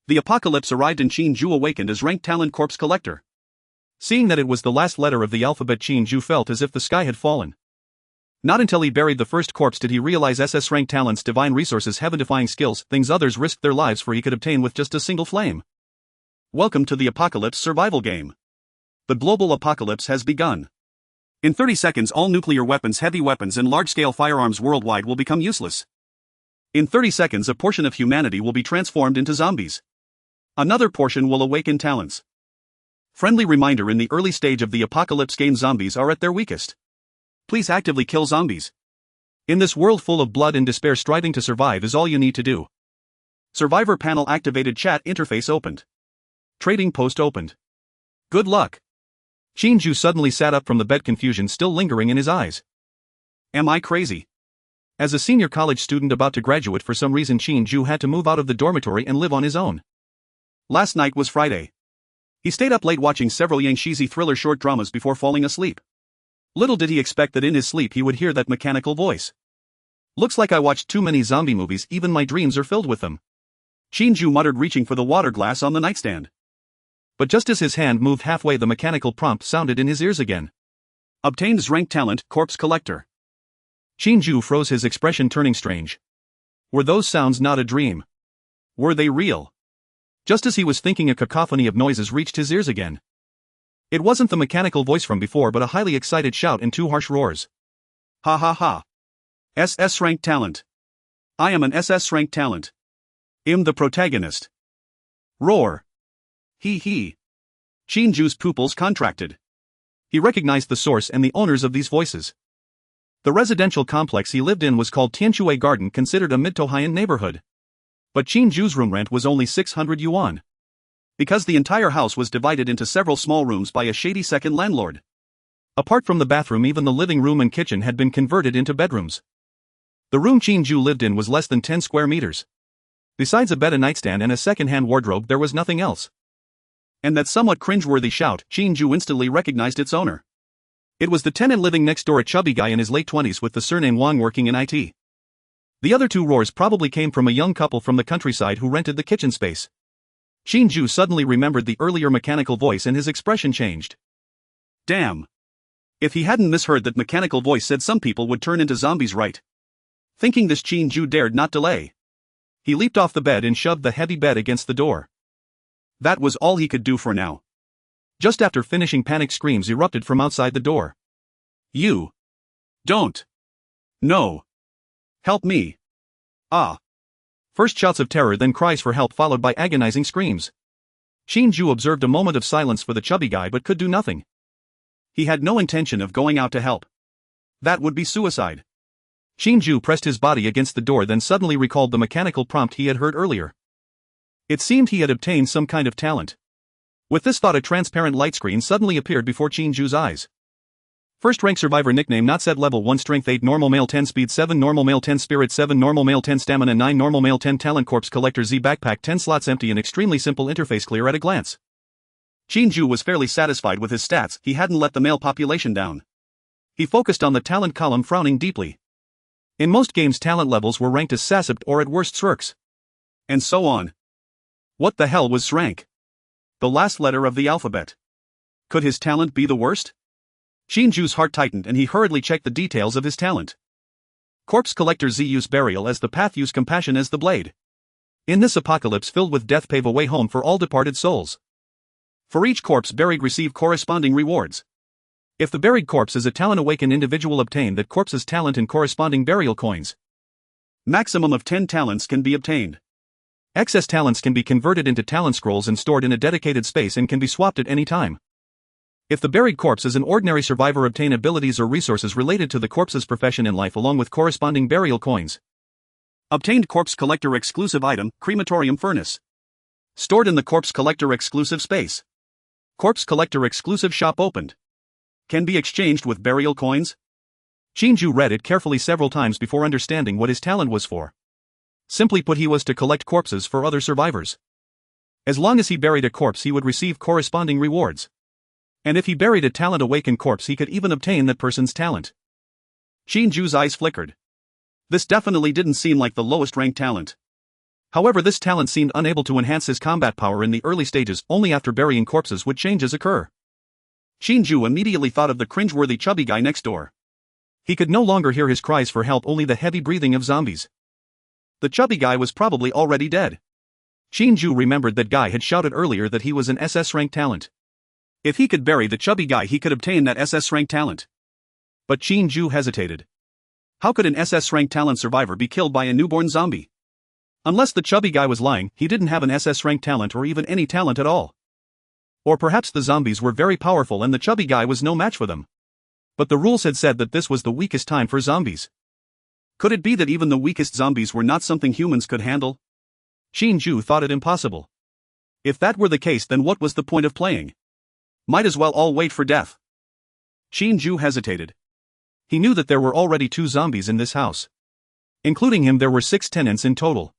The apocalypse arrived and Qin Jue awakened as rank talent corpse collector. Seeing that it was the last letter of the alphabet, Qin Jue felt as if the sky had fallen. Not until he buried the first corpse did he realize SSS-rank Talents' divine resources, heaven-defying skills, things others risked their lives for he could obtain with just a single flame. Welcome to the apocalypse survival game. The global apocalypse has begun. In 30 seconds all nuclear weapons, heavy weapons and large-scale firearms worldwide will become useless. In 30 seconds a portion of humanity will be transformed into zombies. Another portion will awaken talents. Friendly reminder: in the early stage of the apocalypse game, zombies are at their weakest. Please actively kill zombies. In this world full of blood and despair, striving to survive is all you need to do. Survivor panel activated, chat interface opened. Trading post opened. Good luck. Qin Jue suddenly sat up from the bed, confusion still lingering in his eyes. Am I crazy? As a senior college student about to graduate, for some reason Qin Jue had to move out of the dormitory and live on his own. Last night was Friday. He stayed up late watching several yang cheesy thriller short dramas before falling asleep. Little did he expect that in his sleep he would hear that mechanical voice. Looks like I watched too many zombie movies, even my dreams are filled with them. Qin Jue muttered, reaching for the water glass on the nightstand. But just as his hand moved halfway, the mechanical prompt sounded in his ears again. Obtained rank talent, corpse collector. Qin Jue froze, his expression turning strange. Were those sounds not a dream? Were they real? Just as he was thinking, a cacophony of noises reached his ears again. It wasn't the mechanical voice from before, but a highly excited shout and two harsh roars. Ha ha ha. SS-rank talent. I am an SS-rank talent. I'm the protagonist. Roar. Hee hee. Qin Jue's pupils contracted. He recognized the source and the owners of these voices. The residential complex he lived in was called Qin Jue Garden, considered a mid to high-end neighborhood. But Qin Jue's room rent was only 600 yuan. Because the entire house was divided into several small rooms by a shady second landlord. Apart from the bathroom, even the living room and kitchen had been converted into bedrooms. The room Qin Jue lived in was less than 10 square meters. Besides a bed, a nightstand and a second-hand wardrobe, there was nothing else. And that somewhat cringeworthy shout, Qin Jue instantly recognized its owner. It was the tenant living next door, a chubby guy in his late 20s with the surname Wang, working in IT. The other two roars probably came from a young couple from the countryside who rented the kitchen space. Qin Jue suddenly remembered the earlier mechanical voice and his expression changed. Damn. If he hadn't misheard, that mechanical voice said some people would turn into zombies, right? Thinking this, Qin Jue dared not delay. He leaped off the bed and shoved the heavy bed against the door. That was all he could do for now. Just after finishing, panicked screams erupted from outside the door. You. Don't. No. Help me. Ah. First shouts of terror, then cries for help, followed by agonizing screams. Qin Jue observed a moment of silence for the chubby guy but could do nothing. He had no intention of going out to help. That would be suicide. Qin Jue pressed his body against the door, then suddenly recalled the mechanical prompt he had heard earlier. It seemed he had obtained some kind of talent. With this thought, a transparent light screen suddenly appeared before Qin Jue's eyes. First rank survivor, nickname not set, level 1, strength 8, normal male 10, speed 7, normal male 10, spirit 7, normal male 10, stamina 9, normal male 10, talent, corpse collector Z, backpack 10, slots empty, an extremely simple interface, clear at a glance. Qin Jue was fairly satisfied with his stats. He hadn't let the male population down. He focused on the talent column, frowning deeply. In most games, talent levels were ranked as SSS or at worst SSS. And so on. What the hell was SSS rank? The last letter of the alphabet. Could his talent be the worst? Qin Jue's heart tightened and he hurriedly checked the details of his talent. Corpse collector Z, use burial as the path, use compassion as the blade. In this apocalypse filled with death, pave a way home for all departed souls. For each corpse buried, receive corresponding rewards. If the buried corpse is a talent, awaken individual, obtain that corpse's talent and corresponding burial coins. Maximum of 10 talents can be obtained. Excess talents can be converted into talent scrolls and stored in a dedicated space and can be swapped at any time. If the buried corpse is an ordinary survivor, obtain abilities or resources related to the corpse's profession in life along with corresponding burial coins. Obtained corpse collector exclusive item, crematorium furnace. Stored in the corpse collector exclusive space. Corpse collector exclusive shop opened. Can be exchanged with burial coins. Qin Jue read it carefully several times before understanding what his talent was for. Simply put, he was to collect corpses for other survivors. As long as he buried a corpse, he would receive corresponding rewards. And if he buried a talent awakened corpse, he could even obtain that person's talent. Qin Jue's eyes flickered. This definitely didn't seem like the lowest ranked talent. However, this talent seemed unable to enhance his combat power in the early stages. Only after burying corpses would changes occur. Qin Jue immediately thought of the cringeworthy chubby guy next door. He could no longer hear his cries for help, only the heavy breathing of zombies. The chubby guy was probably already dead. Qin Jue remembered that guy had shouted earlier that he was an SS-rank talent. If he could bury the chubby guy, he could obtain that SS-rank talent. But Qin Jue hesitated. How could an SS-rank talent survivor be killed by a newborn zombie? Unless the chubby guy was lying, he didn't have an SS-rank talent or even any talent at all. Or perhaps the zombies were very powerful and the chubby guy was no match for them. But the rules had said that this was the weakest time for zombies. Could it be that even the weakest zombies were not something humans could handle? Qin Jue thought it impossible. If that were the case, then what was the point of playing? Might as well all wait for death. Qin Jue hesitated. He knew that there were already 2 zombies in this house. Including him, there were 6 tenants in total.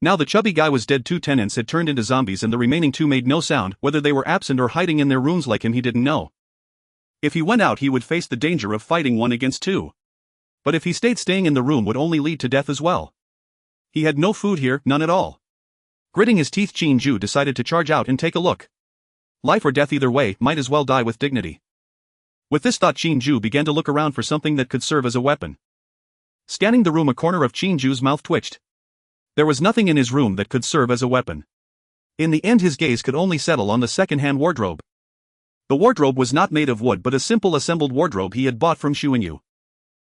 Now the chubby guy was dead. 2 tenants had turned into zombies and the remaining 2 made no sound. Whether they were absent or hiding in their rooms like him, he didn't know. If he went out, he would face the danger of fighting 1 against 2. But if he staying in the room would only lead to death as well. He had no food here, none at all. Gritting his teeth, Qin Jue decided to charge out and take a look. Life or death either way, might as well die with dignity. With this thought, Qin Jue began to look around for something that could serve as a weapon. Scanning the room, a corner of Qin Jue's mouth twitched. There was nothing in his room that could serve as a weapon. In the end, his gaze could only settle on the second-hand wardrobe. The wardrobe was not made of wood but a simple assembled wardrobe he had bought from Xuanyu.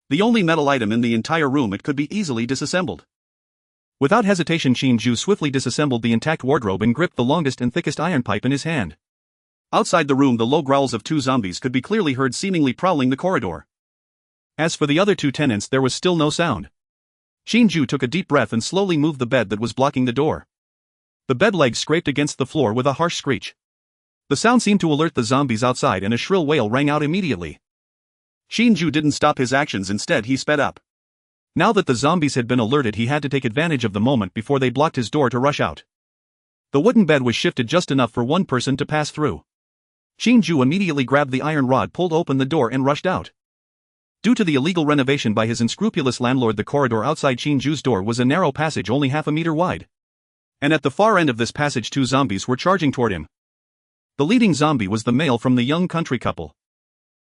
The only metal item in the entire room, it could be easily disassembled. Without hesitation, Qin Jue swiftly disassembled the intact wardrobe and gripped the longest and thickest iron pipe in his hand. Outside the room, the low growls of 2 zombies could be clearly heard, seemingly prowling the corridor. As for the other 2 tenants, there was still no sound. Qin Jue took a deep breath and slowly moved the bed that was blocking the door. The bed legs scraped against the floor with a harsh screech. The sound seemed to alert the zombies outside and a shrill wail rang out immediately. Qin Jue didn't stop his actions, instead he sped up. Now that the zombies had been alerted, he had to take advantage of the moment before they blocked his door to rush out. The wooden bed was shifted just enough for 1 person to pass through. Qin Jue immediately grabbed the iron rod, pulled open the door and rushed out. Due to the illegal renovation by his unscrupulous landlord, the corridor outside Qin Jue's door was a narrow passage only half a meter wide. And at the far end of this passage, 2 zombies were charging toward him. The leading zombie was the male from the young country couple.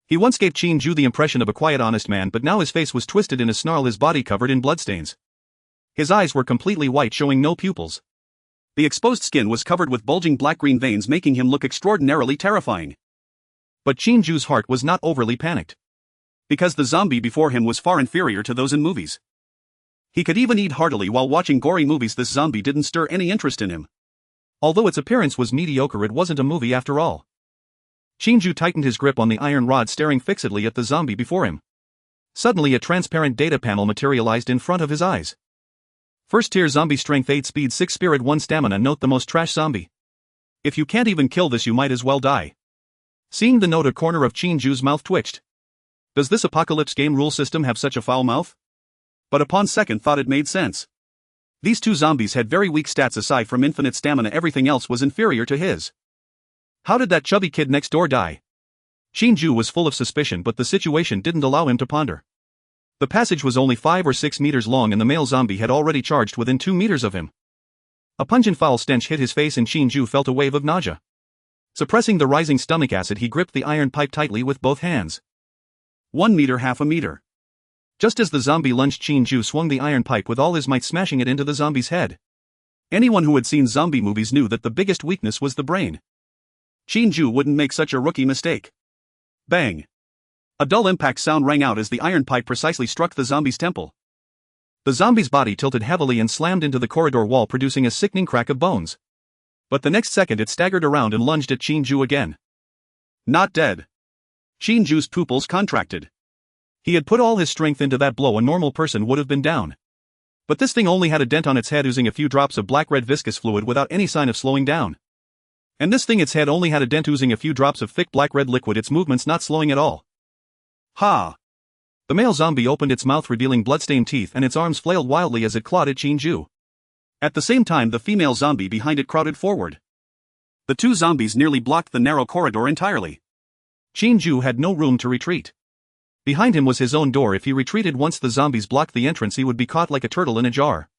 He once gave Qin Jue the impression of a quiet, honest man, but now his face was twisted in a snarl, his body covered in bloodstains. His eyes were completely white, showing no pupils. The exposed skin was covered with bulging black-green veins, making him look extraordinarily terrifying. But Qin Jue's heart was not overly panicked. Because the zombie before him was far inferior to those in movies. He could even eat heartily while watching gory movies. This zombie didn't stir any interest in him. Although its appearance was mediocre, it wasn't a movie after all. Qin Jue tightened his grip on the iron rod, staring fixedly at the zombie before him. Suddenly a transparent data panel materialized in front of his eyes. First tier zombie, strength 8, speed 6, spirit 1, stamina. Note: the most trash zombie. If you can't even kill this, you might as well die. Seeing the note, a corner of Qin Jue's mouth twitched. Does this apocalypse game rule system have such a foul mouth? But upon second thought, it made sense. These 2 zombies had very weak stats. Aside from infinite stamina, everything else was inferior to his. How did that chubby kid next door die? Qin Jue was full of suspicion, but the situation didn't allow him to ponder. The passage was only 5 or 6 meters long and the male zombie had already charged within 2 meters of him. A pungent foul stench hit his face and Qin Jue felt a wave of nausea. Suppressing the rising stomach acid, he gripped the iron pipe tightly with both hands. 1 meter, half a meter. Just as the zombie lunged, Qin Jue swung the iron pipe with all his might, smashing it into the zombie's head. Anyone who had seen zombie movies knew that the biggest weakness was the brain. Qin Jue wouldn't make such a rookie mistake. Bang! A dull impact sound rang out as the iron pipe precisely struck the zombie's temple. The zombie's body tilted heavily and slammed into the corridor wall, producing a sickening crack of bones. But the next second it staggered around and lunged at Qin Jue again. Not dead. Qin Jue's pupils contracted. He had put all his strength into that blow. A normal person would have been down. But this thing only had a dent on its head, oozing a few drops of black-red viscous fluid without any sign of slowing down. And this thing, its head only had a dent, oozing a few drops of thick black-red liquid, its movements not slowing at all. Ha! The male zombie opened its mouth, revealing bloodstained teeth, and its arms flailed wildly as it clawed at Qin Jue. At the same time, the female zombie behind it crowded forward. The 2 zombies nearly blocked the narrow corridor entirely. Qin Jue had no room to retreat. Behind him was his own door. If he retreated once the zombies blocked the entrance, he would be caught like a turtle in a jar.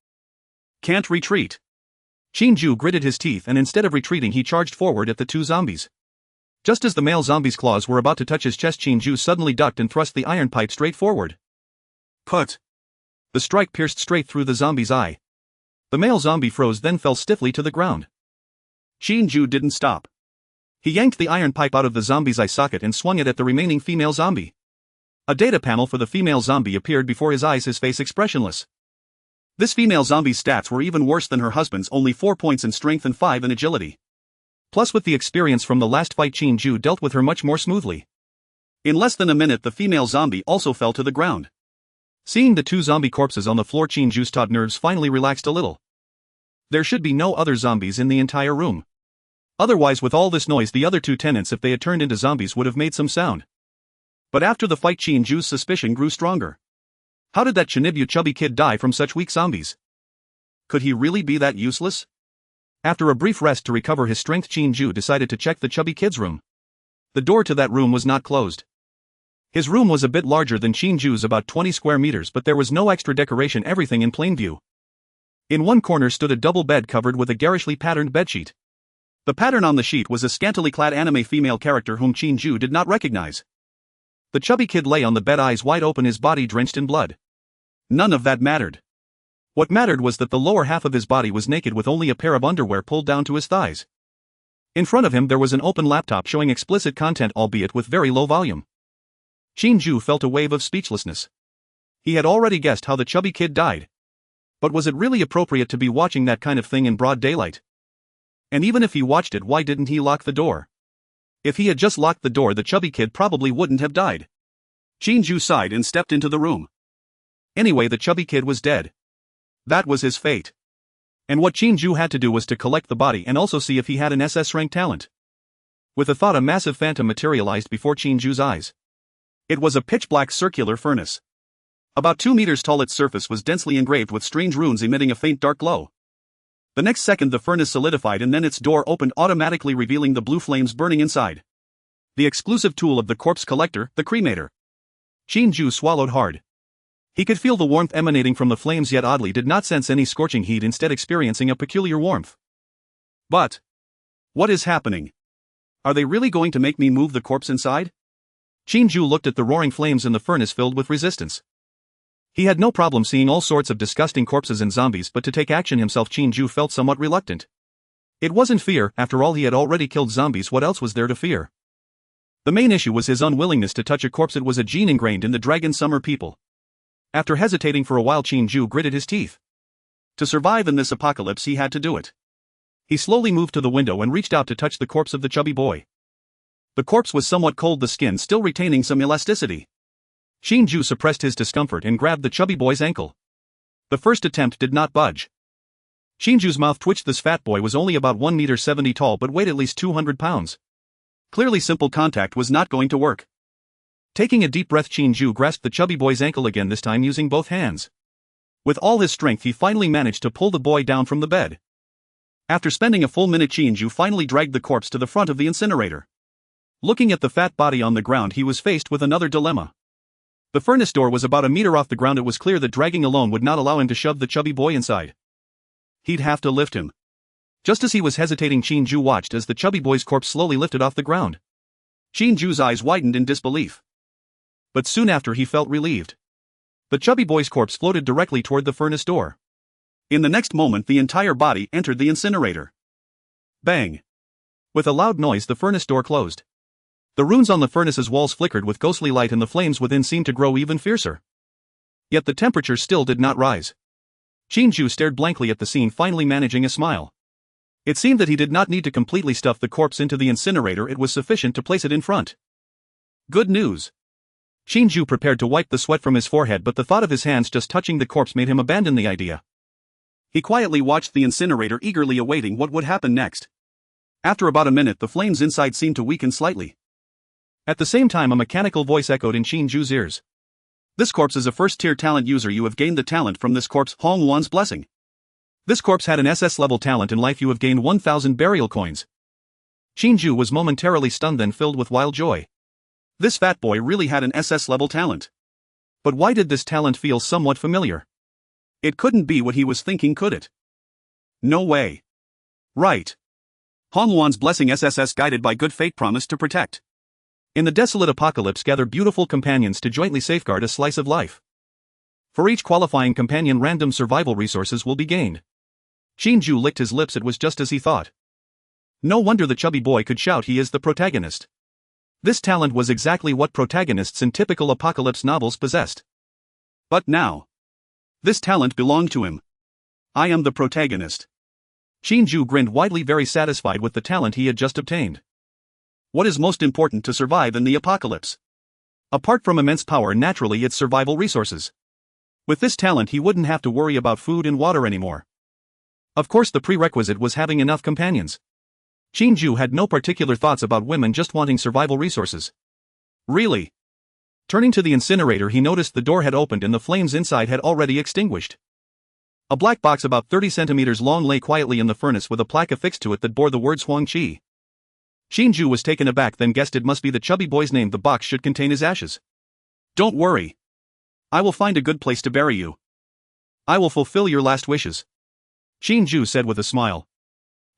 Can't retreat. Qin Jue gritted his teeth and instead of retreating he charged forward at the two zombies. Just as the male zombie's claws were about to touch his chest, Qin Jue suddenly ducked and thrust the iron pipe straight forward. Put! The strike pierced straight through the zombie's eye. The male zombie froze, then fell stiffly to the ground. Qin Jue didn't stop. He yanked the iron pipe out of the zombie's eye socket and swung it at the remaining female zombie. A data panel for the female zombie appeared before his eyes, his face expressionless. This female zombie's stats were even worse than her husband's, only 4 points in strength and 5 in agility. Plus, with the experience from the last fight, Qin Jue dealt with her much more smoothly. In less than a minute the female zombie also fell to the ground. Seeing the two zombie corpses on the floor, Qin Jue's taut nerves finally relaxed a little. There should be no other zombies in the entire room. Otherwise, with all this noise, the other two tenants, if they had turned into zombies, would have made some sound. But after the fight, Qin Jue's suspicion grew stronger. How did that Chinibu chubby kid die from such weak zombies? Could he really be that useless? After a brief rest to recover his strength, Qin Jue decided to check the chubby kid's room. The door to that room was not closed. His room was a bit larger than Qin Jue's, about 20 square meters, but there was no extra decoration, everything in plain view. In one corner stood a double bed covered with a garishly patterned bedsheet. The pattern on the sheet was a scantily clad anime female character whom Qin Jue did not recognize. The chubby kid lay on the bed, eyes wide open, his body drenched in blood. None of that mattered. What mattered was that the lower half of his body was naked with only a pair of underwear pulled down to his thighs. In front of him there was an open laptop showing explicit content, albeit with very low volume. Qin Jue felt a wave of speechlessness. He had already guessed how the chubby kid died. But was it really appropriate to be watching that kind of thing in broad daylight? And even if he watched it, why didn't he lock the door? If he had just locked the door, the chubby kid probably wouldn't have died. Qin Jue sighed and stepped into the room. Anyway, the chubby kid was dead. That was his fate. And what Qin Jue had to do was to collect the body and also see if he had an SS-rank talent. With a thought, a massive phantom materialized before Qin Jue's eyes. It was a pitch-black circular furnace. About 2 meters tall, its surface was densely engraved with strange runes emitting a faint dark glow. The next second the furnace solidified and then its door opened, automatically revealing the blue flames burning inside. The exclusive tool of the corpse collector, the cremator. Qin Jue swallowed hard. He could feel the warmth emanating from the flames, yet oddly did not sense any scorching heat, instead experiencing a peculiar warmth. But what is happening? Are they really going to make me move the corpse inside? Qin Jue looked at the roaring flames in the furnace filled with resistance. He had no problem seeing all sorts of disgusting corpses and zombies, but to take action himself, Qin Jue felt somewhat reluctant. It wasn't fear, after all he had already killed zombies, what else was there to fear? The main issue was his unwillingness to touch a corpse. It was a gene ingrained in the Dragon Summer people. After hesitating for a while, Qin Jue gritted his teeth. To survive in this apocalypse he had to do it. He slowly moved to the window and reached out to touch the corpse of the chubby boy. The corpse was somewhat cold, the skin still retaining some elasticity. Qin Jue suppressed his discomfort and grabbed the chubby boy's ankle. The first attempt did not budge. Qin Jue's mouth twitched. This fat boy was only about 1 meter 70 tall but weighed at least 200 pounds. Clearly simple contact was not going to work. Taking a deep breath, Qin Jue grasped the chubby boy's ankle again, this time using both hands. With all his strength he finally managed to pull the boy down from the bed. After spending a full minute, Qin Jue finally dragged the corpse to the front of the incinerator. Looking at the fat body on the ground, he was faced with another dilemma. The furnace door was about a meter off the ground. It was clear that dragging alone would not allow him to shove the chubby boy inside. He'd have to lift him. Just as he was hesitating, Qin Jue watched as the chubby boy's corpse slowly lifted off the ground. Qin Jue's eyes widened in disbelief. But soon after he felt relieved. The chubby boy's corpse floated directly toward the furnace door. In the next moment the entire body entered the incinerator. Bang! With a loud noise the furnace door closed. The runes on the furnace's walls flickered with ghostly light and the flames within seemed to grow even fiercer. Yet the temperature still did not rise. Qin Jue stared blankly at the scene, finally managing a smile. It seemed that he did not need to completely stuff the corpse into the incinerator, it was sufficient to place it in front. Good news. Qin Jue prepared to wipe the sweat from his forehead, but the thought of his hands just touching the corpse made him abandon the idea. He quietly watched the incinerator, eagerly awaiting what would happen next. After about a minute the flames inside seemed to weaken slightly. At the same time a mechanical voice echoed in Qin Jue's ears. This corpse is a first-tier talent user. You have gained the talent from this corpse, Hong Wan's Blessing. This corpse had an SS-level talent in life. You have gained 1,000 burial coins. Qin Jue was momentarily stunned, then filled with wild joy. This fat boy really had an SS-level talent. But why did this talent feel somewhat familiar? It couldn't be what he was thinking, could it? No way. Right. Han Luan's blessing SSS guided by good fate promised to protect. In the desolate apocalypse gather beautiful companions to jointly safeguard a slice of life. For each qualifying companion random survival resources will be gained. Qin Jue licked his lips, it was just as he thought. No wonder the chubby boy could shout he is the protagonist. This talent was exactly what protagonists in typical apocalypse novels possessed. But now, this talent belonged to him. I am the protagonist. Qin Jue grinned widely, very satisfied with the talent he had just obtained. What is most important to survive in the apocalypse? Apart from immense power, naturally it's survival resources. With this talent he wouldn't have to worry about food and water anymore. Of course the prerequisite was having enough companions. Qin Jue had no particular thoughts about women, just wanting survival resources. Really? Turning to the incinerator, he noticed the door had opened and the flames inside had already extinguished. A black box about 30 centimeters long lay quietly in the furnace with a plaque affixed to it that bore the words Huang Qi. Qin Jue was taken aback, then guessed it must be the chubby boy's name. The box should contain his ashes. Don't worry. I will find a good place to bury you. I will fulfill your last wishes. Qin Jue said with a smile.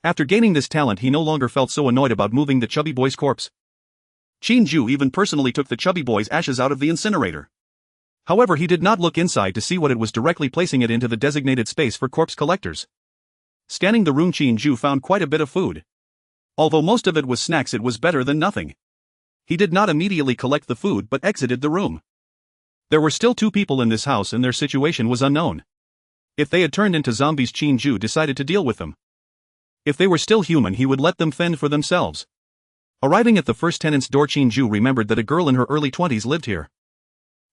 After gaining this talent he no longer felt so annoyed about moving the chubby boy's corpse. Qin Jue even personally took the chubby boy's ashes out of the incinerator. However, he did not look inside to see what it was, directly placing it into the designated space for corpse collectors. Scanning the room, Qin Jue found quite a bit of food. Although most of it was snacks, it was better than nothing. He did not immediately collect the food but exited the room. There were still 2 people in this house and their situation was unknown. If they had turned into zombies, Qin Jue decided to deal with them. If they were still human, he would let them fend for themselves. Arriving at the first tenant's door, Qin Jue remembered that a girl in her early 20s lived here.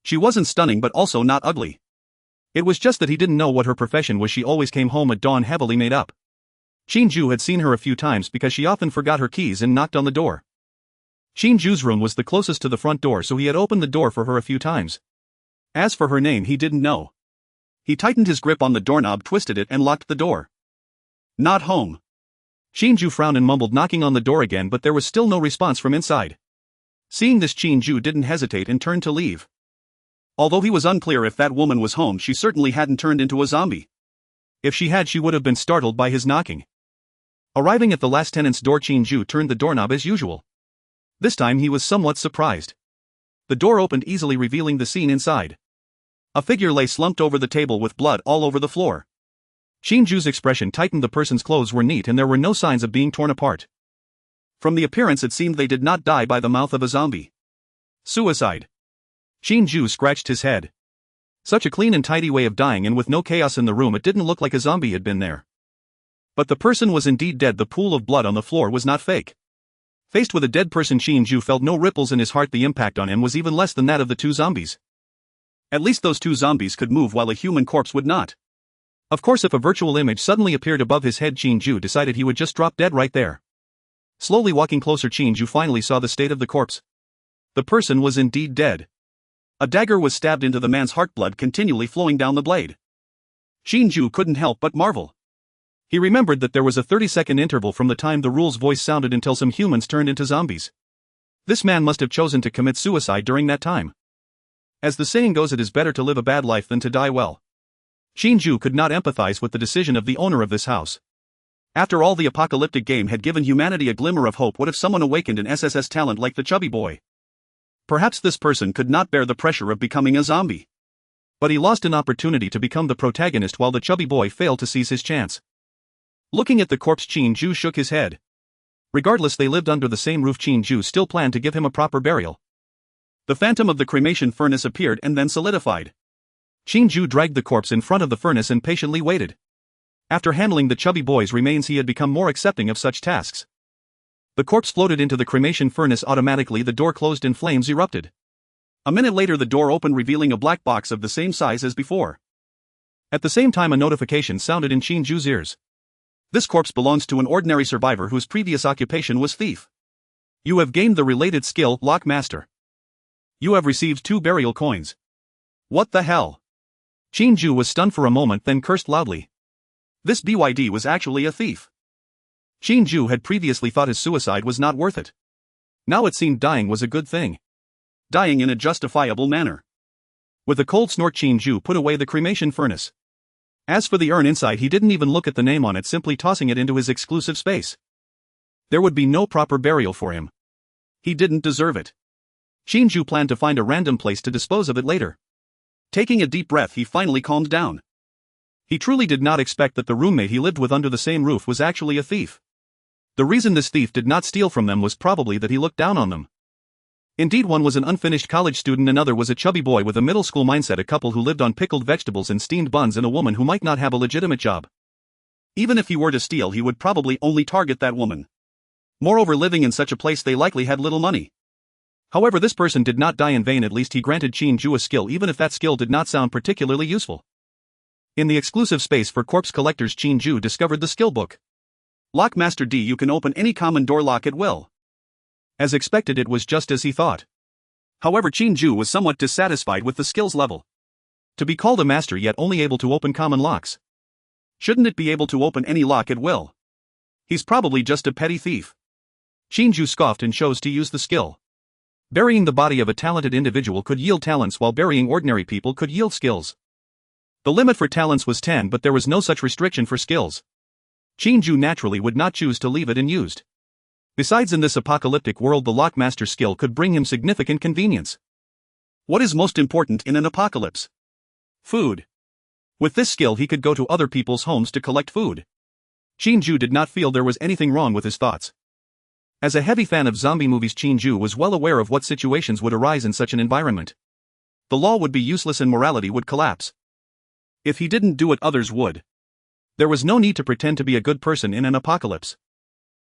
She wasn't stunning but also not ugly. It was just that he didn't know what her profession was. She always came home at dawn heavily made up. Qin Jue had seen her a few times because she often forgot her keys and knocked on the door. Qin Jue's room was the closest to the front door, so he had opened the door for her a few times. As for her name, he didn't know. He tightened his grip on the doorknob, twisted it and locked the door. Not home. Qin Jue frowned and mumbled, knocking on the door again, but there was still no response from inside. Seeing this, Qin Jue didn't hesitate and turned to leave. Although he was unclear if that woman was home, she certainly hadn't turned into a zombie. If she had, she would have been startled by his knocking. Arriving at the last tenant's door, Qin Jue turned the doorknob as usual. This time he was somewhat surprised. The door opened easily, revealing the scene inside. A figure lay slumped over the table with blood all over the floor. Qin Jue's expression tightened. The person's clothes were neat and there were no signs of being torn apart. From the appearance, it seemed they did not die by the mouth of a zombie. Suicide. Qin Jue scratched his head. Such a clean and tidy way of dying, and with no chaos in the room, it didn't look like a zombie had been there. But the person was indeed dead. The pool of blood on the floor was not fake. Faced with a dead person, Qin Jue felt no ripples in his heart. The impact on him was even less than that of the 2 zombies. At least those 2 zombies could move while a human corpse would not. Of course, if a virtual image suddenly appeared above his head, Qin Jue decided he would just drop dead right there. Slowly walking closer, Qin Jue finally saw the state of the corpse. The person was indeed dead. A dagger was stabbed into the man's heart, blood continually flowing down the blade. Qin Jue couldn't help but marvel. He remembered that there was a 30-second interval from the time the rule's voice sounded until some humans turned into zombies. This man must have chosen to commit suicide during that time. As the saying goes, it is better to live a bad life than to die well. Qin Jue could not empathize with the decision of the owner of this house. After all, the apocalyptic game had given humanity a glimmer of hope. What if someone awakened an SSS talent like the chubby boy? Perhaps this person could not bear the pressure of becoming a zombie. But he lost an opportunity to become the protagonist while the chubby boy failed to seize his chance. Looking at the corpse, Qin Jue shook his head. Regardless, they lived under the same roof. Qin Jue still planned to give him a proper burial. The phantom of the cremation furnace appeared and then solidified. Qin Jue dragged the corpse in front of the furnace and patiently waited. After handling the chubby boy's remains, he had become more accepting of such tasks. The corpse floated into the cremation furnace automatically. The door closed and flames erupted. A minute later, the door opened, revealing a black box of the same size as before. At the same time, a notification sounded in Qin Jue's ears. This corpse belongs to an ordinary survivor whose previous occupation was thief. You have gained the related skill, Lock Master. You have received 2 burial coins. What the hell? Qin Jue was stunned for a moment, then cursed loudly. This BYD was actually a thief. Qin Jue had previously thought his suicide was not worth it. Now it seemed dying was a good thing. Dying in a justifiable manner. With a cold snort, Qin Jue put away the cremation furnace. As for the urn inside, he didn't even look at the name on it, simply tossing it into his exclusive space. There would be no proper burial for him. He didn't deserve it. Qin Jue planned to find a random place to dispose of it later. Taking a deep breath, he finally calmed down. He truly did not expect that the roommate he lived with under the same roof was actually a thief. The reason this thief did not steal from them was probably that he looked down on them. Indeed, one was an unfinished college student, another was a chubby boy with a middle school mindset, a couple who lived on pickled vegetables and steamed buns, and a woman who might not have a legitimate job. Even if he were to steal, he would probably only target that woman. Moreover, living in such a place, they likely had little money. However, this person did not die in vain. At least he granted Qin Jue a skill, even if that skill did not sound particularly useful. In the exclusive space for corpse collectors, Qin Jue discovered the skill book. Lock Master D. You can open any common door lock at will. As expected, it was just as he thought. However, Qin Jue was somewhat dissatisfied with the skills level. To be called a master yet only able to open common locks. Shouldn't it be able to open any lock at will? He's probably just a petty thief. Qin Jue scoffed and chose to use the skill. Burying the body of a talented individual could yield talents, while burying ordinary people could yield skills. The limit for talents was 10, but there was no such restriction for skills. Qin Jue naturally would not choose to leave it unused. Besides, in this apocalyptic world, the Lockmaster skill could bring him significant convenience. What is most important in an apocalypse? Food. With this skill, he could go to other people's homes to collect food. Qin Jue did not feel there was anything wrong with his thoughts. As a heavy fan of zombie movies, Qin Jue was well aware of what situations would arise in such an environment. The law would be useless and morality would collapse. If he didn't do it, others would. There was no need to pretend to be a good person in an apocalypse.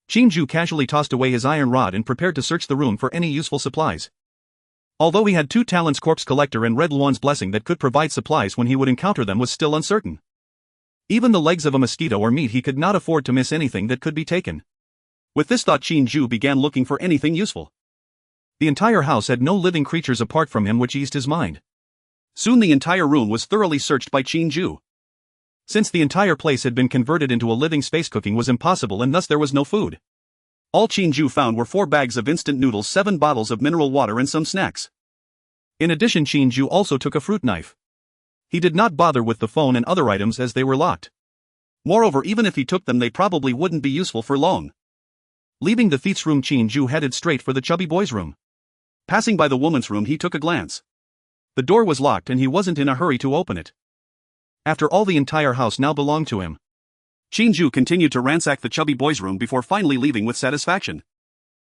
Qin Jue casually tossed away his iron rod and prepared to search the room for any useful supplies. Although he had 2 talents, Corpse Collector and Red Luan's Blessing, that could provide supplies when he would encounter them was still uncertain. Even the legs of a mosquito or meat, he could not afford to miss anything that could be taken. With this thought, Qin Jue began looking for anything useful. The entire house had no living creatures apart from him, which eased his mind. Soon the entire room was thoroughly searched by Qin Jue. Since the entire place had been converted into a living space, cooking was impossible and thus there was no food. All Qin Jue found were 4 bags of instant noodles, 7 bottles of mineral water and some snacks. In addition, Qin Jue also took a fruit knife. He did not bother with the phone and other items as they were locked. Moreover, even if he took them, they probably wouldn't be useful for long. Leaving the thief's room, Qin Jue headed straight for the chubby boy's room. Passing by the woman's room, he took a glance. The door was locked and he wasn't in a hurry to open it. After all, the entire house now belonged to him. Qin Jue continued to ransack the chubby boy's room before finally leaving with satisfaction.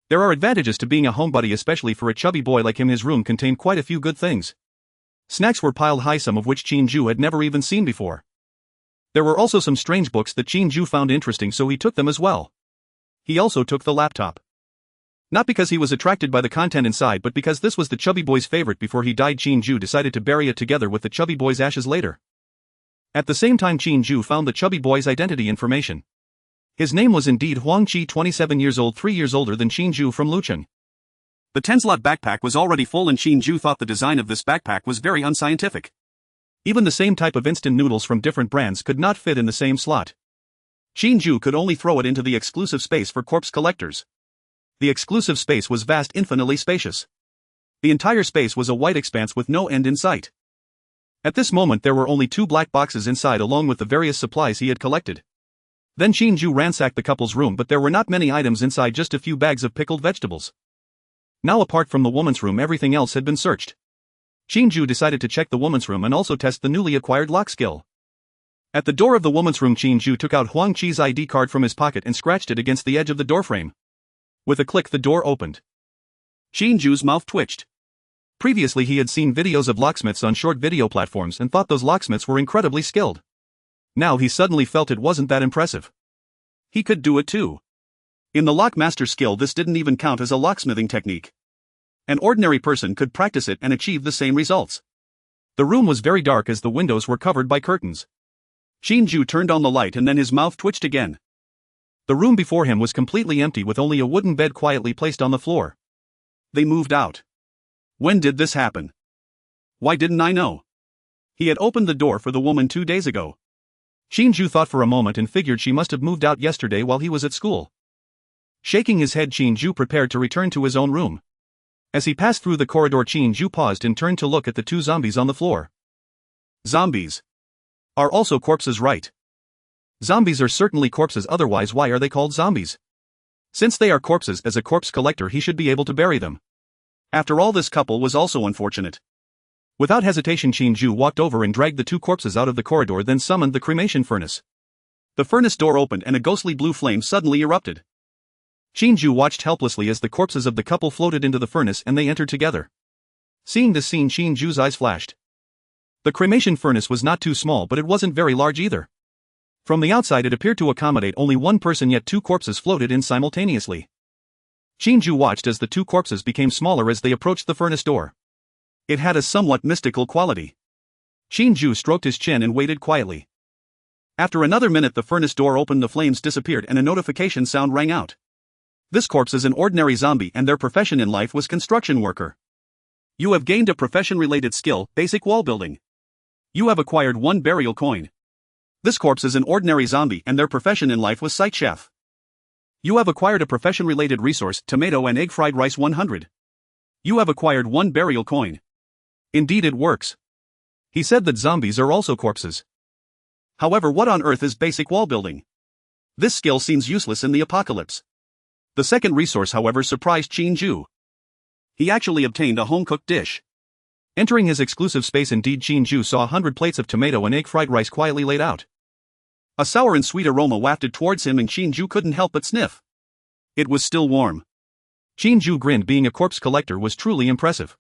There are advantages to being a homebody, especially for a chubby boy like him. His room contained quite a few good things. Snacks were piled high, some of which Qin Jue had never even seen before. There were also some strange books that Qin Jue found interesting, so he took them as well. He also took the laptop. Not because he was attracted by the content inside, but because this was the chubby boy's favorite. Before he died, Qin Jue decided to bury it together with the chubby boy's ashes later. At the same time, Qin Jue found the chubby boy's identity information. His name was indeed Huang Qi, 27 years old, 3 years older than Qin Jue from Lucheng. The 10-slot backpack was already full and Qin Jue thought the design of this backpack was very unscientific. Even the same type of instant noodles from different brands could not fit in the same slot. Qin Jue could only throw it into the exclusive space for corpse collectors. The exclusive space was vast, infinitely spacious. The entire space was a white expanse with no end in sight. At this moment there were only 2 black boxes inside, along with the various supplies he had collected. Then Qin Jue ransacked the couple's room, but there were not many items inside, just a few bags of pickled vegetables. Now, apart from the woman's room, everything else had been searched. Qin Jue decided to check the woman's room and also test the newly acquired lock skill. At the door of the woman's room, Qin Jue took out Huang Qi's ID card from his pocket and scratched it against the edge of the doorframe. With a click, the door opened. Qin Jue's mouth twitched. Previously he had seen videos of locksmiths on short video platforms and thought those locksmiths were incredibly skilled. Now he suddenly felt it wasn't that impressive. He could do it too. In the Lockmaster skill, this didn't even count as a locksmithing technique. An ordinary person could practice it and achieve the same results. The room was very dark as the windows were covered by curtains. Qin Jue turned on the light and then his mouth twitched again. The room before him was completely empty, with only a wooden bed quietly placed on the floor. They moved out. When did this happen? Why didn't I know? He had opened the door for the woman 2 days ago. Qin Jue thought for a moment and figured she must have moved out yesterday while he was at school. Shaking his head, Qin Jue prepared to return to his own room. As he passed through the corridor, Qin Jue paused and turned to look at the 2 zombies on the floor. Zombies. Are also corpses, right? Zombies are certainly corpses, otherwise why are they called zombies? Since they are corpses, as a corpse collector he should be able to bury them. After all, this couple was also unfortunate. Without hesitation, Qin Jue walked over and dragged the two corpses out of the corridor, then summoned the cremation furnace. The furnace door opened and a ghostly blue flame suddenly erupted. Qin Jue watched helplessly as the corpses of the couple floated into the furnace and they entered together. Seeing this scene, Qin Jue's eyes flashed. The cremation furnace was not too small, but it wasn't very large either. From the outside it appeared to accommodate only one person, yet two corpses floated in simultaneously. Qin Jue watched as the two corpses became smaller as they approached the furnace door. It had a somewhat mystical quality. Qin Jue stroked his chin and waited quietly. After another minute the furnace door opened, the flames disappeared and a notification sound rang out. This corpse is an ordinary zombie and their profession in life was construction worker. You have gained a profession-related skill, basic wall building. You have acquired 1 burial coin. This corpse is an ordinary zombie and their profession in life was site chef. You have acquired a profession-related resource, tomato and egg fried rice 100. You have acquired 1 burial coin. Indeed, it works. He said that zombies are also corpses. However, what on earth is basic wall building? This skill seems useless in the apocalypse. The second resource, however, surprised Qin Jue. He actually obtained a home-cooked dish. Entering his exclusive space, indeed, Qin Jue saw 100 plates of tomato and egg fried rice quietly laid out. A sour and sweet aroma wafted towards him and Qin Jue couldn't help but sniff. It was still warm. Qin Jue grinned. Being a corpse collector was truly impressive.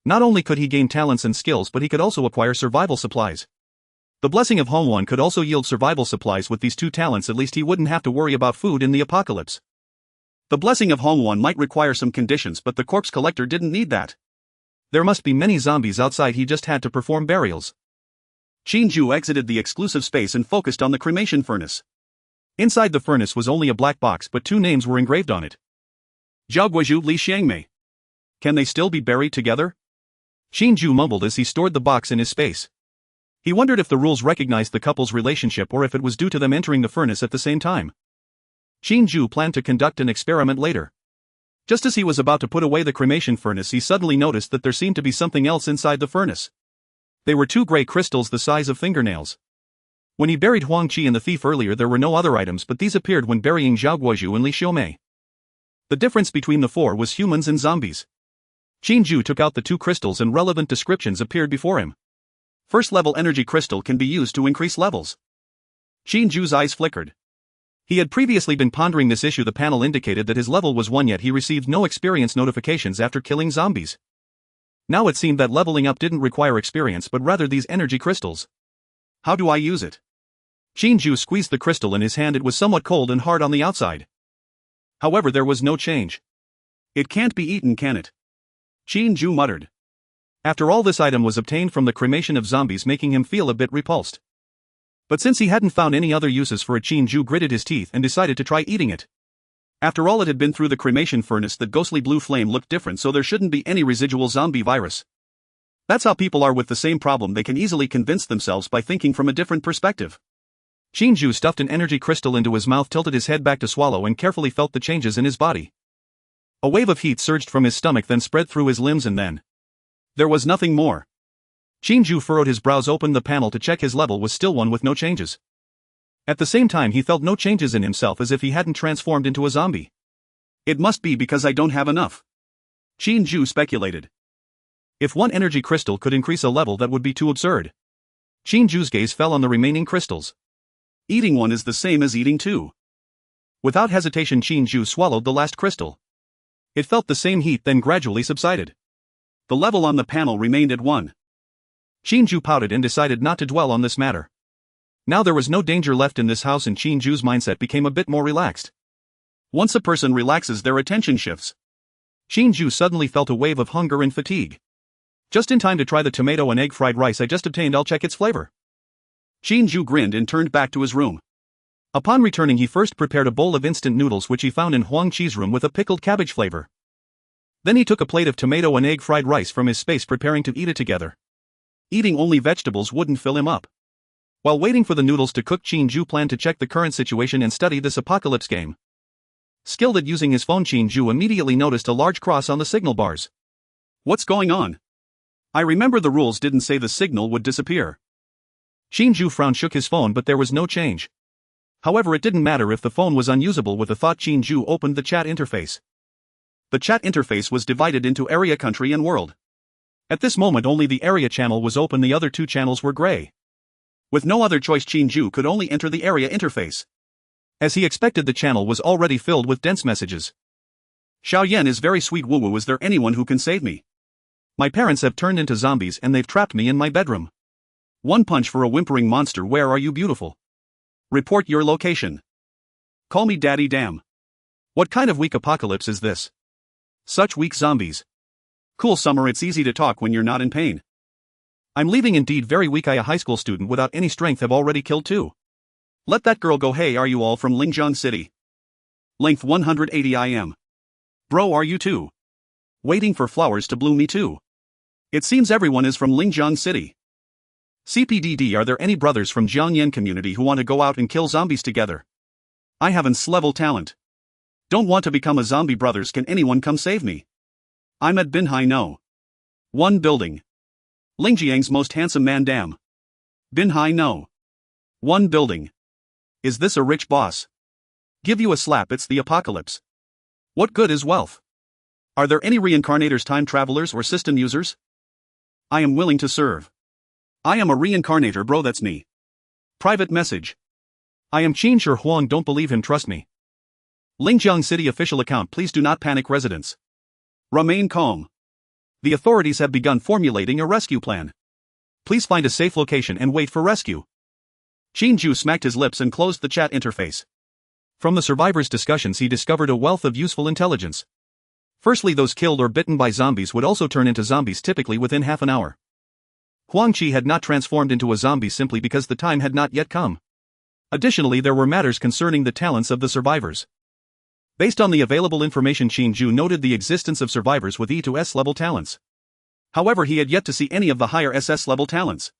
Not only could he gain talents and skills, but he could also acquire survival supplies. The blessing of Home One could also yield survival supplies. With these 2 talents, at least he wouldn't have to worry about food in the apocalypse. The blessing of Home One might require some conditions, but the corpse collector didn't need that. There must be many zombies outside, he just had to perform burials. Qin Jue exited the exclusive space and focused on the cremation furnace. Inside the furnace was only a black box, but 2 names were engraved on it. Zhaoguozhu Li Xiangmei. Can they still be buried together? Qin Jue mumbled as he stored the box in his space. He wondered if the rules recognized the couple's relationship or if it was due to them entering the furnace at the same time. Qin Jue planned to conduct an experiment later. Just as he was about to put away the cremation furnace, he suddenly noticed that there seemed to be something else inside the furnace. They were 2 gray crystals the size of fingernails. When he buried Huang Qi and the thief earlier, there were no other items, but these appeared when burying Zhaoguozhu and Li Xiaomei. The difference between the 4 was humans and zombies. Qin Jue took out the 2 crystals and relevant descriptions appeared before him. First level energy crystal can be used to increase levels. Qin Jue's eyes flickered. He had previously been pondering this issue. The panel indicated that his level was 1, yet he received no experience notifications after killing zombies. Now it seemed that leveling up didn't require experience but rather these energy crystals. How do I use it? Qin Jue squeezed the crystal in his hand. It was somewhat cold and hard on the outside. However, there was no change. It can't be eaten, can it? Qin Jue muttered. After all, this item was obtained from the cremation of zombies, making him feel a bit repulsed. But since he hadn't found any other uses for it, Qin Jue gritted his teeth and decided to try eating it. After all, it had been through the cremation furnace. The ghostly blue flame looked different, so there shouldn't be any residual zombie virus. That's how people are with the same problem. They can easily convince themselves by thinking from a different perspective. Qin Jue stuffed an energy crystal into his mouth, tilted his head back to swallow, and carefully felt the changes in his body. A wave of heat surged from his stomach, then spread through his limbs, and then there was nothing more. Qin Jue furrowed his brows, opened the panel to check. His level was still 1 with no changes. At the same time, he felt no changes in himself, as if he hadn't transformed into a zombie. It must be because I don't have enough. Qin Jue speculated. If 1 energy crystal could increase a level, that would be too absurd. Qin Jue's gaze fell on the remaining crystals. Eating 1 is the same as eating 2. Without hesitation, Qin Jue swallowed the last crystal. It felt the same heat, then gradually subsided. The level on the panel remained at 1. Qin Jue pouted and decided not to dwell on this matter. Now there was no danger left in this house, and Qin Jue's mindset became a bit more relaxed. Once a person relaxes, their attention shifts. Qin Jue suddenly felt a wave of hunger and fatigue. Just in time to try the tomato and egg fried rice I just obtained. I'll check its flavor. Qin Jue grinned and turned back to his room. Upon returning, he first prepared a bowl of instant noodles which he found in Huang Qi's room with a pickled cabbage flavor. Then he took a plate of tomato and egg fried rice from his space, preparing to eat it together. Eating only vegetables wouldn't fill him up. While waiting for the noodles to cook, Qin Jue planned to check the current situation and study this apocalypse game. Skilled at using his phone, Qin Jue immediately noticed a large cross on the signal bars. What's going on? I remember the rules didn't say the signal would disappear. Qin Jue frowned, shook his phone, but there was no change. However, it didn't matter if the phone was unusable. With a thought, Qin Jue opened the chat interface. The chat interface was divided into area, country and world. At this moment only the area channel was open, the other two channels were gray. With no other choice, Qin Jue could only enter the area interface. As he expected, the channel was already filled with dense messages. Xiao Yan is very sweet. Woo woo, is there anyone who can save me? My parents have turned into zombies and they've trapped me in my bedroom. One punch for a whimpering monster. Where are you, beautiful? Report your location. Call me daddy. Damn. What kind of weak apocalypse is this? Such weak zombies. Cool summer, it's easy to talk when you're not in pain. I'm leaving, indeed very weak. I, a high school student without any strength, have already killed two. Let that girl go. Hey, are you all from Linjiang City? Length 180 IM. Bro, are you too? Waiting for flowers to bloom. Me too. It seems everyone is from Linjiang City. CPDD, are there any brothers from Jiangyan community who want to go out and kill zombies together? I have an S-level talent. Don't want to become a zombie. Brothers, can anyone come save me? I'm at Binhai. No. One building. Lingjiang's most handsome man. Damn. Binhai. No. One building. Is this a rich boss? Give you a slap. It's the apocalypse. What good is wealth? Are there any reincarnators, time travelers or system users? I am willing to serve. I am a reincarnator, bro, that's me. Private message. I am Qin Jue Huang, don't believe him, trust me. Linjiang City official account, please do not panic, residents. Remain calm. The authorities have begun formulating a rescue plan. Please find a safe location and wait for rescue. Qin Jue smacked his lips and closed the chat interface. From the survivors' discussions he discovered a wealth of useful intelligence. Firstly, those killed or bitten by zombies would also turn into zombies typically within half an hour. Huang Qi had not transformed into a zombie simply because the time had not yet come. Additionally, there were matters concerning the talents of the survivors. Based on the available information, Qin Jue noted the existence of survivors with E to S level talents. However, he had yet to see any of the higher SS level talents.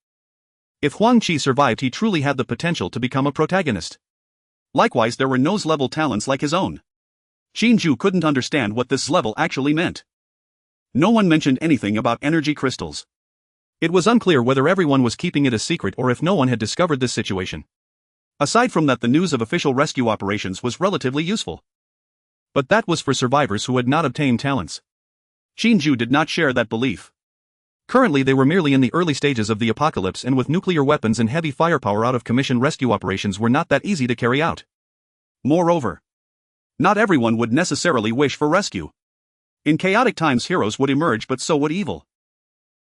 If Huang Qi survived, he truly had the potential to become a protagonist. Likewise, there were no Z level talents like his own. Qin Jue couldn't understand what this level actually meant. No one mentioned anything about energy crystals. It was unclear whether everyone was keeping it a secret or if no one had discovered this situation. Aside from that, the news of official rescue operations was relatively useful. But that was for survivors who had not obtained talents. Qin Jue did not share that belief. Currently they were merely in the early stages of the apocalypse, and with nuclear weapons and heavy firepower, out of commission rescue operations were not that easy to carry out. Moreover, not everyone would necessarily wish for rescue. In chaotic times heroes would emerge, but so would evil.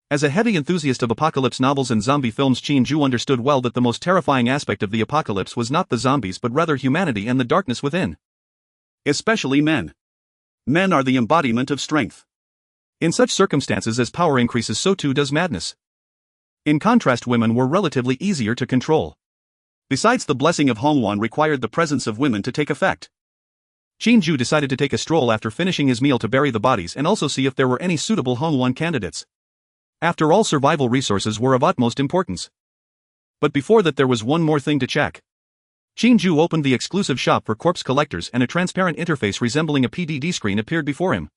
As a heavy enthusiast of apocalypse novels and zombie films, Qin Jue understood well that the most terrifying aspect of the apocalypse was not the zombies but rather humanity and the darkness within. Especially men. Men are the embodiment of strength. In such circumstances, as power increases, so too does madness. In contrast, women were relatively easier to control. Besides, the blessing of Hongwan required the presence of women to take effect. Qin Jue decided to take a stroll after finishing his meal to bury the bodies and also see if there were any suitable Hongwan candidates. After all, survival resources were of utmost importance. But before that, there was one more thing to check. Qin Jue opened the exclusive shop for corpse collectors and a transparent interface resembling a PDD screen appeared before him.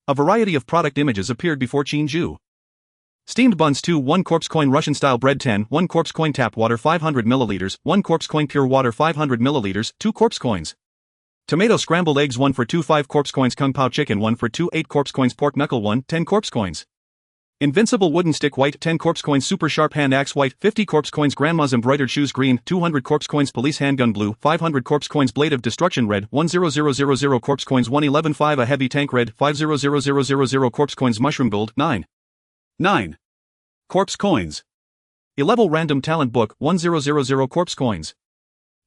A variety of product images appeared before Qin Jue. Steamed buns 2, 1 corpse coin Russian style bread 10, 1 corpse coin tap water 500 milliliters, 1 corpse coin pure water 500 milliliters, 2 corpse coins. Tomato scrambled eggs 1 for 2, 5 corpse coins kung pao chicken 1 for 2, 8 corpse coins pork knuckle 1, 10 corpse coins. Invincible wooden stick white 10 corpse coins super sharp hand axe white 50 corpse coins grandma's embroidered shoes green 200 corpse coins police handgun blue 500 corpse coins blade of destruction red 10000 corpse coins 1115 a heavy tank red 500000 corpse coins mushroom gold 9 corpse coins. A-level random talent book 1000 corpse coins.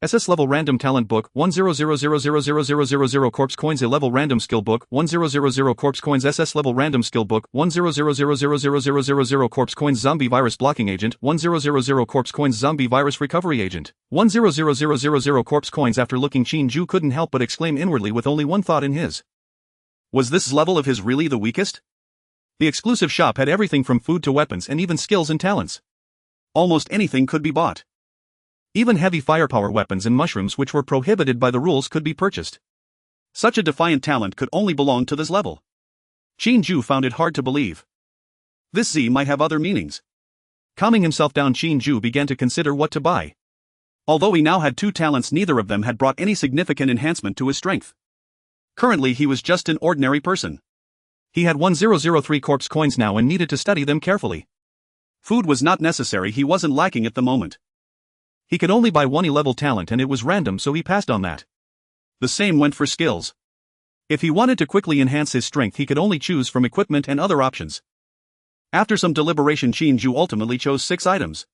SS level random talent book 10000000 corpse coins. A-level random skill book 1000 corpse coins. SS level random skill book 10000000 corpse coins. Zombie virus blocking agent 1000 corpse coins. Zombie virus recovery agent 100000 corpse coins. After looking, Qin Jue couldn't help but exclaim inwardly with only one thought in his. Was this level of his really the weakest? The exclusive shop had everything from food to weapons and even skills and talents. Almost anything could be bought. Even heavy firepower weapons and mushrooms, which were prohibited by the rules, could be purchased. Such a defiant talent could only belong to this level. Qin Jue found it hard to believe. This Z might have other meanings. Calming himself down, Qin Jue began to consider what to buy. Although he now had 2 talents, neither of them had brought any significant enhancement to his strength. Currently he was just an ordinary person. He had 1003 corpse coins now and needed to study them carefully. Food was not necessary, he wasn't lacking at the moment. He could only buy 1 E-level talent and it was random, so he passed on that. The same went for skills. If he wanted to quickly enhance his strength, he could only choose from equipment and other options. After some deliberation, Qin Jue ultimately chose 6 items.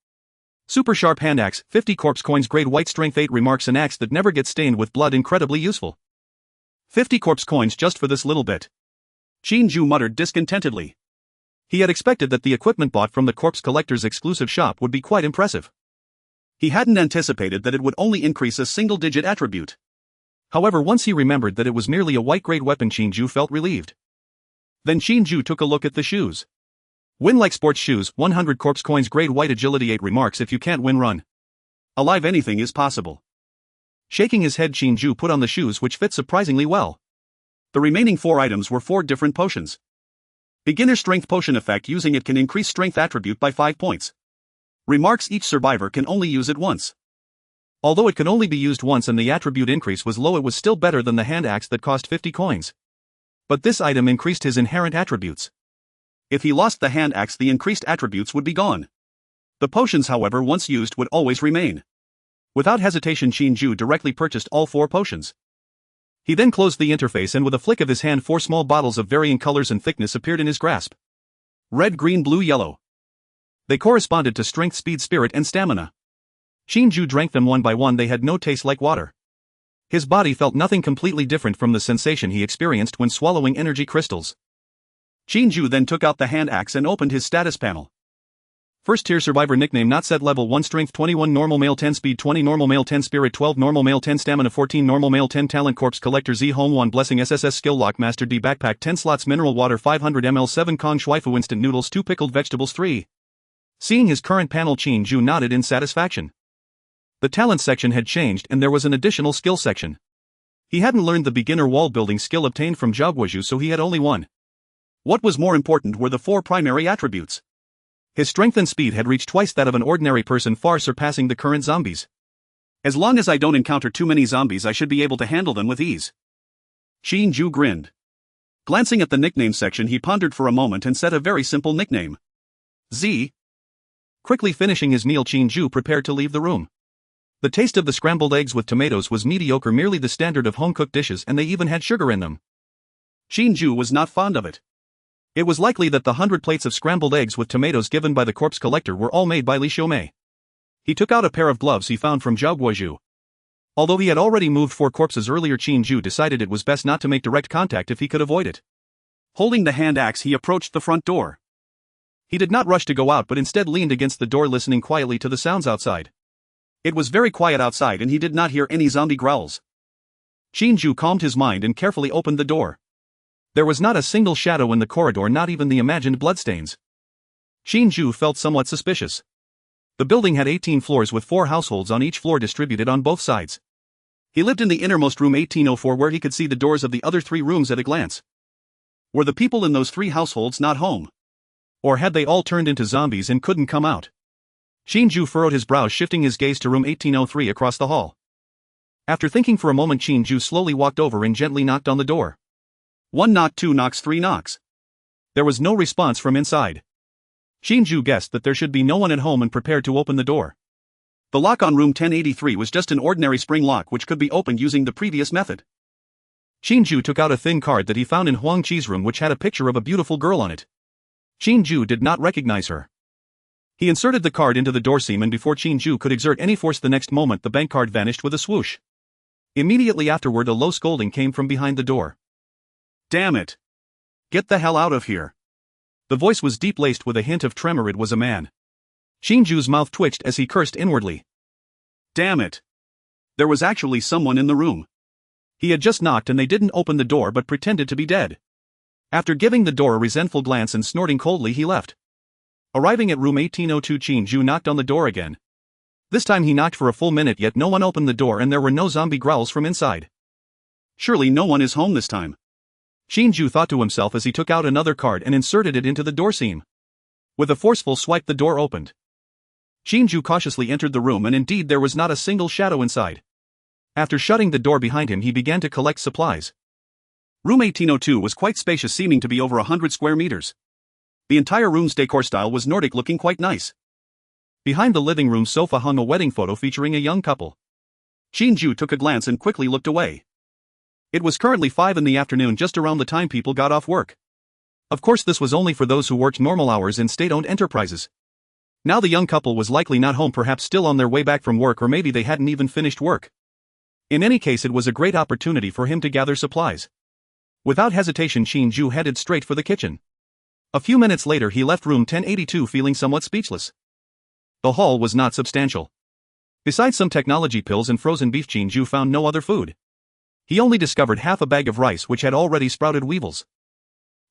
Super sharp hand axe, 50 corpse coins, grade white, strength 8 remarks, an axe that never gets stained with blood, incredibly useful. 50 corpse coins just for this little bit. Qin Jue muttered discontentedly. He had expected that the equipment bought from the corpse collector's exclusive shop would be quite impressive. He hadn't anticipated that it would only increase a single-digit attribute. However, once he remembered that it was merely a white-grade weapon, Qin Jue felt relieved. Then Qin Jue took a look at the shoes. Win like sports shoes, 100 corpse coins, grade white, agility 8 remarks, if you can't win, run. Alive, anything is possible. Shaking his head, Qin Jue put on the shoes, which fit surprisingly well. The remaining 4 items were 4 different potions. Beginner strength potion effect, using it can increase strength attribute by 5 points. Remarks, each survivor can only use it once. Although it could only be used once and the attribute increase was low, it was still better than the hand axe that cost 50 coins. But this item increased his inherent attributes. If he lost the hand axe, the increased attributes would be gone. The potions, however, once used would always remain. Without hesitation, Qin Jue directly purchased all 4 potions. He then closed the interface and with a flick of his hand 4 small bottles of varying colors and thickness appeared in his grasp. Red, green, blue, yellow. They corresponded to strength, speed, spirit, and stamina. Qin Jue drank them one by one. They had no taste, like water. His body felt nothing completely different from the sensation he experienced when swallowing energy crystals. Qin Jue then took out the hand axe and opened his status panel. First tier survivor, nickname not set, level 1, strength 21, normal male 10, speed 20, normal male 10, spirit 12, normal male 10, stamina 14, normal male 10, talent, corpse collector, Z, home 1, blessing, SSS, skill lock, master D, backpack 10 slots, mineral water 500 ml, 7 Kong Schweifu, instant noodles 2, pickled vegetables 3. Seeing his current panel, Qin Jue nodded in satisfaction. The talent section had changed and there was an additional skill section. He hadn't learned the beginner wall building skill obtained from Zhao, so he had only 1. What was more important were the 4 primary attributes. His strength and speed had reached twice that of an ordinary person, far surpassing the current zombies. As long as I don't encounter too many zombies, I should be able to handle them with ease. Qin Jue grinned. Glancing at the nickname section, he pondered for a moment and said a very simple nickname. Z. Quickly finishing his meal, Qin Jue prepared to leave the room. The taste of the scrambled eggs with tomatoes was mediocre, merely the standard of home-cooked dishes, and they even had sugar in them. Qin Jue was not fond of it. It was likely that the 100 plates of scrambled eggs with tomatoes given by the corpse collector were all made by Li Xiaomei. He took out a pair of gloves he found from Zhao. Although he had already moved 4 corpses earlier, Qin Jue decided it was best not to make direct contact if he could avoid it. Holding the hand axe, he approached the front door. He did not rush to go out but instead leaned against the door, listening quietly to the sounds outside. It was very quiet outside and he did not hear any zombie growls. Qin Jue calmed his mind and carefully opened the door. There was not a single shadow in the corridor, not even the imagined bloodstains. Qin Jue felt somewhat suspicious. The building had 18 floors with 4 households on each floor distributed on both sides. He lived in the innermost room 1804, where he could see the doors of the other 3 rooms at a glance. Were the people in those 3 households not home? Or had they all turned into zombies and couldn't come out? Qin Jue furrowed his brows, shifting his gaze to room 1803 across the hall. After thinking for a moment, Qin Jue slowly walked over and gently knocked on the door. 1 knock, 2 knocks, 3 knocks. There was no response from inside. Qin Jue guessed that there should be no one at home and prepared to open the door. The lock on room 1083 was just an ordinary spring lock which could be opened using the previous method. Qin Jue took out a thin card that he found in Huang Qi's room, which had a picture of a beautiful girl on it. Qin Jue did not recognize her. He inserted the card into the door seam, and before Qin Jue could exert any force, the next moment the bank card vanished with a swoosh. Immediately afterward, a low scolding came from behind the door. Damn it! Get the hell out of here! The voice was deep, laced with a hint of tremor. It was a man. Qin Jue's mouth twitched as he cursed inwardly. Damn it! There was actually someone in the room. He had just knocked and they didn't open the door but pretended to be dead. After giving the door a resentful glance and snorting coldly, he left. Arriving at room 1802, Qin Jue knocked on the door again. This time he knocked for a full minute, yet no one opened the door and there were no zombie growls from inside. Surely no one is home this time. Qin Jue thought to himself as he took out another card and inserted it into the door seam. With a forceful swipe, the door opened. Qin Jue cautiously entered the room, and indeed there was not a single shadow inside. After shutting the door behind him, he began to collect supplies. Room 1802 was quite spacious, seeming to be over 100 square meters. The entire room's decor style was Nordic, looking quite nice. Behind the living room sofa hung a wedding photo featuring a young couple. Qin Jue took a glance and quickly looked away. It was currently 5 in the afternoon, just around the time people got off work. Of course, this was only for those who worked normal hours in state-owned enterprises. Now the young couple was likely not home, perhaps still on their way back from work, or maybe they hadn't even finished work. In any case, it was a great opportunity for him to gather supplies. Without hesitation, Qin Jue headed straight for the kitchen. A few minutes later, he left room 1082 feeling somewhat speechless. The haul was not substantial. Besides some technology pills and frozen beef, Qin Jue found no other food. He only discovered half a bag of rice, which had already sprouted weevils.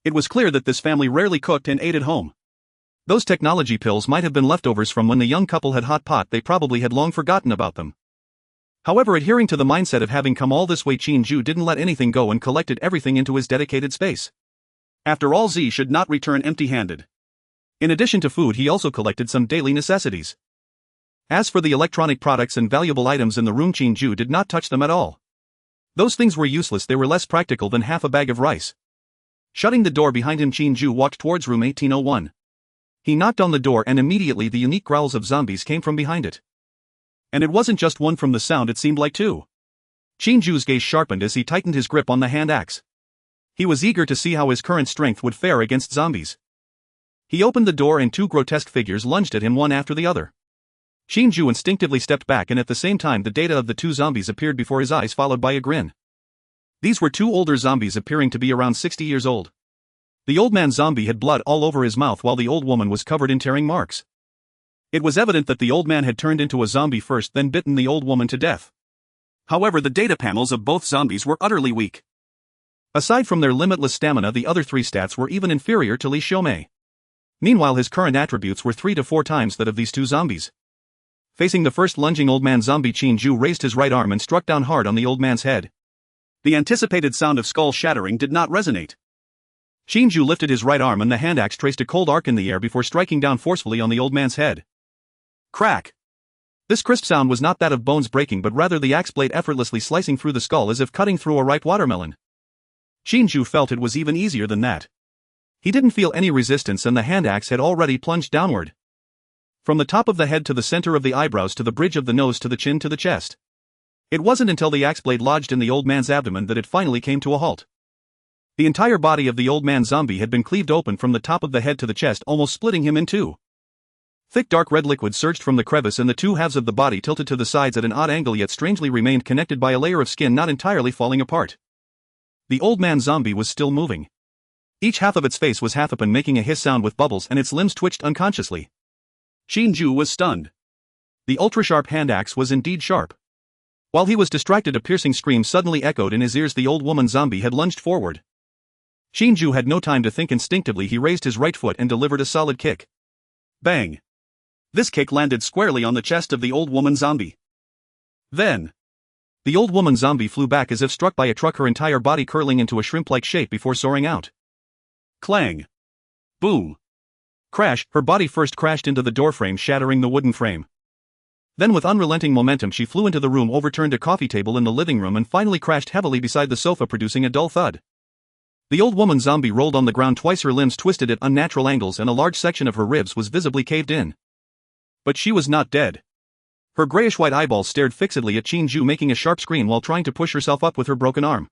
It was clear that this family rarely cooked and ate at home. Those technology pills might have been leftovers from when the young couple had hot pot. They probably had long forgotten about them. However, adhering to the mindset of having come all this way, Qin Jue didn't let anything go and collected everything into his dedicated space. After all, Z should not return empty-handed. In addition to food, he also collected some daily necessities. As for the electronic products and valuable items in the room, Qin Jue did not touch them at all. Those things were useless. They were less practical than half a bag of rice. Shutting the door behind him, Qin Jue walked towards room 1801. He knocked on the door, and immediately the unique growls of zombies came from behind it. And it wasn't just one. From the sound, it seemed like two. Qin Jue's gaze sharpened as he tightened his grip on the hand axe. He was eager to see how his current strength would fare against zombies. He opened the door, and two grotesque figures lunged at him one after the other. Qin Jue instinctively stepped back, and at the same time the data of the two zombies appeared before his eyes, followed by a grin. These were two older zombies appearing to be around 60 years old. The old man zombie had blood all over his mouth, while the old woman was covered in tearing marks. It was evident that the old man had turned into a zombie first, then bitten the old woman to death. However, the data panels of both zombies were utterly weak. Aside from their limitless stamina, the other three stats were even inferior to Li Xiaomei. Meanwhile, his current attributes were 3 to 4 times that of these two zombies. Facing the first lunging old man zombie, Qin Jue raised his right arm and struck down hard on the old man's head. The anticipated sound of skull shattering did not resonate. Qin Jue lifted his right arm, and the hand axe traced a cold arc in the air before striking down forcefully on the old man's head. Crack! This crisp sound was not that of bones breaking, but rather the axe blade effortlessly slicing through the skull as if cutting through a ripe watermelon. Qin Jue felt it was even easier than that. He didn't feel any resistance, and the hand axe had already plunged downward. From the top of the head to the center of the eyebrows to the bridge of the nose to the chin to the chest. It wasn't until the axe blade lodged in the old man's abdomen that it finally came to a halt. The entire body of the old man zombie had been cleaved open from the top of the head to the chest, almost splitting him in two. Thick dark red liquid surged from the crevice, and the two halves of the body tilted to the sides at an odd angle, yet strangely remained connected by a layer of skin not entirely falling apart. The old man zombie was still moving. Each half of its face was half open, making a hiss sound with bubbles, and its limbs twitched unconsciously. Qin Jue was stunned. The ultra-sharp hand axe was indeed sharp. While he was distracted, a piercing scream suddenly echoed in his ears. The old woman zombie had lunged forward. Qin Jue had no time to think. Instinctively, he raised his right foot and delivered a solid kick. Bang! This kick landed squarely on the chest of the old woman zombie. Then, the old woman zombie flew back as if struck by a truck, her entire body curling into a shrimp-like shape before soaring out. Clang! Boom! Crash! Her body first crashed into the doorframe, shattering the wooden frame. Then, with unrelenting momentum, she flew into the room, overturned a coffee table in the living room, and finally crashed heavily beside the sofa, producing a dull thud. The old woman zombie rolled on the ground twice, her limbs twisted at unnatural angles, and a large section of her ribs was visibly caved in. But she was not dead. Her grayish-white eyeballs stared fixedly at Qin Jue, making a sharp scream while trying to push herself up with her broken arm.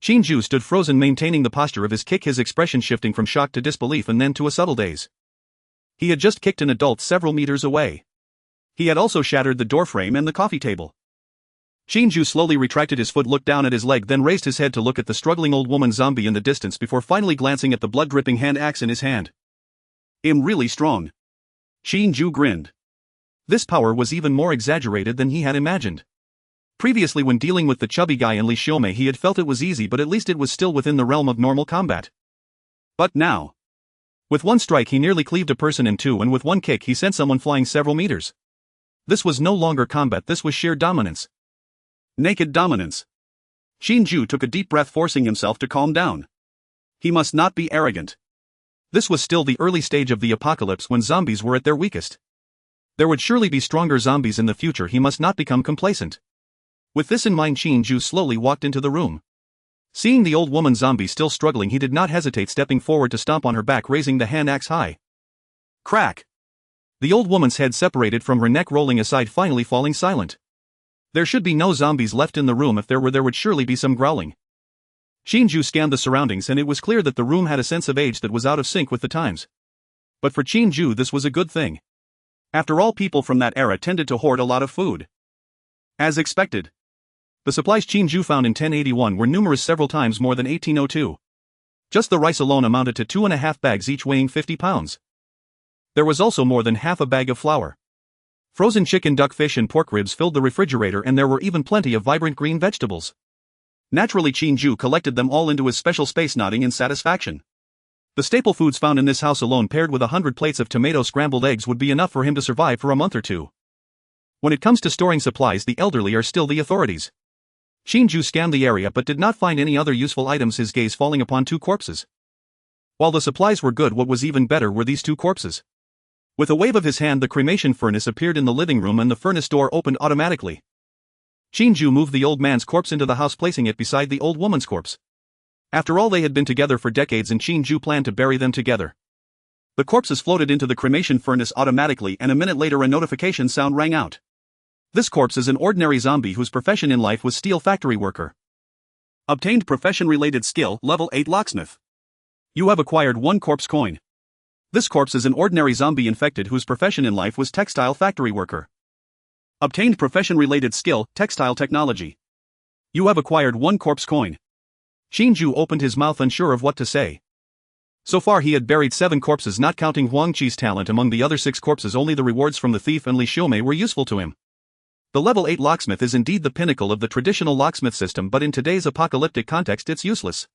Qin Jue stood frozen, maintaining the posture of his kick, his expression shifting from shock to disbelief and then to a subtle daze. He had just kicked an adult several meters away. He had also shattered the doorframe and the coffee table. Qin Jue slowly retracted his foot, looked down at his leg, then raised his head to look at the struggling old woman zombie in the distance before finally glancing at the blood-dripping hand axe in his hand. "I'm really strong." Qin Jue grinned. This power was even more exaggerated than he had imagined. Previously, when dealing with the chubby guy and Li Xiaomei, he had felt it was easy, but at least it was still within the realm of normal combat. But now, with one strike he nearly cleaved a person in two, and with one kick he sent someone flying several meters. This was no longer combat, this was sheer dominance. Naked dominance. Qin Jue took a deep breath, forcing himself to calm down. He must not be arrogant. This was still the early stage of the apocalypse, when zombies were at their weakest. There would surely be stronger zombies in the future, he must not become complacent. With this in mind, Qin Jue slowly walked into the room. Seeing the old woman zombie still struggling, he did not hesitate, stepping forward to stomp on her back, raising the hand axe high. Crack! The old woman's head separated from her neck, rolling aside, finally falling silent. There should be no zombies left in the room. If there were, there would surely be some growling. Qin Jue scanned the surroundings, and it was clear that the room had a sense of age that was out of sync with the times. But for Qin Jue, this was a good thing. After all, people from that era tended to hoard a lot of food. As expected, the supplies Qin Jue found in 1081 were numerous, several times more than 1802. Just the rice alone amounted to 2.5 bags, each weighing 50 pounds. There was also more than half a bag of flour. Frozen chicken, duck, fish, and pork ribs filled the refrigerator, and there were even plenty of vibrant green vegetables. Naturally, Qin Jue collected them all into his special space, nodding in satisfaction. The staple foods found in this house alone, paired with 100 plates of tomato scrambled eggs, would be enough for him to survive for a month or two. When it comes to storing supplies, the elderly are still the authorities. Qin Jue scanned the area but did not find any other useful items, his gaze falling upon 2 corpses. While the supplies were good, what was even better were these 2 corpses. With a wave of his hand, the cremation furnace appeared in the living room and the furnace door opened automatically. Qin Jue moved the old man's corpse into the house, placing it beside the old woman's corpse. After all, they had been together for decades, and Qin Jue planned to bury them together. The corpses floated into the cremation furnace automatically, and a minute later a notification sound rang out. This corpse is an ordinary zombie whose profession in life was steel factory worker. Obtained profession-related skill, level 8 locksmith. You have acquired 1 corpse coin. This corpse is an ordinary zombie infected whose profession in life was textile factory worker. Obtained profession-related skill, textile technology. You have acquired 1 corpse coin. Qin Jue opened his mouth, unsure of what to say. So far he had buried 7 corpses, not counting Huang Qi's talent. Among the other 6 corpses, only the rewards from the thief and Li Xiumei were useful to him. The level 8 locksmith is indeed the pinnacle of the traditional locksmith system, but in today's apocalyptic context it's useless.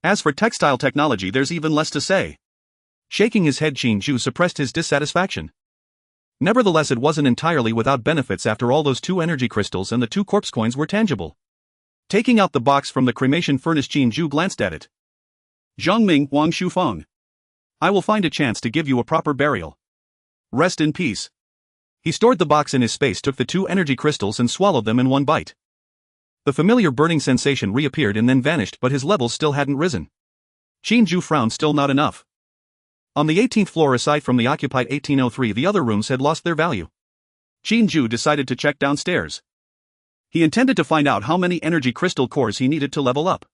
As for textile technology, there's even less to say. Shaking his head, Qin Jue suppressed his dissatisfaction. Nevertheless, it wasn't entirely without benefits. After all, those 2 energy crystals and the 2 corpse coins were tangible. Taking out the box from the cremation furnace, Qin Jue glanced at it. Zhongming Wang Shufeng. I will find a chance to give you a proper burial. Rest in peace. He stored the box in his space, took the 2 energy crystals and swallowed them in one bite. The familiar burning sensation reappeared and then vanished, but his levels still hadn't risen. Qin Jue frowned. Still not enough. On the 18th floor, aside from the occupied 1803, the other rooms had lost their value. Qin Jue decided to check downstairs. He intended to find out how many energy crystal cores he needed to level up.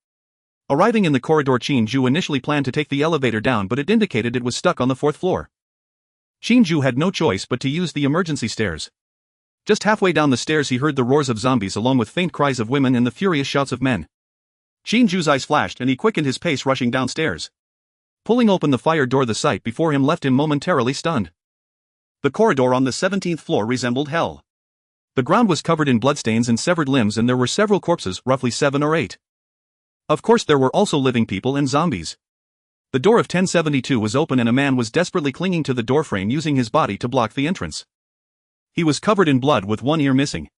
Arriving in the corridor, Qin Jue initially planned to take the elevator down, but it indicated it was stuck on the 4th floor. Qin Jue had no choice but to use the emergency stairs. Just halfway down the stairs, he heard the roars of zombies along with faint cries of women and the furious shouts of men. Qin Jue's eyes flashed and he quickened his pace, rushing downstairs. Pulling open the fire door, the sight before him left him momentarily stunned. The corridor on the 17th floor resembled hell. The ground was covered in bloodstains and severed limbs, and there were several corpses, roughly 7 or 8. Of course, there were also living people and zombies. The door of 1072 was open and a man was desperately clinging to the doorframe, using his body to block the entrance. He was covered in blood with 1 ear missing.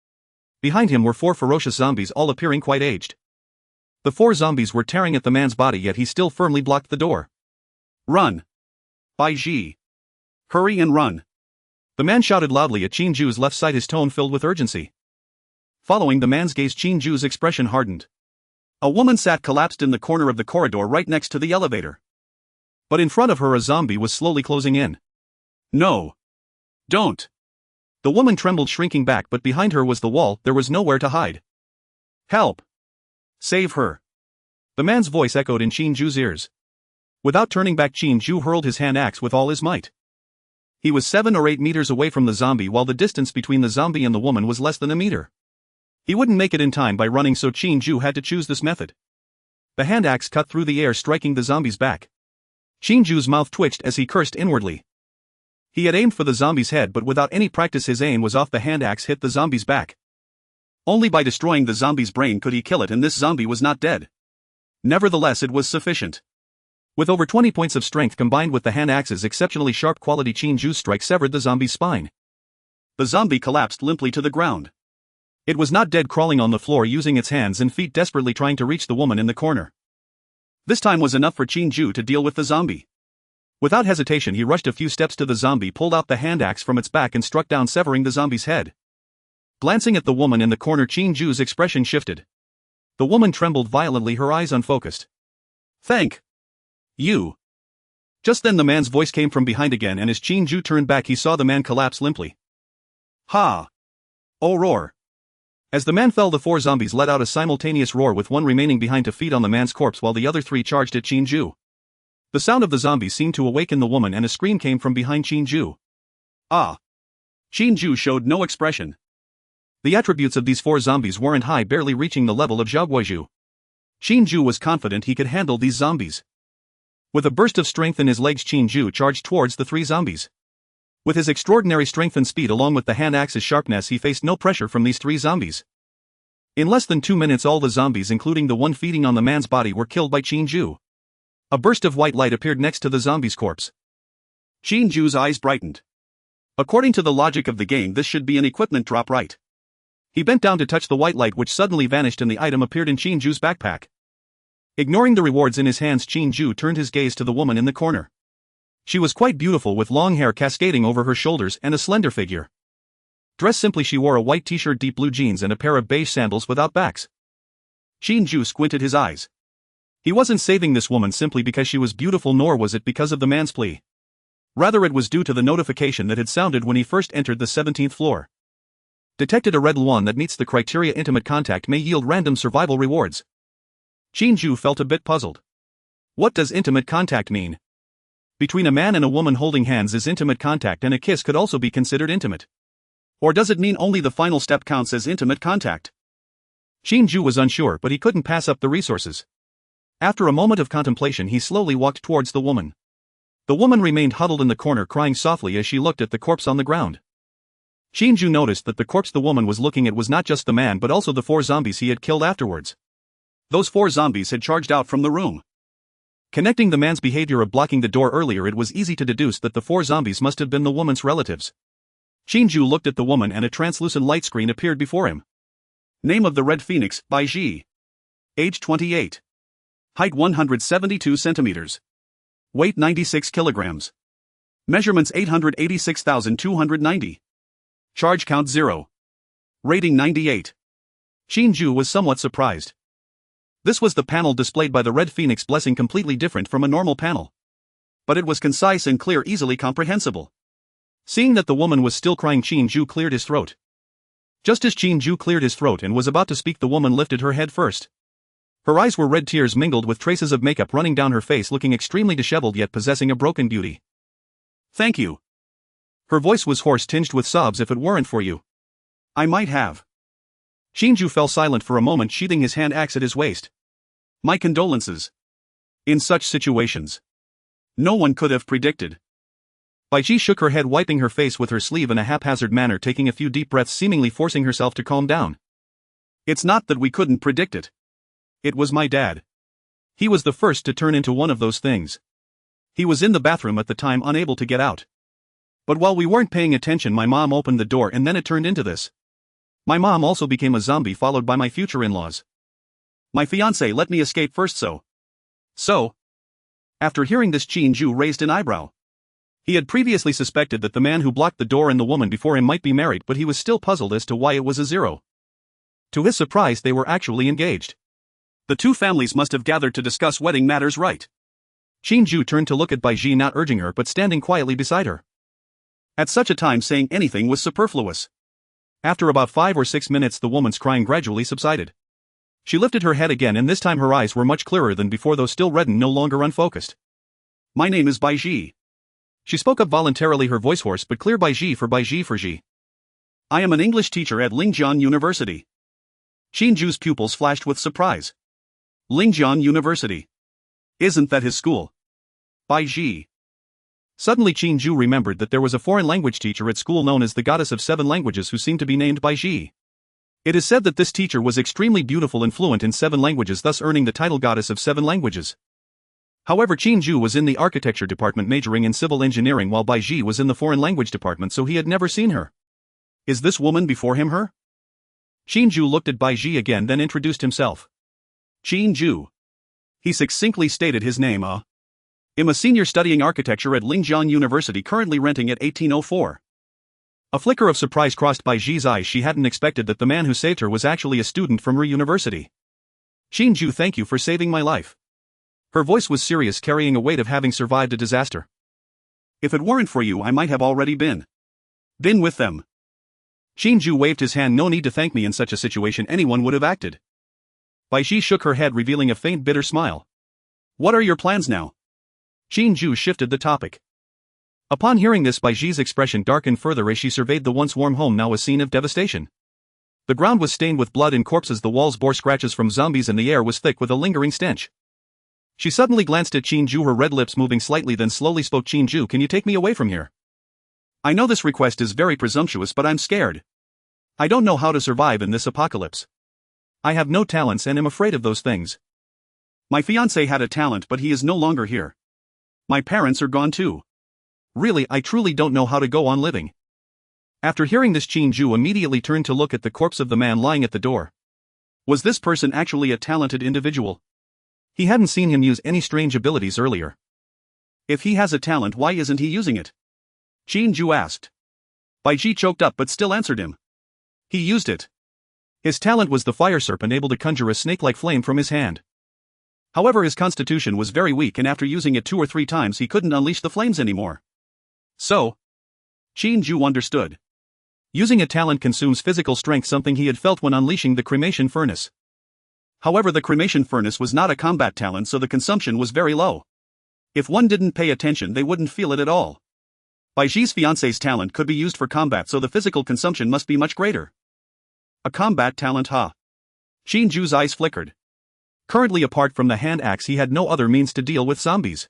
Behind him were 4 ferocious zombies, all appearing quite aged. The 4 zombies were tearing at the man's body, yet he still firmly blocked the door. Run! Bai Ji! Hurry and run! The man shouted loudly at Qin Jue's left side, his tone filled with urgency. Following the man's gaze, Qin Jue's expression hardened. A woman sat collapsed in the corner of the corridor right next to the elevator. But in front of her, a zombie was slowly closing in. No! Don't! The woman trembled, shrinking back, but behind her was the wall. There was nowhere to hide. Help! Save her! The man's voice echoed in Qin Jue's ears. Without turning back, Qin Jue hurled his hand axe with all his might. He was 7 or 8 meters away from the zombie, while the distance between the zombie and the woman was less than a meter. He wouldn't make it in time by running, so Qin Jue had to choose this method. The hand axe cut through the air, striking the zombie's back. Qin Jue's mouth twitched as he cursed inwardly. He had aimed for the zombie's head, but without any practice his aim was off. The hand axe hit the zombie's back. Only by destroying the zombie's brain could he kill it, and this zombie was not dead. Nevertheless, it was sufficient. With over 20 points of strength combined with the hand axe's exceptionally sharp quality, Qin Jue's strike severed the zombie's spine. The zombie collapsed limply to the ground. It was not dead, crawling on the floor, using its hands and feet desperately trying to reach the woman in the corner. This time was enough for Qin Jue to deal with the zombie. Without hesitation he rushed a few steps to the zombie, pulled out the hand axe from its back and struck down, severing the zombie's head. Glancing at the woman in the corner, Qin Jue's expression shifted. The woman trembled violently, her eyes unfocused. "Thank you." Just then the man's voice came from behind again, and as Qin Jue turned back he saw the man collapse limply. "Ha! Oh, roar!" As the man fell, the 4 zombies let out a simultaneous roar, with one remaining behind to feed on the man's corpse while the other 3 charged at Qin Jue. The sound of the zombies seemed to awaken the woman, and a scream came from behind Qin Jue. "Ah!" Qin Jue showed no expression. The attributes of these 4 zombies weren't high, barely reaching the level of Zhaoguozhu. Qin Jue was confident he could handle these zombies. With a burst of strength in his legs, Qin Jue charged towards the 3 zombies. With his extraordinary strength and speed along with the hand axe's sharpness, he faced no pressure from these 3 zombies. In less than 2 minutes all the zombies, including the one feeding on the man's body, were killed by Qin Jue. A burst of white light appeared next to the zombie's corpse. Qin Jue's eyes brightened. According to the logic of the game, this should be an equipment drop, right? He bent down to touch the white light, which suddenly vanished, and the item appeared in Qin Jue's backpack. Ignoring the rewards in his hands, Qin Jue turned his gaze to the woman in the corner. She was quite beautiful, with long hair cascading over her shoulders and a slender figure. Dressed simply, she wore a white t-shirt, deep blue jeans, and a pair of beige sandals without backs. Qin Jue squinted his eyes. He wasn't saving this woman simply because she was beautiful, nor was it because of the man's plea. Rather, it was due to the notification that had sounded when he first entered the 17th floor. Detected a red one that meets the criteria. Intimate contact may yield random survival rewards. Qin Jue felt a bit puzzled. What does intimate contact mean? Between a man and a woman holding hands is intimate contact, and a kiss could also be considered intimate. Or does it mean only the final step counts as intimate contact? Qin Jue was unsure, but he couldn't pass up the resources. After a moment of contemplation, he slowly walked towards the woman. The woman remained huddled in the corner, crying softly as she looked at the corpse on the ground. Qin Jue noticed that the corpse the woman was looking at was not just the man but also the 4 zombies he had killed afterwards. Those 4 zombies had charged out from the room. Connecting the man's behavior of blocking the door earlier, it was easy to deduce that the 4 zombies must have been the woman's relatives. Qin Jue looked at the woman and a translucent light screen appeared before him. Name of the Red Phoenix, Bai Ji. Age 28. Height 172 centimeters. Weight 96 kilograms. Measurements 886,290. Charge count 0. Rating 98. Qin Jue was somewhat surprised. This was the panel displayed by the Red Phoenix blessing, completely different from a normal panel. But it was concise and clear, easily comprehensible. Seeing that the woman was still crying, Qin Jue cleared his throat. Just as Qin Jue cleared his throat and was about to speak, the woman lifted her head first. Her eyes were red, tears mingled with traces of makeup running down her face, looking extremely disheveled yet possessing a broken beauty. "Thank you." Her voice was hoarse, tinged with sobs. "If it weren't for you, I might have." Qin Jue fell silent for a moment, sheathing his hand axe at his waist. "My condolences." In such situations, no one could have predicted. Bai Ji shook her head, wiping her face with her sleeve in a haphazard manner, taking a few deep breaths, seemingly forcing herself to calm down. "It's not that we couldn't predict it. It was my dad. He was the first to turn into one of those things. He was in the bathroom at the time, unable to get out. But while we weren't paying attention, my mom opened the door and then it turned into this. My mom also became a zombie, followed by my future in-laws. My fiancé let me escape first, so. After hearing this, Qin Jue raised an eyebrow. He had previously suspected that the man who blocked the door and the woman before him might be married, but he was still puzzled as to why it was a 0. To his surprise, they were actually engaged. The 2 families must have gathered to discuss wedding matters, right? Qin Jue turned to look at Bai Ji, not urging her but standing quietly beside her. At such a time, saying anything was superfluous. After about 5 or 6 minutes, the woman's crying gradually subsided. She lifted her head again, and this time her eyes were much clearer than before, though still red and no longer unfocused. "My name is Bai Ji." She spoke up voluntarily, her voice hoarse but clear. Bai Ji for Ji. "I am an English teacher at Lingjian University." Qin Jue's pupils flashed with surprise. Lingjian University. Isn't that his school? Bai Ji. Suddenly Qin Jue remembered that there was a foreign language teacher at school known as the Goddess of 7 Languages who seemed to be named Bai Ji. It is said that this teacher was extremely beautiful and fluent in 7 languages, thus earning the title Goddess of 7 Languages. However, Qin Jue was in the architecture department majoring in civil engineering, while Bai Ji was in the foreign language department, so he had never seen her. Is this woman before him her? Qin Jue looked at Bai Ji again, then introduced himself. Qin Jue. He succinctly stated his name. I'm a senior studying architecture at Lingjiang University, currently renting at 1804. A flicker of surprise crossed Bai Ji's eyes. She hadn't expected that the man who saved her was actually a student from her university. Qin Jue, thank you for saving my life. Her voice was serious, carrying a weight of having survived a disaster. If it weren't for you, I might have already been with them. Qin Jue waved his hand. No need to thank me. In such a situation anyone would have acted. Bai Ji shook her head, revealing a faint bitter smile. What are your plans now? Qin Jue shifted the topic. Upon hearing this, Bai Ji's expression darkened further as she surveyed the once warm home, now a scene of devastation. The ground was stained with blood and corpses, the walls bore scratches from zombies, and the air was thick with a lingering stench. She suddenly glanced at Qin Jue, her red lips moving slightly, then slowly spoke. Qin Jue, can you take me away from here? I know this request is very presumptuous, but I'm scared. I don't know how to survive in this apocalypse. I have no talents and am afraid of those things. My fiancé had a talent, but he is no longer here. My parents are gone too. Really, I truly don't know how to go on living. After hearing this, Qin Jue immediately turned to look at the corpse of the man lying at the door. Was this person actually a talented individual? He hadn't seen him use any strange abilities earlier. If he has a talent, why isn't he using it? Qin Jue asked. Bai Ji choked up but still answered him. He used it. His talent was the fire serpent, able to conjure a snake-like flame from his hand. However, his constitution was very weak, and after using it 2 or 3 times he couldn't unleash the flames anymore. So, Qin Jue understood. Using a talent consumes physical strength, something he had felt when unleashing the cremation furnace. However, the cremation furnace was not a combat talent, so the consumption was very low. If one didn't pay attention, they wouldn't feel it at all. Bai Ji's fiancé's talent could be used for combat, so the physical consumption must be much greater. A combat talent, huh? Qin Jue's eyes flickered. Currently, apart from the hand axe, he had no other means to deal with zombies.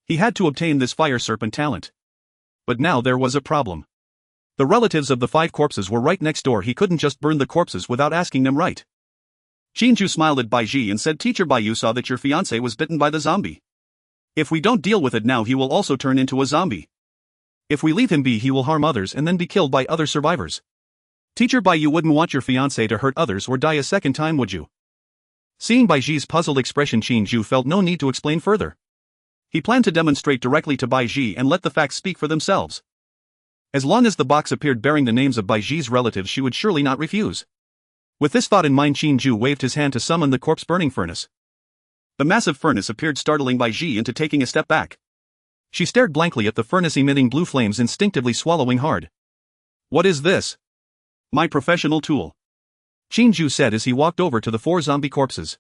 He had to obtain this fire serpent talent. But now there was a problem. The relatives of the 5 corpses were right next door. He couldn't just burn the corpses without asking them, right? Qin Jue smiled at Bai Ji and said, Teacher Bai, you saw that your fiancé was bitten by the zombie. If we don't deal with it now, he will also turn into a zombie. If we leave him be, he will harm others and then be killed by other survivors. Teacher Bai, you wouldn't want your fiancé to hurt others or die a second time, would you? Seeing Bai Ji's puzzled expression, Qin Jue felt no need to explain further. He planned to demonstrate directly to Bai Ji and let the facts speak for themselves. As long as the box appeared bearing the names of Bai Ji's relatives, she would surely not refuse. With this thought in mind, Qin Jue waved his hand to summon the corpse-burning furnace. The massive furnace appeared, startling Bai Ji into taking a step back. She stared blankly at the furnace, emitting blue flames, instinctively swallowing hard. What is this? My professional tool. Qin Jue said as he walked over to the 4 zombie corpses.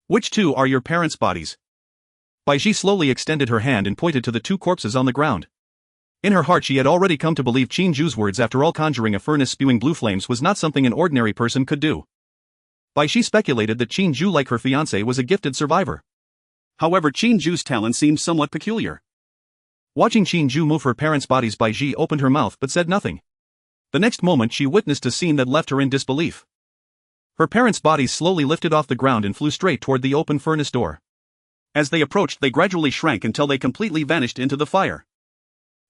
Which 2 are your parents' bodies? Bai Ji slowly extended her hand and pointed to the 2 corpses on the ground. In her heart, she had already come to believe Qin Jue's words. After all, conjuring a furnace spewing blue flames was not something an ordinary person could do. Bai Ji speculated that Qin Jue, like her fiancé, was a gifted survivor. However, Qin Jue's talent seemed somewhat peculiar. Watching Qin Jue move her parents' bodies, Bai Ji opened her mouth but said nothing. The next moment, she witnessed a scene that left her in disbelief. Her parents' bodies slowly lifted off the ground and flew straight toward the open furnace door. As they approached, they gradually shrank until they completely vanished into the fire.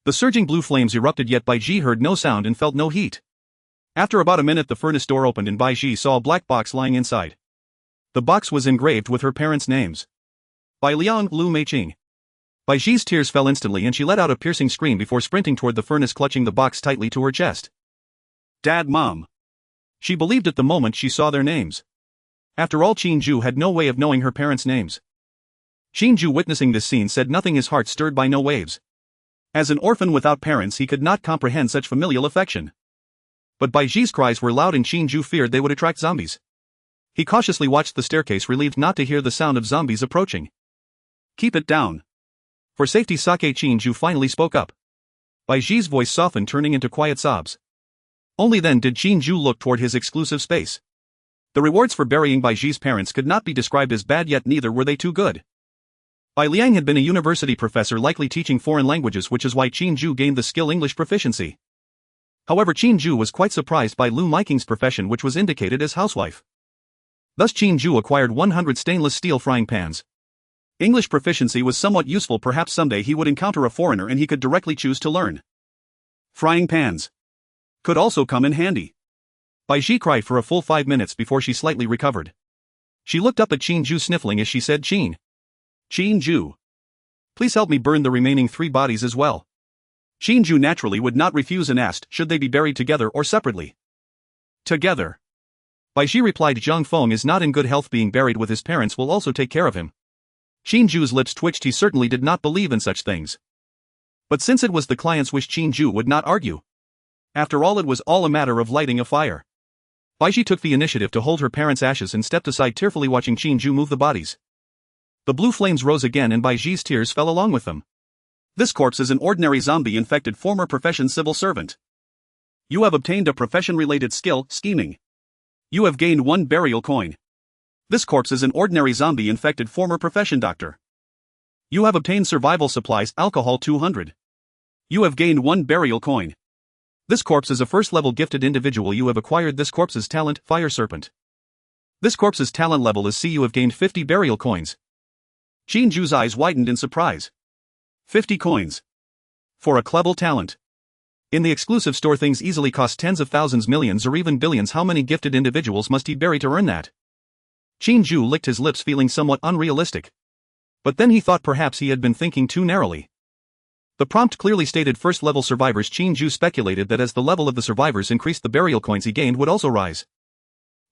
The surging blue flames erupted, yet Bai Ji heard no sound and felt no heat. After about a minute, the furnace door opened and Bai Ji saw a black box lying inside. The box was engraved with her parents' names. By Liang Lu Meiqing. Bai Ji's tears fell instantly and she let out a piercing scream before sprinting toward the furnace, clutching the box tightly to her chest. Dad, Mom. She believed at the moment she saw their names. After all, Qin Jue had no way of knowing her parents' names. Qin Jue, witnessing this scene, said nothing, his heart stirred by no waves. As an orphan without parents, he could not comprehend such familial affection. But Bai Ji's cries were loud and Qin Jue feared they would attract zombies. He cautiously watched the staircase, relieved not to hear the sound of zombies approaching. Keep it down. For safety, Qin Jue finally spoke up. Bai Ji's voice softened, turning into quiet sobs. Only then did Qin Jue look toward his exclusive space. The rewards for burying Bai Ji's parents could not be described as bad, yet neither were they too good. Bai Liang had been a university professor, likely teaching foreign languages, which is why Qin Jue gained the skill English proficiency. However, Qin Jue was quite surprised by Lu Meiking's profession, which was indicated as housewife. Thus Qin Jue acquired 100 stainless steel frying pans. English proficiency was somewhat useful. Perhaps someday he would encounter a foreigner and he could directly choose to learn. Frying pans could also come in handy. Bai Ji cried for a full 5 minutes before she slightly recovered. She looked up at Qin Jue, sniffling as she said, Qin Jue. Please help me burn the remaining 3 bodies as well. Qin Jue naturally would not refuse and asked should they be buried together or separately. Together. Baiji replied, Zhang Feng is not in good health, being buried with his parents will also take care of him. Qin Jue's lips twitched, he certainly did not believe in such things. But since it was the client's wish, Qin Jue would not argue. After all, it was all a matter of lighting a fire. Baiji took the initiative to hold her parents' ashes and stepped aside, tearfully watching Qin Jue move the bodies. The blue flames rose again and Baiji's tears fell along with them. This corpse is an ordinary zombie-infected former profession civil servant. You have obtained a profession-related skill, scheming. You have gained 1 burial coin. This corpse is an ordinary zombie-infected former profession doctor. You have obtained survival supplies, alcohol 200. You have gained 1 burial coin. This corpse is a first-level gifted individual. You have acquired this corpse's talent, fire serpent. This corpse's talent level is C. You have gained 50 burial coins. Qin Jue's eyes widened in surprise. 50 coins. For a clever talent. In the exclusive store, things easily cost tens of thousands, millions, or even billions. How many gifted individuals must he bury to earn that? Qin Jue licked his lips, feeling somewhat unrealistic. But then he thought perhaps he had been thinking too narrowly. The prompt clearly stated first-level survivors. Qin Jue speculated that as the level of the survivors increased, the burial coins he gained would also rise.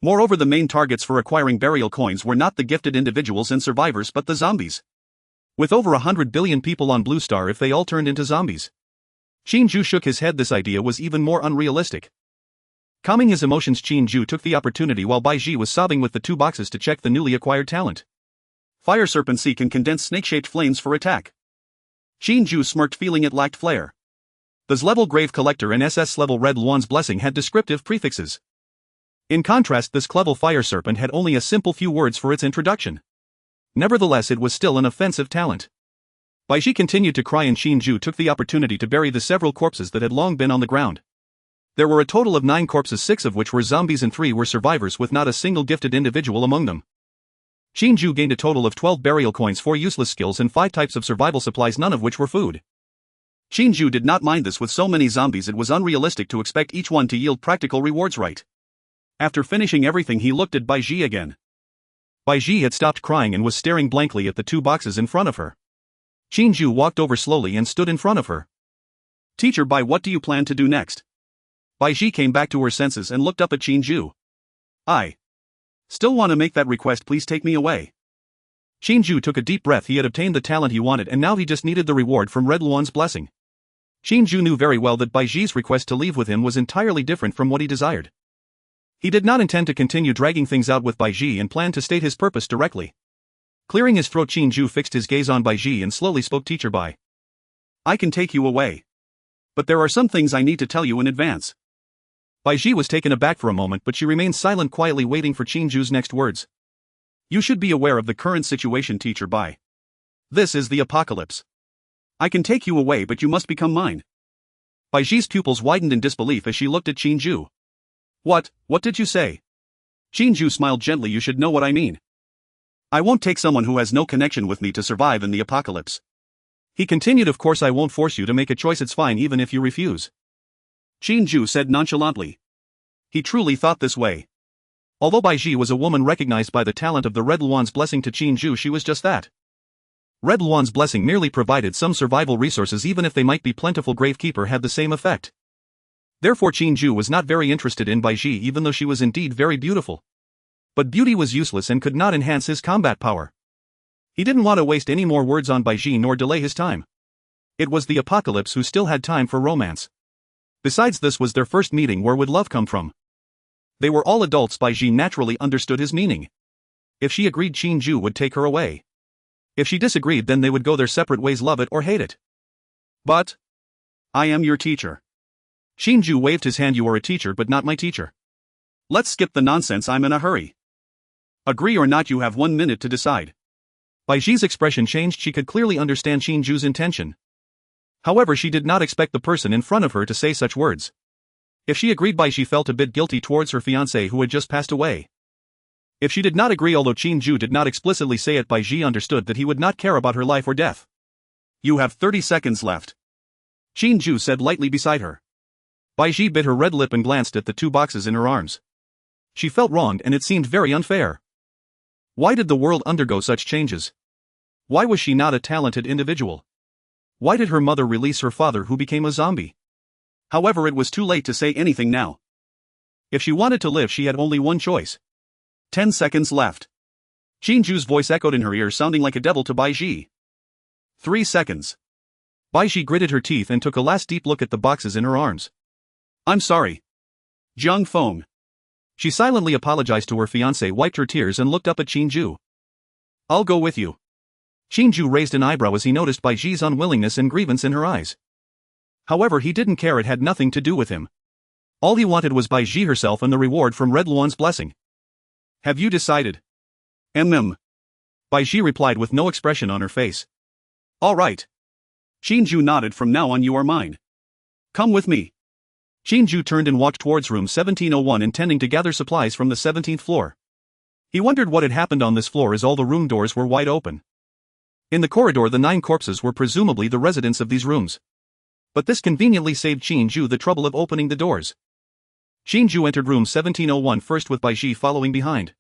Moreover, the main targets for acquiring burial coins were not the gifted individuals and survivors but the zombies. With over 100 billion people on Blue Star, if they all turned into zombies. Qin Jue shook his head. This idea was even more unrealistic. Calming his emotions, Qin Jue took the opportunity while Baiji was sobbing with the 2 boxes to check the newly acquired talent. Fire Serpent C can condense snake-shaped flames for attack. Qin Jue smirked, feeling it lacked flair. The Z-level Grave Collector and SS-level Red Luan's Blessing had descriptive prefixes. In contrast, this clever Fire Serpent had only a simple few words for its introduction. Nevertheless, it was still an offensive talent. Baiji continued to cry and Qin Jue took the opportunity to bury the several corpses that had long been on the ground. There were a total of 9 corpses, 6 of which were zombies and 3 were survivors, with not a single gifted individual among them. Qin Jue gained a total of 12 burial coins, 4 useless skills and 5 types of survival supplies, none of which were food. Qin Jue did not mind this. With so many zombies, it was unrealistic to expect each one to yield practical rewards right. After finishing everything, he looked at Baiji again. Baiji had stopped crying and was staring blankly at the 2 boxes in front of her. Qin Jue walked over slowly and stood in front of her. Teacher Bai, what do you plan to do next? Baiji came back to her senses and looked up at Qin Jue. I still want to make that request, please take me away. Qin Jue took a deep breath. He had obtained the talent he wanted and now he just needed the reward from Red Luan's Blessing. Qin Jue knew very well that Baiji's request to leave with him was entirely different from what he desired. He did not intend to continue dragging things out with Baiji and planned to state his purpose directly. Clearing his throat, Qin Jue fixed his gaze on Baiji and slowly spoke, Teacher Bai. I can take you away. But there are some things I need to tell you in advance. Baiji was taken aback for a moment, but she remained silent, quietly waiting for Qin Jue's next words. You should be aware of the current situation, Teacher Bai. This is the apocalypse. I can take you away, but you must become mine. Baiji's pupils widened in disbelief as she looked at Qin Jue. What did you say? Qin Jue smiled gently. You should know what I mean. I won't take someone who has no connection with me to survive in the apocalypse. He continued, of course I won't force you to make a choice, it's fine even if you refuse. Qin Jue said nonchalantly. He truly thought this way. Although Baiji was a woman recognized by the talent of the Red Luan's Blessing, to Qin Jue she was just that. Red Luan's Blessing merely provided some survival resources, even if they might be plentiful. Gravekeeper had the same effect. Therefore Qin Jue was not very interested in Baiji, even though she was indeed very beautiful. But beauty was useless and could not enhance his combat power. He didn't want to waste any more words on Baiji nor delay his time. It was the apocalypse who still had time for romance. Besides, this was their first meeting. Where would love come from? They were all adults. Baiji naturally understood his meaning. If she agreed, Qin Jue would take her away. If she disagreed, then they would go their separate ways, love it or hate it. But I am your teacher. Qin Jue waved his hand. You are a teacher but not my teacher. Let's skip the nonsense, I'm in a hurry. Agree or not, you have 1 minute to decide. Baiji's expression changed. She could clearly understand Qin Jue's intention. However, she did not expect the person in front of her to say such words. If she agreed, Baiji felt a bit guilty towards her fiancé who had just passed away. If she did not agree, although Qin Jue did not explicitly say it, Baiji understood that he would not care about her life or death. You have 30 seconds left. Qin Jue said lightly beside her. Baiji bit her red lip and glanced at the 2 boxes in her arms. She felt wronged and it seemed very unfair. Why did the world undergo such changes? Why was she not a talented individual? Why did her mother release her father who became a zombie? However, it was too late to say anything now. If she wanted to live, she had only one choice. 10 seconds left. Qin Jue's voice echoed in her ear, sounding like a devil to Bai Ji. 3 seconds. Bai Ji gritted her teeth and took a last deep look at the boxes in her arms. I'm sorry. Jiang Feng. She silently apologized to her fiancé, wiped her tears and looked up at Qin Jue. I'll go with you. Qin Jue raised an eyebrow as he noticed Bai Ji's unwillingness and grievance in her eyes. However, he didn't care, it had nothing to do with him. All he wanted was Bai Ji herself and the reward from Red Luan's blessing. Have you decided? Bai Ji replied with no expression on her face. All right. Qin Jue nodded. From now on you are mine. Come with me. Qin Jue turned and walked towards room 1701, intending to gather supplies from the 17th floor. He wondered what had happened on this floor as all the room doors were wide open. In the corridor, the 9 corpses were presumably the residents of these rooms. But this conveniently saved Qin Jue the trouble of opening the doors. Qin Jue entered room 1701 first, with Bai Ji following behind.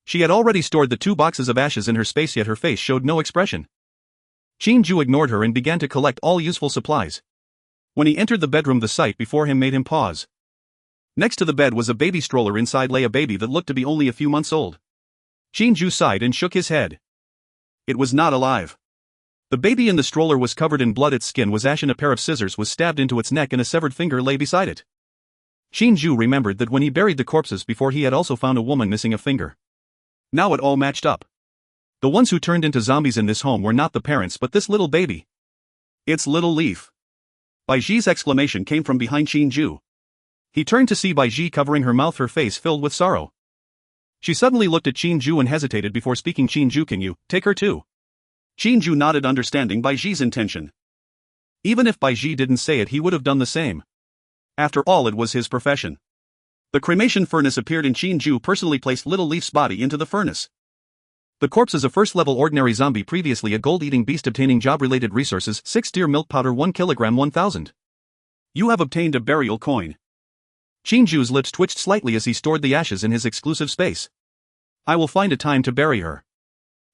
She had already stored the 2 boxes of ashes in her space, yet her face showed no expression. Qin Jue ignored her and began to collect all useful supplies. When he entered the bedroom, the sight before him made him pause. Next to the bed was a baby stroller. Inside lay a baby that looked to be only a few months old. Qin Jue sighed and shook his head. It was not alive. The baby in the stroller was covered in blood, its skin was ashen, a pair of scissors was stabbed into its neck and a severed finger lay beside it. Qin Jue remembered that when he buried the corpses before, he had also found a woman missing a finger. Now it all matched up. The ones who turned into zombies in this home were not the parents but this little baby. It's little Leaf. Bai Ji's exclamation came from behind Qin Jue. He turned to see Bai Ji covering her mouth, her face filled with sorrow. She suddenly looked at Qin Jue and hesitated before speaking. Qin Jue, can you take her too? Qin Jue nodded, understanding Bai Ji's intention. Even if Bai Ji didn't say it, he would have done the same. After all, it was his profession. The cremation furnace appeared and Qin Jue personally placed little Leaf's body into the furnace. The corpse is a first-level ordinary zombie, previously a gold-eating beast, obtaining job-related resources: 6 deer milk powder, 1 kilogram, 1,000. You have obtained a burial coin. Qin Jue's lips twitched slightly as he stored the ashes in his exclusive space. I will find a time to bury her.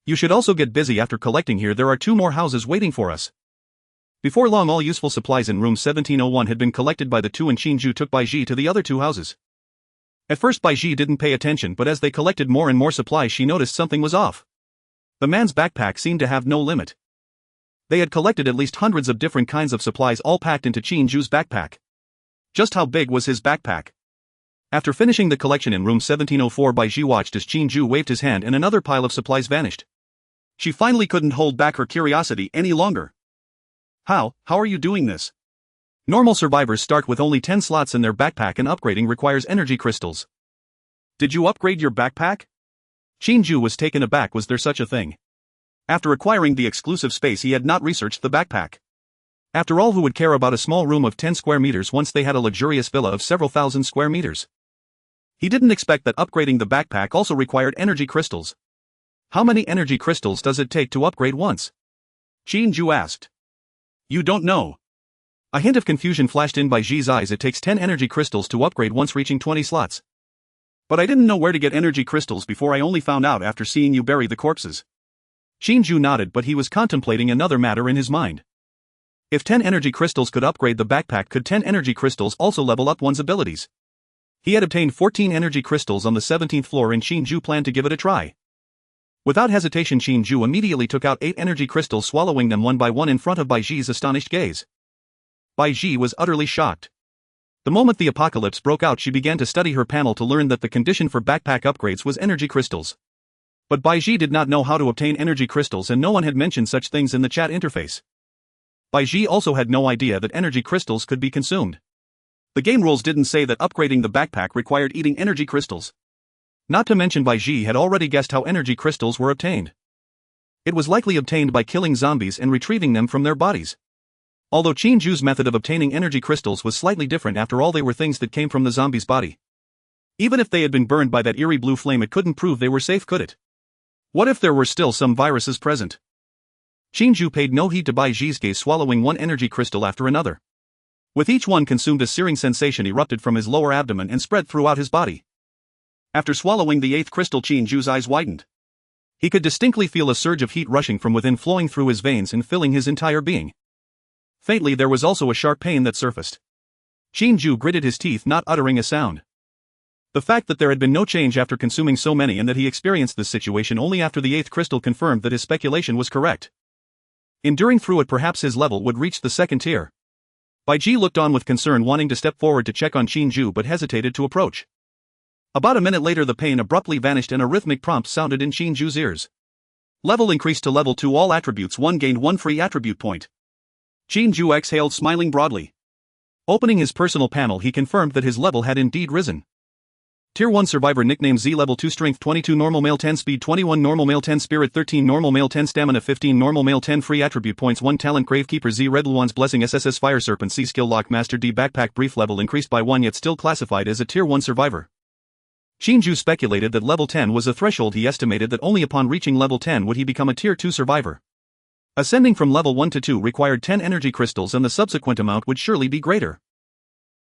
You should also get busy after collecting here. There are 2 more houses waiting for us. Before long, all useful supplies in room 1701 had been collected by the 2, and Qin Jue took Bai Ji to the other 2 houses. At first Bai Ji didn't pay attention, but as they collected more and more supplies, she noticed something was off. The man's backpack seemed to have no limit. They had collected at least hundreds of different kinds of supplies, all packed into Qin Jue's backpack. Just how big was his backpack? After finishing the collection in room 1704, Bai Ji watched as Qin Jue waved his hand and another pile of supplies vanished. She finally couldn't hold back her curiosity any longer. How are you doing this? Normal survivors start with only 10 slots in their backpack, and upgrading requires energy crystals. Did you upgrade your backpack? Qin Jue was taken aback. Was there such a thing? After acquiring the exclusive space, he had not researched the backpack. After all, who would care about a small room of 10 square meters once they had a luxurious villa of several thousand square meters? He didn't expect that upgrading the backpack also required energy crystals. How many energy crystals does it take to upgrade once? Qin Jue asked. You don't know. A hint of confusion flashed in Bai Ji's eyes. It takes 10 energy crystals to upgrade once reaching 20 slots. But I didn't know where to get energy crystals before. I only found out after seeing you bury the corpses. Qin Jue nodded, but he was contemplating another matter in his mind. If 10 energy crystals could upgrade the backpack, could 10 energy crystals also level up one's abilities? He had obtained 14 energy crystals on the 17th floor, and Qin Jue planned to give it a try. Without hesitation, Qin Jue immediately took out 8 energy crystals, swallowing them one by one in front of Bai Ji's astonished gaze. Bai Ji was utterly shocked. The moment the apocalypse broke out, she began to study her panel to learn that the condition for backpack upgrades was energy crystals. But Bai Ji did not know how to obtain energy crystals, and no one had mentioned such things in the chat interface. Bai Ji also had no idea that energy crystals could be consumed. The game rules didn't say that upgrading the backpack required eating energy crystals. Not to mention, Bai Ji had already guessed how energy crystals were obtained. It was likely obtained by killing zombies and retrieving them from their bodies. Although Qin Jue's method of obtaining energy crystals was slightly different, after all they were things that came from the zombie's body. Even if they had been burned by that eerie blue flame, it couldn't prove they were safe, could it? What if there were still some viruses present? Qin Jue paid no heed to Bai Ji's gaze, swallowing one energy crystal after another. With each one consumed, a searing sensation erupted from his lower abdomen and spread throughout his body. After swallowing the 8th crystal, Qin Jue's eyes widened. He could distinctly feel a surge of heat rushing from within, flowing through his veins and filling his entire being. Faintly, there was also a sharp pain that surfaced. Qin Jue gritted his teeth, not uttering a sound. The fact that there had been no change after consuming so many and that he experienced this situation only after the 8th crystal confirmed that his speculation was correct. Enduring through it, perhaps his level would reach the 2nd tier. Bai Ji looked on with concern, wanting to step forward to check on Qin Jue but hesitated to approach. About a minute later, the pain abruptly vanished and a rhythmic prompt sounded in Qin Jue's ears. Level increased to level 2, all attributes 1 gained 1 free attribute point. Qin Jue exhaled, smiling broadly. Opening his personal panel, he confirmed that his level had indeed risen. Tier 1 Survivor, nickname Z, level 2 Strength 22, Normal Male 10, Speed 21, Normal Male 10, Spirit 13, Normal Male 10, Stamina 15, Normal Male 10, Free attribute points 1, Talent Gravekeeper Z, Red One's Blessing, SSS Fire Serpent C, Skill Lock Master D, Backpack Brief, level increased by 1 yet still classified as a Tier 1 Survivor. Qin Jue speculated that level 10 was a threshold. He estimated that only upon reaching level 10 would he become a Tier 2 Survivor. Ascending from level 1 to 2 required 10 energy crystals, and the subsequent amount would surely be greater.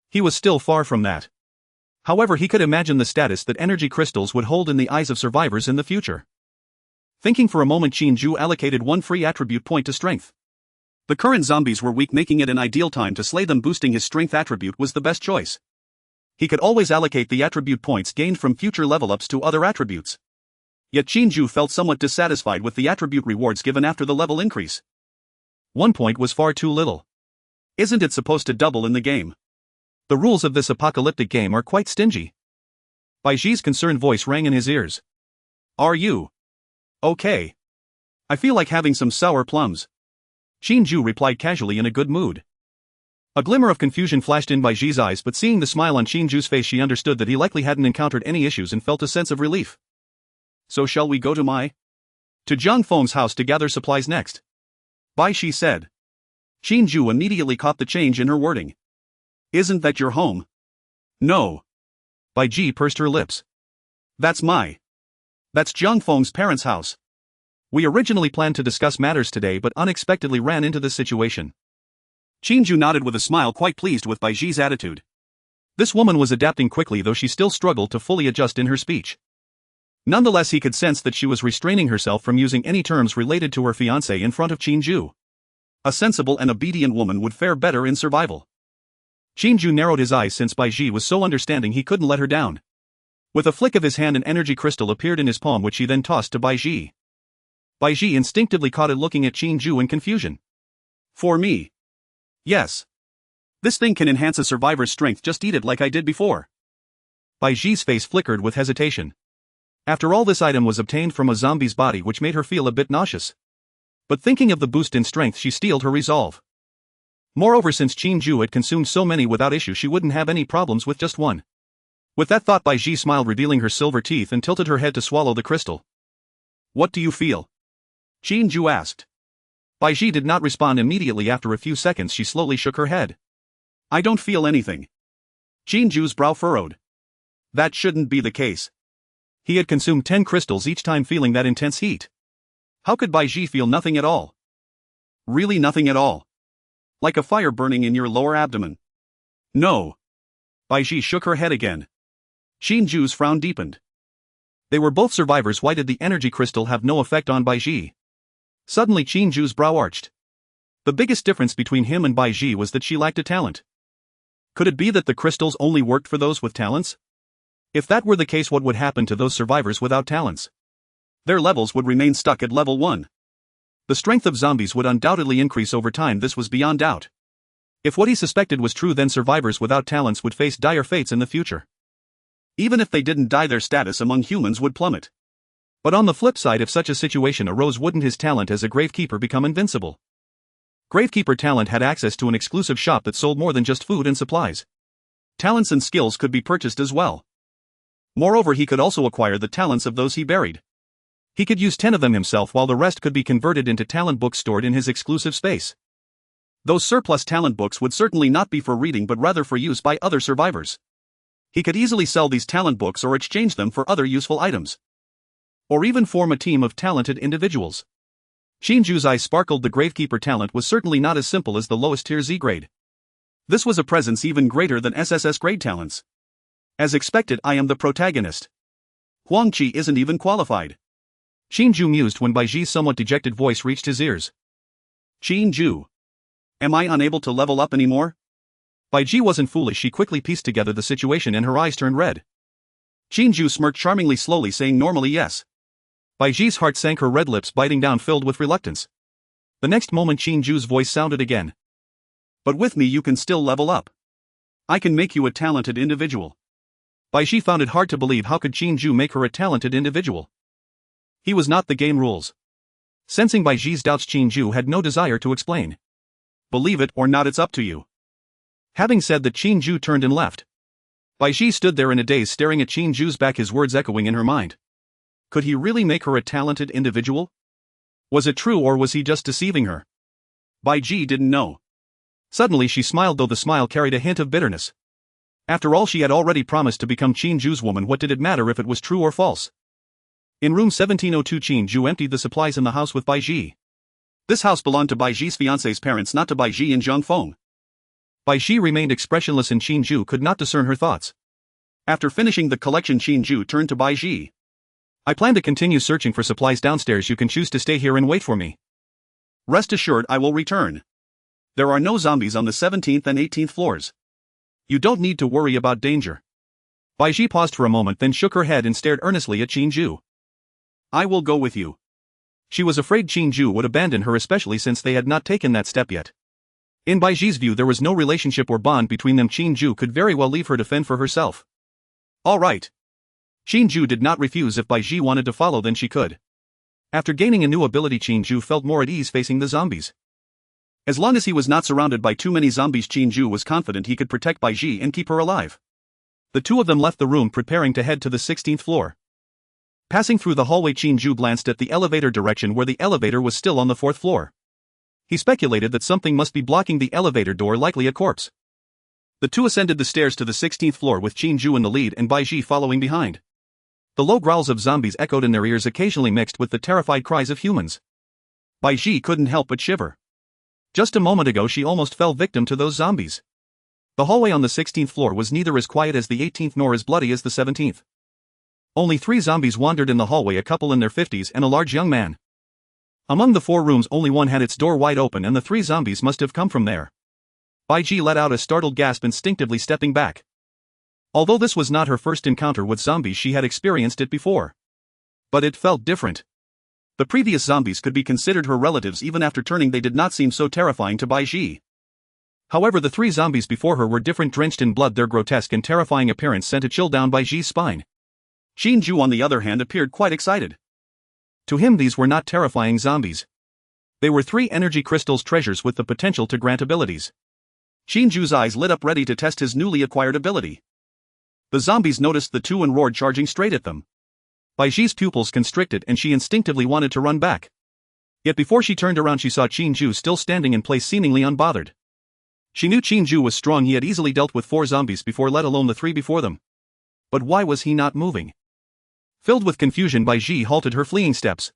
He was still far from that. However, he could imagine the status that energy crystals would hold in the eyes of survivors in the future. Thinking for a moment, Qin Jue allocated 1 free attribute point to strength. The current zombies were weak, making it an ideal time to slay them. Boosting his strength attribute was the best choice. He could always allocate the attribute points gained from future level ups to other attributes. Yet Qin Jue felt somewhat dissatisfied with the attribute rewards given after the level increase. 1 point was far too little. Isn't it supposed to double in the game? The rules of this apocalyptic game are quite stingy. Bai Ji's concerned voice rang in his ears. Are you okay? I feel like having some sour plums. Qin Jue replied casually, in a good mood. A glimmer of confusion flashed in Bai Ji's eyes, but seeing the smile on Qin Jue's face, she understood that he likely hadn't encountered any issues and felt a sense of relief. So shall we go to Zhang Feng's house to gather supplies next? Bai Ji said. Qin Jue immediately caught the change in her wording. Isn't that your home? No. Bai Ji pursed her lips. That's Zhang Feng's parents' house. We originally planned to discuss matters today but unexpectedly ran into this situation. Qin Jue nodded with a smile, quite pleased with Bai Ji's attitude. This woman was adapting quickly, though she still struggled to fully adjust in her speech. Nonetheless, he could sense that she was restraining herself from using any terms related to her fiancé in front of Qin Jue. A sensible and obedient woman would fare better in survival. Qin Jue narrowed his eyes, since Bai Ji was so understanding he couldn't let her down. With a flick of his hand, an energy crystal appeared in his palm, which he then tossed to Bai Ji. Bai Ji instinctively caught it, looking at Qin Jue in confusion. For me? Yes. This thing can enhance a survivor's strength, just eat it like I did before. Bai Ji's face flickered with hesitation. After all, this item was obtained from a zombie's body, which made her feel a bit nauseous. But thinking of the boost in strength, she steeled her resolve. Moreover, since Qin Jue had consumed so many without issue, she wouldn't have any problems with just one. With that thought, Bai Ji smiled, revealing her silver teeth, and tilted her head to swallow the crystal. What do you feel? Qin Jue asked. Bai Ji did not respond immediately. After a few seconds, she slowly shook her head. I don't feel anything. Qin Jue's brow furrowed. That shouldn't be the case. He had consumed 10 crystals, each time feeling that intense heat. How could Bai Ji feel nothing at all? Really nothing at all? Like a fire burning in your lower abdomen? No. Bai Ji shook her head again. Qin Jue's frown deepened. They were both survivors. Why did the energy crystal have no effect on Bai Ji? Suddenly Qin Jue's brow arched. The biggest difference between him and Bai Ji was that she lacked a talent. Could it be that the crystals only worked for those with talents? If that were the case, what would happen to those survivors without talents? Their levels would remain stuck at level 1. The strength of zombies would undoubtedly increase over time, this was beyond doubt. If what he suspected was true, then survivors without talents would face dire fates in the future. Even if they didn't die, their status among humans would plummet. But on the flip side, if such a situation arose, wouldn't his talent as a gravekeeper become invincible? Gravekeeper talent had access to an exclusive shop that sold more than just food and supplies. Talents and skills could be purchased as well. Moreover, he could also acquire the talents of those he buried. He could use 10 of them himself, while the rest could be converted into talent books stored in his exclusive space. Those surplus talent books would certainly not be for reading, but rather for use by other survivors. He could easily sell these talent books or exchange them for other useful items. Or even form a team of talented individuals. Qin Jue's eyes sparkled. The gravekeeper talent was certainly not as simple as the lowest tier Z grade. This was a presence even greater than SSS grade talents. As expected, I am the protagonist. Huang Qi isn't even qualified. Qin Jue mused when Bai Ji's somewhat dejected voice reached his ears. Qin Jue. Am I unable to level up anymore? Bai Ji wasn't foolish, she quickly pieced together the situation and her eyes turned red. Qin Jue smirked charmingly, slowly saying normally yes. Bai Ji's heart sank, her red lips biting down, filled with reluctance. The next moment Qin Jue's voice sounded again. But with me you can still level up. I can make you a talented individual. Bai Ji found it hard to believe how could Qin Jue make her a talented individual. He was not the game rules. Sensing Bai Ji's doubts, Qin Jue had no desire to explain. Believe it or not, it's up to you. Having said that, Qin Jue turned and left. Bai Ji stood there in a daze, staring at Qin Jue's back, his words echoing in her mind. Could he really make her a talented individual? Was it true, or was he just deceiving her? Bai Ji didn't know. Suddenly she smiled, though the smile carried a hint of bitterness. After all, she had already promised to become Qin Jue's woman. What did it matter if it was true or false? In room 1702, Qin Jue emptied the supplies in the house with Bai Ji. This house belonged to Bai Ji's fiancé's parents, not to Bai Ji and Zhang Feng. Bai Ji remained expressionless and Qin Jue could not discern her thoughts. After finishing the collection, Qin Jue turned to Bai Ji. I plan to continue searching for supplies downstairs. You can choose to stay here and wait for me. Rest assured I will return. There are no zombies on the 17th and 18th floors. You don't need to worry about danger. Bai Ji paused for a moment, then shook her head and stared earnestly at Qin Jue. I will go with you. She was afraid Qin Jue would abandon her, especially since they had not taken that step yet. In Bai Ji's view, there was no relationship or bond between them. Qin Jue could very well leave her to fend for herself. All right. Qin Jue did not refuse. If Bai Ji wanted to follow, then she could. After gaining a new ability, Qin Jue felt more at ease facing the zombies. As long as he was not surrounded by too many zombies, Qin Jue was confident he could protect Bai Ji and keep her alive. The two of them left the room, preparing to head to the 16th floor. Passing through the hallway, Qin Jue glanced at the elevator direction, where the elevator was still on the 4th floor. He speculated that something must be blocking the elevator door, likely a corpse. The two ascended the stairs to the 16th floor with Qin Jue in the lead and Bai Ji following behind. The low growls of zombies echoed in their ears, occasionally mixed with the terrified cries of humans. Bai Ji couldn't help but shiver. Just a moment ago she almost fell victim to those zombies. The hallway on the 16th floor was neither as quiet as the 18th nor as bloody as the 17th. Only 3 zombies wandered in the hallway, a couple in their 50s and a large young man. Among the 4 rooms, only one had its door wide open, and the 3 zombies must have come from there. Bai Ji let out a startled gasp, instinctively stepping back. Although this was not her first encounter with zombies, she had experienced it before. But it felt different. The previous zombies could be considered her relatives. Even after turning, they did not seem so terrifying to Bai Ji. However, the 3 zombies before her were different, drenched in blood. Their grotesque and terrifying appearance sent a chill down Bai Ji's spine. Qin Jue, on the other hand, appeared quite excited. To him, these were not terrifying zombies. They were 3 energy crystals, treasures with the potential to grant abilities. Qin Jue's eyes lit up, ready to test his newly acquired ability. The zombies noticed the two and roared, charging straight at them. Bai Ji's pupils constricted and she instinctively wanted to run back. Yet before she turned around, she saw Qin Jue still standing in place, seemingly unbothered. She knew Qin Jue was strong. He had easily dealt with 4 zombies before, let alone the 3 before them. But why was he not moving? Filled with confusion, Bai Ji halted her fleeing steps.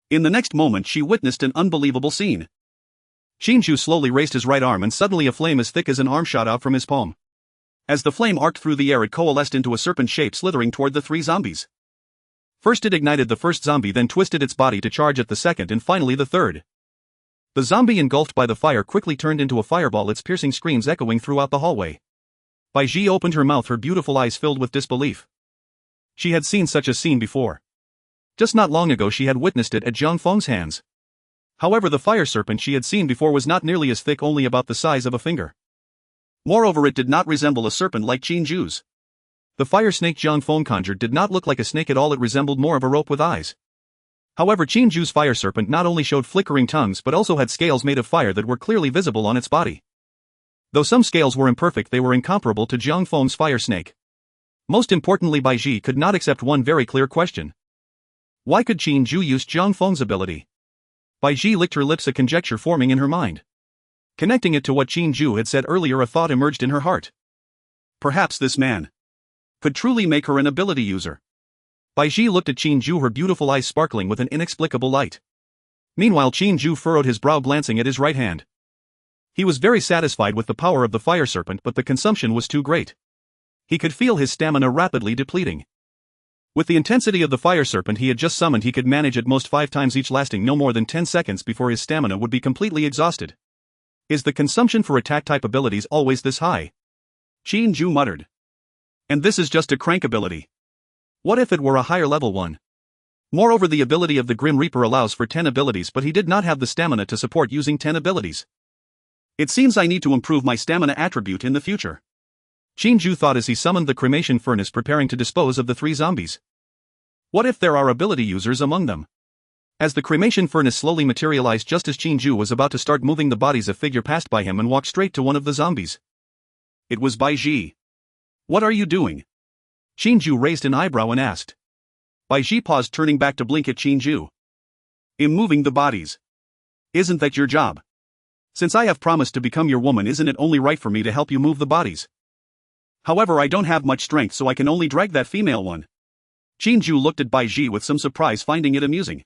In the next moment she witnessed an unbelievable scene. Qin Jue slowly raised his right arm, and suddenly a flame as thick as an arm shot out from his palm. As the flame arced through the air, it coalesced into a serpent shape, slithering toward the 3 zombies. First it ignited the first zombie, then twisted its body to charge at the second, and finally the third. The zombie engulfed by the fire quickly turned into a fireball, its piercing screams echoing throughout the hallway. Bai Ji opened her mouth, her beautiful eyes filled with disbelief. She had seen such a scene before. Just not long ago she had witnessed it at Zhang Feng's hands. However, the fire serpent she had seen before was not nearly as thick, only about the size of a finger. Moreover, it did not resemble a serpent like Qin Jue's. The fire snake Zhang Feng conjured did not look like a snake at all, it resembled more of a rope with eyes. However, Qin Jue's fire serpent not only showed flickering tongues but also had scales made of fire that were clearly visible on its body. Though some scales were imperfect, they were incomparable to Zhang Feng's fire snake. Most importantly, Bai Ji could not accept one very clear question. Why could Qin Jue use Zhang Feng's ability? Bai Ji licked her lips, a conjecture forming in her mind. Connecting it to what Qin Jue had said earlier, a thought emerged in her heart. Perhaps this man could truly make her an ability user. Bai Ji looked at Qin Jue, her beautiful eyes sparkling with an inexplicable light. Meanwhile, Qin Jue furrowed his brow, glancing at his right hand. He was very satisfied with the power of the fire serpent, but the consumption was too great. He could feel his stamina rapidly depleting. With the intensity of the fire serpent he had just summoned, he could manage at most 5 times each, lasting no more than 10 seconds before his stamina would be completely exhausted. Is the consumption for attack-type abilities always this high? Qin Jue muttered. And this is just a crank ability. What if it were a higher level one? Moreover, the ability of the Grim Reaper allows for 10 abilities, but he did not have the stamina to support using 10 abilities. It seems I need to improve my stamina attribute in the future. Qin Jue thought as he summoned the cremation furnace, preparing to dispose of the 3 zombies. What if there are ability users among them? As the cremation furnace slowly materialized just as Qin Jue was about to start moving the bodies, a figure passed by him and walked straight to one of the zombies. It was Bai Ji. What are you doing? Qin Jue raised an eyebrow and asked. Bai Ji paused, turning back to blink at Qin Jue. I'm moving the bodies. Isn't that your job? Since I have promised to become your woman, isn't it only right for me to help you move the bodies? However, I don't have much strength, so I can only drag that female one. Qin Jue looked at Bai Ji with some surprise, finding it amusing.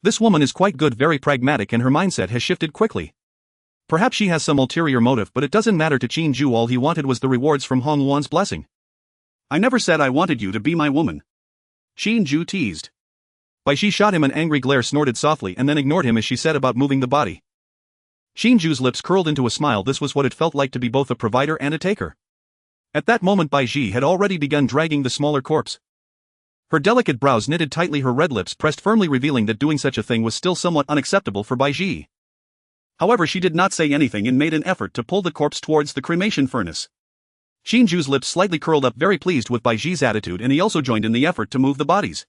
This woman is quite good, very pragmatic, and her mindset has shifted quickly. Perhaps she has some ulterior motive, but it doesn't matter to Qin Jue. All he wanted was the rewards from Hong Wan's blessing. I never said I wanted you to be my woman. Qin Jue teased. Bai Ji shot him an angry glare, snorted softly, and then ignored him as she said about moving the body. Qin Jue's lips curled into a smile. This was what it felt like to be both a provider and a taker. At that moment, Bai Ji had already begun dragging the smaller corpse. Her delicate brows knitted tightly, her red lips pressed firmly, revealing that doing such a thing was still somewhat unacceptable for Bai Ji. However, she did not say anything and made an effort to pull the corpse towards the cremation furnace. Qin Jue's lips slightly curled up, very pleased with Bai Ji's attitude, and he also joined in the effort to move the bodies.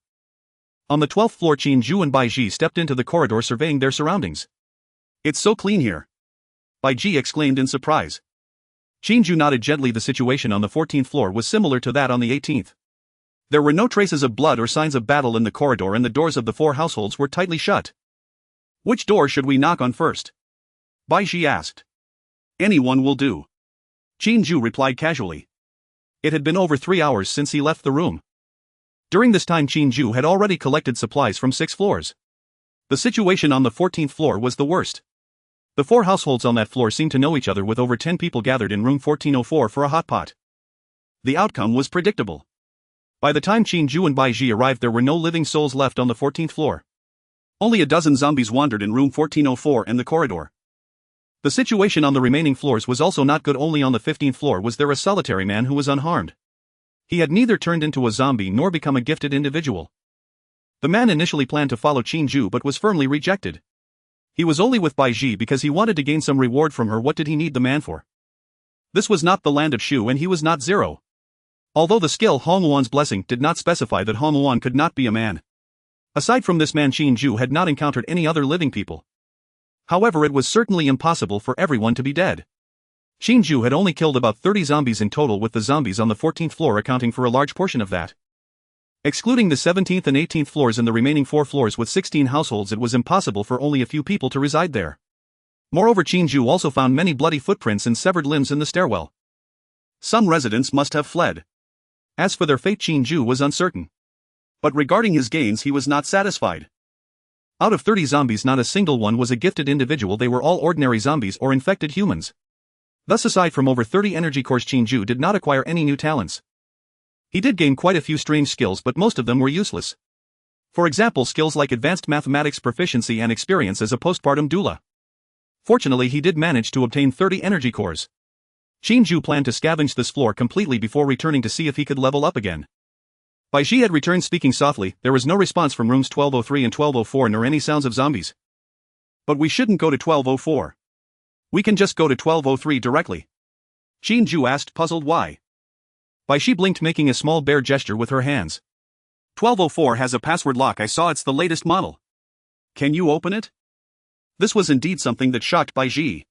On the 12th floor, Qin Jue and Bai Ji stepped into the corridor, surveying their surroundings. It's so clean here. Bai Ji exclaimed in surprise. Qin Jue nodded gently. The situation on the 14th floor was similar to that on the 18th. There were no traces of blood or signs of battle in the corridor, and the doors of the 4 households were tightly shut. Which door should we knock on first? Bai Ji asked. Anyone will do. Qin Jue replied casually. It had been over 3 hours since he left the room. During this time, Qin Jue had already collected supplies from 6 floors. The situation on the 14th floor was the worst. The 4 households on that floor seemed to know each other, with over 10 people gathered in room 1404 for a hot pot. The outcome was predictable. By the time Qin Jue and Bai Ji arrived, there were no living souls left on the 14th floor. Only a dozen zombies wandered in room 1404 and the corridor. The situation on the remaining floors was also not good. Only on the 15th floor was there a solitary man who was unharmed. He had neither turned into a zombie nor become a gifted individual. The man initially planned to follow Qin Jue but was firmly rejected. He was only with Bai Ji because he wanted to gain some reward from her. What did he need the man for? This was not the land of Shu, and he was not Zero. Although the skill Hong Wan's blessing did not specify that Hong Wan could not be a man. Aside from this man, Qin Jue had not encountered any other living people. However, it was certainly impossible for everyone to be dead. Qin Jue had only killed about 30 zombies in total, with the zombies on the 14th floor accounting for a large portion of that. Excluding the 17th and 18th floors and the remaining 4 floors with 16 households, it was impossible for only a few people to reside there. Moreover, Qin Jue also found many bloody footprints and severed limbs in the stairwell. Some residents must have fled. As for their fate, Qin Jue was uncertain. But regarding his gains, he was not satisfied. Out of 30 zombies, not a single one was a gifted individual. They were all ordinary zombies or infected humans. Thus, aside from over 30 energy cores, Qin Jue did not acquire any new talents. He did gain quite a few strange skills, but most of them were useless. For example, skills like advanced mathematics proficiency and experience as a postpartum doula. Fortunately, he did manage to obtain 30 energy cores. Qin Jue planned to scavenge this floor completely before returning to see if he could level up again. Bai Ji had returned, speaking softly. There was no response from rooms 1203 and 1204, nor any sounds of zombies. But we shouldn't go to 1204. We can just go to 1203 directly. Qin Jue asked, puzzled why. Bai Ji blinked, making a small bear gesture with her hands. 1204 has a password lock. I saw it's the latest model. Can you open it? This was indeed something that shocked Bai Ji.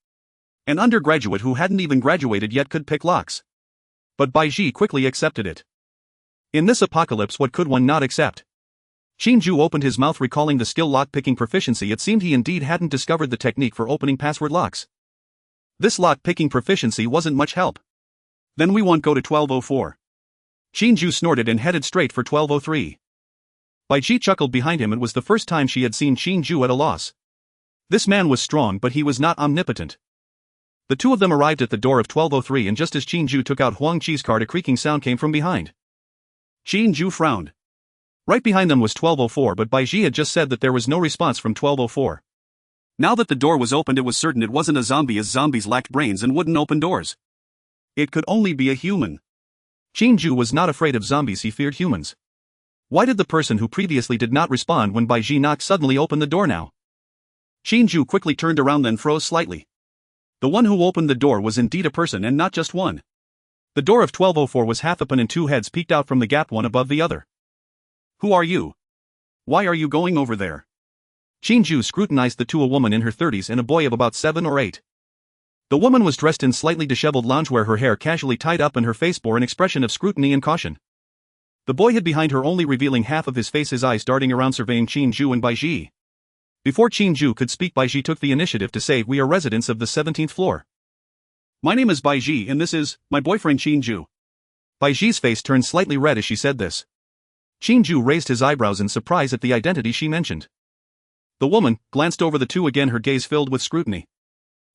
An undergraduate who hadn't even graduated yet could pick locks. But Bai Ji quickly accepted it. In this apocalypse, what could one not accept? Qin Jue opened his mouth, recalling the skill lock-picking proficiency. It seemed he indeed hadn't discovered the technique for opening password locks. This lock-picking proficiency wasn't much help. Then we won't go to 1204. Qin Jue snorted and headed straight for 1203. Bai Ji chuckled behind him. It was the first time she had seen Qin Jue at a loss. This man was strong, but he was not omnipotent. The two of them arrived at the door of 1203, and just as Qin Jue took out Huang Qi's card, a creaking sound came from behind. Qin Jue frowned. Right behind them was 1204, but Baiji had just said that there was no response from 1204. Now that the door was opened, it was certain it wasn't a zombie, as zombies lacked brains and wouldn't open doors. It could only be a human. Qin Jue was not afraid of zombies, he feared humans. Why did the person who previously did not respond when Baiji knocked suddenly open the door now? Qin Jue quickly turned around, then froze slightly. The one who opened the door was indeed a person, and not just one. The door of 1204 was half open and two heads peeked out from the gap, one above the other. Who are you? Why are you going over there? Qin Jue scrutinized the two, a woman in her 30s and a boy of about 7 or 8. The woman was dressed in slightly disheveled loungewear, her hair casually tied up, and her face bore an expression of scrutiny and caution. The boy hid behind her, only revealing half of his face, his eyes darting around surveying Qin Jue and Baiji. Before Qin Jue could speak, Baiji took the initiative to say, "We are residents of the 17th floor. My name is Baiji and this is my boyfriend Qin Jue." Baiji's face turned slightly red as she said this. Qin Jue raised his eyebrows in surprise at the identity she mentioned. The woman glanced over the two again, her gaze filled with scrutiny.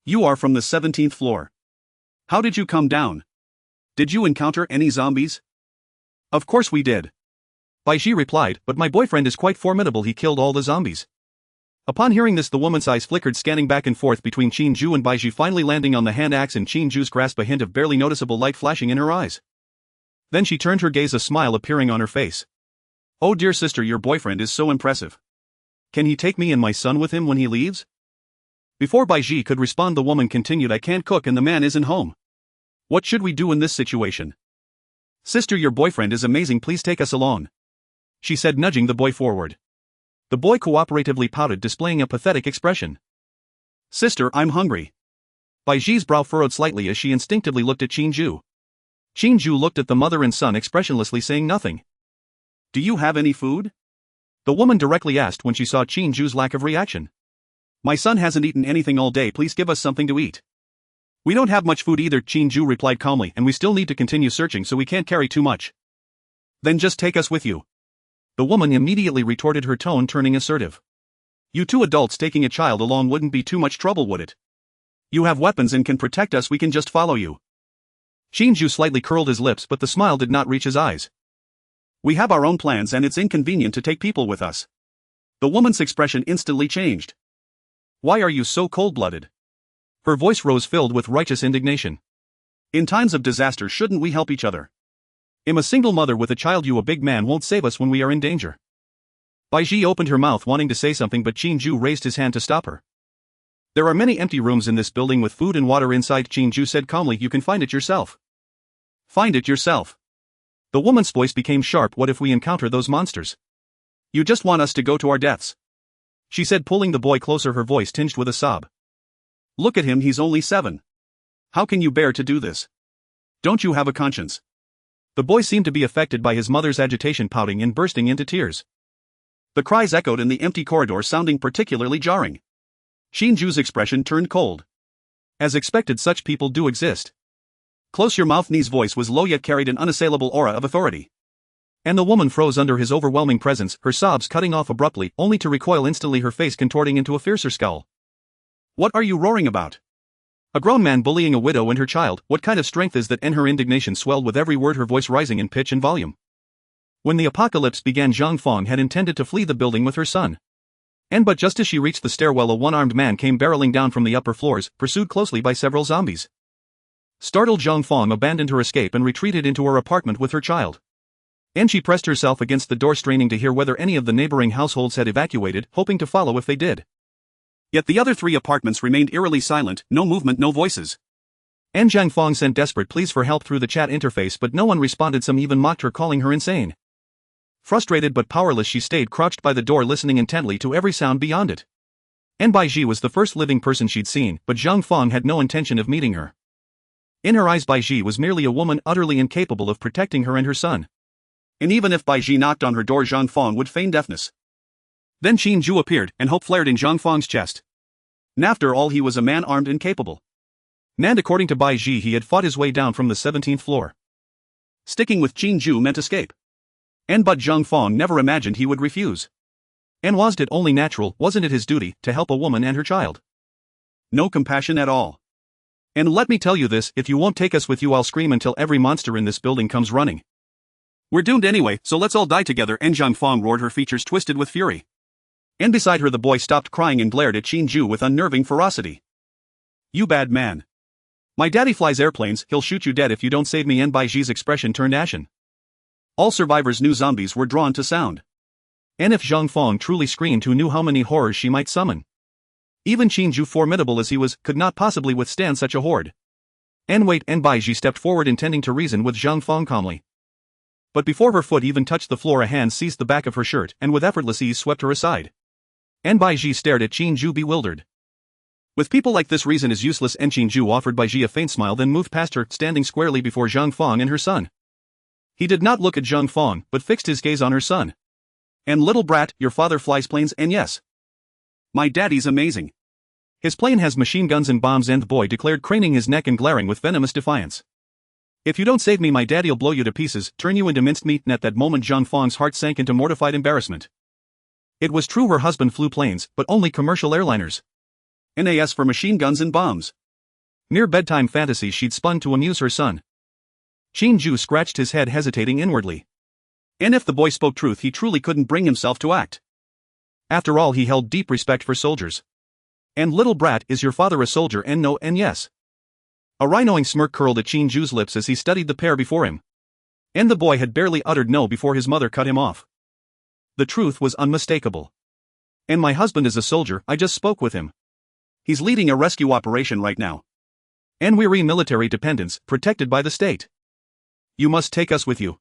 "You are from the 17th floor. How did you come down? Did you encounter any zombies?" "Of course we did," Baiji replied, "but my boyfriend is quite formidable, he killed all the zombies." Upon hearing this, the woman's eyes flickered, scanning back and forth between Qin Jue and Baiji, finally landing on the hand axe in Qin Jue's grasp, a hint of barely noticeable light flashing in her eyes. Then she turned her gaze, a smile appearing on her face. "Oh dear sister, your boyfriend is so impressive. Can he take me and my son with him when he leaves?" Before Baiji could respond, the woman continued, "I can't cook and the man isn't home. What should we do in this situation?" "Sister, your boyfriend is amazing, please take us along," she said, nudging the boy forward. The boy cooperatively pouted, displaying a pathetic expression. "Sister, I'm hungry." Baiji's brow furrowed slightly as she instinctively looked at Qin Jue. Qin Jue looked at the mother and son expressionlessly, saying nothing. "Do you have any food?" the woman directly asked when she saw Qin Jue's lack of reaction. "My son hasn't eaten anything all day, please give us something to eat." "We don't have much food either," Qin Jue replied calmly, "and we still need to continue searching, so we can't carry too much." "Then just take us with you," the woman immediately retorted, her tone turning assertive. "You two adults taking a child along wouldn't be too much trouble, would it? You have weapons and can protect us, we can just follow you." Qin Jue slightly curled his lips, but the smile did not reach his eyes. "We have our own plans and it's inconvenient to take people with us." The woman's expression instantly changed. "Why are you so cold-blooded?" Her voice rose, filled with righteous indignation. "In times of disaster, shouldn't we help each other? I'm a single mother with a child, you a big man won't save us when we are in danger." Baiji opened her mouth wanting to say something, but Qin Jue raised his hand to stop her. "There are many empty rooms in this building with food and water inside," Qin Jue said calmly, "you can find it yourself." "Find it yourself?" The woman's voice became sharp. "What if we encounter those monsters? You just want us to go to our deaths," she said, pulling the boy closer, her voice tinged with a sob. "Look at him, he's only 7. How can you bear to do this? Don't you have a conscience?" The boy seemed to be affected by his mother's agitation, pouting and bursting into tears. The cries echoed in the empty corridor, sounding particularly jarring. Qin Jue's expression turned cold. As expected, such people do exist. "Close your mouth." Ni's voice was low yet carried an unassailable aura of authority. And the woman froze under his overwhelming presence, her sobs cutting off abruptly, only to recoil instantly, her face contorting into a fiercer scowl. "What are you roaring about? A grown man bullying a widow and her child, what kind of strength is that?" And her indignation swelled with every word, her voice rising in pitch and volume. When the apocalypse began, Zhang Fong had intended to flee the building with her son. But just as she reached the stairwell, a one-armed man came barreling down from the upper floors, pursued closely by several zombies. Startled, Zhang Fong abandoned her escape and retreated into her apartment with her child. And she pressed herself against the door, straining to hear whether any of the neighboring households had evacuated, hoping to follow if they did. Yet the other 3 apartments remained eerily silent, no movement, no voices. And Zhang Fong sent desperate pleas for help through the chat interface, but no one responded. Some even mocked her, calling her insane. Frustrated but powerless, she stayed crouched by the door, listening intently to every sound beyond it. And Baiji was the first living person she'd seen, but Zhang Fong had no intention of meeting her. In her eyes, Baiji was merely a woman utterly incapable of protecting her and her son. And even if Baiji knocked on her door, Zhang Fong would feign deafness. Then Qin Jue appeared, and hope flared in Zhang Fong's chest. After all, he was a man armed and capable. And according to Baiji, he had fought his way down from the 17th floor. Sticking with Qin Jue meant escape. But Zhang Fong never imagined he would refuse. And wasn't it only natural, wasn't it his duty, to help a woman and her child? No compassion at all. "And let me tell you this, if you won't take us with you, I'll scream until every monster in this building comes running." We're doomed anyway, so let's all die together, and Zhang Fong roared, her features twisted with fury. And beside her the boy stopped crying and glared at Qin Jue with unnerving ferocity. You bad man. My daddy flies airplanes, he'll shoot you dead if you don't save me, and Bai Ji's expression turned ashen. All survivors knew zombies were drawn to sound. And if Zhang Fong truly screamed, who knew how many horrors she might summon? Even Qin Jue, formidable as he was, could not possibly withstand such a horde. And wait, and Bai Ji stepped forward intending to reason with Zhang Fong calmly. But before her foot even touched the floor, a hand seized the back of her shirt and with effortless ease swept her aside. And Bai Ji stared at Qin Jue bewildered. With people like this, reason is useless, and Qin Jue offered Bai Ji a faint smile, then moved past her, standing squarely before Zhang Fong and her son. He did not look at Zhang Fong, but fixed his gaze on her son. And little brat, your father flies planes, and yes, my daddy's amazing. His plane has machine guns and bombs, and the boy declared, craning his neck and glaring with venomous defiance. If you don't save me, my daddy'll blow you to pieces, turn you into minced meat. And at that moment Zhang Fong's heart sank into mortified embarrassment. It was true, her husband flew planes, but only commercial airliners. NAS for machine guns and bombs. Mere bedtime fantasies she'd spun to amuse her son. Qin Jue scratched his head, hesitating inwardly. And if the boy spoke truth, he truly couldn't bring himself to act. After all, he held deep respect for soldiers. And little brat, is your father a soldier? And no, and yes. A wry-knowing smirk curled at Qin Jue's lips as he studied the pair before him. And the boy had barely uttered no before his mother cut him off. The truth was unmistakable. And my husband is a soldier, I just spoke with him. He's leading a rescue operation right now. And we're military dependents, protected by the state. You must take us with you.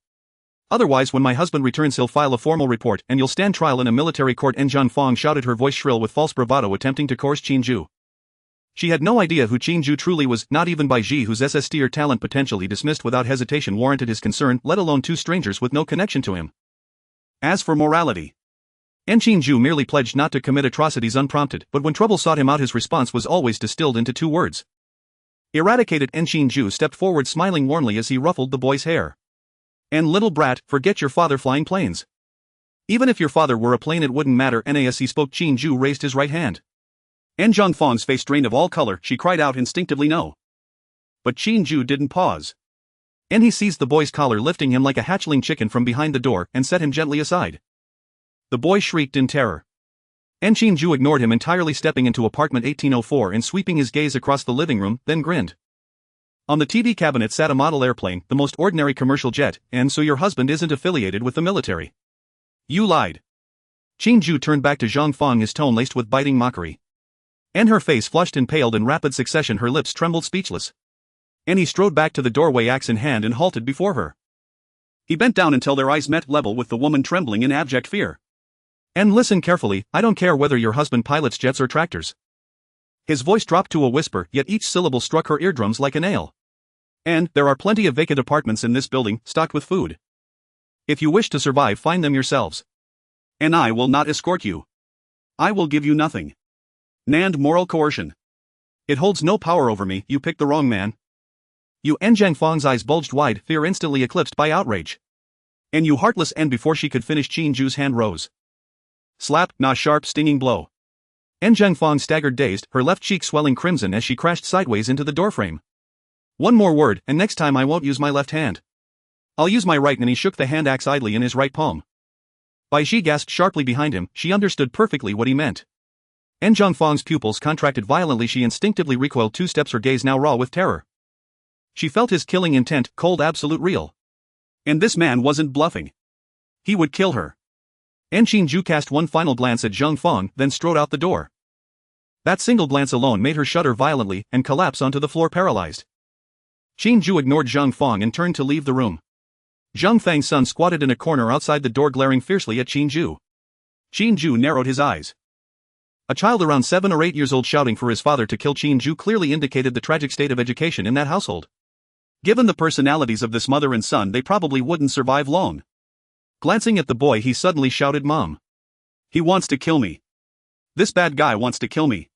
Otherwise, when my husband returns, he'll file a formal report, and you'll stand trial in a military court. And Zhang Fong shouted, her voice shrill with false bravado, attempting to coerce Qin Jue. She had no idea who Qin Jue truly was, not even Bai Ji, whose SSS talent potential he dismissed without hesitation warranted his concern, let alone two strangers with no connection to him. As for morality, and Qin Jue merely pledged not to commit atrocities unprompted, but when trouble sought him out, his response was always distilled into two words: eradicated. And Qin Jue stepped forward, smiling warmly as he ruffled the boy's hair. And little brat, forget your father flying planes. Even if your father were a plane, it wouldn't matter. And as he spoke, Qin Jue raised his right hand. And Zhang Fong's face drained of all color, she cried out instinctively no. But Qin Jue didn't pause. And he seized the boy's collar, lifting him like a hatchling chicken from behind the door, and set him gently aside. The boy shrieked in terror. And Qin Jue ignored him entirely, stepping into apartment 1804 and sweeping his gaze across the living room, then grinned. On the TV cabinet sat a model airplane, the most ordinary commercial jet. And so your husband isn't affiliated with the military? You lied. Qin Jue turned back to Zhang Fong, his tone laced with biting mockery. And her face flushed and paled in rapid succession, her lips trembled, speechless. And he strode back to the doorway, axe in hand, and halted before her. He bent down until their eyes met level, with the woman trembling in abject fear. And listen carefully, I don't care whether your husband pilots jets or tractors. His voice dropped to a whisper, yet each syllable struck her eardrums like a nail. And there are plenty of vacant apartments in this building, stocked with food. If you wish to survive, find them yourselves. And I will not escort you. I will give you nothing. And moral coercion. It holds no power over me. You picked the wrong man. You. And Zhang Fong's eyes bulged wide, fear instantly eclipsed by outrage. And you heartless. And before she could finish, Qin Jue's hand rose. Slap, na sharp, stinging blow. And Zhang Fong staggered, dazed, her left cheek swelling crimson as she crashed sideways into the doorframe. One more word, and next time I won't use my left hand. I'll use my right. And he shook the hand axe idly in his right palm. Bai Ji gasped sharply behind him, she understood perfectly what he meant. And Zhang Fong's pupils contracted violently, she instinctively recoiled 2 steps, her gaze now raw with terror. She felt his killing intent, cold, absolute, real. And this man wasn't bluffing. He would kill her. And Qin Jue cast one final glance at Zhang Fong, then strode out the door. That single glance alone made her shudder violently and collapse onto the floor, paralyzed. Qin Jue ignored Zhang Fong and turned to leave the room. Zhang Fang's son squatted in a corner outside the door, glaring fiercely at Qin Jue. Qin Jue narrowed his eyes. A child around 7 or 8 years old shouting for his father to kill Qin Jue clearly indicated the tragic state of education in that household. Given the personalities of this mother and son, they probably wouldn't survive long. Glancing at the boy, he suddenly shouted, Mom. He wants to kill me. This bad guy wants to kill me.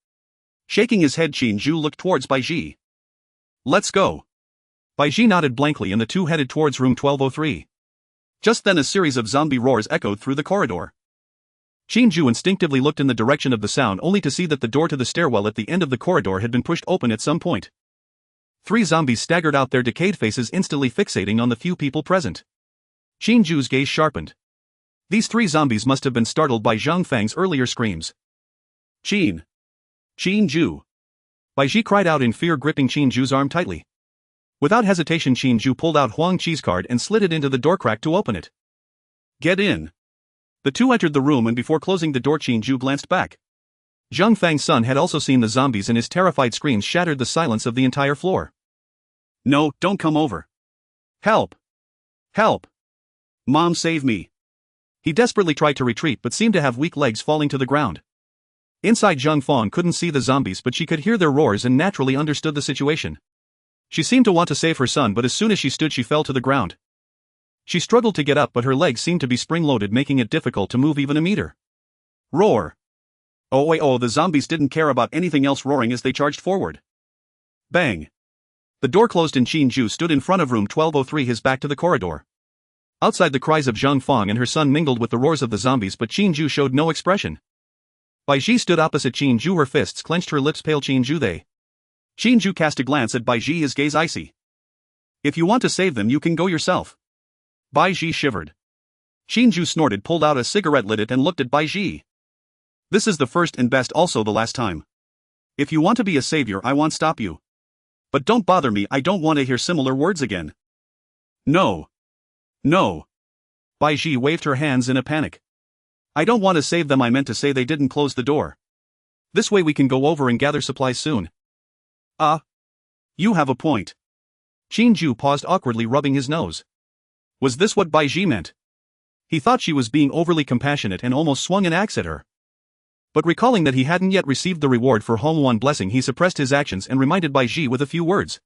Shaking his head, Qin Jue looked towards Bai Ji. Let's go. Bai Ji nodded blankly, and the two headed towards room 1203. Just then a series of zombie roars echoed through the corridor. Qin Jue instinctively looked in the direction of the sound, only to see that the door to the stairwell at the end of the corridor had been pushed open at some point. 3 zombies staggered out, their decayed faces instantly fixating on the few people present. Qin Jue's gaze sharpened. These three zombies must have been startled by Zhang Fang's earlier screams. Qin Jue. Bai Ji cried out in fear, gripping Qin Jue's arm tightly. Without hesitation, Qin Jue pulled out Huang Qi's card and slid it into the door crack to open it. Get in. The two entered the room, and before closing the door, Qin Jue glanced back. Zhang Fang's son had also seen the zombies, and his terrified screams shattered the silence of the entire floor. No, don't come over. Help! Help! Mom, save me! He desperately tried to retreat but seemed to have weak legs, falling to the ground. Inside, Zhang Fang couldn't see the zombies, but she could hear their roars and naturally understood the situation. She seemed to want to save her son, but as soon as she stood, she fell to the ground. She struggled to get up, but her legs seemed to be spring-loaded, making it difficult to move even a meter. Roar! Oh, the zombies didn't care about anything else, roaring as they charged forward. Bang! The door closed and Qin Jue stood in front of room 1203, his back to the corridor. Outside, the cries of Zhang Fang and her son mingled with the roars of the zombies, but Qin Jue showed no expression. Bai Ji stood opposite Qin Jue, her fists clenched, her lips pale. Qin Jue cast a glance at Bai Ji, his gaze icy. If you want to save them, you can go yourself. Bai Ji shivered. Qin Jue snorted, pulled out a cigarette, lit it, and looked at Bai Ji. This is the first and best, also the last time. If you want to be a savior, I won't stop you. But don't bother me, I don't want to hear similar words again. No. No. Bai Ji waved her hands in a panic. I don't want to save them, I meant to say they didn't close the door. This way we can go over and gather supplies soon. You have a point. Qin Jue paused awkwardly, rubbing his nose. Was this what Bai Ji meant? He thought she was being overly compassionate and almost swung an axe at her. But recalling that he hadn't yet received the reward for Hongwan blessing, he suppressed his actions and reminded Bai Ji with a few words.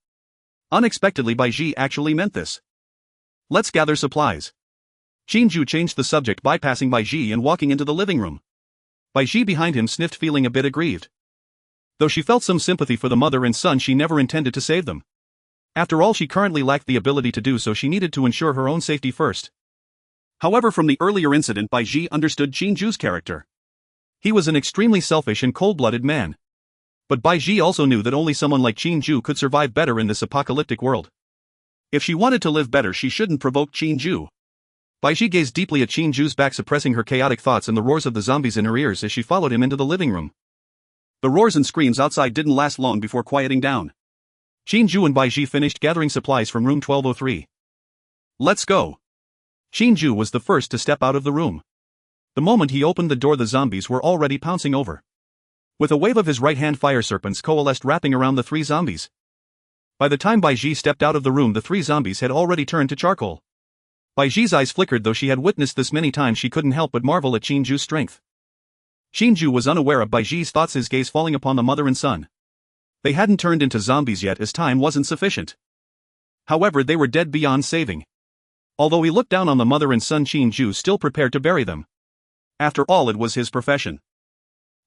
Unexpectedly, Bai Ji actually meant this. Let's gather supplies. Qin Jue changed the subject, bypassing Bai Ji and walking into the living room. Bai Ji behind him sniffed, feeling a bit aggrieved. Though she felt some sympathy for the mother and son, she never intended to save them. After all, she currently lacked the ability to do so. She needed to ensure her own safety first. However, from the earlier incident, Bai Ji understood Qin Jue's character. He was an extremely selfish and cold-blooded man. But Bai Ji also knew that only someone like Qin Jue could survive better in this apocalyptic world. If she wanted to live better, she shouldn't provoke Qin Jue. Bai Ji gazed deeply at Qin Jue's back, suppressing her chaotic thoughts and the roars of the zombies in her ears as she followed him into the living room. The roars and screams outside didn't last long before quieting down. Qin Jue and Bai Ji finished gathering supplies from room 1203. Let's go. Qin Jue was the first to step out of the room. The moment he opened the door, the zombies were already pouncing over. With a wave of his right hand, fire serpents coalesced, wrapping around the three zombies. By the time Bai Ji stepped out of the room, the three zombies had already turned to charcoal. Bai Ji's eyes flickered. Though she had witnessed this many times, she couldn't help but marvel at Qin Jue's strength. Qin Jue was unaware of Bai Ji's thoughts, his gaze falling upon the mother and son. They hadn't turned into zombies yet, as time wasn't sufficient. However, they were dead beyond saving. Although he looked down on the mother and son, Qin Jue still prepared to bury them. After all, it was his profession.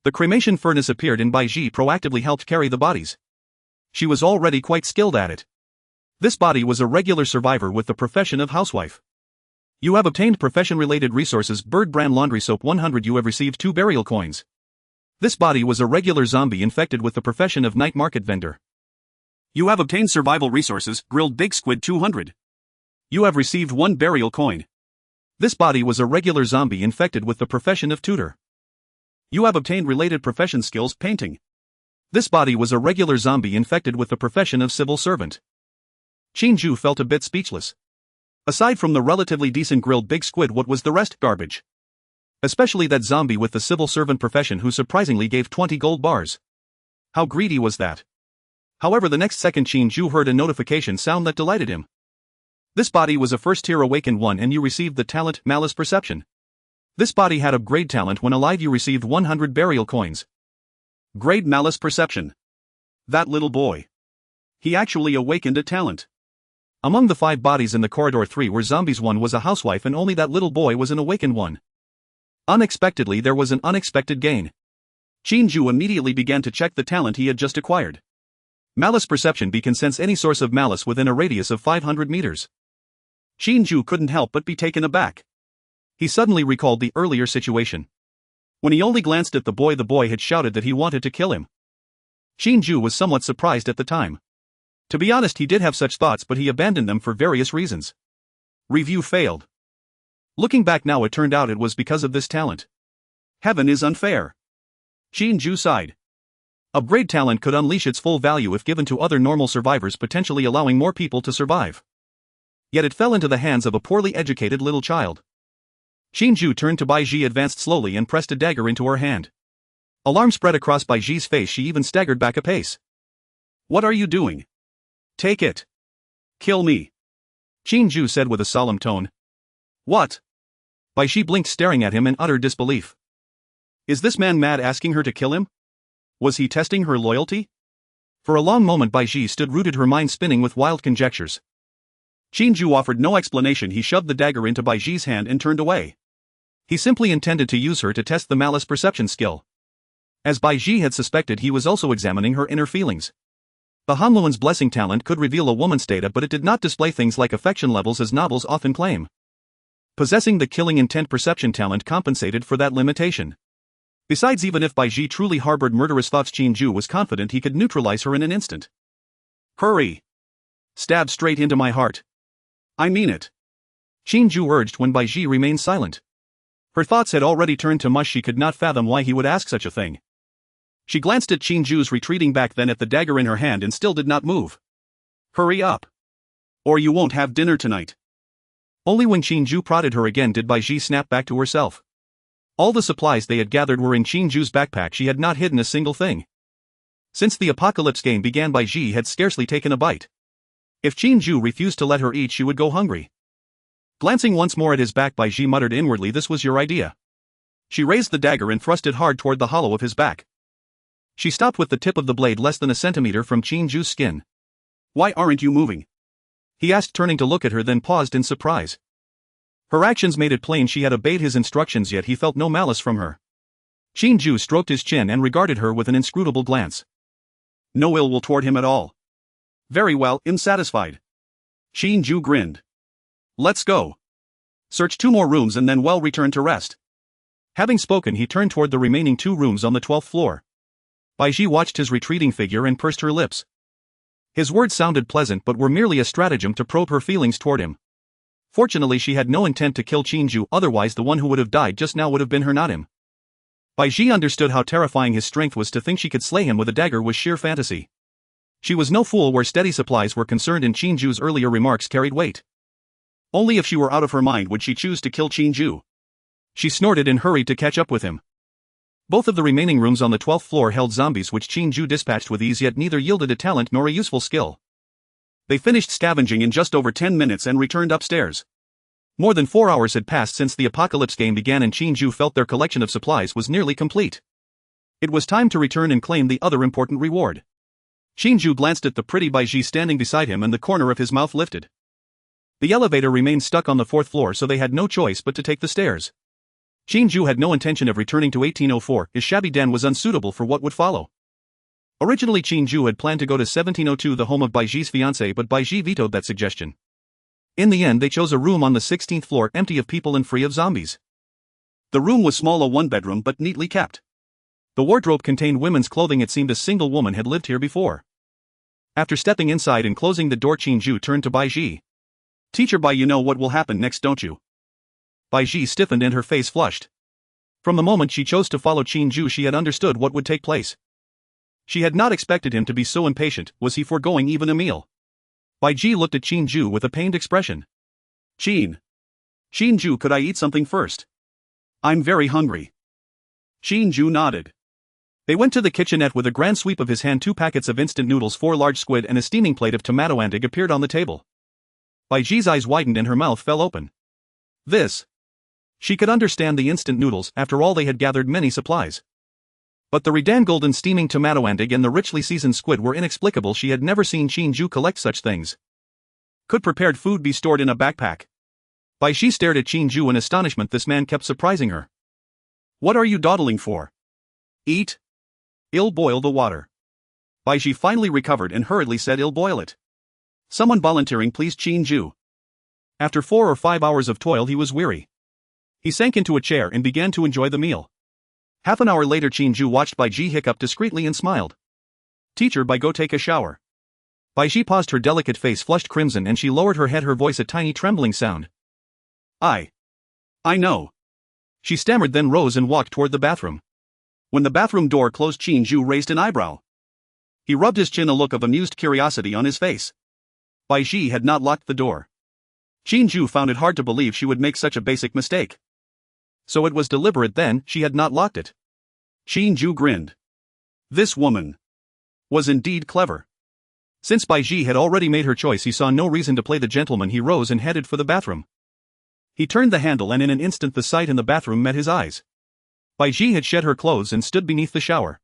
The cremation furnace appeared and Bai Ji proactively helped carry the bodies. She was already quite skilled at it. This body was a regular survivor with the profession of housewife. You have obtained profession-related resources: Bird Brand Laundry Soap 100. You have received 2 burial coins. This body was a regular zombie infected with the profession of night market vendor. You have obtained survival resources: Grilled Big Squid 200. You have received 1 burial coin. This body was a regular zombie infected with the profession of tutor. You have obtained related profession skills: Painting. This body was a regular zombie infected with the profession of civil servant. Qin Jue felt a bit speechless. Aside from the relatively decent Grilled Big Squid, what was the rest? Garbage. Especially that zombie with the civil servant profession, who surprisingly gave 20 gold bars. How greedy was that? However, the next second Qin Jue heard a notification sound that delighted him. This body was a first-tier awakened one and you received the talent Malice Perception. This body had upgrade talent. When alive, you received 100 burial coins. Grade Malice Perception. That little boy. He actually awakened a talent. Among the 5 bodies in the corridor, 3 were zombies, 1 was a housewife, and only that little boy was an awakened one. Unexpectedly, there was an unexpected gain. Qin Jue immediately began to check the talent he had just acquired. Malice Perception can sense any source of malice within a radius of 500 meters. Qin Jue couldn't help but be taken aback. He suddenly recalled the earlier situation. When he only glanced at the boy had shouted that he wanted to kill him. Qin Jue was somewhat surprised at the time. To be honest, he did have such thoughts, but he abandoned them for various reasons. Review failed. Looking back now, it turned out it was because of this talent. Heaven is unfair. Qin Jue sighed. Upgrade talent could unleash its full value if given to other normal survivors, potentially allowing more people to survive. Yet it fell into the hands of a poorly educated little child. Qin Jue turned to Bai Ji, advanced slowly and pressed a dagger into her hand. Alarm spread across Bai Ji's face, she even staggered back a pace. What are you doing? Take it. Kill me. Qin Jue said with a solemn tone. What? Bai Ji blinked, staring at him in utter disbelief. Is this man mad, asking her to kill him? Was he testing her loyalty? For a long moment Bai Ji stood rooted, her mind spinning with wild conjectures. Qin Jue offered no explanation. He shoved the dagger into Bai Ji's hand and turned away. He simply intended to use her to test the malice perception skill. As Bai Ji had suspected, he was also examining her inner feelings. The Hanluan's blessing talent could reveal a woman's data, but it did not display things like affection levels as novels often claim. Possessing the killing intent perception talent compensated for that limitation. Besides, even if Bai Ji truly harbored murderous thoughts, Qin Jue was confident he could neutralize her in an instant. Hurry! Stab straight into my heart. I mean it. Qin Jue urged when Bai Ji remained silent. Her thoughts had already turned to mush. She could not fathom why he would ask such a thing. She glanced at Qin Jue's retreating back, then at the dagger in her hand, and still did not move. Hurry up. Or you won't have dinner tonight. Only when Qin Jue prodded her again did Bai Ji snap back to herself. All the supplies they had gathered were in Qin Jue's backpack. She had not hidden a single thing. Since the apocalypse game began, Bai Ji had scarcely taken a bite. If Qin Jue refused to let her eat, she would go hungry. Glancing once more at his back, Bai Ji muttered inwardly, "This was your idea." She raised the dagger and thrust it hard toward the hollow of his back. She stopped with the tip of the blade less than a centimeter from Qin Jue's skin. "Why aren't you moving?" he asked, turning to look at her, then paused in surprise. Her actions made it plain she had obeyed his instructions, yet he felt no malice from her. Qin Jue stroked his chin and regarded her with an inscrutable glance. No ill will toward him at all. Very well, I'm satisfied. Qin Jue grinned. Let's go. Search 2 more rooms and then return to rest. Having spoken, he turned toward the remaining 2 rooms on the 12th floor. Bai Ji watched his retreating figure and pursed her lips. His words sounded pleasant but were merely a stratagem to probe her feelings toward him. Fortunately, she had no intent to kill Qin Jue, otherwise the one who would have died just now would have been her, not him. Bai Ji understood how terrifying his strength was. To think she could slay him with a dagger was sheer fantasy. She was no fool where steady supplies were concerned, and Qin Jue's earlier remarks carried weight. Only if she were out of her mind would she choose to kill Qin Jue. She snorted and hurried to catch up with him. Both of the remaining rooms on the 12th floor held zombies, which Qin Jue dispatched with ease, yet neither yielded a talent nor a useful skill. They finished scavenging in just over 10 minutes and returned upstairs. More than 4 hours had passed since the apocalypse game began, and Qin Jue felt their collection of supplies was nearly complete. It was time to return and claim the other important reward. Qin Jue glanced at the pretty Bai Ji standing beside him, and the corner of his mouth lifted. The elevator remained stuck on the 4th floor, so they had no choice but to take the stairs. Qin Jue had no intention of returning to 1804, his shabby den was unsuitable for what would follow. Originally Qin Jue had planned to go to 1702, the home of Bai Ji's fiancée, but Bai Ji vetoed that suggestion. In the end, they chose a room on the 16th floor, empty of people and free of zombies. The room was small, a 1-bedroom, but neatly kept. The wardrobe contained women's clothing. It seemed a single woman had lived here before. After stepping inside and closing the door, Qin Jue turned to Bai Ji. "Teacher Bai, you know what will happen next, don't you?" Bai Ji stiffened and her face flushed. From the moment she chose to follow Qin Jue, she had understood what would take place. She had not expected him to be so impatient. Was he foregoing even a meal? Bai Ji looked at Qin Jue with a pained expression. Qin Jue, could I eat something first? I'm very hungry." Qin Jue nodded. They went to the kitchenette. With a grand sweep of his hand, 2 packets of instant noodles, 4 large squid, and a steaming plate of tomato andig appeared on the table. Bai Ji's eyes widened and her mouth fell open. This. She could understand the instant noodles. After all, they had gathered many supplies. But the Redan golden steaming tomato andig and the richly seasoned squid were inexplicable. She had never seen Qin Jue collect such things. Could prepared food be stored in a backpack? Bai Ji stared at Qin Jue in astonishment. This man kept surprising her. What are you dawdling for? Eat. I'll boil the water. Bai Ji finally recovered and hurriedly said, "I'll boil it." Someone volunteering, please. Qin Jue. After 4 or 5 hours of toil, he was weary. He sank into a chair and began to enjoy the meal. Half an hour later, Qin Jue watched Bai Ji hiccup discreetly and smiled. "Teacher Bai, go take a shower." Bai Ji paused, her delicate face flushed crimson, and she lowered her head, her voice a tiny trembling sound. "I I know. She stammered, then rose and walked toward the bathroom. When the bathroom door closed, Qin Jue raised an eyebrow. He rubbed his chin, a look of amused curiosity on his face. Bai Ji had not locked the door. Qin Jue found it hard to believe she would make such a basic mistake. So it was deliberate then, she had not locked it. Qin Jue grinned. This woman was indeed clever. Since Bai Ji had already made her choice, he saw no reason to play the gentleman. He rose and headed for the bathroom. He turned the handle, and in an instant the sight in the bathroom met his eyes. Bai Ji had shed her clothes and stood beneath the shower.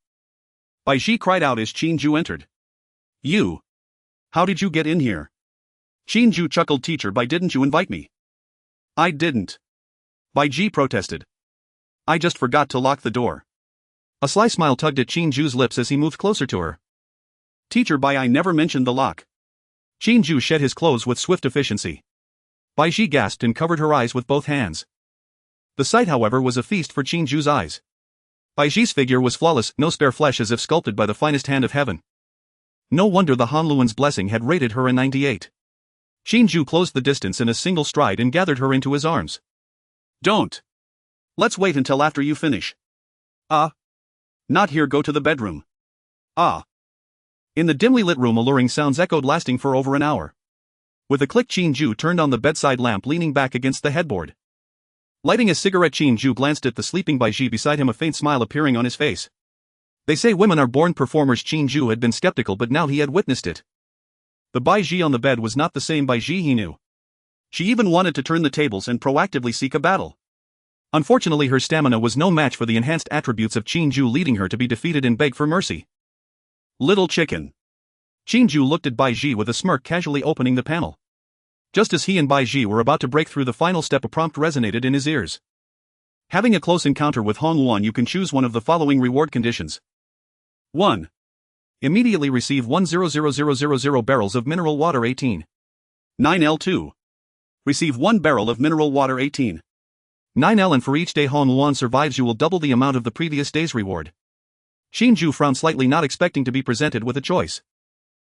Bai Ji cried out as Qin Jue entered. You! How did you get in here? Qin Jue chuckled. Teacher Bai, didn't you invite me? I didn't. Bai Ji protested. I just forgot to lock the door. A sly smile tugged at Qin Jue's lips as he moved closer to her. Teacher Bai, I never mentioned the lock. Qin Jue shed his clothes with swift efficiency. Bai Ji gasped and covered her eyes with both hands. The sight, however, was a feast for Qin Jue's eyes. Bai Ji's figure was flawless, no spare flesh, as if sculpted by the finest hand of heaven. No wonder the Hanluan's blessing had rated her a 98. Qin Jue closed the distance in a single stride and gathered her into his arms. Don't. Let's wait until after you finish. Not here, go to the bedroom. In the dimly lit room, alluring sounds echoed, lasting for over an hour. With a click, Qin Jue turned on the bedside lamp, leaning back against the headboard. Lighting a cigarette, Qin Jue glanced at the sleeping Bai Ji beside him, a faint smile appearing on his face. They say women are born performers. Qin Jue had been skeptical, but now he had witnessed it. The Bai Ji on the bed was not the same Bai Ji he knew. She even wanted to turn the tables and proactively seek a battle. Unfortunately, her stamina was no match for the enhanced attributes of Qin Jue, leading her to be defeated and beg for mercy. Little chicken. Qin Jue looked at Bai Ji with a smirk, casually opening the panel. Just as he and Bai Ji were about to break through the final step, a prompt resonated in his ears. Having a close encounter with Hanluan, you can choose one of the following reward conditions. 1. Immediately receive 1,000,000 barrels of mineral water 18. 9L2. Receive 1 barrel of mineral water 18. 9L, and for each day Hanluan survives, you will double the amount of the previous day's reward. Qin Jue frowned slightly, not expecting to be presented with a choice.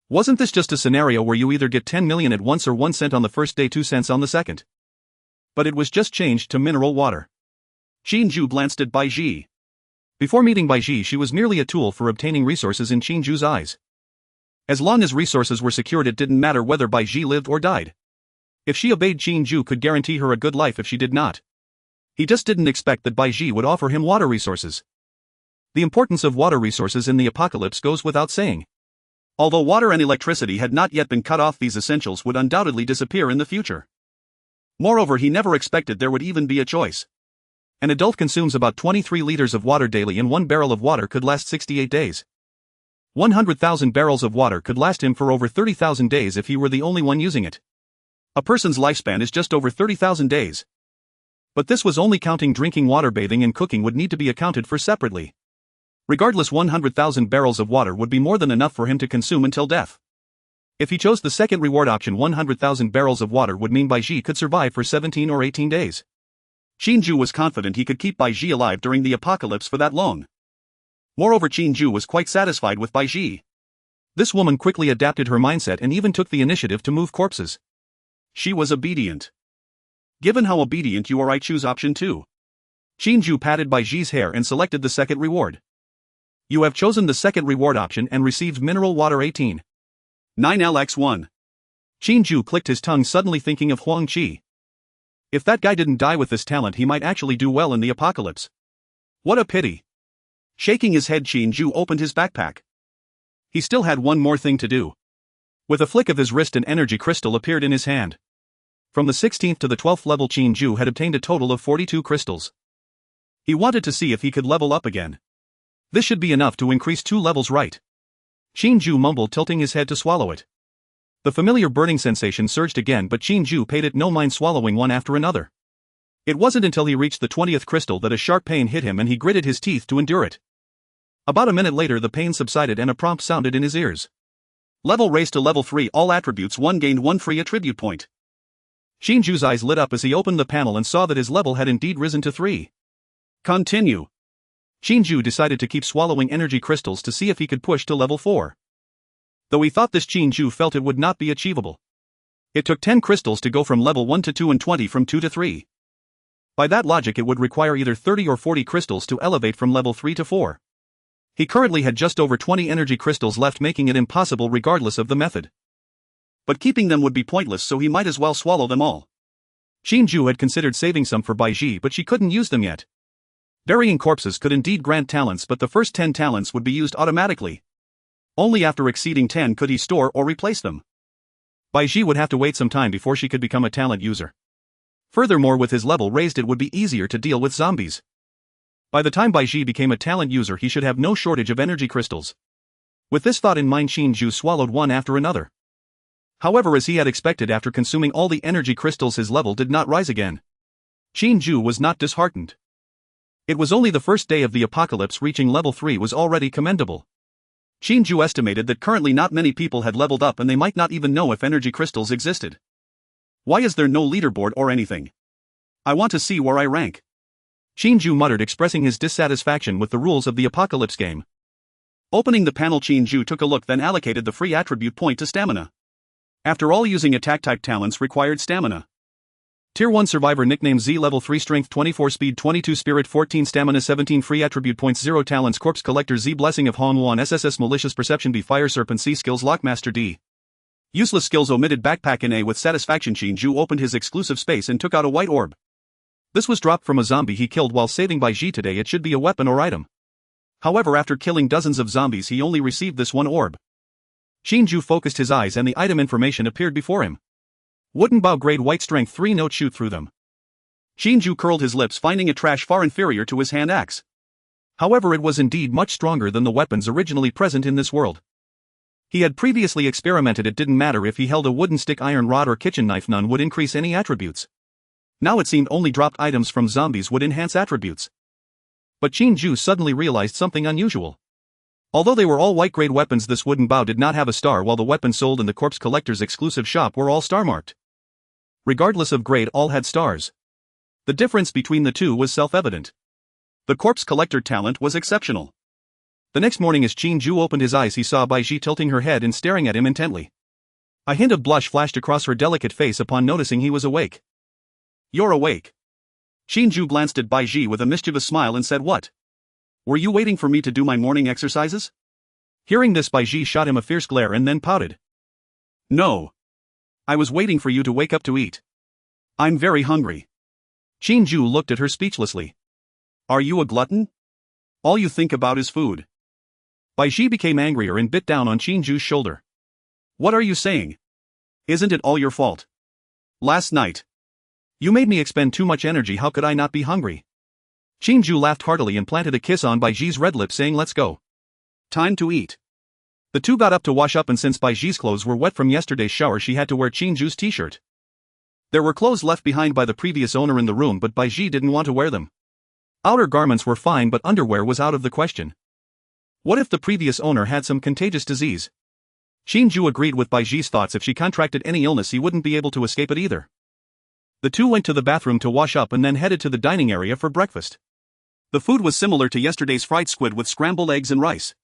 Wasn't this just a scenario where you either get 10 million at once or 1 cent on the first day, 2 cents on the second? But it was just changed to mineral water. Qin Jue glanced at Bai Ji. Before meeting Bai Ji, she was merely a tool for obtaining resources in Qin Jue's eyes. As long as resources were secured, it didn't matter whether Bai Ji lived or died. If she obeyed, Qin Jue could guarantee her a good life. If she did not, he just didn't expect that Bai Ji would offer him water resources. The importance of water resources in the apocalypse goes without saying. Although water and electricity had not yet been cut off, these essentials would undoubtedly disappear in the future. Moreover, he never expected there would even be a choice. An adult consumes about 23 liters of water daily, and 1 barrel of water could last 68 days. 100,000 barrels of water could last him for over 30,000 days if he were the only one using it. A person's lifespan is just over 30,000 days. But this was only counting drinking water. Bathing and cooking would need to be accounted for separately. Regardless, 100,000 barrels of water would be more than enough for him to consume until death. If he chose the second reward option, 100,000 barrels of water would mean Bai Ji could survive for 17 or 18 days. Qin Jue was confident he could keep Bai Ji alive during the apocalypse for that long. Moreover, Qin Jue was quite satisfied with Bai Ji. This woman quickly adapted her mindset and even took the initiative to move corpses. She was obedient. Given how obedient you are, I choose option 2. Qin Jue patted Bai Ji's hair and selected the second reward. You have chosen the second reward option and received mineral water 18. 9LX1. Qin Jue clicked his tongue, suddenly thinking of Huang Qi. If that guy didn't die with this talent, he might actually do well in the apocalypse. What a pity. Shaking his head, Qin Jue opened his backpack. He still had one more thing to do. With a flick of his wrist, an energy crystal appeared in his hand. From the 16th to the 12th level, Qin Jue had obtained a total of 42 crystals. He wanted to see if he could level up again. This should be enough to increase 2 levels, right? Qin Jue mumbled, tilting his head to swallow it. The familiar burning sensation surged again, but Qin Jue paid it no mind, swallowing one after another. It wasn't until he reached the 20th crystal that a sharp pain hit him and he gritted his teeth to endure it. About a minute later, the pain subsided and a prompt sounded in his ears. Level raised to level 3, all attributes 1 gained 1 free attribute point. Qin Jue's eyes lit up as he opened the panel and saw that his level had indeed risen to 3. Continue. Qin Jue decided to keep swallowing energy crystals to see if he could push to level 4. Though he thought this, Qin Jue felt it would not be achievable. It took 10 crystals to go from level 1 to 2 and 20 from 2 to 3. By that logic it would require either 30 or 40 crystals to elevate from level 3 to 4. He currently had just over 20 energy crystals left, making it impossible regardless of the method. But keeping them would be pointless, so he might as well swallow them all. Qin Jue had considered saving some for Baiji, but she couldn't use them yet. Burying corpses could indeed grant talents, but the first 10 talents would be used automatically. Only after exceeding 10 could he store or replace them. Baiji would have to wait some time before she could become a talent user. Furthermore, with his level raised it would be easier to deal with zombies. By the time Baiji became a talent user he should have no shortage of energy crystals. With this thought in mind, Qin Jue swallowed one after another. However, as he had expected, after consuming all the energy crystals his level did not rise again. Qin Jue was not disheartened. It was only the first day of the apocalypse, reaching level 3 was already commendable. Qin Jue estimated that currently not many people had leveled up and they might not even know if energy crystals existed. Why is there no leaderboard or anything? I want to see where I rank. Qin Jue muttered, expressing his dissatisfaction with the rules of the apocalypse game. Opening the panel, Qin Jue took a look, then allocated the free attribute point to stamina. After all, using attack type talents required stamina. Tier 1 survivor, nickname Z, level 3 strength 24 speed 22 spirit 14 stamina 17 free attribute points 0 talents corpse collector Z, blessing of Hong 1 SSS malicious perception B, fire serpent C, skills lockmaster D. Useless skills omitted, backpack in A. With satisfaction Qin Jue opened his exclusive space and took out a white orb. This was dropped from a zombie he killed while saving Baiji today. It should be a weapon or item. However, after killing dozens of zombies he only received this one orb. Qin Jue focused his eyes and the item information appeared before him. Wooden bow, grade white, strength 3, note, shoot through them. Qin Jue curled his lips, finding it trash far inferior to his hand axe. However, it was indeed much stronger than the weapons originally present in this world. He had previously experimented, it didn't matter if he held a wooden stick, iron rod or kitchen knife, none would increase any attributes. Now it seemed only dropped items from zombies would enhance attributes. But Qin Jue suddenly realized something unusual. Although they were all white grade weapons, this wooden bow did not have a star, while the weapons sold in the corpse collector's exclusive shop were all star marked. Regardless of grade, all had stars. The difference between the two was self-evident. The corpse collector talent was exceptional. The next morning as Qin Jue opened his eyes he saw Baiji tilting her head and staring at him intently. A hint of blush flashed across her delicate face upon noticing he was awake. "You're awake." Qin Jue glanced at Baiji with a mischievous smile and said, "What? Were you waiting for me to do my morning exercises?" Hearing this, Baiji shot him a fierce glare and then pouted. "No. I was waiting for you to wake up to eat. I'm very hungry." Qin Jue looked at her speechlessly. "Are you a glutton? All you think about is food." Baiji became angrier and bit down on Qin Jue's shoulder. "What are you saying? Isn't it all your fault? Last night you made me expend too much energy. How could I not be hungry?" Qin Jue laughed heartily and planted a kiss on Baiji's red lip, saying, "Let's go. Time to eat." The two got up to wash up, and since Baiji's clothes were wet from yesterday's shower she had to wear Qin Jue's t-shirt. There were clothes left behind by the previous owner in the room, but Baiji didn't want to wear them. Outer garments were fine, but underwear was out of the question. What if the previous owner had some contagious disease? Qin Jue agreed with Baiji's thoughts. If she contracted any illness he wouldn't be able to escape it either. The two went to the bathroom to wash up and then headed to the dining area for breakfast. The food was similar to yesterday's fried squid with scrambled eggs and rice.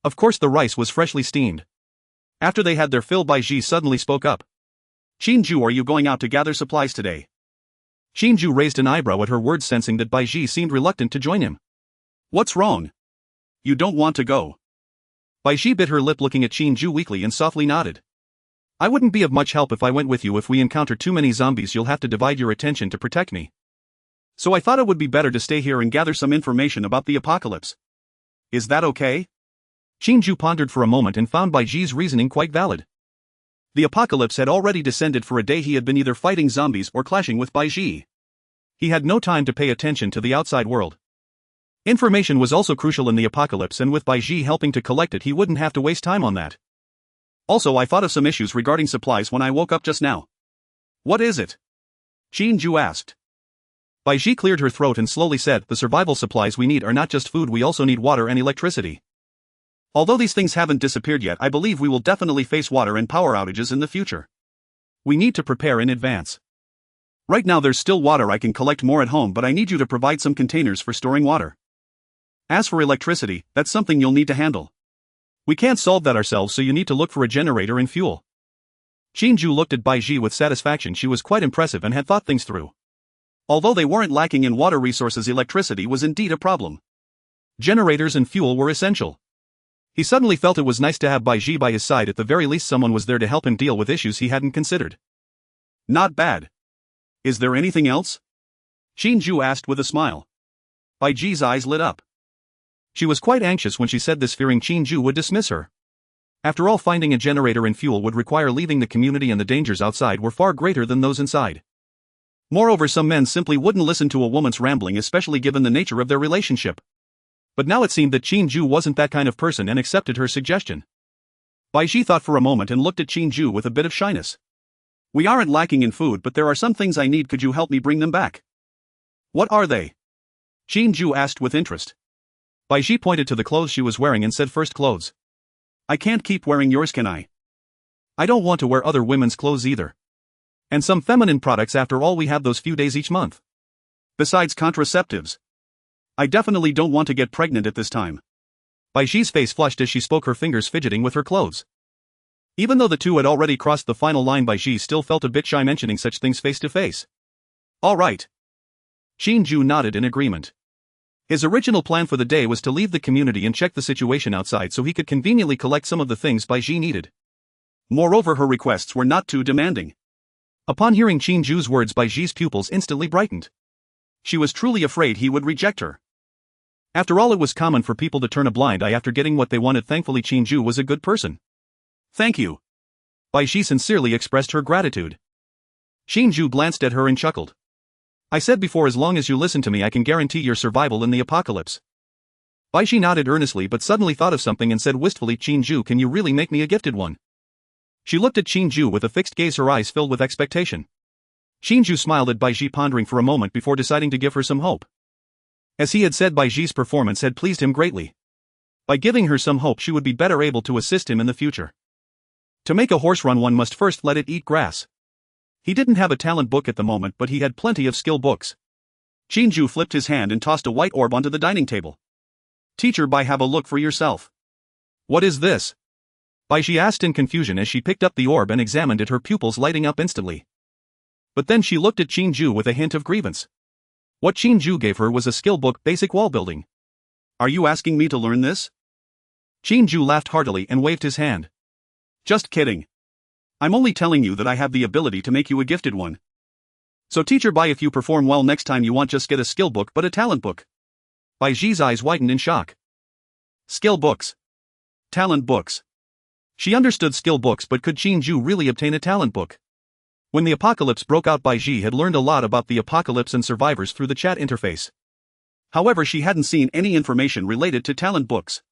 Of course the rice was freshly steamed. After they had their fill, Baiji suddenly spoke up. "Qin Jue, are you going out to gather supplies today?" Qin Jue raised an eyebrow at her words, sensing that Baiji seemed reluctant to join him. "What's wrong? You don't want to go?" Baiji bit her lip, looking at Qin Jue weakly, and softly nodded. "I wouldn't be of much help if I went with you. If we encounter too many zombies you'll have to divide your attention to protect me. So I thought it would be better to stay here and gather some information about the apocalypse. Is that okay?" Qin Jue pondered for a moment and found Baiji's reasoning quite valid. The apocalypse had already descended. For a day he had been either fighting zombies or clashing with Baiji. He had no time to pay attention to the outside world. Information was also crucial in the apocalypse, and with Baiji helping to collect it he wouldn't have to waste time on that. "Also, I thought of some issues regarding supplies when I woke up just now." "What is it?" Qin Jue asked. Baiji cleared her throat and slowly said, "The survival supplies we need are not just food, we also need water and electricity. Although these things haven't disappeared yet, I believe we will definitely face water and power outages in the future. We need to prepare in advance. Right now there's still water, I can collect more at home, but I need you to provide some containers for storing water. As for electricity, that's something you'll need to handle. We can't solve that ourselves, so you need to look for a generator and fuel." Qin Jue looked at Baiji with satisfaction. She was quite impressive and had thought things through. Although they weren't lacking in water resources, electricity was indeed a problem. Generators and fuel were essential. He suddenly felt it was nice to have Bai Ji by his side. At the very least, someone was there to help him deal with issues he hadn't considered. Not bad. Is there anything else? Qin Jue asked with a smile. Bai Ji's eyes lit up. She was quite anxious when she said this, fearing Qin Jue would dismiss her. After all, finding a generator and fuel would require leaving the community, and the dangers outside were far greater than those inside. Moreover, some men simply wouldn't listen to a woman's rambling, especially given the nature of their relationship. But now it seemed that Qin Jue wasn't that kind of person and accepted her suggestion. Bai Ji thought for a moment and looked at Qin Jue with a bit of shyness. We aren't lacking in food, but there are some things I need. Could you help me bring them back? What are they? Qin Jue asked with interest. Bai Ji pointed to the clothes she was wearing and said, first clothes. I can't keep wearing yours, can I? I don't want to wear other women's clothes either. And some feminine products, after all we have those few days each month. Besides contraceptives. I definitely don't want to get pregnant at this time. Bai Ji's face flushed as she spoke, her fingers fidgeting with her clothes. Even though the two had already crossed the final line, Bai Ji still felt a bit shy mentioning such things face to face. All right. Qin Jue nodded in agreement. His original plan for the day was to leave the community and check the situation outside so he could conveniently collect some of the things Bai Ji needed. Moreover, her requests were not too demanding. Upon hearing Qin Jue's words, Bai Ji's pupils instantly brightened. She was truly afraid he would reject her. After all, it was common for people to turn a blind eye after getting what they wanted. Thankfully, Qin Jue was a good person. Thank you. Bai Ji sincerely expressed her gratitude. Qin Jue glanced at her and chuckled. I said before, as long as you listen to me, I can guarantee your survival in the apocalypse. Bai Ji nodded earnestly but suddenly thought of something and said wistfully, Qin Jue, can you really make me a gifted one? She looked at Qin Jue with a fixed gaze, her eyes filled with expectation. Qin Jue smiled at Bai Ji, pondering for a moment before deciding to give her some hope. As he had said, Bai Ji's performance had pleased him greatly. By giving her some hope, she would be better able to assist him in the future. To make a horse run, one must first let it eat grass. He didn't have a talent book at the moment, but he had plenty of skill books. Qin Jue flipped his hand and tossed a white orb onto the dining table. Teacher Bai, have a look for yourself. What is this? Bai Ji asked in confusion as she picked up the orb and examined it, her pupils lighting up instantly. But then she looked at Qin Jue with a hint of grievance. What Qin Jue gave her was a skill book, basic wall building. Are you asking me to learn this? Qin Jue laughed heartily and waved his hand. Just kidding. I'm only telling you that I have the ability to make you a gifted one. So Teacher Bai, if you perform well next time, you won't just get a skill book but a talent book. Bai Ji's eyes widened in shock. Skill books. Talent books. She understood skill books, but could Qin Jue really obtain a talent book? When the apocalypse broke out, Bai Ji had learned a lot about the apocalypse and survivors through the chat interface. However, she hadn't seen any information related to talent books.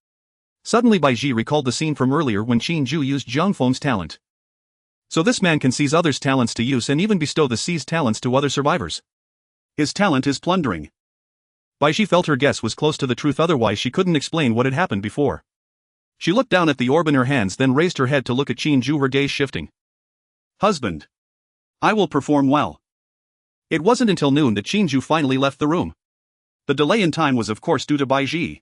Suddenly Bai Ji recalled the scene from earlier when Qin Jue used Zhang Feng's talent. So this man can seize others' talents to use and even bestow the seized talents to other survivors. His talent is plundering. Bai Ji felt her guess was close to the truth, otherwise she couldn't explain what had happened before. She looked down at the orb in her hands, then raised her head to look at Qin Jue, her gaze shifting. Husband. I will perform well. It wasn't until noon that Qin Jue finally left the room. The delay in time was of course due to Bai Ji.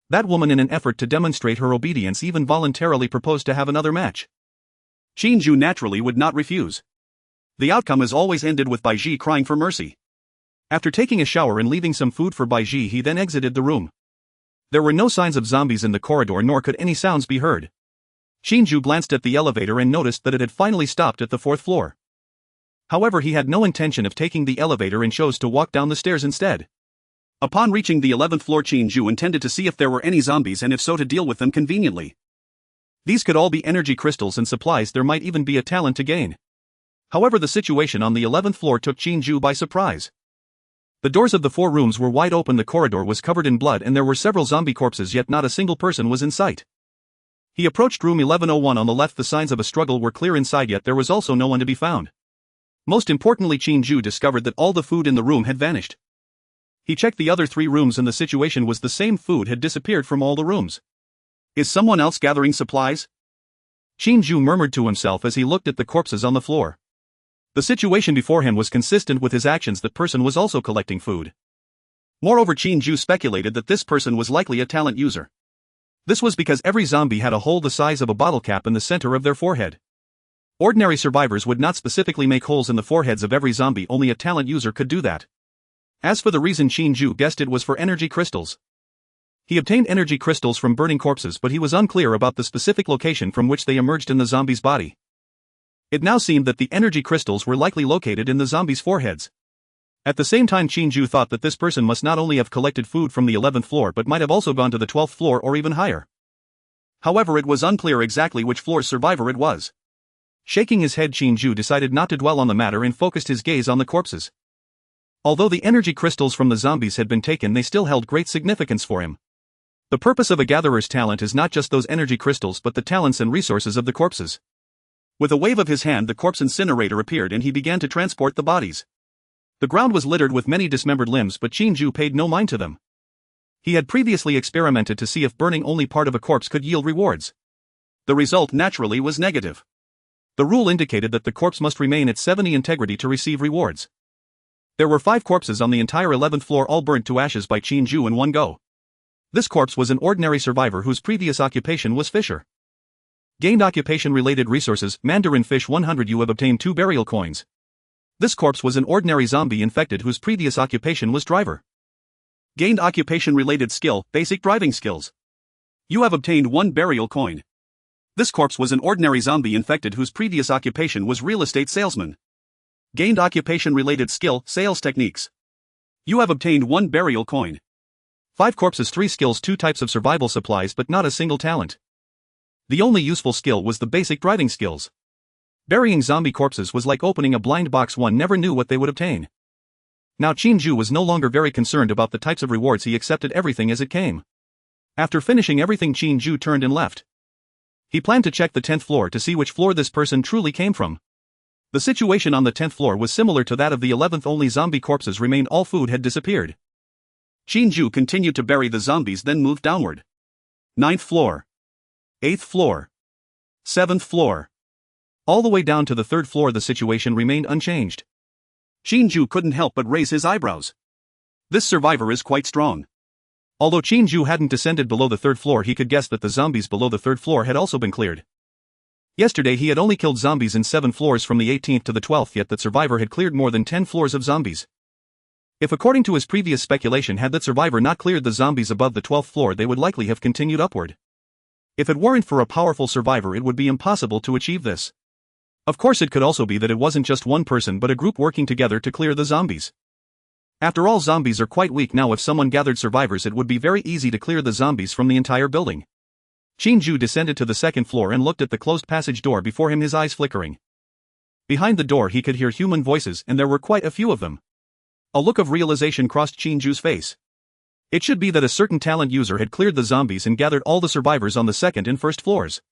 That woman, in an effort to demonstrate her obedience, even voluntarily proposed to have another match. Qin Jue naturally would not refuse. The outcome has always ended with Bai Ji crying for mercy. After taking a shower and leaving some food for Bai Ji, he then exited the room. There were no signs of zombies in the corridor, nor could any sounds be heard. Qin Jue glanced at the elevator and noticed that it had finally stopped at the 4th floor. However, he had no intention of taking the elevator and chose to walk down the stairs instead. Upon reaching the 11th floor, Qin Jue intended to see if there were any zombies, and if so, to deal with them conveniently. These could all be energy crystals and supplies, there might even be a talent to gain. However, the situation on the 11th floor took Qin Jue by surprise. The doors of the 4 rooms were wide open, the corridor was covered in blood, and there were several zombie corpses, yet not a single person was in sight. He approached room 1101 on the left. The signs of a struggle were clear inside, yet there was also no one to be found. Most importantly, Qin Jue discovered that all the food in the room had vanished. He checked the other 3 rooms and the situation was the same, food had disappeared from all the rooms. Is someone else gathering supplies? Qin Jue murmured to himself as he looked at the corpses on the floor. The situation before him was consistent with his actions. That person was also collecting food. Moreover, Qin Jue speculated that this person was likely a talent user. This was because every zombie had a hole the size of a bottle cap in the center of their forehead. Ordinary survivors would not specifically make holes in the foreheads of every zombie, only a talent user could do that. As for the reason, Qin Jue guessed it was for energy crystals. He obtained energy crystals from burning corpses, but he was unclear about the specific location from which they emerged in the zombie's body. It now seemed that the energy crystals were likely located in the zombies' foreheads. At the same time, Qin Jue thought that this person must not only have collected food from the 11th floor but might have also gone to the 12th floor or even higher. However, it was unclear exactly which floor's survivor it was. Shaking his head, Qin Jue decided not to dwell on the matter and focused his gaze on the corpses. Although the energy crystals from the zombies had been taken, they still held great significance for him. The purpose of a gatherer's talent is not just those energy crystals but the talents and resources of the corpses. With a wave of his hand, the corpse incinerator appeared and he began to transport the bodies. The ground was littered with many dismembered limbs, but Qin Jue paid no mind to them. He had previously experimented to see if burning only part of a corpse could yield rewards. The result naturally was negative. The rule indicated that the corpse must remain at 70 integrity to receive rewards. There were 5 corpses on the entire 11th floor, all burnt to ashes by Qin Jue in one go. This corpse was an ordinary survivor whose previous occupation was fisher. Gained occupation-related resources, Mandarin fish 100. You have obtained 2 burial coins. This corpse was an ordinary zombie infected whose previous occupation was driver. Gained occupation-related skill, basic driving skills. You have obtained 1 burial coin. This corpse was an ordinary zombie infected whose previous occupation was real estate salesman. Gained occupation-related skill, sales techniques. You have obtained 1 burial coin. 5 corpses, 3 skills, 2 types of survival supplies but not a single talent. The only useful skill was the basic driving skills. Burying zombie corpses was like opening a blind box, one never knew what they would obtain. Now Qin Jue was no longer very concerned about the types of rewards, he accepted everything as it came. After finishing everything, Qin Jue turned and left. He planned to check the 10th floor to see which floor this person truly came from. The situation on the 10th floor was similar to that of the 11th, only zombie corpses remained, all food had disappeared. Qin Jue continued to bury the zombies, then moved downward. 9th floor. 8th floor. 7th floor. All the way down to the 3rd floor the situation remained unchanged. Qin Jue couldn't help but raise his eyebrows. This survivor is quite strong. Although Qin Jue hadn't descended below the 3rd floor, he could guess that the zombies below the 3rd floor had also been cleared. Yesterday he had only killed zombies in 7 floors from the 18th to the 12th, yet that survivor had cleared more than 10 floors of zombies. If, according to his previous speculation, had that survivor not cleared the zombies above the 12th floor, they would likely have continued upward. If it weren't for a powerful survivor, it would be impossible to achieve this. Of course, it could also be that it wasn't just one person but a group working together to clear the zombies. After all, zombies are quite weak now. If someone gathered survivors, it would be very easy to clear the zombies from the entire building. Qin Jue descended to the 2nd floor and looked at the closed passage door before him, his eyes flickering. Behind the door he could hear human voices, and there were quite a few of them. A look of realization crossed Qin Jue's face. It should be that a certain talent user had cleared the zombies and gathered all the survivors on the 2nd and 1st floors.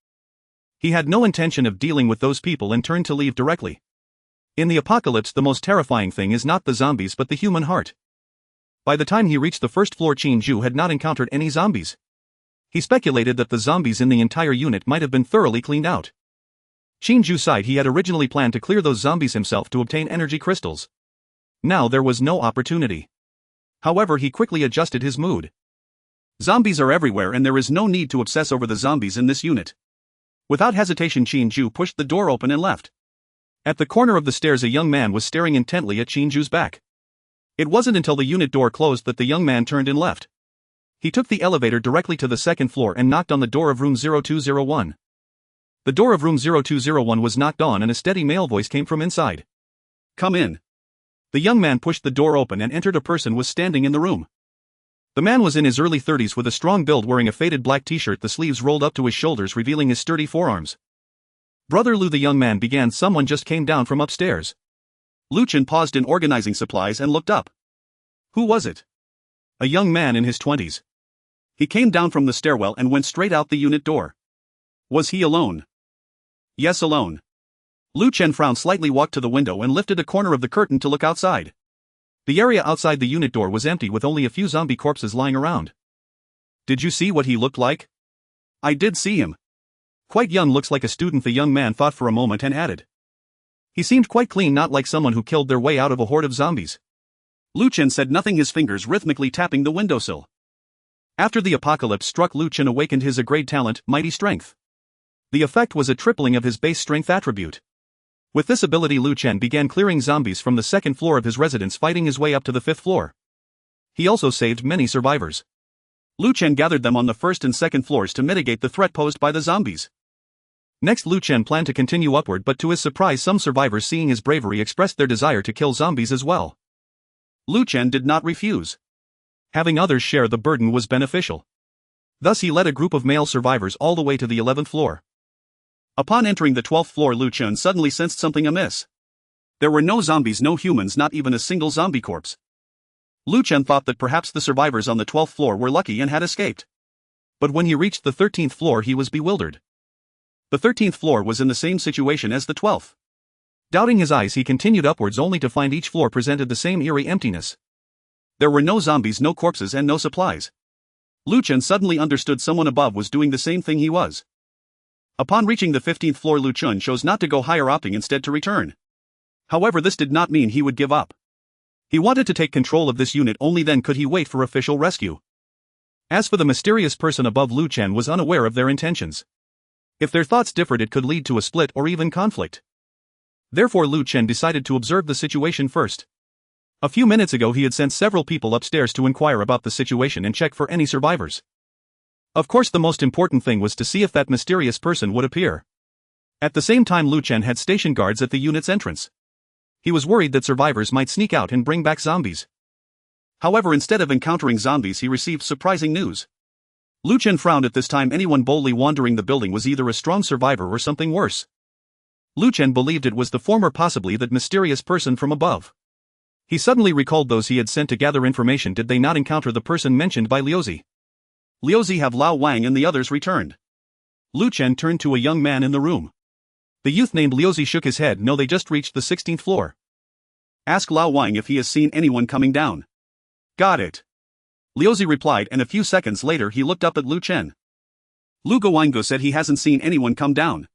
He had no intention of dealing with those people and turned to leave directly. In the apocalypse, the most terrifying thing is not the zombies but the human heart. By the time he reached the 1st floor, Qin Jue had not encountered any zombies. He speculated that the zombies in the entire unit might have been thoroughly cleaned out. Qin Jue sighed. He had originally planned to clear those zombies himself to obtain energy crystals. Now there was no opportunity. However, he quickly adjusted his mood. Zombies are everywhere and there is no need to obsess over the zombies in this unit. Without hesitation, Qin Jue pushed the door open and left. At the corner of the stairs, a young man was staring intently at Qin Jue's back. It wasn't until the unit door closed that the young man turned and left. He took the elevator directly to the 2nd floor and knocked on the door of room 0201. The door of room 0201 was knocked on and a steady male voice came from inside. "Come in." The young man pushed the door open and entered. A person was standing in the room. The man was in his early 30s with a strong build, wearing a faded black t-shirt, the sleeves rolled up to his shoulders, revealing his sturdy forearms. "Brother Lu," the young man began, "someone just came down from upstairs." Lu Chen paused in organizing supplies and looked up. "Who was it?" "A young man in his 20s. He came down from the stairwell and went straight out the unit door." "Was he alone?" "Yes, alone." Lu Chen frowned slightly, walked to the window and lifted a corner of the curtain to look outside. The area outside the unit door was empty, with only a few zombie corpses lying around. "Did you see what he looked like?" "I did see him. Quite young, looks like a student." The young man thought for a moment and added, "He seemed quite clean, not like someone who killed their way out of a horde of zombies." Lu Chen said nothing, his fingers rhythmically tapping the windowsill. After the apocalypse struck, Lu Chen awakened his A-grade talent, Mighty Strength. The effect was a tripling of his base strength attribute. With this ability, Lu Chen began clearing zombies from the 2nd floor of his residence, fighting his way up to the 5th floor. He also saved many survivors. Lu Chen gathered them on the first and second floors to mitigate the threat posed by the zombies. Next, Lu Chen planned to continue upward, but to his surprise some survivors, seeing his bravery, expressed their desire to kill zombies as well. Lu Chen did not refuse. Having others share the burden was beneficial. Thus he led a group of male survivors all the way to the 11th floor. Upon entering the 12th floor, Lu Chen suddenly sensed something amiss. There were no zombies, no humans, not even a single zombie corpse. Lu Chen thought that perhaps the survivors on the 12th floor were lucky and had escaped. But when he reached the 13th floor, he was bewildered. The 13th floor was in the same situation as the 12th. Doubting his eyes, he continued upwards only to find each floor presented the same eerie emptiness. There were no zombies, no corpses, and no supplies. Lu Chen suddenly understood someone above was doing the same thing he was. Upon reaching the 15th floor, Lu Chen chose not to go higher, opting instead to return. However, this did not mean he would give up. He wanted to take control of this unit, only then could he wait for official rescue. As for the mysterious person above, Lu Chen was unaware of their intentions. If their thoughts differed, it could lead to a split or even conflict. Therefore, Lu Chen decided to observe the situation first. A few minutes ago he had sent several people upstairs to inquire about the situation and check for any survivors. Of course, the most important thing was to see if that mysterious person would appear. At the same time, Lu Chen had stationed guards at the unit's entrance. He was worried that survivors might sneak out and bring back zombies. However, instead of encountering zombies, he received surprising news. Lu Chen frowned at this time. Anyone boldly wandering the building was either a strong survivor or something worse. Lu Chen believed it was the former, possibly that mysterious person from above. He suddenly recalled those he had sent to gather information. Did they not encounter the person mentioned by Liuzi? Liuzi have Lao Wang and the others returned. Lu Chen turned to a young man in the room. The youth named Liuzi shook his head. No, they just reached the 16th floor. Ask Lao Wang if he has seen anyone coming down. Got it. Liuzi replied, and a few seconds later he looked up at Lu Chen. Lu Guangu said he hasn't seen anyone come down.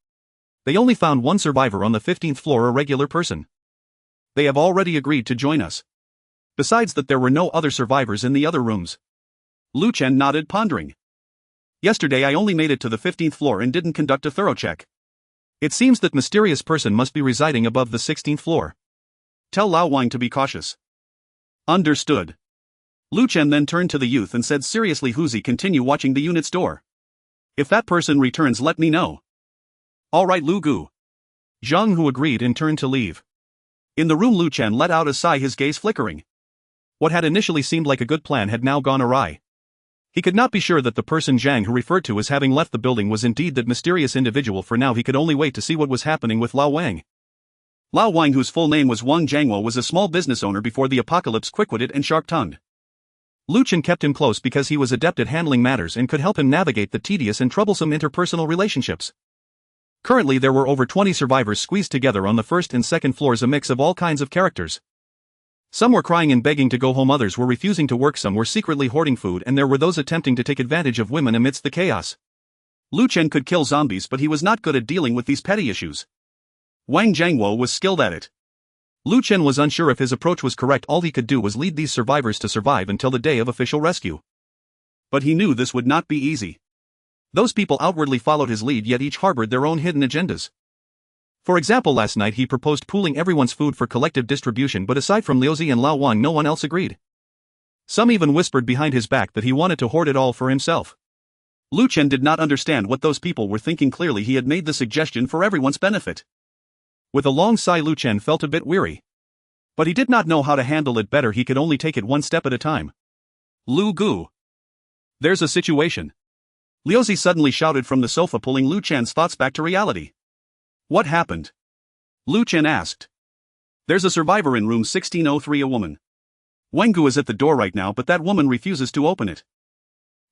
They only found one survivor on the 15th floor, a regular person. They have already agreed to join us. Besides that, there were no other survivors in the other rooms. Lu Chen nodded, pondering. Yesterday I only made it to the 15th floor and didn't conduct a thorough check. It seems that mysterious person must be residing above the 16th floor. Tell Lao Wang to be cautious. Understood. Lu Chen then turned to the youth and said seriously, Huzi, continue watching the unit's door. If that person returns, let me know. Alright, Lu Gu. Zhang Hu agreed and turned to leave. In the room, Lu Chen let out a sigh, his gaze flickering. What had initially seemed like a good plan had now gone awry. He could not be sure that the person Zhang Hu referred to as having left the building was indeed that mysterious individual. For now he could only wait to see what was happening with Lao Wang. Lao Wang, whose full name was Wang Jiangwo, was a small business owner before the apocalypse, quick-witted and sharp-tongued. Lu Chen kept him close because he was adept at handling matters and could help him navigate the tedious and troublesome interpersonal relationships. Currently there were over 20 survivors squeezed together on the first and second floors, a mix of all kinds of characters. Some were crying and begging to go home, others were refusing to work, some were secretly hoarding food, and there were those attempting to take advantage of women amidst the chaos. Lu Chen could kill zombies, but he was not good at dealing with these petty issues. Wang Jiangwo was skilled at it. Lu Chen was unsure if his approach was correct. All he could do was lead these survivors to survive until the day of official rescue. But he knew this would not be easy. Those people outwardly followed his lead, yet each harbored their own hidden agendas. For example, last night he proposed pooling everyone's food for collective distribution, but aside from Liuzi and Lao Wang, no one else agreed. Some even whispered behind his back that he wanted to hoard it all for himself. Lu Chen did not understand what those people were thinking. Clearly he had made the suggestion for everyone's benefit. With a long sigh, Lu Chen felt a bit weary. But he did not know how to handle it better. He could only take it one step at a time. Lu Gu. There's a situation. Liuzi suddenly shouted from the sofa, pulling Lu Chen's thoughts back to reality. What happened? Lu Chen asked. There's a survivor in room 1603, a woman. Wengu is at the door right now, but that woman refuses to open it.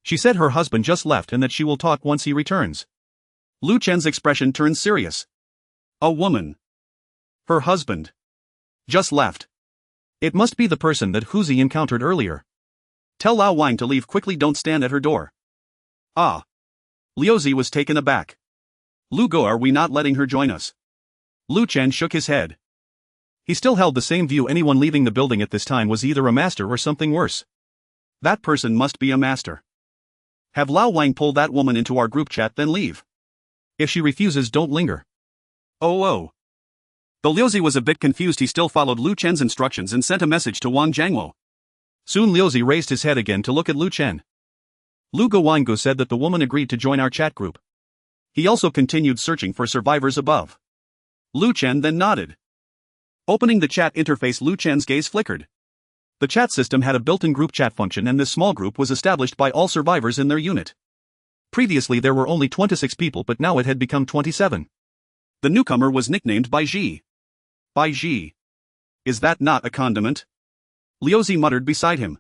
She said her husband just left and that she will talk once he returns. Lu Chen's expression turned serious. A woman. Her husband. Just left. It must be the person that Huzi encountered earlier. Tell Lao Wang to leave quickly, don't stand at her door. Ah. Liuzi was taken aback. Lu Go, are we not letting her join us? Lu Chen shook his head. He still held the same view. Anyone leaving the building at this time was either a master or something worse. That person must be a master. Have Lao Wang pull that woman into our group chat, then leave. If she refuses, don't linger. Oh. Though Liuzi was a bit confused, he still followed Lu Chen's instructions and sent a message to Wang Jiangwo. Soon Liuzi raised his head again to look at Lu Chen. Lu Guanggu said that the woman agreed to join our chat group. He also continued searching for survivors above. Lu Chen then nodded. Opening the chat interface, Lu Chen's gaze flickered. The chat system had a built-in group chat function, and this small group was established by all survivors in their unit. Previously there were only 26 people, but now it had become 27. The newcomer was nicknamed Bai Ji. Bai Ji. Is that not a condiment? Liuzi muttered beside him.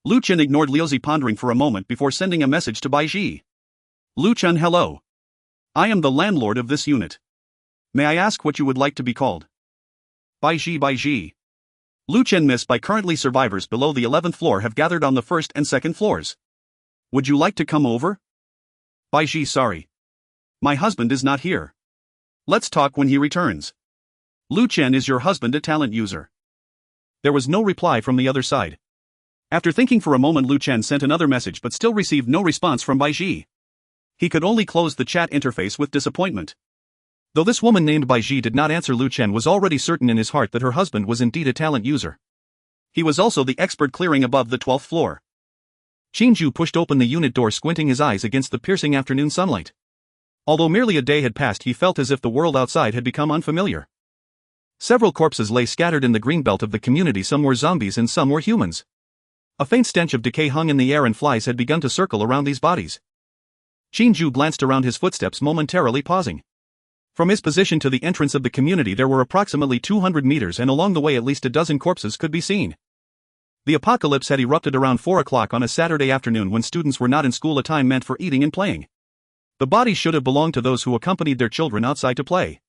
Lu Chen ignored Liuzi, pondering for a moment before sending a message to Bai Ji. Lu Chen, hello. I am the landlord of this unit. May I ask what you would like to be called? Bai Ji. Lu Chen missed by currently survivors below the 11th floor have gathered on the 1st and 2nd floors. Would you like to come over? Bai Ji, sorry. My husband is not here. Let's talk when he returns. Lu Chen, is your husband a talent user? There was no reply from the other side. After thinking for a moment, Lu Chen sent another message but still received no response from Bai Ji. He could only close the chat interface with disappointment. Though this woman named Bai Ji did not answer, Lu Chen was already certain in his heart that her husband was indeed a talent user. He was also the expert clearing above the 12th floor. Qin Jue pushed open the unit door, squinting his eyes against the piercing afternoon sunlight. Although merely a day had passed, he felt as if the world outside had become unfamiliar. Several corpses lay scattered in the green belt of the community. Some were zombies and some were humans. A faint stench of decay hung in the air, and flies had begun to circle around these bodies. Qin Jue glanced around, his footsteps momentarily pausing. From his position to the entrance of the community there were approximately 200 meters, and along the way at least a dozen corpses could be seen. The apocalypse had erupted around 4 o'clock on a Saturday afternoon when students were not in school, a time meant for eating and playing. The bodies should have belonged to those who accompanied their children outside to play.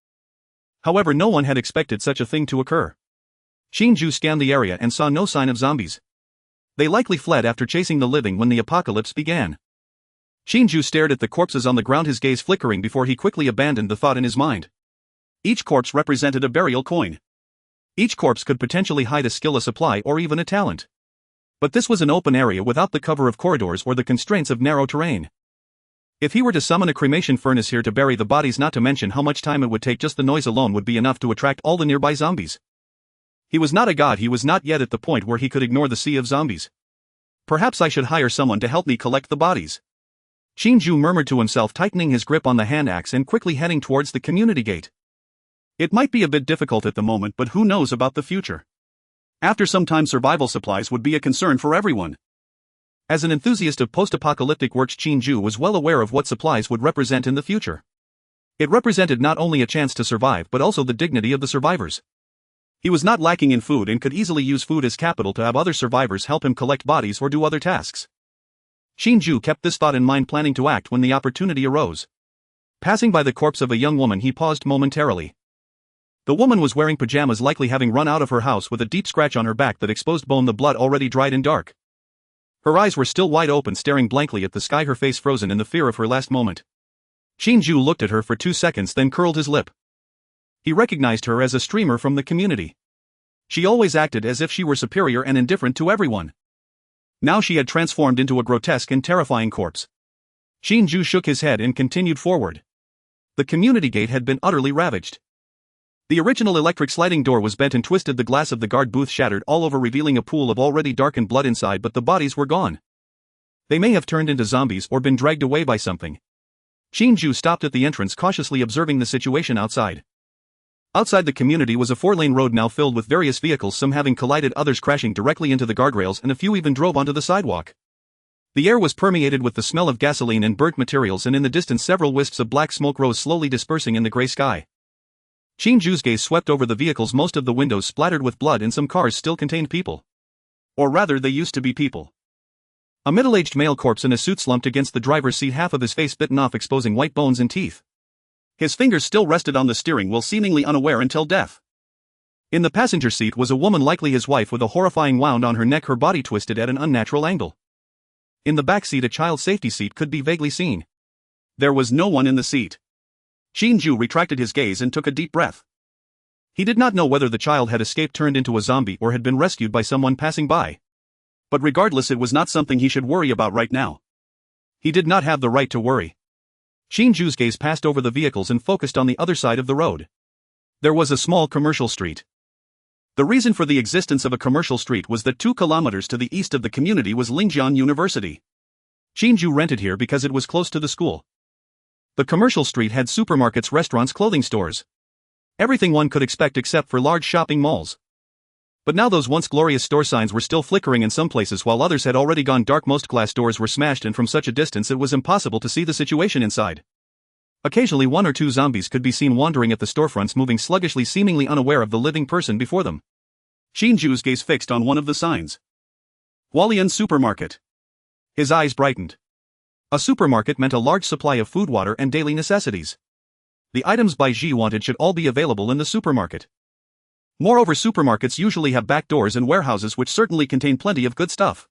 However, no one had expected such a thing to occur. Qin Jue scanned the area and saw no sign of zombies. They likely fled after chasing the living when the apocalypse began. Qin Jue stared at the corpses on the ground, his gaze flickering before he quickly abandoned the thought in his mind. Each corpse represented a burial coin. Each corpse could potentially hide a skill, a supply, or even a talent. But this was an open area without the cover of corridors or the constraints of narrow terrain. If he were to summon a cremation furnace here to bury the bodies, not to mention how much time it would take, just the noise alone would be enough to attract all the nearby zombies. He was not a god, he was not yet at the point where he could ignore the sea of zombies. Perhaps I should hire someone to help me collect the bodies. Qin Jue murmured to himself, tightening his grip on the hand axe and quickly heading towards the community gate. It might be a bit difficult at the moment, but who knows about the future? After some time, survival supplies would be a concern for everyone. As an enthusiast of post-apocalyptic works, Qin Jue was well aware of what supplies would represent in the future. It represented not only a chance to survive but also the dignity of the survivors. He was not lacking in food and could easily use food as capital to have other survivors help him collect bodies or do other tasks. Qin Jue kept this thought in mind, planning to act when the opportunity arose. Passing by the corpse of a young woman, he paused momentarily. The woman was wearing pajamas, likely having run out of her house, with a deep scratch on her back that exposed bone, the blood already dried and dark. Her eyes were still wide open, staring blankly at the sky, her face frozen in the fear of her last moment. Qin Jue looked at her for 2 seconds, then curled his lip. He recognized her as a streamer from the community. She always acted as if she were superior and indifferent to everyone. Now she had transformed into a grotesque and terrifying corpse. Qin Jue shook his head and continued forward. The community gate had been utterly ravaged. The original electric sliding door was bent and twisted, the glass of the guard booth shattered all over, revealing a pool of already darkened blood inside, but the bodies were gone. They may have turned into zombies or been dragged away by something. Qin Jue stopped at the entrance, cautiously observing the situation outside. Outside the community was a 4-lane road now filled with various vehicles, some having collided, others crashing directly into the guardrails, and a few even drove onto the sidewalk. The air was permeated with the smell of gasoline and burnt materials, and in the distance several wisps of black smoke rose, slowly dispersing in the gray sky. Qin Jue's gaze swept over the vehicles, most of the windows splattered with blood, and some cars still contained people. Or rather, they used to be people. A middle-aged male corpse in a suit slumped against the driver's seat, half of his face bitten off, exposing white bones and teeth. His fingers still rested on the steering wheel, seemingly unaware until death. In the passenger seat was a woman, likely his wife, with a horrifying wound on her neck, her body twisted at an unnatural angle. In the back seat, a child's safety seat could be vaguely seen. There was no one in the seat. Qin Jue retracted his gaze and took a deep breath. He did not know whether the child had escaped, turned into a zombie, or had been rescued by someone passing by. But regardless, it was not something he should worry about right now. He did not have the right to worry. Qin Jue's gaze passed over the vehicles and focused on the other side of the road. There was a small commercial street. The reason for the existence of a commercial street was that 2 kilometers to the east of the community was Lingjian University. Qin Jue rented here because it was close to the school. The commercial street had supermarkets, restaurants, clothing stores. Everything one could expect except for large shopping malls. But now those once glorious store signs were still flickering in some places while others had already gone dark. Most glass doors were smashed and from such a distance it was impossible to see the situation inside. Occasionally 1 or 2 zombies could be seen wandering at the storefronts, moving sluggishly, seemingly unaware of the living person before them. Qin Jue's gaze fixed on one of the signs. Hualian Supermarket. His eyes brightened. A supermarket meant a large supply of food, water, and daily necessities. The items Bai Ji wanted should all be available in the supermarket. Moreover, supermarkets usually have back doors and warehouses which certainly contain plenty of good stuff.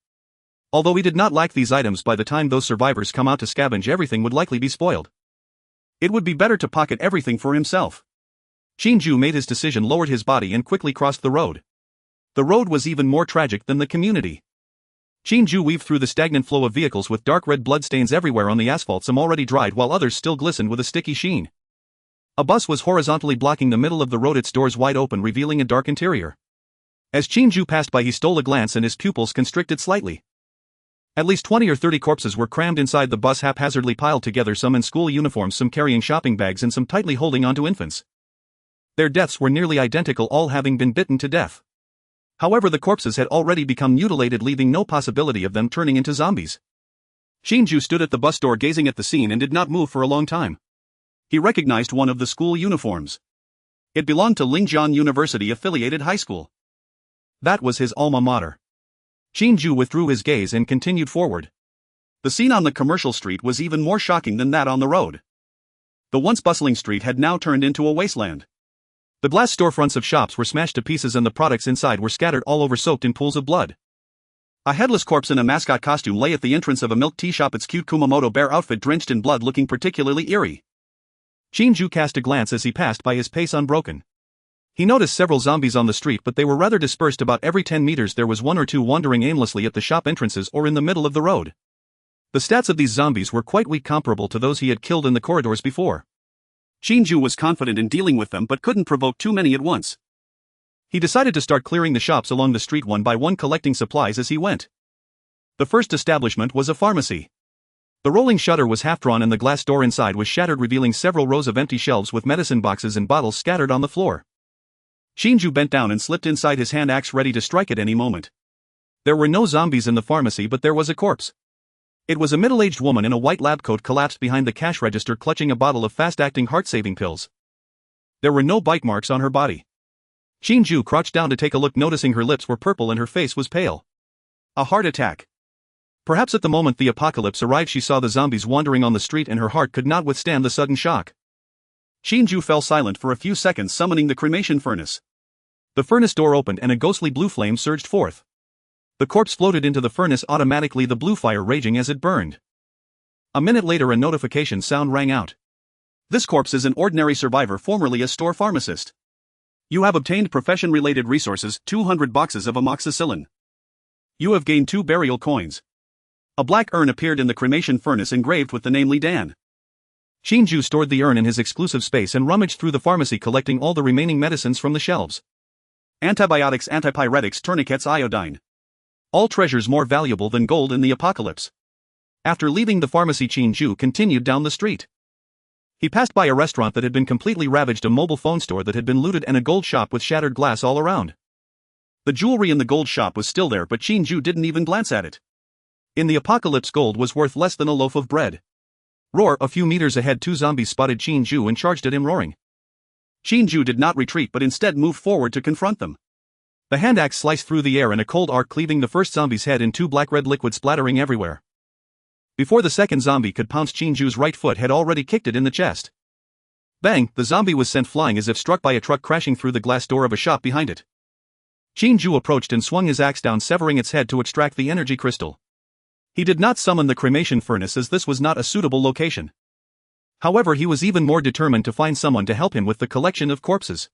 Although he did not lack these items, by the time those survivors come out to scavenge, everything would likely be spoiled. It would be better to pocket everything for himself. Qin Jue made his decision, lowered his body, and quickly crossed the road. The road was even more tragic than the community. Qin Jue weaved through the stagnant flow of vehicles with dark red bloodstains everywhere on the asphalt, some already dried while others still glistened with a sticky sheen. A bus was horizontally blocking the middle of the road, its doors wide open, revealing a dark interior. As Qin Jue passed by, he stole a glance and his pupils constricted slightly. At least 20 or 30 corpses were crammed inside the bus, haphazardly piled together, some in school uniforms, some carrying shopping bags, and some tightly holding onto infants. Their deaths were nearly identical, all having been bitten to death. However, the corpses had already become mutilated, leaving no possibility of them turning into zombies. Qin Jue stood at the bus door gazing at the scene and did not move for a long time. He recognized one of the school uniforms. It belonged to Lingjian University affiliated high school. That was his alma mater. Qin Jue withdrew his gaze and continued forward. The scene on the commercial street was even more shocking than that on the road. The once bustling street had now turned into a wasteland. The glass storefronts of shops were smashed to pieces and the products inside were scattered all over, soaked in pools of blood. A headless corpse in a mascot costume lay at the entrance of a milk tea shop, its cute Kumamoto bear outfit drenched in blood, looking particularly eerie. Qin Jue cast a glance as he passed by, his pace unbroken. He noticed several zombies on the street, but they were rather dispersed. About every 10 meters there was 1 or 2 wandering aimlessly at the shop entrances or in the middle of the road. The stats of these zombies were quite weak, comparable to those he had killed in the corridors before. Qin Jue was confident in dealing with them but couldn't provoke too many at once. He decided to start clearing the shops along the street one by one, collecting supplies as he went. The first establishment was a pharmacy. The rolling shutter was half drawn and the glass door inside was shattered, revealing several rows of empty shelves with medicine boxes and bottles scattered on the floor. Qin Jue bent down and slipped inside, his hand axe ready to strike at any moment. There were no zombies in the pharmacy, but there was a corpse. It was a middle-aged woman in a white lab coat, collapsed behind the cash register, clutching a bottle of fast-acting heart-saving pills. There were no bite marks on her body. Qin Jue crouched down to take a look, noticing her lips were purple and her face was pale. A heart attack. Perhaps at the moment the apocalypse arrived, she saw the zombies wandering on the street and her heart could not withstand the sudden shock. Qin Jue fell silent for a few seconds, summoning the cremation furnace. The furnace door opened and a ghostly blue flame surged forth. The corpse floated into the furnace automatically, the blue fire raging as it burned. A minute later a notification sound rang out. This corpse is an ordinary survivor, formerly a store pharmacist. You have obtained profession-related resources, 200 boxes of amoxicillin. You have gained 2 burial coins. A black urn appeared in the cremation furnace engraved with the name Li Dan. Qin Jue stored the urn in his exclusive space and rummaged through the pharmacy, collecting all the remaining medicines from the shelves. Antibiotics, antipyretics, tourniquets, iodine. All treasures more valuable than gold in the apocalypse. After leaving the pharmacy, Qin Jue continued down the street. He passed by a restaurant that had been completely ravaged, a mobile phone store that had been looted, and a gold shop with shattered glass all around. The jewelry in the gold shop was still there, but Qin Jue didn't even glance at it. In the apocalypse, gold was worth less than a loaf of bread. Roar! A few meters ahead 2 zombies spotted Qin Jue and charged at him, roaring. Qin Jue did not retreat but instead moved forward to confront them. The hand axe sliced through the air in a cold arc, cleaving the first zombie's head in 2 black-red liquid splattering everywhere. Before the second zombie could pounce, Qin Jue's right foot had already kicked it in the chest. Bang! The zombie was sent flying as if struck by a truck, crashing through the glass door of a shop behind it. Qin Jue approached and swung his axe down, severing its head to extract the energy crystal. He did not summon the cremation furnace as this was not a suitable location. However, he was even more determined to find someone to help him with the collection of corpses.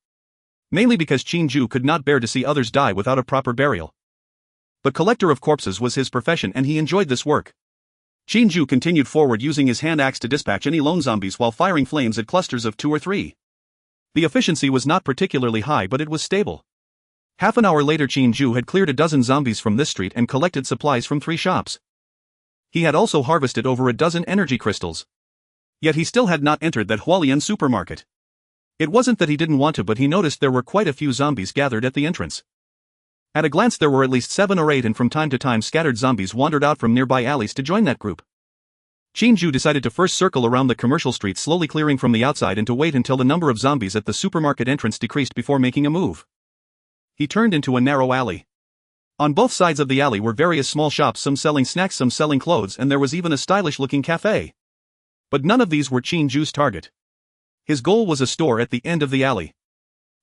Mainly because Qin Jue could not bear to see others die without a proper burial. The collector of corpses was his profession and he enjoyed this work. Qin Jue continued forward, using his hand axe to dispatch any lone zombies while firing flames at clusters of 2 or 3. The efficiency was not particularly high, but it was stable. Half an hour later Qin Jue had cleared a dozen zombies from this street and collected supplies from 3 shops. He had also harvested over a dozen energy crystals. Yet he still had not entered that Hualien supermarket. It wasn't that he didn't want to, but he noticed there were quite a few zombies gathered at the entrance. At a glance there were at least 7 or 8, and from time to time scattered zombies wandered out from nearby alleys to join that group. Qin Jue decided to first circle around the commercial street, slowly clearing from the outside, and to wait until the number of zombies at the supermarket entrance decreased before making a move. He turned into a narrow alley. On both sides of the alley were various small shops, some selling snacks, some selling clothes, and there was even a stylish-looking cafe. But none of these were Qin Jue's target. His goal was a store at the end of the alley.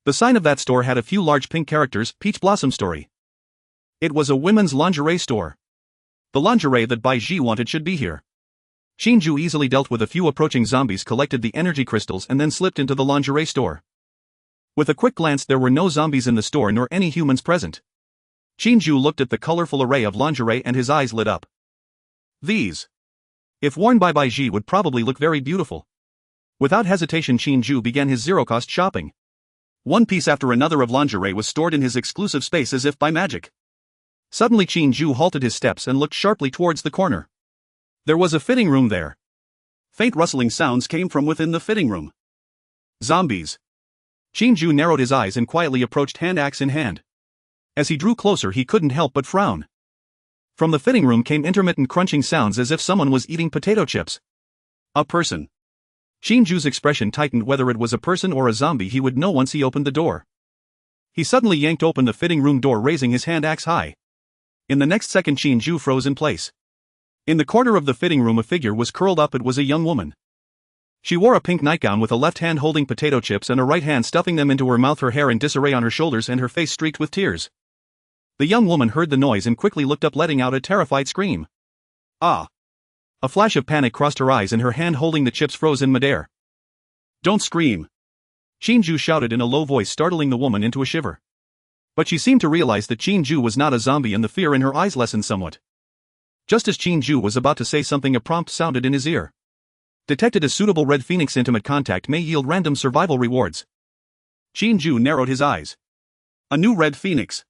The sign of that store had a few large pink characters, Peach Blossom Story. It was a women's lingerie store. The lingerie that Bai Ji wanted should be here. Qin Jue easily dealt with a few approaching zombies, collected the energy crystals, and then slipped into the lingerie store. With a quick glance, there were no zombies in the store nor any humans present. Qin Jue looked at the colorful array of lingerie and his eyes lit up. These, if worn by Bai Ji, would probably look very beautiful. Without hesitation Qin Jue began his zero-cost shopping. One piece after another of lingerie was stored in his exclusive space as if by magic. Suddenly Qin Jue halted his steps and looked sharply towards the corner. There was a fitting room there. Faint rustling sounds came from within the fitting room. Zombies. Qin Jue narrowed his eyes and quietly approached, hand axe in hand. As he drew closer he couldn't help but frown. From the fitting room came intermittent crunching sounds as if someone was eating potato chips. A person. Qin Jue's expression tightened. Whether it was a person or a zombie he would know once he opened the door. He suddenly yanked open the fitting room door, raising his hand axe high. In the next second Qin Jue froze in place. In the corner of the fitting room a figure was curled up. It was a young woman. She wore a pink nightgown with a left hand holding potato chips and a right hand stuffing them into her mouth, her hair in disarray on her shoulders and her face streaked with tears. The young woman heard the noise and quickly looked up, letting out a terrified scream. Ah! A flash of panic crossed her eyes and her hand holding the chips froze in midair. Don't scream! Qin Jue shouted in a low voice, startling the woman into a shiver. But she seemed to realize that Qin Jue was not a zombie and the fear in her eyes lessened somewhat. Just as Qin Jue was about to say something, a prompt sounded in his ear. Detected a suitable Red Phoenix intimate contact may yield random survival rewards. Qin Jue narrowed his eyes. A new Red Phoenix.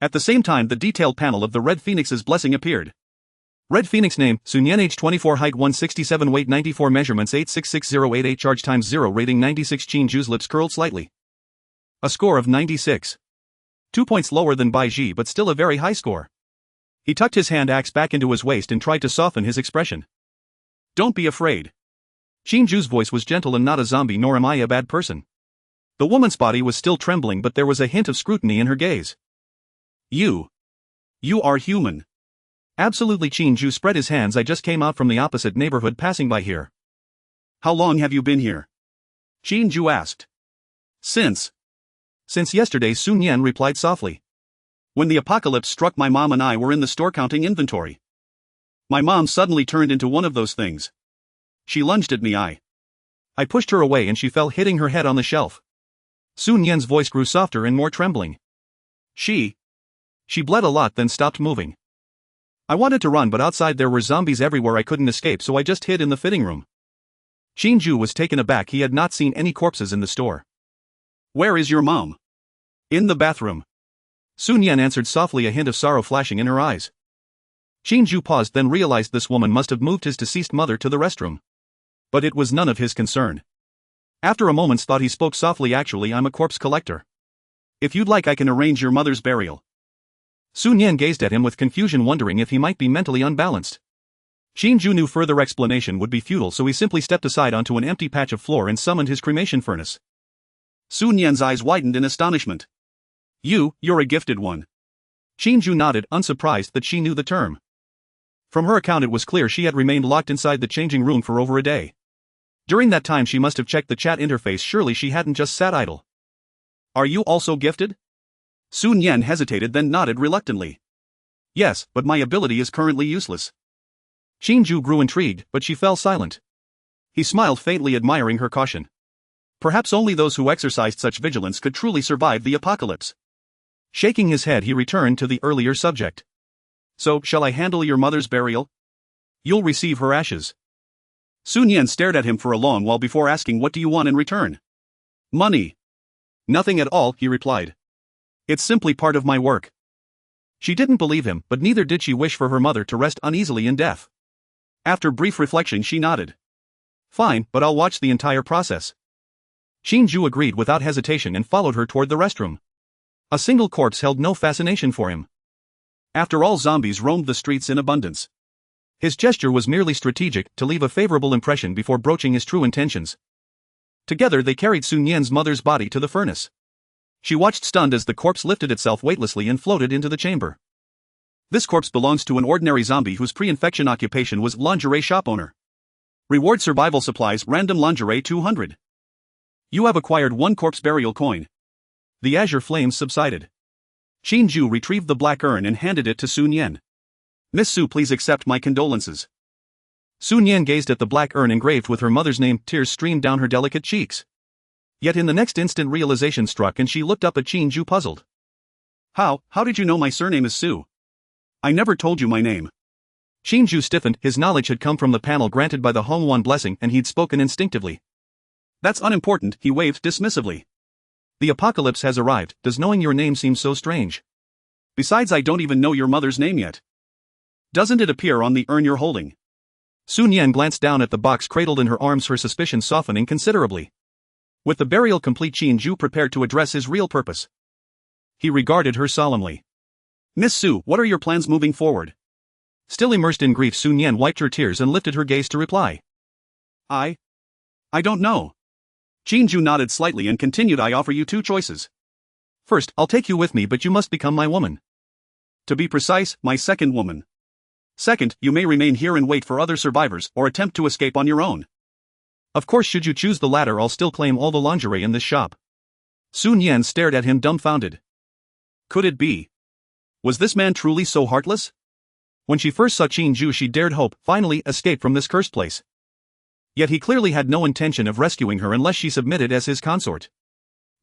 At the same time the detailed panel of the Red Phoenix's blessing appeared. Red Phoenix name, Sun Yan, age 24, height 167, weight 94, measurements 86608, charge times 0, rating 96. Qin Jue's lips curled slightly. A score of 96. 2 points lower than Bai Ji, but still a very high score. He tucked his hand axe back into his waist and tried to soften his expression. Don't be afraid. Qin Jue's voice was gentle. And not a zombie, nor am I a bad person. The woman's body was still trembling, but there was a hint of scrutiny in her gaze. You are human. Absolutely. Qin Jue spread his hands. I just came out from the opposite neighborhood, passing by here. How long have you been here? Qin Jue asked. Since yesterday, Sun Yan replied softly. When the apocalypse struck, my mom and I were in the store counting inventory. My mom suddenly turned into one of those things. She lunged at me. I pushed her away and she fell, hitting her head on the shelf. Sun Yan's voice grew softer and more trembling. She bled a lot, then stopped moving. I wanted to run, but outside there were zombies everywhere. I couldn't escape, so I just hid in the fitting room. Qin Jue was taken aback. He had not seen any corpses in the store. Where is your mom? In the bathroom. Sun Yan answered softly, a hint of sorrow flashing in her eyes. Qin Jue paused, then realized this woman must have moved his deceased mother to the restroom. But it was none of his concern. After a moment's thought he spoke softly. Actually, I'm a corpse collector. If you'd like, I can arrange your mother's burial. Sun Yan gazed at him with confusion, wondering if he might be mentally unbalanced. Qin Jue knew further explanation would be futile, so he simply stepped aside onto an empty patch of floor and summoned his cremation furnace. Sun Yan's eyes widened in astonishment. You're a gifted one. Qin Jue nodded, unsurprised that she knew the term. From her account it was clear she had remained locked inside the changing room for over a day. During that time she must have checked the chat interface. Surely she hadn't just sat idle. Are you also gifted? Sun Yan hesitated, then nodded reluctantly. Yes, but my ability is currently useless. Qin Jue grew intrigued, but she fell silent. He smiled faintly, admiring her caution. Perhaps only those who exercised such vigilance could truly survive the apocalypse. Shaking his head he returned to the earlier subject. So, shall I handle your mother's burial? You'll receive her ashes. Sun Yan stared at him for a long while before asking, what do you want in return? Money. Nothing at all, he replied. It's simply part of my work. She didn't believe him, but neither did she wish for her mother to rest uneasily in death. After brief reflection, she nodded. Fine, but I'll watch the entire process. Qin Jue agreed without hesitation and followed her toward the restroom. A single corpse held no fascination for him. After all, zombies roamed the streets in abundance. His gesture was merely strategic, to leave a favorable impression before broaching his true intentions. Together they carried Sun Yan's mother's body to the furnace. She watched stunned as the corpse lifted itself weightlessly and floated into the chamber. This corpse belongs to an ordinary zombie whose pre-infection occupation was lingerie shop owner. Reward survival supplies, random lingerie 200. You have acquired 1 corpse burial coin. The azure flames subsided. Qin Jue retrieved the black urn and handed it to Sun Yan. Miss Su, please accept my condolences. Sun Yan gazed at the black urn engraved with her mother's name. Tears streamed down her delicate cheeks. Yet in the next instant realization struck and she looked up at Qin Jue puzzled. How did you know my surname is Su? I never told you my name. Qin Jue stiffened. His knowledge had come from the panel granted by the Hongwan blessing and he'd spoken instinctively. That's unimportant, he waved dismissively. The apocalypse has arrived. Does knowing your name seem so strange? Besides, I don't even know your mother's name yet. Doesn't it appear on the urn you're holding? Sun Yan glanced down at the box cradled in her arms, her suspicion softening considerably. With the burial complete, Qin Jue prepared to address his real purpose. He regarded her solemnly. Miss Su, what are your plans moving forward? Still immersed in grief, Sun Yan wiped her tears and lifted her gaze to reply. I don't know. Qin Jue nodded slightly and continued, I offer you 2 choices. First, I'll take you with me, but you must become my woman. To be precise, my second woman. Second, you may remain here and wait for other survivors or attempt to escape on your own. Of course, should you choose the latter, I'll still claim all the lingerie in this shop. Sun Yan stared at him dumbfounded. Could it be? Was this man truly so heartless? When she first saw Qin Jue, she dared hope, finally, escape from this cursed place. Yet he clearly had no intention of rescuing her unless she submitted as his consort.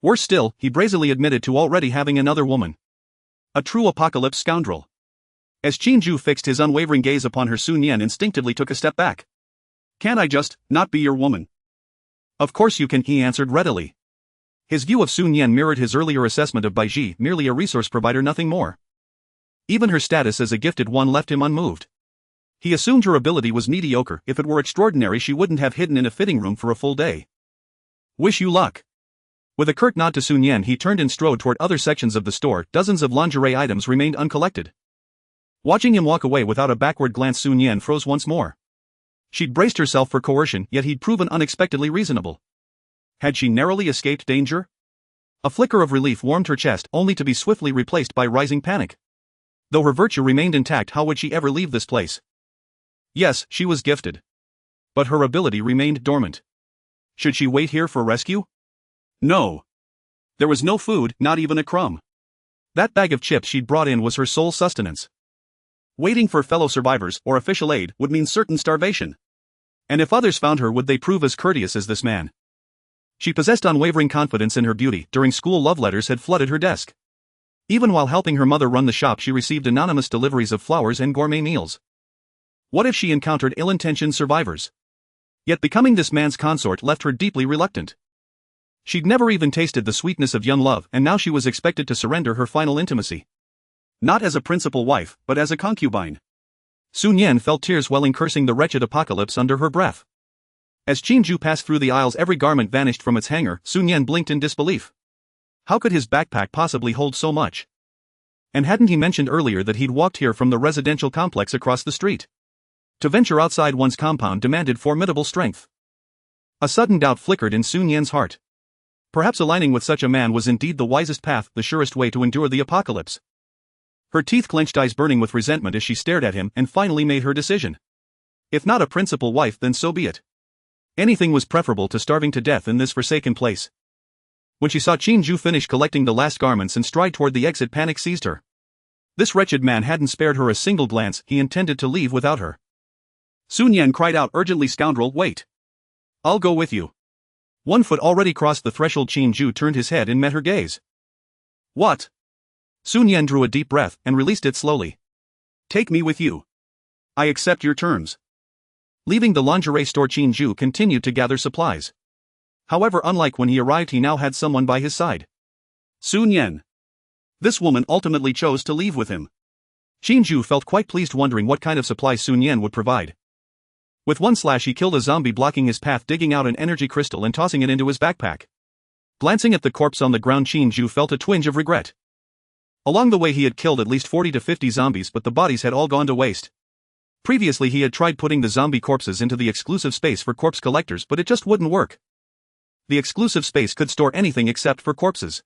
Worse still, he brazenly admitted to already having another woman. A true apocalypse scoundrel. As Qin Jue fixed his unwavering gaze upon her, Sun Yan instinctively took a step back. Can't I just not be your woman? Of course you can, he answered readily. His view of Sun Yan mirrored his earlier assessment of Baiji, merely a resource provider, nothing more. Even her status as a gifted one left him unmoved. He assumed her ability was mediocre. If it were extraordinary, she wouldn't have hidden in a fitting room for a full day. Wish you luck. With a curt nod to Sun Yan, he turned and strode toward other sections of the store. Dozens of lingerie items remained uncollected. Watching him walk away without a backward glance, Sun Yan froze once more. She'd braced herself for coercion, yet he'd proven unexpectedly reasonable. Had she narrowly escaped danger? A flicker of relief warmed her chest, only to be swiftly replaced by rising panic. Though her virtue remained intact, how would she ever leave this place? Yes, she was gifted. But her ability remained dormant. Should she wait here for rescue? No. There was no food, not even a crumb. That bag of chips she'd brought in was her sole sustenance. Waiting for fellow survivors or official aid would mean certain starvation. And if others found her, would they prove as courteous as this man? She possessed unwavering confidence in her beauty. During school, love letters had flooded her desk. Even while helping her mother run the shop, she received anonymous deliveries of flowers and gourmet meals. What if she encountered ill-intentioned survivors? Yet becoming this man's consort left her deeply reluctant. She'd never even tasted the sweetness of young love, and now she was expected to surrender her final intimacy. Not as a principal wife, but as a concubine. Sun Yan felt tears welling, cursing the wretched apocalypse under her breath. As Qin Jue passed through the aisles, every garment vanished from its hanger. Sun Yan blinked in disbelief. How could his backpack possibly hold so much? And hadn't he mentioned earlier that he'd walked here from the residential complex across the street? To venture outside one's compound demanded formidable strength. A sudden doubt flickered in Sun Yan's heart. Perhaps aligning with such a man was indeed the wisest path, the surest way to endure the apocalypse. Her teeth clenched, eyes burning with resentment as she stared at him, and finally made her decision. If not a principal wife, then so be it. Anything was preferable to starving to death in this forsaken place. When she saw Qin Jue finish collecting the last garments and stride toward the exit, panic seized her. This wretched man hadn't spared her a single glance. He intended to leave without her. Sun Yan cried out urgently, "Scoundrel, wait! I'll go with you." 1 foot already crossed the threshold. Qin Jue turned his head and met her gaze. What? Sun Yan drew a deep breath and released it slowly. Take me with you. I accept your terms. Leaving the lingerie store, Qin Jue continued to gather supplies. However, unlike when he arrived, he now had someone by his side. Sun Yan. This woman ultimately chose to leave with him. Qin Jue felt quite pleased, wondering what kind of supply Sun Yan would provide. With one slash he killed a zombie blocking his path, digging out an energy crystal and tossing it into his backpack. Glancing at the corpse on the ground, Qin Jue felt a twinge of regret. Along the way he had killed at least 40 to 50 zombies, but the bodies had all gone to waste. Previously he had tried putting the zombie corpses into the exclusive space for corpse collectors, but it just wouldn't work. The exclusive space could store anything except for corpses.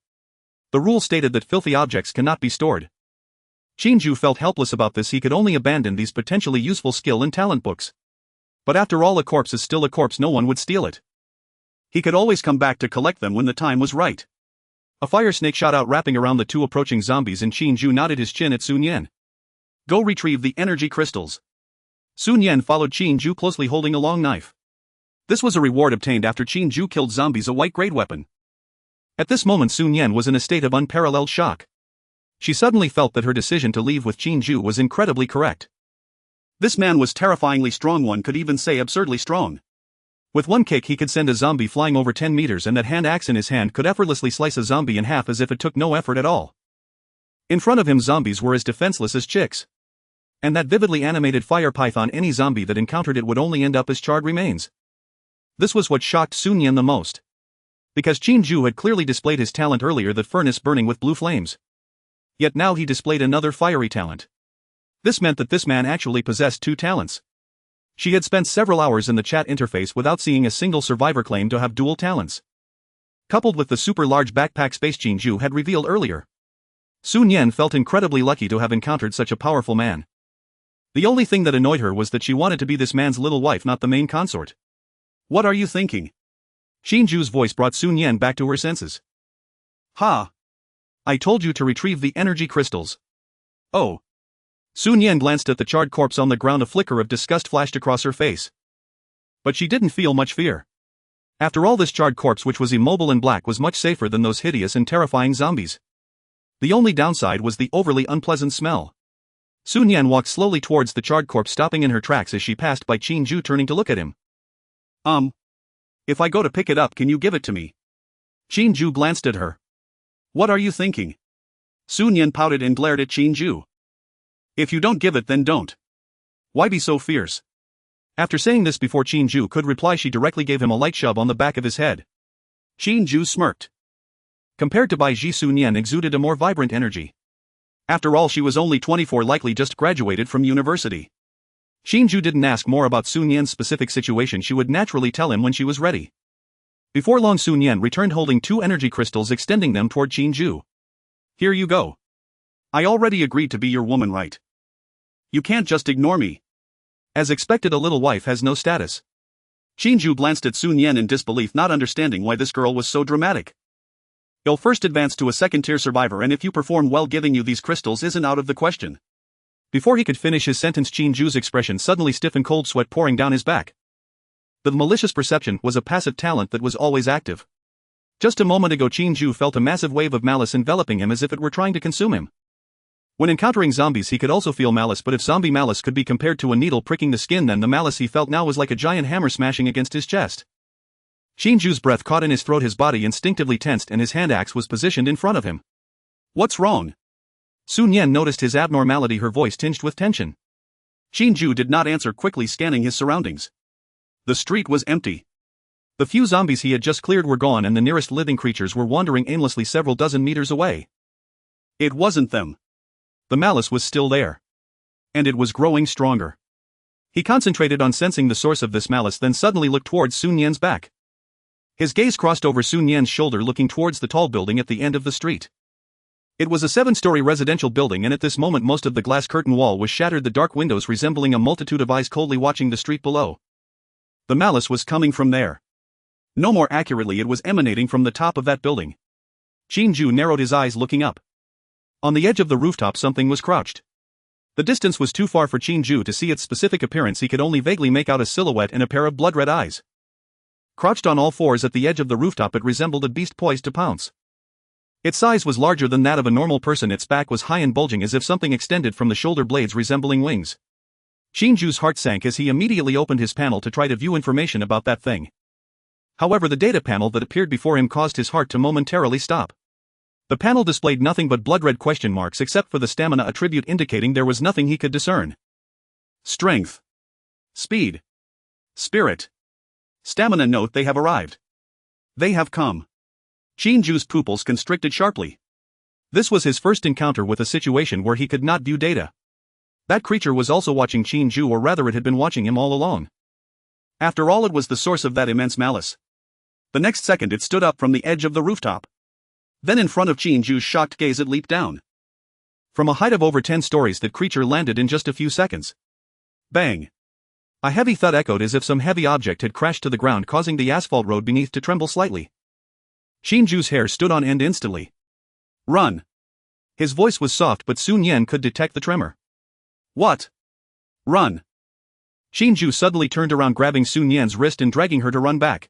The rule stated that filthy objects cannot be stored. Qin Jue felt helpless about this. He could only abandon these potentially useful skill and talent books. But after all, a corpse is still a corpse, no one would steal it. He could always come back to collect them when the time was right. A fire snake shot out, wrapping around the two approaching zombies, and Qin Jue nodded his chin at Sun Yan. Go retrieve the energy crystals. Sun Yan followed Qin Jue closely, holding a long knife. This was a reward obtained after Qin Jue killed zombies, a white-grade weapon. At this moment Sun Yan was in a state of unparalleled shock. She suddenly felt that her decision to leave with Qin Jue was incredibly correct. This man was terrifyingly strong, one could even say absurdly strong. With one kick he could send a zombie flying over 10 meters, and that hand axe in his hand could effortlessly slice a zombie in half as if it took no effort at all. In front of him zombies were as defenseless as chicks. And that vividly animated fire python, any zombie that encountered it would only end up as charred remains. This was what shocked Sun Yan the most. Because Qin Jue had clearly displayed his talent earlier, that furnace burning with blue flames. Yet now he displayed another fiery talent. This meant that this man actually possessed two talents. She had spent several hours in the chat interface without seeing a single survivor claim to have dual talents. Coupled with the super large backpack space Qin Jue had revealed earlier, Sun Yan felt incredibly lucky to have encountered such a powerful man. The only thing that annoyed her was that she wanted to be this man's little wife, not the main consort. What are you thinking? Qin Jue's voice brought Sun Yan back to her senses. Ha! I told you to retrieve the energy crystals. Oh. Sun Yan glanced at the charred corpse on the ground. A flicker of disgust flashed across her face. But she didn't feel much fear. After all, this charred corpse, which was immobile and black, was much safer than those hideous and terrifying zombies. The only downside was the overly unpleasant smell. Sun Yan walked slowly towards the charred corpse, stopping in her tracks as she passed by Qin Jue, turning to look at him. If I go to pick it up, can you give it to me? Qin Jue glanced at her. What are you thinking? Sun Yan pouted and glared at Qin Jue. If you don't give it, then don't. Why be so fierce? After saying this, before Qin Jue could reply, she directly gave him a light shove on the back of his head. Qin Jue smirked. Compared to Bai Ji, Sun Yan exuded a more vibrant energy. After all, she was only 24, likely just graduated from university. Qin Jue didn't ask more about Sun Yan's specific situation. She would naturally tell him when she was ready. Before long, Sun Yan returned holding two energy crystals, extending them toward Qin Jue. Here you go. I already agreed to be your woman, right? You can't just ignore me. As expected, a little wife has no status. Qin Jue glanced at Sun Yan in disbelief, not understanding why this girl was so dramatic. You'll first advance to a second-tier survivor, and if you perform well, giving you these crystals isn't out of the question. Before he could finish his sentence, Qin Jue's expression suddenly stiffened, cold sweat pouring down his back. The malicious perception was a passive talent that was always active. Just a moment ago, Qin Jue felt a massive wave of malice enveloping him, as if it were trying to consume him. When encountering zombies, he could also feel malice, but if zombie malice could be compared to a needle pricking the skin, then the malice he felt now was like a giant hammer smashing against his chest. Qin Jue's breath caught in his throat, his body instinctively tensed, and his hand axe was positioned in front of him. What's wrong? Sun Yan noticed his abnormality, her voice tinged with tension. Qin Jue did not answer, quickly scanning his surroundings. The street was empty. The few zombies he had just cleared were gone, and the nearest living creatures were wandering aimlessly several dozen meters away. It wasn't them. The malice was still there. And it was growing stronger. He concentrated on sensing the source of this malice, then suddenly looked towards Sun Yan's back. His gaze crossed over Sun Yan's shoulder, looking towards the tall building at the end of the street. It was a 7-story residential building, and at this moment most of the glass curtain wall was shattered, the dark windows resembling a multitude of eyes coldly watching the street below. The malice was coming from there. No, more accurately, it was emanating from the top of that building. Qin Jue narrowed his eyes, looking up. On the edge of the rooftop something was crouched. The distance was too far for Qin Jue to see its specific appearance. He could only vaguely make out a silhouette and a pair of blood-red eyes. Crouched on all fours at the edge of the rooftop, it resembled a beast poised to pounce. Its size was larger than that of a normal person. Its back was high and bulging, as if something extended from the shoulder blades, resembling wings. Qin Jue's heart sank as he immediately opened his panel to try to view information about that thing. However, the data panel that appeared before him caused his heart to momentarily stop. The panel displayed nothing but blood-red question marks except for the stamina attribute indicating there was nothing he could discern. Strength. Speed. Spirit. Stamina note they have arrived. They have come. Qin Jue's pupils constricted sharply. This was his first encounter with a situation where he could not view data. That creature was also watching Qin Jue, or rather it had been watching him all along. After all, it was the source of that immense malice. The next second it stood up from the edge of the rooftop. Then in front of Qin Jue's shocked gaze it leaped down. From a height of over 10 stories that creature landed in just a few seconds. Bang! A heavy thud echoed as if some heavy object had crashed to the ground, causing the asphalt road beneath to tremble slightly. Qin Jue's hair stood on end instantly. Run! His voice was soft, but Sun Yan could detect the tremor. What? Run! Qin Jue suddenly turned around, grabbing Sun Yan's wrist and dragging her to run back.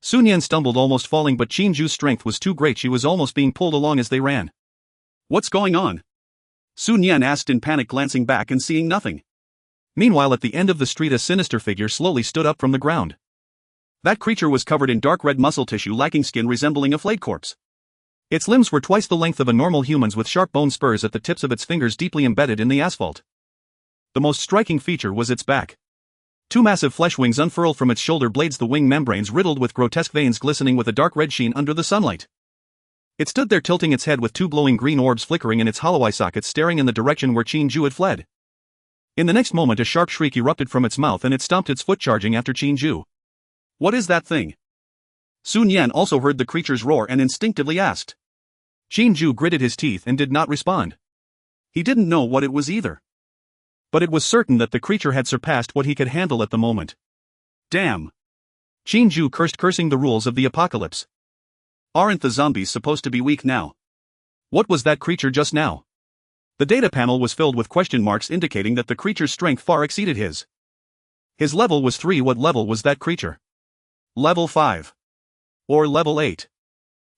Sun Yan stumbled, almost falling, but Qin Jue's strength was too great, she was almost being pulled along as they ran. What's going on? Sun Yan asked in panic, glancing back and seeing nothing. Meanwhile, at the end of the street a sinister figure slowly stood up from the ground. That creature was covered in dark red muscle tissue, lacking skin, resembling a flayed corpse. Its limbs were twice the length of a normal human's, with sharp bone spurs at the tips of its fingers deeply embedded in the asphalt. The most striking feature was its back. Two massive flesh wings unfurled from its shoulder blades, the wing membranes riddled with grotesque veins glistening with a dark red sheen under the sunlight. It stood there, tilting its head with two glowing green orbs flickering in its hollow eye sockets, staring in the direction where Qin Jue had fled. In the next moment a sharp shriek erupted from its mouth and it stomped its foot, charging after Qin Jue. What is that thing? Sun Yan also heard the creature's roar and instinctively asked. Qin Jue gritted his teeth and did not respond. He didn't know what it was either. But it was certain that the creature had surpassed what he could handle at the moment. Damn! Qin Jue cursed, cursing the rules of the apocalypse. Aren't the zombies supposed to be weak now? What was that creature just now? The data panel was filled with question marks indicating that the creature's strength far exceeded his. His level was 3. What level was that creature? Level 5. Or level 8.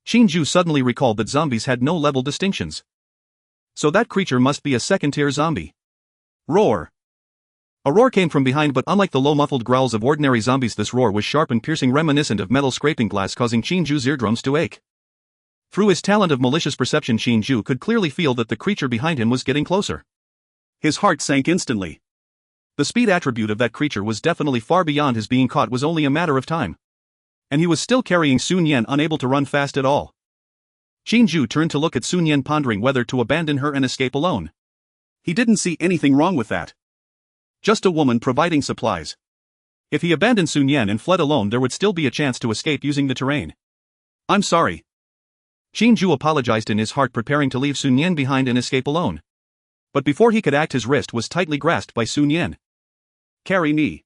Qin Jue suddenly recalled that zombies had no level distinctions. So that creature must be a second-tier zombie. Roar! A roar came from behind, but unlike the low muffled growls of ordinary zombies, this roar was sharp and piercing, reminiscent of metal scraping glass, causing Qin Jue's eardrums to ache. Through his talent of malicious perception, Qin Jue could clearly feel that the creature behind him was getting closer. His heart sank instantly. The speed attribute of that creature was definitely far beyond his. Being caught was only a matter of time. And he was still carrying Sun Yan, unable to run fast at all. Qin Jue turned to look at Sun Yan, pondering whether to abandon her and escape alone. He didn't see anything wrong with that. Just a woman providing supplies. If he abandoned Sun Yan and fled alone, there would still be a chance to escape using the terrain. I'm sorry. Qin Jue apologized in his heart, preparing to leave Sun Yan behind and escape alone. But before he could act, his wrist was tightly grasped by Sun Yan. Carry me.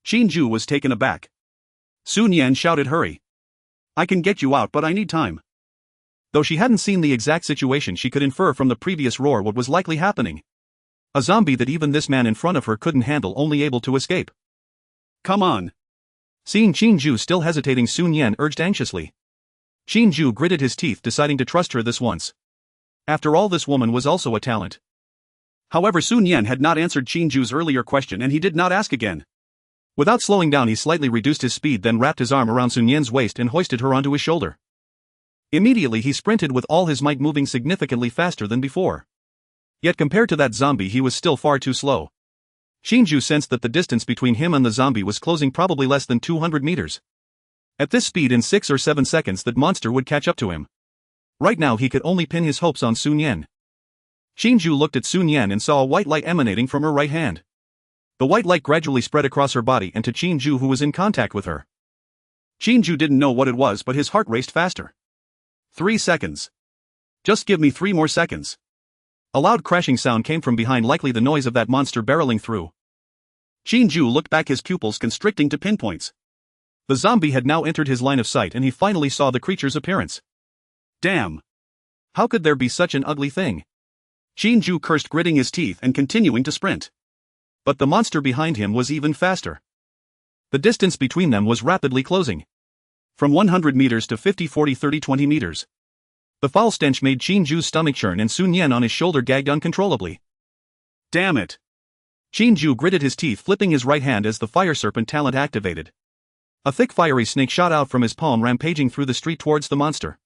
Qin Jue was taken aback. Sun Yan shouted, hurry. I can get you out, but I need time. Though she hadn't seen the exact situation, she could infer from the previous roar what was likely happening. A zombie that even this man in front of her couldn't handle, only able to escape. Come on. Seeing Qin Jue still hesitating, Sun Yan urged anxiously. Qin Jue gritted his teeth, deciding to trust her this once. After all, this woman was also a talent. However, Sun Yan had not answered Qin Jue's earlier question, and he did not ask again. Without slowing down, he slightly reduced his speed, then wrapped his arm around Sun Yan's waist and hoisted her onto his shoulder. Immediately he sprinted with all his might, moving significantly faster than before. Yet compared to that zombie, he was still far too slow. Qin Jue sensed that the distance between him and the zombie was closing, probably less than 200 meters. At this speed, in 6 or 7 seconds that monster would catch up to him. Right now he could only pin his hopes on Sun Yan. Qin Jue looked at Sun Yan and saw a white light emanating from her right hand. The white light gradually spread across her body and to Qin Jue, who was in contact with her. Qin Jue didn't know what it was, but his heart raced faster. 3 seconds. Just give me 3 more seconds. A loud crashing sound came from behind, likely the noise of that monster barreling through. Qin Jue looked back, his pupils constricting to pinpoints. The zombie had now entered his line of sight, and he finally saw the creature's appearance. Damn! How could there be such an ugly thing? Qin Jue cursed, gritting his teeth and continuing to sprint. But the monster behind him was even faster. The distance between them was rapidly closing. From 100 meters to 50, 40, 30, 20 meters. The foul stench made Qin Jue's stomach churn, and Sun Yan on his shoulder gagged uncontrollably. Damn it! Qin Jue gritted his teeth, flipping his right hand as the fire serpent talent activated. A thick fiery snake shot out from his palm, rampaging through the street towards the monster.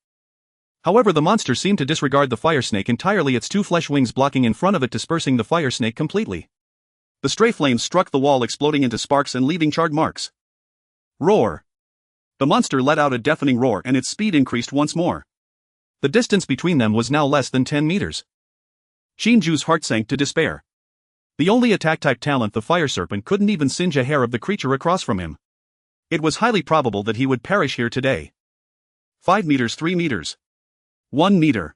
However, the monster seemed to disregard the fire snake entirely, its two flesh wings blocking in front of it, dispersing the fire snake completely. The stray flames struck the wall, exploding into sparks and leaving charred marks. Roar! The monster let out a deafening roar and its speed increased once more. The distance between them was now less than 10 meters. Qin Jue's heart sank to despair. The only attack-type talent, the fire serpent, couldn't even singe a hair of the creature across from him. It was highly probable that he would perish here today. 5 meters, 3 meters. 1 meter.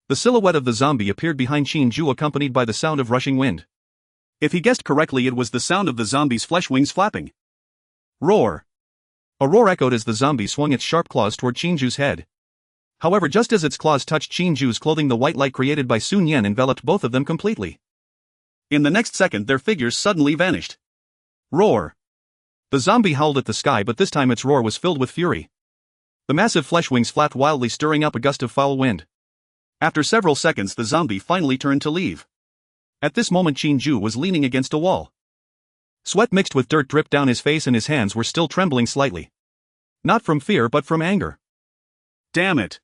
The silhouette of the zombie appeared behind Qin Jue, accompanied by the sound of rushing wind. If he guessed correctly, it was the sound of the zombie's flesh wings flapping. Roar! A roar echoed as the zombie swung its sharp claws toward Qin Jue's head. However, just as its claws touched Qin Jue's clothing, the white light created by Sun Yan enveloped both of them completely. In the next second, their figures suddenly vanished. Roar! The zombie howled at the sky, but this time its roar was filled with fury. The massive flesh wings flapped wildly, stirring up a gust of foul wind. After several seconds, the zombie finally turned to leave. At this moment, Qin Jue was leaning against a wall. Sweat mixed with dirt dripped down his face and his hands were still trembling slightly. Not from fear but from anger. Damn it!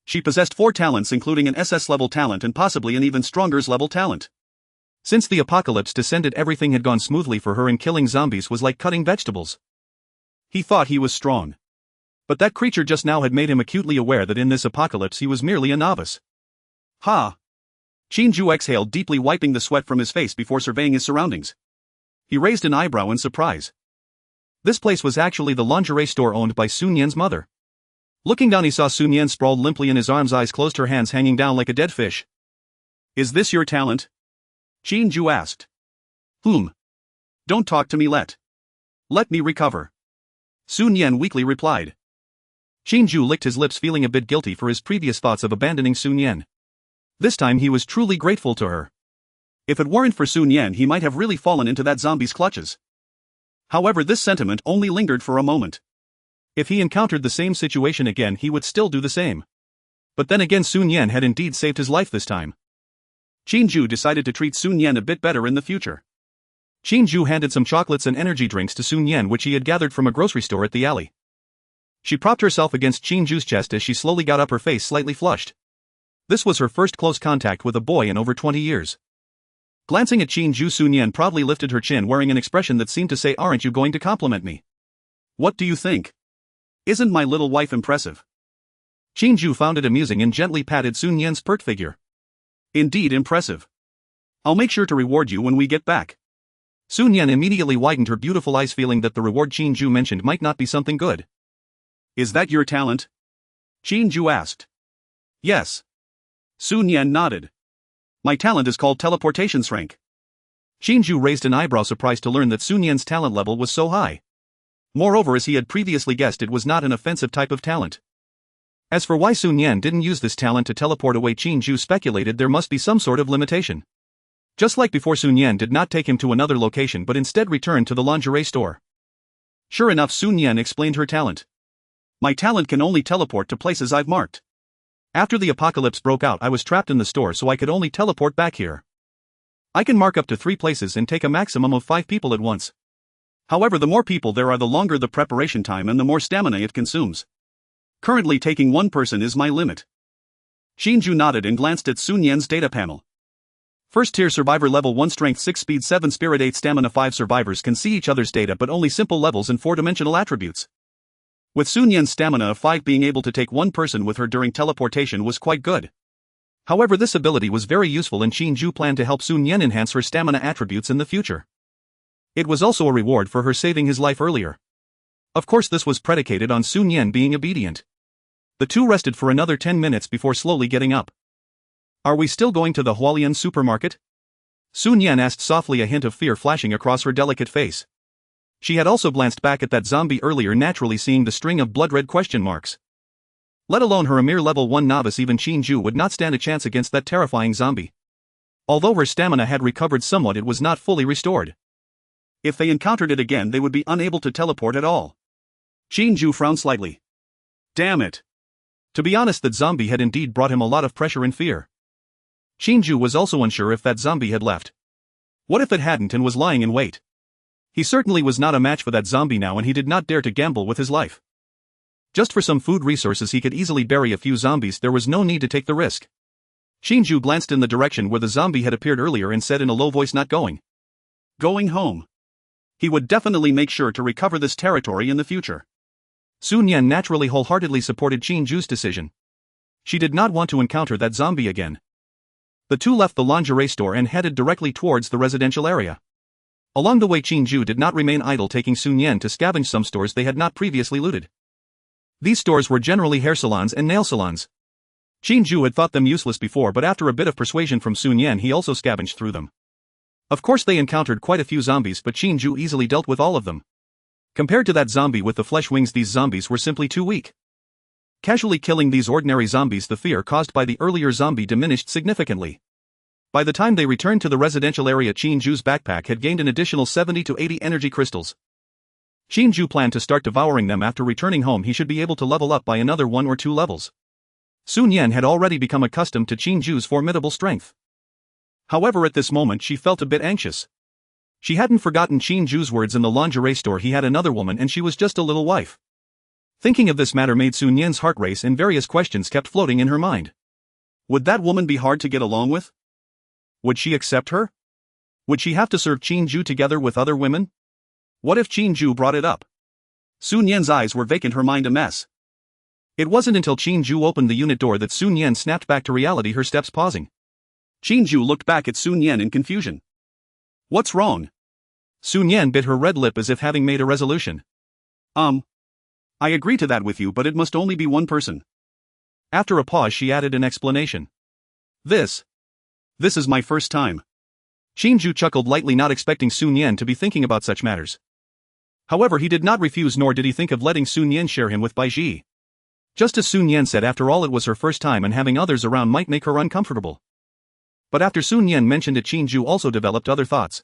She possessed 4 talents, including an SS-level talent and possibly an even stronger's level talent. Since the apocalypse descended, everything had gone smoothly for her, and killing zombies was like cutting vegetables. He thought he was strong. But that creature just now had made him acutely aware that in this apocalypse he was merely a novice. Ha! Qin Jue exhaled deeply, wiping the sweat from his face before surveying his surroundings. He raised an eyebrow in surprise. This place was actually the lingerie store owned by Sun Yan's mother. Looking down, he saw Sun Yan sprawled limply in his arms, eyes closed, her hands hanging down like a dead fish. Is this your talent? Qin Jue asked. Don't talk to me, let me recover. Sun Yan weakly replied. Qin Jue licked his lips, feeling a bit guilty for his previous thoughts of abandoning Sun Yan. This time he was truly grateful to her. If it weren't for Sun Yan, he might have really fallen into that zombie's clutches. However, this sentiment only lingered for a moment. If he encountered the same situation again, he would still do the same. But then again, Sun Yan had indeed saved his life this time. Qin Jue decided to treat Sun Yan a bit better in the future. Qin Jue handed some chocolates and energy drinks to Sun Yan, which he had gathered from a grocery store at the alley. She propped herself against Qin Jue's chest as she slowly got up, her face slightly flushed. This was her first close contact with a boy in over 20 years. Glancing at Qin Jue, Sun Yan proudly lifted her chin, wearing an expression that seemed to say, "Aren't you going to compliment me? What do you think? Isn't my little wife impressive?" Qin Jue found it amusing and gently patted Sun Yan's pert figure. Indeed impressive. I'll make sure to reward you when we get back. Sun Yan immediately widened her beautiful eyes, feeling that the reward Qin Jue mentioned might not be something good. Is that your talent? Qin Jue asked. Yes. Sun Yan nodded. My talent is called teleportation rank. Qin Jue raised an eyebrow, surprised to learn that Sun Yan's talent level was so high. Moreover, as he had previously guessed, it was not an offensive type of talent. As for why Sun Yan didn't use this talent to teleport away, Qin Jue speculated there must be some sort of limitation. Just like before, Sun Yan did not take him to another location but instead returned to the lingerie store. Sure enough, Sun Yan explained her talent. My talent can only teleport to places I've marked. After the apocalypse broke out, I was trapped in the store, so I could only teleport back here. I can mark up to 3 places and take a maximum of 5 people at once. However, the more people there are, the longer the preparation time and the more stamina it consumes. Currently, taking 1 person is my limit. Qin Jue nodded and glanced at Sun Yan's data panel. First tier survivor, level 1, strength 6, speed 7, spirit 8, stamina 5. Survivors can see each other's data, but only simple levels and 4-dimensional attributes. With Sun Yan's stamina of 5, being able to take 1 person with her during teleportation was quite good. However, this ability was very useful, and Qin Jue planned to help Sun Yan enhance her stamina attributes in the future. It was also a reward for her saving his life earlier. Of course, this was predicated on Sun Yan being obedient. The two rested for another 10 minutes before slowly getting up. Are we still going to the Hualian supermarket? Sun Yan asked softly, a hint of fear flashing across her delicate face. She had also glanced back at that zombie earlier, naturally seeing the string of blood-red question marks. Let alone her, a mere level 1 novice, even Qin Jue would not stand a chance against that terrifying zombie. Although her stamina had recovered somewhat, it was not fully restored. If they encountered it again, they would be unable to teleport at all. Qin Jue frowned slightly. Damn it. To be honest, that zombie had indeed brought him a lot of pressure and fear. Qin Jue was also unsure if that zombie had left. What if it hadn't and was lying in wait? He certainly was not a match for that zombie now, and he did not dare to gamble with his life. Just for some food resources he could easily bury a few zombies, there was no need to take the risk. Qin Jue glanced in the direction where the zombie had appeared earlier and said in a low voice, "Not going. Going home." He would definitely make sure to recover this territory in the future. Sun Yan naturally wholeheartedly supported Qin Jue's decision. She did not want to encounter that zombie again. The two left the lingerie store and headed directly towards the residential area. Along the way, Qin Jue did not remain idle, taking Sun Yan to scavenge some stores they had not previously looted. These stores were generally hair salons and nail salons. Qin Jue had thought them useless before, but after a bit of persuasion from Sun Yan, he also scavenged through them. Of course, they encountered quite a few zombies, but Qin Jue easily dealt with all of them. Compared to that zombie with the flesh wings, these zombies were simply too weak. Casually killing these ordinary zombies, the fear caused by the earlier zombie diminished significantly. By the time they returned to the residential area, Qin Jue's backpack had gained an additional 70 to 80 energy crystals. Qin Jue planned to start devouring them. After returning home, he should be able to level up by another 1 or 2 levels. Sun Yan had already become accustomed to Qin Jue's formidable strength. However, at this moment she felt a bit anxious. She hadn't forgotten Qin Jue's words in the lingerie store: he had another woman and she was just a little wife. Thinking of this matter made Sun Yan's heart race, and various questions kept floating in her mind. Would that woman be hard to get along with? Would she accept her? Would she have to serve Qin Jue together with other women? What if Qin Jue brought it up? Sun Yan's eyes were vacant, her mind a mess. It wasn't until Qin Jue opened the unit door that Sun Yan snapped back to reality, her steps pausing. Qin Jue looked back at Sun Yan in confusion. What's wrong? Sun Yan bit her red lip as if having made a resolution. I agree to that with you, but it must only be one person. After a pause she added an explanation. This is my first time. Qin Jue chuckled lightly, not expecting Sun Yan to be thinking about such matters. However, he did not refuse, nor did he think of letting Sun Yan share him with Bai Ji. Just as Sun Yan said, after all, it was her first time and having others around might make her uncomfortable. But after Sun Yan mentioned it, Qin Jue also developed other thoughts.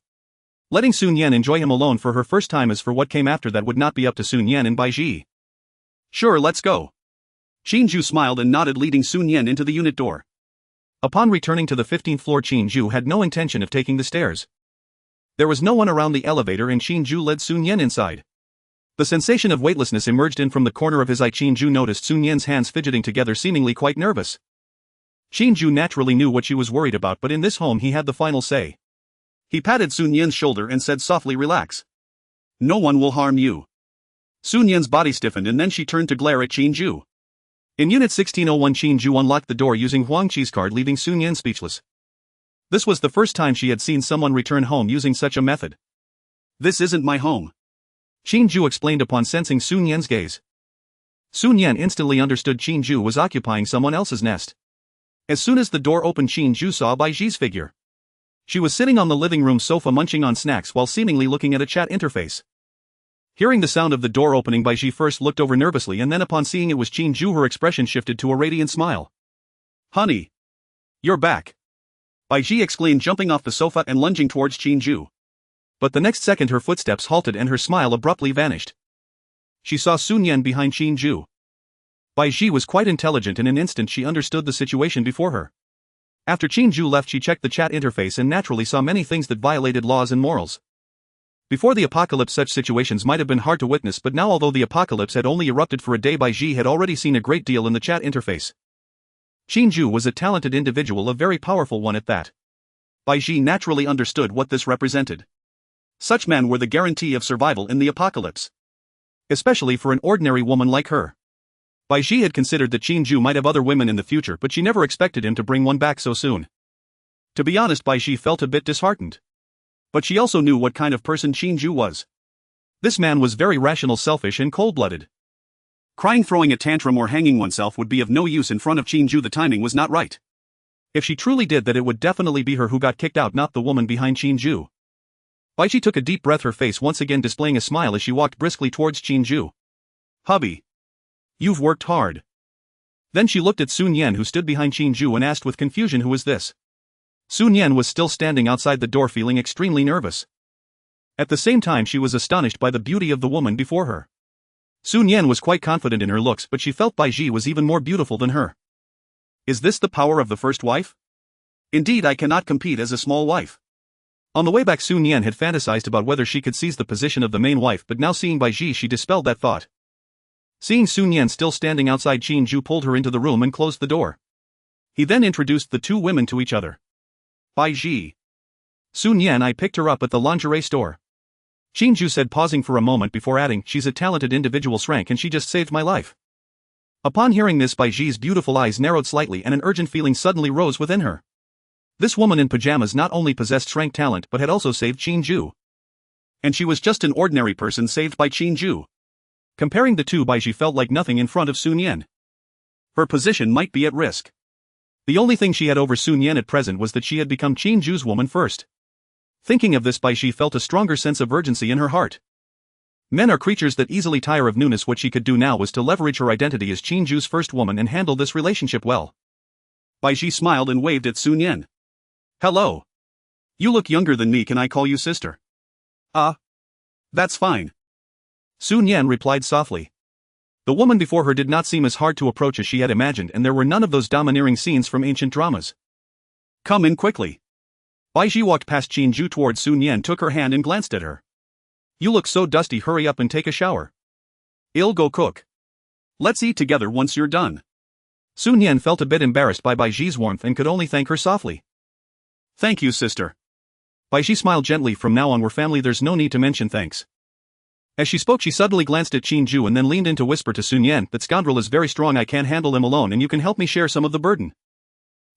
Letting Sun Yan enjoy him alone for her first time, as for what came after that would not be up to Sun Yan and Bai Ji. Sure, let's go. Qin Jue smiled and nodded, leading Sun Yan into the unit door. Upon returning to the 15th floor, Qin Jue had no intention of taking the stairs. There was no one around the elevator and Qin Jue led Sun Yan inside. The sensation of weightlessness emerged in from the corner of his eye. Qin Jue noticed Sun Yan's hands fidgeting together, seemingly quite nervous. Qin Jue naturally knew what she was worried about, but in this home he had the final say. He patted Sun Yan's shoulder and said softly, "Relax. No one will harm you." Sun Yan's body stiffened and then she turned to glare at Qin Jue. In Unit 1601, Qin Jue unlocked the door using Huang Qi's card, leaving Sun Yan speechless. This was the first time she had seen someone return home using such a method. "This isn't my home," Qin Jue explained upon sensing Sun Yan's gaze. Sun Yan instantly understood Qin Jue was occupying someone else's nest. As soon as the door opened, Qin Jue saw Bai Ji's figure. She was sitting on the living room sofa munching on snacks while seemingly looking at a chat interface. Hearing the sound of the door opening, Bai Ji first looked over nervously, and then upon seeing it was Qin Jue, her expression shifted to a radiant smile. "Honey, you're back," Bai Ji exclaimed, jumping off the sofa and lunging towards Qin Jue. But the next second her footsteps halted and her smile abruptly vanished. She saw Sun Yan behind Qin Jue. Bai Ji was quite intelligent, and in an instant she understood the situation before her. After Qin Jue left, she checked the chat interface and naturally saw many things that violated laws and morals. Before the apocalypse, such situations might have been hard to witness, but now, although the apocalypse had only erupted for a day, Bai Ji had already seen a great deal in the chat interface. Qin Jue was a talented individual, a very powerful one at that. Bai Ji naturally understood what this represented. Such men were the guarantee of survival in the apocalypse. Especially for an ordinary woman like her. Bai Ji had considered that Qin Jue might have other women in the future, but she never expected him to bring one back so soon. To be honest, Bai Ji felt a bit disheartened. But she also knew what kind of person Qin Jue was. This man was very rational, selfish, and cold-blooded. Crying, throwing a tantrum, or hanging oneself would be of no use in front of Qin Jue. The timing was not right. If she truly did that, it would definitely be her who got kicked out, not the woman behind Qin Jue. Bai Ji took a deep breath, her face once again displaying a smile as she walked briskly towards Qin Jue. "Hubby, you've worked hard." Then she looked at Sun Yan, who stood behind Qin Jue, and asked with confusion, "Who is this?" Sun Yan was still standing outside the door, feeling extremely nervous. At the same time, she was astonished by the beauty of the woman before her. Sun Yan was quite confident in her looks, but she felt Bai Ji was even more beautiful than her. Is this the power of the first wife? Indeed, I cannot compete as a small wife. On the way back, Sun Yan had fantasized about whether she could seize the position of the main wife, but now seeing Bai Ji, she dispelled that thought. Seeing Sun Yan still standing outside, Qin Jue pulled her into the room and closed the door. He then introduced the two women to each other. Bai Ji. Sun Yan, I picked her up at the lingerie store. Qin Jue said, pausing for a moment before adding, she's a talented individual rank and she just saved my life. Upon hearing this, Bai Ji's beautiful eyes narrowed slightly and an urgent feeling suddenly rose within her. This woman in pajamas not only possessed rank talent but had also saved Qin Jue. And she was just an ordinary person saved by Qin Jue. Comparing the two, Bai Ji felt like nothing in front of Sun Yan. Her position might be at risk. The only thing she had over Sun Yan at present was that she had become Qin Jue's woman first. Thinking of this, Bai Ji felt a stronger sense of urgency in her heart. Men are creatures that easily tire of newness. What she could do now was to leverage her identity as Qin Jue's first woman and handle this relationship well. Bai Ji smiled and waved at Sun Yan. Hello. You look younger than me, can I call you sister? That's fine. Sun Yan replied softly. The woman before her did not seem as hard to approach as she had imagined, and there were none of those domineering scenes from ancient dramas. Come in quickly. Bai Ji walked past Qin Jue towards Sun Yan, took her hand and glanced at her. You look so dusty, hurry up and take a shower. I'll go cook. Let's eat together once you're done. Sun Yan felt a bit embarrassed by Bai Ji's warmth and could only thank her softly. Thank you, sister. Bai Ji smiled gently. From now on we're family, there's no need to mention thanks. As she spoke, she suddenly glanced at Qin Jue and then leaned in to whisper to Sun Yan, that scoundrel is very strong, I can't handle him alone and you can help me share some of the burden.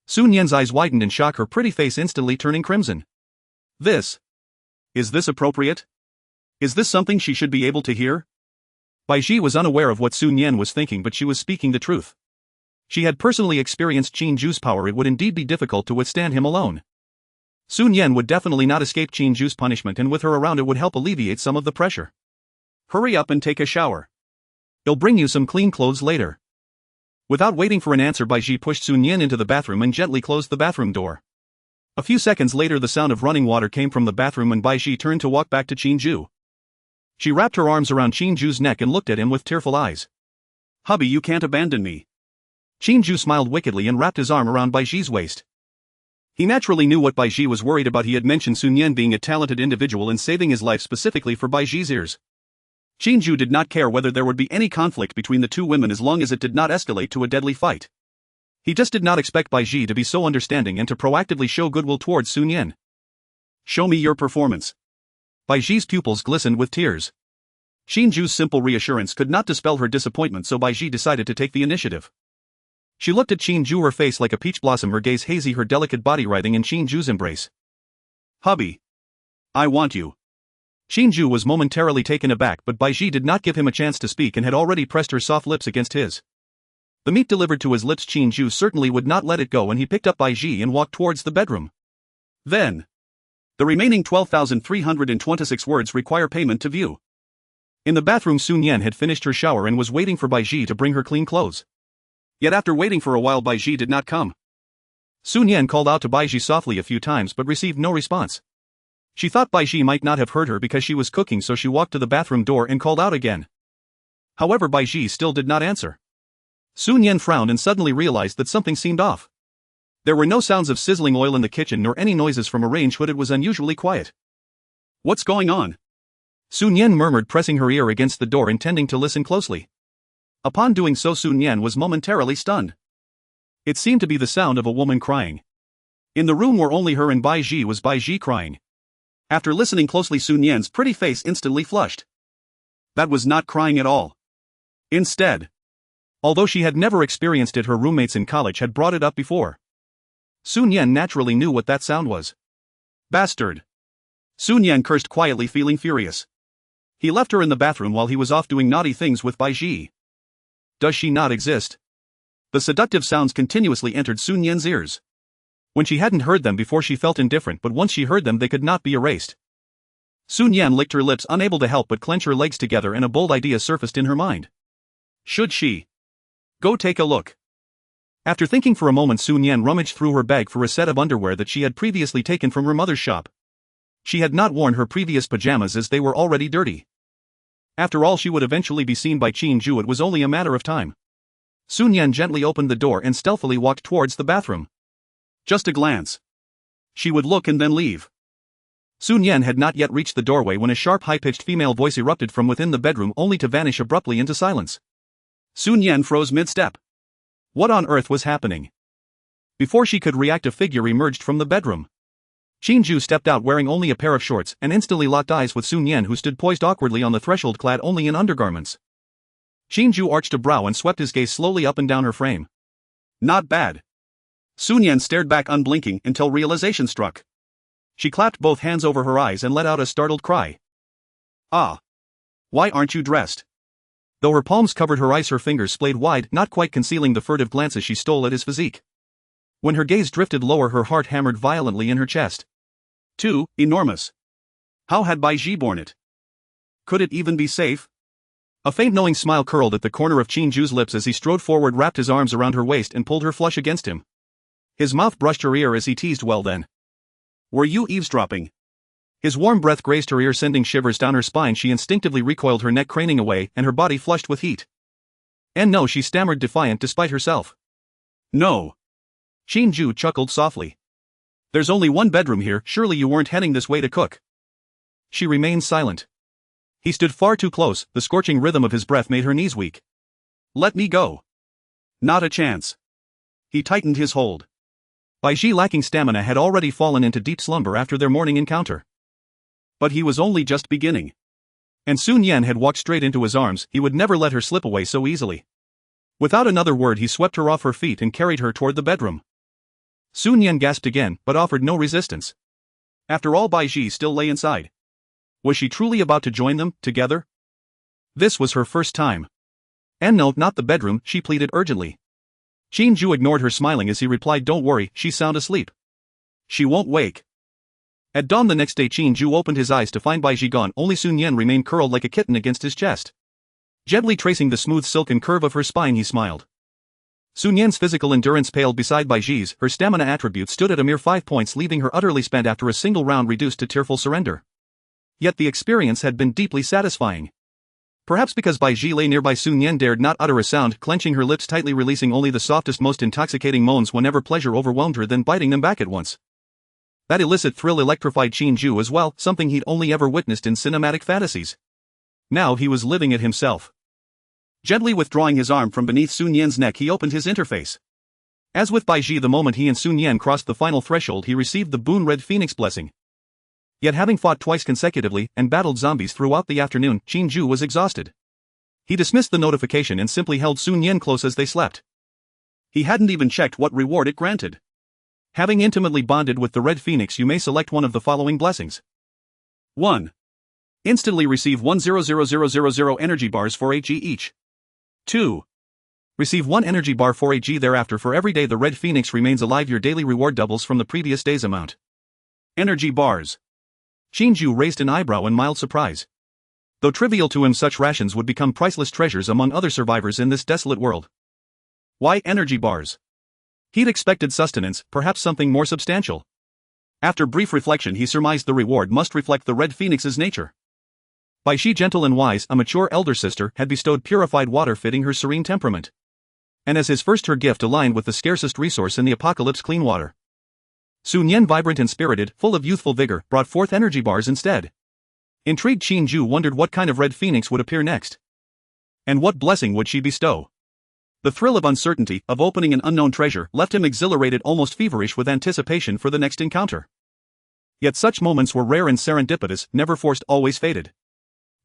Sun Yan's eyes widened in shock, her pretty face instantly turning crimson. Is this appropriate? Is this something she should be able to hear? Bai Ji was unaware of what Sun Yan was thinking, but she was speaking the truth. She had personally experienced Qin Jue's power. It would indeed be difficult to withstand him alone. Sun Yan would definitely not escape Qin Jue's punishment, and with her around it would help alleviate some of the pressure. Hurry up and take a shower. I'll bring you some clean clothes later. Without waiting for an answer, Bai Ji pushed Sun Yan into the bathroom and gently closed the bathroom door. A few seconds later, the sound of running water came from the bathroom and Bai Ji turned to walk back to Qin Jue. She wrapped her arms around Qin Jue's neck and looked at him with tearful eyes. Hubby, you can't abandon me. Qin Jue smiled wickedly and wrapped his arm around Bai Ji's waist. He naturally knew what Bai Ji was worried about. He had mentioned Sun Yan being a talented individual and saving his life specifically for Bai Ji's ears. Qin Jue did not care whether there would be any conflict between the two women as long as it did not escalate to a deadly fight. He just did not expect Bai Ji to be so understanding and to proactively show goodwill towards Sun Yan. Show me your performance. Bai Ji's pupils glistened with tears. Qin Jue's simple reassurance could not dispel her disappointment, so Bai Ji decided to take the initiative. She looked at Qin Jue, her face like a peach blossom, her gaze hazy, her delicate body writhing in Qin Jue's embrace. Hubby. I want you. Qin Jue was momentarily taken aback, but Bai Ji did not give him a chance to speak and had already pressed her soft lips against his. The meat delivered to his lips, Qin Jue certainly would not let it go, and he picked up Bai Ji and walked towards the bedroom. Then. The remaining 12,326 words require payment to view. In the bathroom, Sun Yan had finished her shower and was waiting for Bai Ji to bring her clean clothes. Yet after waiting for a while, Bai Ji did not come. Sun Yan called out to Bai Ji softly a few times but received no response. She thought Bai Ji might not have heard her because she was cooking, so she walked to the bathroom door and called out again. However, Bai Ji still did not answer. Sun Yan frowned and suddenly realized that something seemed off. There were no sounds of sizzling oil in the kitchen nor any noises from a range hood. It was unusually quiet. What's going on? Sun Yan murmured, pressing her ear against the door, intending to listen closely. Upon doing so, Sun Yan was momentarily stunned. It seemed to be the sound of a woman crying. In the room were only her and Bai Ji was Bai Ji crying. After listening closely, Sun Yan's pretty face instantly flushed. That was not crying at all. Instead, although she had never experienced it, her roommates in college had brought it up before. Sun Yan naturally knew what that sound was. Bastard! Sun Yan cursed quietly, feeling furious. He left her in the bathroom while he was off doing naughty things with Bai Ji. Does she not exist? The seductive sounds continuously entered Sun Yan's ears. When she hadn't heard them before, she felt indifferent, but once she heard them, they could not be erased. Sun Yan licked her lips, unable to help but clench her legs together, and a bold idea surfaced in her mind. Should she go take a look? After thinking for a moment, Sun Yan rummaged through her bag for a set of underwear that she had previously taken from her mother's shop. She had not worn her previous pajamas as they were already dirty. After all, she would eventually be seen by Qin Jue. It was only a matter of time. Sun Yan gently opened the door and stealthily walked towards the bathroom. Just a glance. She would look and then leave. Sun Yan had not yet reached the doorway when a sharp, high-pitched female voice erupted from within the bedroom, only to vanish abruptly into silence. Sun Yan froze mid-step. What on earth was happening? Before she could react, a figure emerged from the bedroom. Qin Jue stepped out wearing only a pair of shorts and instantly locked eyes with Sun Yan, who stood poised awkwardly on the threshold clad only in undergarments. Qin Jue arched a brow and swept his gaze slowly up and down her frame. Not bad. Sun Yan stared back unblinking until realization struck. She clapped both hands over her eyes and let out a startled cry. Ah. Why aren't you dressed? Though her palms covered her eyes, her fingers splayed wide, not quite concealing the furtive glances she stole at his physique. When her gaze drifted lower, her heart hammered violently in her chest. Too enormous. How had Bai Ji borne it? Could it even be safe? A faint knowing smile curled at the corner of Qin Jue's lips as he strode forward, wrapped his arms around her waist and pulled her flush against him. His mouth brushed her ear as he teased, well then. Were you eavesdropping? His warm breath grazed her ear, sending shivers down her spine. She instinctively recoiled, her neck craning away and her body flushed with heat. And no, she stammered, defiant despite herself. No. Qin Jue chuckled softly. There's only one bedroom here, surely you weren't heading this way to cook. She remained silent. He stood far too close, the scorching rhythm of his breath made her knees weak. Let me go. Not a chance. He tightened his hold. Bai Ji, lacking stamina, had already fallen into deep slumber after their morning encounter. But he was only just beginning. And Sun Yan had walked straight into his arms. He would never let her slip away so easily. Without another word, he swept her off her feet and carried her toward the bedroom. Sun Yan gasped again, but offered no resistance. After all, Bai Ji still lay inside. Was she truly about to join them, together? This was her first time. And no, not the bedroom, she pleaded urgently. Qin Jue ignored her, smiling as he replied, don't worry, she's sound asleep. She won't wake. At dawn the next day, Qin Jue opened his eyes to find Bai Ji gone. Only Sun Yan remained curled like a kitten against his chest. Gently tracing the smooth silken curve of her spine, he smiled. Sun Yan's physical endurance paled beside Bai Ji's. Her stamina attribute stood at a mere 5 points, leaving her utterly spent after a single round, reduced to tearful surrender. Yet the experience had been deeply satisfying. Perhaps because Bai Ji lay nearby, Sun Yan dared not utter a sound, clenching her lips tightly, releasing only the softest, most intoxicating moans whenever pleasure overwhelmed her, then biting them back at once. That illicit thrill electrified Qin Jue as well, something he'd only ever witnessed in cinematic fantasies. Now he was living it himself. Gently withdrawing his arm from beneath Sun Yan's neck, he opened his interface. As with Bai Ji, the moment he and Sun Yan crossed the final threshold, he received the boon Red Phoenix blessing. Yet having fought twice consecutively and battled zombies throughout the afternoon, Qin Jue was exhausted. He dismissed the notification and simply held Sun Yan close as they slept. He hadn't even checked what reward it granted. Having intimately bonded with the Red Phoenix, you may select one of the following blessings. 1. Instantly receive 1,000,000 energy bars for HE each. 2. Receive 1 energy bar for HE thereafter for every day the Red Phoenix remains alive. Your daily reward doubles from the previous day's amount. Energy bars. Qin Jue raised an eyebrow in mild surprise. Though trivial to him, such rations would become priceless treasures among other survivors in this desolate world. Why energy bars? He'd expected sustenance, perhaps something more substantial. After brief reflection, he surmised the reward must reflect the Red Phoenix's nature. Bai Ji, gentle and wise, a mature elder sister, had bestowed purified water fitting her serene temperament. And as his first, her gift aligned with the scarcest resource in the apocalypse, clean water. Sun Yan, vibrant and spirited, full of youthful vigor, brought forth energy bars instead. Intrigued, Qin Jue wondered what kind of Red Phoenix would appear next. And what blessing would she bestow? The thrill of uncertainty, of opening an unknown treasure, left him exhilarated, almost feverish with anticipation for the next encounter. Yet such moments were rare and serendipitous, never forced, always fated.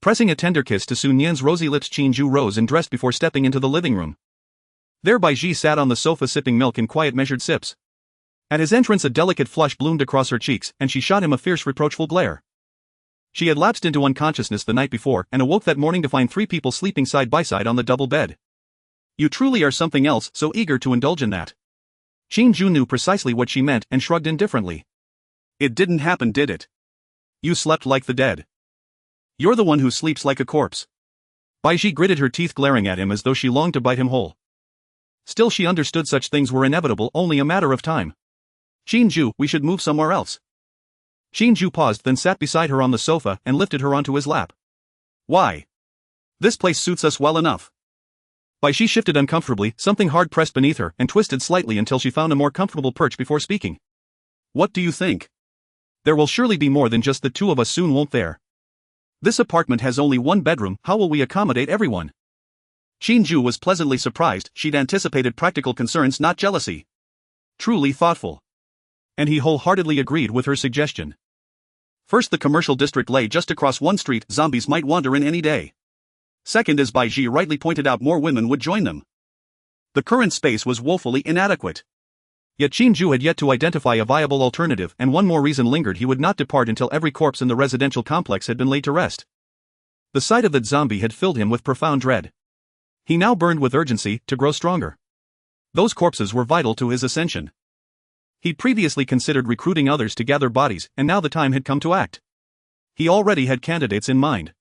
Pressing a tender kiss to Sun Yan's rosy lips, Qin Jue rose and dressed before stepping into the living room. There Bai Ji sat on the sofa sipping milk in quiet, measured sips. At his entrance, a delicate flush bloomed across her cheeks, and she shot him a fierce, reproachful glare. She had lapsed into unconsciousness the night before and awoke that morning to find 3 people sleeping side by side on the double bed. You truly are something else, so eager to indulge in that. Qin Jue knew precisely what she meant and shrugged indifferently. It didn't happen, did it? You slept like the dead. You're the one who sleeps like a corpse. Bai Ji gritted her teeth, glaring at him as though she longed to bite him whole. Still, she understood such things were inevitable, only a matter of time. Qin Jue, we should move somewhere else. Qin Jue paused, then sat beside her on the sofa and lifted her onto his lap. Why? This place suits us well enough. Bai Ji shifted uncomfortably, something hard pressed beneath her, and twisted slightly until she found a more comfortable perch before speaking. What do you think? There will surely be more than just the 2 of us soon, won't there? This apartment has only 1 bedroom, how will we accommodate everyone? Qin Jue was pleasantly surprised. She'd anticipated practical concerns, not jealousy. Truly thoughtful. And he wholeheartedly agreed with her suggestion. First, the commercial district lay just across one street. Zombies might wander in any day. Second, as Bai Ji rightly pointed out, more women would join them. The current space was woefully inadequate. Yet Qin Jue had yet to identify a viable alternative, and one more reason lingered: he would not depart until every corpse in the residential complex had been laid to rest. The sight of that zombie had filled him with profound dread. He now burned with urgency to grow stronger. Those corpses were vital to his ascension. He'd previously considered recruiting others to gather bodies, and now the time had come to act. He already had candidates in mind.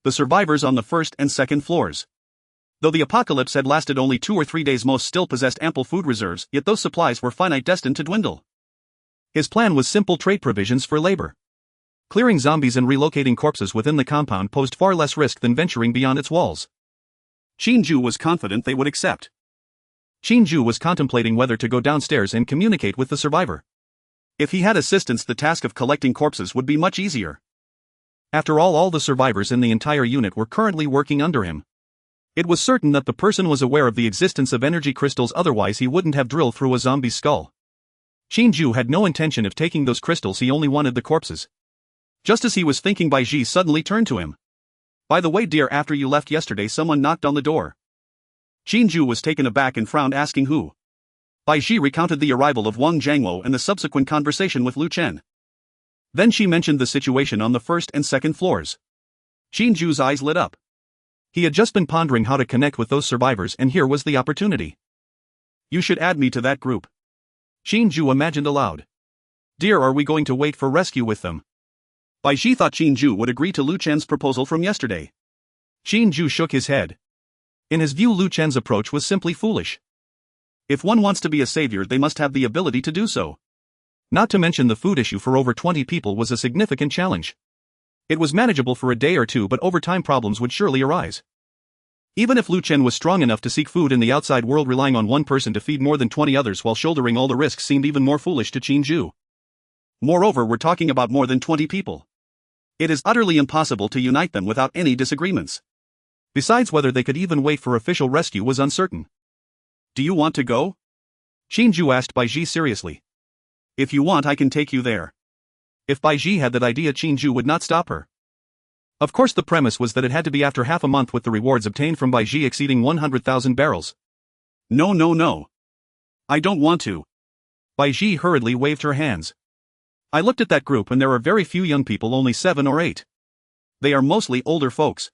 The survivors on the first and second floors. Though the apocalypse had lasted only 2 or 3 days, most still possessed ample food reserves, yet those supplies were finite, destined to dwindle. His plan was simple: trade provisions for labor. Clearing zombies and relocating corpses within the compound posed far less risk than venturing beyond its walls. Qin Jue was confident they would accept. Qin Jue was contemplating whether to go downstairs and communicate with the survivor. If he had assistance, the task of collecting corpses would be much easier. After all the survivors in the entire unit were currently working under him. It was certain that the person was aware of the existence of energy crystals, otherwise he wouldn't have drilled through a zombie's skull. Qin Jue had no intention of taking those crystals, he only wanted the corpses. Just as he was thinking, Bai Ji suddenly turned to him. "By the way, dear, after you left yesterday someone knocked on the door." Qin Jue was taken aback and frowned, asking who. Bai Ji recounted the arrival of Wang Jiangwo and the subsequent conversation with Lu Chen. Then she mentioned the situation on the first and second floors. Qin Jue's eyes lit up. He had just been pondering how to connect with those survivors, and here was the opportunity. "You should add me to that group," Qin Jue imagined aloud. "Dear, are we going to wait for rescue with them?" Bai Ji thought Qin Jue would agree to Lu Chen's proposal from yesterday. Qin Jue shook his head. In his view, Lu Chen's approach was simply foolish. If one wants to be a savior, they must have the ability to do so. Not to mention the food issue for over 20 people was a significant challenge. It was manageable for a day or two, but over time problems would surely arise. Even if Lu Chen was strong enough to seek food in the outside world, relying on one person to feed more than 20 others while shouldering all the risks seemed even more foolish to Qin Jue. Moreover, we're talking about more than 20 people. It is utterly impossible to unite them without any disagreements. Besides, whether they could even wait for official rescue was uncertain. "Do you want to go?" Qin Jue asked Bai Ji seriously. "If you want, I can take you there." If Bai Ji had that idea, Qin Jue would not stop her. Of course, the premise was that it had to be after half a month, with the rewards obtained from Bai Ji exceeding 100,000 barrels. No. I don't want to." Bai Ji hurriedly waved her hands. "I looked at that group and there are very few young people, only 7 or 8. They are mostly older folks.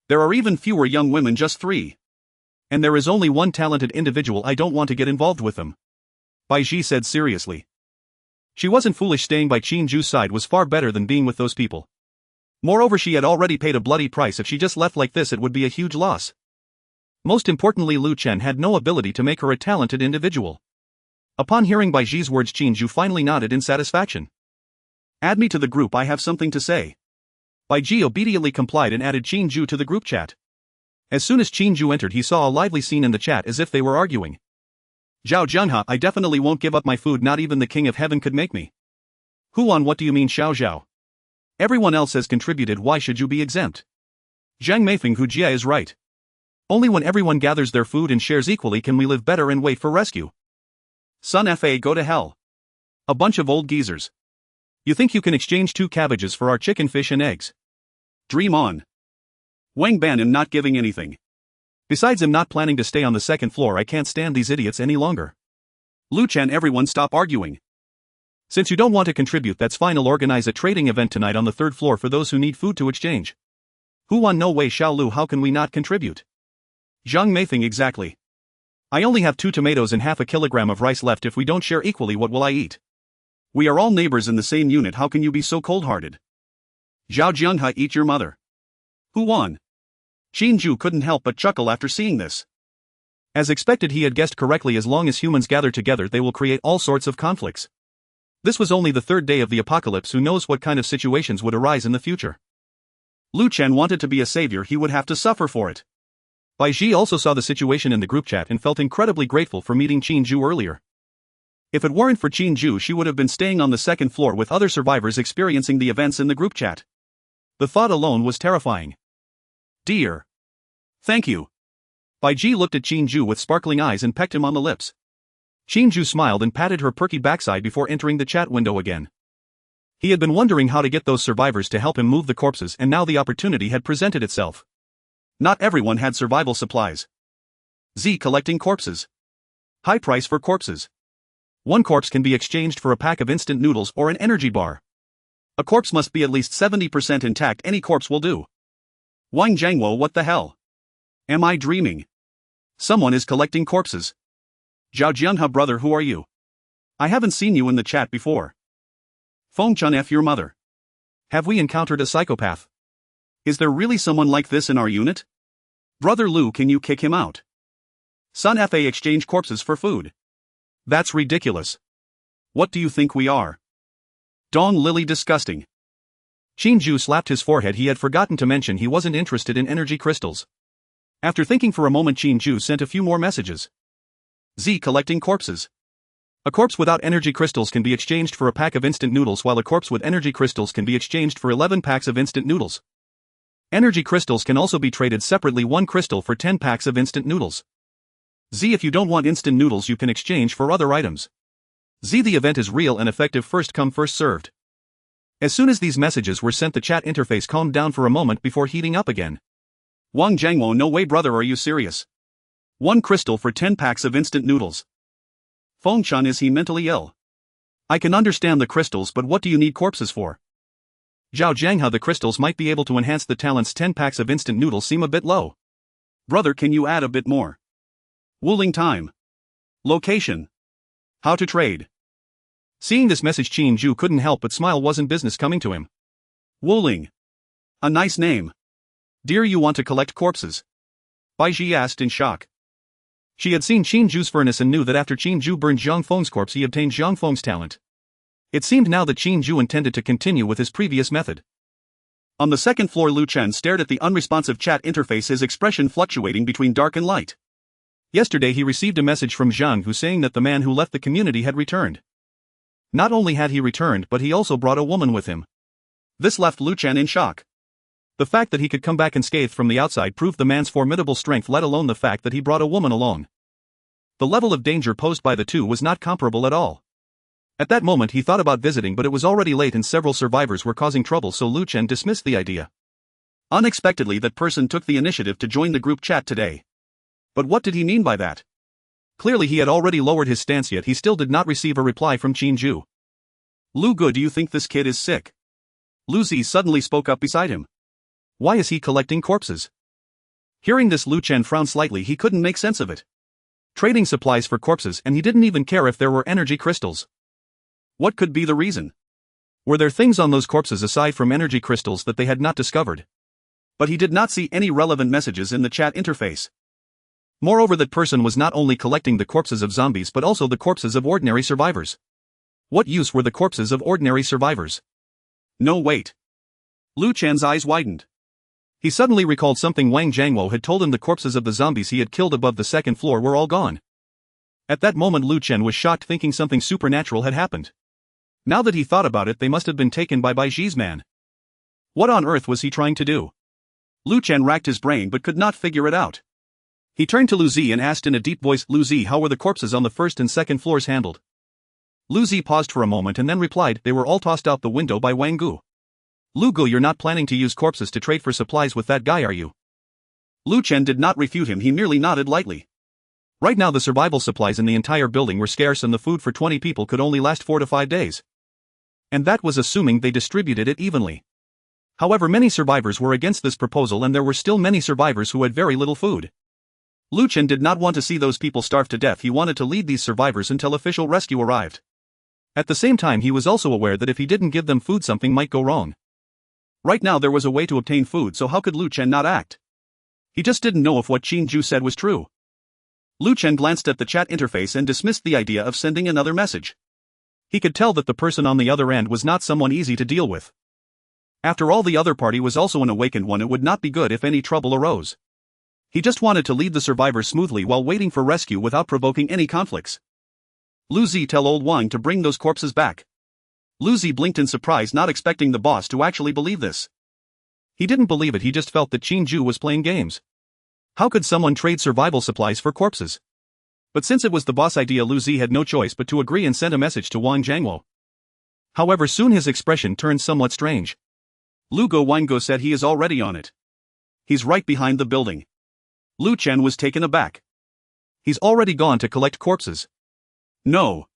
There are even fewer young women, just 3. And there is only one talented individual. I don't want to get involved with them," Bai Ji said seriously. She wasn't foolish. Staying by Qin Jue's side was far better than being with those people. Moreover, she had already paid a bloody price. If she just left like this, it would be a huge loss. Most importantly, Lu Chen had no ability to make her a talented individual. Upon hearing Bai Ji's words, Qin Jue finally nodded in satisfaction. "Add me to the group, I have something to say." Bai Ji obediently complied and added Qin Jue to the group chat. As soon as Qin Jue entered, he saw a lively scene in the chat, as if they were arguing. "Zhao Zhenghe, I definitely won't give up my food, not even the King of Heaven could make me." "Huan, what do you mean, Xiao Zhao? Everyone else has contributed, why should you be exempt?" Zhang Meifeng, Hu Jie is right. Only when everyone gathers their food and shares equally can we live better and wait for rescue. Sun Fa, go to hell. A bunch of old geezers. You think you can exchange 2 cabbages for our chicken, fish and eggs? Dream on. Wang Ban, am not giving anything. Besides, I'm not planning to stay on the second floor. I can't stand these idiots any longer. Lu Chen, everyone stop arguing. Since you don't want to contribute, that's fine, I'll organize a trading event tonight on the 3rd floor for those who need food to exchange. Huan, no way, Xiao Lu, how can we not contribute? Zhang Meifeng, exactly. I only have 2 tomatoes and half a kilogram of rice left. If we don't share equally, what will I eat? We are all neighbors in the same unit, how can you be so cold-hearted? Zhao Jianghe, eat your mother. Huan. Qin Jue couldn't help but chuckle after seeing this. As expected, he had guessed correctly. As long as humans gather together, they will create all sorts of conflicts. This was only the 3rd day of the apocalypse. Who knows what kind of situations would arise in the future? Lu Chen wanted to be a savior, he would have to suffer for it. Bai Ji also saw the situation in the group chat and felt incredibly grateful for meeting Qin Jue earlier. If it weren't for Qin Jue, she would have been staying on the 2nd floor with other survivors experiencing the events in the group chat. The thought alone was terrifying. Dear. Thank you. Bai Ji looked at Qin Jue with sparkling eyes and pecked him on the lips. Qin Jue smiled and patted her perky backside before entering the chat window again. He had been wondering how to get those survivors to help him move the corpses, and now the opportunity had presented itself. Not everyone had survival supplies. Z collecting corpses. High price for corpses. One corpse can be exchanged for a pack of instant noodles or an energy bar. A corpse must be at least 70% intact, any corpse will do. Wang Jiangwo, what the hell? Am I dreaming? Someone is collecting corpses. Zhao Jianhe, brother, who are you? I haven't seen you in the chat before. Feng Chun F, your mother. Have we encountered a psychopath? Is there really someone like this in our unit? Brother Lu, can you kick him out? Sun Fa, exchange corpses for food. That's ridiculous. What do you think we are? Dong Lily, disgusting. Qin Jue slapped his forehead. He had forgotten to mention he wasn't interested in energy crystals. After thinking for a moment, Qin Jue sent a few more messages. Z collecting corpses. A corpse without energy crystals can be exchanged for a pack of instant noodles, while a corpse with energy crystals can be exchanged for 11 packs of instant noodles. Energy crystals can also be traded separately, 1 crystal for 10 packs of instant noodles. Z, if you don't want instant noodles, you can exchange for other items. Z, the event is real and effective, first come first served. As soon as these messages were sent, the chat interface calmed down for a moment before heating up again. Wang Jiangwo, no way, brother, are you serious? 1 crystal for 10 packs of instant noodles. Feng Chun, is he mentally ill? I can understand the crystals, but what do you need corpses for? Zhao Jianghe, the crystals might be able to enhance the talents. 10 packs of instant noodles seem a bit low. Brother, can you add a bit more? Wuling time. Location. How to trade. Seeing this message, Qin Jue couldn't help but smile. Wasn't business coming to him? Wuling. A nice name. Dear, you want to collect corpses? Bai Ji asked in shock. She had seen Qin Jue's furnace and knew that after Qin Jue burned Zhang Feng's corpse, he obtained Zhang Feng's talent. It seemed now that Qin Jue intended to continue with his previous method. On the second floor, Lu Chen stared at the unresponsive chat interface, his expression fluctuating between dark and light. Yesterday he received a message from Zhang Hu saying that the man who left the community had returned. Not only had he returned, but he also brought a woman with him. This left Lu Chen in shock. The fact that he could come back unscathed from the outside proved the man's formidable strength, let alone the fact that he brought a woman along. The level of danger posed by the two was not comparable at all. At that moment he thought about visiting, but it was already late and several survivors were causing trouble, so Lu Chen dismissed the idea. Unexpectedly, that person took the initiative to join the group chat today. But what did he mean by that? Clearly he had already lowered his stance, yet he still did not receive a reply from Qin Jue. Lu Gu, do you think this kid is sick? Lu Zi suddenly spoke up beside him. Why is he collecting corpses? Hearing this, Lu Chen frowned slightly. He couldn't make sense of it. Trading supplies for corpses, and he didn't even care if there were energy crystals. What could be the reason? Were there things on those corpses aside from energy crystals that they had not discovered? But he did not see any relevant messages in the chat interface. Moreover, that person was not only collecting the corpses of zombies but also the corpses of ordinary survivors. What use were the corpses of ordinary survivors? No, wait. Lu Chen's eyes widened. He suddenly recalled something Wang Jiangwo had told him. The corpses of the zombies he had killed above the second floor were all gone. At that moment Lu Chen was shocked, thinking something supernatural had happened. Now that he thought about it, they must have been taken by Bai Ji's man. What on earth was he trying to do? Lu Chen racked his brain but could not figure it out. He turned to Lu Zi and asked in a deep voice, Lu Zi, how were the corpses on the first and second floors handled? Lu Zi paused for a moment and then replied, they were all tossed out the window by Wang Gu. Lu Gu, you're not planning to use corpses to trade for supplies with that guy, are you? Lu Chen did not refute him, he merely nodded lightly. Right now the survival supplies in the entire building were scarce and the food for 20 people could only last 4 to 5 days. And that was assuming they distributed it evenly. However, many survivors were against this proposal and there were still many survivors who had very little food. Lu Chen did not want to see those people starve to death. He wanted to lead these survivors until official rescue arrived. At the same time, he was also aware that if he didn't give them food, something might go wrong. Right now there was a way to obtain food, so how could Lu Chen not act? He just didn't know if what Qin Jue said was true. Lu Chen glanced at the chat interface and dismissed the idea of sending another message. He could tell that the person on the other end was not someone easy to deal with. After all, the other party was also an awakened one. It would not be good if any trouble arose. He just wanted to lead the survivors smoothly while waiting for rescue without provoking any conflicts. Lu Zi, tell old Wang to bring those corpses back. Lu Zi blinked in surprise, not expecting the boss to actually believe this. He didn't believe it, he just felt that Qin Jue was playing games. How could someone trade survival supplies for corpses? But since it was the boss idea, Lu Zi had no choice but to agree and send a message to Wang Jiangwo. However, soon his expression turned somewhat strange. Lu Go Wango said he is already on it. He's right behind the building. Lu Chen was taken aback. He's already gone to collect corpses. No.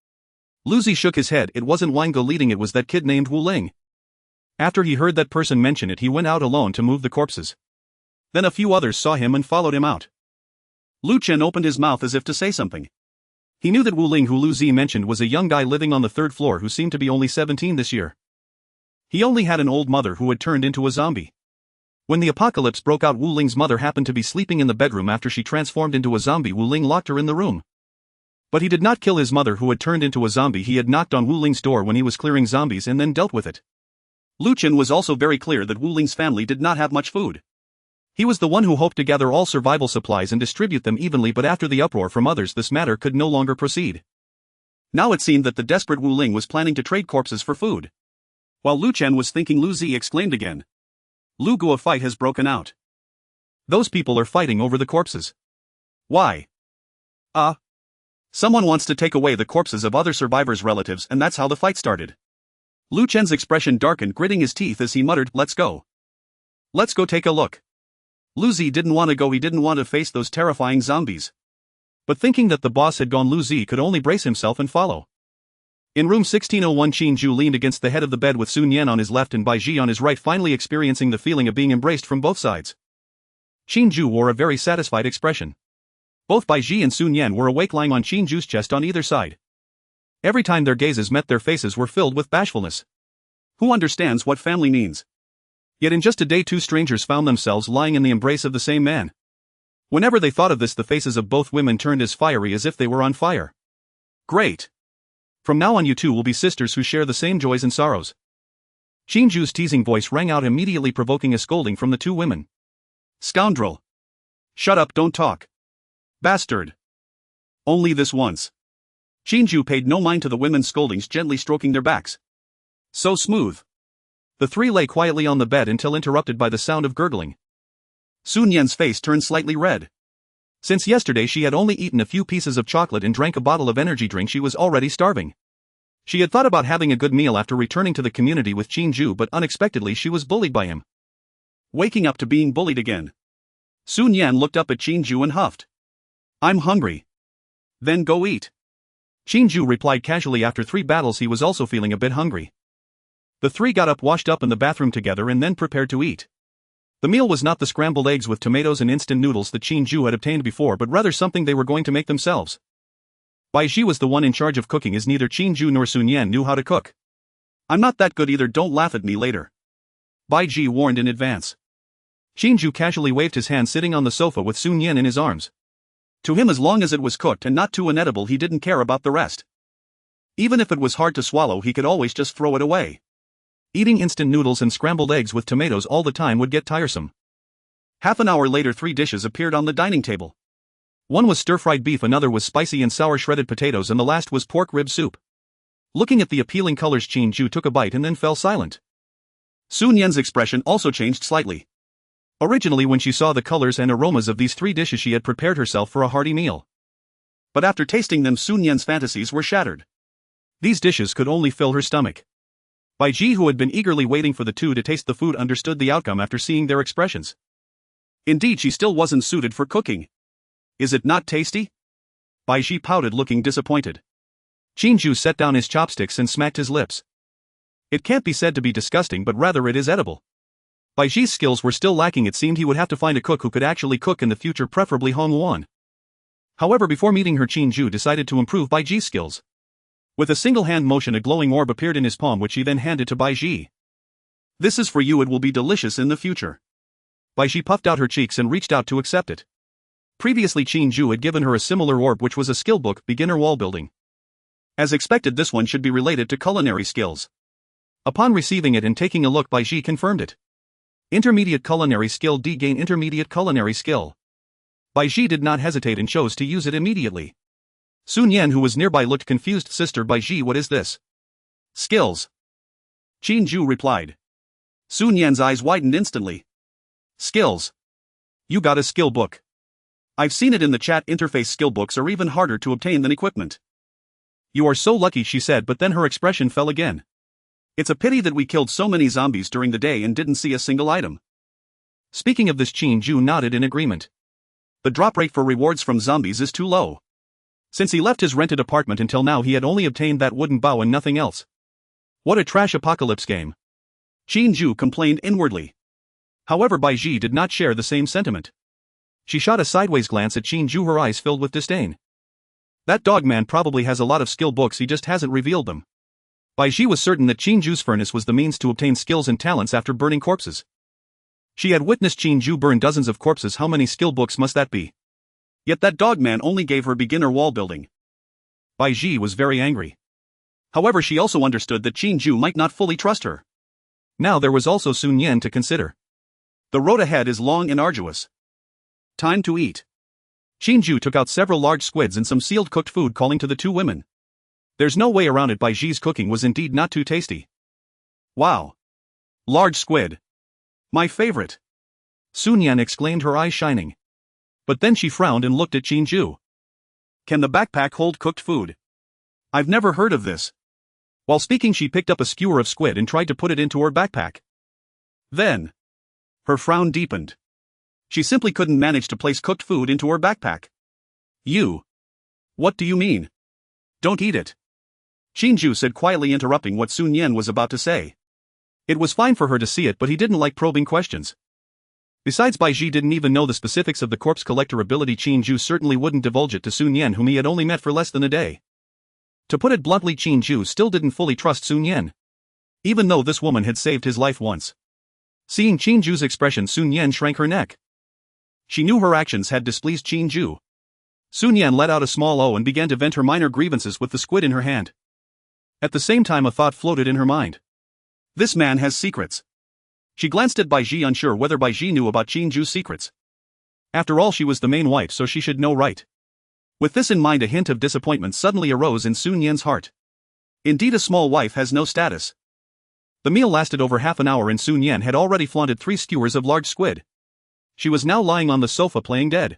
Lu Zi shook his head. It wasn't Wango leading, it was that kid named Wu Ling. After he heard that person mention it, he went out alone to move the corpses. Then a few others saw him and followed him out. Lu Chen opened his mouth as if to say something. He knew that Wu Ling, who Lu Zi mentioned, was a young guy living on the third floor who seemed to be only 17 this year. He only had an old mother who had turned into a zombie. When the apocalypse broke out, Wu Ling's mother happened to be sleeping in the bedroom after she transformed into a zombie. Wu Ling locked her in the room. But he did not kill his mother who had turned into a zombie. He had knocked on Wu Ling's door when he was clearing zombies and then dealt with it. Lu Chen was also very clear that Wu Ling's family did not have much food. He was the one who hoped to gather all survival supplies and distribute them evenly, but after the uproar from others, this matter could no longer proceed. Now it seemed that the desperate Wu Ling was planning to trade corpses for food. While Lu Chen was thinking, Lu Zi exclaimed again. Lu Gu, a fight has broken out. Those people are fighting over the corpses. Why? Someone wants to take away the corpses of other survivors' relatives, and that's how the fight started. Lu Chen's expression darkened, gritting his teeth as he muttered, "Let's go. Let's go take a look." Lu Zi didn't want to go, he didn't want to face those terrifying zombies. But thinking that the boss had gone, Lu Zi could only brace himself and follow. In room 1601, Qin Jue leaned against the head of the bed with Sun Yan on his left and Bai Ji on his right, finally experiencing the feeling of being embraced from both sides. Qin Jue wore a very satisfied expression. Both Bai Ji and Sun Yan were awake, lying on Qin Jue's chest on either side. Every time their gazes met, their faces were filled with bashfulness. Who understands what family means? Yet in just a day, two strangers found themselves lying in the embrace of the same man. Whenever they thought of this, the faces of both women turned as fiery as if they were on fire. Great! From now on, you two will be sisters who share the same joys and sorrows. Qin Jue's teasing voice rang out, immediately provoking a scolding from the two women. Scoundrel! Shut up, don't talk. Bastard! Only this once. Qin Jue paid no mind to the women's scoldings, gently stroking their backs. So smooth. The three lay quietly on the bed until interrupted by the sound of gurgling. Sun Yan's face turned slightly red. Since yesterday she had only eaten a few pieces of chocolate and drank a bottle of energy drink, she was already starving. She had thought about having a good meal after returning to the community with Qin Jue, but unexpectedly she was bullied by him. Waking up to being bullied again. Sun Yan looked up at Qin Jue and huffed. I'm hungry. Then go eat. Qin Jue replied casually. After 3 battles he was also feeling a bit hungry. The three got up, washed up in the bathroom together and then prepared to eat. The meal was not the scrambled eggs with tomatoes and instant noodles that Qin Jue had obtained before, but rather something they were going to make themselves. Bai Ji was the one in charge of cooking, as neither Qin Jue nor Sun Yan knew how to cook. I'm not that good either, don't laugh at me later. Bai Ji warned in advance. Qin Jue casually waved his hand, sitting on the sofa with Sun Yan in his arms. To him, as long as it was cooked and not too inedible, he didn't care about the rest. Even if it was hard to swallow, he could always just throw it away. Eating instant noodles and scrambled eggs with tomatoes all the time would get tiresome. Half an hour later 3 dishes appeared on the dining table. One was stir-fried beef, another was spicy and sour shredded potatoes, and the last was pork rib soup. Looking at the appealing colors, Qin Jue took a bite and then fell silent. Sun Yan's expression also changed slightly. Originally, when she saw the colors and aromas of these 3 dishes, she had prepared herself for a hearty meal. But after tasting them, Sun Yan's fantasies were shattered. These dishes could only fill her stomach. Bai Ji, who had been eagerly waiting for the two to taste the food, understood the outcome after seeing their expressions. Indeed, she still wasn't suited for cooking. Is it not tasty? Bai Ji pouted, looking disappointed. Qin Jue set down his chopsticks and smacked his lips. It can't be said to be disgusting, but rather it is edible. Bai Ji's skills were still lacking. It seemed he would have to find a cook who could actually cook in the future, preferably Hong Wan. However, before meeting her, Qin Jue decided to improve Bai Ji's skills. With a single hand motion, a glowing orb appeared in his palm, which he then handed to Bai Ji. This is for you, it will be delicious in the future. Bai Ji puffed out her cheeks and reached out to accept it. Previously, Qin Jue had given her a similar orb, which was a skill book, Beginner Wall Building. As expected, this one should be related to culinary skills. Upon receiving it and taking a look, Bai Ji confirmed it. Intermediate culinary skill D. Gain intermediate culinary skill. Bai Ji did not hesitate and chose to use it immediately. Sun Yan, who was nearby, looked confused. Sister Bai Ji, what is this? Skills. Qin Jue replied. Sun Yan's eyes widened instantly. Skills. You got a skill book. I've seen it in the chat interface. Skill books are even harder to obtain than equipment. You are so lucky, she said, but then her expression fell again. It's a pity that we killed so many zombies during the day and didn't see a single item. Speaking of this, Qin Jue nodded in agreement. The drop rate for rewards from zombies is too low. Since he left his rented apartment until now, he had only obtained that wooden bow and nothing else. What a trash apocalypse game. Qin Jue complained inwardly. However, Bai Ji did not share the same sentiment. She shot a sideways glance at Qin Jue, her eyes filled with disdain. That dog man probably has a lot of skill books, he just hasn't revealed them. Bai Ji was certain that Qin Jue's furnace was the means to obtain skills and talents after burning corpses. She had witnessed Qin Jue burn dozens of corpses. How many skill books must that be? Yet that dog man only gave her beginner wall building. Bai Ji was very angry. However, she also understood that Qin Jue might not fully trust her. Now there was also Sun Yan to consider. The road ahead is long and arduous. Time to eat. Qin Jue took out several large squids and some sealed cooked food, calling to the two women. There's no way around it, Bai Ji's cooking was indeed not too tasty. Wow. Large squid. My favorite. Sun Yan exclaimed, her eyes shining. But then she frowned and looked at Qin Jue. Can the backpack hold cooked food? I've never heard of this. While speaking, she picked up a skewer of squid and tried to put it into her backpack. Then, her frown deepened. She simply couldn't manage to place cooked food into her backpack. You. What do you mean? Don't eat it. Qin Jue said quietly, interrupting what Sun Yan was about to say. It was fine for her to see it, but he didn't like probing questions. Besides, Bai Ji didn't even know the specifics of the corpse collector ability. Qin Jue certainly wouldn't divulge it to Sun Yan, whom he had only met for less than a day. To put it bluntly, Qin Jue still didn't fully trust Sun Yan. Even though this woman had saved his life once. Seeing Qin Jue's expression, Sun Yan shrank her neck. She knew her actions had displeased Qin Jue. Sun Yan let out a small "oh" and began to vent her minor grievances with the squid in her hand. At the same time, a thought floated in her mind. This man has secrets. She glanced at Bai Ji, unsure whether Bai Ji knew about Qin Jue's secrets. After all, she was the main wife, so she should know, right? With this in mind, a hint of disappointment suddenly arose in Sun Yan's heart. Indeed, a small wife has no status. The meal lasted over half an hour and Sun Yan had already flaunted 3 skewers of large squid. She was now lying on the sofa playing dead.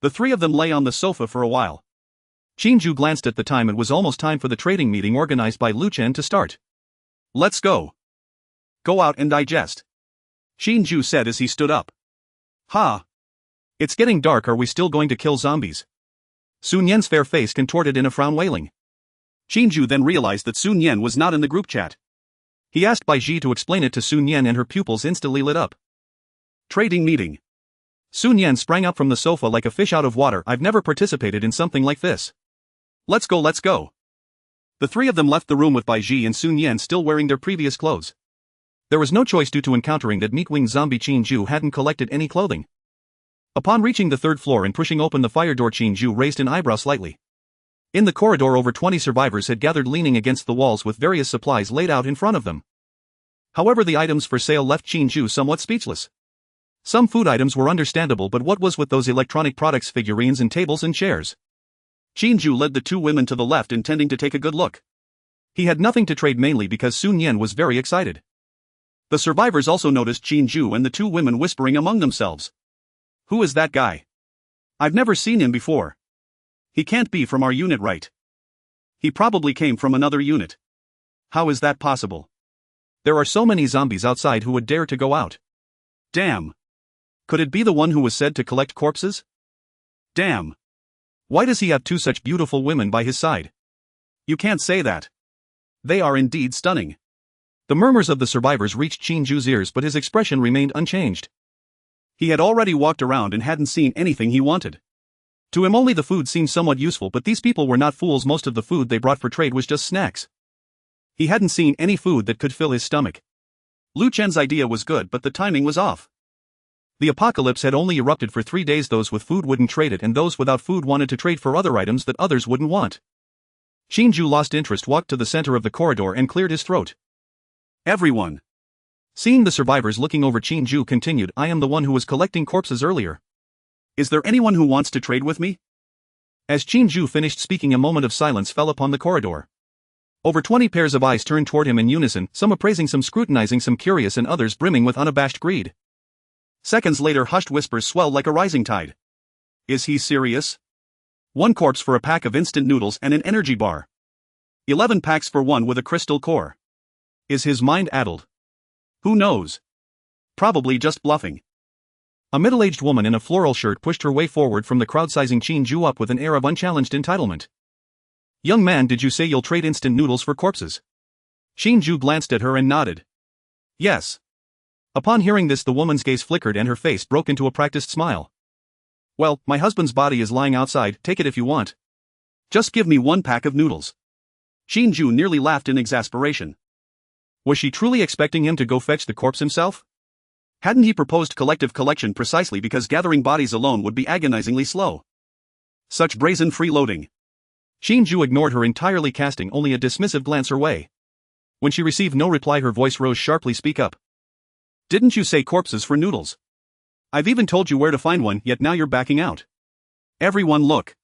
The three of them lay on the sofa for a while. Qin Jue glanced at the time. It was almost time for the trading meeting organized by Lu Chen to start. Let's go. Go out and digest. Qin Jue said as he stood up. Ha! It's getting dark, are we still going to kill zombies? Sun Yan's fair face contorted in a frown, wailing. Qin Jue then realized that Sun Yan was not in the group chat. He asked Bai Ji to explain it to Sun Yan and her pupils instantly lit up. Trading meeting. Sun Yan sprang up from the sofa like a fish out of water. I've never participated in something like this. Let's go, let's go. The three of them left the room with Bai Ji and Sun Yan still wearing their previous clothes. There was no choice due to encountering that meat-winged zombie. Qin Jue hadn't collected any clothing. Upon reaching the 3rd floor and pushing open the fire door, Qin Jue raised an eyebrow slightly. In the corridor, over 20 survivors had gathered, leaning against the walls with various supplies laid out in front of them. However, the items for sale left Qin Jue somewhat speechless. Some food items were understandable, but what was with those electronic products, figurines and tables and chairs? Qin Jue led the two women to the left, intending to take a good look. He had nothing to trade, mainly because Sun Yan was very excited. The survivors also noticed Qin Jue and the two women whispering among themselves. Who is that guy? I've never seen him before. He can't be from our unit, right? He probably came from another unit. How is that possible? There are so many zombies outside, who would dare to go out? Damn. Could it be the one who was said to collect corpses? Damn. Why does he have 2 such beautiful women by his side? You can't say that. They are indeed stunning. The murmurs of the survivors reached Qin Jue's ears, but his expression remained unchanged. He had already walked around and hadn't seen anything he wanted. To him, only the food seemed somewhat useful, but these people were not fools. Most of the food they brought for trade was just snacks. He hadn't seen any food that could fill his stomach. Lu Chen's idea was good, but the timing was off. The apocalypse had only erupted for 3 days. Those with food wouldn't trade it, and those without food wanted to trade for other items that others wouldn't want. Qin Jue lost interest, walked to the center of the corridor and cleared his throat. Everyone. Seeing the survivors looking over, Qin Jue continued, I am the one who was collecting corpses earlier. Is there anyone who wants to trade with me? As Qin Jue finished speaking, a moment of silence fell upon the corridor. Over 20 pairs of eyes turned toward him in unison, some appraising, some scrutinizing, some curious, and others brimming with unabashed greed. Seconds later, hushed whispers swelled like a rising tide. Is he serious? 1 corpse for a pack of instant noodles and an energy bar. 11 packs for one with a crystal core. Is his mind addled? Who knows? Probably just bluffing. A middle-aged woman in a floral shirt pushed her way forward from the crowd, sizing Qin Jue up with an air of unchallenged entitlement. Young man, did you say you'll trade instant noodles for corpses? Qin Jue glanced at her and nodded. Yes. Upon hearing this, the woman's gaze flickered and her face broke into a practiced smile. Well, my husband's body is lying outside, take it if you want. Just give me 1 pack of noodles. Qin Jue nearly laughed in exasperation. Was she truly expecting him to go fetch the corpse himself? Hadn't he proposed collective collection precisely because gathering bodies alone would be agonizingly slow? Such brazen freeloading. Qin Jue ignored her entirely, casting only a dismissive glance her way. When she received no reply, her voice rose sharply. Speak up. Didn't you say corpses for noodles? I've even told you where to find one, yet now you're backing out. Everyone look.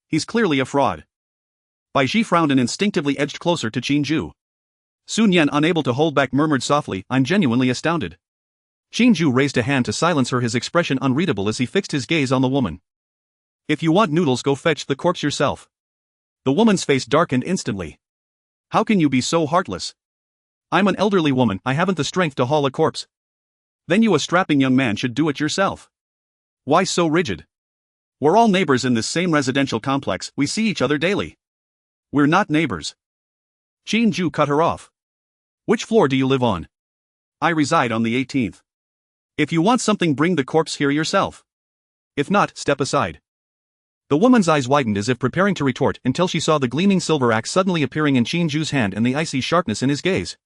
He's clearly a fraud. Bai Ji frowned and instinctively edged closer to Qin Jue. Sun Yan, unable to hold back, murmured softly, I'm genuinely astounded. Qin Jue raised a hand to silence her, his expression unreadable as he fixed his gaze on the woman. If you want noodles, go fetch the corpse yourself. The woman's face darkened instantly. How can you be so heartless? I'm an elderly woman, I haven't the strength to haul a corpse. Then you, a strapping young man, should do it yourself. Why so rigid? We're all neighbors in this same residential complex, we see each other daily. We're not neighbors. Qin Jue cut her off. Which floor do you live on? I reside on the 18th. If you want something, bring the corpse here yourself. If not, step aside. The woman's eyes widened as if preparing to retort until she saw the gleaming silver axe suddenly appearing in Qin Jue's hand and the icy sharpness in his gaze.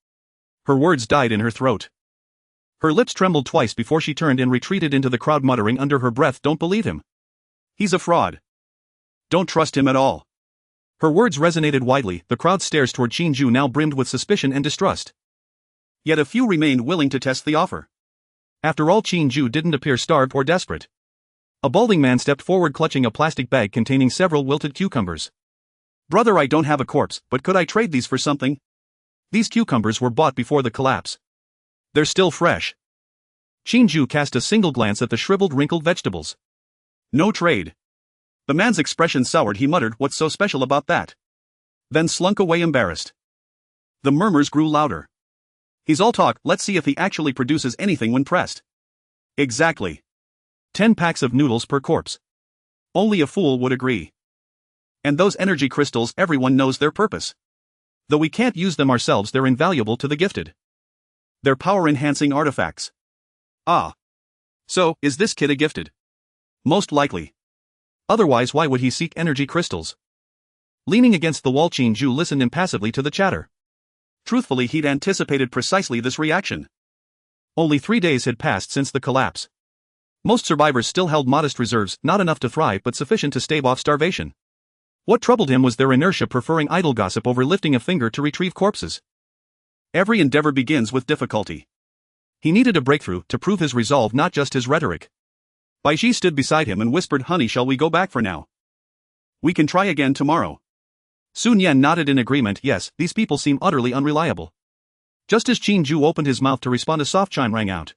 Her words died in her throat. Her lips trembled twice before she turned and retreated into the crowd, muttering under her breath, Don't believe him. He's a fraud. Don't trust him at all. Her words resonated widely, the crowd's stares toward Qin Jue now brimmed with suspicion and distrust. Yet a few remained willing to test the offer. After all, Qin Jue didn't appear starved or desperate. A balding man stepped forward clutching a plastic bag containing several wilted cucumbers. Brother, I don't have a corpse, but could I trade these for something? These cucumbers were bought before the collapse. They're still fresh. Qin Jue cast a single glance at the shriveled, wrinkled vegetables. No trade. The man's expression soured. He muttered, What's so special about that? Then slunk away embarrassed. The murmurs grew louder. He's all talk, let's see if he actually produces anything when pressed. Exactly. 10 packs of noodles per corpse. Only a fool would agree. And those energy crystals, everyone knows their purpose. Though we can't use them ourselves, they're invaluable to the gifted. They're power-enhancing artifacts. Ah. So, is this kid a gifted? Most likely. Otherwise, why would he seek energy crystals? Leaning against the wall, Qin Jue listened impassively to the chatter. Truthfully, he'd anticipated precisely this reaction. Only 3 days had passed since the collapse. Most survivors still held modest reserves, not enough to thrive but sufficient to stave off starvation. What troubled him was their inertia, preferring idle gossip over lifting a finger to retrieve corpses. Every endeavor begins with difficulty. He needed a breakthrough to prove his resolve, not just his rhetoric. Bai Ji stood beside him and whispered, Honey, shall we go back for now? We can try again tomorrow. Sun Yan nodded in agreement. Yes, these people seem utterly unreliable. Just as Qin Jue opened his mouth to respond, a soft chime rang out.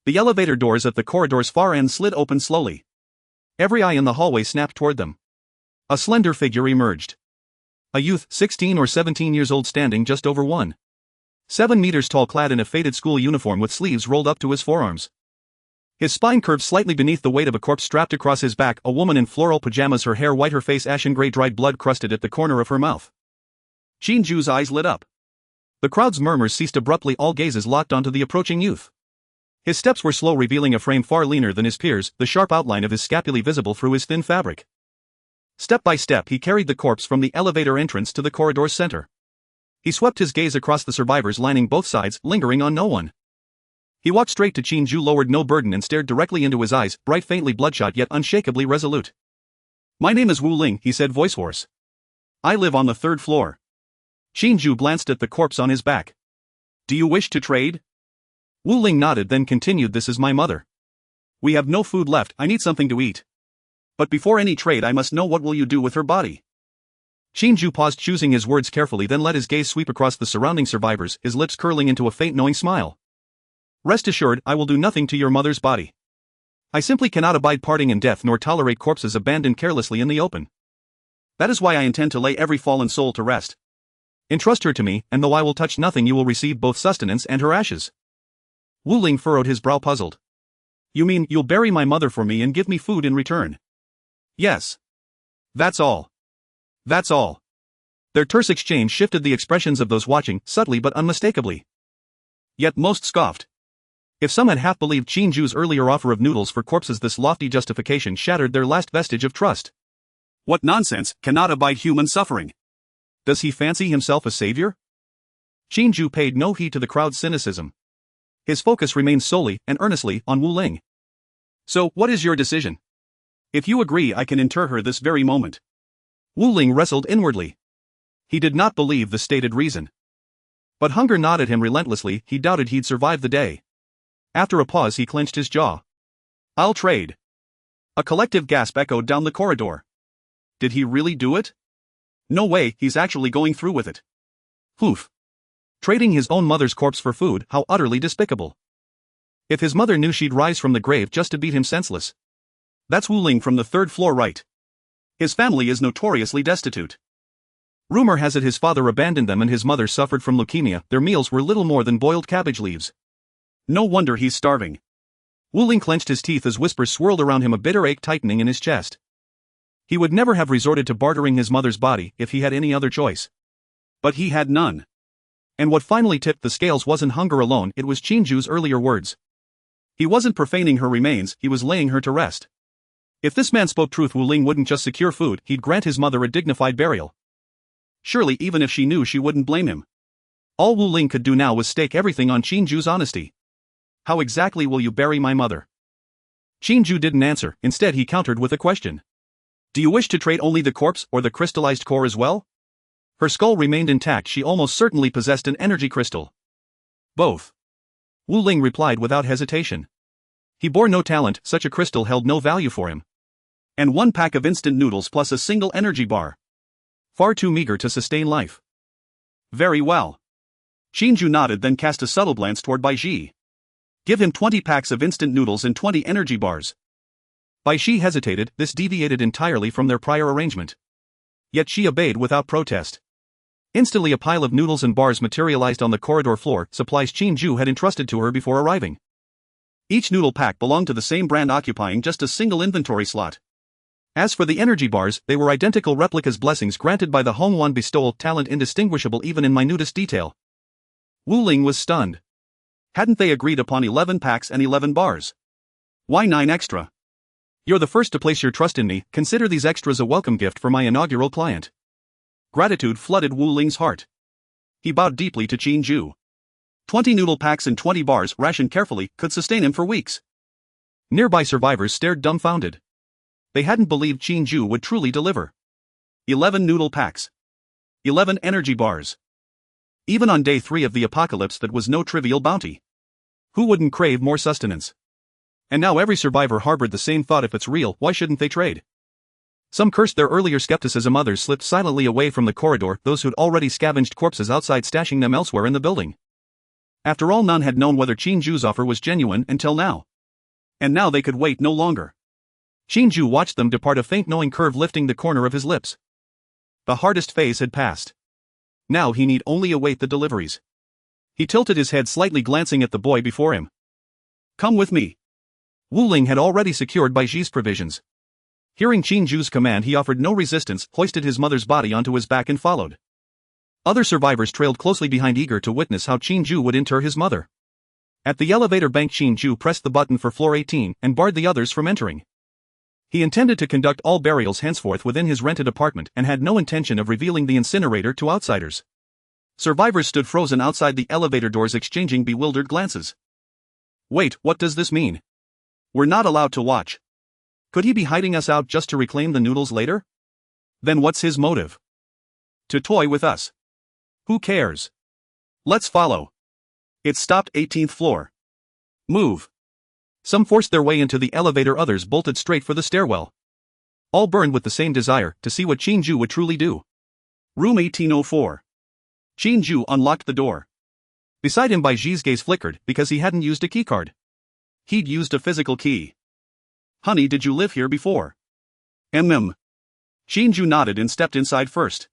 The elevator doors at the corridor's far end slid open slowly. Every eye in the hallway snapped toward them. A slender figure emerged. A youth, 16 or 17 years old, standing just over 1.7 meters tall, clad in a faded school uniform with sleeves rolled up to his forearms. His spine curved slightly beneath the weight of a corpse strapped across his back, a woman in floral pajamas, her hair white, her face ashen gray, dried blood crusted at the corner of her mouth. Qin Jue's eyes lit up. The crowd's murmurs ceased abruptly, all gazes locked onto the approaching youth. His steps were slow, revealing a frame far leaner than his peers, the sharp outline of his scapulae visible through his thin fabric. Step by step, he carried the corpse from the elevator entrance to the corridor's center. He swept his gaze across the survivors lining both sides, lingering on no one. He walked straight to Qin Jue, lowered no burden, and stared directly into his eyes, bright, faintly bloodshot yet unshakably resolute. My name is Wu Ling, he said, voice hoarse. I live on the 3rd floor. Qin Jue glanced at the corpse on his back. Do you wish to trade? Wu Ling nodded, then continued, This is my mother. We have no food left, I need something to eat. But before any trade I must know, what will you do with her body? Qin Jue paused, choosing his words carefully, then let his gaze sweep across the surrounding survivors, his lips curling into a faint knowing smile. Rest assured, I will do nothing to your mother's body. I simply cannot abide parting in death nor tolerate corpses abandoned carelessly in the open. That is why I intend to lay every fallen soul to rest. Entrust her to me, and though I will touch nothing, you will receive both sustenance and her ashes. Wu Ling furrowed his brow, puzzled. You mean you'll bury my mother for me and give me food in return? Yes. That's all. That's all. Their terse exchange shifted the expressions of those watching, subtly but unmistakably. Yet most scoffed. If some had half believed Qin Jue's earlier offer of noodles for corpses, this lofty justification shattered their last vestige of trust. What nonsense, cannot abide human suffering. Does he fancy himself a savior? Qin Jue paid no heed to the crowd's cynicism. His focus remained solely and earnestly on Wu Ling. So, what is your decision? If you agree, I can inter her this very moment. Wu Ling wrestled inwardly. He did not believe the stated reason. But hunger gnawed at him relentlessly. He doubted he'd survive the day. After a pause, he clenched his jaw. I'll trade. A collective gasp echoed down the corridor. Did he really do it? No way, he's actually going through with it. Hoof. Trading his own mother's corpse for food, how utterly despicable. If his mother knew she'd rise from the grave just to beat him senseless. That's Wu Ling from the 3rd floor, right? His family is notoriously destitute. Rumor has it his father abandoned them and his mother suffered from leukemia. Their meals were little more than boiled cabbage leaves. No wonder he's starving. Wu Ling clenched his teeth as whispers swirled around him, a bitter ache tightening in his chest. He would never have resorted to bartering his mother's body if he had any other choice. But he had none. And what finally tipped the scales wasn't hunger alone, it was Qin Jue's earlier words. He wasn't profaning her remains, he was laying her to rest. If this man spoke truth, Wu Ling wouldn't just secure food, he'd grant his mother a dignified burial. Surely even if she knew, she wouldn't blame him. All Wu Ling could do now was stake everything on Qin Jue's honesty. How exactly will you bury my mother? Qin Jue didn't answer, instead he countered with a question. Do you wish to trade only the corpse or the crystallized core as well? Her skull remained intact, she almost certainly possessed an energy crystal. Both. Wu Ling replied without hesitation. He bore no talent, such a crystal held no value for him. And 1 pack of instant noodles plus a single energy bar. Far too meager to sustain life. Very well. Qin Jue nodded, then cast a subtle glance toward Bai Ji. Give him 20 packs of instant noodles and 20 energy bars. Bai Ji hesitated, this deviated entirely from their prior arrangement. Yet she obeyed without protest. Instantly a pile of noodles and bars materialized on the corridor floor, supplies Qin Jue had entrusted to her before arriving. Each noodle pack belonged to the same brand, occupying just a single inventory slot. As for the energy bars, they were identical replicas, blessings granted by the Hongwan bestowal, talent indistinguishable even in minutest detail. Wu Ling was stunned. Hadn't they agreed upon 11 packs and 11 bars? Why 9 extra? You're the first to place your trust in me, consider these extras a welcome gift for my inaugural client. Gratitude flooded Wu Ling's heart. He bowed deeply to Qin Jue. 20 noodle packs and 20 bars, rationed carefully, could sustain him for weeks. Nearby survivors stared dumbfounded. They hadn't believed Qin Jue would truly deliver. 11 noodle packs. 11 energy bars. Even on day 3 of the apocalypse, that was no trivial bounty. Who wouldn't crave more sustenance? And now every survivor harbored the same thought: if it's real, why shouldn't they trade? Some cursed their earlier skepticism, others slipped silently away from the corridor, those who'd already scavenged corpses outside, stashing them elsewhere in the building. After all, none had known whether Qin Jue's offer was genuine until now. And now they could wait no longer. Qin Jue watched them depart, a faint knowing curve lifting the corner of his lips. The hardest phase had passed. Now he need only await the deliveries. He tilted his head slightly, glancing at the boy before him. Come with me. Wu Ling had already secured Bai Ji's provisions. Hearing Qin Jue's command, he offered no resistance, hoisted his mother's body onto his back and followed. Other survivors trailed closely behind, eager to witness how Qin Jue would inter his mother. At the elevator bank, Qin Jue pressed the button for floor 18 and barred the others from entering. He intended to conduct all burials henceforth within his rented apartment and had no intention of revealing the incinerator to outsiders. Survivors stood frozen outside the elevator doors, exchanging bewildered glances. Wait, what does this mean? We're not allowed to watch. Could he be hiding us out just to reclaim the noodles later? Then what's his motive? To toy with us. Who cares? Let's follow. It stopped 18th floor. Move. Some forced their way into the elevator, others bolted straight for the stairwell. All burned with the same desire, to see what Qin Jue would truly do. Room 1804. Qin Jue unlocked the door. Beside him, Bai Ji's gaze flickered, because he hadn't used a keycard. He'd used a physical key. Honey, did you live here before? Mm. Qin Jue nodded and stepped inside first.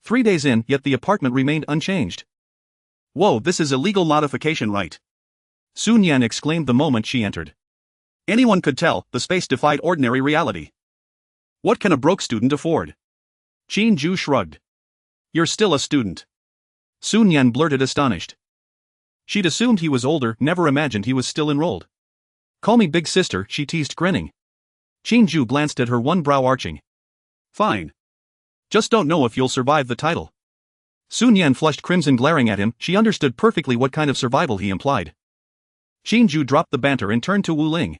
3 days in, yet the apartment remained unchanged. Whoa, this is illegal modification, right? Sun Yan exclaimed the moment she entered. Anyone could tell, the space defied ordinary reality. What can a broke student afford? Qin Jue shrugged. You're still a student. Sun Yan blurted, astonished. She'd assumed he was older, never imagined he was still enrolled. Call me big sister, she teased, grinning. Qin Jue glanced at her, one brow arching. Fine. Just don't know if you'll survive the title. Sun Yan flushed crimson, glaring at him. She understood perfectly what kind of survival he implied. Qin Jue dropped the banter and turned to Wu Ling.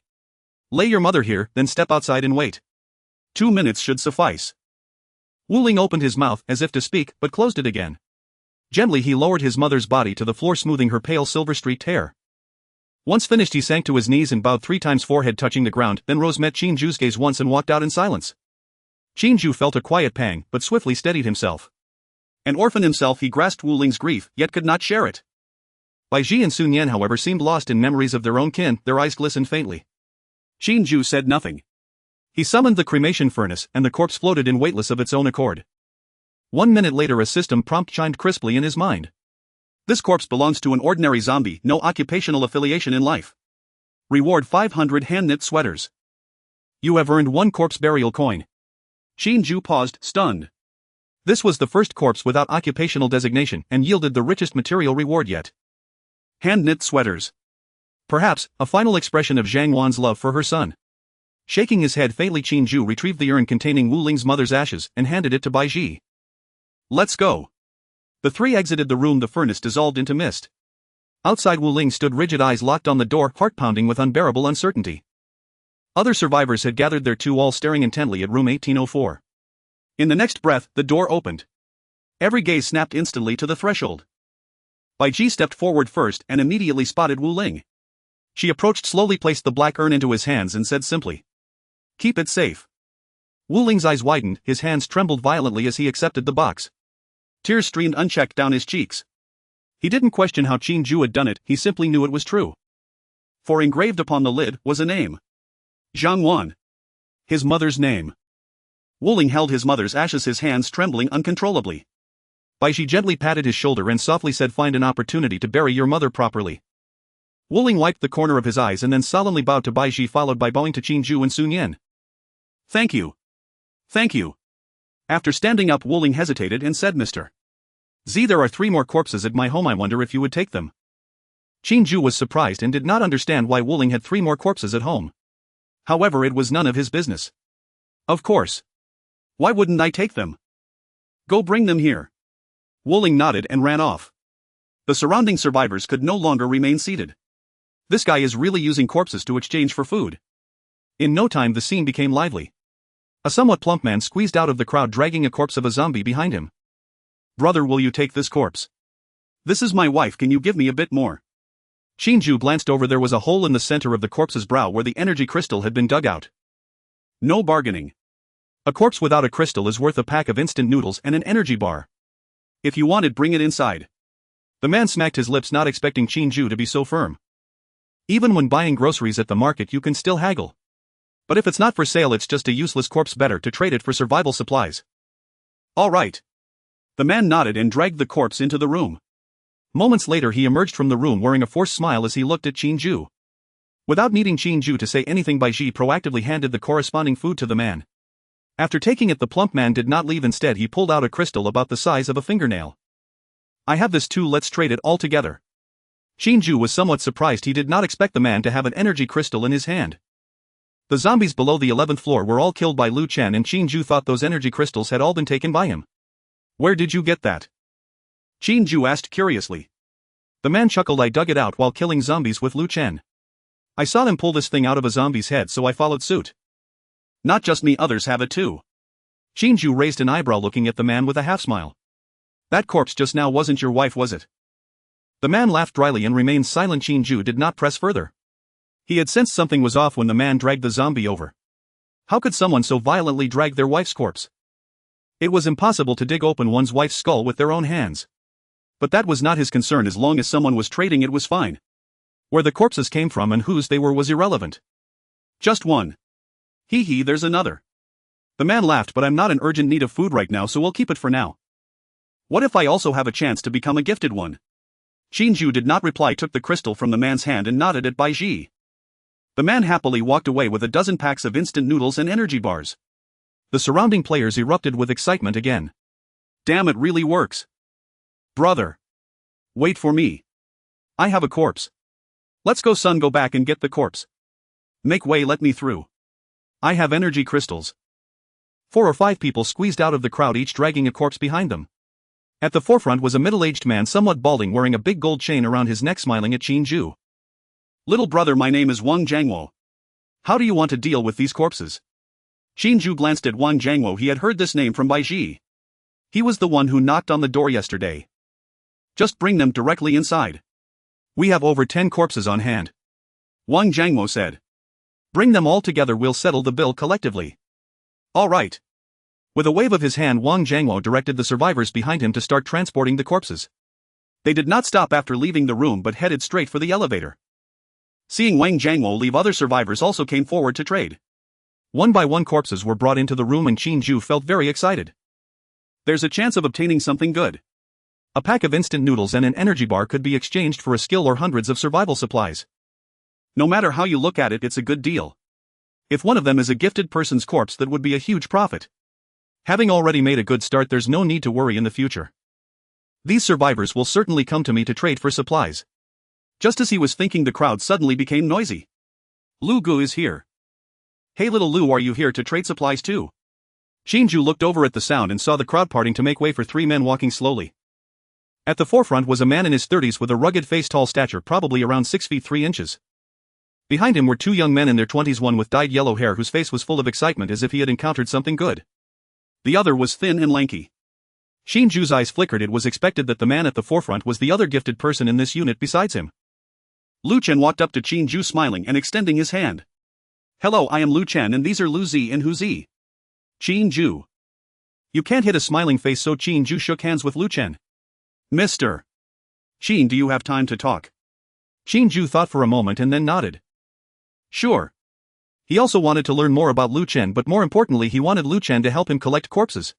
Lay your mother here, then step outside and wait. 2 minutes should suffice. Wu Ling opened his mouth as if to speak, but closed it again. Gently he lowered his mother's body to the floor, smoothing her pale silver-streaked hair. Once finished, he sank to his knees and bowed 3 times, forehead touching the ground, then rose, met Qin Jue's gaze once and walked out in silence. Qin Jue felt a quiet pang, but swiftly steadied himself. An orphan himself, he grasped Wu Ling's grief, yet could not share it. Bai Ji and Sun Yan, however, seemed lost in memories of their own kin, their eyes glistened faintly. Qin Jue said nothing. He summoned the cremation furnace, and the corpse floated in weightless of its own accord. 1 minute later, a system prompt chimed crisply in his mind. This corpse belongs to an ordinary zombie, no occupational affiliation in life. Reward 500 hand-knit sweaters. You have earned 1 corpse burial coin. Qin Jue paused, stunned. This was the first corpse without occupational designation, and yielded the richest material reward yet. Hand-knit sweaters. Perhaps, a final expression of Zhang Wan's love for her son. Shaking his head faintly, Qin Jue retrieved the urn containing Wu Ling's mother's ashes, and handed it to Bai Ji. Let's go. The 3 exited the room, the furnace dissolved into mist. Outside, Wu Ling stood rigid, eyes locked on the door, heart pounding with unbearable uncertainty. Other survivors had gathered there too, all staring intently at room 1804. In the next breath, the door opened. Every gaze snapped instantly to the threshold. Bai Ji stepped forward first and immediately spotted Wu Ling. She approached slowly, placed the black urn into his hands and said simply, "Keep it safe." Wu Ling's eyes widened, his hands trembled violently as he accepted the box. Tears streamed unchecked down his cheeks. He didn't question how Qin Jue had done it, he simply knew it was true. For engraved upon the lid was a name. Zhang Wan. His mother's name. Wu Ling held his mother's ashes, his hands trembling uncontrollably. Bai Ji gently patted his shoulder and softly said, "Find an opportunity to bury your mother properly." Wu Ling wiped the corner of his eyes and then solemnly bowed to Bai Ji, followed by bowing to Qin Jue and Sun Yan. Thank you. Thank you. After standing up, Wu Ling hesitated and said, Mr. Z, there are 3 more corpses at my home, I wonder if you would take them. Qin Jue was surprised and did not understand why Wu Ling had 3 more corpses at home. However, it was none of his business. Of course. Why wouldn't I take them? Go bring them here. Wu Ling nodded and ran off. The surrounding survivors could no longer remain seated. This guy is really using corpses to exchange for food. In no time, the scene became lively. A somewhat plump man squeezed out of the crowd, dragging a corpse of a zombie behind him. Brother, will you take this corpse? This is my wife, can you give me a bit more? Qin Jue glanced over, there was a hole in the center of the corpse's brow where the energy crystal had been dug out. No bargaining. A corpse without a crystal is worth a pack of instant noodles and an energy bar. If you want it, bring it inside. The man smacked his lips, not expecting Qin Jue to be so firm. Even when buying groceries at the market, you can still haggle. But if it's not for sale, it's just a useless corpse, better to trade it for survival supplies. All right. The man nodded and dragged the corpse into the room. Moments later, he emerged from the room wearing a forced smile as he looked at Qin Jue. Without needing Qin Jue to say anything, Bai Ji proactively handed the corresponding food to the man. After taking it, the plump man did not leave. Instead, he pulled out a crystal about the size of a fingernail. I have this too, let's trade it all together. Qin Jue was somewhat surprised. He did not expect the man to have an energy crystal in his hand. The zombies below the 11th floor were all killed by Lu Chen, and Qin Jue thought those energy crystals had all been taken by him. Where did you get that? Qin Jue asked curiously. The man chuckled. I dug it out while killing zombies with Lu Chen. I saw them pull this thing out of a zombie's head, so I followed suit. Not just me, others have it too. Qin Jue raised an eyebrow, looking at the man with a half smile. That corpse just now wasn't your wife, was it? The man laughed dryly and remained silent. Qin Jue did not press further. He had sensed something was off when the man dragged the zombie over. How could someone so violently drag their wife's corpse? It was impossible to dig open one's wife's skull with their own hands. But that was not his concern. As long as someone was trading, it was fine. Where the corpses came from and whose they were was irrelevant. Just one. Hee hee, there's another. The man laughed, but I'm not in urgent need of food right now, so we'll keep it for now. What if I also have a chance to become a gifted one? Qin Jue did not reply, took the crystal from the man's hand and nodded at Bai Ji. The man happily walked away with a dozen packs of instant noodles and energy bars. The surrounding players erupted with excitement again. Damn, it really works. Brother. Wait for me. I have a corpse. Let's go, son, go back and get the corpse. Make way, let me through. I have energy crystals. 4 or 5 people squeezed out of the crowd, each dragging a corpse behind them. At the forefront was a middle-aged man, somewhat balding, wearing a big gold chain around his neck, smiling at Qin Jue. Little brother, my name is Wang Jiangwo. How do you want to deal with these corpses? Qin Jue glanced at Wang Jiangwo. He had heard this name from Bai Ji. He was the one who knocked on the door yesterday. Just bring them directly inside. We have over 10 corpses on hand. Wang Jiangwo said. Bring them all together, we'll settle the bill collectively. All right. With a wave of his hand, Wang Jiangwo directed the survivors behind him to start transporting the corpses. They did not stop after leaving the room but headed straight for the elevator. Seeing Wang Jiangwo leave, other survivors also came forward to trade. One by one corpses were brought into the room and Qin Jue felt very excited. There's a chance of obtaining something good. A pack of instant noodles and an energy bar could be exchanged for a skill or hundreds of survival supplies. No matter how you look at it, it's a good deal. If one of them is a gifted person's corpse, that would be a huge profit. Having already made a good start, there's no need to worry in the future. These survivors will certainly come to me to trade for supplies. Just as he was thinking, the crowd suddenly became noisy. Lu Gu is here. Hey little Lu, are you here to trade supplies too? Qin Jue looked over at the sound and saw the crowd parting to make way for 3 men walking slowly. At the forefront was a man in his 30s with a rugged face, tall stature, probably around 6 feet 3 inches. Behind him were 2 young men in their 20s, one with dyed yellow hair whose face was full of excitement as if he had encountered something good. The other was thin and lanky. Qin Jue's eyes flickered. It was expected that the man at the forefront was the other gifted person in this unit besides him. Lu Chen walked up to Qin Jue, smiling and extending his hand. Hello, I am Lu Chen and these are Lu Zi and Hu Zi. Qin Jue. You can't hit a smiling face, so Qin Jue shook hands with Lu Chen. Mr. Qin, do you have time to talk? Qin Jue thought for a moment and then nodded. Sure. He also wanted to learn more about Lu Chen, but more importantly he wanted Lu Chen to help him collect corpses.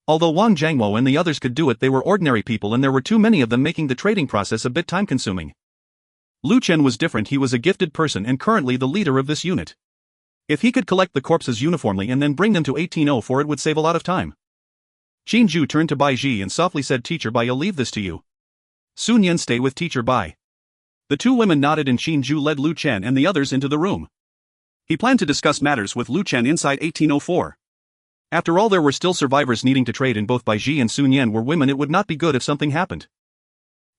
Although Wang Jiangwo and the others could do it, they were ordinary people and there were too many of them, making the trading process a bit time-consuming. Lu Chen was different. He was a gifted person and currently the leader of this unit. If he could collect the corpses uniformly and then bring them to 1804, it would save a lot of time. Qin Jue turned to Bai Ji and softly said, Teacher Bai, I'll leave this to you. Sun Yan, stay with Teacher Bai. The 2 women nodded and Qin Jue led Lu Chen and the others into the room. He planned to discuss matters with Lu Chen inside 1804. After all, there were still survivors needing to trade, and both Bai Ji and Sun Yan were women. It would not be good if something happened.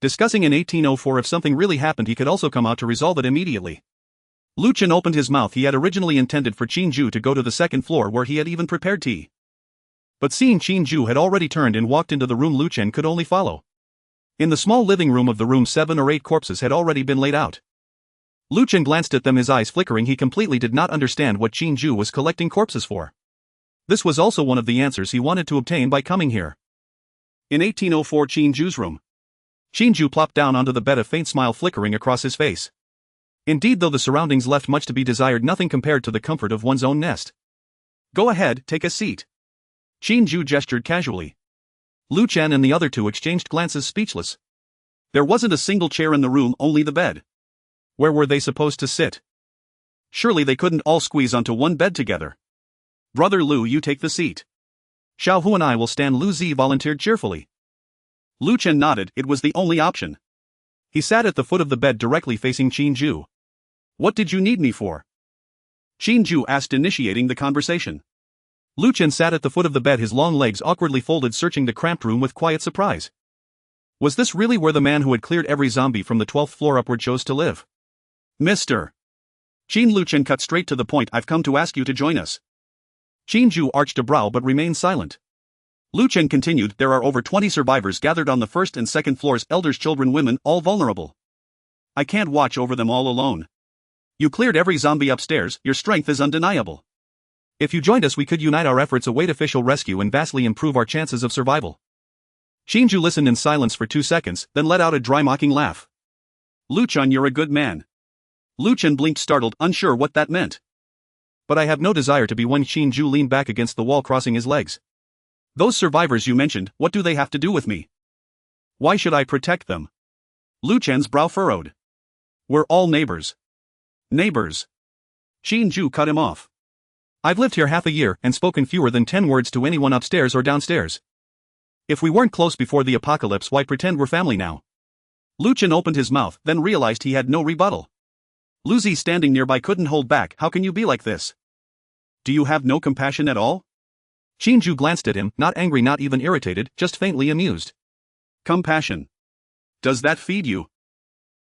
Discussing in 1804, if something really happened, he could also come out to resolve it immediately. Lu Chen opened his mouth. He had originally intended for Qin Jue to go to the 2nd floor where he had even prepared tea. But seeing Qin Jue had already turned and walked into the room, Lu Chen could only follow. In the small living room of the room, 7 or 8 corpses had already been laid out. Lu Chen glanced at them, his eyes flickering. He completely did not understand what Qin Jue was collecting corpses for. This was also one of the answers he wanted to obtain by coming here. In 1804, Qin Jue's room. Qin Jue plopped down onto the bed, a faint smile flickering across his face. Indeed, though the surroundings left much to be desired, nothing compared to the comfort of one's own nest. Go ahead, take a seat. Qin Jue gestured casually. Lu Chen and the other 2 exchanged glances, speechless. There wasn't a single chair in the room, only the bed. Where were they supposed to sit? Surely they couldn't all squeeze onto one bed together. Brother Lu, you take the seat. Xiao Hu and I will stand, Lu Zi volunteered cheerfully. Lu Chen nodded. It was the only option. He sat at the foot of the bed directly facing Qin Jue. What did you need me for? Qin Jue asked, initiating the conversation. Lu Chen sat at the foot of the bed, his long legs awkwardly folded, searching the cramped room with quiet surprise. Was this really where the man who had cleared every zombie from the 12th floor upward chose to live? Mr. Qin, Lu Chen cut straight to the point. I've come to ask you to join us. Qin Jue arched a brow but remained silent. Lu Chen continued, there are over 20 survivors gathered on the 1st and 2nd floors, elders, children, women, all vulnerable. I can't watch over them all alone. You cleared every zombie upstairs, your strength is undeniable. If you joined us, we could unite our efforts, await official rescue, and vastly improve our chances of survival. Qin Jue listened in silence for 2 seconds, then let out a dry mocking laugh. Lu Chen, you're a good man. Lu Chen blinked, startled, unsure what that meant. But I have no desire to be one. Qin Jue leaned back against the wall, crossing his legs. Those survivors you mentioned, what do they have to do with me? Why should I protect them? Lu Chen's brow furrowed. We're all neighbors. Neighbors. Qin Jue cut him off. I've lived here half a year and spoken fewer than 10 words to anyone upstairs or downstairs. If we weren't close before the apocalypse, why pretend we're family now? Lu Chen opened his mouth, then realized he had no rebuttal. Lu Zi standing nearby couldn't hold back. How can you be like this? Do you have no compassion at all? Qin Jue glanced at him, not angry, not even irritated, just faintly amused. Compassion. Does that feed you?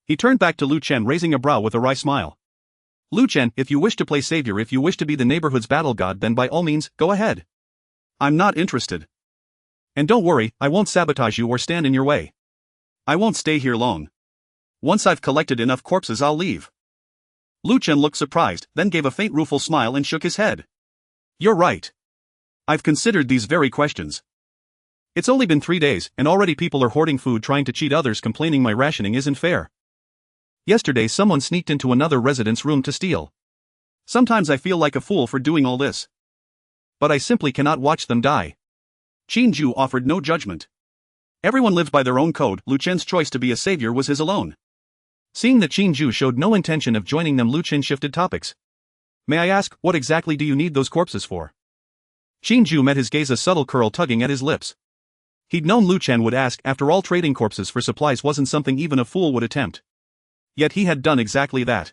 He turned back to Lu Chen, raising a brow with a wry smile. Lu Chen, if you wish to play savior, if you wish to be the neighborhood's battle god, then by all means, go ahead. I'm not interested. And don't worry, I won't sabotage you or stand in your way. I won't stay here long. Once I've collected enough corpses, I'll leave. Lu Chen looked surprised, then gave a faint rueful smile and shook his head. You're right. I've considered these very questions. It's only been 3 days, and already people are hoarding food, trying to cheat others, complaining my rationing isn't fair. Yesterday someone sneaked into another resident's room to steal. Sometimes I feel like a fool for doing all this. But I simply cannot watch them die. Qin Jue offered no judgment. Everyone lived by their own code. Lu Chen's choice to be a savior was his alone. Seeing that Qin Jue showed no intention of joining them, Lu Chen shifted topics. May I ask, what exactly do you need those corpses for? Qin Jue met his gaze, a subtle curl tugging at his lips. He'd known Lu Chen would ask. After all, trading corpses for supplies wasn't something even a fool would attempt. Yet he had done exactly that.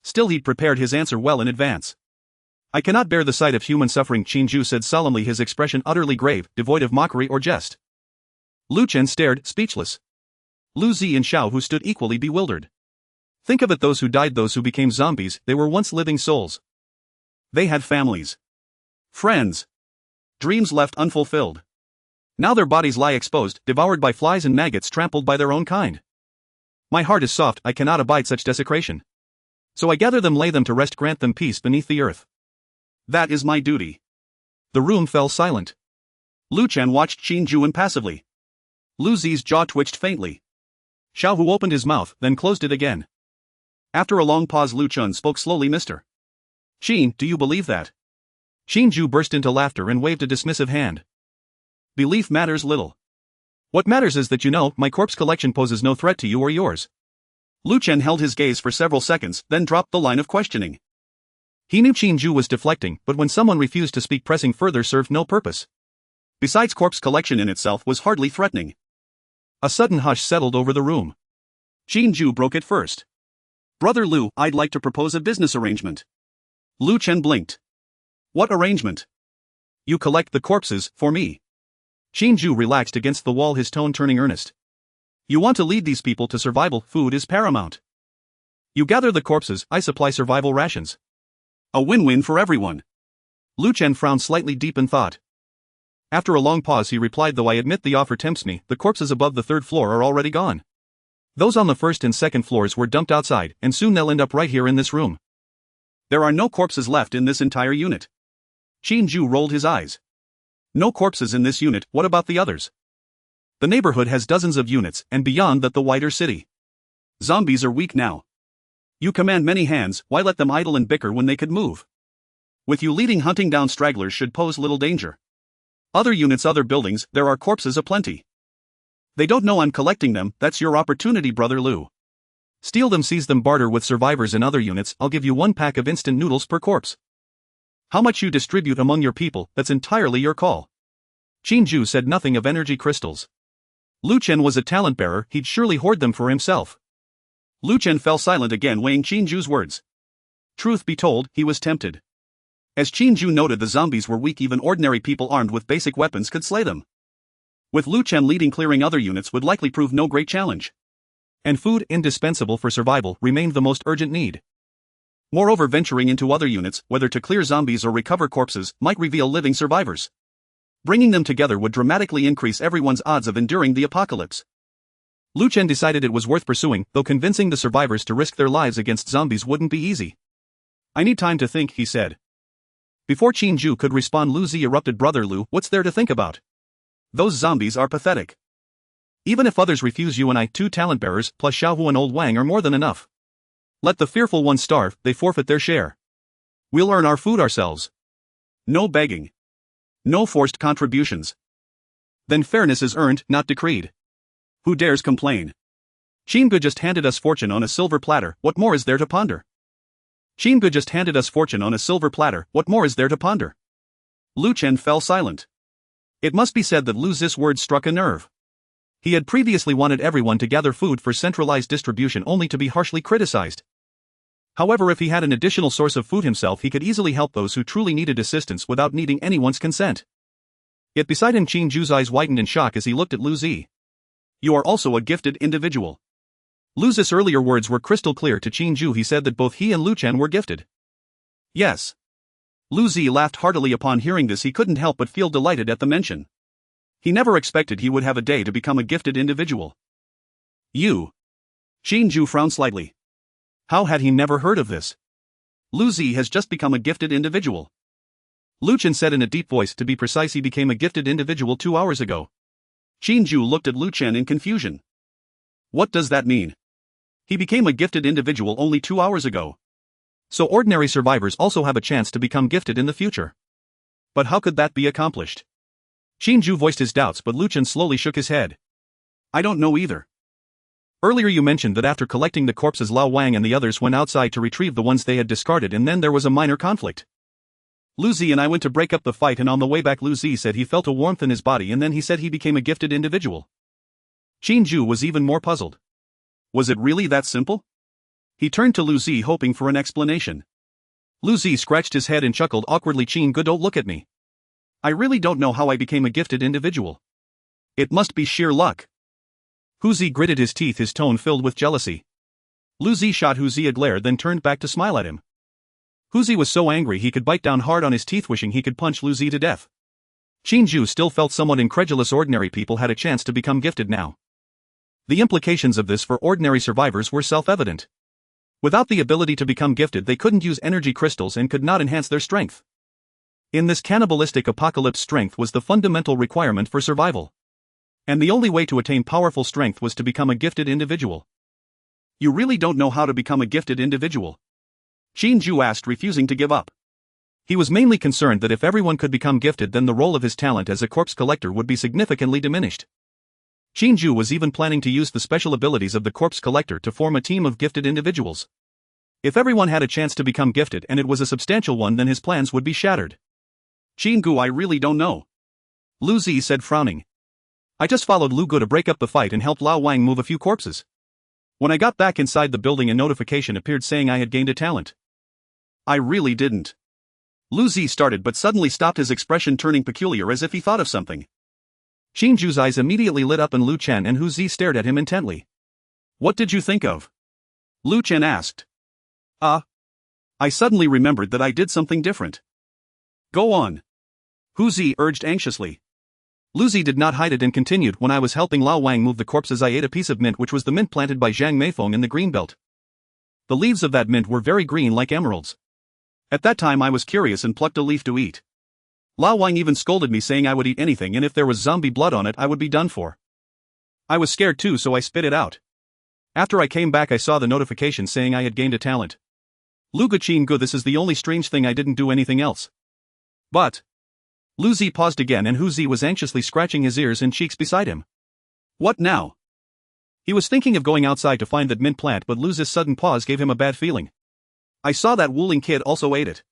Still, he'd prepared his answer well in advance. I cannot bear the sight of human suffering, Qin Jue said solemnly, his expression utterly grave, devoid of mockery or jest. Lu Chen stared, speechless. Lu Zi and Xiao, who stood equally bewildered. Think of it, those who died, those who became zombies, they were once living souls. They had families. Friends. Dreams left unfulfilled. Now their bodies lie exposed, devoured by flies and maggots, trampled by their own kind. My heart is soft, I cannot abide such desecration. So I gather them, lay them to rest, grant them peace beneath the earth. That is my duty. The room fell silent. Lu Chen watched Qin Jue impassively. Lu Zi's jaw twitched faintly. Xiao Hu opened his mouth, then closed it again. After a long pause, Lu Chen spoke slowly. Mr. Qin, do you believe that? Qin Jue burst into laughter and waved a dismissive hand. Belief matters little. What matters is that you know my corpse collection poses no threat to you or yours. Lu Chen held his gaze for several seconds, then dropped the line of questioning. He knew Qin Jue was deflecting, but when someone refused to speak, pressing further served no purpose. Besides, corpse collection in itself was hardly threatening. A sudden hush settled over the room. Qin Jue broke it first. Brother Lu, I'd like to propose a business arrangement. Lu Chen blinked. What arrangement? You collect the corpses, for me. Qin Jue relaxed against the wall, his tone turning earnest. You want to lead these people to survival, food is paramount. You gather the corpses, I supply survival rations. A win-win for everyone. Lu Chen frowned slightly, deep in thought. After a long pause he replied, though I admit the offer tempts me, the corpses above the 3rd floor are already gone. Those on the 1st and 2nd floors were dumped outside, and soon they'll end up right here in this room. There are no corpses left in this entire unit. Qin Jue rolled his eyes. No corpses in this unit, what about the others? The neighborhood has dozens of units, and beyond that the wider city. Zombies are weak now. You command many hands, why let them idle and bicker when they could move? With you leading, hunting down stragglers should pose little danger. Other units, other buildings, there are corpses aplenty. They don't know I'm collecting them, that's your opportunity, Brother Lu. Steal them, seize them, barter with survivors in other units, I'll give you 1 pack of instant noodles per corpse. How much you distribute among your people, that's entirely your call. Qin Jue said nothing of energy crystals. Lu Chen was a talent bearer, he'd surely hoard them for himself. Lu Chen fell silent again, weighing Qin Jue's words. Truth be told, he was tempted. As Qin Jue noted, the zombies were weak, even ordinary people armed with basic weapons could slay them. With Lu Chen leading, clearing other units would likely prove no great challenge. And food, indispensable for survival, remained the most urgent need. Moreover, venturing into other units, whether to clear zombies or recover corpses, might reveal living survivors. Bringing them together would dramatically increase everyone's odds of enduring the apocalypse. Lu Chen decided it was worth pursuing, though convincing the survivors to risk their lives against zombies wouldn't be easy. I need time to think, he said. Before Qin Jue could respond, Lu Zi erupted. Brother Lu, what's there to think about? Those zombies are pathetic. Even if others refuse, you and I, 2 talent bearers, plus Xiao Hu and old Wang, are more than enough. Let the fearful ones starve, they forfeit their share. We'll earn our food ourselves. No begging. No forced contributions. Then fairness is earned, not decreed. Who dares complain? Qin Jue just handed us fortune on a silver platter, what more is there to ponder? Qin Jue just handed us fortune on a silver platter, what more is there to ponder? Lu Chen fell silent. It must be said that Lu Zi's words struck a nerve. He had previously wanted everyone to gather food for centralized distribution only to be harshly criticized. However, if he had an additional source of food himself, he could easily help those who truly needed assistance without needing anyone's consent. Yet beside him, Qin Jue's eyes widened in shock as he looked at Lu Zi. You are also a gifted individual. Lu Zi's earlier words were crystal clear to Qin Jue. He said that both he and Lu Chen were gifted. Yes. Lu Zi laughed heartily upon hearing this. He couldn't help but feel delighted at the mention. He never expected he would have a day to become a gifted individual. You. Qin Jue frowned slightly. How had he never heard of this? Lu Zi has just become a gifted individual. Lu Chen said in a deep voice. To be precise, he became a gifted individual 2 hours ago. Qin Jue looked at Lu Chen in confusion. What does that mean? He became a gifted individual only 2 hours ago. So ordinary survivors also have a chance to become gifted in the future. But how could that be accomplished? Qin Jue voiced his doubts, but Lu Chen slowly shook his head. I don't know either. Earlier you mentioned that after collecting the corpses, Lao Wang and the others went outside to retrieve the ones they had discarded, and then there was a minor conflict. Lu Zi and I went to break up the fight, and on the way back Lu Zi said he felt a warmth in his body, and then he said he became a gifted individual. Qin Jue was even more puzzled. Was it really that simple? He turned to Lu Zi hoping for an explanation. Lu Zi scratched his head and chuckled awkwardly. Qin Jue, don't look at me. I really don't know how I became a gifted individual. It must be sheer luck. Hu Zi gritted his teeth, his tone filled with jealousy. Lu Zi shot Hu Zi a glare, then turned back to smile at him. Hu Zi was so angry he could bite down hard on his teeth, wishing he could punch Lu Zi to death. Qin Jue still felt somewhat incredulous. Ordinary people had a chance to become gifted now. The implications of this for ordinary survivors were self-evident. Without the ability to become gifted, they couldn't use energy crystals and could not enhance their strength. In this cannibalistic apocalypse, strength was the fundamental requirement for survival. And the only way to attain powerful strength was to become a gifted individual. You really don't know how to become a gifted individual? Qin Jue asked, refusing to give up. He was mainly concerned that if everyone could become gifted, then the role of his talent as a corpse collector would be significantly diminished. Qin Jue was even planning to use the special abilities of the corpse collector to form a team of gifted individuals. If everyone had a chance to become gifted, and it was a substantial one, then his plans would be shattered. Qin Jue, I really don't know. Lu Zi said, frowning. I just followed Lu Gu to break up the fight and helped Lao Wang move a few corpses. When I got back inside the building, a notification appeared saying I had gained a talent. I really didn't. Lu Zi started but suddenly stopped, his expression turning peculiar as if he thought of something. Qin Jue's eyes immediately lit up and Lu Chen and Hu Zi stared at him intently. What did you think of? Lu Chen asked. I suddenly remembered that I did something different. Go on. Hu Zi urged anxiously. Lu Zi did not hide it and continued. When I was helping Lao Wang move the corpses, I ate a piece of mint, which was the mint planted by Zhang Meifeng in the Greenbelt. The leaves of that mint were very green like emeralds. At that time I was curious and plucked a leaf to eat. Lao Wang even scolded me, saying I would eat anything, and if there was zombie blood on it I would be done for. I was scared too, so I spit it out. After I came back I saw the notification saying I had gained a talent. Lu Gu, Qin Jue, this is the only strange thing, I didn't do anything else. But... Lu Zi paused again and Hu Zi was anxiously scratching his ears and cheeks beside him. What now? He was thinking of going outside to find that mint plant, but Lu Zi's sudden pause gave him a bad feeling. I saw that Wuling kid also ate it.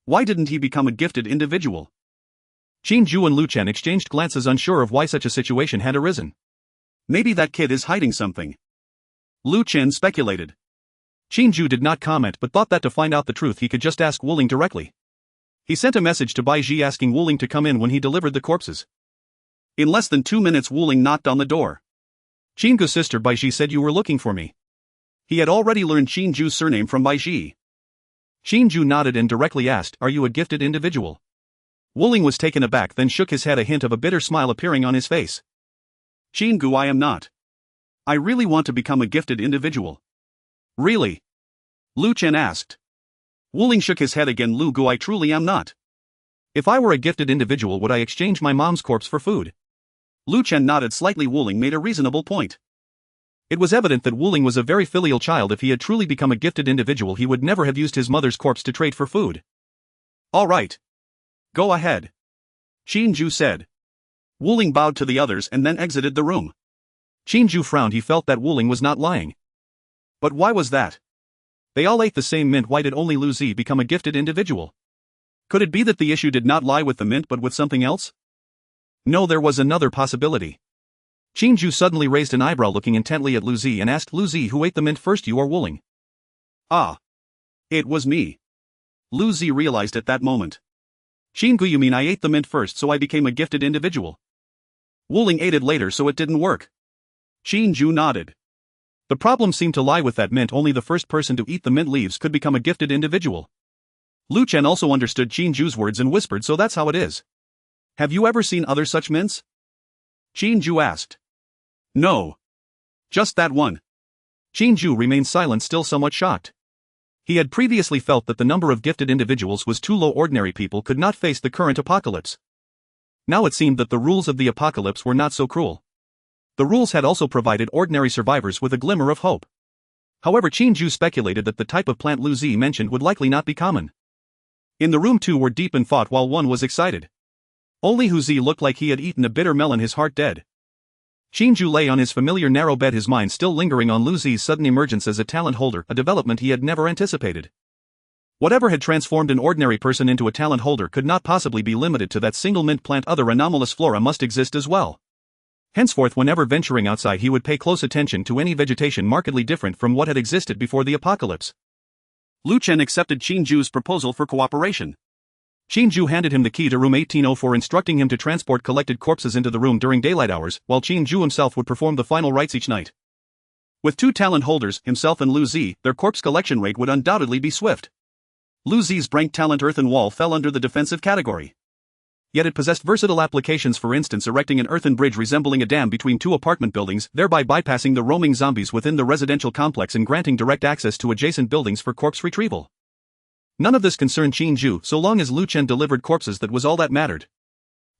Why didn't he become a gifted individual? Qin Jue and Lu Chen exchanged glances, unsure of why such a situation had arisen. Maybe that kid is hiding something. Lu Chen speculated. Qin Jue did not comment but thought that to find out the truth he could just ask Wuling directly. He sent a message to Bai Ji asking Wuling to come in when he delivered the corpses. In less than 2 minutes Wuling knocked on the door. Qin Jue's sister Bai Ji said you were looking for me. He had already learned Qin Jue's surname from Bai Ji. Qin Jue nodded and directly asked, are you a gifted individual? Wuling was taken aback, then shook his head, a hint of a bitter smile appearing on his face. Qin Jue, I am not. I really want to become a gifted individual. Really? Lu Chen asked. Wuling shook his head again. Lu Gu, I truly am not. If I were a gifted individual, would I exchange my mom's corpse for food? Lu Chen nodded slightly. Wuling made a reasonable point. It was evident that Wuling was a very filial child. If he had truly become a gifted individual, he would never have used his mother's corpse to trade for food. All right. Go ahead, Qin Jue said. Wuling bowed to the others and then exited the room. Qin Jue frowned. He felt that Wuling was not lying. But why was that? They all ate the same mint. Why did only Lu Zi become a gifted individual? Could it be that the issue did not lie with the mint but with something else? No, there was another possibility. Qin Jue suddenly raised an eyebrow, looking intently at Lu Zi, and asked, Lu Zi, who ate the mint first, you or Wuling? Ah. It was me. Lu Zi realized at that moment. Qin Jue, you mean I ate the mint first so I became a gifted individual? Wuling ate it later so it didn't work. Qin Jue nodded. The problem seemed to lie with that mint. Only the first person to eat the mint leaves could become a gifted individual. Lu Chen also understood Qin Jue's words and whispered, so that's how it is. Have you ever seen other such mints? Qin Jue asked. No. Just that one. Qin Jue remained silent, still somewhat shocked. He had previously felt that the number of gifted individuals was too low. Ordinary people could not face the current apocalypse. Now it seemed that the rules of the apocalypse were not so cruel. The rules had also provided ordinary survivors with a glimmer of hope. However, Qin Jue speculated that the type of plant Lu Zi mentioned would likely not be common. In the room, two were deep in thought while one was excited. Only Hu Zi looked like he had eaten a bitter melon, his heart dead. Qin Jue lay on his familiar narrow bed, his mind still lingering on Lu Zi's sudden emergence as a talent holder, a development he had never anticipated. Whatever had transformed an ordinary person into a talent holder could not possibly be limited to that single mint plant. Other anomalous flora must exist as well. Henceforth, whenever venturing outside, he would pay close attention to any vegetation markedly different from what had existed before the apocalypse. Lu Chen accepted Qin Jue's proposal for cooperation. Qin Jue handed him the key to room 1804, instructing him to transport collected corpses into the room during daylight hours, while Qin Jue himself would perform the final rites each night. With two talent holders, himself and Lu Zi, their corpse collection rate would undoubtedly be swift. Lu Zi's rank talent earthen wall fell under the defensive category. Yet it possessed versatile applications, for instance erecting an earthen bridge resembling a dam between two apartment buildings, thereby bypassing the roaming zombies within the residential complex and granting direct access to adjacent buildings for corpse retrieval. None of this concerned Qin Jue. So long as Lu Chen delivered corpses, that was all that mattered.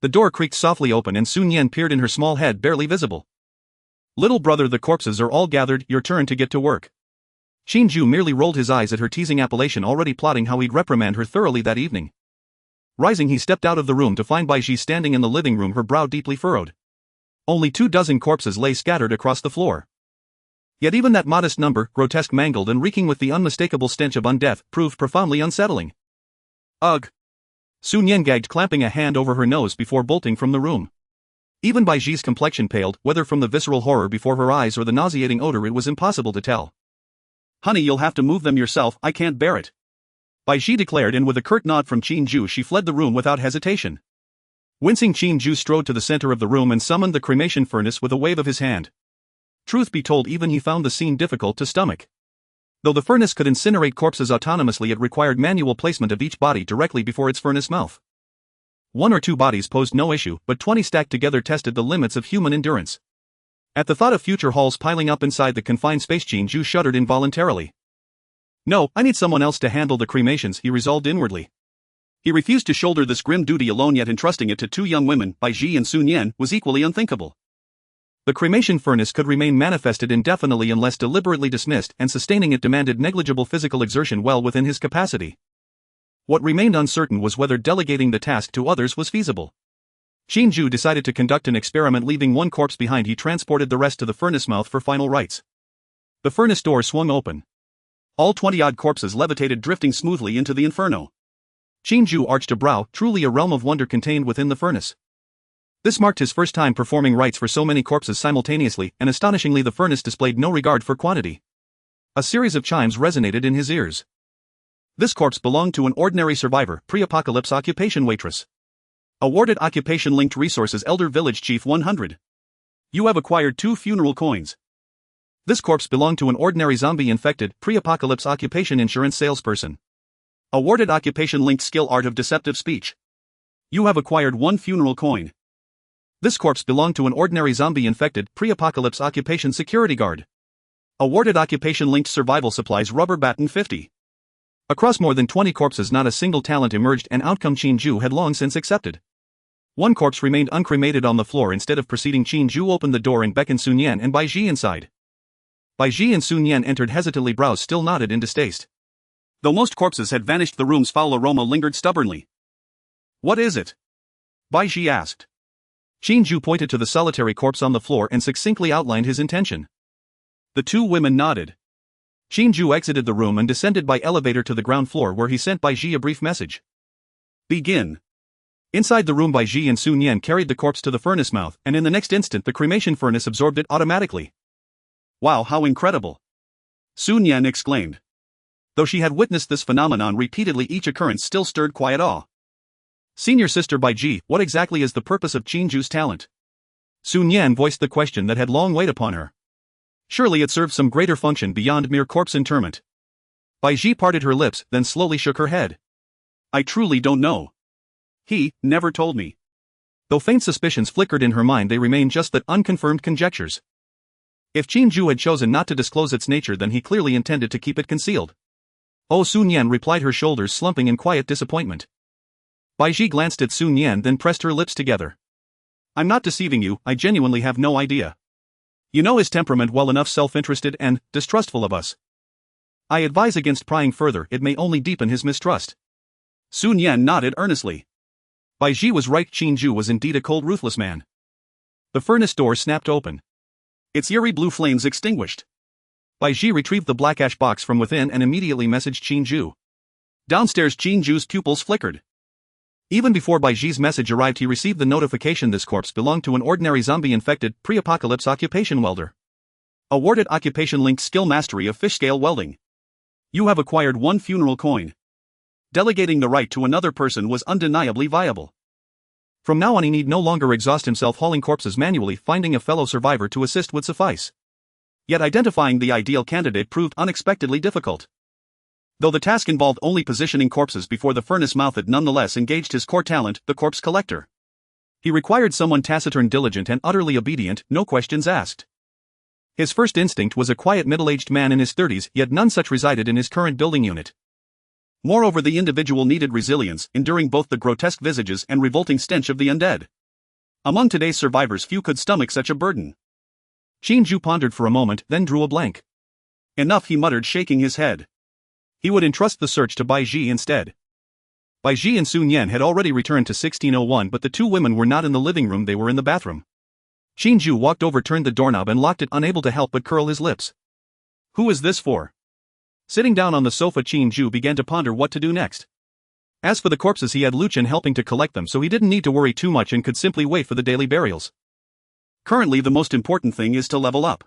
The door creaked softly open and Sun Yan peered in, her small head barely visible. Little brother, the corpses are all gathered, your turn to get to work. Qin Jue merely rolled his eyes at her teasing appellation, already plotting how he'd reprimand her thoroughly that evening. Rising, he stepped out of the room to find Bai Ji standing in the living room, her brow deeply furrowed. Only 24 corpses lay scattered across the floor. Yet even that modest number, grotesque, mangled, and reeking with the unmistakable stench of undeath, proved profoundly unsettling. Ugh! Sun Yan gagged, clamping a hand over her nose before bolting from the room. Even Bai Ji's complexion paled, whether from the visceral horror before her eyes or the nauseating odor, it was impossible to tell. Honey, you'll have to move them yourself, I can't bear it, Bai Ji declared, and with a curt nod from Qin Jue she fled the room without hesitation. Wincing, Qin Jue strode to the center of the room and summoned the cremation furnace with a wave of his hand. Truth be told, even he found the scene difficult to stomach. Though the furnace could incinerate corpses autonomously, it required manual placement of each body directly before its furnace mouth. 1 or 2 bodies posed no issue, but 20 stacked together tested the limits of human endurance. At the thought of future hauls piling up inside the confined space, Qin Jue shuddered involuntarily. No, I need someone else to handle the cremations, he resolved inwardly. He refused to shoulder this grim duty alone, yet entrusting it to 2 young women, Bai Ji and Sun Yan, was equally unthinkable. The cremation furnace could remain manifested indefinitely unless deliberately dismissed, and sustaining it demanded negligible physical exertion well within his capacity. What remained uncertain was whether delegating the task to others was feasible. Qin Jue decided to conduct an experiment. Leaving 1 corpse behind, he transported the rest to the furnace mouth for final rites. The furnace door swung open. All 20-odd corpses levitated, drifting smoothly into the inferno. Qin Jue arched a brow, truly a realm of wonder contained within the furnace. This marked his first time performing rites for so many corpses simultaneously, and astonishingly the furnace displayed no regard for quantity. A series of chimes resonated in his ears. This corpse belonged to an ordinary survivor, pre-apocalypse occupation waitress. Awarded occupation-linked resources, Elder Village Chief 100. You have acquired 2 funeral coins. This corpse belonged to an ordinary zombie-infected, pre-apocalypse occupation insurance salesperson. Awarded occupation-linked skill, Art of Deceptive Speech. You have acquired 1 funeral coin. This corpse belonged to an ordinary zombie-infected, pre-apocalypse occupation security guard. Awarded occupation-linked survival supplies, Rubber Baton 50. Across more than 20 corpses, not a single talent emerged, an outcome Qin Jue had long since accepted. 1 corpse remained uncremated on the floor. Instead of proceeding, Qin Jue opened the door and beckoned Sun Yan and Bai Ji inside. Bai Ji and Sun Yan entered hesitantly, brows still knotted in distaste. Though most corpses had vanished, the room's foul aroma lingered stubbornly. "What is it?" Bai Ji asked. Qin Jue pointed to the solitary corpse on the floor and succinctly outlined his intention. The two women nodded. Qin Jue exited the room and descended by elevator to the ground floor, where he sent Bai Ji a brief message. "Begin." Inside the room, Bai Ji and Sun Yan carried the corpse to the furnace mouth, and in the next instant the cremation furnace absorbed it automatically. "Wow, how incredible!" Sun Yan exclaimed. Though she had witnessed this phenomenon repeatedly, each occurrence still stirred quiet awe. "Senior Sister Bai Ji, what exactly is the purpose of Qin Jue's talent?" Sun Yan voiced the question that had long weighed upon her. Surely it served some greater function beyond mere corpse interment. Bai Ji parted her lips, then slowly shook her head. "I truly don't know. He never told me." Though faint suspicions flickered in her mind, they remained just that, unconfirmed conjectures. If Qin Jue had chosen not to disclose its nature, then he clearly intended to keep it concealed. "Oh," Sun Yan replied, her shoulders slumping in quiet disappointment. Bai Ji glanced at Sun Yan, then pressed her lips together. "I'm not deceiving you, I genuinely have no idea. You know his temperament well enough, self-interested and distrustful of us. I advise against prying further, it may only deepen his mistrust." Sun Yan nodded earnestly. Bai Ji was right, Qin Jue was indeed a cold, ruthless man. The furnace door snapped open. Its eerie blue flames extinguished. Bai Ji retrieved the black ash box from within and immediately messaged Qin Jue. Downstairs, Qin Jue's pupils flickered. Even before Bai Ji's message arrived, he received the notification this corpse belonged to an ordinary zombie-infected, pre-apocalypse occupation welder. Awarded occupation linked skill mastery of fish-scale welding. You have acquired 1 funeral coin. Delegating the right to another person was undeniably viable. From now on he need no longer exhaust himself hauling corpses manually, finding a fellow survivor to assist would suffice. Yet identifying the ideal candidate proved unexpectedly difficult. Though the task involved only positioning corpses before the furnace mouth, it nonetheless engaged his core talent, the corpse collector. He required someone taciturn, diligent, and utterly obedient, no questions asked. His first instinct was a quiet middle-aged man in his 30s, yet none such resided in his current building unit. Moreover, the individual needed resilience, enduring both the grotesque visages and revolting stench of the undead. Among today's survivors, few could stomach such a burden. Qin Jue pondered for a moment, then drew a blank. "Enough," he muttered, shaking his head. He would entrust the search to Bai Ji instead. Bai Ji and Sun Yan had already returned to 1601, but the two women were not in the living room, they were in the bathroom. Qin Jue walked over, turned the doorknob and locked it, unable to help but curl his lips. Who is this for? Sitting down on the sofa, Qin Jue began to ponder what to do next. As for the corpses, he had Lu Chen helping to collect them, so he didn't need to worry too much and could simply wait for the daily burials. Currently, the most important thing is to level up.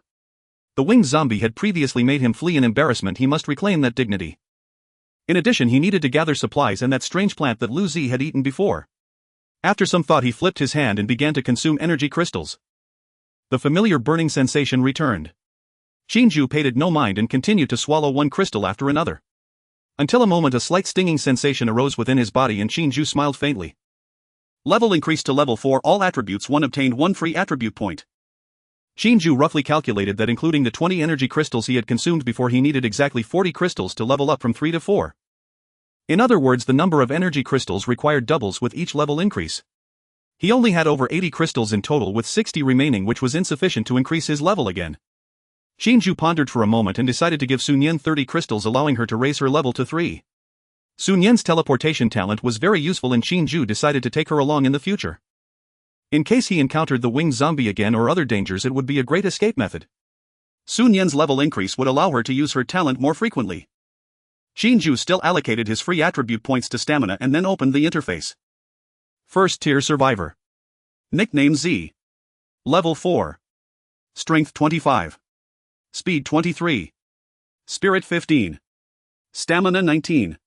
The winged zombie had previously made him flee in embarrassment, he must reclaim that dignity. In addition, he needed to gather supplies and that strange plant that Lu Zi had eaten before. After some thought, he flipped his hand and began to consume energy crystals. The familiar burning sensation returned. Qin Jue paid it no mind and continued to swallow one crystal after another. Until a moment, a slight stinging sensation arose within his body and Qin Jue smiled faintly. Level increased to level 4, all attributes 1 obtained 1 free attribute point. Qin Jue roughly calculated that including the 20 energy crystals he had consumed before, he needed exactly 40 crystals to level up from 3 to 4. In other words, the number of energy crystals required doubles with each level increase. He only had over 80 crystals in total, with 60 remaining, which was insufficient to increase his level again. Qin Jue pondered for a moment and decided to give Sun Yan 30 crystals, allowing her to raise her level to 3. Sun Yan's teleportation talent was very useful and Qin Jue decided to take her along in the future. In case he encountered the winged zombie again or other dangers, it would be a great escape method. Sun Yan's level increase would allow her to use her talent more frequently. Qin Jue still allocated his free attribute points to stamina and then opened the interface. First tier survivor. Nickname Z. Level 4. Strength 25. Speed 23. Spirit 15. Stamina 19.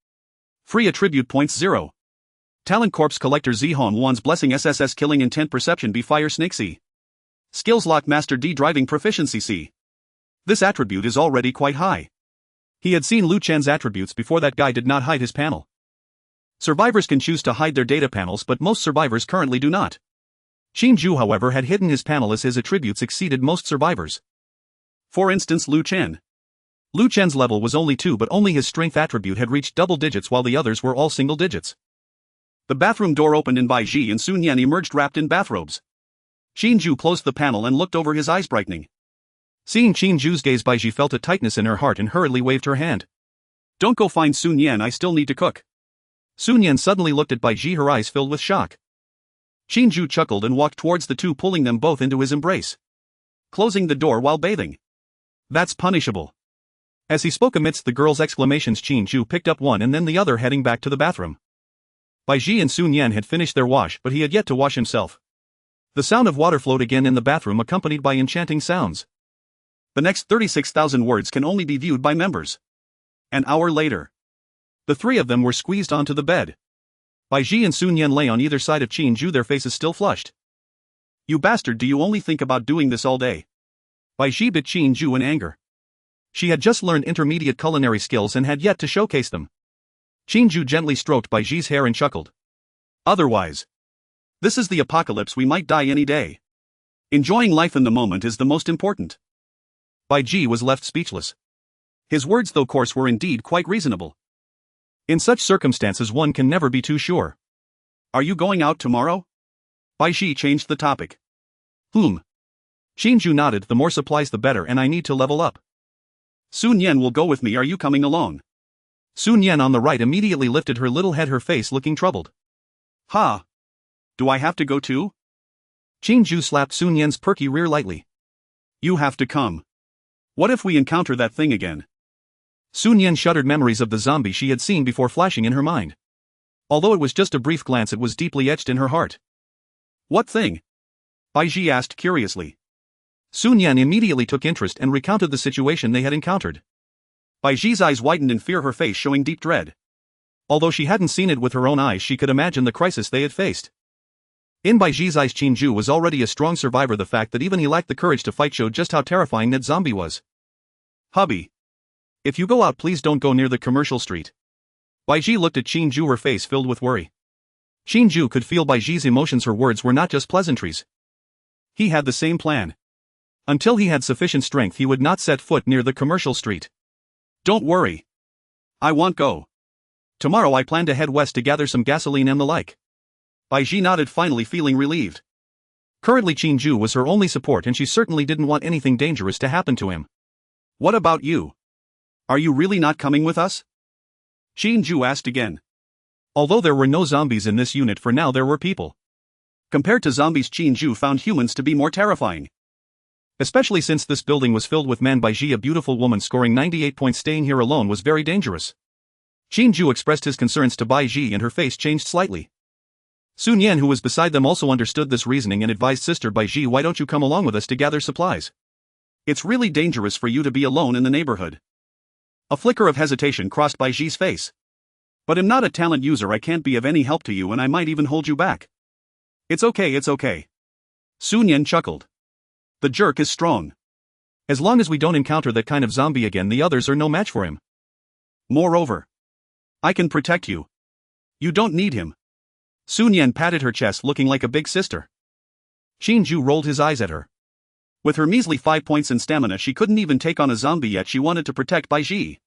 Free attribute points 0. Talent Corpse Collector Z Hon Wan's Blessing SSS Killing Intent Perception B Fire Snake C. Skills Lock Master D Driving Proficiency C. This attribute is already quite high. He had seen Lu Chen's attributes before. That guy did not hide his panel. Survivors can choose to hide their data panels, but most survivors currently do not. Qin Jue, however, had hidden his panel as his attributes exceeded most survivors. For instance, Lu Chen. Lu Chen's level was only 2, but only his strength attribute had reached double digits while the others were all single digits. The bathroom door opened and Bai Ji and Sun Yan emerged wrapped in bathrobes. Qin Jue closed the panel and looked over, his eyes brightening. Seeing Qin Jue's gaze, Baiji felt a tightness in her heart and hurriedly waved her hand. Don't go find Sun Yan, I still need to cook. Sun Yan suddenly looked at Baiji, her eyes filled with shock. Qin Jue chuckled and walked towards the two, pulling them both into his embrace, closing the door while bathing. That's punishable. As he spoke amidst the girl's exclamations, Qin Jue picked up one and then the other, heading back to the bathroom. Baiji and Sun Yan had finished their wash, but he had yet to wash himself. The sound of water flowed again in the bathroom, accompanied by enchanting sounds. The next 36,000 words can only be viewed by members. An hour later, the three of them were squeezed onto the bed. Baiji and Sun Yan lay on either side of Qin Jue, their faces still flushed. You bastard, do you only think about doing this all day? Baiji bit Qin Jue in anger. She had just learned intermediate culinary skills and had yet to showcase them. Qin Jue gently stroked Baiji's hair and chuckled. Otherwise, this is the apocalypse, we might die any day. Enjoying life in the moment is the most important. Baiji was left speechless. His words, though coarse, were indeed quite reasonable. In such circumstances one can never be too sure. Are you going out tomorrow? Baiji changed the topic. Qin Jue nodded. The more supplies the better, and I need to level up. Sun Yan will go with me, are you coming along? Sun Yan on the right immediately lifted her little head, her face looking troubled. Ha! Do I have to go too? Qin Jue slapped Sun Yan's perky rear lightly. You have to come. What if we encounter that thing again? Sun Yan shuddered, memories of the zombie she had seen before flashing in her mind. Although it was just a brief glance, it was deeply etched in her heart. What thing? Baiji asked curiously. Sun Yan immediately took interest and recounted the situation they had encountered. Baiji's eyes widened in fear, her face showing deep dread. Although she hadn't seen it with her own eyes, she could imagine the crisis they had faced. In Baiji's eyes, Qin Jue was already a strong survivor. The fact that even he lacked the courage to fight showed just how terrifying that zombie was. Hubby, if you go out, please don't go near the commercial street. Baiji looked at Qin Jue, her face filled with worry. Qin Jue could feel Baiji's emotions. Her words were not just pleasantries. He had the same plan. Until he had sufficient strength, he would not set foot near the commercial street. Don't worry. I won't go. Tomorrow I plan to head west to gather some gasoline and the like. Baiji nodded, finally feeling relieved. Currently Qin Jue was her only support, and she certainly didn't want anything dangerous to happen to him. What about you? Are you really not coming with us? Qin Jue asked again. Although there were no zombies in this unit for now, there were people. Compared to zombies, Qin Jue found humans to be more terrifying. Especially since this building was filled with men. Baiji, a beautiful woman scoring 98 points, staying here alone was very dangerous. Qin Jue expressed his concerns to Baiji and her face changed slightly. Sun Yan, who was beside them, also understood this reasoning and advised Sister Baiji, why don't you come along with us to gather supplies? It's really dangerous for you to be alone in the neighborhood. A flicker of hesitation crossed Baiji's face. But I'm not a talent user, I can't be of any help to you, and I might even hold you back. It's okay. Sun Yan chuckled. The jerk is strong. As long as we don't encounter that kind of zombie again, the others are no match for him. Moreover, I can protect you. You don't need him. Sun Yan patted her chest, looking like a big sister. Qin Jue rolled his eyes at her. With her measly 5 points in stamina, she couldn't even take on a zombie, yet she wanted to protect Baiji.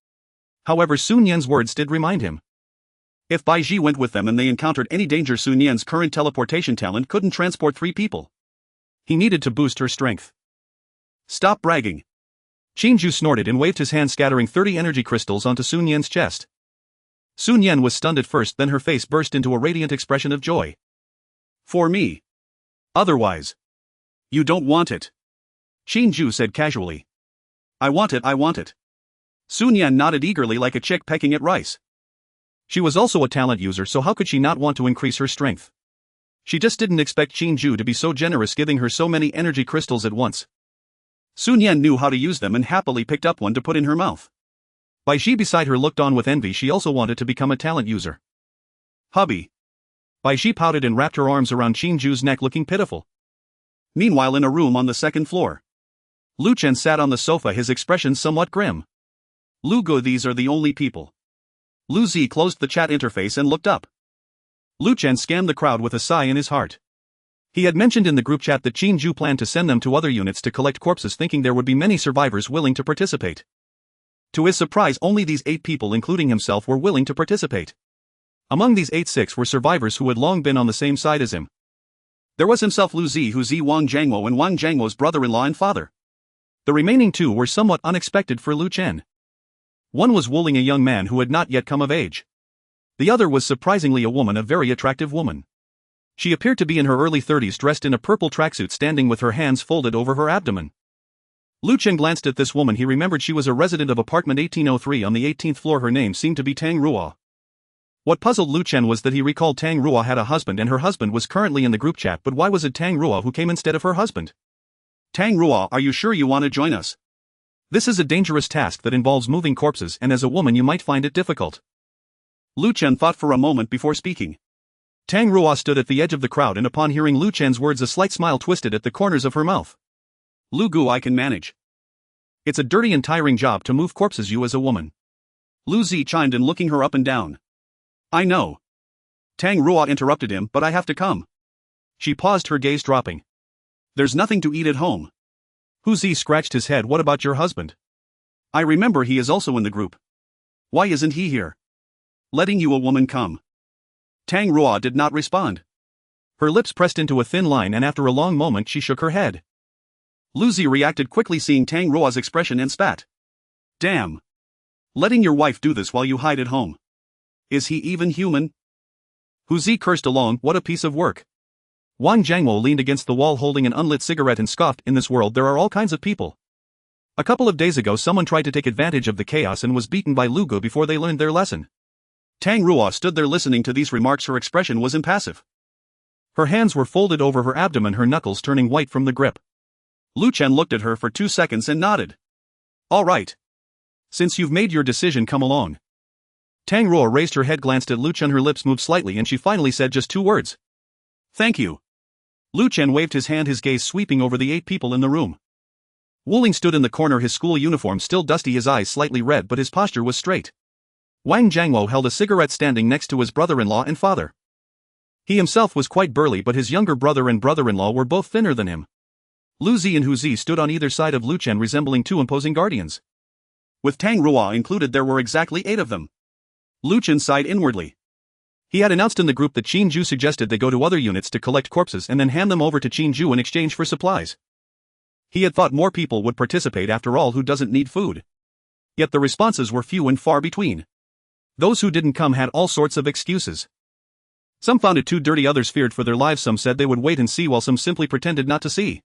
However, Sun Yan's words did remind him. If Baiji went with them and they encountered any danger, Sun Yan's current teleportation talent couldn't transport 3 people. He needed to boost her strength. Stop bragging. Qin Jue snorted and waved his hand, scattering 30 energy crystals onto Sun Yan's chest. Sun Yan was stunned at first, then her face burst into a radiant expression of joy. For me. Otherwise. You don't want it. Qin Jue said casually. I want it. Sun Yan nodded eagerly, like a chick pecking at rice. She was also a talent user, so how could she not want to increase her strength? She just didn't expect Qin Jue to be so generous, giving her so many energy crystals at once. Sun Yan knew how to use them and happily picked up one to put in her mouth. Baiji beside her looked on with envy. She also wanted to become a talent user. Hubby. Baiji pouted and wrapped her arms around Qin Jue's neck, looking pitiful. Meanwhile, in a room on the second floor, Lu Chen sat on the sofa, his expression somewhat grim. Lu Go, these are the only people. Lu Zi closed the chat interface and looked up. Lu Chen scanned the crowd with a sigh in his heart. He had mentioned in the group chat that Qin Jue planned to send them to other units to collect corpses, thinking there would be many survivors willing to participate. To his surprise, only these 8 people, including himself, were willing to participate. Among these 8, 6 were survivors who had long been on the same side as him. There was himself, Lu Zi, who Zi Wang Jiangwo, and Wang Jiangwo's brother-in-law and father. The remaining two were somewhat unexpected for Lu Chen. One was Wuling, a young man who had not yet come of age. The other was surprisingly a woman, a very attractive woman. She appeared to be in her early 30s, dressed in a purple tracksuit, standing with her hands folded over her abdomen. Lu Chen glanced at this woman. He remembered she was a resident of apartment 1803 on the 18th floor. Her name seemed to be Tang Ruo. What puzzled Lu Chen was that he recalled Tang Ruo had a husband and her husband was currently in the group chat, but why was it Tang Ruo who came instead of her husband? Tang Ruo, are you sure you want to join us? This is a dangerous task that involves moving corpses, and as a woman you might find it difficult. Lu Chen thought for a moment before speaking. Tang Ruo stood at the edge of the crowd, and upon hearing Lu Chen's words a slight smile twisted at the corners of her mouth. Lu Gu, I can manage. It's a dirty and tiring job to move corpses, you as a woman. Lu Zi chimed in, looking her up and down. I know. Tang Ruo interrupted him, but I have to come. She paused, her gaze dropping. There's nothing to eat at home. Hu Zi scratched his head. What about your husband? I remember he is also in the group. Why isn't he here? Letting you a woman come. Tang Ruo did not respond. Her lips pressed into a thin line, and after a long moment she shook her head. Lu Zi reacted quickly, seeing Tang Ruo's expression, and spat. Damn. Letting your wife do this while you hide at home. Is he even human? Hu Zi cursed along. What a piece of work. Wang Jiangwo leaned against the wall holding an unlit cigarette and scoffed. In this world there are all kinds of people. A couple of days ago someone tried to take advantage of the chaos and was beaten by Lu Gu before they learned their lesson. Tang Ruo stood there listening to these remarks. Her expression was impassive. Her hands were folded over her abdomen, her knuckles turning white from the grip. Lu Chen looked at her for 2 seconds and nodded. All right. Since you've made your decision, come along. Tang Ruo raised her head, glanced at Lu Chen, her lips moved slightly, and she finally said just 2 words. Thank you. Lu Chen waved his hand, his gaze sweeping over the 8 people in the room. Wuling stood in the corner, his school uniform still dusty, his eyes slightly red, but his posture was straight. Wang Jiangwo held a cigarette, standing next to his brother-in-law and father. He himself was quite burly, but his younger brother and brother-in-law were both thinner than him. Lu Zi and Hu Zi stood on either side of Lu Chen, resembling 2 imposing guardians. With Tang Ruo included, there were exactly 8 of them. Lu Chen sighed inwardly. He had announced in the group that Qin Jue suggested they go to other units to collect corpses and then hand them over to Qin Jue in exchange for supplies. He had thought more people would participate, after all, who doesn't need food? Yet the responses were few and far between. Those who didn't come had all sorts of excuses. Some found it too dirty, others feared for their lives, some said they would wait and see, while some simply pretended not to see.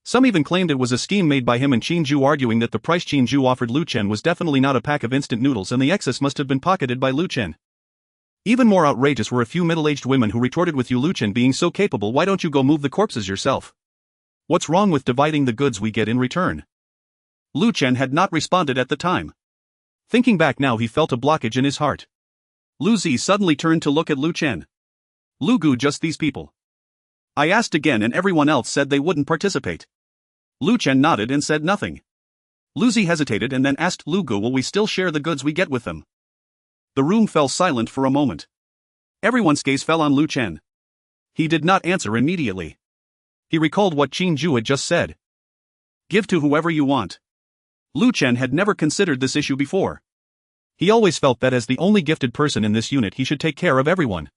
Some even claimed it was a scheme made by him and Qin Jue, arguing that the price Qin Jue offered Lu Chen was definitely not a pack of instant noodles and the excess must have been pocketed by Lu Chen. Even more outrageous were a few middle-aged women who retorted, with you Lu Chen being so capable, why don't you go move the corpses yourself? What's wrong with dividing the goods we get in return? Lu Chen had not responded at the time. Thinking back now, he felt a blockage in his heart. Lu Zi suddenly turned to look at Lu Chen. Lu Gu, just these people? I asked again and everyone else said they wouldn't participate. Lu Chen nodded and said nothing. Lu Zi hesitated and then asked Lu Gu, will we still share the goods we get with them? The room fell silent for a moment. Everyone's gaze fell on Lu Chen. He did not answer immediately. He recalled what Qin Jue had just said. Give to whoever you want. Lu Chen had never considered this issue before. He always felt that as the only gifted person in this unit he should take care of everyone.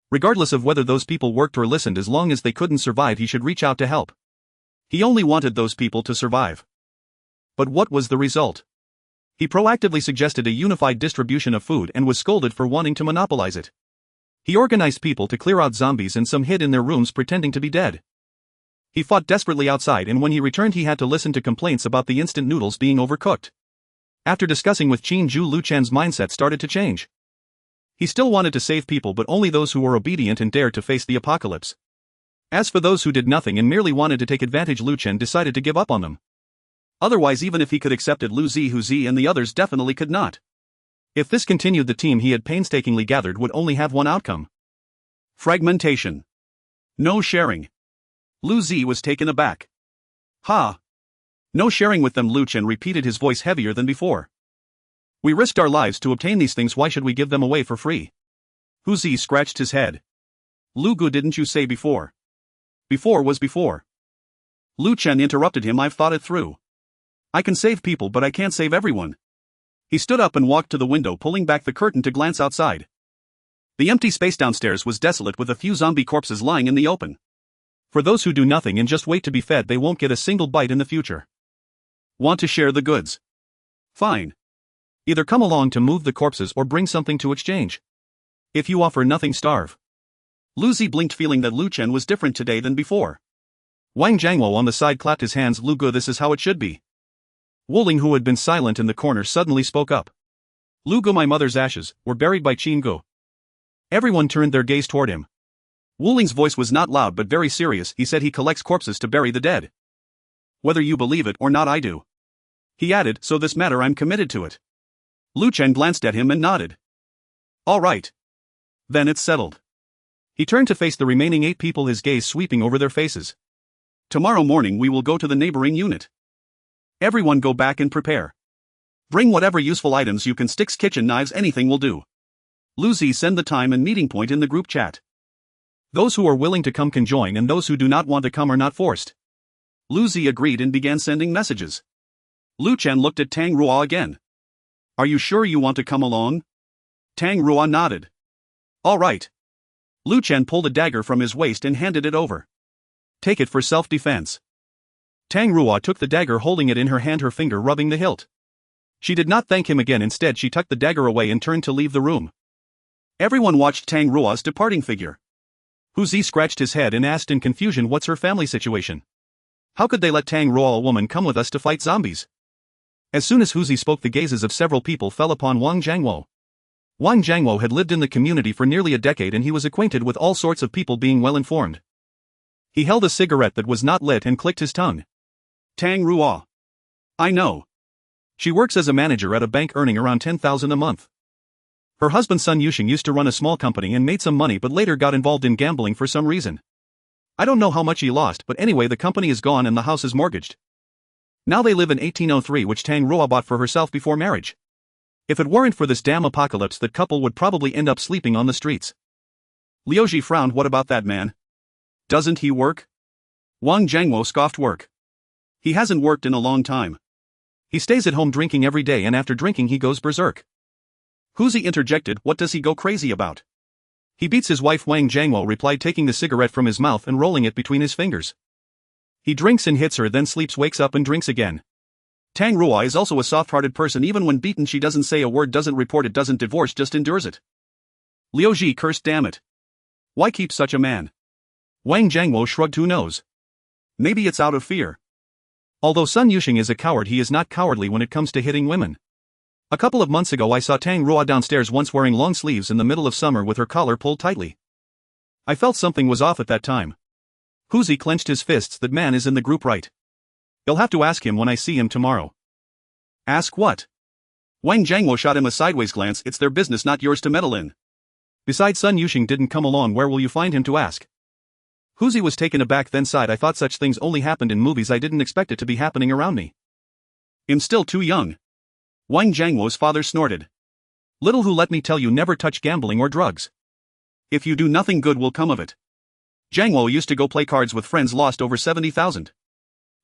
Regardless of whether those people worked or listened, as long as they couldn't survive he should reach out to help. He only wanted those people to survive. But what was the result? He proactively suggested a unified distribution of food and was scolded for wanting to monopolize it. He organized people to clear out zombies and some hid in their rooms pretending to be dead. He fought desperately outside, and when he returned he had to listen to complaints about the instant noodles being overcooked. After discussing with Qin Jue, Lu Chen's mindset started to change. He still wanted to save people, but only those who were obedient and dared to face the apocalypse. As for those who did nothing and merely wanted to take advantage, Lu Chen decided to give up on them. Otherwise, even if he could accept it, Lu Zi, Hu Zi and the others definitely could not. If this continued, the team he had painstakingly gathered would only have one outcome. Fragmentation. No sharing. Lu Zi was taken aback. Ha! No sharing with them, Lu Chen repeated, his voice heavier than before. We risked our lives to obtain these things, why should we give them away for free? Hu Zi scratched his head. Lu Gu, didn't you say before? Before was before. Lu Chen interrupted him, I've thought it through. I can save people, but I can't save everyone. He stood up and walked to the window, pulling back the curtain to glance outside. The empty space downstairs was desolate, with a few zombie corpses lying in the open. For those who do nothing and just wait to be fed, they won't get a single bite in the future. Want to share the goods? Fine. Either come along to move the corpses or bring something to exchange. If you offer nothing, starve. Lu Zi blinked, feeling that Lu Chen was different today than before. Wang Jiangwo on the side clapped his hands. Lu Gu, this is how it should be. Wu Ling, who had been silent in the corner, suddenly spoke up. Lu Gu, my mother's ashes were buried by Qin Jue. Everyone turned their gaze toward him. Wu Ling's voice was not loud but very serious. He said he collects corpses to bury the dead. Whether you believe it or not, I do. He added, so this matter, I'm committed to it. Lu Chen glanced at him and nodded. All right. Then it's settled. He turned to face the remaining 8 people, his gaze sweeping over their faces. Tomorrow morning we will go to the neighboring unit. Everyone go back and prepare. Bring whatever useful items you can, sticks, kitchen knives, anything will do. Lu Zi, send the time and meeting point in the group chat. Those who are willing to come can join, and those who do not want to come are not forced. Lu Zi agreed and began sending messages. Lu Chen looked at Tang Ruo again. Are you sure you want to come along? Tang Ruo nodded. All right. Lu Chen pulled a dagger from his waist and handed it over. Take it for self-defense. Tang Ruo took the dagger, holding it in her hand, her finger rubbing the hilt. She did not thank him again. Instead, she tucked the dagger away and turned to leave the room. Everyone watched Tang Ruo's departing figure. Hu Zi scratched his head and asked in confusion, what's her family situation? How could they let Tang Ruo, a woman, come with us to fight zombies? As soon as Hu Zi spoke, the gazes of several people fell upon Wang Jiangwo. Wang Jiangwo had lived in the community for nearly a decade and he was acquainted with all sorts of people, being well informed. He held a cigarette that was not lit and clicked his tongue. Tang Ruo. I know. She works as a manager at a bank, earning around 10,000 a month. Her husband Sun Yuxing used to run a small company and made some money but later got involved in gambling for some reason. I don't know how much he lost, but anyway the company is gone and the house is mortgaged. Now they live in 1803, which Tang Ruo bought for herself before marriage. If it weren't for this damn apocalypse, that couple would probably end up sleeping on the streets. Liuji frowned. What about that man? Doesn't he work? Wang Jiangwo scoffed. Work? He hasn't worked in a long time. He stays at home drinking every day, and after drinking he goes berserk. Hu Zi interjected, what does he go crazy about? He beats his wife. Wang Jiangwo replied, taking the cigarette from his mouth and rolling it between his fingers. He drinks and hits her, then sleeps, wakes up and drinks again. Tang Ruo is also a soft-hearted person. Even when beaten she doesn't say a word, doesn't report it, doesn't divorce, just endures it. Liuji cursed, damn it. Why keep such a man? Wang Jiangwo shrugged. Who knows? Maybe it's out of fear. Although Sun Yuxing is a coward, he is not cowardly when it comes to hitting women. A couple of months ago I saw Tang Ruo downstairs once wearing long sleeves in the middle of summer with her collar pulled tightly. I felt something was off at that time. Hu Zi clenched his fists. That man is in the group, right? You'll have to ask him when I see him tomorrow. Ask what? Wang Jiangwo shot him a sideways glance. It's their business, not yours to meddle in. Besides, Sun Yuxing didn't come along. Where will you find him to ask? Hu Zi was taken aback, then sighed. I thought such things only happened in movies. I didn't expect it to be happening around me. I'm still too young. Wang Jiangwo's father snorted. Little who, let me tell you, never touch gambling or drugs. If you do, nothing good will come of it. Jiangwo used to go play cards with friends, lost over 70,000.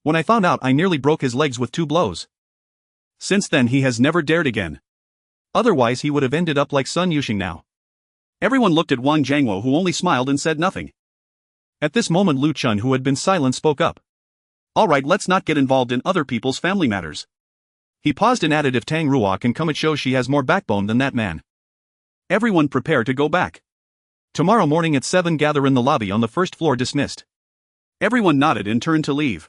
When I found out, I nearly broke his legs with 2 blows. Since then he has never dared again. Otherwise he would have ended up like Sun Yuxing now. Everyone looked at Wang Jiangwo, who only smiled and said nothing. At this moment Lu Chun, who had been silent, spoke up. All right, let's not get involved in other people's family matters. He paused and added, if Tang Ruo can come, it shows she has more backbone than that man. Everyone prepare to go back. Tomorrow morning at 7 gather in the lobby on the first floor. Dismissed. Everyone nodded and turned to leave.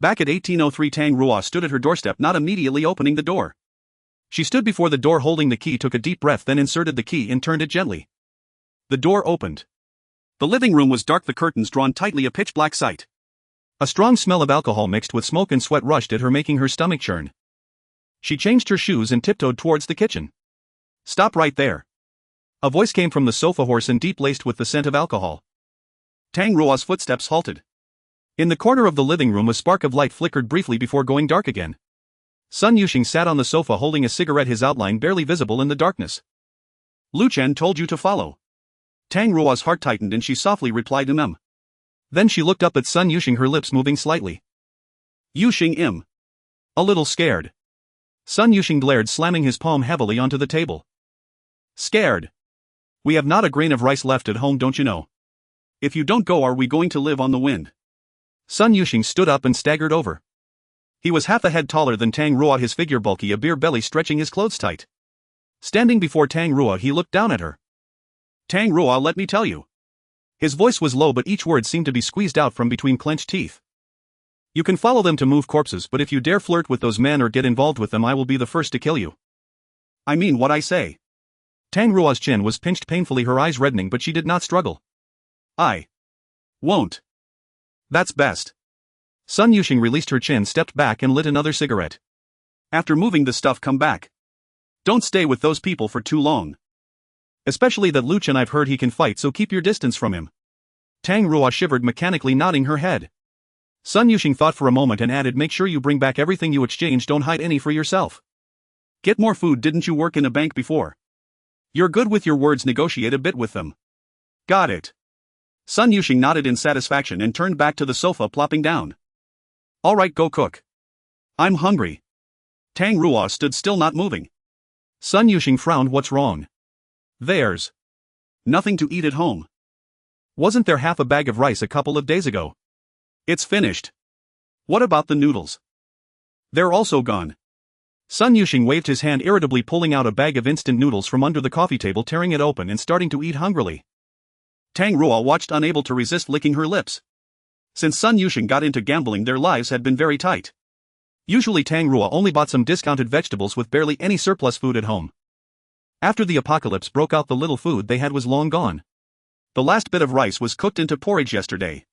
Back at 1803 Tang Ruo stood at her doorstep, not immediately opening the door. She stood before the door holding the key, took a deep breath, then inserted the key and turned it gently. The door opened. The living room was dark, the curtains drawn tightly, a pitch-black sight. A strong smell of alcohol mixed with smoke and sweat rushed at her, making her stomach churn. She changed her shoes and tiptoed towards the kitchen. Stop right there. A voice came from the sofa, hoarse and deep, laced with the scent of alcohol. Tang Ruo's footsteps halted. In the corner of the living room a spark of light flickered briefly before going dark again. Sun Yuxing sat on the sofa holding a cigarette, his outline barely visible in the darkness. Lu Chen told you to follow. Tang Ruo's heart tightened and she softly replied, Then she looked up at Sun Yuxing, her lips moving slightly. Yuxing. A little scared. Sun Yuxing glared, slamming his palm heavily onto the table. Scared? We have not a grain of rice left at home, don't you know? If you don't go, are we going to live on the wind? Sun Yuxing stood up and staggered over. He was half a head taller than Tang Rua, his figure bulky, a beer belly stretching his clothes tight. Standing before Tang Rua, he looked down at her. "Tang Rua, let me tell you." His voice was low, but each word seemed to be squeezed out from between clenched teeth. "You can follow them to move corpses, but if you dare flirt with those men or get involved with them, I will be the first to kill you. I mean what I say." Tang Rua's chin was pinched painfully, her eyes reddening, but she did not struggle. "I won't." "That's best." Sun Yuxing released her chin, stepped back and lit another cigarette. "After moving the stuff, come back. Don't stay with those people for too long. Especially that Lu Chen, I've heard he can fight, so keep your distance from him." Tang Rua shivered, mechanically nodding her head. Sun Yuxing thought for a moment and added, "Make sure you bring back everything you exchange, don't hide any for yourself. Get more food, didn't you work in a bank before? You're good with your words, negotiate a bit with them." "Got it." Sun Yuxing nodded in satisfaction and turned back to the sofa, plopping down. "All right, go cook. I'm hungry." Tang Rua stood still, not moving. Sun Yuxing frowned. "What's wrong?" "There's nothing to eat at home. Wasn't there half a bag of rice a couple of days ago? It's finished. What about the noodles? They're also gone." Sun Yuxing waved his hand irritably, pulling out a bag of instant noodles from under the coffee table, tearing it open and starting to eat hungrily. Tang Rua watched, unable to resist, licking her lips. Since Sun Yuxing got into gambling, their lives had been very tight. Usually Tang Rua only bought some discounted vegetables with barely any surplus food at home. After the apocalypse broke out, the little food they had was long gone. The last bit of rice was cooked into porridge yesterday.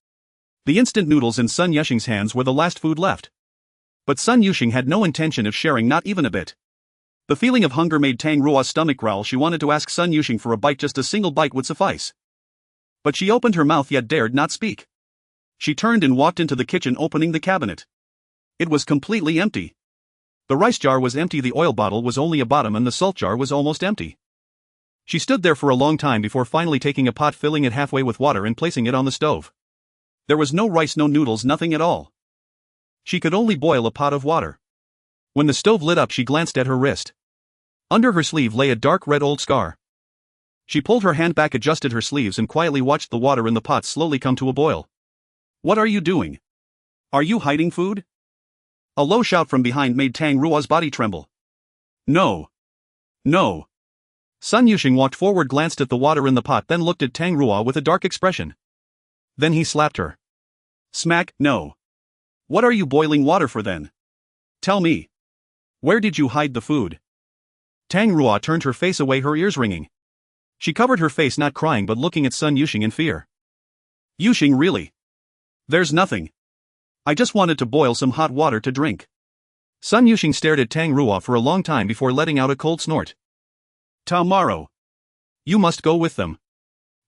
The instant noodles in Sun Yuxing's hands were the last food left. But Sun Yuxing had no intention of sharing, not even a bit. The feeling of hunger made Tang Rua's stomach growl. She wanted to ask Sun Yuxing for a bite, just a single bite would suffice. But she opened her mouth yet dared not speak. She turned and walked into the kitchen, opening the cabinet. It was completely empty. The rice jar was empty, the oil bottle was only a bottom, and the salt jar was almost empty. She stood there for a long time before finally taking a pot, filling it halfway with water and placing it on the stove. There was no rice, no noodles, nothing at all. She could only boil a pot of water. When the stove lit up, she glanced at her wrist. Under her sleeve lay a dark red old scar. She pulled her hand back, adjusted her sleeves, and quietly watched the water in the pot slowly come to a boil. "What are you doing? Are you hiding food?" A low shout from behind made Tang Rua's body tremble. "No. No." Sun Yuxing walked forward, glanced at the water in the pot, then looked at Tang Rua with a dark expression. Then he slapped her. Smack. "No. What are you boiling water for then? Tell me. Where did you hide the food?" Tang Rua turned her face away, her ears ringing. She covered her face, not crying but looking at Sun Yuxing in fear. "Yuxing, really? There's nothing. I just wanted to boil some hot water to drink." Sun Yuxing stared at Tang Rua for a long time before letting out a cold snort. "Tomorrow. You must go with them.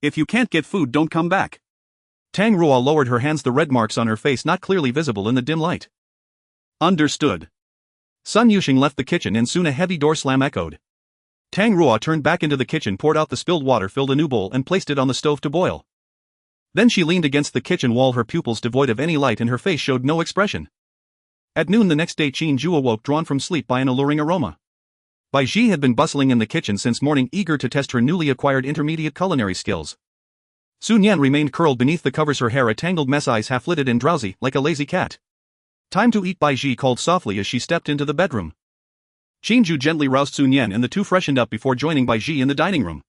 If you can't get food, don't come back." Tang Rua lowered her hands, the red marks on her face not clearly visible in the dim light. "Understood." Sun Yuxing left the kitchen and soon a heavy door slam echoed. Tang Rua turned back into the kitchen, poured out the spilled water, filled a new bowl and placed it on the stove to boil. Then she leaned against the kitchen wall, her pupils devoid of any light and her face showed no expression. At noon the next day, Qin Jue awoke, drawn from sleep by an alluring aroma. Bai Ji had been bustling in the kitchen since morning, eager to test her newly acquired intermediate culinary skills. Sun Yan remained curled beneath the covers, her hair a tangled mess, eyes half-lidded and drowsy, like a lazy cat. "Time to eat," Bai Ji called softly as she stepped into the bedroom. Qin Jue gently roused Sun Yan and the two freshened up before joining Bai Ji in the dining room.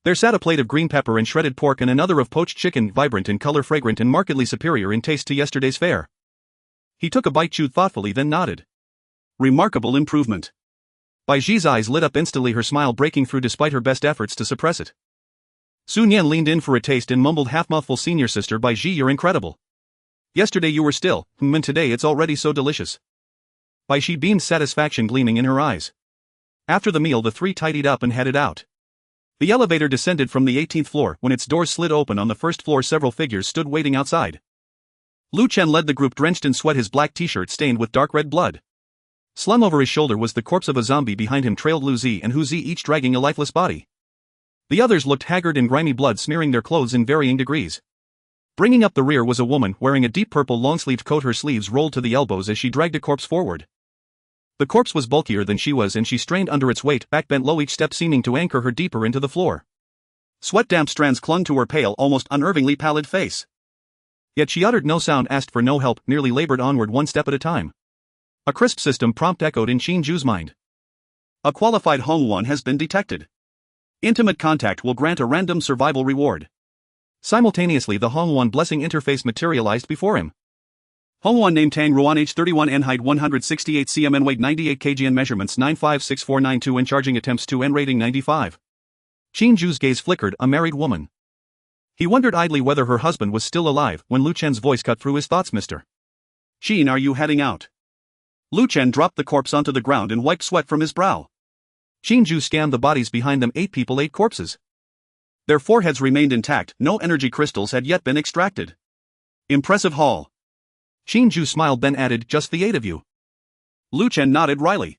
There sat a plate of green pepper and shredded pork and another of poached chicken, vibrant in color, fragrant and markedly superior in taste to yesterday's fare. He took a bite, chewed thoughtfully, then nodded. "Remarkable improvement." Bai Ji's eyes lit up instantly, her smile breaking through despite her best efforts to suppress it. Sun Yan leaned in for a taste and mumbled half-mouthful, "Senior sister Bai Ji, you're incredible. Yesterday you were still, and today it's already so delicious." Bai Ji beamed, satisfaction gleaming in her eyes. After the meal the three tidied up and headed out. The elevator descended from the 18th floor. When its doors slid open on the first floor, several figures stood waiting outside. Lu Chen led the group, drenched in sweat, his black t-shirt stained with dark red blood. Slung over his shoulder was the corpse of a zombie. Behind him trailed Lu Zi and Hu Zi, each dragging a lifeless body. The others looked haggard and grimy, blood smearing their clothes in varying degrees. Bringing up the rear was a woman wearing a deep purple long-sleeved coat, her sleeves rolled to the elbows as she dragged a corpse forward. The corpse was bulkier than she was and she strained under its weight, back bent low, each step seeming to anchor her deeper into the floor. Sweat-damp strands clung to her pale, almost unnervingly pallid face. Yet she uttered no sound, asked for no help, merely labored onward one step at a time. A crisp system prompt echoed in Qin Jue's mind. A qualified Hong One has been detected. Intimate contact will grant a random survival reward. Simultaneously, the Hong One blessing interface materialized before him. Hong One named Tang Ruan, age 31 N, height 168 cm and weight 98 kg and measurements 956492 and charging attempts 2 and rating 95. Qin Jue's gaze flickered, a married woman. He wondered idly whether her husband was still alive when Lu Chen's voice cut through his thoughts. Mr. Qin, are you heading out? Lu Chen dropped the corpse onto the ground and wiped sweat from his brow. Qin Jue scanned the bodies behind them. 8 people, 8 corpses. Their foreheads remained intact, no energy crystals had yet been extracted. Impressive haul. Qin Jue smiled, then added, just the 8 of you. Lu Chen nodded wryly.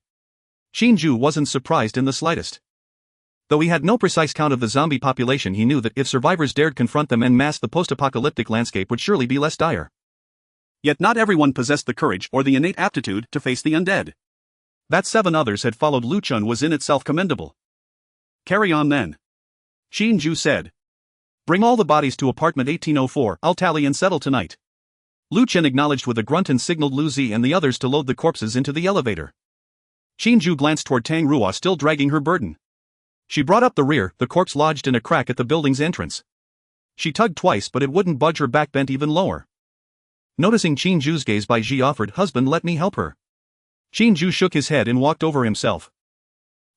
Qin Jue wasn't surprised in the slightest. Though he had no precise count of the zombie population, he knew that if survivors dared confront them en masse, the post-apocalyptic landscape would surely be less dire. Yet not everyone possessed the courage or the innate aptitude to face the undead. That 7 others had followed Lu Chen was in itself commendable. Carry on then. Qin Jue said. Bring all the bodies to apartment 1804, I'll tally and settle tonight. Lu Chen acknowledged with a grunt and signaled Lu Zi and the others to load the corpses into the elevator. Qin Jue glanced toward Tang Ruo, still dragging her burden. She brought up the rear, the corpse lodged in a crack at the building's entrance. She tugged twice, but it wouldn't budge, her back bent even lower. Noticing Qin Jue's gaze, Bai Ji offered, husband, let me help her. Qin Jue shook his head and walked over himself.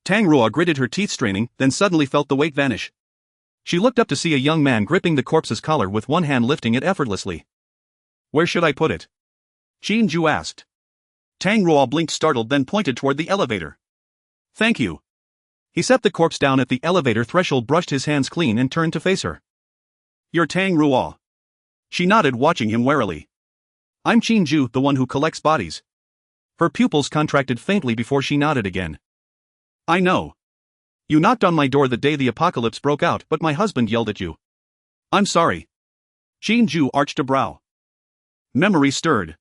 Tang Ruo gritted her teeth, straining, then suddenly felt the weight vanish. She looked up to see a young man gripping the corpse's collar with one hand, lifting it effortlessly. Where should I put it? Qin Jue asked. Tang Ruo blinked, startled, then pointed toward the elevator. Thank you. He set the corpse down at the elevator threshold, brushed his hands clean and turned to face her. You're Tang Ruo. She nodded, watching him warily. I'm Qin Jue, the one who collects bodies. Her pupils contracted faintly before she nodded again. I know. You knocked on my door the day the apocalypse broke out, but my husband yelled at you. I'm sorry. Qin Jue arched a brow. Memory stirred.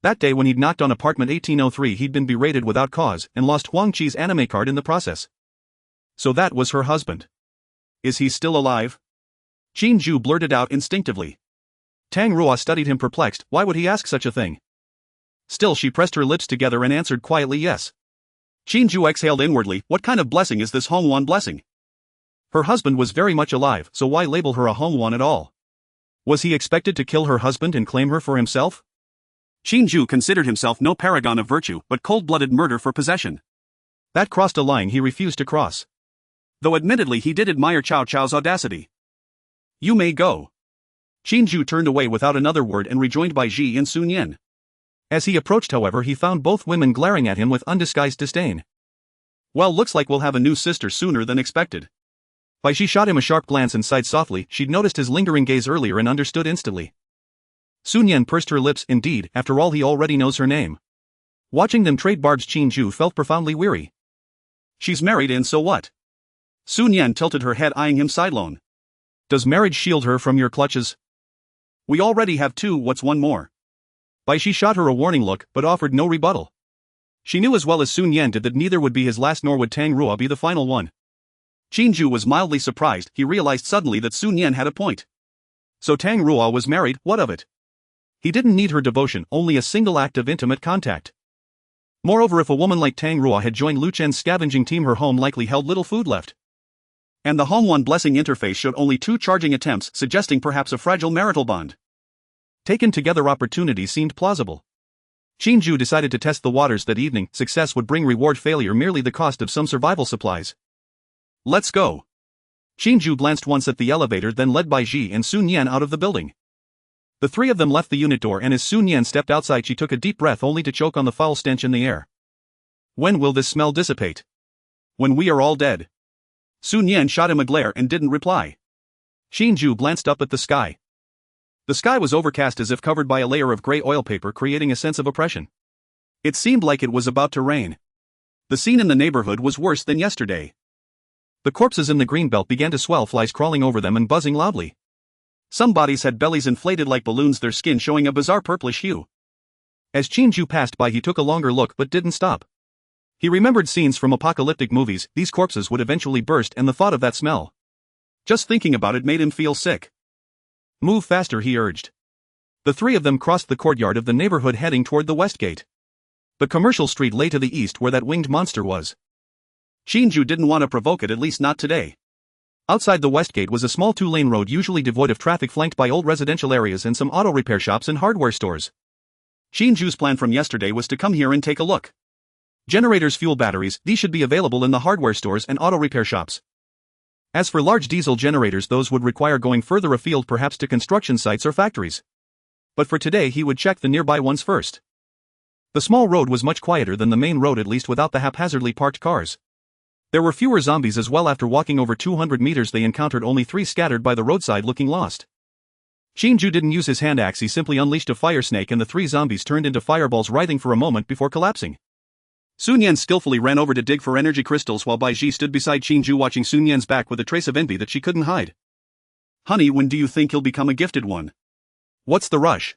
That day when he'd knocked on apartment 1803, he'd been berated without cause and lost Huang Qi's anime card in the process. So that was her husband. Is he still alive? Qin Jue blurted out instinctively. Tang Ruo studied him, perplexed. Why would he ask such a thing? Still, she pressed her lips together and answered quietly, yes. Qin Jue exhaled inwardly. What kind of blessing is this Hong Wan blessing? Her husband was very much alive, so why label her a Hong Wan at all? Was he expected to kill her husband and claim her for himself? Qin Jue considered himself no paragon of virtue, but cold-blooded murder for possession. That crossed a line he refused to cross. Though admittedly he did admire Cao Cao's audacity. You may go. Qin Jue turned away without another word and rejoined Bai Ji and Sun Yan. As he approached, however, he found both women glaring at him with undisguised disdain. Well, looks like we'll have a new sister sooner than expected. Bai Ji shot him a sharp glance and sighed softly. She'd noticed his lingering gaze earlier and understood instantly. Sun Yan pursed her lips. Indeed, after all, he already knows her name. Watching them trade barbs, Qin Jue felt profoundly weary. She's married, and so what? Sun Yan tilted her head, eyeing him sidelong. Does marriage shield her from your clutches? We already have 2, what's one more? Bai Ji shot her a warning look, but offered no rebuttal. She knew as well as Sun Yan did that neither would be his last, nor would Tang Ruo be the final one. Qin Jue was mildly surprised. He realized suddenly that Sun Yan had a point. So Tang Ruo was married, what of it? He didn't need her devotion, only a single act of intimate contact. Moreover, if a woman like Tang Ruo had joined Lu Chen's scavenging team, her home likely held little food left. And the Hong Wan blessing interface showed only 2 charging attempts, suggesting perhaps a fragile marital bond. Taken together, opportunities seemed plausible. Qin Jue decided to test the waters that evening. Success would bring reward, failure merely the cost of some survival supplies. Let's go. Qin Jue glanced once at the elevator, then led Bai Ji and Sun Yan out of the building. The 3 of them left the unit door, and as Sun Yan stepped outside, she took a deep breath, only to choke on the foul stench in the air. When will this smell dissipate? When we are all dead. Sun Yan shot him a glare and didn't reply. Qin Jue glanced up at the sky. The sky was overcast, as if covered by a layer of gray oil paper, creating a sense of oppression. It seemed like it was about to rain. The scene in the neighborhood was worse than yesterday. The corpses in the greenbelt began to swell, flies crawling over them and buzzing loudly. Some bodies had bellies inflated like balloons, their skin showing a bizarre purplish hue. As Qin Jue passed by, he took a longer look but didn't stop. He remembered scenes from apocalyptic movies. These corpses would eventually burst, and the thought of that smell. Just thinking about it made him feel sick. Move faster, he urged. The 3 of them crossed the courtyard of the neighborhood, heading toward the west gate. The commercial street lay to the east where that winged monster was. Qin Jue didn't want to provoke it, at least not today. Outside the west gate was a small two-lane road usually devoid of traffic flanked by old residential areas and some auto repair shops and hardware stores. Qin Jue's plan from yesterday was to come here and take a look. Generators, fuel batteries, these should be available in the hardware stores and auto repair shops. As for large diesel generators, those would require going further afield, perhaps to construction sites or factories. But for today he would check the nearby ones first. The small road was much quieter than the main road, at least without the haphazardly parked cars. There were fewer zombies as well. After walking over 200 meters they encountered only 3 scattered by the roadside looking lost. Qin Jue didn't use his hand axe, he simply unleashed a fire snake and the 3 zombies turned into fireballs, writhing for a moment before collapsing. Sun Yan skillfully ran over to dig for energy crystals while Bai Ji stood beside Qin Jue watching Sun Yan's back with a trace of envy that she couldn't hide. "Honey, when do you think he'll become a gifted one? What's the rush?"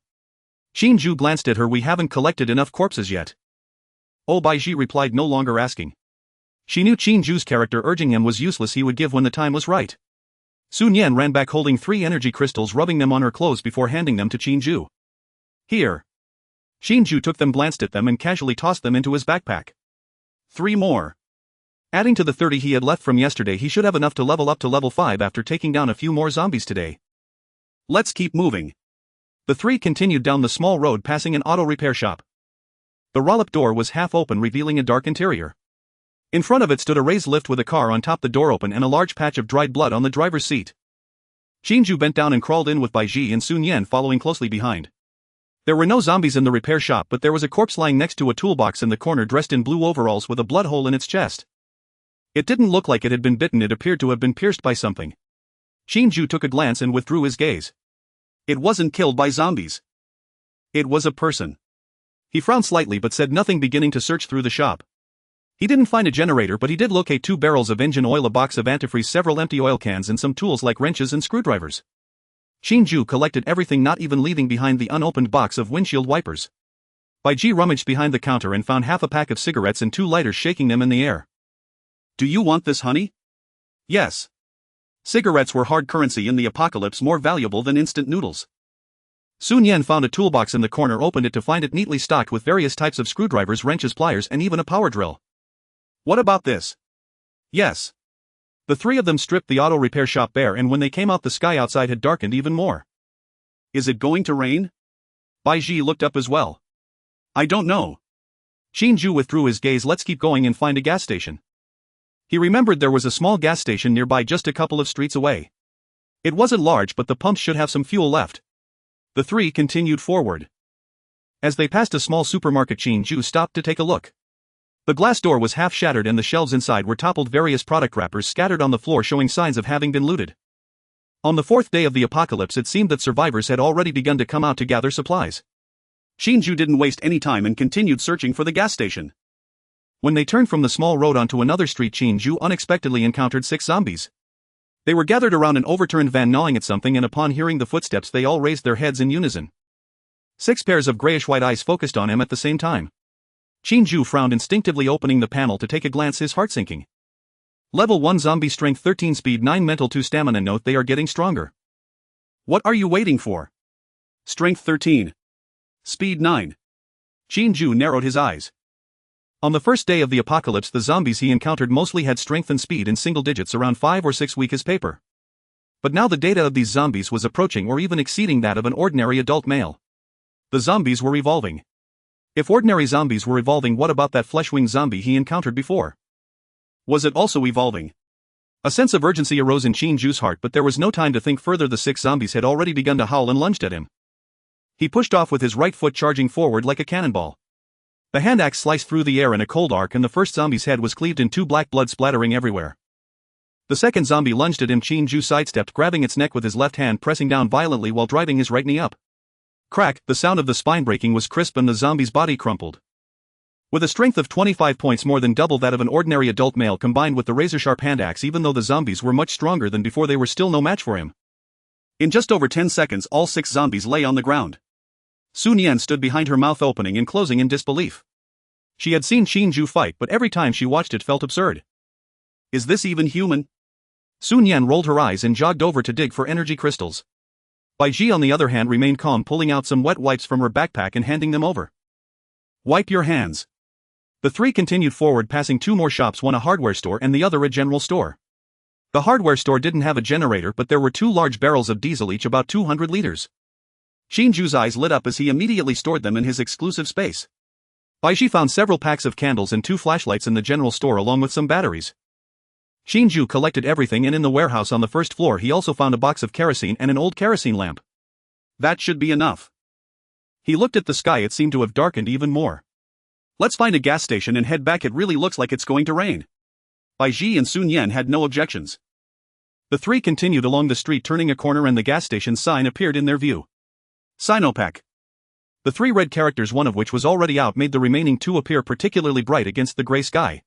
Qin Jue glanced at her. "We haven't collected enough corpses yet." "Oh," Bai Ji replied, no longer asking. She knew Qin Jue's character, urging him was useless, he would give when the time was right. Sun Yan ran back holding 3 energy crystals, rubbing them on her clothes before handing them to Qin Jue. "Here." Qin Jue took them, glanced at them and casually tossed them into his backpack. 3 more. Adding to the 30 he had left from yesterday, he should have enough to level up to level 5 after taking down a few more zombies today. "Let's keep moving." The 3 continued down the small road, passing an auto repair shop. The roll-up door was half open, revealing a dark interior. In front of it stood a raised lift with a car on top, the door open and a large patch of dried blood on the driver's seat. Qin Jue bent down and crawled in with Bai Ji and Sun Yan following closely behind. There were no zombies in the repair shop, but there was a corpse lying next to a toolbox in the corner, dressed in blue overalls with a blood hole in its chest. It didn't look like it had been bitten, it appeared to have been pierced by something. Qin Jue took a glance and withdrew his gaze. It wasn't killed by zombies. It was a person. He frowned slightly but said nothing, beginning to search through the shop. He didn't find a generator, but he did locate 2 barrels of engine oil, a box of antifreeze, several empty oil cans and some tools like wrenches and screwdrivers. Qin Jue collected everything, not even leaving behind the unopened box of windshield wipers. Bai Ji rummaged behind the counter and found half a pack of cigarettes and 2 lighters, shaking them in the air. "Do you want this, honey?" "Yes." Cigarettes were hard currency in the apocalypse, more valuable than instant noodles. Sun Yan found a toolbox in the corner, opened it to find it neatly stocked with various types of screwdrivers, wrenches, pliers and even a power drill. "What about this?" "Yes." The 3 of them stripped the auto repair shop bare, and when they came out the sky outside had darkened even more. "Is it going to rain?" Bai Ji looked up as well. "I don't know." Qin Jue withdrew his gaze. "Let's keep going and find a gas station." He remembered there was a small gas station nearby, just a couple of streets away. It wasn't large, but the pumps should have some fuel left. The 3 continued forward. As they passed a small supermarket, Qin Jue stopped to take a look. The glass door was half shattered and the shelves inside were toppled, various product wrappers scattered on the floor showing signs of having been looted. On the 4th day of the apocalypse it seemed that survivors had already begun to come out to gather supplies. Qin Jue didn't waste any time and continued searching for the gas station. When they turned from the small road onto another street, Qin Jue unexpectedly encountered 6 zombies. They were gathered around an overturned van gnawing at something, and upon hearing the footsteps they all raised their heads in unison. 6 pairs of grayish-white eyes focused on him at the same time. Qin Jue frowned, instinctively opening the panel to take a glance, his heart sinking. Level 1 zombie, strength 13, speed 9, mental 2, stamina. Note they are getting stronger. What are you waiting for? Strength 13. Speed 9. Qin Jue narrowed his eyes. On the first day of the apocalypse the zombies he encountered mostly had strength and speed in single digits, around 5 or 6 weak as paper. But now the data of these zombies was approaching or even exceeding that of an ordinary adult male. The zombies were evolving. If ordinary zombies were evolving, what about that flesh-winged zombie he encountered before? Was it also evolving? A sense of urgency arose in Qin Jue's heart, but there was no time to think further. The 6 zombies had already begun to howl and lunged at him. He pushed off with his right foot, charging forward like a cannonball. The hand axe sliced through the air in a cold arc and the first zombie's head was cleaved in 2, black blood splattering everywhere. The second zombie lunged at him. Qin Jue sidestepped, grabbing its neck with his left hand, pressing down violently while driving his right knee up. Crack, the sound of the spine breaking was crisp and the zombie's body crumpled. With a strength of 25 points, more than double that of an ordinary adult male, combined with the razor-sharp hand axe, even though the zombies were much stronger than before, they were still no match for him. In just over 10 seconds all 6 zombies lay on the ground. Sun Yan stood behind her, mouth opening and closing in disbelief. She had seen Qin Jue fight, but every time she watched it felt absurd. Is this even human? Sun Yan rolled her eyes and jogged over to dig for energy crystals. Bai Ji on the other hand remained calm, pulling out some wet wipes from her backpack and handing them over. Wipe your hands. The three continued forward, passing two more shops, one a hardware store and the other a general store. The hardware store didn't have a generator, but there were two large barrels of diesel, each about 200 liters. Qin Jue's eyes lit up as he immediately stored them in his exclusive space. Baiji found several packs of candles and two flashlights in the general store along with some batteries. Qin Jue collected everything, and in the warehouse on the first floor he also found a box of kerosene and an old kerosene lamp. That should be enough. He looked at the sky, it seemed to have darkened even more. Let's find a gas station and head back, it really looks like it's going to rain. Baiji and Sun Yan had no objections. The three continued along the street, turning a corner and the gas station sign appeared in their view. Sinopac. The three red characters, one of which was already out, made the remaining two appear particularly bright against the gray sky.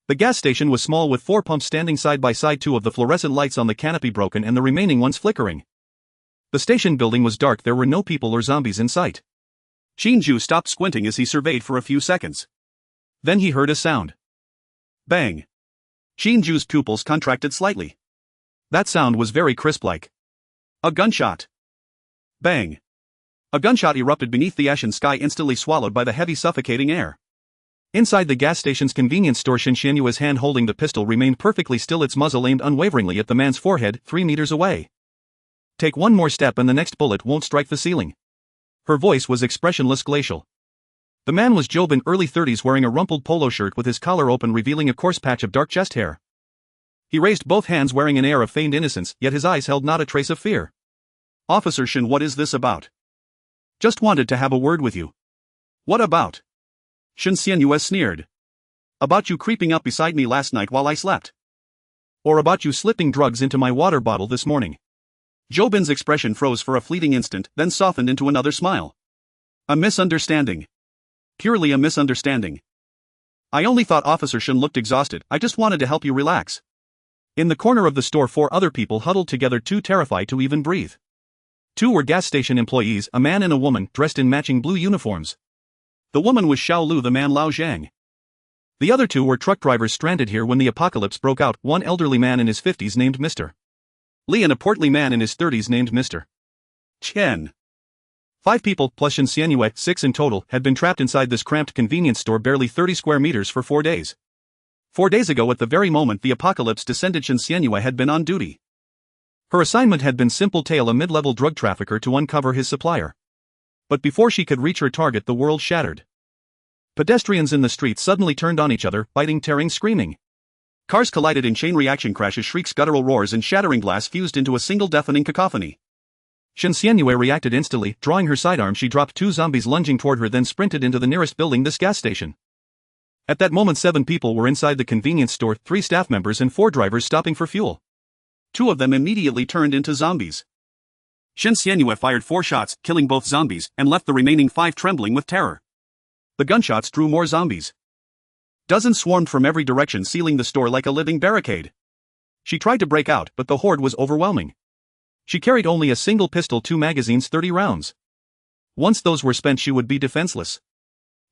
The gas station was small with 4 pumps standing side by side, 2 of the fluorescent lights on the canopy broken and the remaining ones flickering. The station building was dark, there were no people or zombies in sight. Qin Jue stopped squinting as he surveyed for a few seconds. Then he heard a sound. Bang. Qin Jue's pupils contracted slightly. That sound was very crisp-like. A gunshot. Bang. A gunshot erupted beneath the ashen sky, instantly swallowed by the heavy suffocating air. Inside the gas station's convenience store, Qin Jue's hand holding the pistol remained perfectly still, its muzzle aimed unwaveringly at the man's forehead, 3 meters away. Take one more step and the next bullet won't strike the ceiling. Her voice was expressionless, glacial. The man was Jobin, early 30s, wearing a rumpled polo shirt with his collar open, revealing a coarse patch of dark chest hair. He raised both hands, wearing an air of feigned innocence, yet his eyes held not a trace of fear. Officer Qin, what is this about? Just wanted to have a word with you. What about? Qin Jue sneered. About you creeping up beside me last night while I slept. Or about you slipping drugs into my water bottle this morning. Jobin's expression froze for a fleeting instant, then softened into another smile. A misunderstanding. Purely a misunderstanding. I only thought Officer Qin looked exhausted, I just wanted to help you relax. In the corner of the store 4 other people huddled together, too terrified to even breathe. 2 were gas station employees, a man and a woman, dressed in matching blue uniforms. The woman was Xiao Lu, the man Lao Zhang. The other 2 were truck drivers stranded here when the apocalypse broke out, one elderly man in his 50s named Mr. Li and a portly man in his 30s named Mr. Chen. 5 people, plus Qin Jue, 6 in total, had been trapped inside this cramped convenience store, barely 30 square meters, for 4 days. 4 days ago, at the very moment the apocalypse descended, Qin Jue had been on duty. Her assignment had been simple: tail a mid-level drug trafficker to uncover his supplier. But before she could reach her target, the world shattered. Pedestrians in the streets suddenly turned on each other, biting, tearing, screaming. Cars collided in chain reaction crashes, shrieks, guttural roars, and shattering glass fused into a single deafening cacophony. Qin Jue reacted instantly. Drawing her sidearm, she dropped 2 zombies lunging toward her, then sprinted into the nearest building, this gas station. At that moment 7 people were inside the convenience store, 3 staff members and 4 drivers stopping for fuel. 2 of them immediately turned into zombies. Qin Jue fired 4 shots, killing both zombies, and left the remaining 5 trembling with terror. The gunshots drew more zombies. Dozens swarmed from every direction, sealing the store like a living barricade. She tried to break out, but the horde was overwhelming. She carried only a single pistol, 2 magazines, 30 rounds. Once those were spent, she would be defenseless.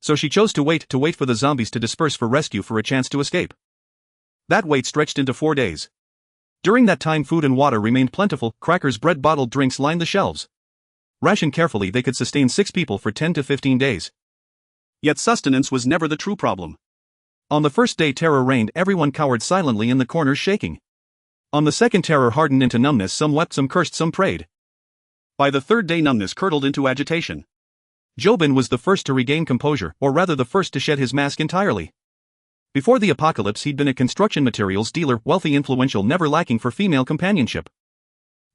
So she chose to wait for the zombies to disperse for rescue, for a chance to escape. That wait stretched into 4 days. During that time food and water remained plentiful, crackers, bread, bottled drinks lined the shelves. Rationed carefully, they could sustain 6 people for 10 to 15 days. Yet sustenance was never the true problem. On the first day terror reigned, everyone cowered silently in the corners, shaking. On the second, terror hardened into numbness, some wept, some cursed, some prayed. By the third day, numbness curdled into agitation. Jobin was the first to regain composure, or rather the first to shed his mask entirely. Before the apocalypse he'd been a construction materials dealer, wealthy, influential, never lacking for female companionship.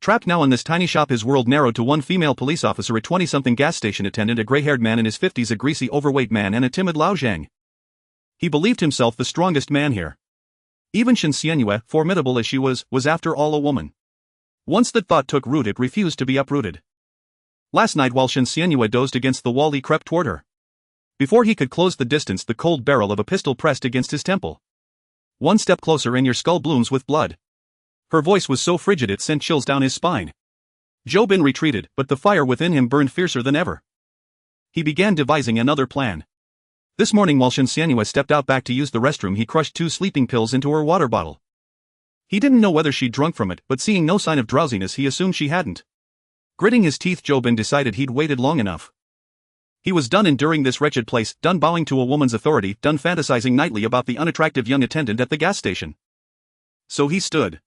Trapped now in this tiny shop, his world narrowed to 1 female police officer, a 20-something gas station attendant, a gray-haired man in his 50s, a greasy, overweight man, and a timid Lao Zhang. He believed himself the strongest man here. Even Qin Jue, formidable as she was after all a woman. Once that thought took root, it refused to be uprooted. Last night while Qin Jue dozed against the wall, he crept toward her. Before he could close the distance, the cold barrel of a pistol pressed against his temple. 1 step closer and your skull blooms with blood. Her voice was so frigid it sent chills down his spine. Jobin retreated, but the fire within him burned fiercer than ever. He began devising another plan. This morning while Qin Jue stepped out back to use the restroom, he crushed 2 sleeping pills into her water bottle. He didn't know whether she'd drunk from it, but seeing no sign of drowsiness he assumed she hadn't. Gritting his teeth, Jobin decided he'd waited long enough. He was done enduring this wretched place, done bowing to a woman's authority, done fantasizing nightly about the unattractive young attendant at the gas station. So he stood.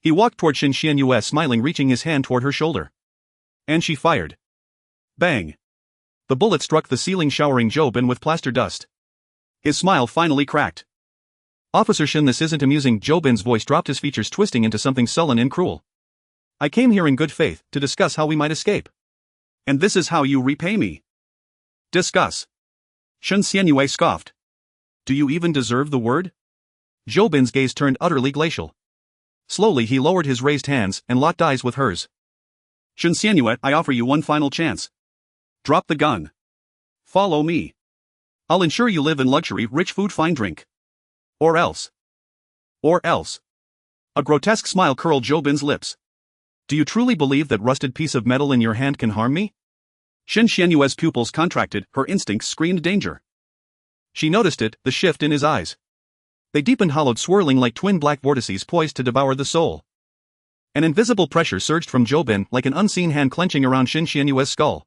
He walked toward Qin Jue smiling, reaching his hand toward her shoulder. And she fired. Bang! The bullet struck the ceiling, showering Jobin with plaster dust. His smile finally cracked. Officer Qin, this isn't amusing. Jobin's voice dropped, his features twisting into something sullen and cruel. I came here in good faith, to discuss how we might escape. And this is how you repay me. Discuss. Qin Jue scoffed. Do you even deserve the word? Jobin's gaze turned utterly glacial. Slowly he lowered his raised hands and locked eyes with hers. Qin Jue, I offer you one final chance. Drop the gun. Follow me. I'll ensure you live in luxury, rich food, fine drink. Or else. Or else. A grotesque smile curled Jobin's lips. Do you truly believe that rusted piece of metal in your hand can harm me? Qin Jue's pupils contracted, her instincts screamed danger. She noticed it, the shift in his eyes. They deepened, hollowed, swirling like twin black vortices poised to devour the soul. An invisible pressure surged from Jobin, like an unseen hand clenching around Qin Jue's skull.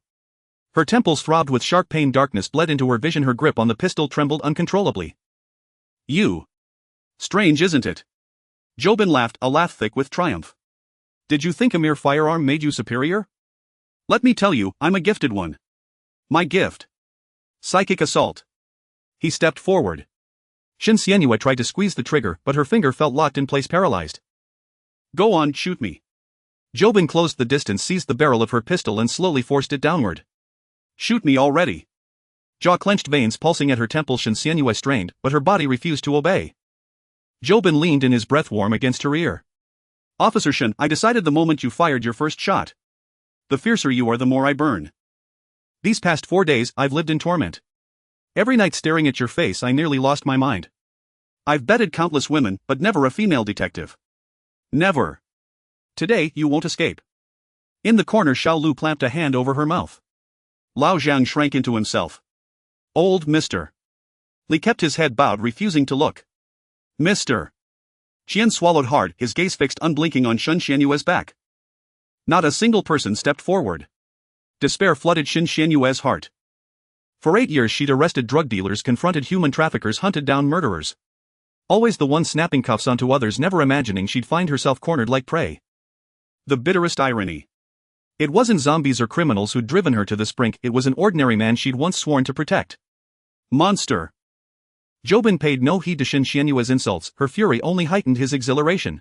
Her temples throbbed with sharp pain, darkness bled into her vision, her grip on the pistol trembled uncontrollably. You. Strange, isn't it? Jobin laughed, a laugh thick with triumph. Did you think a mere firearm made you superior? Let me tell you, I'm a gifted one. My gift. Psychic assault. He stepped forward. Qin Jue tried to squeeze the trigger, but her finger felt locked in place, paralyzed. Go on, shoot me. Jobin closed the distance, seized the barrel of her pistol and slowly forced it downward. Shoot me already. Jaw-clenched, veins pulsing at her temples, Qin Jue strained, but her body refused to obey. Jobin leaned in, his breath warm against her ear. Officer Qin, I decided the moment you fired your first shot. The fiercer you are, the more I burn. These past 4 days, I've lived in torment. Every night staring at your face, I nearly lost my mind. I've bedded countless women, but never a female detective. Never. Today, you won't escape. In the corner, Xiao Lu clamped a hand over her mouth. Lao Zhang shrank into himself. Old Mr. Li kept his head bowed, refusing to look. Mr. Qian swallowed hard, his gaze fixed unblinking on Qin Jue's back. Not a single person stepped forward. Despair flooded Qin Jue's heart. For 8 years she'd arrested drug dealers, confronted human traffickers, hunted down murderers. Always the one snapping cuffs onto others, never imagining she'd find herself cornered like prey. The bitterest irony. It wasn't zombies or criminals who'd driven her to this brink, it was an ordinary man she'd once sworn to protect. Monster. Jobin paid no heed to Qin Jue's insults, her fury only heightened his exhilaration.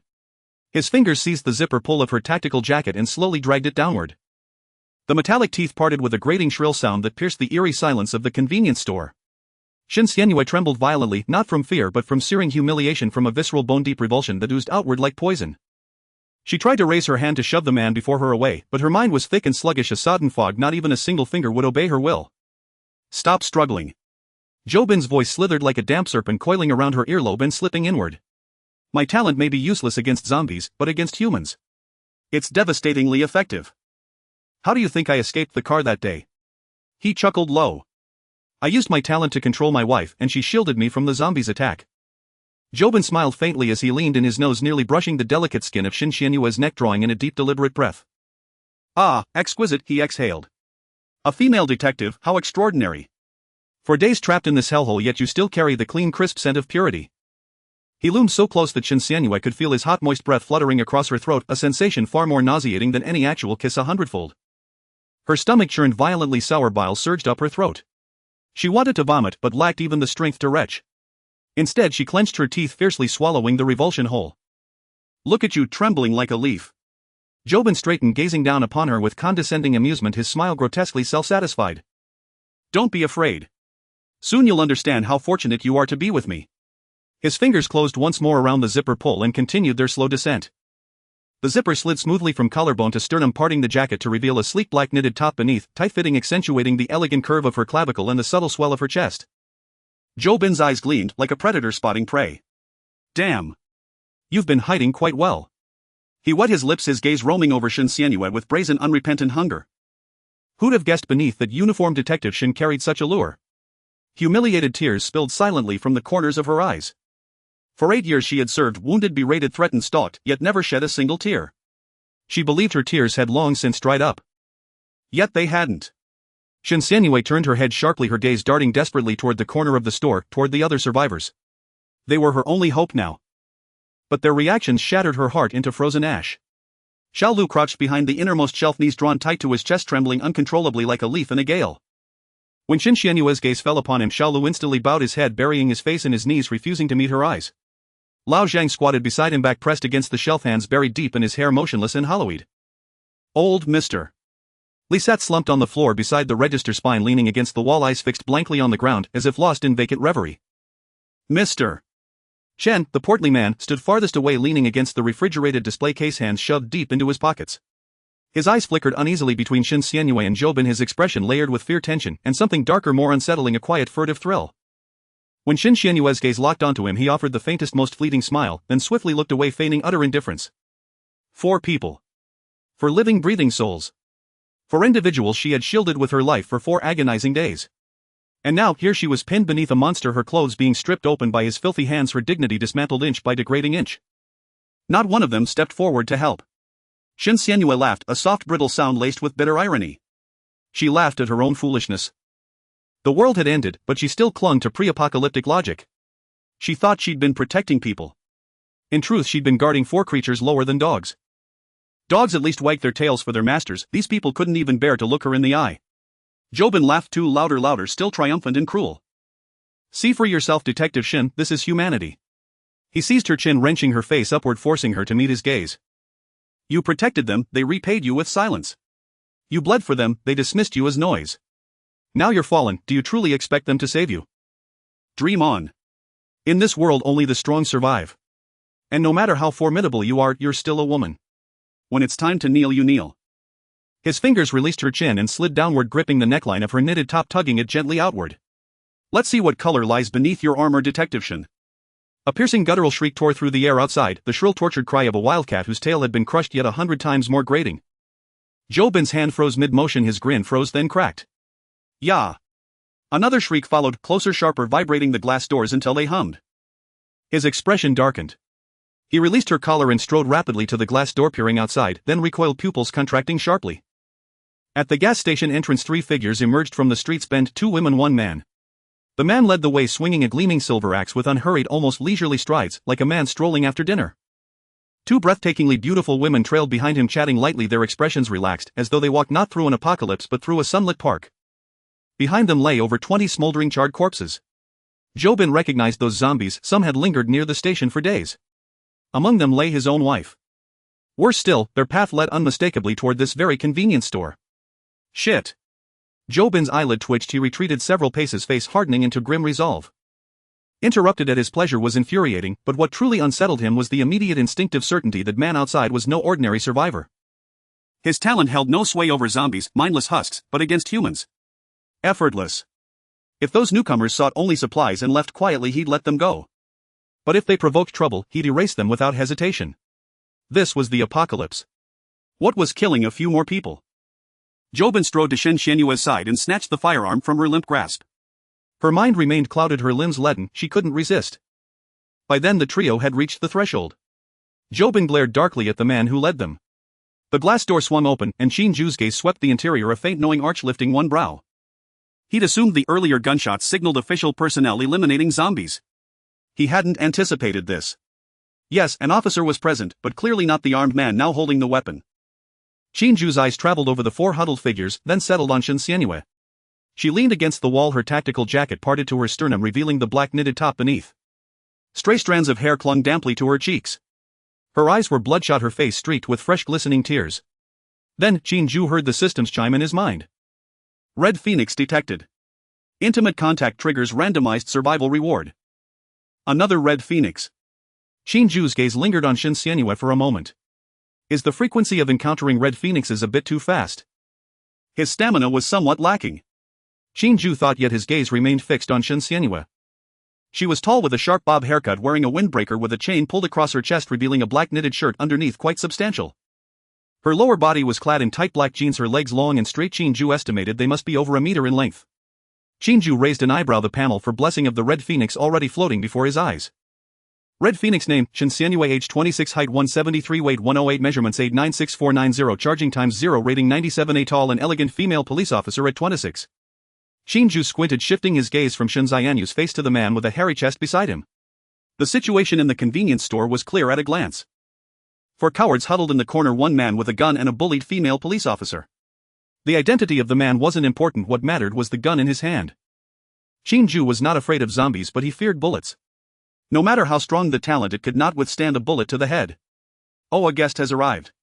His fingers seized the zipper pull of her tactical jacket and slowly dragged it downward. The metallic teeth parted with a grating shrill sound that pierced the eerie silence of the convenience store. Qin Jue trembled violently, not from fear but from searing humiliation, from a visceral bone-deep revulsion that oozed outward like poison. She tried to raise her hand to shove the man before her away, but her mind was thick and sluggish, a sodden fog, not even a single finger would obey her will. Stop struggling. Jobin's voice slithered like a damp serpent, coiling around her earlobe and slipping inward. My talent may be useless against zombies, but against humans. It's devastatingly effective. How do you think I escaped the car that day? He chuckled low. I used my talent to control my wife, and she shielded me from the zombies' attack. Jobin smiled faintly as he leaned in, his nose nearly brushing the delicate skin of Qin Jue's neck, drawing in a deep, deliberate breath. Ah, exquisite, he exhaled. A female detective, how extraordinary. For days trapped in this hellhole, yet you still carry the clean, crisp scent of purity. He loomed so close that Qin Jue could feel his hot, moist breath fluttering across her throat, a sensation far more nauseating than any actual kiss, 100-fold. Her stomach churned violently, sour bile surged up her throat. She wanted to vomit but lacked even the strength to retch. Instead she clenched her teeth, fiercely swallowing the revulsion whole. Look at you, trembling like a leaf. Jobin straightened, gazing down upon her with condescending amusement, his smile grotesquely self-satisfied. Don't be afraid. Soon you'll understand how fortunate you are to be with me. His fingers closed once more around the zipper pull and continued their slow descent. The zipper slid smoothly from collarbone to sternum, parting the jacket to reveal a sleek black knitted top beneath, tight-fitting, accentuating the elegant curve of her clavicle and the subtle swell of her chest. Jobin's eyes gleamed like a predator spotting prey. Damn. You've been hiding quite well. He wet his lips, his gaze roaming over Qin Jue with brazen, unrepentant hunger. Who'd have guessed beneath that uniformed detective Qin carried such allure? Humiliated tears spilled silently from the corners of her eyes. For 8 years she had served, wounded, berated, threatened, stalked, yet never shed a single tear. She believed her tears had long since dried up. Yet they hadn't. Qin Jue turned her head sharply, her gaze darting desperately toward the corner of the store, toward the other survivors. They were her only hope now. But their reactions shattered her heart into frozen ash. Xiao Lu crouched behind the innermost shelf, knees drawn tight to his chest, trembling uncontrollably like a leaf in a gale. When Qin Jue's gaze fell upon him, Xiao Lu instantly bowed his head, burying his face in his knees, refusing to meet her eyes. Lao Zhang squatted beside him, back pressed against the shelf, hands buried deep in his hair, motionless and hollowed. Old Mr. Li sat slumped on the floor beside the register, spine leaning against the wall, eyes fixed blankly on the ground, as if lost in vacant reverie. Mr. Chen, the portly man, stood farthest away, leaning against the refrigerated display case, hands shoved deep into his pockets. His eyes flickered uneasily between Qin Jue and Jobin, his expression layered with fear, tension, and something darker, more unsettling, a quiet, furtive thrill. When Qin Jue's gaze locked onto him, he offered the faintest, most fleeting smile, then swiftly looked away, feigning utter indifference. 4 people. For living, breathing souls. For individuals she had shielded with her life for 4 agonizing days. And now, here she was pinned beneath a monster, her clothes being stripped open by his filthy hands, her dignity dismantled inch by degrading inch. Not one of them stepped forward to help. Qin Jue laughed, a soft, brittle sound laced with bitter irony. She laughed at her own foolishness. The world had ended, but she still clung to pre-apocalyptic logic. She thought she'd been protecting people. In truth, she'd been guarding 4 creatures lower than dogs. Dogs at least wagged their tails for their masters, these people couldn't even bear to look her in the eye. Jobin laughed too, louder, still triumphant and cruel. See for yourself, Detective Qin, this is humanity. He seized her chin, wrenching her face upward, forcing her to meet his gaze. You protected them, they repaid you with silence. You bled for them, they dismissed you as noise. Now you're fallen, do you truly expect them to save you? Dream on. In this world only the strong survive. And no matter how formidable you are, you're still a woman. When it's time to kneel, you kneel. His fingers released her chin and slid downward, gripping the neckline of her knitted top, tugging it gently outward. Let's see what color lies beneath your armor, Detective Qin. A piercing guttural shriek tore through the air outside, the shrill, tortured cry of a wildcat whose tail had been crushed, yet 100 times more grating. Jobin's hand froze mid-motion, his grin froze, then cracked. Yah! Another shriek followed, closer, sharper, vibrating the glass doors until they hummed. His expression darkened. He released her collar and strode rapidly to the glass door, peering outside, then recoiled, pupils contracting sharply. At the gas station entrance, 3 figures emerged from the streets, bent, 2 women, 1 man. The man led the way, swinging a gleaming silver axe with unhurried, almost leisurely strides, like a man strolling after dinner. 2 breathtakingly beautiful women trailed behind him, chatting lightly, their expressions relaxed, as though they walked not through an apocalypse but through a sunlit park. Behind them lay over 20 smoldering, charred corpses. Jobin recognized those zombies, some had lingered near the station for days. Among them lay his own wife. Worse still, their path led unmistakably toward this very convenience store. Shit. Jobin's eyelid twitched, he retreated several paces, face hardening into grim resolve. Interrupted at his pleasure was infuriating, but what truly unsettled him was the immediate instinctive certainty that man outside was no ordinary survivor. His talent held no sway over zombies, mindless husks, but against humans. Effortless. If those newcomers sought only supplies and left quietly, he'd let them go. But if they provoked trouble, he'd erase them without hesitation. This was the apocalypse. What was killing a few more people? Jobin strode to Qin Jue's side and snatched the firearm from her limp grasp. Her mind remained clouded, her limbs leaden, she couldn't resist. By then the trio had reached the threshold. Jobin glared darkly at the man who led them. The glass door swung open, and Qin Jue's gaze swept the interior, a faint knowing arch lifting one brow. He'd assumed the earlier gunshots signaled official personnel eliminating zombies. He hadn't anticipated this. Yes, an officer was present, but clearly not the armed man now holding the weapon. Qin Jue's eyes traveled over the 4 huddled figures, then settled on Qin Jue. She leaned against the wall, her tactical jacket parted to her sternum, revealing the black knitted top beneath. Stray strands of hair clung damply to her cheeks. Her eyes were bloodshot, her face streaked with fresh glistening tears. Then, Qin Jue heard the systems chime in his mind. Red Phoenix detected. Intimate contact triggers randomized survival reward. Another Red Phoenix. Qin Jue's gaze lingered on Qin Jue for a moment. Is the frequency of encountering Red Phoenixes a bit too fast? His stamina was somewhat lacking. Qin Jue thought, yet his gaze remained fixed on Qin Jue. She was tall with a sharp bob haircut, wearing a windbreaker with a chain pulled across her chest, revealing a black knitted shirt underneath, quite substantial. Her lower body was clad in tight black jeans, her legs long and straight. Qin Jue estimated they must be over a meter in length. Qin Jue raised an eyebrow, the panel for blessing of the Red Phoenix already floating before his eyes. Red Phoenix name, Qin Jue, age 26, height 173, weight 108, measurements 8 96490, charging times 0, rating 97, a tall and elegant female police officer at 26. Qin Jue squinted, shifting his gaze from Shen Xianyu's face to the man with a hairy chest beside him. The situation in the convenience store was clear at a glance. 4 cowards huddled in the corner, one man with a gun and a bullied female police officer. The identity of the man wasn't important, what mattered was the gun in his hand. Qin Jue was not afraid of zombies, but he feared bullets. No matter how strong the talent, it could not withstand a bullet to the head. Oh, a guest has arrived.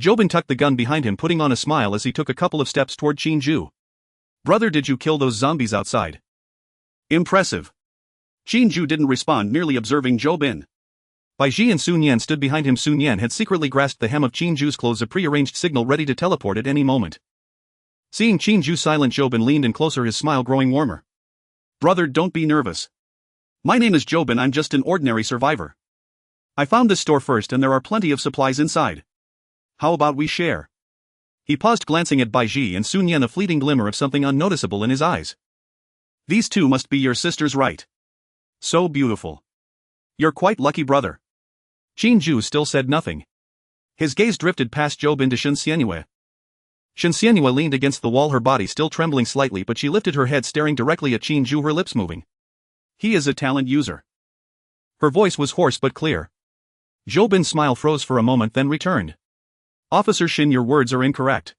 Jobin tucked the gun behind him, putting on a smile as he took a couple of steps toward Qin Jue. Brother, did you kill those zombies outside? Impressive. Qin Jue didn't respond, merely observing Jobin. Bai Ji and Sun Yan stood behind him. Sun Yan had secretly grasped the hem of Qin Jue's clothes, a prearranged signal ready to teleport at any moment. Seeing Qin Jue silent, Jobin leaned in closer, his smile growing warmer. Brother, don't be nervous. My name is Jobin, I'm just an ordinary survivor. I found this store first and there are plenty of supplies inside. How about we share? He paused, glancing at Bai Ji and Sun Yan, a fleeting glimmer of something unnoticeable in his eyes. These two must be your sisters, right? So beautiful. You're quite lucky, brother. Qin Jue still said nothing. His gaze drifted past Jobin to Shen Xianyue. Shen Xianyue leaned against the wall, her body still trembling slightly, but she lifted her head, staring directly at Qin Jue, her lips moving. He is a talent user. Her voice was hoarse but clear. Jobin's smile froze for a moment, then returned. Officer Shin, your words are incorrect.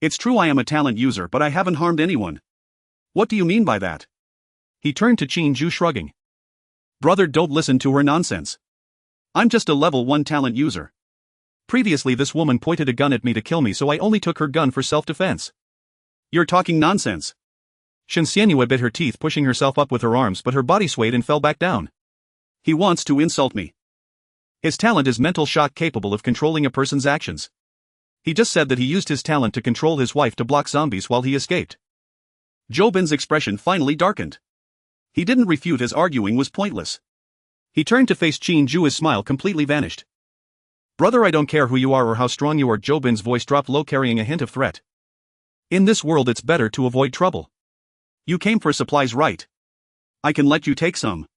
It's true, I am a talent user, but I haven't harmed anyone. What do you mean by that? He turned to Qin Jue, shrugging. Brother, don't listen to her nonsense. I'm just a level 1 talent user. Previously this woman pointed a gun at me to kill me, so I only took her gun for self-defense. You're talking nonsense. Shen Xianyue bit her teeth, pushing herself up with her arms, but her body swayed and fell back down. He wants to insult me. His talent is mental shock, capable of controlling a person's actions. He just said that he used his talent to control his wife to block zombies while he escaped. Jobin's expression finally darkened. He didn't refute, as arguing was pointless. He turned to face Qin Jue, his smile completely vanished. Brother, I don't care who you are or how strong you are. Jobin's voice dropped low, carrying a hint of threat. In this world it's better to avoid trouble. You came for supplies, right? I can let you take some.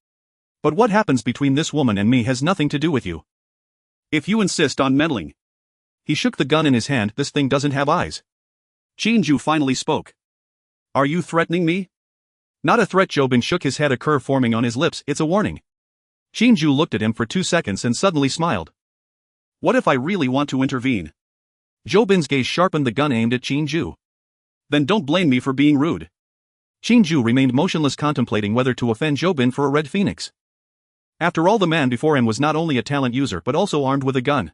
But what happens between this woman and me has nothing to do with you. If you insist on meddling. He shook the gun in his hand. This thing doesn't have eyes. Qin Jue finally spoke. Are you threatening me? Not a threat. Jobin shook his head, a curve forming on his lips. It's a warning. Qin Jue looked at him for 2 seconds and suddenly smiled. What if I really want to intervene? Jobin's gaze sharpened, the gun aimed at Qin Jue. Then don't blame me for being rude. Qin Jue remained motionless, contemplating whether to offend Jobin for a red phoenix. After all, the man before him was not only a talent user but also armed with a gun.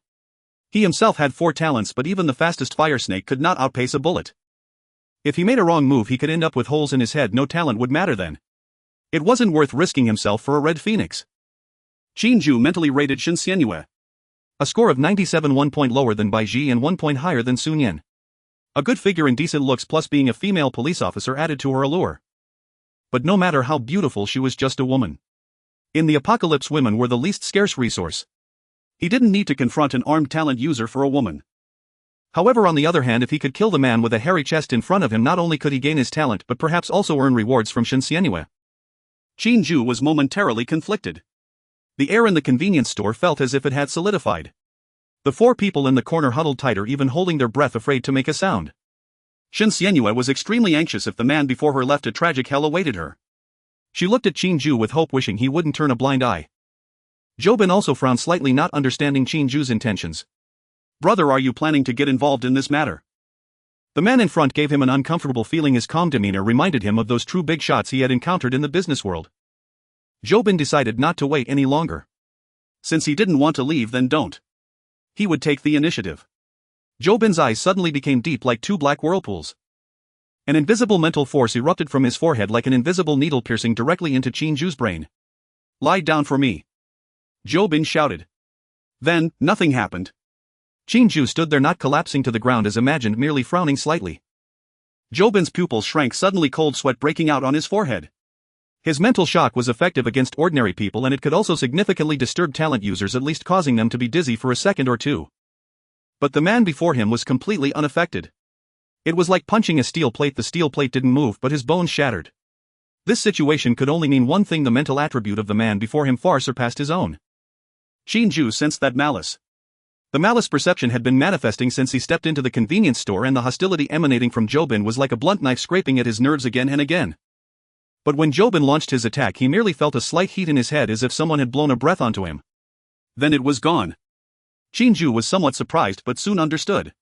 He himself had 4 talents, but even the fastest fire snake could not outpace a bullet. If he made a wrong move, he could end up with holes in his head. No talent would matter then. It wasn't worth risking himself for a red phoenix. Qin Jue mentally rated Shen Xianyue. A score of 97, 1 point lower than Bai Ji and 1 point higher than Sun Yan. A good figure and decent looks, plus being a female police officer, added to her allure. But no matter how beautiful, she was just a woman. In the apocalypse, women were the least scarce resource. He didn't need to confront an armed talent user for a woman. However, on the other hand, if he could kill the man with a hairy chest in front of him, not only could he gain his talent but perhaps also earn rewards from Shen Xianyue. Qin Jue was momentarily conflicted. The air in the convenience store felt as if it had solidified. The 4 people in the corner huddled tighter, even holding their breath, afraid to make a sound. Shen Xianyue was extremely anxious if the man before her left. A tragic hell awaited her. She looked at Qin Jue with hope, wishing he wouldn't turn a blind eye. Jobin also frowned slightly, not understanding Qin Jue's intentions. Brother, are you planning to get involved in this matter? The man in front gave him an uncomfortable feeling. His calm demeanor reminded him of those true big shots he had encountered in the business world. Jobin decided not to wait any longer. Since he didn't want to leave, then don't. He would take the initiative. Jobin's eyes suddenly became deep, like 2 black whirlpools. An invisible mental force erupted from his forehead like an invisible needle, piercing directly into Qin Jue's brain. Lie down for me. Jobin shouted. Then, nothing happened. Qin Jue stood there, not collapsing to the ground as imagined, merely frowning slightly. Jobin's pupils shrank suddenly, cold sweat breaking out on his forehead. His mental shock was effective against ordinary people, and it could also significantly disturb talent users, at least causing them to be dizzy for a second or two. But the man before him was completely unaffected. It was like punching a steel plate. The steel plate didn't move, but his bones shattered. This situation could only mean one thing: the mental attribute of the man before him far surpassed his own. Qin Jue sensed that malice. The malice perception had been manifesting since he stepped into the convenience store, and the hostility emanating from Jobin was like a blunt knife scraping at his nerves again and again. But when Jobin launched his attack, he merely felt a slight heat in his head as if someone had blown a breath onto him. Then it was gone. Qin Jue was somewhat surprised but soon understood.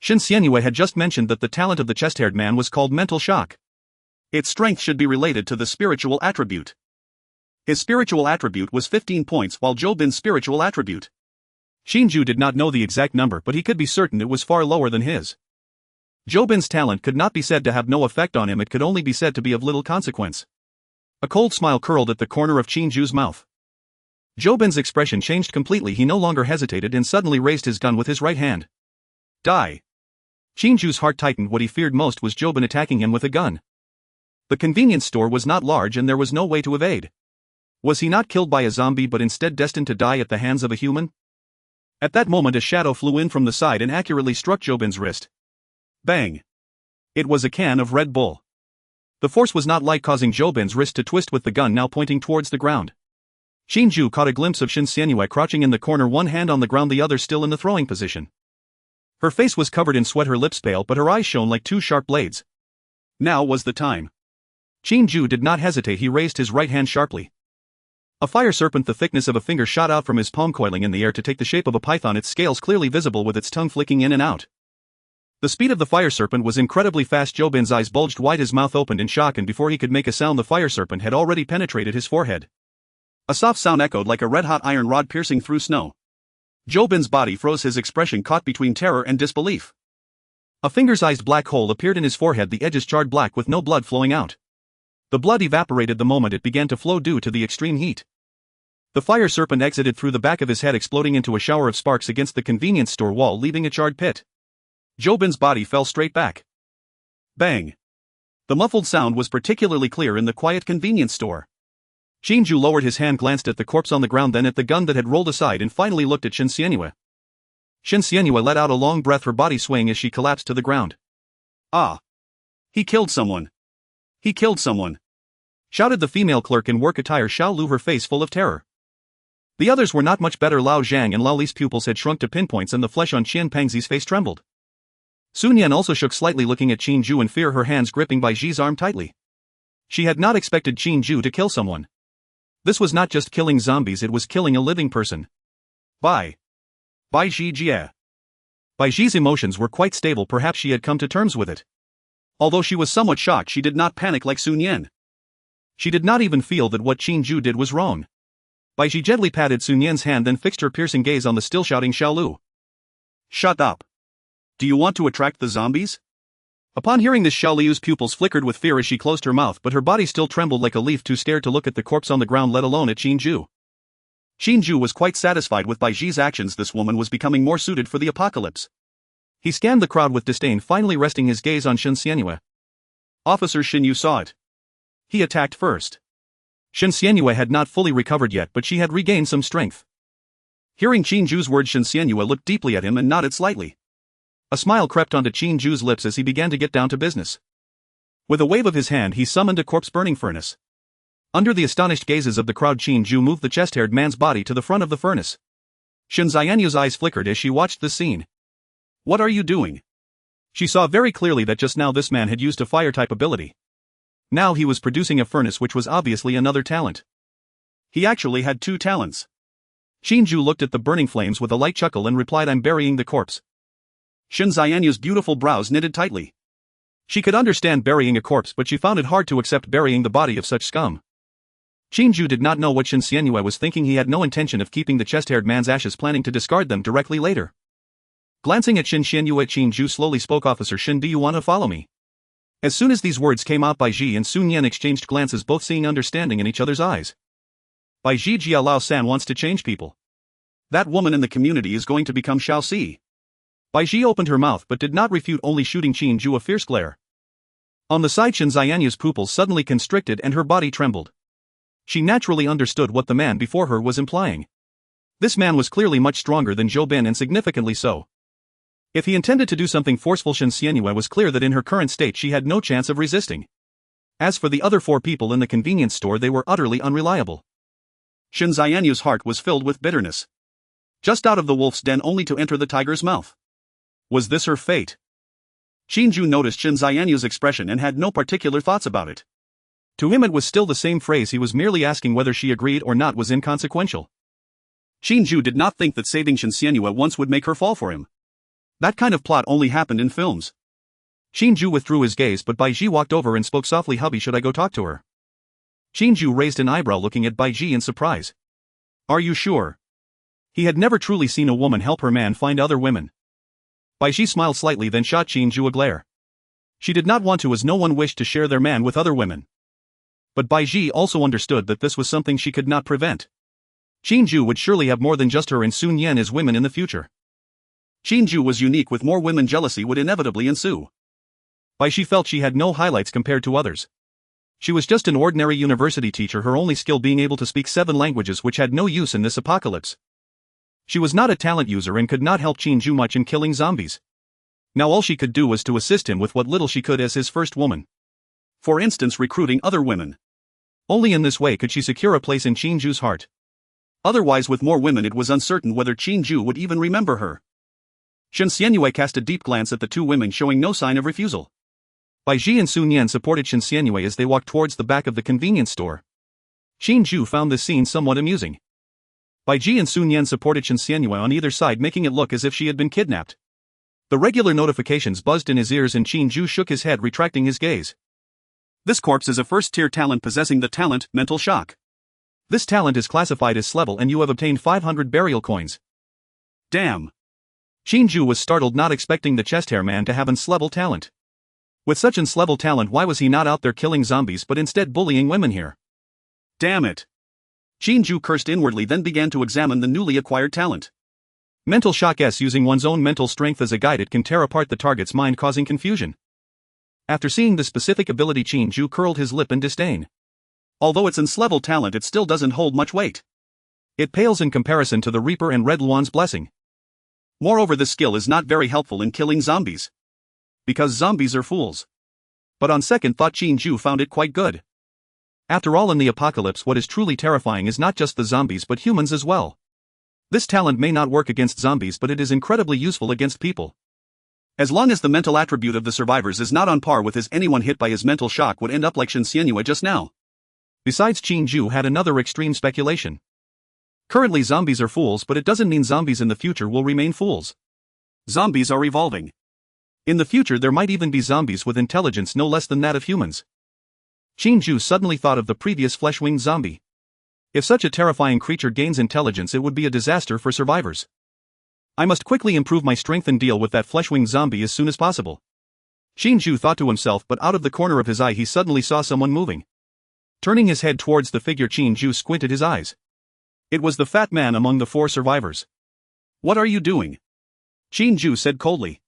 Qin Jue had just mentioned that the talent of the chest-haired man was called mental shock. Its strength should be related to the spiritual attribute. His spiritual attribute was 15 points, while Jobin's spiritual attribute. Qin Jue did not know the exact number, but he could be certain it was far lower than his. Jobin's talent could not be said to have no effect on him, it could only be said to be of little consequence. A cold smile curled at the corner of Qin Jue's mouth. Jobin's expression changed completely. He no longer hesitated and suddenly raised his gun with his right hand. Die. Qin Jue's heart tightened. What he feared most was Jobin attacking him with a gun. The convenience store was not large and there was no way to evade. Was he not killed by a zombie but instead destined to die at the hands of a human? At that moment a shadow flew in from the side and accurately struck Jobin's wrist. Bang! It was a can of Red Bull. The force was not light, causing Jobin's wrist to twist with the gun now pointing towards the ground. Qin Jue caught a glimpse of Qin Jue crouching in the corner, one hand on the ground, the other still in the throwing position. Her face was covered in sweat, her lips pale, but her eyes shone like two sharp blades. Now was the time. Qin Jue did not hesitate. He raised his right hand sharply. A fire serpent the thickness of a finger shot out from his palm, coiling in the air to take the shape of a python, its scales clearly visible with its tongue flicking in and out. The speed of the fire serpent was incredibly fast. Jobin's eyes bulged wide, his mouth opened in shock, and before he could make a sound the fire serpent had already penetrated his forehead. A soft sound echoed like a red-hot iron rod piercing through snow. Jobin's body froze, his expression caught between terror and disbelief. A finger-sized black hole appeared in his forehead, the edges charred black with no blood flowing out. The blood evaporated the moment it began to flow due to the extreme heat. The fire serpent exited through the back of his head, exploding into a shower of sparks against the convenience store wall, leaving a charred pit. Jobin's body fell straight back. Bang! The muffled sound was particularly clear in the quiet convenience store. Qin Jue lowered his hand, glanced at the corpse on the ground, then at the gun that had rolled aside, and finally looked at Qin Jue. Qin Jue let out a long breath, her body swaying as she collapsed to the ground. Ah! He killed someone! He killed someone! Shouted the female clerk in work attire, Xiao Lu, her face full of terror. The others were not much better. Lao Zhang and Lao Li's pupils had shrunk to pinpoints and the flesh on Qian Pengzi's face trembled. Sun Yan also shook slightly, looking at Qin Jue in fear, her hands gripping Bai Ji's arm tightly. She had not expected Qin Jue to kill someone. This was not just killing zombies, it was killing a living person. Bai Ji Jie. Bai Ji's emotions were quite stable, perhaps she had come to terms with it. Although she was somewhat shocked, she did not panic like Sun Yan. She did not even feel that what Qin Jue did was wrong. Bai Ji gently patted Sun Yan's hand, then fixed her piercing gaze on the still shouting Xiao Lu. Shut up. Do you want to attract the zombies? Upon hearing this, Xiao Liu's pupils flickered with fear as she closed her mouth, but her body still trembled like a leaf, too scared to look at the corpse on the ground, let alone at Qin Jue. Qin Jue was quite satisfied with Bai Ji's actions. This woman was becoming more suited for the apocalypse. He scanned the crowd with disdain, finally resting his gaze on Qin Jue. Officer Qin, you saw it. He attacked first. Qin Jue had not fully recovered yet, but she had regained some strength. Hearing Qin Jue's words, Qin Jue looked deeply at him and nodded slightly. A smile crept onto Qin Jue's lips as he began to get down to business. With a wave of his hand, he summoned a corpse-burning furnace. Under the astonished gazes of the crowd, Qin Jue moved the chest-haired man's body to the front of the furnace. Qin Jianyu's eyes flickered as she watched this scene. What are you doing? She saw very clearly that just now this man had used a fire-type ability. Now he was producing a furnace, which was obviously another talent. He actually had two talents. Qin Jue looked at the burning flames with a light chuckle and replied, I'm burying the corpse. Qin Jianyu's beautiful brows knitted tightly. She could understand burying a corpse, but she found it hard to accept burying the body of such scum. Qin Jue did not know what Qin Jue was thinking. He had no intention of keeping the chest-haired man's ashes, planning to discard them directly later. Glancing at Qin Jue, Qin Jue slowly spoke, Officer Qin, do you want to follow me? As soon as these words came out, Bai Ji and Sun Yan exchanged glances, both seeing understanding in each other's eyes. Bai Ji, Jia Lao San wants to change people. That woman in the community is going to become Xiao Si. Bai Ji opened her mouth but did not refute, only shooting Qin Jue a fierce glare. On the side, Qin Jianyu's pupils suddenly constricted and her body trembled. She naturally understood what the man before her was implying. This man was clearly much stronger than Zhou Bin, and significantly so. If he intended to do something forceful, Qin Jue was clear that in her current state she had no chance of resisting. As for the other four people in the convenience store, they were utterly unreliable. Qin Jianyu's heart was filled with bitterness. just out of the wolf's den only to enter the tiger's mouth. Was this her fate? Qin Jue noticed Qin Jianyu's expression and had no particular thoughts about it. To him it was still the same phrase, he was merely asking whether she agreed or not was inconsequential. Qin Jue did not think that saving Qin Xianyue at once would make her fall for him. That kind of plot only happened in films. Qin Jue withdrew his gaze, but Bai Ji walked over and spoke softly. "Hubby, should I go talk to her?" Qin Jue raised an eyebrow, looking at Bai Ji in surprise. "Are you sure?" He had never truly seen a woman help her man find other women. Bai Ji smiled slightly, then shot Qin Jue a glare. She did not want to, as no one wished to share their man with other women. But Bai Ji also understood that this was something she could not prevent. Qin Jue would surely have more than just her and Sun Yan as women in the future. Qin Jue was unique, with more women, jealousy would inevitably ensue. Bai Ji felt she had no highlights compared to others. She was just an ordinary university teacher, her only skill being able to speak 7 languages, which had no use in this apocalypse. She was not a talent user and could not help Qin Jue much in killing zombies. Now all she could do was to assist him with what little she could as his first woman. For instance, recruiting other women. Only in this way could she secure a place in Qin Jue's heart. Otherwise, with more women, it was uncertain whether Qin Jue would even remember her. Qin Xianyue cast a deep glance at the 2 women, showing no sign of refusal. Bai Ji and Sun Yan supported Qin Xianyue as they walked towards the back of the convenience store. Qin Jue found this scene somewhat amusing. Bai Ji and Sun Yan supported Qin Xianyue on either side, making it look as if she had been kidnapped. The regular notifications buzzed in his ears and Qin Jue shook his head, retracting his gaze. This corpse is a first-tier talent possessing the talent, Mental Shock. This talent is classified as S-level and you have obtained 500 burial coins. Damn. Qin Jue was startled, not expecting the chest hair man to have an S-level talent. With such an S-level talent, why was he not out there killing zombies but instead bullying women here? Damn it. Qin Jue cursed inwardly, then began to examine the newly acquired talent. Mental Shock S. Using one's own mental strength as a guide, it can tear apart the target's mind, causing confusion. After seeing the specific ability, Qin Jue curled his lip in disdain. Although it's an S-level talent, it still doesn't hold much weight. It pales in comparison to the Reaper and Red Luan's blessing. Moreover, this skill is not very helpful in killing zombies. Because zombies are fools. But on second thought, Qin Jue found it quite good. After all, in the apocalypse, what is truly terrifying is not just the zombies but humans as well. This talent may not work against zombies, but it is incredibly useful against people. As long as the mental attribute of the survivors is not on par with his, anyone hit by his mental shock would end up like Qin Xianyue just now. Besides, Qin Jue had another extreme speculation. Currently zombies are fools, but it doesn't mean zombies in the future will remain fools. Zombies are evolving. In the future there might even be zombies with intelligence no less than that of humans. Qin Jue suddenly thought of the previous flesh-winged zombie. If such a terrifying creature gains intelligence, it would be a disaster for survivors. I must quickly improve my strength and deal with that flesh-winged zombie as soon as possible. Qin Jue thought to himself, but out of the corner of his eye he suddenly saw someone moving. Turning his head towards the figure, Qin Jue squinted his eyes. It was the fat man among the 4 survivors. "What are you doing?" Qin Jue said coldly.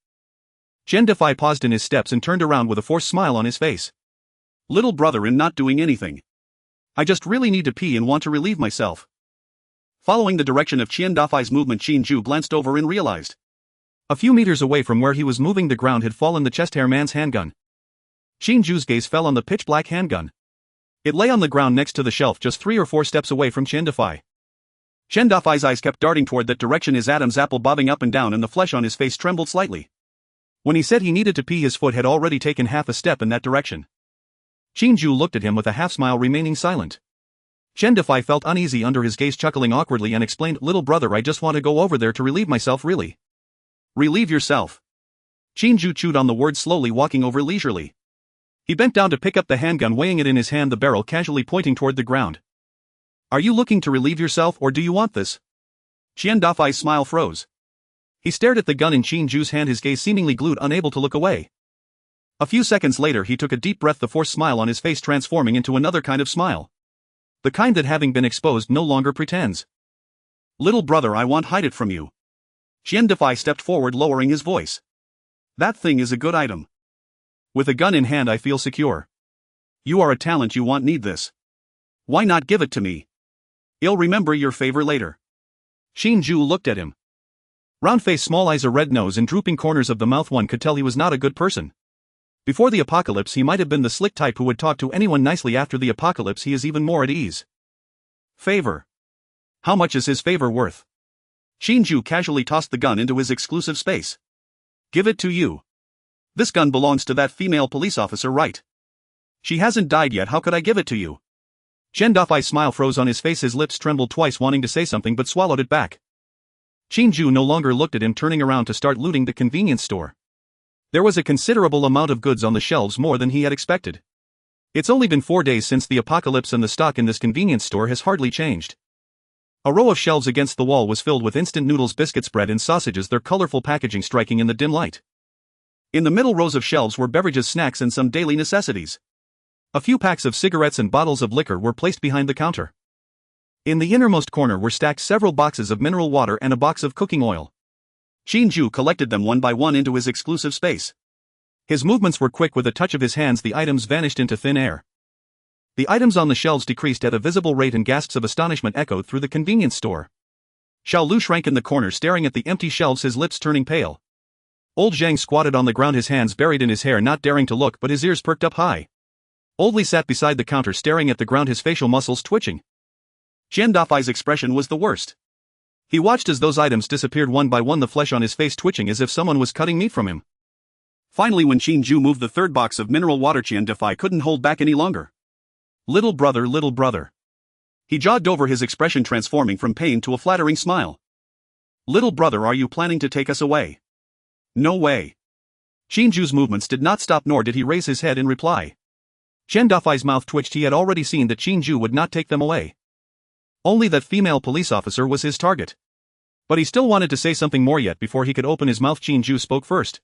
Chen Defy paused in his steps and turned around with a forced smile on his face. "Little brother, in not doing anything. I just really need to pee and want to relieve myself." Following the direction of Chen Defy's movement, Qin Jue glanced over and realized. A few meters away from where he was moving, the ground had fallen the chest hair man's handgun. Qin Jue's gaze fell on the pitch-black handgun. It lay on the ground next to the shelf, just 3 or 4 steps away from Chen Defy. Chen Defy's eyes kept darting toward that direction, his Adam's apple bobbing up and down, and the flesh on his face trembled slightly. When he said he needed to pee, his foot had already taken half a step in that direction. Qin Jue looked at him with a half-smile, remaining silent. Chen Defy felt uneasy under his gaze, chuckling awkwardly, and explained, "Little brother, I just want to go over there to relieve myself, really." "Relieve yourself?" Qin Jue chewed on the word, slowly walking over leisurely. He bent down to pick up the handgun, weighing it in his hand, the barrel casually pointing toward the ground. "Are you looking to relieve yourself, or do you want this?" Chen Defy's smile froze. He stared at the gun in Qin Jue's hand, his gaze seemingly glued, unable to look away. A few seconds later he took a deep breath, the forced smile on his face transforming into another kind of smile. The kind that, having been exposed, no longer pretends. "Little brother, I won't hide it from you." Chen Defy stepped forward, lowering his voice. "That thing is a good item. With a gun in hand I feel secure. You are a talent, you won't need this. Why not give it to me? I'll remember your favor later." Qin Jue looked at him. Round face, small eyes, a red nose, and drooping corners of the mouth. One could tell he was not a good person. Before the apocalypse he might have been the slick type who would talk to anyone nicely. After the apocalypse he is even more at ease. Favor. How much is his favor worth? Qin Jue casually tossed the gun into his exclusive space. Give it to you. This gun belongs to that female police officer, right? She hasn't died yet, how could I give it to you? Chen Dafai's smile froze on his face, his lips trembled twice, wanting to say something but swallowed it back. Qin Jue no longer looked at him, turning around to start looting the convenience store. There was a considerable amount of goods on the shelves, more than he had expected. It's only been 4 days since the apocalypse and the stock in this convenience store has hardly changed. A row of shelves against the wall was filled with instant noodles, biscuits, bread and sausages, their colorful packaging striking in the dim light. In the middle rows of shelves were beverages, snacks and some daily necessities. A few packs of cigarettes and bottles of liquor were placed behind the counter. In the innermost corner were stacked several boxes of mineral water and a box of cooking oil. Qin Jue collected them one by one into his exclusive space. His movements were quick. With a touch of his hands, the items vanished into thin air. The items on the shelves decreased at a visible rate, and gasps of astonishment echoed through the convenience store. Xiao Lu shrank in the corner, staring at the empty shelves, his lips turning pale. Old Zhang squatted on the ground, his hands buried in his hair, not daring to look, but his ears perked up high. Old Li sat beside the counter, staring at the ground, his facial muscles twitching. Chen Dafai's expression was the worst. He watched as those items disappeared one by one, the flesh on his face twitching as if someone was cutting meat from him. Finally, when Qin Jue moved the third box of mineral water, Chen Dafai couldn't hold back any longer. Little brother, little brother. He jogged over, his expression transforming from pain to a flattering smile. Little brother, are you planning to take us away? No way. Qin Jue's movements did not stop, nor did he raise his head in reply. Chen Dafai's mouth twitched. He had already seen that Qin Jue would not take them away. Only that female police officer was his target. But he still wanted to say something more, yet before he could open his mouth, Qin Jue spoke first.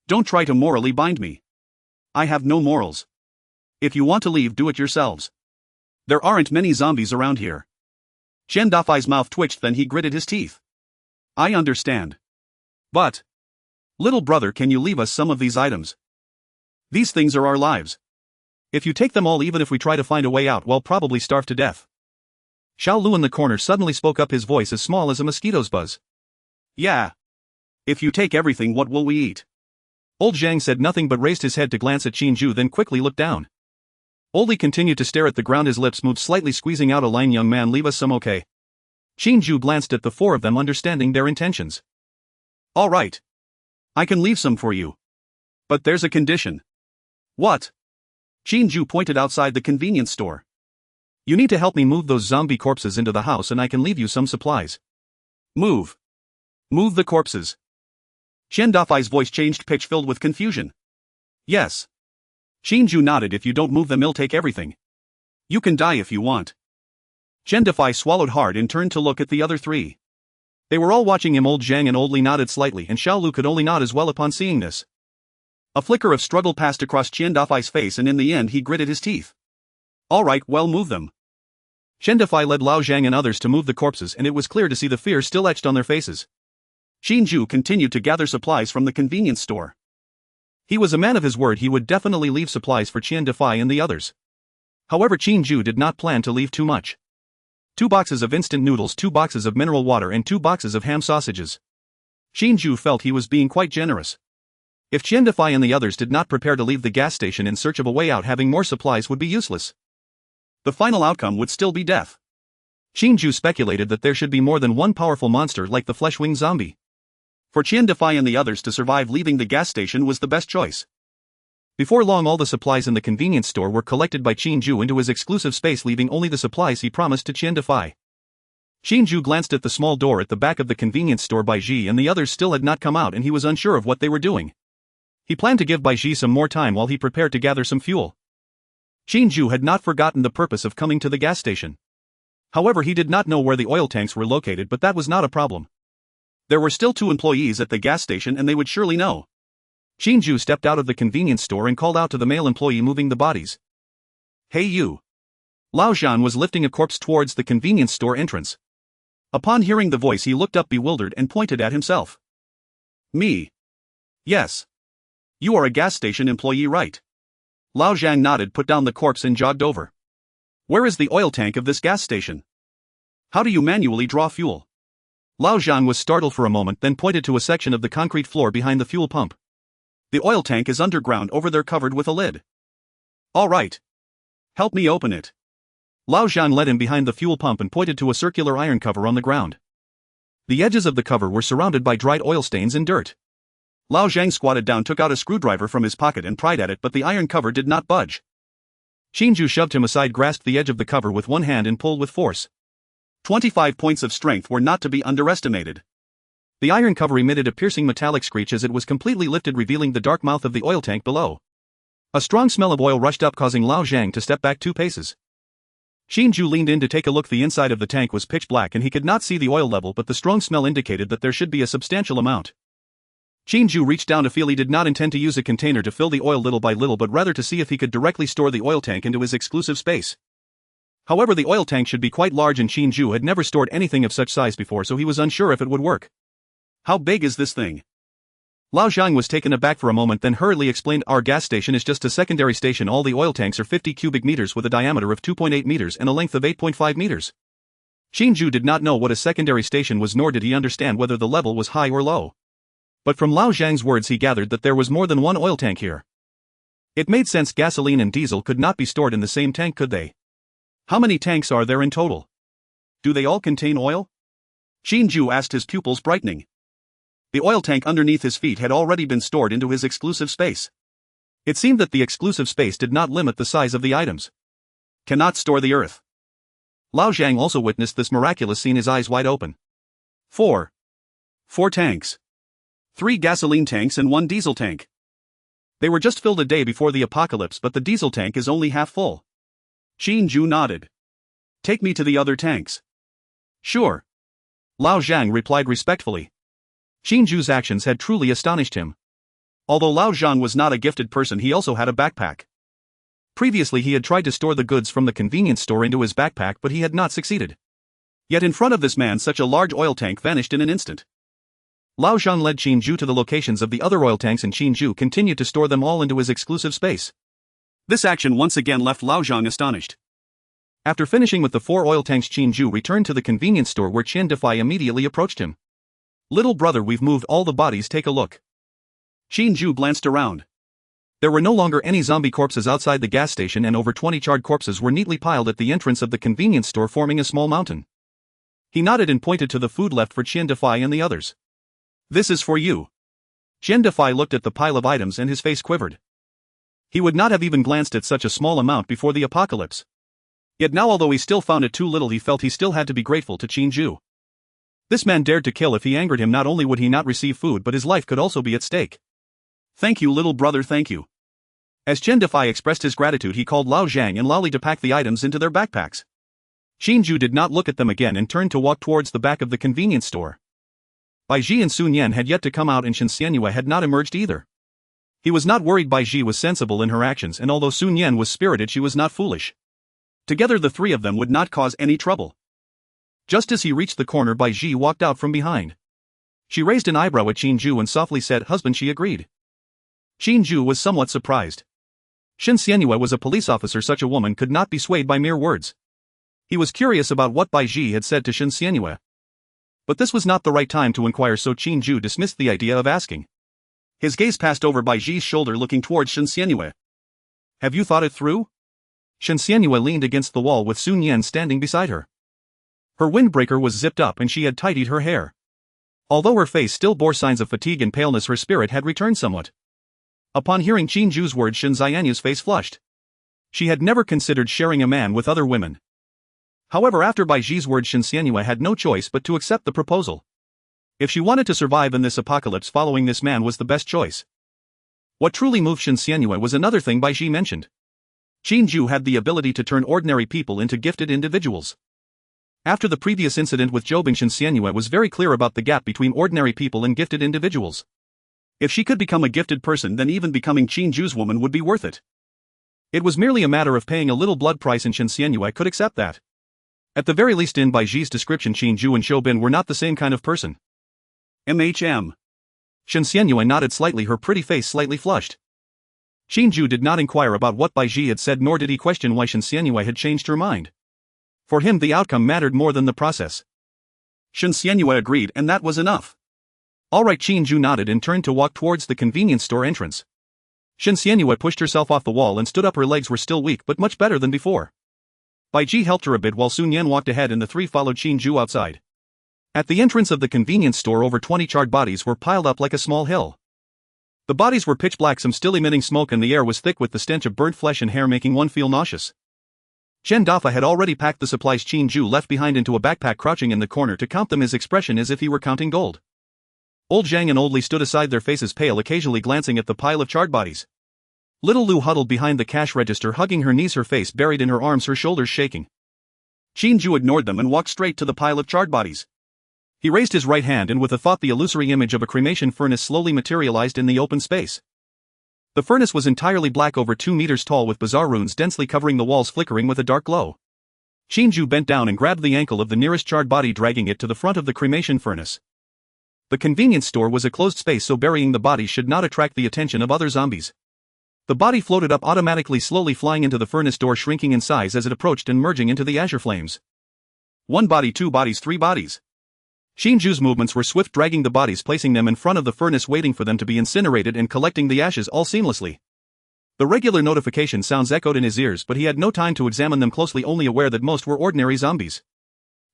Don't try to morally bind me. I have no morals. If you want to leave, do it yourselves. There aren't many zombies around here. Chen Dafai's mouth twitched, then he gritted his teeth. I understand. But, little brother, can you leave us some of these items? These things are our lives. If you take them all, even if we try to find a way out, we'll probably starve to death. Xiao Lu in the corner suddenly spoke up, his voice as small as a mosquito's buzz. Yeah. If you take everything, what will we eat? Old Zhang said nothing but raised his head to glance at Qin Jue, then quickly looked down. Old Li continued to stare at the ground, his lips moved slightly, squeezing out a line. Young man, leave us some, okay? Qin Jue glanced at the four of them, understanding their intentions. All right. I can leave some for you. But there's a condition. What? Qin Jue pointed outside the convenience store. You need to help me move those zombie corpses into the house, and I can leave you some supplies. Move. Move the corpses. Chen Dafai's voice changed, pitch filled with confusion. Yes. Qin Jue nodded. If you don't move them, I'll take everything. You can die if you want. Chen Dafai swallowed hard and turned to look at the other three. They were all watching him. Old Zhang and Old Li nodded slightly, and Xiao Lu could only nod as well upon seeing this. A flicker of struggle passed across Chen Dafai's face, and in the end he gritted his teeth. All right, well, move them. Chen Dafai led Lao Zhang and others to move the corpses, and it was clear to see the fear still etched on their faces. Qin Jue continued to gather supplies from the convenience store. He was a man of his word. He would definitely leave supplies for Chen Dafai and the others. However, Qin Jue did not plan to leave too much. 2 boxes of instant noodles, 2 boxes of mineral water and 2 boxes of ham sausages. Qin Jue felt he was being quite generous. If Chen Dafai and the others did not prepare to leave the gas station in search of a way out, having more supplies would be useless. The final outcome would still be death. Qin Jue speculated that there should be more than one powerful monster like the flesh-winged zombie. For Chen Dafai and the others to survive, leaving the gas station was the best choice. Before long, all the supplies in the convenience store were collected by Qin Jue into his exclusive space, leaving only the supplies he promised to Chen Dafai. Qin Jue glanced at the small door at the back of the convenience store. Baiji and the others still had not come out, and he was unsure of what they were doing. He planned to give Baiji some more time while he prepared to gather some fuel. Qin Jue had not forgotten the purpose of coming to the gas station. However, he did not know where the oil tanks were located, but that was not a problem. There were still 2 employees at the gas station, and they would surely know. Qin Jue stepped out of the convenience store and called out to the male employee moving the bodies. Hey you. Lao Zhan was lifting a corpse towards the convenience store entrance. Upon hearing the voice, he looked up bewildered and pointed at himself. Me. Yes. You are a gas station employee, right? Lao Zhang nodded, put down the corpse and jogged over. Where is the oil tank of this gas station? How do you manually draw fuel? Lao Zhang was startled for a moment, then pointed to a section of the concrete floor behind the fuel pump. The oil tank is underground over there, covered with a lid. All right. Help me open it. Lao Zhang led him behind the fuel pump and pointed to a circular iron cover on the ground. The edges of the cover were surrounded by dried oil stains and dirt. Lao Zhang squatted down, took out a screwdriver from his pocket and pried at it, but the iron cover did not budge. Qin Jue shoved him aside, grasped the edge of the cover with one hand and pulled with force. 25 points of strength were not to be underestimated. The iron cover emitted a piercing metallic screech as it was completely lifted, revealing the dark mouth of the oil tank below. A strong smell of oil rushed up, causing Lao Zhang to step back 2 paces. Qin Jue leaned in to take a look. The inside of the tank was pitch black and he could not see the oil level, but the strong smell indicated that there should be a substantial amount. Qin Jue reached down to feel. He did not intend to use a container to fill the oil little by little, but rather to see if he could directly store the oil tank into his exclusive space. However, the oil tank should be quite large and Qin Jue had never stored anything of such size before, so he was unsure if it would work. How big is this thing? Lao Zhang was taken aback for a moment, then hurriedly explained, our gas station is just a secondary station. All the oil tanks are 50 cubic meters with a diameter of 2.8 meters and a length of 8.5 meters. Qin Jue did not know what a secondary station was, nor did he understand whether the level was high or low. But from Lao Zhang's words he gathered that there was more than one oil tank here. It made sense. Gasoline and diesel could not be stored in the same tank, could they? How many tanks are there in total? Do they all contain oil? Qin Jue asked, his pupils brightening. The oil tank underneath his feet had already been stored into his exclusive space. It seemed that the exclusive space did not limit the size of the items. Cannot store the earth. Lao Zhang also witnessed this miraculous scene, his eyes wide open. 4 tanks. 3 gasoline tanks and 1 diesel tank. They were just filled a day before the apocalypse, but the diesel tank is only half full. Qin Jue nodded. Take me to the other tanks. Sure. Lao Zhang replied respectfully. Qin Jue's actions had truly astonished him. Although Lao Zhang was not a gifted person, he also had a backpack. Previously he had tried to store the goods from the convenience store into his backpack, but he had not succeeded. Yet in front of this man such a large oil tank vanished in an instant. Lao Zhang led Qin Jue to the locations of the other oil tanks and Qin Jue continued to store them all into his exclusive space. This action once again left Lao Zhang astonished. After finishing with the 4 oil tanks, Qin Jue returned to the convenience store where Qin Jue immediately approached him. Little brother, we've moved all the bodies, take a look. Qin Jue glanced around. There were no longer any zombie corpses outside the gas station and over 20 charred corpses were neatly piled at the entrance of the convenience store, forming a small mountain. He nodded and pointed to the food left for Qin Jue and the others. This is for you. Qin Jue looked at the pile of items and his face quivered. He would not have even glanced at such a small amount before the apocalypse. Yet now, although he still found it too little, he felt he still had to be grateful to Qin Jue. This man dared to kill. If he angered him, not only would he not receive food, but his life could also be at stake. Thank you, little brother, thank you. As Qin Jue expressed his gratitude, he called Lao Zhang and Lali to pack the items into their backpacks. Qin Jue did not look at them again and turned to walk towards the back of the convenience store. Bai Ji and Sun Yan had yet to come out and Shen Xianyue had not emerged either. He was not worried. Bai Ji was sensible in her actions, and although Sun Yan was spirited, she was not foolish. Together the 3 of them would not cause any trouble. Just as he reached the corner, Bai Ji walked out from behind. She raised an eyebrow at Qin Jue and softly said, husband. She agreed. Qin Jue was somewhat surprised. Shen Xianyue was a police officer. Such a woman could not be swayed by mere words. He was curious about what Bai Ji had said to Shen Xianyue. But this was not the right time to inquire, so Qin Jue dismissed the idea of asking. His gaze passed over Bai Ji's shoulder, looking towards Shen Xianyue. Have you thought it through? Shen Xianyue leaned against the wall with Sun Yan standing beside her. Her windbreaker was zipped up and she had tidied her hair. Although her face still bore signs of fatigue and paleness, her spirit had returned somewhat. Upon hearing Qin Jue's words, Shen Xianyue's face flushed. She had never considered sharing a man with other women. However, after Bai Ji's words, Shen Xianyue had no choice but to accept the proposal. If she wanted to survive in this apocalypse, following this man was the best choice. What truly moved Shen Xianyue was another thing Bai Ji mentioned. Qin Jue had the ability to turn ordinary people into gifted individuals. After the previous incident with Zhobing, Shen Xianyue was very clear about the gap between ordinary people and gifted individuals. If she could become a gifted person, then even becoming Qin Jue's woman would be worth it. It was merely a matter of paying a little blood price, and Shen Xianyue could accept that. At the very least, in Bai Ji's description, Qin Jue and Zhobin were not the same kind of person. Shen Xianyue nodded slightly, her pretty face slightly flushed. Qin Jue did not inquire about what Bai Ji had said, nor did he question why Shen Xianyue had changed her mind. For him, the outcome mattered more than the process. Shen Xianyue agreed, and that was enough. Alright, Qin Jue nodded and turned to walk towards the convenience store entrance. Shen Xianyue pushed herself off the wall and stood up. Her legs were still weak, but much better than before. Bai Ji helped her a bit while Sun Yan walked ahead and the 3 followed Qin Jue outside. At the entrance of the convenience store, over 20 charred bodies were piled up like a small hill. The bodies were pitch black, some still emitting smoke, and the air was thick with the stench of burnt flesh and hair, making one feel nauseous. Chen Dafa had already packed the supplies Qin Jue left behind into a backpack, crouching in the corner to count them, his expression as if he were counting gold. Old Zhang and Old Li stood aside, their faces pale, occasionally glancing at the pile of charred bodies. Little Lu huddled behind the cash register, hugging her knees, her face buried in her arms, her shoulders shaking. Qin Jue ignored them and walked straight to the pile of charred bodies. He raised his right hand, and with a thought, the illusory image of a cremation furnace slowly materialized in the open space. The furnace was entirely black, over 2 meters tall, with bizarre runes densely covering the walls, flickering with a dark glow. Qin Jue bent down and grabbed the ankle of the nearest charred body, dragging it to the front of the cremation furnace. The convenience store was a closed space, so burying the body should not attract the attention of other zombies. The body floated up automatically, slowly flying into the furnace door, shrinking in size as it approached and merging into the azure flames. 1 body, 2 bodies, 3 bodies. Qin Jue's movements were swift, dragging the bodies, placing them in front of the furnace, waiting for them to be incinerated, and collecting the ashes all seamlessly. The regular notification sounds echoed in his ears, but he had no time to examine them closely, only aware that most were ordinary zombies.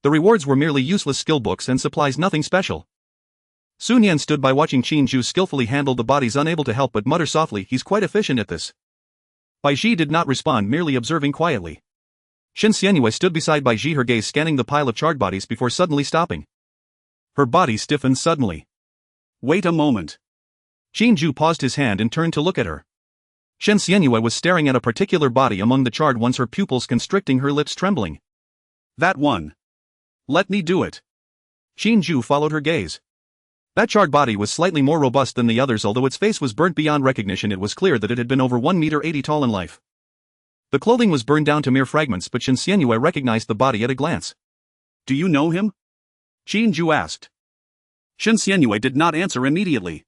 The rewards were merely useless skill books and supplies, nothing special. Sun Yan stood by, watching Qin Jue skillfully handle the bodies, unable to help but mutter softly, "He's quite efficient at this." Bai Ji did not respond, merely observing quietly. Shen Xianyue stood beside Bai Ji, her gaze scanning the pile of charred bodies before suddenly stopping. Her body stiffened suddenly. "Wait a moment." Qin Jue paused his hand and turned to look at her. Shen Xianyue was staring at a particular body among the charred ones, her pupils constricting, her lips trembling. "That one. Let me do it." Qin Jue followed her gaze. That charred body was slightly more robust than the others, although its face was burnt beyond recognition. It was clear that it had been over 1.80 meters tall in life. The clothing was burned down to mere fragments, but Shen Xianyue recognized the body at a glance. "Do you know him?" Qin Jue asked. Shen Xianyue did not answer immediately.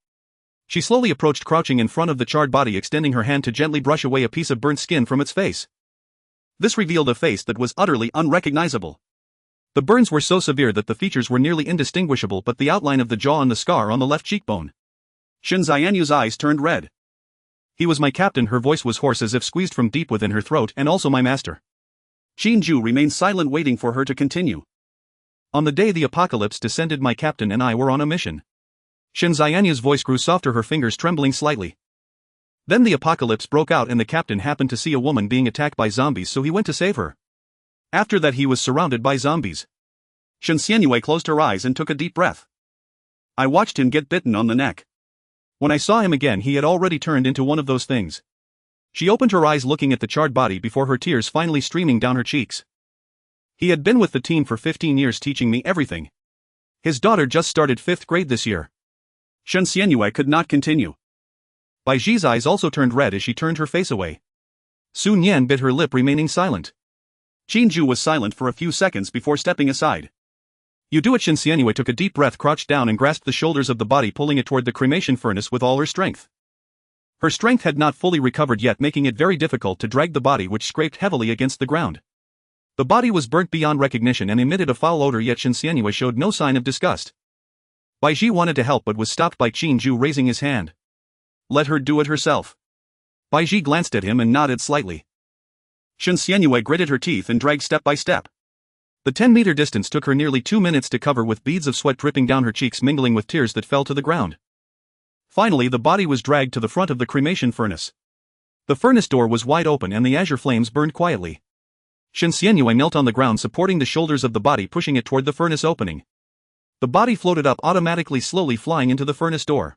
She slowly approached, crouching in front of the charred body, extending her hand to gently brush away a piece of burnt skin from its face. This revealed a face that was utterly unrecognizable. The burns were so severe that the features were nearly indistinguishable, but the outline of the jaw and the scar on the left cheekbone. Shen Xianyue's eyes turned red. "He was my captain," her voice was hoarse as if squeezed from deep within her throat, "and also my master." Qin Jue remained silent, waiting for her to continue. "On the day the apocalypse descended, my captain and I were on a mission." Shen Xianyue's voice grew softer, her fingers trembling slightly. "Then the apocalypse broke out, and the captain happened to see a woman being attacked by zombies, so he went to save her. After that, he was surrounded by zombies." Shen Xianyue closed her eyes and took a deep breath. "I watched him get bitten on the neck. When I saw him again, he had already turned into one of those things." She opened her eyes, looking at the charred body before her, tears finally streaming down her cheeks. "He had been with the team for 15 years, teaching me everything. His daughter just started 5th grade this year." Shen Xianyue could not continue. Bai Ji's eyes also turned red as she turned her face away. Sun Yan bit her lip, remaining silent. Qin Jue was silent for a few seconds before stepping aside. "You do it." Shen Xianyue took a deep breath, crouched down and grasped the shoulders of the body, pulling it toward the cremation furnace with all her strength. Her strength had not fully recovered yet, making it very difficult to drag the body, which scraped heavily against the ground. The body was burnt beyond recognition and emitted a foul odor, yet Shen Xianyue showed no sign of disgust. Bai Ji wanted to help but was stopped by Qin Jue raising his hand. "Let her do it herself." Bai Ji glanced at him and nodded slightly. Shen Xianyue gritted her teeth and dragged step by step. The 10-meter distance took her nearly 2 minutes to cover, with beads of sweat dripping down her cheeks, mingling with tears that fell to the ground. Finally, the body was dragged to the front of the cremation furnace. The furnace door was wide open and the azure flames burned quietly. Shen Xianyue knelt on the ground, supporting the shoulders of the body, pushing it toward the furnace opening. The body floated up automatically, slowly flying into the furnace door.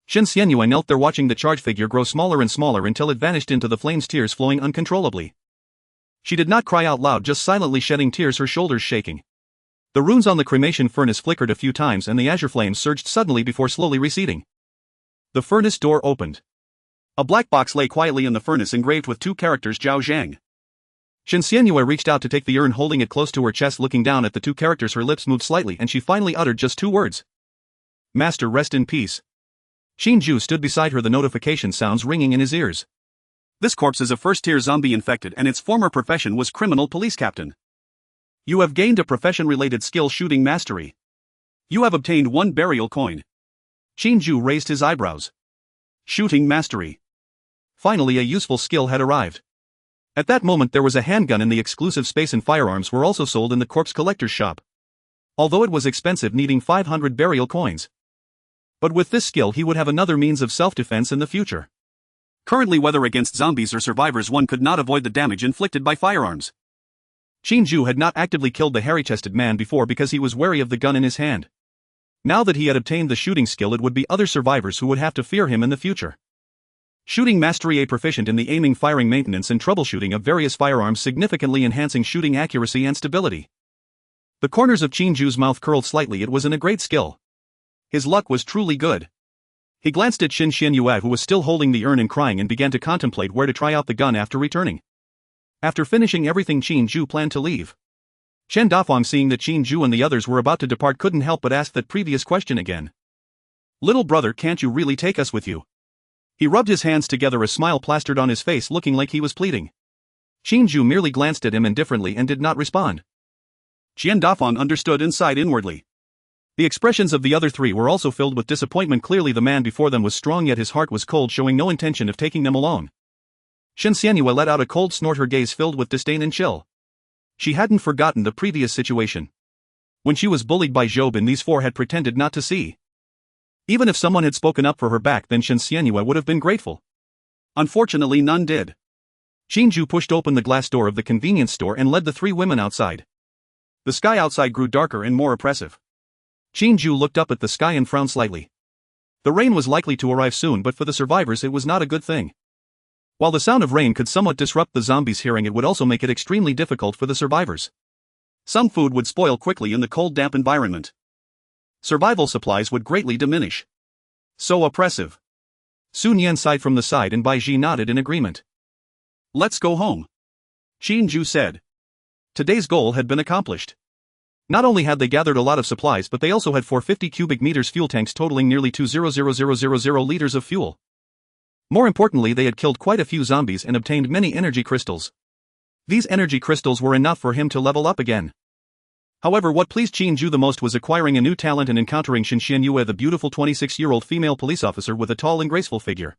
Shen Xianyue knelt there, watching the charred figure grow smaller and smaller until it vanished into the flames, tears flowing uncontrollably. She did not cry out loud, just silently shedding tears, her shoulders shaking. The runes on the cremation furnace flickered a few times and the azure flames surged suddenly before slowly receding. The furnace door opened. A black box lay quietly in the furnace, engraved with 2 characters, Zhao Zhang. Shen Xianyue reached out to take the urn, holding it close to her chest. Looking down at the 2 characters, her lips moved slightly and she finally uttered just 2 words. "Master, rest in peace." Qin Jue stood beside her, the notification sounds ringing in his ears. "This corpse is a first-tier zombie infected, and its former profession was criminal police captain. You have gained a profession-related skill, shooting mastery. You have obtained 1 burial coin." Qin Jue raised his eyebrows. Shooting mastery. Finally, a useful skill had arrived. At that moment, there was a handgun in the exclusive space, and firearms were also sold in the corpse collector's shop. although it was expensive, needing 500 burial coins. But with this skill he would have another means of self-defense in the future. Currently, whether against zombies or survivors, one could not avoid the damage inflicted by firearms. Qin Jue had not actively killed the hairy-chested man before because he was wary of the gun in his hand. Now that he had obtained the shooting skill, it would be other survivors who would have to fear him in the future. Shooting mastery: A proficient in the aiming, firing, maintenance and troubleshooting of various firearms, significantly enhancing shooting accuracy and stability. The corners of Qin Jue's mouth curled slightly. It wasn't a great skill. His luck was truly good. He glanced at Qin Jue, who was still holding the urn and crying, and began to contemplate where to try out the gun after returning. After finishing everything, Qin Jue planned to leave. Chen Dafang, seeing that Qin Jue and the others were about to depart, couldn't help but ask that previous question again. "Little brother, can't you really take us with you?" He rubbed his hands together, a smile plastered on his face, looking like he was pleading. Qin Jue merely glanced at him indifferently and did not respond. Chen Dafang understood and sighed inwardly. The expressions of the other three were also filled with disappointment. Clearly the man before them was strong, yet his heart was cold, showing no intention of taking them along. Shen Xianyue let out a cold snort, her gaze filled with disdain and chill. She hadn't forgotten the previous situation. When she was bullied by Zhobin, these four had pretended not to see. Even if someone had spoken up for her back, then Shen Xianyue would have been grateful. Unfortunately, none did. Qin Jue pushed open the glass door of the convenience store and led the three women outside. The sky outside grew darker and more oppressive. Qin Jue looked up at the sky and frowned slightly. The rain was likely to arrive soon, but for the survivors it was not a good thing. While the sound of rain could somewhat disrupt the zombies' hearing, it would also make it extremely difficult for the survivors. Some food would spoil quickly in the cold, damp environment. Survival supplies would greatly diminish. So oppressive. Sun Yan sighed from the side and Bai Ji nodded in agreement. "Let's go home," Qin Jue said. Today's goal had been accomplished. Not only had they gathered a lot of supplies, but they also had 450 cubic meters fuel tanks totaling nearly 200,000 liters of fuel. More importantly, they had killed quite a few zombies and obtained many energy crystals. These energy crystals were enough for him to level up again. However, what pleased Qin Jue the most was acquiring a new talent and encountering Shen Xianyue, the beautiful 26-year-old female police officer with a tall and graceful figure.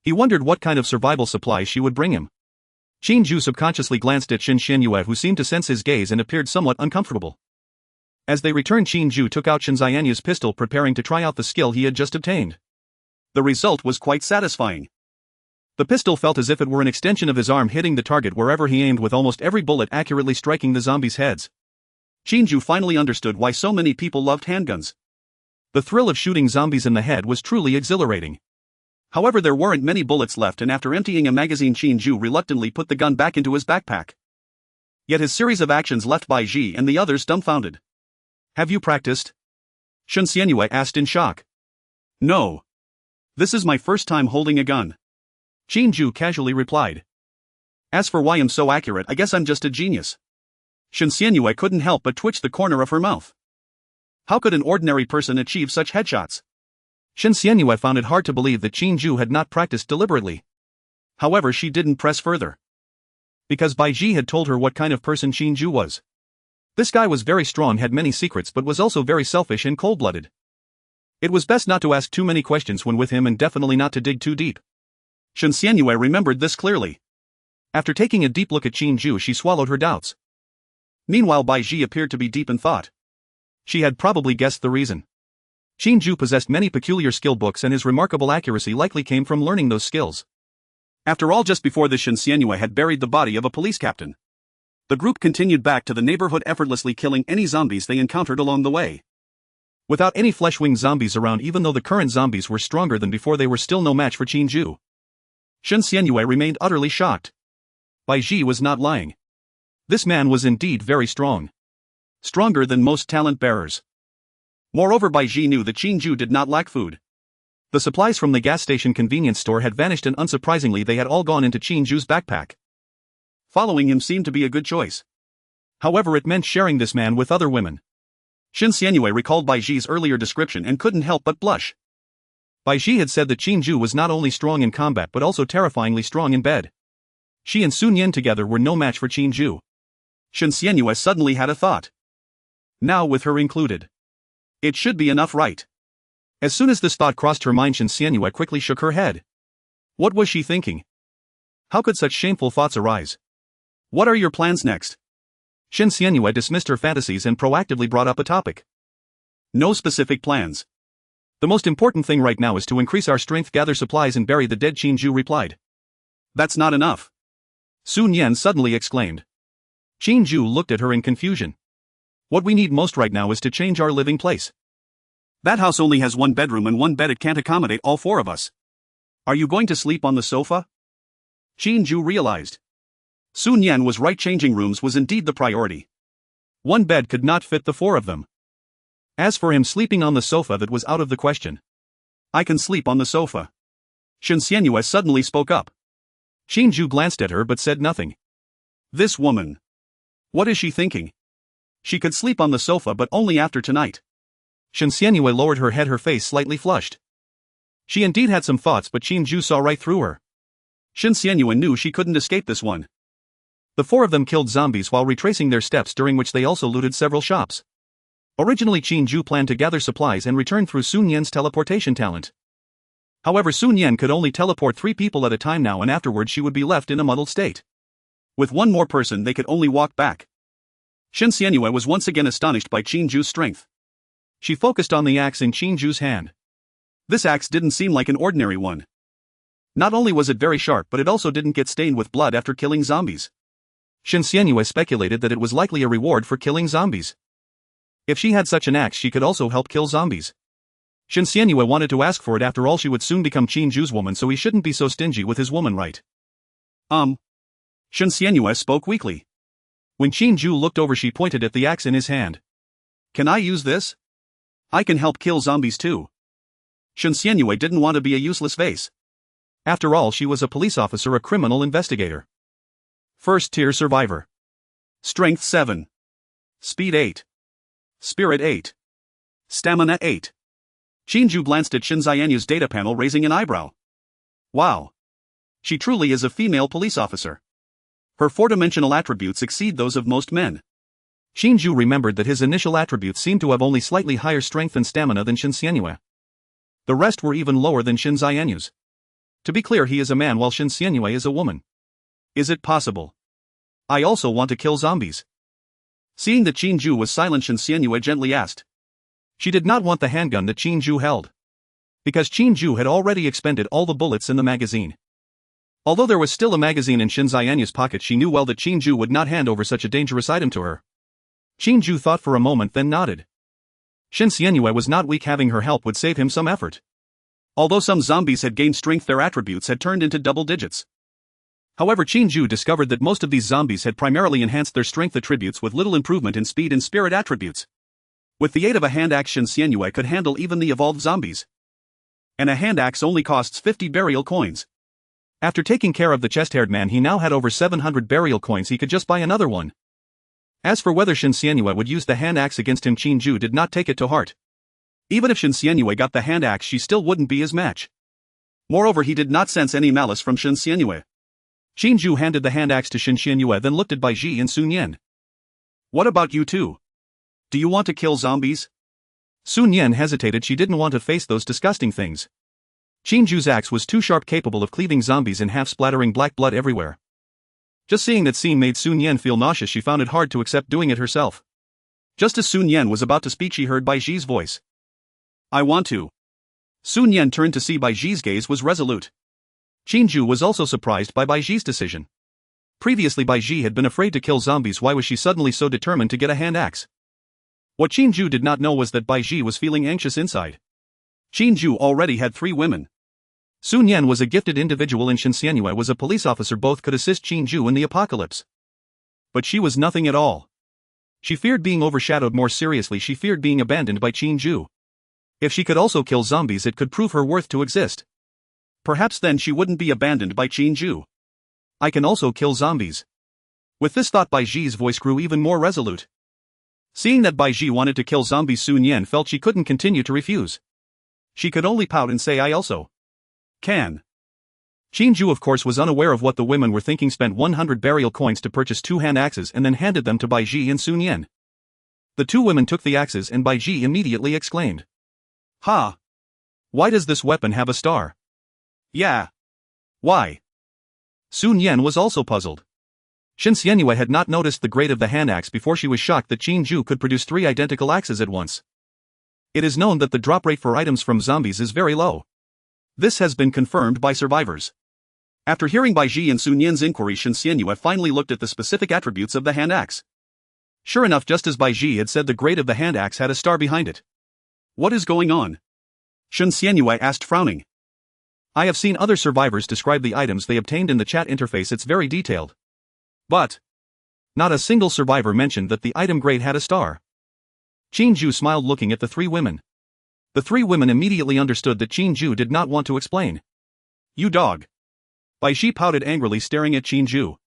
He wondered what kind of survival supplies she would bring him. Qin Jue subconsciously glanced at Shen Xianyue, who seemed to sense his gaze and appeared somewhat uncomfortable. As they returned, Qin Jue took out Shen Xianyue's pistol, preparing to try out the skill he had just obtained. The result was quite satisfying. The pistol felt as if it were an extension of his arm, hitting the target wherever he aimed, with almost every bullet accurately striking the zombies' heads. Qin Jue finally understood why so many people loved handguns. The thrill of shooting zombies in the head was truly exhilarating. However, there weren't many bullets left, and after emptying a magazine, Qin Jue reluctantly put the gun back into his backpack. Yet his series of actions left Bai Ji and the others dumbfounded. "Have you practiced?" Shen Xianyue asked in shock. "No. This is my first time holding a gun," Qin Jue casually replied. "As for why I'm so accurate, I guess I'm just a genius." Shen Xianyue couldn't help but twitch the corner of her mouth. How could an ordinary person achieve such headshots? Shen Xianyue found it hard to believe that Qin Jue had not practiced deliberately. However, she didn't press further. Because Bai Ji had told her what kind of person Qin Jue was. This guy was very strong, had many secrets, but was also very selfish and cold-blooded. It was best not to ask too many questions when with him, and definitely not to dig too deep. Shen Xianyue remembered this clearly. After taking a deep look at Qin Jue, she swallowed her doubts. Meanwhile, Bai Ji appeared to be deep in thought. She had probably guessed the reason. Qin Jue possessed many peculiar skill books, and his remarkable accuracy likely came from learning those skills. After all, just before this, Shen Xianyue had buried the body of a police captain. The group continued back to the neighborhood, effortlessly killing any zombies they encountered along the way. Without any flesh-winged zombies around, even though the current zombies were stronger than before, they were still no match for Qin Jue. Shen Xianyue remained utterly shocked. Bai Ji was not lying. This man was indeed very strong. Stronger than most talent bearers. Moreover, Bai Ji knew that Qin Jue did not lack food. The supplies from the gas station convenience store had vanished, and unsurprisingly they had all gone into Qin Jue's backpack. Following him seemed to be a good choice. However, it meant sharing this man with other women. Shen Xianyue recalled Bai Ji's earlier description and couldn't help but blush. Bai Ji had said that Qin Jue was not only strong in combat but also terrifyingly strong in bed. She and Sun Yan together were no match for Qin Jue. Shen Xianyue suddenly had a thought. Now with her included, it should be enough, right? As soon as this thought crossed her mind, Shen Xianyue quickly shook her head. What was she thinking? How could such shameful thoughts arise? What are your plans next? Qin Jue dismissed her fantasies and proactively brought up a topic. No specific plans. The most important thing right now is to increase our strength, gather supplies and bury the dead, Qin Jue replied. That's not enough. Sun Yan suddenly exclaimed. Qin Jue looked at her in confusion. What we need most right now is to change our living place. That house only has one bedroom and one bed, it can't accommodate all four of us. Are you going to sleep on the sofa? Qin Jue realized. Sun Yan was right, changing rooms was indeed the priority. One bed could not fit the four of them. As for him sleeping on the sofa, that was out of the question. I can sleep on the sofa. Qin Jue suddenly spoke up. Qin Jue glanced at her but said nothing. This woman. What is she thinking? She could sleep on the sofa but only after tonight. Qin Jue lowered her head, her face slightly flushed. She indeed had some thoughts, but Qin Jue saw right through her. Qin Jue knew she couldn't escape this one. The four of them killed zombies while retracing their steps, during which they also looted several shops. Originally Qin Jue planned to gather supplies and return through Sun Yan's teleportation talent. However, Sun Yan could only teleport 3 people at a time now, and afterwards she would be left in a muddled state. With one more person they could only walk back. Qin Jue was once again astonished by Qin Jue's strength. She focused on the axe in Qin Jue's hand. This axe didn't seem like an ordinary one. Not only was it very sharp, but it also didn't get stained with blood after killing zombies. Qin Jue speculated that it was likely a reward for killing zombies. If she had such an axe, she could also help kill zombies. Qin Jue wanted to ask for it, after all she would soon become Qin Jue's woman, so he shouldn't be so stingy with his woman, right? Qin Jue spoke weakly. When Qin Jue looked over, she pointed at the axe in his hand. Can I use this? I can help kill zombies too. Qin Jue didn't want to be a useless vase. After all, she was a police officer, a criminal investigator. First tier survivor. Strength 7. Speed 8. Spirit 8. Stamina 8. Qin Jue glanced at Qin Jue's data panel, raising an eyebrow. Wow. She truly is a female police officer. Her 4-dimensional attributes exceed those of most men. Qin Jue remembered that his initial attributes seemed to have only slightly higher strength and stamina than Qin Jue. The rest were even lower than Qin Jue's. To be clear, he is a man while Qin Jue is a woman. Is it possible? I also want to kill zombies. Seeing that Qin Jue was silent, Qin Jue gently asked. She did not want the handgun that Qin Jue held. Because Qin Jue had already expended all the bullets in the magazine. Although there was still a magazine in Qin Jue's pocket, she knew well that Qin Jue would not hand over such a dangerous item to her. Qin Jue thought for a moment, then nodded. Qin Jue was not weak, having her help would save him some effort. Although some zombies had gained strength, their attributes had turned into double digits. However, Qin Jue discovered that most of these zombies had primarily enhanced their strength attributes with little improvement in speed and spirit attributes. With the aid of a hand axe, Qin Jue could handle even the evolved zombies. And a hand axe only costs 50 burial coins. After taking care of the chest-haired man, he now had over 700 burial coins. He could just buy another one. As for whether Qin Jue would use the hand axe against him, Qin Jue did not take it to heart. Even if Qin Jue got the hand axe, she still wouldn't be his match. Moreover, he did not sense any malice from Qin Jue. Qin Jue handed the hand axe to Qin Jue, then looked at Bai Ji and Sun Yan. What about you two? Do you want to kill zombies? Sun Yan hesitated. She didn't want to face those disgusting things. Qin Jue's axe was too sharp, capable of cleaving zombies in half, splattering black blood everywhere. Just seeing that scene made Sun Yan feel nauseous. She found it hard to accept doing it herself. Just as Sun Yan was about to speak, she heard Bai Ji's voice. I want to. Sun Yan turned to see Bai Ji's gaze was resolute. Qin Jue was also surprised by Bai Ji's decision. Previously, Bai Ji had been afraid to kill zombies. Why was she suddenly so determined to get a hand axe? What Qin Jue did not know was that Bai Ji was feeling anxious inside. Qin Jue already had 3 women. Sun Yan was a gifted individual and Qin Jue was a police officer. Both could assist Qin Jue in the apocalypse. But she was nothing at all. She feared being overshadowed. More seriously, she feared being abandoned by Qin Jue. If she could also kill zombies, it could prove her worth to exist. Perhaps then she wouldn't be abandoned by Qin Jue. I can also kill zombies. With this thought, Bai Ji's voice grew even more resolute. Seeing that Bai Ji wanted to kill zombies, Sun Yan felt she couldn't continue to refuse. She could only pout and say, I also can. Qin Jue, of course, was unaware of what the women were thinking, spent 100 burial coins to purchase 2 hand axes and then handed them to Bai Ji and Sun Yan. The 2 women took the axes and Bai Ji immediately exclaimed. Ha! Why does this weapon have a star? Yeah. Why? Sun Yan was also puzzled. Qin Xianyue had not noticed the grade of the hand axe before she was shocked that Qin Jue could produce 3 identical axes at once. It is known that the drop rate for items from zombies is very low. This has been confirmed by survivors. After hearing Bai Ji and Sun Yan's inquiry, Qin Xianyue finally looked at the specific attributes of the hand axe. Sure enough, just as Bai Ji had said, the grade of the hand axe had a star behind it. What is going on? Qin Xianyue asked, frowning. I have seen other survivors describe the items they obtained in the chat interface. It's very detailed. But not a single survivor mentioned that the item grade had a star. Qin Jue smiled, looking at the 3 women. The 3 women immediately understood that Qin Jue did not want to explain. You dog. Bai Ji pouted angrily, staring at Qin Jue.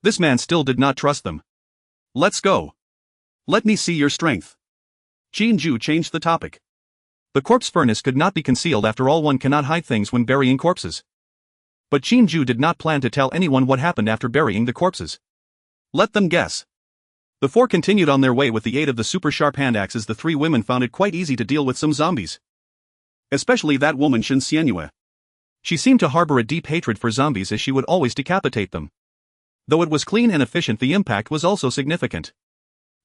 This man still did not trust them. Let's go. Let me see your strength. Qin Jue changed the topic. The corpse furnace could not be concealed. After all, one cannot hide things when burying corpses. But Qin Jue did not plan to tell anyone what happened after burying the corpses. Let them guess. The 4 continued on their way with the aid of the super sharp hand axes. The 3 women found it quite easy to deal with some zombies. Especially that woman Qin Xianyue. She seemed to harbor a deep hatred for zombies, as she would always decapitate them. Though it was clean and efficient, the impact was also significant.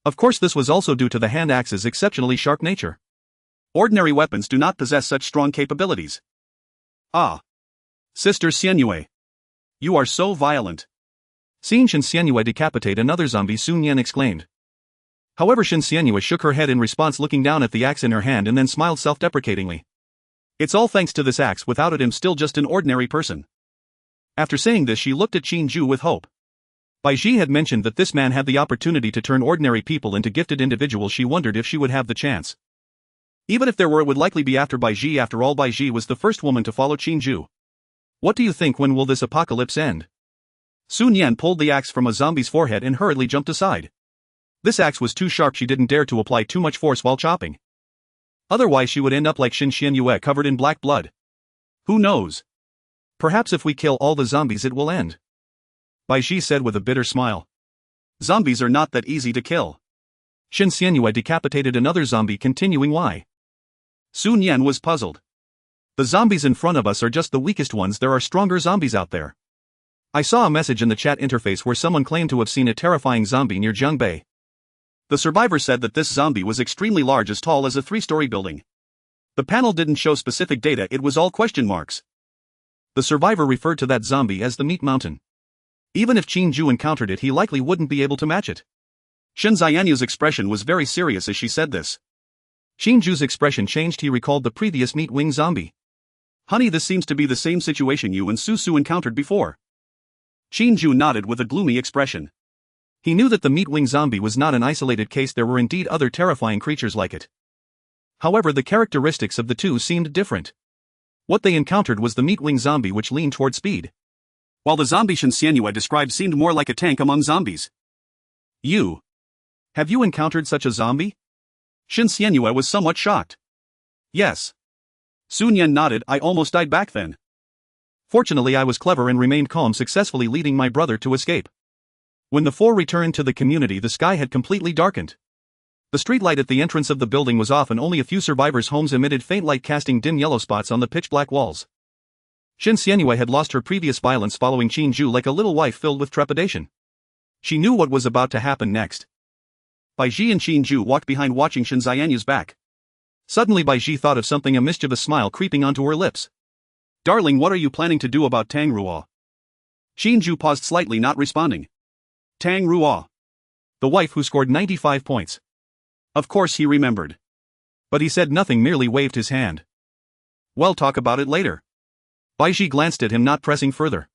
Of course, this was also due to the hand axe's exceptionally sharp nature. Ordinary weapons do not possess such strong capabilities. Ah. Sister Xianyue. You are so violent. Seeing Qin Xianyue decapitate another zombie, Sun Yan exclaimed. However, Qin Xianyue shook her head in response, looking down at the axe in her hand, and then smiled self-deprecatingly. It's all thanks to this axe. Without it, I'm still just an ordinary person. After saying this, she looked at Qin Jue with hope. Bai Ji had mentioned that this man had the opportunity to turn ordinary people into gifted individuals. She wondered if she would have the chance. Even if there were, it would likely be after Bai Ji. After all, Bai Ji was the first woman to follow Qin Jue. What do you think? When will this apocalypse end? Sun Yan pulled the axe from a zombie's forehead and hurriedly jumped aside. This axe was too sharp. She didn't dare to apply too much force while chopping. Otherwise she would end up like Qin Xianyue, covered in black blood. Who knows? Perhaps if we kill all the zombies it will end. Bai Ji said with a bitter smile. Zombies are not that easy to kill. Qin Xianyue decapitated another zombie, continuing. Why? Sun Yan was puzzled. The zombies in front of us are just the weakest ones. There are stronger zombies out there. I saw a message in the chat interface where someone claimed to have seen a terrifying zombie near Jiangbei. The survivor said that this zombie was extremely large, as tall as a 3-story building. The panel didn't show specific data, it was all question marks. The survivor referred to that zombie as the Meat Mountain. Even if Qin Jue encountered it, he likely wouldn't be able to match it. Qin Xianyue's expression was very serious as she said this. Qin Jue's expression changed. He recalled the previous meat wing zombie. Honey, this seems to be the same situation you and Susu encountered before. Qin Jue nodded with a gloomy expression. He knew that the meat wing zombie was not an isolated case. There were indeed other terrifying creatures like it. However, the characteristics of the two seemed different. What they encountered was the meat wing zombie, which leaned toward speed, while the zombie Qin Xianyue described seemed more like a tank among zombies. Have you encountered such a zombie? Qin Xianyue was somewhat shocked. Yes. Sun Yan nodded. I almost died back then. Fortunately, I was clever and remained calm, successfully leading my brother to escape. When the 4 returned to the community, the sky had completely darkened. The streetlight at the entrance of the building was off, and only a few survivors' homes emitted faint light, casting dim yellow spots on the pitch-black walls. Qin Xianyue had lost her previous violence, following Qin Jue like a little wife filled with trepidation. She knew what was about to happen next. Bai Ji and Qin Jue walked behind, watching Qin Xianyue's back. Suddenly Bai Ji thought of something, a mischievous smile creeping onto her lips. Darling, what are you planning to do about Tang Ruo? Qin Jue paused slightly, not responding. Tang Ruo. The wife who scored 95 points. Of course he remembered. But he said nothing, merely waved his hand. Well, talk about it later. Bai Ji glanced at him, not pressing further.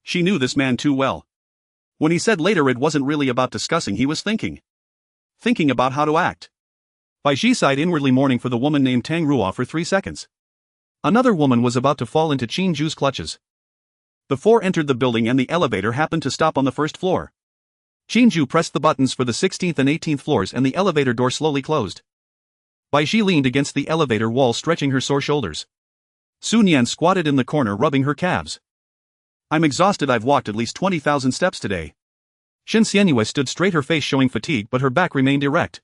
She knew this man too well. When he said later, it wasn't really about discussing, he was thinking. Thinking about how to act. Bai Ji sighed inwardly, mourning for the woman named Tang Ruo for 3 seconds. Another woman was about to fall into Qin Jue's clutches. The 4 entered the building and the elevator happened to stop on the 1st floor. Qin Jue pressed the buttons for the 16th and 18th floors and the elevator door slowly closed. Bai Ji leaned against the elevator wall, stretching her sore shoulders. Sun Yan squatted in the corner, rubbing her calves. I'm exhausted, I've walked at least 20,000 steps today. Qin Xianyue stood straight, her face showing fatigue, but her back remained erect.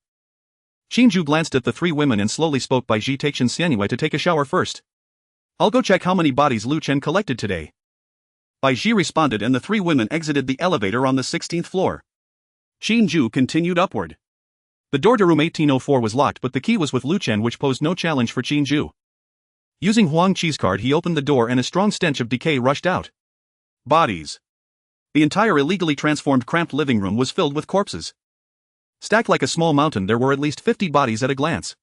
Qin Jue glanced at the 3 women and slowly spoke. Bai Ji, take Qin Xianyue to take a shower first. I'll go check how many bodies Lu Chen collected today. Bai Ji responded, and the three women exited the elevator on the 16th floor. Qin Jue continued upward. The door to room 1804 was locked, but the key was with Lu Chen, which posed no challenge for Qin Jue. Using Huang Qi's card, he opened the door and a strong stench of decay rushed out. Bodies. The entire illegally transformed cramped living room was filled with corpses. Stacked like a small mountain, there were at least 50 bodies at a glance.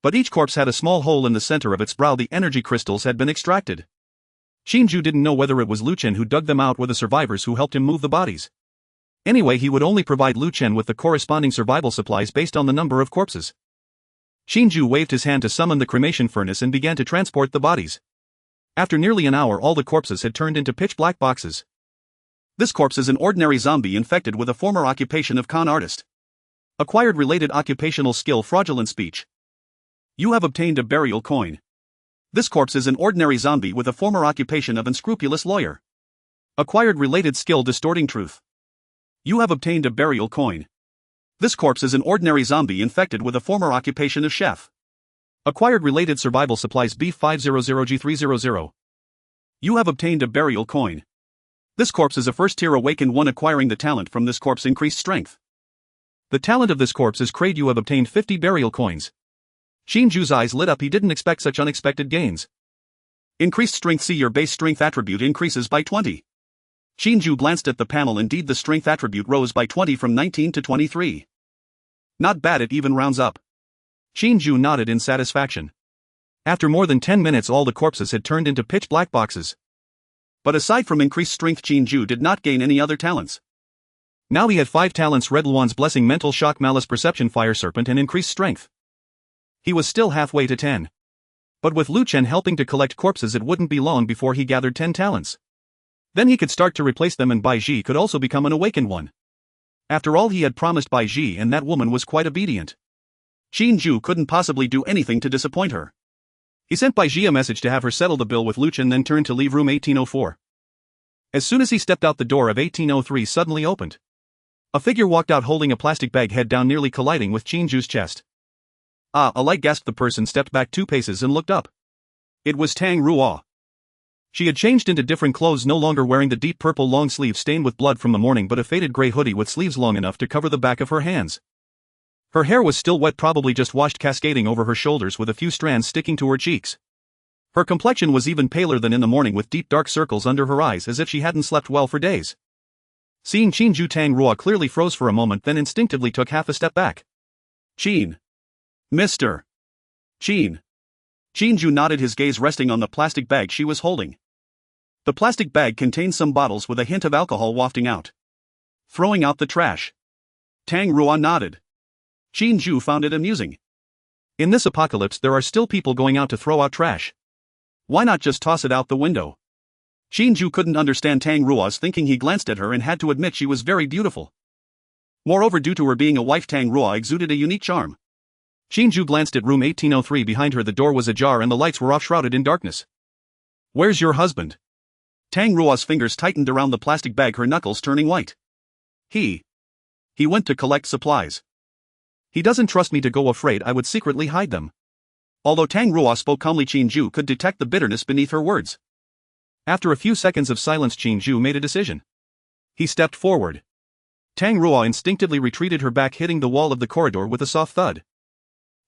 But each corpse had a small hole in the center of its brow. The energy crystals had been extracted. Qin Jue didn't know whether it was Lu Chen who dug them out or the survivors who helped him move the bodies. Anyway, he would only provide Lu Chen with the corresponding survival supplies based on the number of corpses. Qin Jue waved his hand to summon the cremation furnace and began to transport the bodies. After nearly an hour, all the corpses had turned into pitch-black boxes. This corpse is an ordinary zombie infected with a former occupation of con artist. Acquired related occupational skill: fraudulent speech. You have obtained a burial coin. This corpse is an ordinary zombie with a former occupation of unscrupulous lawyer. Acquired related skill: distorting truth. You have obtained a burial coin. This corpse is an ordinary zombie infected with a former occupation of chef. Acquired related survival supplies: beef 500G300. You have obtained a burial coin. This corpse is a first-tier awakened one. Acquiring the talent from this corpse: increased strength. The talent of this corpse is Crade. You have obtained 50 burial coins. Qin Jue's eyes lit up. He didn't expect such unexpected gains. Increased strength: see your base strength attribute increases by 20. Qin Jue glanced at the panel. Indeed, the strength attribute rose by 20 from 19 to 23. Not bad, it even rounds up. Qin Jue nodded in satisfaction. After more than 10 minutes, all the corpses had turned into pitch-black boxes. But aside from increased strength, Qin Jue did not gain any other talents. Now he had 5 talents: Red Luan's Blessing, Mental Shock, Malice, Perception, Fire Serpent, and increased strength. He was still halfway to 10. But with Lu Chen helping to collect corpses, it wouldn't be long before he gathered 10 talents. Then he could start to replace them, and Bai Ji could also become an awakened one. After all, he had promised Bai Ji, and that woman was quite obedient. Qin Jue couldn't possibly do anything to disappoint her. He sent Bai Ji a message to have her settle the bill with Lu Chen, then turned to leave room 1804. As soon as he stepped out, the door of 1803 suddenly opened. A figure walked out holding a plastic bag, head down, nearly colliding with Qin Jue's chest. Ah, a light, gasped the person, stepped back 2 paces and looked up. It was Tang Ruo. She had changed into different clothes, no longer wearing the deep purple long sleeve stained with blood from the morning, but a faded gray hoodie with sleeves long enough to cover the back of her hands. Her hair was still wet, probably just washed, cascading over her shoulders with a few strands sticking to her cheeks. Her complexion was even paler than in the morning, with deep dark circles under her eyes, as if she hadn't slept well for days. Seeing Qin Jue, Tang Ruo clearly froze for a moment, then instinctively took half a step back. Qin. Mr. Qin. Qin Jue nodded, his gaze resting on the plastic bag she was holding. The plastic bag contained some bottles with a hint of alcohol wafting out. Throwing out the trash. Tang Ruo nodded. Qin Jue found it amusing. In this apocalypse, there are still people going out to throw out trash. Why not just toss it out the window? Qin Jue couldn't understand Tang Ruo's thinking. He glanced at her and had to admit she was very beautiful. Moreover, due to her being a wife, Tang Ruo exuded a unique charm. Qin Jue glanced at room 1803. Behind her, the door was ajar and the lights were off, shrouded in darkness. Where's your husband? Tang Ruo's fingers tightened around the plastic bag, her knuckles turning white. He went to collect supplies. He doesn't trust me to go, afraid I would secretly hide them. Although Tang Ruo spoke calmly, Qin Jue could detect the bitterness beneath her words. After a few seconds of silence, Qin Jue made a decision. He stepped forward. Tang Ruo instinctively retreated, her back hitting the wall of the corridor with a soft thud.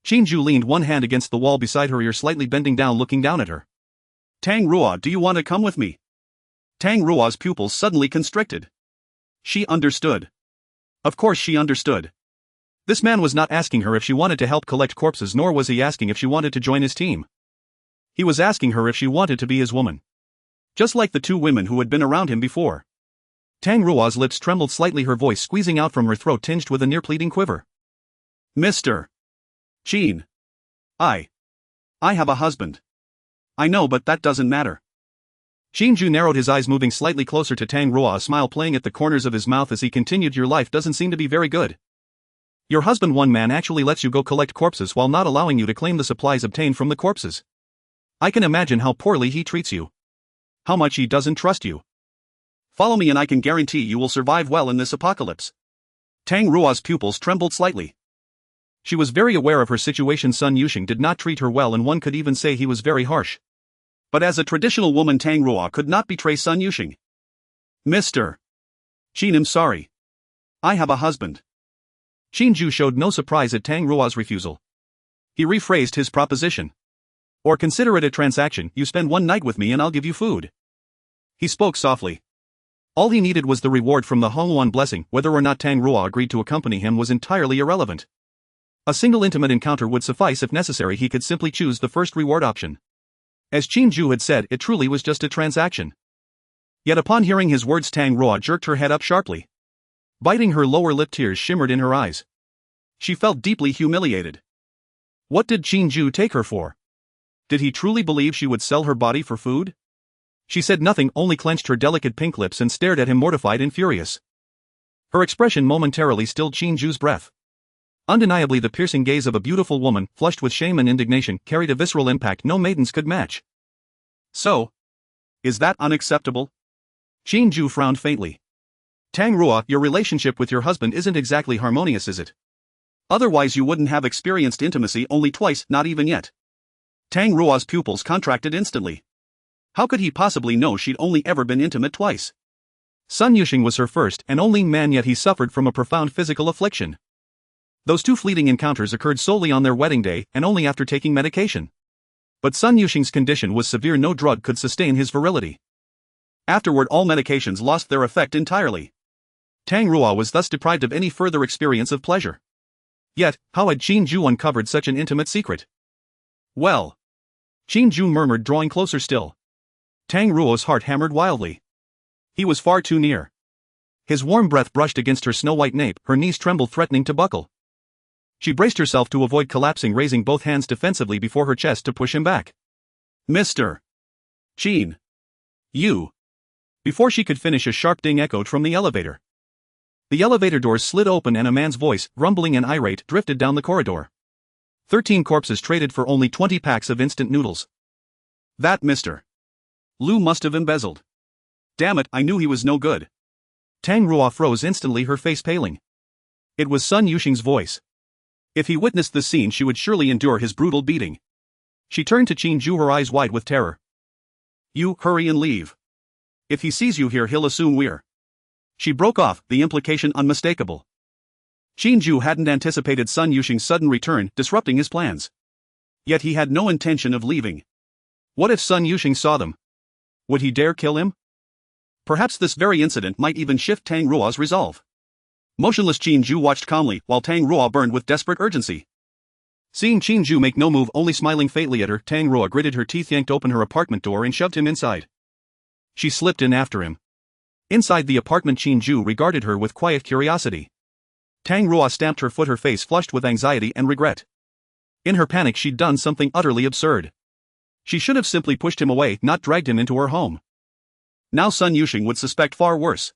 Qin Jue leaned one hand against the wall beside her ear, slightly bending down, looking down at her. Tang Ruo, do you want to come with me? Tang Ruo's pupils suddenly constricted. She understood. Of course she understood. This man was not asking her if she wanted to help collect corpses, nor was he asking if she wanted to join his team. He was asking her if she wanted to be his woman. Just like the 2 women who had been around him before. Tang Ruo's lips trembled slightly, her voice squeezing out from her throat, tinged with a near-pleading quiver. Mr. Qin. I have a husband. I know, but that doesn't matter. Qin Jue narrowed his eyes, moving slightly closer to Tang Ruo, a smile playing at the corners of his mouth as he continued, your life doesn't seem to be very good. Your husband, one man, actually lets you go collect corpses while not allowing you to claim the supplies obtained from the corpses. I can imagine how poorly he treats you. How much he doesn't trust you. Follow me and I can guarantee you will survive well in this apocalypse. Tang Ruo's pupils trembled slightly. She was very aware of her situation. Sun Yuxing did not treat her well, and one could even say he was very harsh. But as a traditional woman, Tang Ruo could not betray Sun Yuxing. Mr. Qin, I'm sorry. I have a husband. Qin Jue showed no surprise at Tang Ruo's refusal. He rephrased his proposition. Or consider it a transaction, you spend one night with me and I'll give you food. He spoke softly. All he needed was the reward from the Hongwon blessing. Whether or not Tang Ruo agreed to accompany him was entirely irrelevant. A single intimate encounter would suffice. If necessary, he could simply choose the first reward option. As Qin Jue had said, it truly was just a transaction. Yet upon hearing his words, Tang Ruo jerked her head up sharply. Biting her lower lip, tears shimmered in her eyes. She felt deeply humiliated. What did Qin Jue take her for? Did he truly believe she would sell her body for food? She said nothing, only clenched her delicate pink lips and stared at him, mortified and furious. Her expression momentarily stilled Qin Jue's breath. Undeniably, the piercing gaze of a beautiful woman, flushed with shame and indignation, carried a visceral impact no maidens could match. So? Is that unacceptable? Qin Jue frowned faintly. Tang Ruo, your relationship with your husband isn't exactly harmonious, is it? Otherwise you wouldn't have experienced intimacy only twice, not even yet. Tang Ruo's pupils contracted instantly. How could he possibly know she'd only ever been intimate twice? Sun Yuxing was her first and only man, yet he suffered from a profound physical affliction. Those two fleeting encounters occurred solely on their wedding day and only after taking medication. But Sun Yuxing's condition was severe, no drug could sustain his virility. Afterward, all medications lost their effect entirely. Tang Ruo was thus deprived of any further experience of pleasure. Yet, how had Qin Jue uncovered such an intimate secret? Well, Qin Jue murmured, drawing closer still. Tang Ruo's heart hammered wildly. He was far too near. His warm breath brushed against her snow-white nape, her knees trembled, threatening to buckle. She braced herself to avoid collapsing, raising both hands defensively before her chest to push him back. Mr. Qin. You. Before she could finish, a sharp ding echoed from the elevator. The elevator doors slid open and a man's voice, rumbling and irate, drifted down the corridor. 13 corpses traded for only 20 packs of instant noodles. That Mr. Lu must have embezzled. Damn it, I knew he was no good. Tang Ruo froze instantly, her face paling. It was Sun Yuxing's voice. If he witnessed the scene, she would surely endure his brutal beating. She turned to Qin Jue, her eyes wide with terror. You, hurry and leave. If he sees you here, he'll assume we're... She broke off, the implication unmistakable. Qin Jue hadn't anticipated Sun Yuxing's sudden return, disrupting his plans. Yet he had no intention of leaving. What if Sun Yuxing saw them? Would he dare kill him? Perhaps this very incident might even shift Tang Ruo's resolve. Motionless, Qin Jue watched calmly, while Tang Ruo burned with desperate urgency. Seeing Qin Jue make no move, only smiling faintly at her, Tang Ruo gritted her teeth, yanked open her apartment door and shoved him inside. She slipped in after him. Inside the apartment, Qin Jue regarded her with quiet curiosity. Tang Ruo stamped her foot, her face flushed with anxiety and regret. In her panic, she'd done something utterly absurd. She should have simply pushed him away, not dragged him into her home. Now Sun Yuxing would suspect far worse.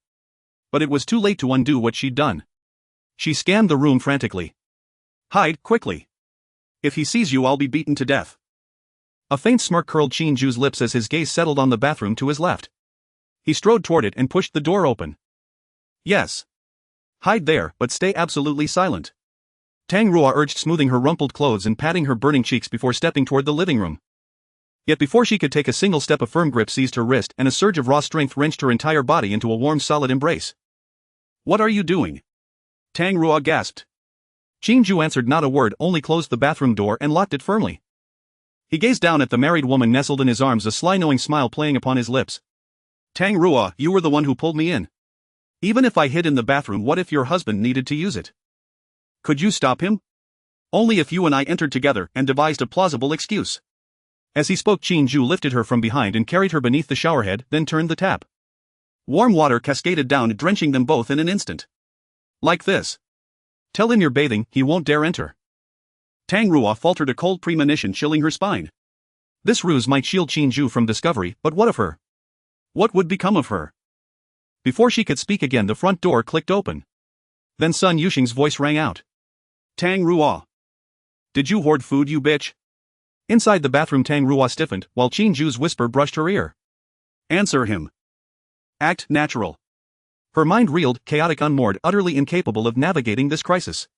But it was too late to undo what she'd done. She scanned the room frantically. Hide, quickly. If he sees you, I'll be beaten to death. A faint smirk curled Qin Jue's lips as his gaze settled on the bathroom to his left. He strode toward it and pushed the door open. Yes. Hide there, but stay absolutely silent. Tang Ruo urged, smoothing her rumpled clothes and patting her burning cheeks before stepping toward the living room. Yet before she could take a single step, a firm grip seized her wrist and a surge of raw strength wrenched her entire body into a warm, solid embrace. What are you doing? Tang Ruo gasped. Qin Jue answered not a word, only closed the bathroom door and locked it firmly. He gazed down at the married woman nestled in his arms, a sly knowing smile playing upon his lips. Tang Ruo, you were the one who pulled me in. Even if I hid in the bathroom, what if your husband needed to use it? Could you stop him? Only if you and I entered together and devised a plausible excuse. As he spoke, Qin Jue lifted her from behind and carried her beneath the showerhead, then turned the tap. Warm water cascaded down, drenching them both in an instant. Like this. Tell him you're bathing, he won't dare enter. Tang Ruo faltered, a cold premonition chilling her spine. This ruse might shield Qin Jue from discovery, but what of her? What would become of her? Before she could speak again, the front door clicked open. Then Sun Yuxing's voice rang out. Tang Ruo. Did you hoard food, you bitch? Inside the bathroom, Tang Ruo stiffened, while Qin Jue's whisper brushed her ear. Answer him. Act natural. Her mind reeled, chaotic, unmoored, utterly incapable of navigating this crisis.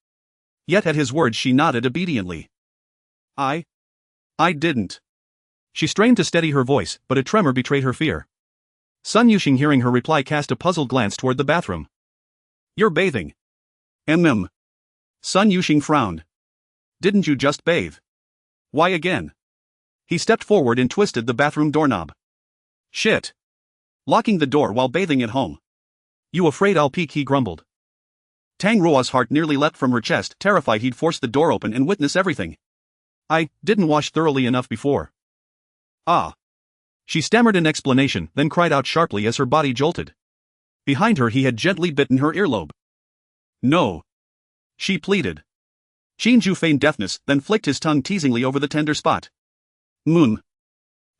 Yet at his words she nodded obediently. I didn't. She strained to steady her voice, but a tremor betrayed her fear. Sun Yuxing, hearing her reply, cast a puzzled glance toward the bathroom. You're bathing. Sun Yuxing frowned. Didn't you just bathe? Why again? He stepped forward and twisted the bathroom doorknob. Shit. Locking the door while bathing at home. You afraid I'll peek? He grumbled. Tang Ruo's heart nearly leapt from her chest, terrified he'd force the door open and witness everything. I didn't wash thoroughly enough before. Ah. She stammered an explanation, then cried out sharply as her body jolted. Behind her, he had gently bitten her earlobe. No. She pleaded. Qin Jue feigned deafness, then flicked his tongue teasingly over the tender spot.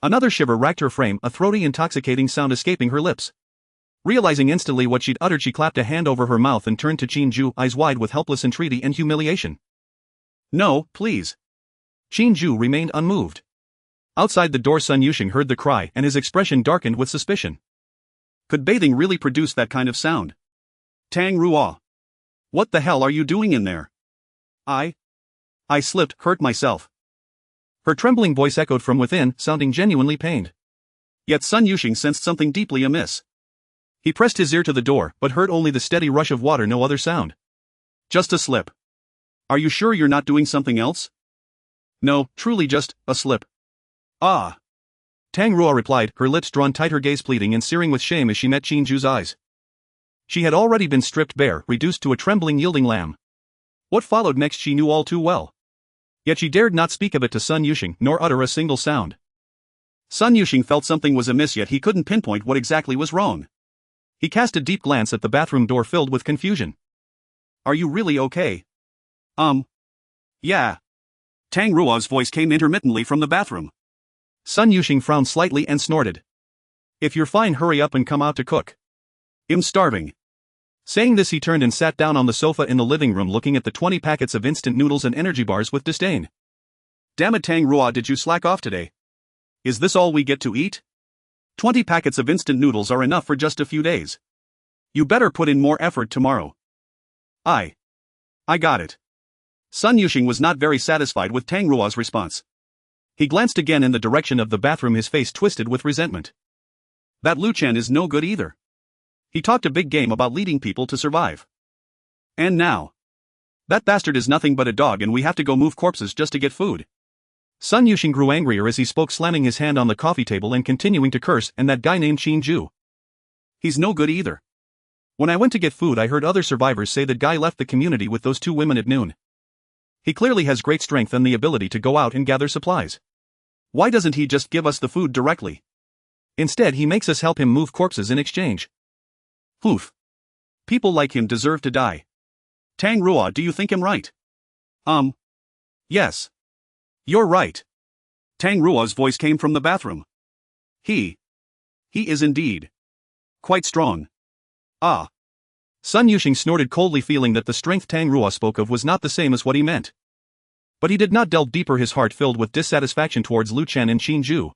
Another shiver racked her frame, a throaty, intoxicating sound escaping her lips. Realizing instantly what she'd uttered, she clapped a hand over her mouth and turned to Qin Jue, eyes wide with helpless entreaty and humiliation. No, please. Qin Jue remained unmoved. Outside the door, Sun Yuxing heard the cry, and his expression darkened with suspicion. Could bathing really produce that kind of sound? Tang Ruo. What the hell are you doing in there? I slipped, hurt myself. Her trembling voice echoed from within, sounding genuinely pained. Yet Sun Yuxing sensed something deeply amiss. He pressed his ear to the door, but heard only the steady rush of water, no other sound. Just a slip. Are you sure you're not doing something else? No, truly just a slip. Ah. Tang Ruo replied, her lips drawn tight, her gaze pleading and searing with shame as she met Qin Jue's eyes. She had already been stripped bare, reduced to a trembling, yielding lamb. What followed next she knew all too well. Yet she dared not speak of it to Sun Yuxing, nor utter a single sound. Sun Yuxing felt something was amiss, yet he couldn't pinpoint what exactly was wrong. He cast a deep glance at the bathroom door, filled with confusion. Are you really okay? Yeah. Tang Ruo's voice came intermittently from the bathroom. Sun Yuxing frowned slightly and snorted. If you're fine, hurry up and come out to cook. I'm starving. Saying this, he turned and sat down on the sofa in the living room, looking at the 20 packets of instant noodles and energy bars with disdain. Damn it, Tang Ruo, did you slack off today? Is this all we get to eat? 20 packets of instant noodles are enough for just a few days. You better put in more effort tomorrow. I got it. Sun Yuxing was not very satisfied with Tang Ruo's response. He glanced again in the direction of the bathroom, his face twisted with resentment. That Lu Chen is no good either. He talked a big game about leading people to survive. And now, that bastard is nothing but a dog, and we have to go move corpses just to get food. Sun Yuxing grew angrier as he spoke, slamming his hand on the coffee table and continuing to curse, and that guy named Qin Jue. He's no good either. When I went to get food, I heard other survivors say that guy left the community with those 2 women at noon. He clearly has great strength and the ability to go out and gather supplies. Why doesn't he just give us the food directly? Instead, he makes us help him move corpses in exchange. Poof. People like him deserve to die. Tang Ruo, do you think I'm right? Yes. You're right. Tang Ruo's voice came from the bathroom. He is indeed quite strong. Ah. Sun Yuxing snorted coldly, feeling that the strength Tang Ruo spoke of was not the same as what he meant. But he did not delve deeper, his heart filled with dissatisfaction towards Lu Chen and Qin Jue.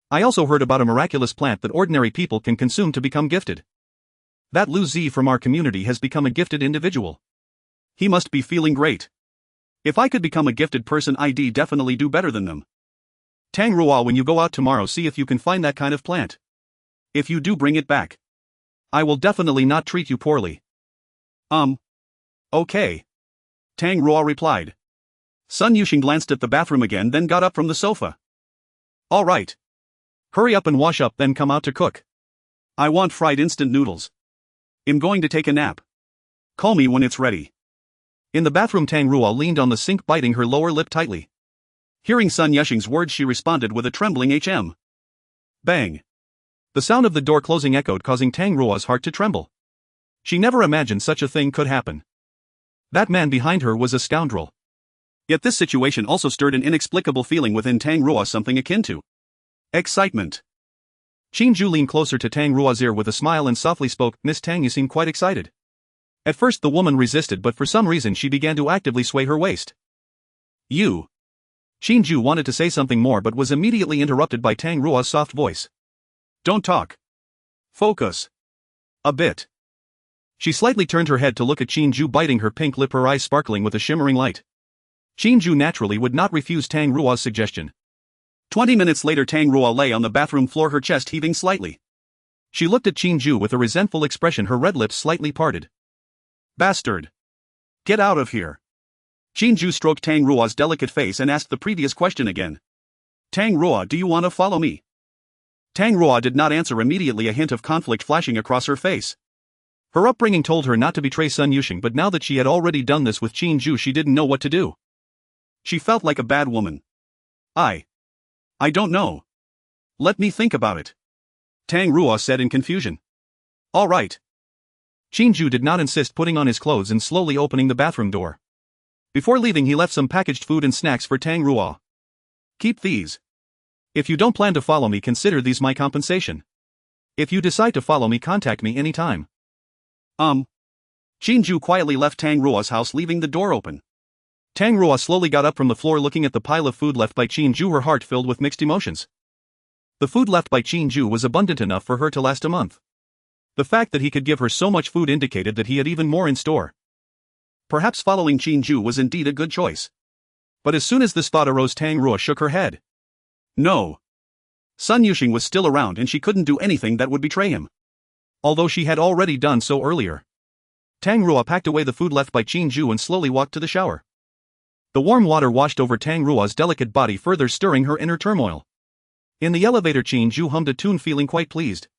I also heard about a miraculous plant that ordinary people can consume to become gifted. That Lu Zi from our community has become a gifted individual. He must be feeling great. If I could become a gifted person, I'd definitely do better than them. Tang Ruo, when you go out tomorrow, see if you can find that kind of plant. If you do, bring it back. I will definitely not treat you poorly. Okay. Tang Ruo replied. Sun Yuxing glanced at the bathroom again, then got up from the sofa. All right. Hurry up and wash up, then come out to cook. I want fried instant noodles. I'm going to take a nap. Call me when it's ready. In the bathroom, Tang Ruo leaned on the sink, biting her lower lip tightly. Hearing Sun Yuxing's words, she responded with a trembling HM. Bang. The sound of the door closing echoed, causing Tang Ruo's heart to tremble. She never imagined such a thing could happen. That man behind her was a scoundrel. Yet this situation also stirred an inexplicable feeling within Tang Ruo, something akin to excitement. Qin Jue leaned closer to Tang Ruo's ear with a smile and softly spoke, Miss Tang, you seem quite excited. At first the woman resisted, but for some reason she began to actively sway her waist. You. Qin Jue wanted to say something more but was immediately interrupted by Tang Ruo's soft voice. Don't talk. Focus. A bit. She slightly turned her head to look at Qin Jue, biting her pink lip, her eyes sparkling with a shimmering light. Qin Jue naturally would not refuse Tang Ruo's suggestion. 20 minutes later, Tang Ruo lay on the bathroom floor, her chest heaving slightly. She looked at Qin Jue with a resentful expression, her red lips slightly parted. Bastard! Get out of here! Qin Jue stroked Tang Ruo's delicate face and asked the previous question again. Tang Ruo, do you want to follow me? Tang Ruo did not answer immediately, a hint of conflict flashing across her face. Her upbringing told her not to betray Sun Yuxing, but now that she had already done this with Qin Jue, she didn't know what to do. She felt like a bad woman. I don't know. Let me think about it. Tang Ruo said in confusion. All right. Qin Jue did not insist, putting on his clothes and slowly opening the bathroom door. Before leaving, he left some packaged food and snacks for Tang Ruo. Keep these. If you don't plan to follow me, consider these my compensation. If you decide to follow me, contact me anytime. Qin Jue quietly left Tang Ruo's house, leaving the door open. Tang Ruo slowly got up from the floor, looking at the pile of food left by Qin Jue, her heart filled with mixed emotions. The food left by Qin Jue was abundant enough for her to last a month. The fact that he could give her so much food indicated that he had even more in store. Perhaps following Qin Jue was indeed a good choice. But as soon as this thought arose, Tang Ruo shook her head. No. Sun Yuxing was still around and she couldn't do anything that would betray him. Although she had already done so earlier. Tang Ruo packed away the food left by Qin Jue and slowly walked to the shower. The warm water washed over Tang Ruo's delicate body, further stirring her inner turmoil. In the elevator, Qin Jue hummed a tune, feeling quite pleased.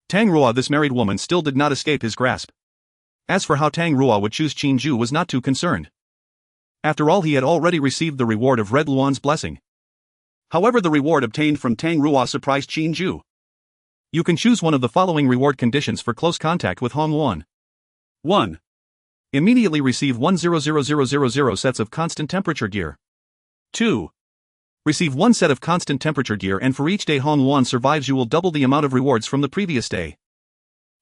Tang Ruo, this married woman, still did not escape his grasp. As for how Tang Ruo would choose, Qin Jue was not too concerned. After all, he had already received the reward of Red Luan's blessing. However, the reward obtained from Tang Ruo surprised Qin Jue. You can choose one of the following reward conditions for close contact with Hong Luan. 1. Immediately receive 1,000,000 sets of constant temperature gear. 2. Receive 1 set of constant temperature gear, and for each day Hong Luan survives you will double the amount of rewards from the previous day.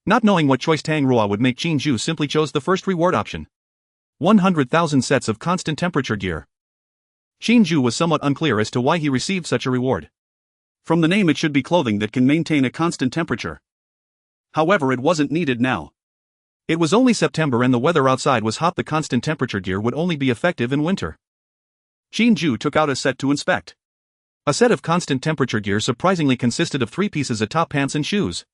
Not knowing what choice Tang Ruo would make, Qin Jue simply chose the first reward option. 100,000 sets of constant temperature gear. Qin Jue was somewhat unclear as to why he received such a reward. From the name, it should be clothing that can maintain a constant temperature. However, it wasn't needed now. It was only September and the weather outside was hot. The constant temperature gear would only be effective in winter. Qin Jue took out a set to inspect. A set of constant temperature gear surprisingly consisted of 3 pieces: a top, pants and shoes.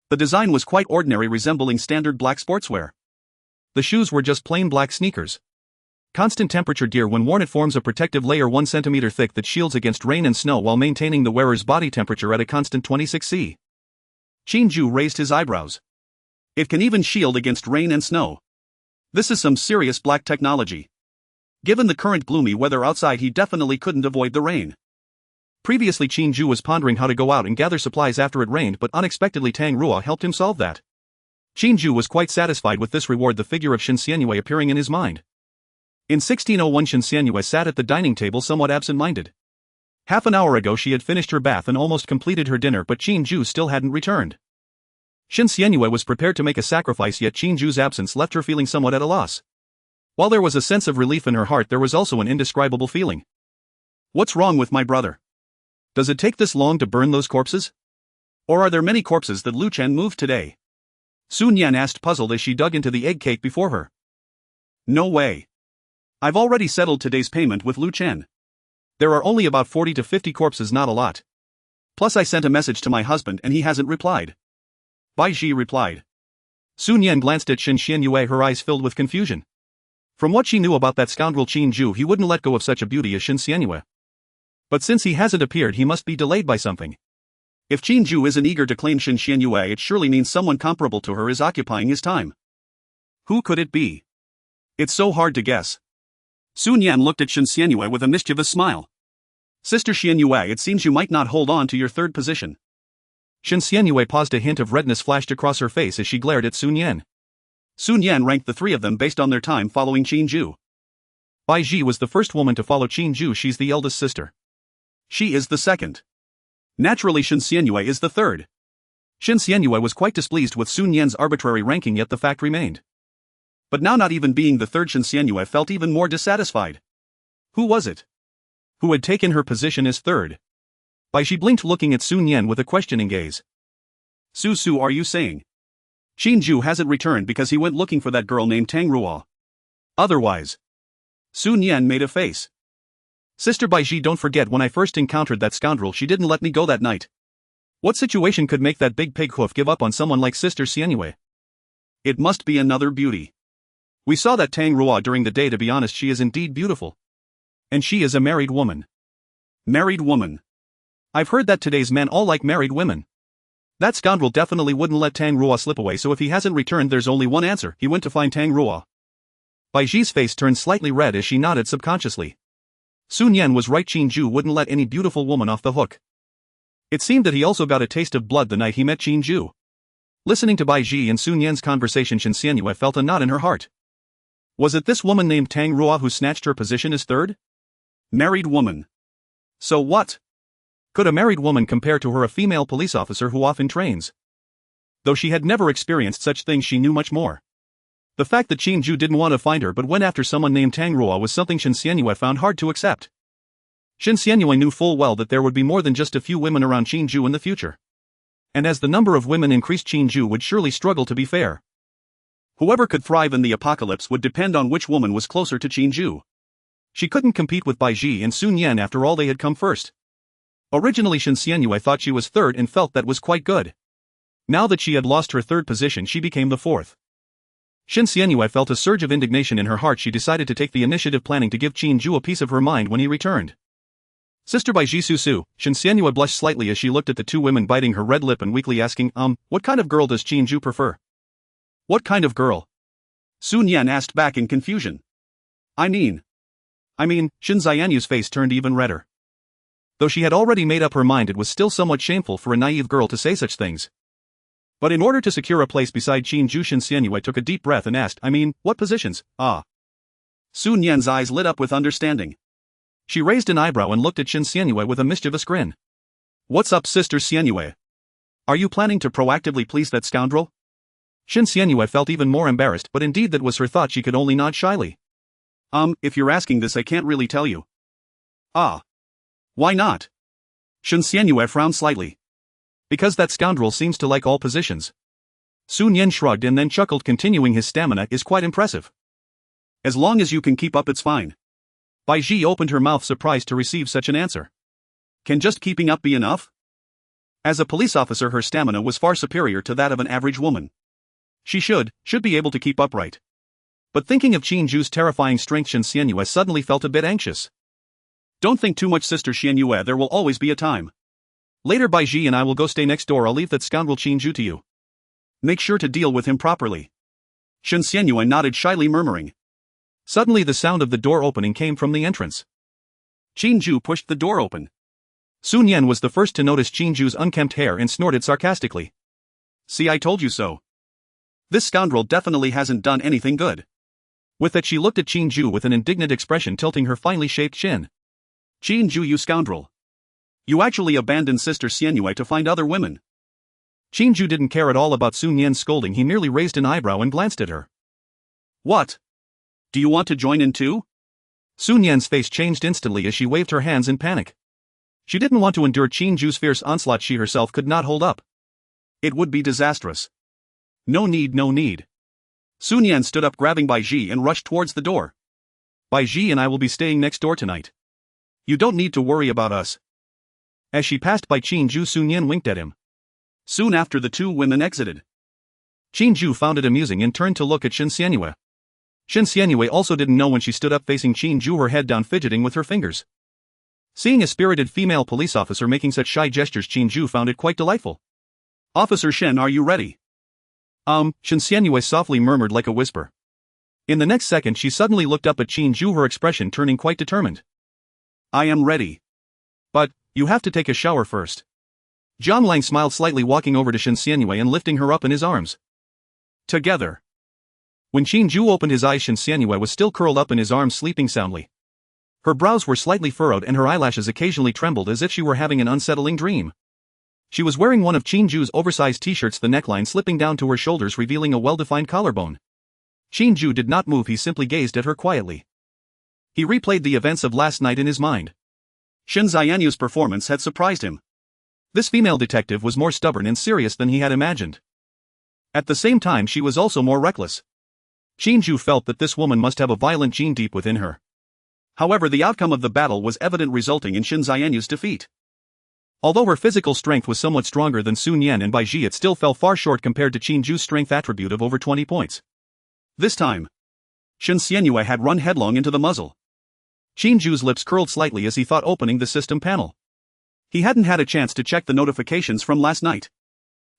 The design was quite ordinary, resembling standard black sportswear. The shoes were just plain black sneakers. Constant temperature gear, when worn, it forms a protective layer 1 centimeter thick that shields against rain and snow while maintaining the wearer's body temperature at a constant 26 C. Qin Jue raised his eyebrows. It can even shield against rain and snow. This is some serious black technology. Given the current gloomy weather outside, he definitely couldn't avoid the rain. Previously, Qin Jue was pondering how to go out and gather supplies after it rained, but unexpectedly Tang Ruo helped him solve that. Qin Jue was quite satisfied with this reward, the figure of Shen Xianyue appearing in his mind. In 1601, Shen Xianyue sat at the dining table somewhat absent-minded. Half an hour ago she had finished her bath and almost completed her dinner, but Qin Jue still hadn't returned. Shen Xianyue was prepared to make a sacrifice, yet Qin Jue's absence left her feeling somewhat at a loss. While there was a sense of relief in her heart, there was also an indescribable feeling. What's wrong with my brother? Does it take this long to burn those corpses? Or are there many corpses that Lu Chen moved today? Sun Yan asked, puzzled, as she dug into the egg cake before her. No way. I've already settled today's payment with Lu Chen. There are only about 40 to 50 corpses, not a lot. Plus I sent a message to my husband and he hasn't replied. Bai Ji replied. Sun Yan glanced at Shen Xianyue, her eyes filled with confusion. From what she knew about that scoundrel Qin Jue, he wouldn't let go of such a beauty as Shen Xianyue. But since he hasn't appeared, he must be delayed by something. If Qin Jue isn't eager to claim Shen Xianyue, it surely means someone comparable to her is occupying his time. Who could it be? It's so hard to guess. Sun Yan looked at Shen Xianyue with a mischievous smile. Sister Xianyue, it seems you might not hold on to your third position. Shen Xianyue paused. A hint of redness flashed across her face as she glared at Sun Yan. Sun Yan ranked the 3 of them based on their time following Qin Jue. Bai Ji was the first woman to follow Qin Jue. She's the eldest sister. She is the second. Naturally, Shen Xianyue is the third. Shen Xianyue was quite displeased with Sun Yan's arbitrary ranking, yet the fact remained. But now, not even being the third, Shen Xianyue felt even more dissatisfied. Who was it who had taken her position as third? Bai Ji blinked, looking at Sun Yan with a questioning gaze. Su, are you saying Qin Jue hasn't returned because he went looking for that girl named Tang Ruo? Otherwise. Sun Yan made a face. Sister Bai Ji, don't forget, when I first encountered that scoundrel, she didn't let me go that night. What situation could make that big pig hoof give up on someone like Sister Xianyue? It must be another beauty. We saw that Tang Rua during the day. To be honest, she is indeed beautiful. And she is a married woman. Married woman. I've heard that today's men all like married women. That scoundrel definitely wouldn't let Tang Rua slip away, so if he hasn't returned there's only one answer: he went to find Tang Rua. Bai Ji's face turned slightly red as she nodded subconsciously. Sun Yan was right, Qin Jue wouldn't let any beautiful woman off the hook. It seemed that he also got a taste of blood the night he met Qin Jue. Listening to Bai Ji and Sun Yan's conversation, Qin Xianyue felt a knot in her heart. Was it this woman named Tang Rua who snatched her position as third? Married woman. So what? Could a married woman compare to her, a female police officer who often trains? Though she had never experienced such things, she knew much more. The fact that Qin Jue didn't want to find her but went after someone named Tang Rua was something Qin Xianyue found hard to accept. Qin Xianyue knew full well that there would be more than just a few women around Qin Jue in the future. And as the number of women increased, Qin Jue would surely struggle to be fair. Whoever could thrive in the apocalypse would depend on which woman was closer to Qin Jue. She couldn't compete with Bai Ji and Sun Yan, after all they had come first. Originally Qin Xianyue thought she was third and felt that was quite good. Now that she had lost her third position, she became the fourth. Qin Xianyue felt a surge of indignation in her heart. She decided to take the initiative, planning to give Qin Jue a piece of her mind when he returned. Sister Bai Ji Su, Qin Xianyue blushed slightly as she looked at the two women, biting her red lip and weakly asking, what kind of girl does Qin Jue prefer? What kind of girl? Sun Yan asked back in confusion. I mean, Qin Xianyue's face turned even redder. Though she had already made up her mind, it was still somewhat shameful for a naive girl to say such things. But in order to secure a place beside Qin Jue, Qin Xianyue took a deep breath and asked, what positions? Sun Yan's eyes lit up with understanding. She raised an eyebrow and looked at Qin Xianyue with a mischievous grin. What's up, Sister Xianyue? Are you planning to proactively please that scoundrel? Qin Xianyue felt even more embarrassed, but indeed that was her thought. She could only nod shyly. If you're asking this, I can't really tell you. Why not? Qin Xianyue frowned slightly. Because that scoundrel seems to like all positions. Sun Yan shrugged and then chuckled, continuing, his stamina is quite impressive. As long as you can keep up, it's fine. Bai Ji opened her mouth, surprised to receive such an answer. Can just keeping up be enough? As a police officer, her stamina was far superior to that of an average woman. She should be able to keep upright. But thinking of Qin Jue's terrifying strength, Qin Xianyue suddenly felt a bit anxious. Don't think too much, Sister Xianyue, there will always be a time. Later Bai Ji and I will go stay next door. I'll leave that scoundrel Qin Jue to you. Make sure to deal with him properly. Qin Xianyue nodded shyly, murmuring. Suddenly the sound of the door opening came from the entrance. Qin Jue pushed the door open. Sun Yan was the first to notice Qin Jue's unkempt hair and snorted sarcastically. See, I told you so. This scoundrel definitely hasn't done anything good. With that she looked at Qin Jue with an indignant expression, tilting her finely shaped chin. Qin Jue, you scoundrel. You actually abandoned Sister Xianyue to find other women. Qin Jue didn't care at all about Sun Yan's scolding. He merely raised an eyebrow and glanced at her. What? Do you want to join in too? Sun Yan's face changed instantly as she waved her hands in panic. She didn't want to endure Qin Jue's fierce onslaught. She herself could not hold up. It would be disastrous. No need, no need. Sun Yan stood up, grabbing Bai Ji, and rushed towards the door. Bai Ji and I will be staying next door tonight. You don't need to worry about us. As she passed by Qin Jue, Sun Yan winked at him. Soon after, the two women exited. Qin Jue found it amusing and turned to look at Qin Xianyue. Qin Xianyue also didn't know when she stood up facing Qin Jue, her head down, fidgeting with her fingers. Seeing a spirited female police officer making such shy gestures, Qin Jue found it quite delightful. Officer Shen, are you ready? Qin Xianyue softly murmured like a whisper. In the next second she suddenly looked up at Qin Jue, her expression turning quite determined. I am ready. But, you have to take a shower first. Zhang Lang smiled slightly, walking over to Qin Xianyue and lifting her up in his arms. Together. When Qin Jue opened his eyes, Qin Xianyue was still curled up in his arms, sleeping soundly. Her brows were slightly furrowed and her eyelashes occasionally trembled as if she were having an unsettling dream. She was wearing one of Qin Jue's oversized t-shirts, the neckline slipping down to her shoulders, revealing a well-defined collarbone. Qin Jue did not move, he simply gazed at her quietly. He replayed the events of last night in his mind. Qin Xianyue's performance had surprised him. This female detective was more stubborn and serious than he had imagined. At the same time, she was also more reckless. Qin Jue felt that this woman must have a violent gene deep within her. However, the outcome of the battle was evident, resulting in Qin Xianyue's defeat. Although her physical strength was somewhat stronger than Sun Yan and Bai Ji, it still fell far short compared to Qin Jue's strength attribute of over 20 points. This time, Shen Xianyue had run headlong into the muzzle. Qin Jue's lips curled slightly as he thought opening the system panel. He hadn't had a chance to check the notifications from last night.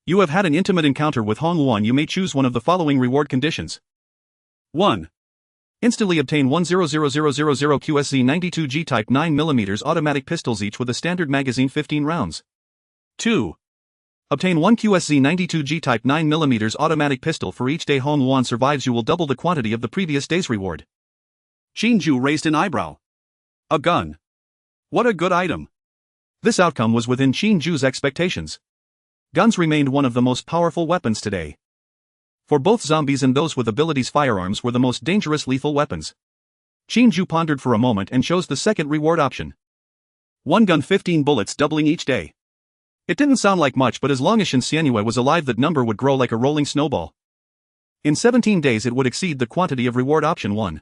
You have had an intimate encounter with Hong Wan. You may choose one of the following reward conditions. 1. Instantly obtain 100000 QSZ 92G Type 9mm automatic pistols, each with a standard magazine 15 rounds. 2. Obtain 1 QSZ 92G Type 9mm automatic pistol for each day Hong Wan survives. You will double the quantity of the previous day's reward. Qin Jue raised an eyebrow. A gun. What a good item. This outcome was within Qin Jue's expectations. Guns remained one of the most powerful weapons today. For both zombies and those with abilities, firearms were the most dangerous lethal weapons. Qin Jue pondered for a moment and chose the second reward option. 1 gun 15 bullets doubling each day. It didn't sound like much, but as long as Shen Xianyue was alive, that number would grow like a rolling snowball. In 17 days it would exceed the quantity of reward option 1.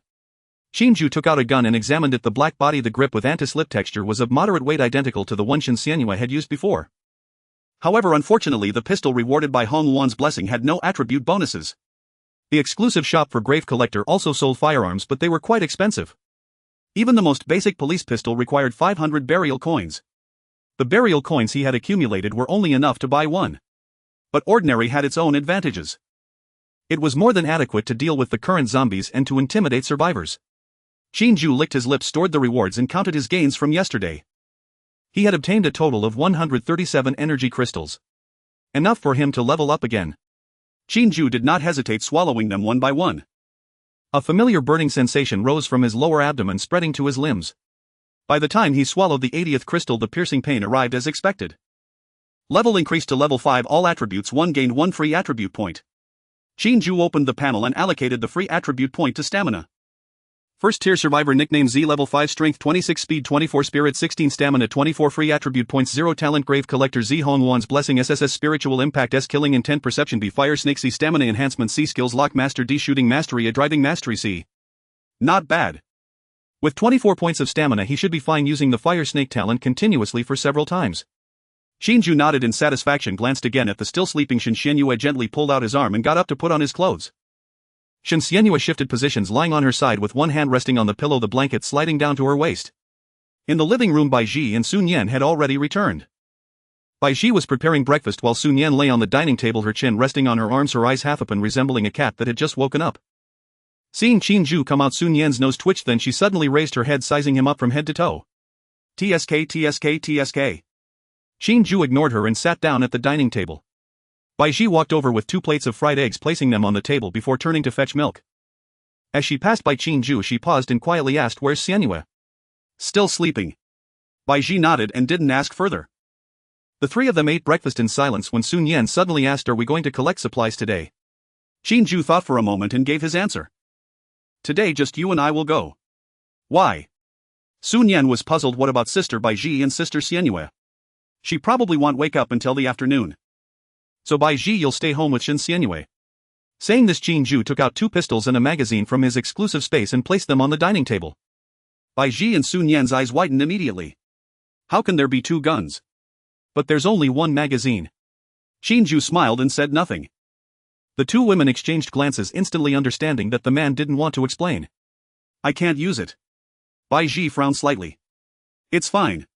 Qin Jue took out a gun and examined it. The black body, the grip with anti-slip texture, was of moderate weight, identical to the one Shen Xianyue had used before. However, unfortunately, the pistol rewarded by Hong Wan's blessing had no attribute bonuses. The exclusive shop for Grave Collector also sold firearms, but they were quite expensive. Even the most basic police pistol required 500 burial coins. The burial coins he had accumulated were only enough to buy one. But ordinary had its own advantages. It was more than adequate to deal with the current zombies and to intimidate survivors. Qin Jue licked his lips, stored the rewards, and counted his gains from yesterday. He had obtained a total of 137 energy crystals. Enough for him to level up again. Qin Jue did not hesitate, swallowing them one by one. A familiar burning sensation rose from his lower abdomen, spreading to his limbs. By the time he swallowed the 80th crystal, the piercing pain arrived as expected. Level increased to level 5, all attributes 1 gained 1 free attribute point. Qin Jue opened the panel and allocated the free attribute point to stamina. First tier survivor, nickname Z, level 5, strength 26, speed 24, spirit 16, stamina 24, free attribute points 0, talent grave collector Z, Hong Wan's blessing, SSS, spiritual impact S, killing intent, perception B, fire snake C, stamina enhancement C, skills lock master D, shooting mastery A, driving mastery C. Not bad. With 24 points of stamina, he should be fine using the fire snake talent continuously for several times. Qin Jue nodded in satisfaction, glanced again at the still sleeping Shen Xianyue, gently pulled out his arm and got up to put on his clothes. Shen Xianyue shifted positions, lying on her side with one hand resting on the pillow, the blanket sliding down to her waist. In the living room, Bai Ji and Sun Yan had already returned. Bai Ji was preparing breakfast while Sun Yan lay on the dining table, her chin resting on her arms, her eyes half open, resembling a cat that had just woken up. Seeing Qin Jue come out, Sun Yan's nose twitched, then she suddenly raised her head, sizing him up from head to toe. TSK, TSK, TSK. Qin Jue ignored her and sat down at the dining table. Bai Ji walked over with 2 plates of fried eggs, placing them on the table before turning to fetch milk. As she passed by Qin Jue, she paused and quietly asked, "Where's Xianyue?" "Still sleeping." Bai Ji nodded and didn't ask further. The three of them ate breakfast in silence when Sun Yan suddenly asked, "Are we going to collect supplies today?" Qin Jue thought for a moment and gave his answer. "Today just you and I will go." "Why?" Sun Yan was puzzled. "What about Sister Bai Ji and Sister Xianyue? She probably won't wake up until the afternoon. So Bai Ji, you'll stay home with Shen Xianyue." Saying this, Qin Jue took out 2 pistols and a magazine from his exclusive space and placed them on the dining table. Bai Ji and Sun Yan's eyes widened immediately. "How can there be 2 guns? But there's only 1 magazine." Qin Jue smiled and said nothing. The 2 women exchanged glances, instantly understanding that the man didn't want to explain. "I can't use it." Bai Ji frowned slightly. "It's fine.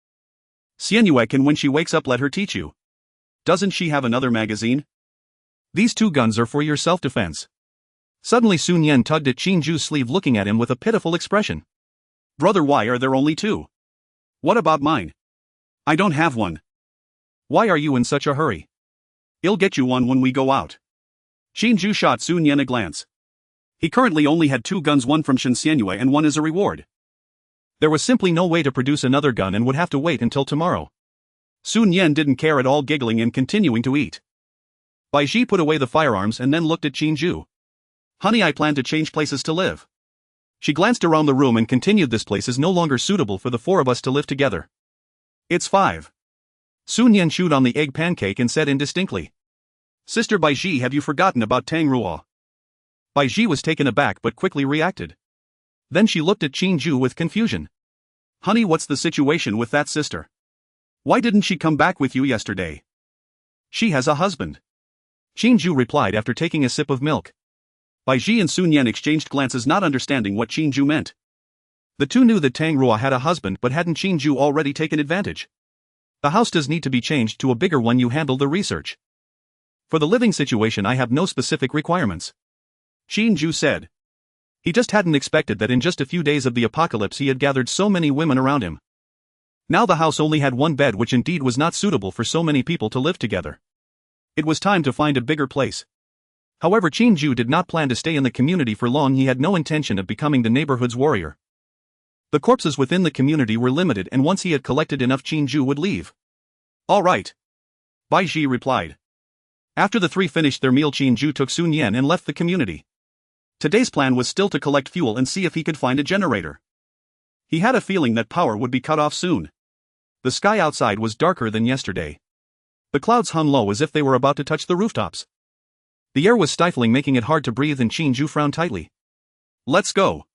Xianyue can, when she wakes up, let her teach you. Doesn't she have another magazine? These 2 guns are for your self-defense." Suddenly Sun Yan tugged at Qin Jue's sleeve, looking at him with a pitiful expression. "Brother, why are there only 2? What about mine? I don't have one." "Why are you in such a hurry?" "I'll get you one when we go out." Qin Jue shot Sun Yan a glance. He currently only had 2 guns, one from Shen Xianyue and one as a reward. There was simply no way to produce another gun and would have to wait until tomorrow. Sun Yan didn't care at all, giggling and continuing to eat. Bai Ji put away the firearms and then looked at Qin Jue. "Honey, I plan to change places to live." She glanced around the room and continued, "This place is no longer suitable for the 4 of us to live together. It's 5. Sun Yan chewed on the egg pancake and said indistinctly, "Sister Bai Ji, have you forgotten about Tang Ruo?" Bai Ji was taken aback but quickly reacted. Then she looked at Qin Jue with confusion. "Honey, what's the situation with that sister?" Why didn't she come back with you yesterday? She has a husband. Qin Jue replied after taking a sip of milk. Bai Ji and Sun Yan exchanged glances, not understanding what Qin Jue meant. The two knew that Tang Rua had a husband, but hadn't Qin Jue already taken advantage? The house does need to be changed to a bigger one. You handle the research. For the living situation I have no specific requirements. Qin Jue said. He just hadn't expected that in just a few days of the apocalypse he had gathered so many women around him. Now the house only had one bed, which indeed was not suitable for so many people to live together. It was time to find a bigger place. However, Qin Jue did not plan to stay in the community for long. He had no intention of becoming the neighborhood's warrior. The corpses within the community were limited, and once he had collected enough, Qin Jue would leave. All right. Bai Ji replied. After the three finished their meal, Qin Jue took Sun Yan and left the community. Today's plan was still to collect fuel and see if he could find a generator. He had a feeling that power would be cut off soon. The sky outside was darker than yesterday. The clouds hung low as if they were about to touch the rooftops. The air was stifling, making it hard to breathe, and Qin Jue frowned tightly. Let's go.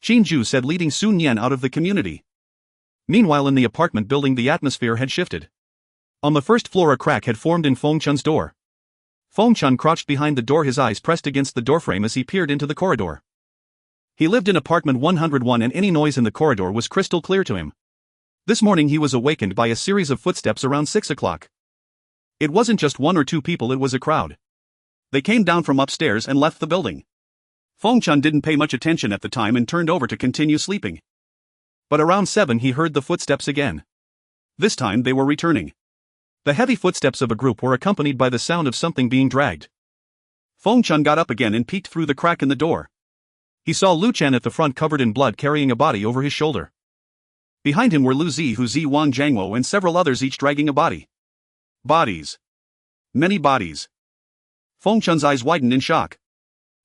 Qin Jue said, leading Sun Yan out of the community. Meanwhile, in the apartment building, the atmosphere had shifted. On the first floor, a crack had formed in Feng Chun's door. Feng Chun crouched behind the door, his eyes pressed against the doorframe as he peered into the corridor. He lived in apartment 101, and any noise in the corridor was crystal clear to him. This morning he was awakened by a series of footsteps around 6 o'clock. It wasn't just one or two people, it was a crowd. They came down from upstairs and left the building. Feng Chun didn't pay much attention at the time and turned over to continue sleeping. But around 7 he heard the footsteps again. This time they were returning. The heavy footsteps of a group were accompanied by the sound of something being dragged. Feng Chun got up again and peeked through the crack in the door. He saw Lu Chen at the front, covered in blood, carrying a body over his shoulder. Behind him were Lu Zi, Hu Zi, Wang Jiangwo, and several others, each dragging a body. Bodies. Many bodies. Feng Chun's eyes widened in shock.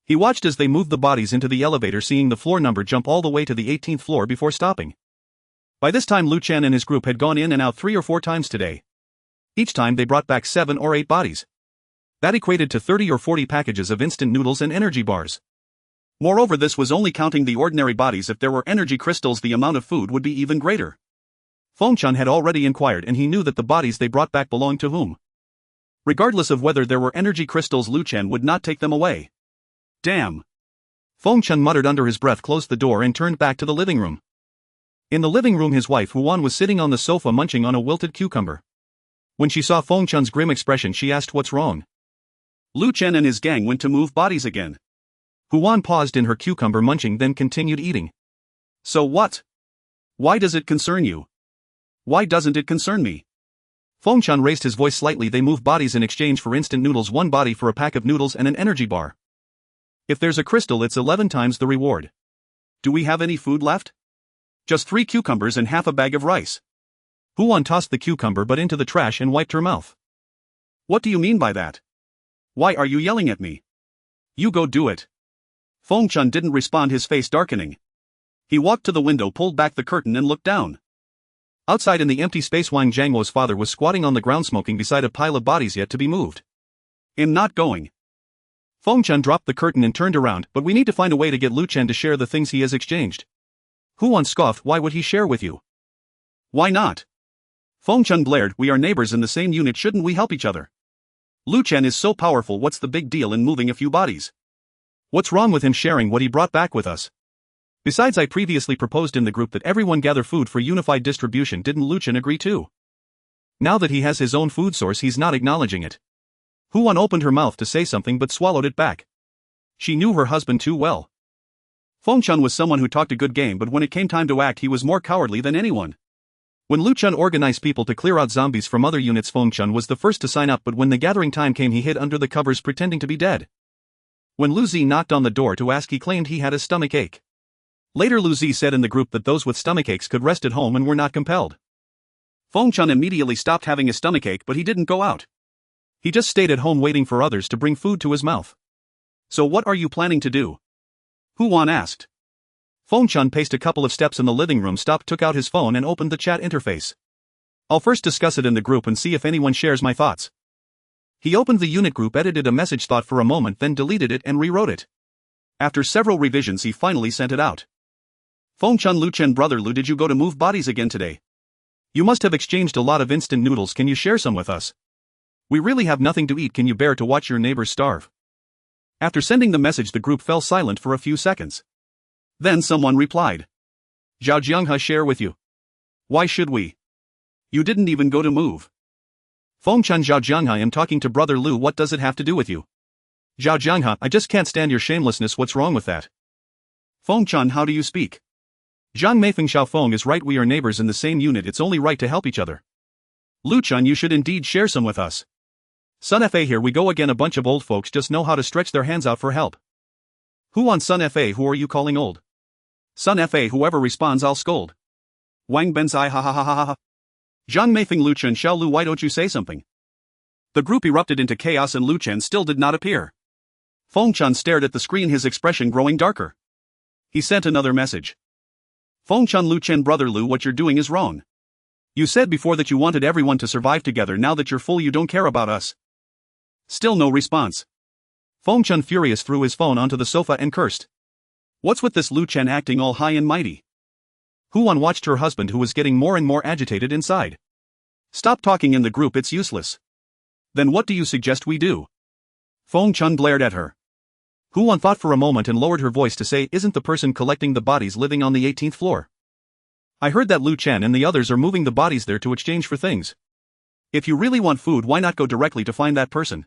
He watched as they moved the bodies into the elevator, seeing the floor number jump all the way to the 18th floor before stopping. By this time, Lu Chen and his group had gone in and out 3 or 4 times today. Each time they brought back 7 or 8 bodies. That equated to 30 or 40 packages of instant noodles and energy bars. Moreover, this was only counting the ordinary bodies. If there were energy crystals, the amount of food would be even greater. Feng Chun had already inquired, and he knew that the bodies they brought back belonged to whom. Regardless of whether there were energy crystals, Lu Chen would not take them away. Damn. Feng Chun muttered under his breath, closed the door, and turned back to the living room. In the living room, his wife Huan was sitting on the sofa munching on a wilted cucumber. When she saw Feng Chun's grim expression, she asked what's wrong. Lu Chen and his gang went to move bodies again. Huan paused in her cucumber munching, then continued eating. So what? Why does it concern you? Why doesn't it concern me? Feng Chun raised his voice slightly. They move bodies in exchange for instant noodles, 1 body for a pack of noodles and an energy bar. If there's a crystal, it's 11 times the reward. Do we have any food left? Just 3 cucumbers and half a bag of rice. Huan tossed the cucumber butt into the trash and wiped her mouth. What do you mean by that? Why are you yelling at me? You go do it. Feng Chun didn't respond, his face darkening. He walked to the window, pulled back the curtain, and looked down. Outside in the empty space, Wang Jiangwo's father was squatting on the ground, smoking beside a pile of bodies yet to be moved. I'm not going. Feng Chun dropped the curtain and turned around. But we need to find a way to get Lu Chen to share the things he has exchanged. Huan scoffed. Why would he share with you? Why not? Feng Chun blared. We are neighbors in the same unit, shouldn't we help each other? Lu Chen is so powerful, what's the big deal in moving a few bodies? What's wrong with him sharing what he brought back with us? Besides, I previously proposed in the group that everyone gather food for unified distribution. Didn't Lu Chen agree too? Now that he has his own food source, he's not acknowledging it. Huan opened her mouth to say something but swallowed it back. She knew her husband too well. Feng Chun was someone who talked a good game, but when it came time to act, he was more cowardly than anyone. When Lu Chen organized people to clear out zombies from other units, Feng Chun was the first to sign up, but when the gathering time came, he hid under the covers pretending to be dead. When Lu Zi knocked on the door to ask, he claimed he had a stomach ache. Later, Lu Zi said in the group that those with stomachaches could rest at home and were not compelled. Feng Chun immediately stopped having a stomachache, but he didn't go out. He just stayed at home waiting for others to bring food to his mouth. So what are you planning to do? Huan asked. Feng Chun paced a couple of steps in the living room, stopped, took out his phone and opened the chat interface. I'll first discuss it in the group and see if anyone shares my thoughts. He opened the unit group, edited a message, thought for a moment, then deleted it and rewrote it. After several revisions, he finally sent it out. Feng Chun, Lu Chen, brother Lu, did you go to move bodies again today? You must have exchanged a lot of instant noodles, can you share some with us? We really have nothing to eat, can you bear to watch your neighbors starve? After sending the message, the group fell silent for a few seconds. Then someone replied. Zhao Jianghe, share with you. Why should we? You didn't even go to move. Fengchun, Zhao Jianghe, I am talking to brother Lu, what does it have to do with you? Zhao Jianghe, I just can't stand your shamelessness, what's wrong with that? Fengchun, how do you speak? Zhang Meifeng, Xiaofeng is right, we are neighbors in the same unit, it's only right to help each other. Luchun, you should indeed share some with us. Sun Fa, here we go again, a bunch of old folks just know how to stretch their hands out for help. Who on Sun Fa, who are you calling old? Sun Fa, whoever responds I'll scold. Wang Benzai, ha ha ha ha ha. Zhang Meifeng, Luchun, Xiao Lu, why don't you say something? The group erupted into chaos and Luchun still did not appear. Fengchun stared at the screen, his expression growing darker. He sent another message. Fengchun, Luchun, brother Lu, what you're doing is wrong. You said before that you wanted everyone to survive together, now that you're full you don't care about us. Still no response. Fengchun, furious, threw his phone onto the sofa and cursed. What's with this Luchun acting all high and mighty? Huan watched her husband, who was getting more and more agitated inside. Stop talking in the group, it's useless. Then what do you suggest we do? Fengchun glared at her. Huan thought for a moment and lowered her voice to say, isn't the person collecting the bodies living on the 18th floor? I heard that Lu Chen and the others are moving the bodies there to exchange for things. If you really want food, why not go directly to find that person?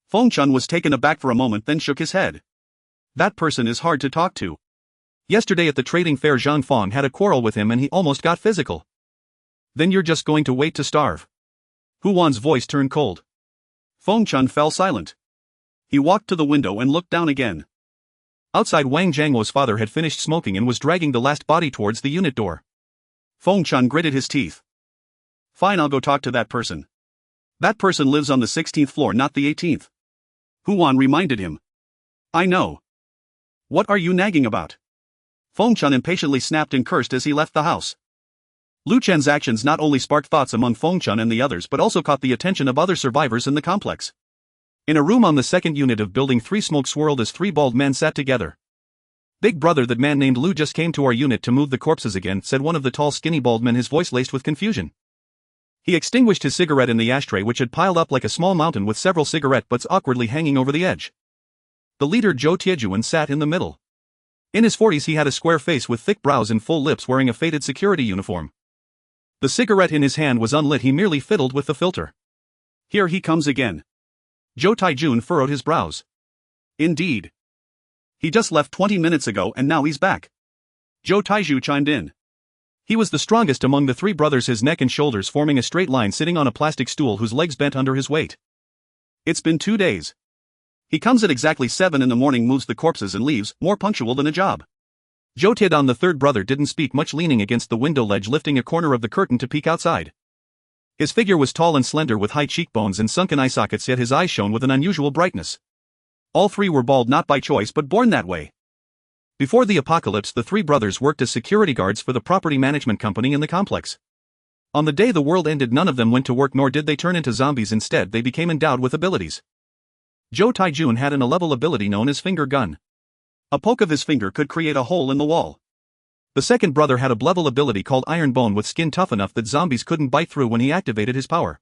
Fengchun was taken aback for a moment, then shook his head. That person is hard to talk to. Yesterday at the trading fair, Zhang Feng had a quarrel with him and he almost got physical. Then you're just going to wait to starve? Huan's voice turned cold. Fengchun fell silent. He walked to the window and looked down again. Outside, Wang Jiangwo's father had finished smoking and was dragging the last body towards the unit door. Fengchun gritted his teeth. Fine, I'll go talk to that person. That person lives on the 16th floor, not the 18th. Huan reminded him. I know. What are you nagging about? Fengchun impatiently snapped and cursed as he left the house. Lu Chen's actions not only sparked thoughts among Fengchun and the others but also caught the attention of other survivors in the complex. In a room on the second unit of Building 3, smoke swirled as three bald men sat together. Big brother, that man named Lu just came to our unit to move the corpses again, said one of the tall skinny bald men, his voice laced with confusion. He extinguished his cigarette in the ashtray, which had piled up like a small mountain with several cigarette butts awkwardly hanging over the edge. The leader, Zhou Tiejuan, sat in the middle. In his 40s, he had a square face with thick brows and full lips, wearing a faded security uniform. The cigarette in his hand was unlit, he merely fiddled with the filter. Here he comes again. Zhou Taijun furrowed his brows. Indeed. He just left 20 minutes ago and now he's back. Zhou Taiju chimed in. He was the strongest among the three brothers, his neck and shoulders forming a straight line, sitting on a plastic stool whose legs bent under his weight. It's been 2 days. He comes at exactly 7 in the morning, moves the corpses and leaves, more punctual than a job. Zhou Tiedon, the third brother, didn't speak much, leaning against the window ledge, lifting a corner of the curtain to peek outside. His figure was tall and slender with high cheekbones and sunken eye sockets, yet his eyes shone with an unusual brightness. All three were bald, not by choice but born that way. Before the apocalypse, the three brothers worked as security guards for the property management company in the complex. On the day the world ended, none of them went to work, nor did they turn into zombies. Instead, they became endowed with abilities. Zhou Taijun had an 11th ability known as finger gun. A poke of his finger could create a hole in the wall. The second brother had a level ability called Iron Bone, with skin tough enough that zombies couldn't bite through when he activated his power.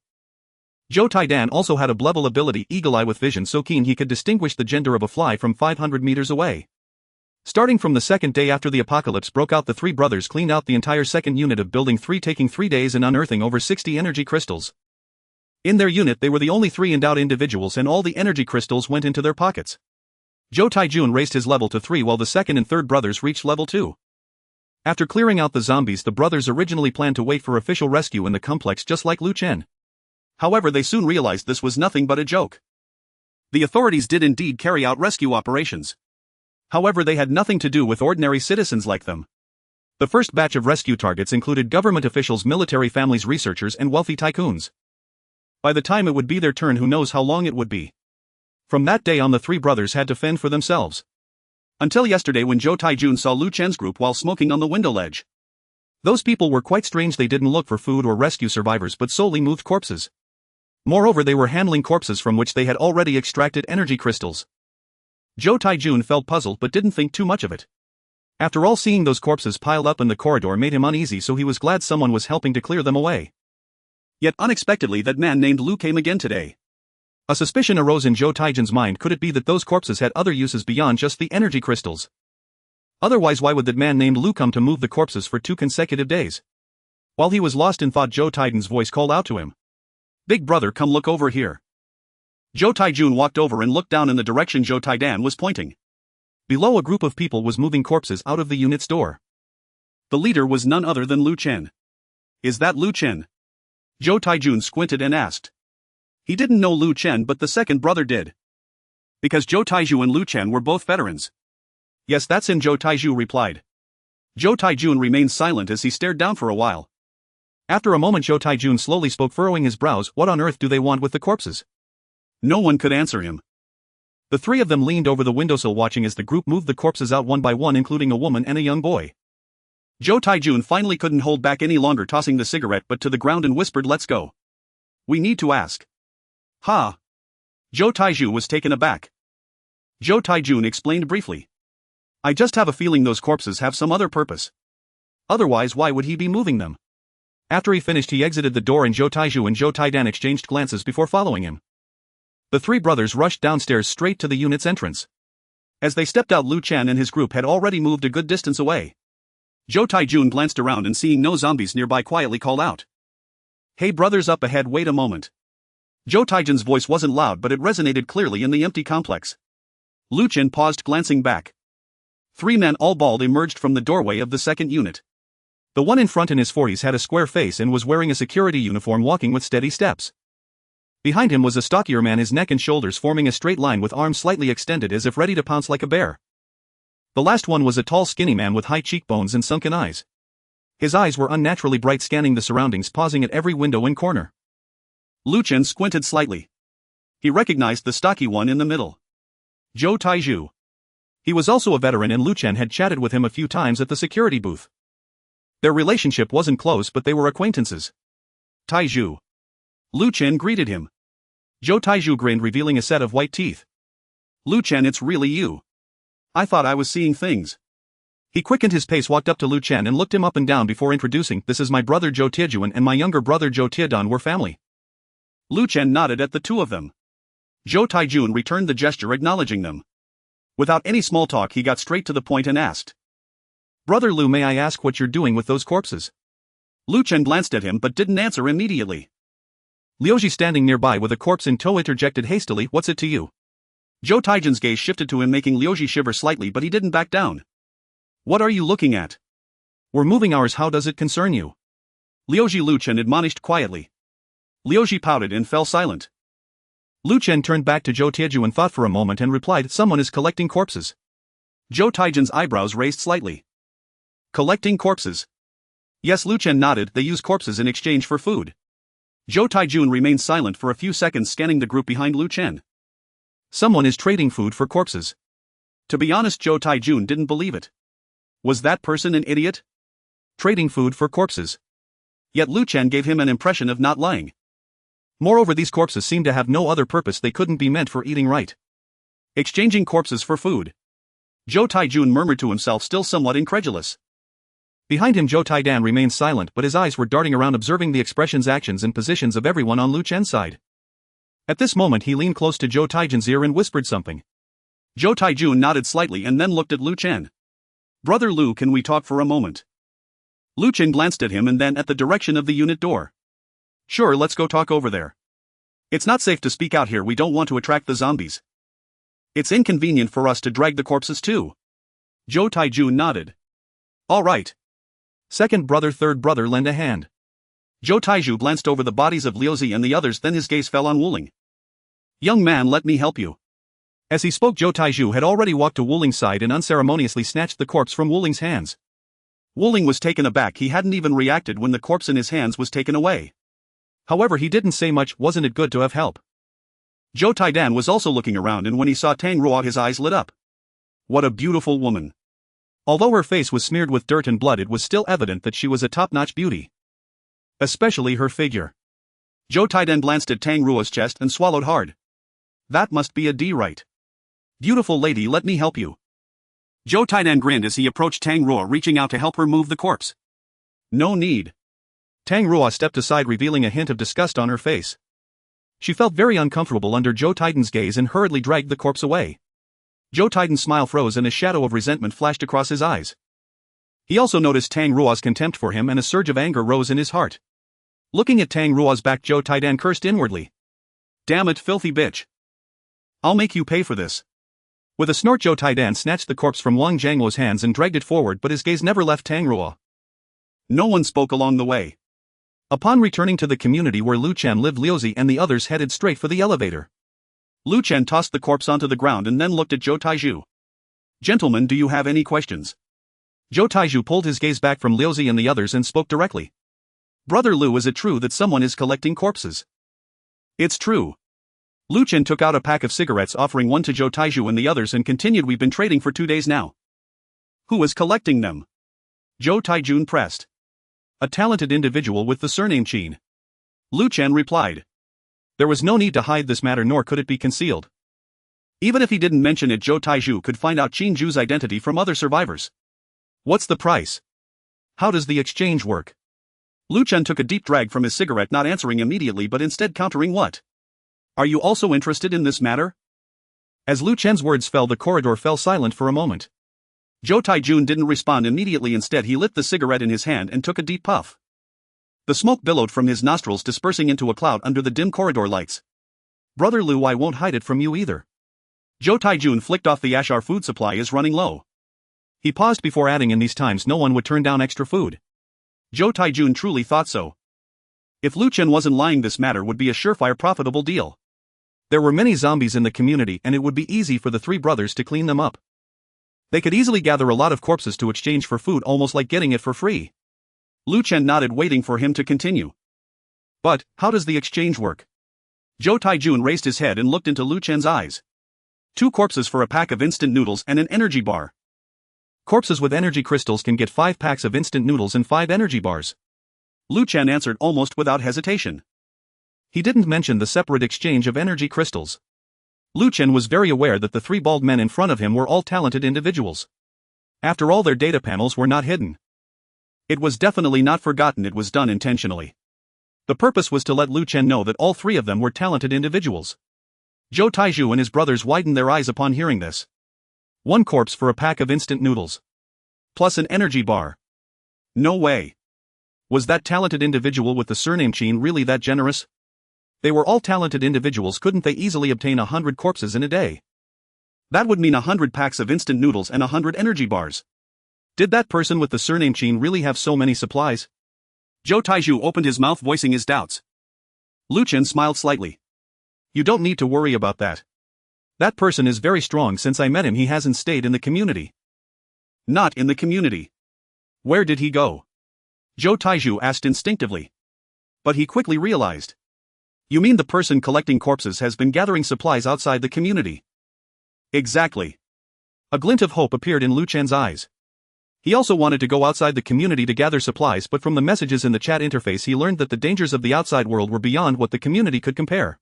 Zhou Taidan also had a level ability Eagle Eye, with vision so keen he could distinguish the gender of a fly from 500 meters away. Starting from the second day after the apocalypse broke out, the three brothers cleaned out the entire second unit of Building 3, taking 3 days and unearthing over 60 energy crystals. In their unit, they were the only 3 endowed individuals, and all the energy crystals went into their pockets. Zhou Taijun raised his level to 3 while the second and third brothers reached level 2. After clearing out the zombies, the brothers originally planned to wait for official rescue in the complex, just like Lu Chen. However, they soon realized this was nothing but a joke. The authorities did indeed carry out rescue operations. However, they had nothing to do with ordinary citizens like them. The first batch of rescue targets included government officials, military families, researchers, and wealthy tycoons. By the time it would be their turn, who knows how long it would be. From that day on, the three brothers had to fend for themselves. Until yesterday, when Zhou Taijun saw Lu Chen's group while smoking on the window ledge. Those people were quite strange. They didn't look for food or rescue survivors but solely moved corpses. Moreover, they were handling corpses from which they had already extracted energy crystals. Zhou Taijun felt puzzled but didn't think too much of it. After all, seeing those corpses piled up in the corridor made him uneasy, so he was glad someone was helping to clear them away. Yet unexpectedly that man named Lu came again today. A suspicion arose in Zhou Taijin's mind. Could it be that those corpses had other uses beyond just the energy crystals? Otherwise, why would that man named Lu come to move the corpses for 2 consecutive days? While he was lost in thought, Zhou Taijin's voice called out to him. Big brother, come look over here. Zhou Taijun walked over and looked down in the direction Zhou Taidan was pointing. Below, a group of people was moving corpses out of the unit's door. The leader was none other than Lu Chen. Is that Lu Chen? Zhou Taijun squinted and asked. He didn't know Lu Chen, but the second brother did. Because Zhou Taiju and Lu Chen were both veterans. Yes, that's him, Zhou Taiju replied. Zhou Taijun remained silent as he stared down for a while. After a moment, Zhou Taijun slowly spoke, furrowing his brows. What on earth do they want with the corpses? No one could answer him. The 3 of them leaned over the windowsill, watching as the group moved the corpses out one by one, including a woman and a young boy. Zhou Taijun finally couldn't hold back any longer, tossing the cigarette butt to the ground and whispered, "Let's go. We need to ask." Ha! Zhou Taiju was taken aback. Zhou Taijun explained briefly. I just have a feeling those corpses have some other purpose. Otherwise, why would he be moving them? After he finished, he exited the door, and Zhou Taiju and Zhou Taidan exchanged glances before following him. The 3 brothers rushed downstairs straight to the unit's entrance. As they stepped out, Lu Chen and his group had already moved a good distance away. Zhou Taijun glanced around and, seeing no zombies nearby, quietly called out. Hey brothers, up ahead, wait a moment. Zhou Taijin's voice wasn't loud, but it resonated clearly in the empty complex. Lu Chen paused, glancing back. 3 men, all bald, emerged from the doorway of the second unit. The one in front, in his 40s, had a square face and was wearing a security uniform, walking with steady steps. Behind him was a stockier man, his neck and shoulders forming a straight line with arms slightly extended as if ready to pounce like a bear. The last one was a tall, skinny man with high cheekbones and sunken eyes. His eyes were unnaturally bright, scanning the surroundings, pausing at every window and corner. Lu Chen squinted slightly. He recognized the stocky one in the middle. Zhou Taiju. He was also a veteran, and Lu Chen had chatted with him a few times at the security booth. Their relationship wasn't close, but they were acquaintances. Taiju. Lu Chen greeted him. Zhou Taiju grinned, revealing a set of white teeth. Lu Chen, it's really you. I thought I was seeing things. He quickened his pace, walked up to Lu Chen and looked him up and down before introducing, "This is my brother Zhou Tiejuan and my younger brother Zhou Tiedan. We're family." Lu Chen nodded at the 2 of them. Zhou Taijun returned the gesture, acknowledging them. Without any small talk, he got straight to the point and asked. "Brother Lu, may I ask what you're doing with those corpses?" Lu Chen glanced at him but didn't answer immediately. Liuji, standing nearby with a corpse in tow, interjected hastily, "What's it to you?" Zhou Taijin's gaze shifted to him, making Liuji shiver slightly, but he didn't back down. "What are you looking at?" "We're moving ours, how does it concern you?" Liuji, Lu Chen admonished quietly. Liuji pouted and fell silent. Lu Chen turned back to Zhou Tieju and thought for a moment and replied, "Someone is collecting corpses." Zhou Taijin's eyebrows raised slightly. Collecting corpses? Yes, Lu Chen nodded. They use corpses in exchange for food. Zhou Taijun remained silent for a few seconds, scanning the group behind Lu Chen. Someone is trading food for corpses. To be honest, Zhou Taijun didn't believe it. Was that person an idiot? Trading food for corpses. Yet Lu Chen gave him an impression of not lying. Moreover, these corpses seemed to have no other purpose. They couldn't be meant for eating, right? Exchanging corpses for food. Zhou Taijun murmured to himself, still somewhat incredulous. Behind him, Zhou Taidan remained silent, but his eyes were darting around, observing the expressions, actions and positions of everyone on Lu Chen's side. At this moment, he leaned close to Zhou Taijun's ear and whispered something. Zhou Taijun nodded slightly and then looked at Lu Chen. "Brother Lu, can we talk for a moment?" Lu Chen glanced at him and then at the direction of the unit door. "Sure, let's go talk over there. It's not safe to speak out here. We don't want to attract the zombies. It's inconvenient for us to drag the corpses too." Zhou Taijun nodded. "All right. Second brother, third brother, lend a hand." Zhou Taiju glanced over the bodies of Liu Zi and the others, then his gaze fell on Wuling. "Young man, let me help you." As he spoke, Zhou Taiju had already walked to Wuling's side and unceremoniously snatched the corpse from Wuling's hands. Wuling was taken aback. He hadn't even reacted when the corpse in his hands was taken away. However, he didn't say much. Wasn't it good to have help? Zhou Taidan was also looking around, and when he saw Tang Ruo, his eyes lit up. What a beautiful woman. Although her face was smeared with dirt and blood, it was still evident that she was a top-notch beauty. Especially her figure. Zhou Taidan glanced at Tang Ruo's chest and swallowed hard. That must be a D, right? "Beautiful lady, let me help you." Zhou Taidan grinned as he approached Tang Ruo, reaching out to help her move the corpse. No need. Tang Ruo stepped aside, revealing a hint of disgust on her face. She felt very uncomfortable under Zhou Taidan's gaze and hurriedly dragged the corpse away. Zhou Taidan's smile froze and a shadow of resentment flashed across his eyes. He also noticed Tang Ruo's contempt for him and a surge of anger rose in his heart. Looking at Tang Ruo's back, Zhou Taidan cursed inwardly. Damn it, filthy bitch. I'll make you pay for this. With a snort, Zhou Taidan snatched the corpse from Wang Zhangluo's hands and dragged it forward, but his gaze never left Tang Ruo. No one spoke along the way. Upon returning to the community where Lu Chen lived, Liuzi and the others headed straight for the elevator. Lu Chen tossed the corpse onto the ground and then looked at Zhou Taiju. Gentlemen, do you have any questions? Zhou Taiju pulled his gaze back from Liuzi and the others and spoke directly. Brother Lu, is it true that someone is collecting corpses? It's true. Lu Chen took out a pack of cigarettes, offering one to Zhou Taiju and the others, and continued, we've been trading for 2 days now. Who is collecting them? Zhou Taijun pressed. A talented individual with the surname Qin. Lu Chen replied. There was no need to hide this matter, nor could it be concealed. Even if he didn't mention it, Zhou Taiju could find out Qin Jue's identity from other survivors. What's the price? How does the exchange work? Lu Chen took a deep drag from his cigarette, not answering immediately but instead countering, what? Are you also interested in this matter? As Lu Chen's words fell, the corridor fell silent for a moment. Zhou Taijun didn't respond immediately. Instead, he lit the cigarette in his hand and took a deep puff. The smoke billowed from his nostrils, dispersing into a cloud under the dim corridor lights. Brother Lu, I won't hide it from you either. Zhou Taijun flicked off the ash. Our food supply is running low. He paused before adding, in these times no one would turn down extra food. Zhou Taijun truly thought so. If Lu Chen wasn't lying, this matter would be a surefire profitable deal. There were many zombies in the community and it would be easy for the three brothers to clean them up. They could easily gather a lot of corpses to exchange for food, almost like getting it for free. Lu Chen nodded, waiting for him to continue. But, how does the exchange work? Zhou Taijun raised his head and looked into Lu Chen's eyes. 2 corpses for a pack of instant noodles and an energy bar. Corpses with energy crystals can get 5 packs of instant noodles and 5 energy bars. Lu Chen answered almost without hesitation. He didn't mention the separate exchange of energy crystals. Lu Chen was very aware that the 3 bald men in front of him were all talented individuals. After all, their data panels were not hidden. It was definitely not forgotten, it was done intentionally. The purpose was to let Lu Chen know that all 3 of them were talented individuals. Zhou Taiju and his brothers widened their eyes upon hearing this. 1 corpse for a pack of instant noodles. Plus an energy bar. No way. Was that talented individual with the surname Qin really that generous? They were all talented individuals, couldn't they easily obtain 100 corpses in a day? That would mean 100 packs of instant noodles and 100 energy bars. Did that person with the surname Qin really have so many supplies? Zhou Taiju opened his mouth, voicing his doubts. Lu Chen smiled slightly. You don't need to worry about that. That person is very strong. Since I met him, he hasn't stayed in the community. Not in the community. Where did he go? Zhou Taiju asked instinctively. But he quickly realized. You mean the person collecting corpses has been gathering supplies outside the community? Exactly. A glint of hope appeared in Lu Chen's eyes. He also wanted to go outside the community to gather supplies, but from the messages in the chat interface he learned that the dangers of the outside world were beyond what the community could compare.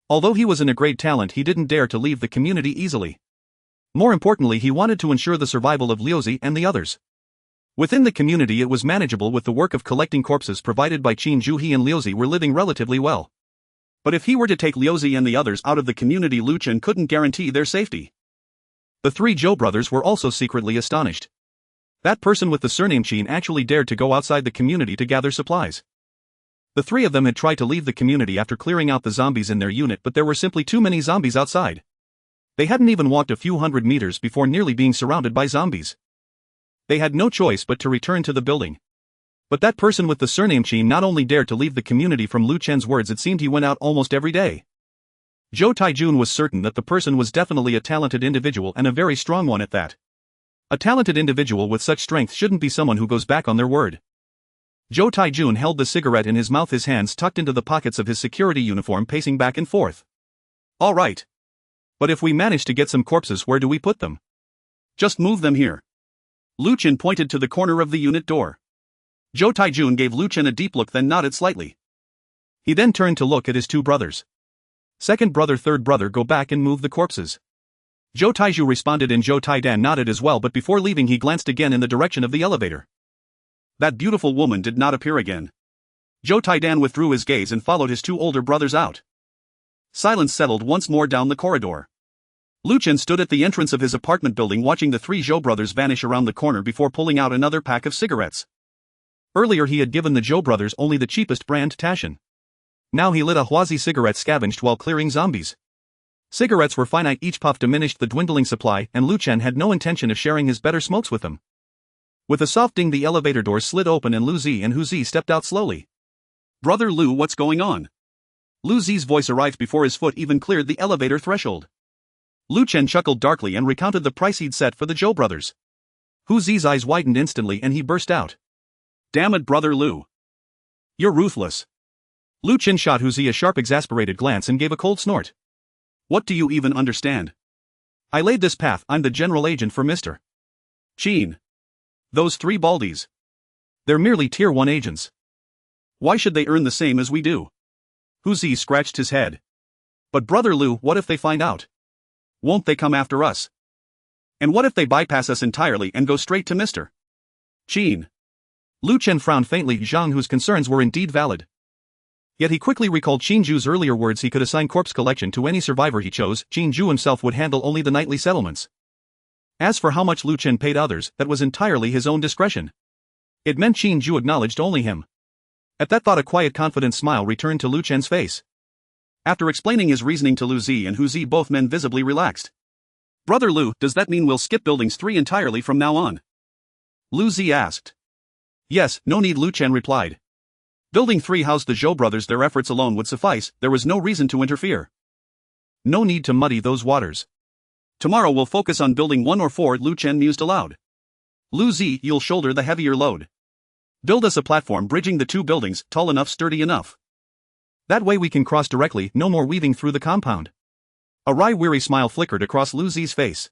Although he was a great talent, he didn't dare to leave the community easily. More importantly, he wanted to ensure the survival of Liuzi and the others. Within the community it was manageable with the work of collecting corpses provided by Qin Jue. He and Liuzi were living relatively well. But if he were to take Liuzi and the others out of the community, Lu Chen couldn't guarantee their safety. The 3 Zhou brothers were also secretly astonished. That person with the surname Qin actually dared to go outside the community to gather supplies. The 3 of them had tried to leave the community after clearing out the zombies in their unit, but there were simply too many zombies outside. They hadn't even walked a few hundred meters before nearly being surrounded by zombies. They had no choice but to return to the building. But that person with the surname Qin not only dared to leave the community. From Lu Chen's words, it seemed he went out almost every day. Zhou Taijun was certain that the person was definitely a talented individual, and a very strong one at that. A talented individual with such strength shouldn't be someone who goes back on their word. Zhou Taijun held the cigarette in his mouth, his hands tucked into the pockets of his security uniform, pacing back and forth. All right. But if we manage to get some corpses, where do we put them? Just move them here. Lu Chen pointed to the corner of the unit door. Zhou Taijun gave Lu Chen a deep look, then nodded slightly. He then turned to look at his 2 brothers. Second brother, third brother, go back and move the corpses. Zhou Taizhu responded and Zhou Taidan nodded as well, but before leaving he glanced again in the direction of the elevator. That beautiful woman did not appear again. Zhou Taidan withdrew his gaze and followed his two older brothers out. Silence settled once more down the corridor. Lu Chen stood at the entrance of his apartment building watching the three Zhou brothers vanish around the corner before pulling out another pack of cigarettes. Earlier he had given the Zhou brothers only the cheapest brand Taschen. Now he lit a Huazi cigarette scavenged while clearing zombies. Cigarettes were finite, each puff diminished the dwindling supply, and Lu Chen had no intention of sharing his better smokes with them. With a soft ding the elevator doors slid open and Lu Zi and Hu Zi stepped out slowly. Brother Lu, what's going on? Lu Zi's voice arrived before his foot even cleared the elevator threshold. Lu Chen chuckled darkly and recounted the price he'd set for the Zhou brothers. Hu Zi's eyes widened instantly and he burst out. Damn it, Brother Lu. You're ruthless. Lu Chen shot Hu Zi a sharp exasperated glance and gave a cold snort. What do you even understand? I laid this path, I'm the general agent for Mr. Qin. Those three baldies. They're merely tier 1 agents. Why should they earn the same as we do? Hu Zi scratched his head. But Brother Lu, what if they find out? Won't they come after us? And what if they bypass us entirely and go straight to Mr. Qin? Lu Chen frowned faintly, Zhang whose concerns were indeed valid. Yet he quickly recalled Qin Jue's earlier words: he could assign corpse collection to any survivor he chose. Qin Jue himself would handle only the nightly settlements. As for how much Lu Chen paid others, that was entirely his own discretion. It meant Qin Jue acknowledged only him. At that thought a quiet confident smile returned to Lu Chen's face. After explaining his reasoning to Lu Zi and Hu Zi, both men visibly relaxed. Brother Lu, does that mean we'll skip buildings 3 entirely from now on? Lu Zi asked. Yes, no need, Lu Chen replied. Building 3 housed the Zhou brothers, their efforts alone would suffice, there was no reason to interfere. No need to muddy those waters. Tomorrow we'll focus on building 1 or 4, Lu Chen mused aloud. Lu Zi, you'll shoulder the heavier load. Build us a platform bridging the 2 buildings, tall enough, sturdy enough. That way we can cross directly, no more weaving through the compound. A wry weary smile flickered across Lu Zi's face.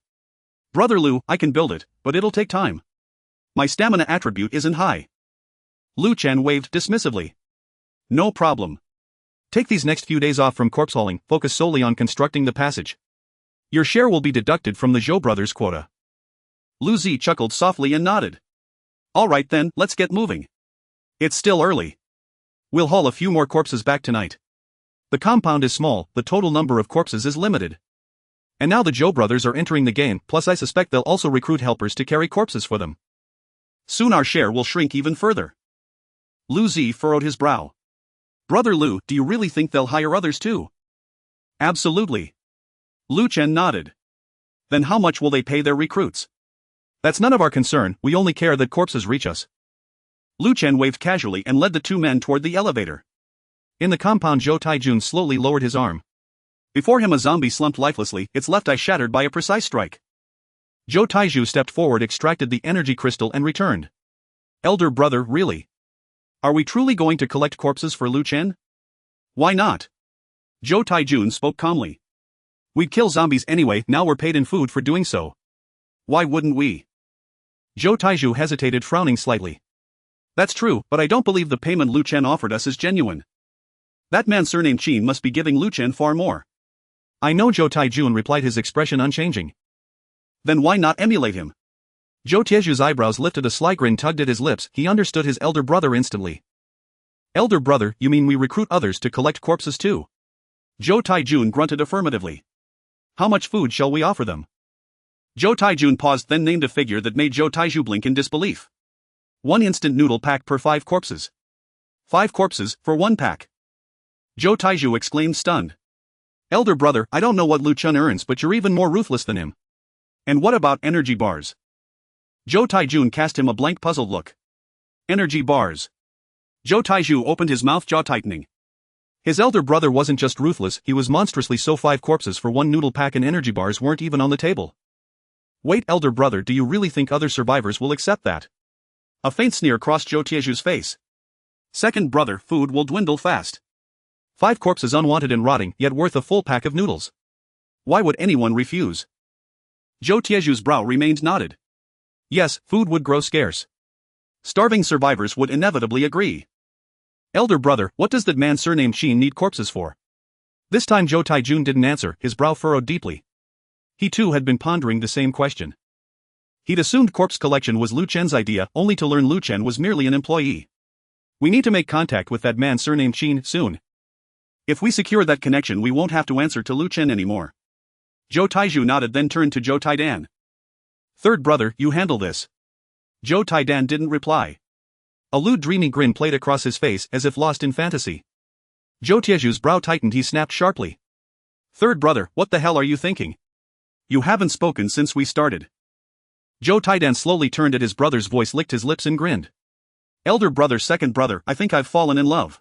Brother Lu, I can build it, but it'll take time. My stamina attribute isn't high. Lu Chen waved dismissively. No problem. Take these next few days off from corpse hauling, focus solely on constructing the passage. Your share will be deducted from the Zhou brothers' quota. Lu Zi chuckled softly and nodded. Alright then, let's get moving. It's still early. We'll haul a few more corpses back tonight. The compound is small, the total number of corpses is limited. And now the Zhou brothers are entering the game, plus I suspect they'll also recruit helpers to carry corpses for them. Soon our share will shrink even further. Lu Zi furrowed his brow. Brother Lu, do you really think they'll hire others too? Absolutely. Lu Chen nodded. Then how much will they pay their recruits? That's none of our concern, we only care that corpses reach us. Lu Chen waved casually and led the 2 men toward the elevator. In the compound, Zhou Taijun slowly lowered his arm. Before him a zombie slumped lifelessly, its left eye shattered by a precise strike. Zhou Taiju stepped forward, extracted the energy crystal and returned. Elder brother, really? Are we truly going to collect corpses for Lu Chen? Why not? Zhou Taijun spoke calmly. We'd kill zombies anyway, now we're paid in food for doing so. Why wouldn't we? Zhou Taiju hesitated, frowning slightly. That's true, but I don't believe the payment Lu Chen offered us is genuine. That man surnamed Qin must be giving Lu Chen far more. I know, Zhou Taijun replied, his expression unchanging. Then why not emulate him? Zhou Tieju's eyebrows lifted, a sly grin tugged at his lips, he understood his elder brother instantly. Elder brother, you mean we recruit others to collect corpses too? Zhou Taijun grunted affirmatively. How much food shall we offer them? Zhou Taijun paused, then named a figure that made Zhou Taiju blink in disbelief. 1 instant noodle pack per 5 corpses. 5 corpses for 1 pack. Zhou Taiju exclaimed, stunned. Elder brother, I don't know what Lu Chen earns, but you're even more ruthless than him. And what about energy bars? Zhou Taijun cast him a blank, puzzled look. Energy bars. Zhou Taiju opened his mouth, jaw tightening. His elder brother wasn't just ruthless, he was monstrously so. 5 corpses for 1 noodle pack and energy bars weren't even on the table. Wait, elder brother, do you really think other survivors will accept that? A faint sneer crossed Zhou Tieju's face. Second brother, food will dwindle fast. 5 corpses unwanted and rotting, yet worth a full pack of noodles. Why would anyone refuse? Zhou Tieju's brow remained knotted. Yes, food would grow scarce. Starving survivors would inevitably agree. Elder brother, what does that man surnamed Qin need corpses for? This time Zhou Taijun didn't answer, his brow furrowed deeply. He too had been pondering the same question. He'd assumed corpse collection was Lu Chen's idea, only to learn Lu Chen was merely an employee. We need to make contact with that man surnamed Qin soon. If we secure that connection, we won't have to answer to Lu Chen anymore. Zhou Taizhu nodded, then turned to Zhou Taidan. Third brother, you handle this. Zhou Taidan didn't reply. A lewd dreamy grin played across his face as if lost in fantasy. Zhou Tieju's brow tightened. He snapped sharply. Third brother, what the hell are you thinking? You haven't spoken since we started. Zhou Taidan slowly turned at his brother's voice, licked his lips and grinned. Elder brother, second brother, I think I've fallen in love.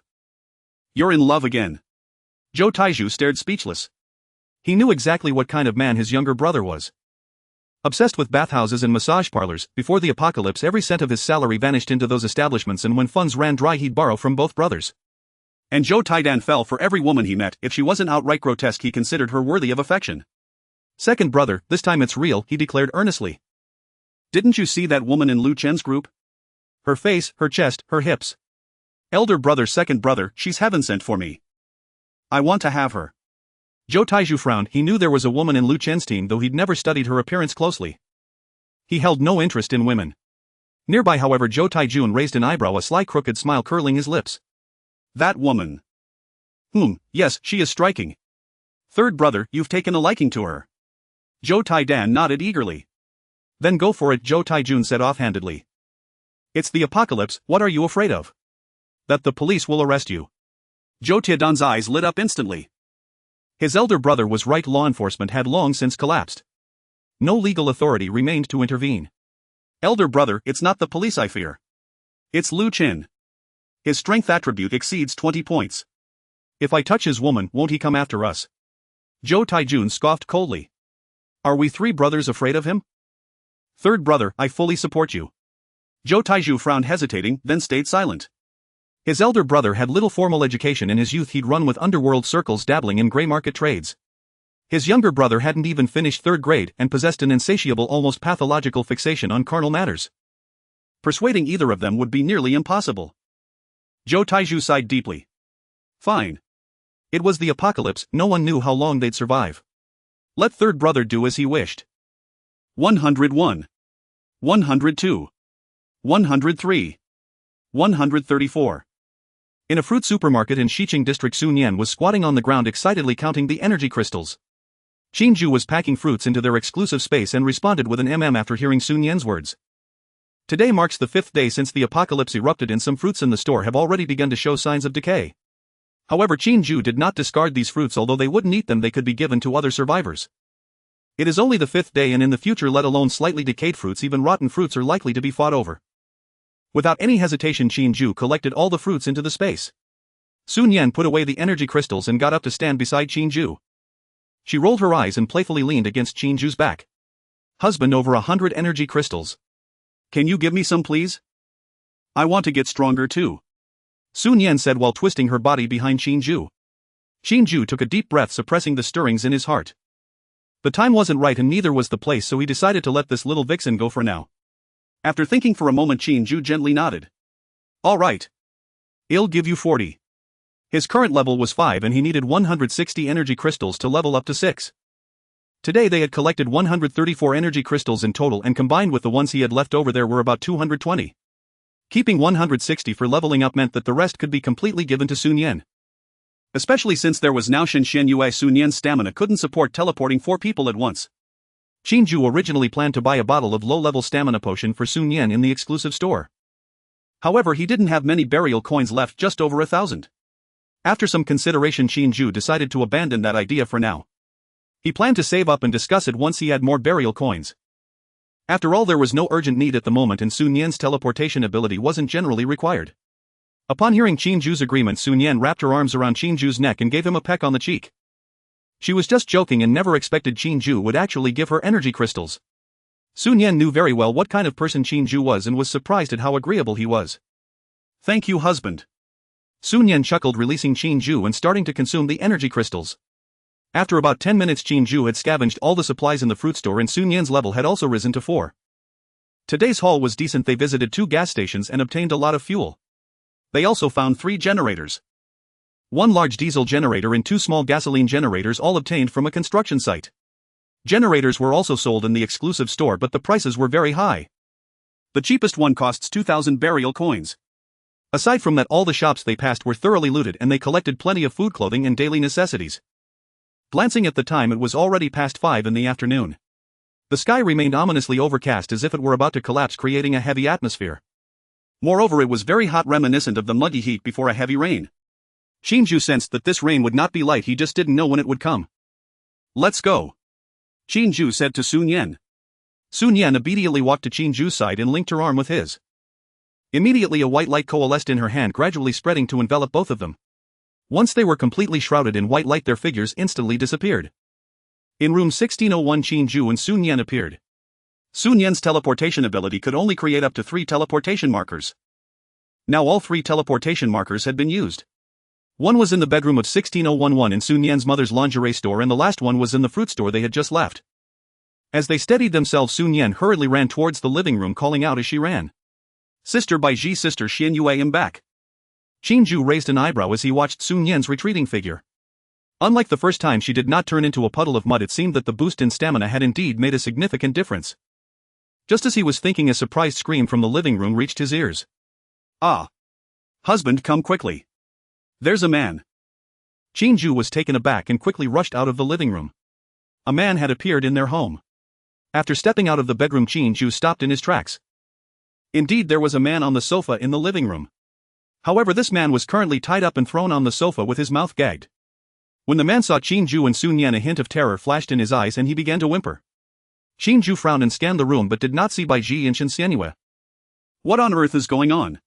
You're in love again. Zhou Taizhu stared speechless. He knew exactly what kind of man his younger brother was. Obsessed with bathhouses and massage parlors, before the apocalypse every cent of his salary vanished into those establishments, and when funds ran dry he'd borrow from both brothers. And Zhou Taidan fell for every woman he met. If she wasn't outright grotesque, he considered her worthy of affection. Second brother, this time it's real, he declared earnestly. Didn't you see that woman in Lu Chen's group? Her face, her chest, her hips. Elder brother, second brother, she's heaven sent for me. I want to have her. Zhou Taizhu frowned. He knew there was a woman in Lu Chen's team, though he'd never studied her appearance closely. He held no interest in women. Nearby, however, Zhou Taijun raised an eyebrow, a sly crooked smile curling his lips. That woman. Yes, she is striking. Third brother, you've taken a liking to her. Zhou Taidan nodded eagerly. Then go for it, Zhou Taijun said offhandedly. It's the apocalypse, what are you afraid of? That the police will arrest you. Zhou Tiedan's eyes lit up instantly. His elder brother was right, law enforcement had long since collapsed. No legal authority remained to intervene. Elder brother, it's not the police I fear. It's Lu Chen. His strength attribute exceeds 20 points. If I touch his woman, won't he come after us? Zhou Taijun scoffed coldly. Are we three brothers afraid of him? Third brother, I fully support you. Zhou Taizhu frowned, hesitating, then stayed silent. His elder brother had little formal education. In his youth he'd run with underworld circles, dabbling in grey market trades. His younger brother hadn't even finished third grade and possessed an insatiable, almost pathological fixation on carnal matters. Persuading either of them would be nearly impossible. Zhou Taizhu sighed deeply. Fine. It was the apocalypse, no one knew how long they'd survive. Let third brother do as he wished. 101. 102. 103. 134. In a fruit supermarket in Xiqing district, Sun Yan was squatting on the ground excitedly counting the energy crystals. Qin Jue was packing fruits into their exclusive space and responded with an after hearing Sun Yan's words. Today marks the 5th day since the apocalypse erupted, and some fruits in the store have already begun to show signs of decay. However, Qin Jue did not discard these fruits. Although they wouldn't eat them, they could be given to other survivors. It is only the 5th day, and in the future, let alone slightly decayed fruits, even rotten fruits are likely to be fought over. Without any hesitation, Qin Jue collected all the fruits into the space. Sun Yan put away the energy crystals and got up to stand beside Qin Jue. She rolled her eyes and playfully leaned against Qin Jue's back. Husband, over 100 energy crystals. Can you give me some, please? I want to get stronger too. Sun Yan said while twisting her body behind Qin Jue. Qin Jue took a deep breath, suppressing the stirrings in his heart. The time wasn't right and neither was the place, so he decided to let this little vixen go for now. After thinking for a moment, Qin Jue gently nodded. All right. I'll give you 40. His current level was 5 and he needed 160 energy crystals to level up to 6. Today they had collected 134 energy crystals in total, and combined with the ones he had left over there were about 220. Keeping 160 for leveling up meant that the rest could be completely given to Sun Yan. Especially since there was now Shen Yue. Sun Yan's stamina couldn't support teleporting 4 people at once. Qin Jue originally planned to buy a bottle of low-level stamina potion for Sun Yan in the exclusive store. However, he didn't have many burial coins left, just over 1,000. After some consideration, Qin Jue decided to abandon that idea for now. He planned to save up and discuss it once he had more burial coins. After all, there was no urgent need at the moment, and Sun Yan's teleportation ability wasn't generally required. Upon hearing Qin Jue's agreement, Sun Yan wrapped her arms around Qin Jue's neck and gave him a peck on the cheek. She was just joking and never expected Qin Jue would actually give her energy crystals. Sun Yan knew very well what kind of person Qin Jue was and was surprised at how agreeable he was. Thank you, husband. Sun Yan chuckled, releasing Qin Jue and starting to consume the energy crystals. After about 10 minutes, Qin Jue had scavenged all the supplies in the fruit store and Sun Yan's level had also risen to 4. Today's haul was decent. They visited 2 gas stations and obtained a lot of fuel. They also found 3 generators. 1 large diesel generator and 2 small gasoline generators, all obtained from a construction site. Generators were also sold in the exclusive store, but the prices were very high. The cheapest one costs 2,000 burial coins. Aside from that, all the shops they passed were thoroughly looted and they collected plenty of food, clothing and daily necessities. Glancing at the time, it was already past 5 in the afternoon. The sky remained ominously overcast as if it were about to collapse, creating a heavy atmosphere. Moreover, it was very hot, reminiscent of the muggy heat before a heavy rain. Qin Jue sensed that this rain would not be light, he just didn't know when it would come. "Let's go," Qin Jue said to Sun Yan. Sun Yan immediately walked to Qin Jue's side and linked her arm with his. Immediately a white light coalesced in her hand, gradually spreading to envelop both of them. Once they were completely shrouded in white light, their figures instantly disappeared. In room 1601, Qin Jue and Sun Yan appeared. Sun Yan's teleportation ability could only create up to 3 teleportation markers. Now all 3 teleportation markers had been used. One was in the bedroom of 16011 in Sun Yan's mother's lingerie store, and the last one was in the fruit store they had just left. As they steadied themselves, Sun Yan hurriedly ran towards the living room, calling out as she ran, "Sister Baiji, Sister Qin Jue, am back." Qin Jue raised an eyebrow as he watched Sun Yan's retreating figure. Unlike the first time she did not turn into a puddle of mud, it seemed that the boost in stamina had indeed made a significant difference. Just as he was thinking, a surprised scream from the living room reached his ears. "Ah! Husband, come quickly. There's a man." Qin Jue was taken aback and quickly rushed out of the living room. A man had appeared in their home. After stepping out of the bedroom, Qin Jue stopped in his tracks. Indeed, there was a man on the sofa in the living room. However, this man was currently tied up and thrown on the sofa with his mouth gagged. When the man saw Qin Jue and Sun Yan, a hint of terror flashed in his eyes and he began to whimper. Qin Jue frowned and scanned the room but did not see Baiji and Shinxianue. "What on earth is going on?"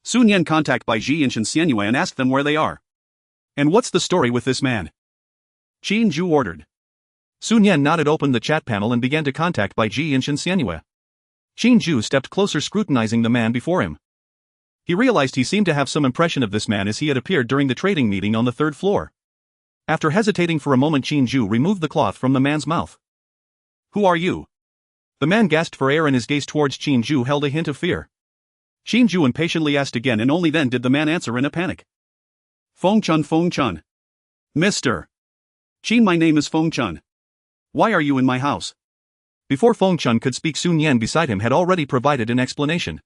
Sun Yan contacted Baiji and Shinxianue and asked them where they are. "And what's the story with this man?" Qin Jue ordered. Sun Yan nodded, opened the chat panel and began to contact Baiji and Shinxianue. Qin Jue stepped closer, scrutinizing the man before him. He realized he seemed to have some impression of this man as he had appeared during the trading meeting on the 3rd floor. After hesitating for a moment, Qin Jue removed the cloth from the man's mouth. "Who are you?" The man gasped for air and his gaze towards Qin Jue held a hint of fear. Qin Jue impatiently asked again, and only then did the man answer in a panic. Feng Chun. Mr. Qin, my name is Feng Chun. Why are you in my house?" Before Feng Chun could speak, Sun Yan beside him had already provided an explanation.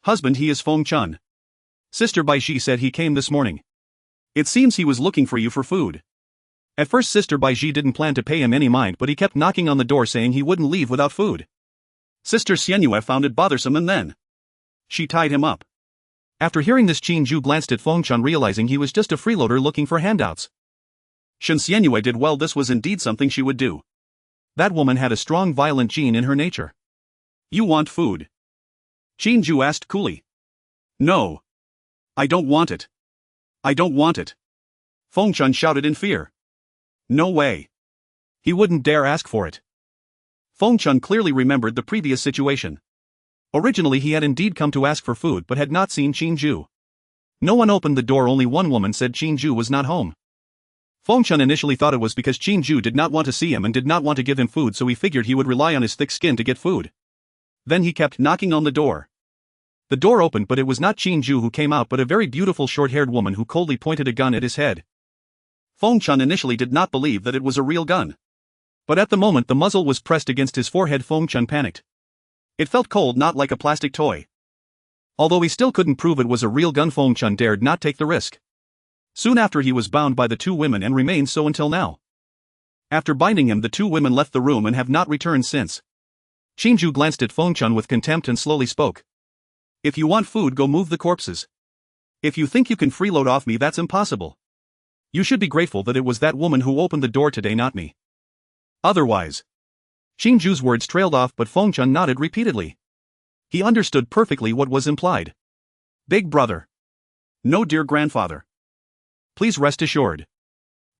"Husband, he is Feng Chun. Sister Baiji said he came this morning. It seems he was looking for you for food. At first Sister Baiji didn't plan to pay him any mind, but he kept knocking on the door saying he wouldn't leave without food. Sister Xianue found it bothersome and then she tied him up." After hearing this, Qin Jue glanced at Feng Chun, realizing he was just a freeloader looking for handouts. Shinxianue did well, this was indeed something she would do. That woman had a strong violent gene in her nature. "You want food?" Qin Jue asked coolly. "No. I don't want it. I don't want it." Feng Chun shouted in fear. "No way. He wouldn't dare ask for it." Feng Chun clearly remembered the previous situation. Originally he had indeed come to ask for food but had not seen Qin Jue. No one opened the door, only one woman said Qin Jue was not home. Feng Chun initially thought it was because Qin Jue did not want to see him and did not want to give him food, so he figured he would rely on his thick skin to get food. Then he kept knocking on the door. The door opened, but it was not Qin Jue who came out but a very beautiful short-haired woman who coldly pointed a gun at his head. Feng Chun initially did not believe that it was a real gun. But at the moment the muzzle was pressed against his forehead, Feng Chun panicked. It felt cold, not like a plastic toy. Although he still couldn't prove it was a real gun, Feng Chun dared not take the risk. Soon after, he was bound by the 2 women and remained so until now. After binding him, the 2 women left the room and have not returned since. Qin Jue glanced at Feng Chun with contempt and slowly spoke. "If you want food, go move the corpses. If you think you can freeload off me, that's impossible. You should be grateful that it was that woman who opened the door today, not me. Otherwise." Qin Jue's words trailed off, but Feng Chun nodded repeatedly. He understood perfectly what was implied. "Big brother. No, dear grandfather. Please rest assured.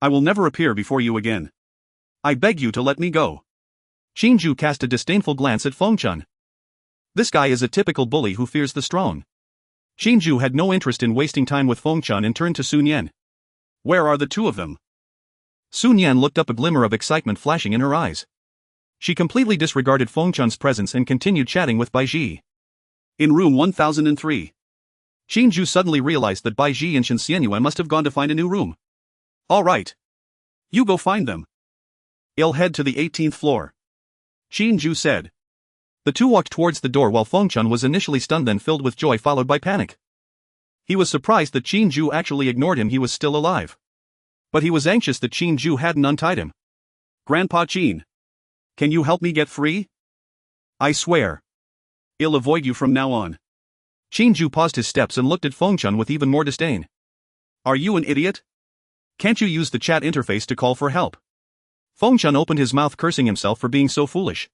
I will never appear before you again. I beg you to let me go." Qin Jue cast a disdainful glance at Feng Chun. This guy is a typical bully who fears the strong. Qin Jue had no interest in wasting time with Feng Chun and turned to Sun Yan. "Where are the 2 of them?" Sun Yan looked up, a glimmer of excitement flashing in her eyes. She completely disregarded Feng Chun's presence and continued chatting with Baiji. In room 1003. Qin Jue suddenly realized that Baiji and Shinxianue must have gone to find a new room. "All right. You go find them." I'll head to the 18th floor, Qin Jue said. The two walked towards the door while Fengchun was initially stunned then filled with joy followed by panic. He was surprised that Qin Jue actually ignored him. He was still alive. But he was anxious that Qin Jue hadn't untied him. Grandpa Qin, can you help me get free? I swear, I'll avoid you from now on. Qin Jue paused his steps and looked at Fengchun with even more disdain. Are you an idiot? Can't you use the chat interface to call for help? Fengchun opened his mouth cursing himself for being so foolish.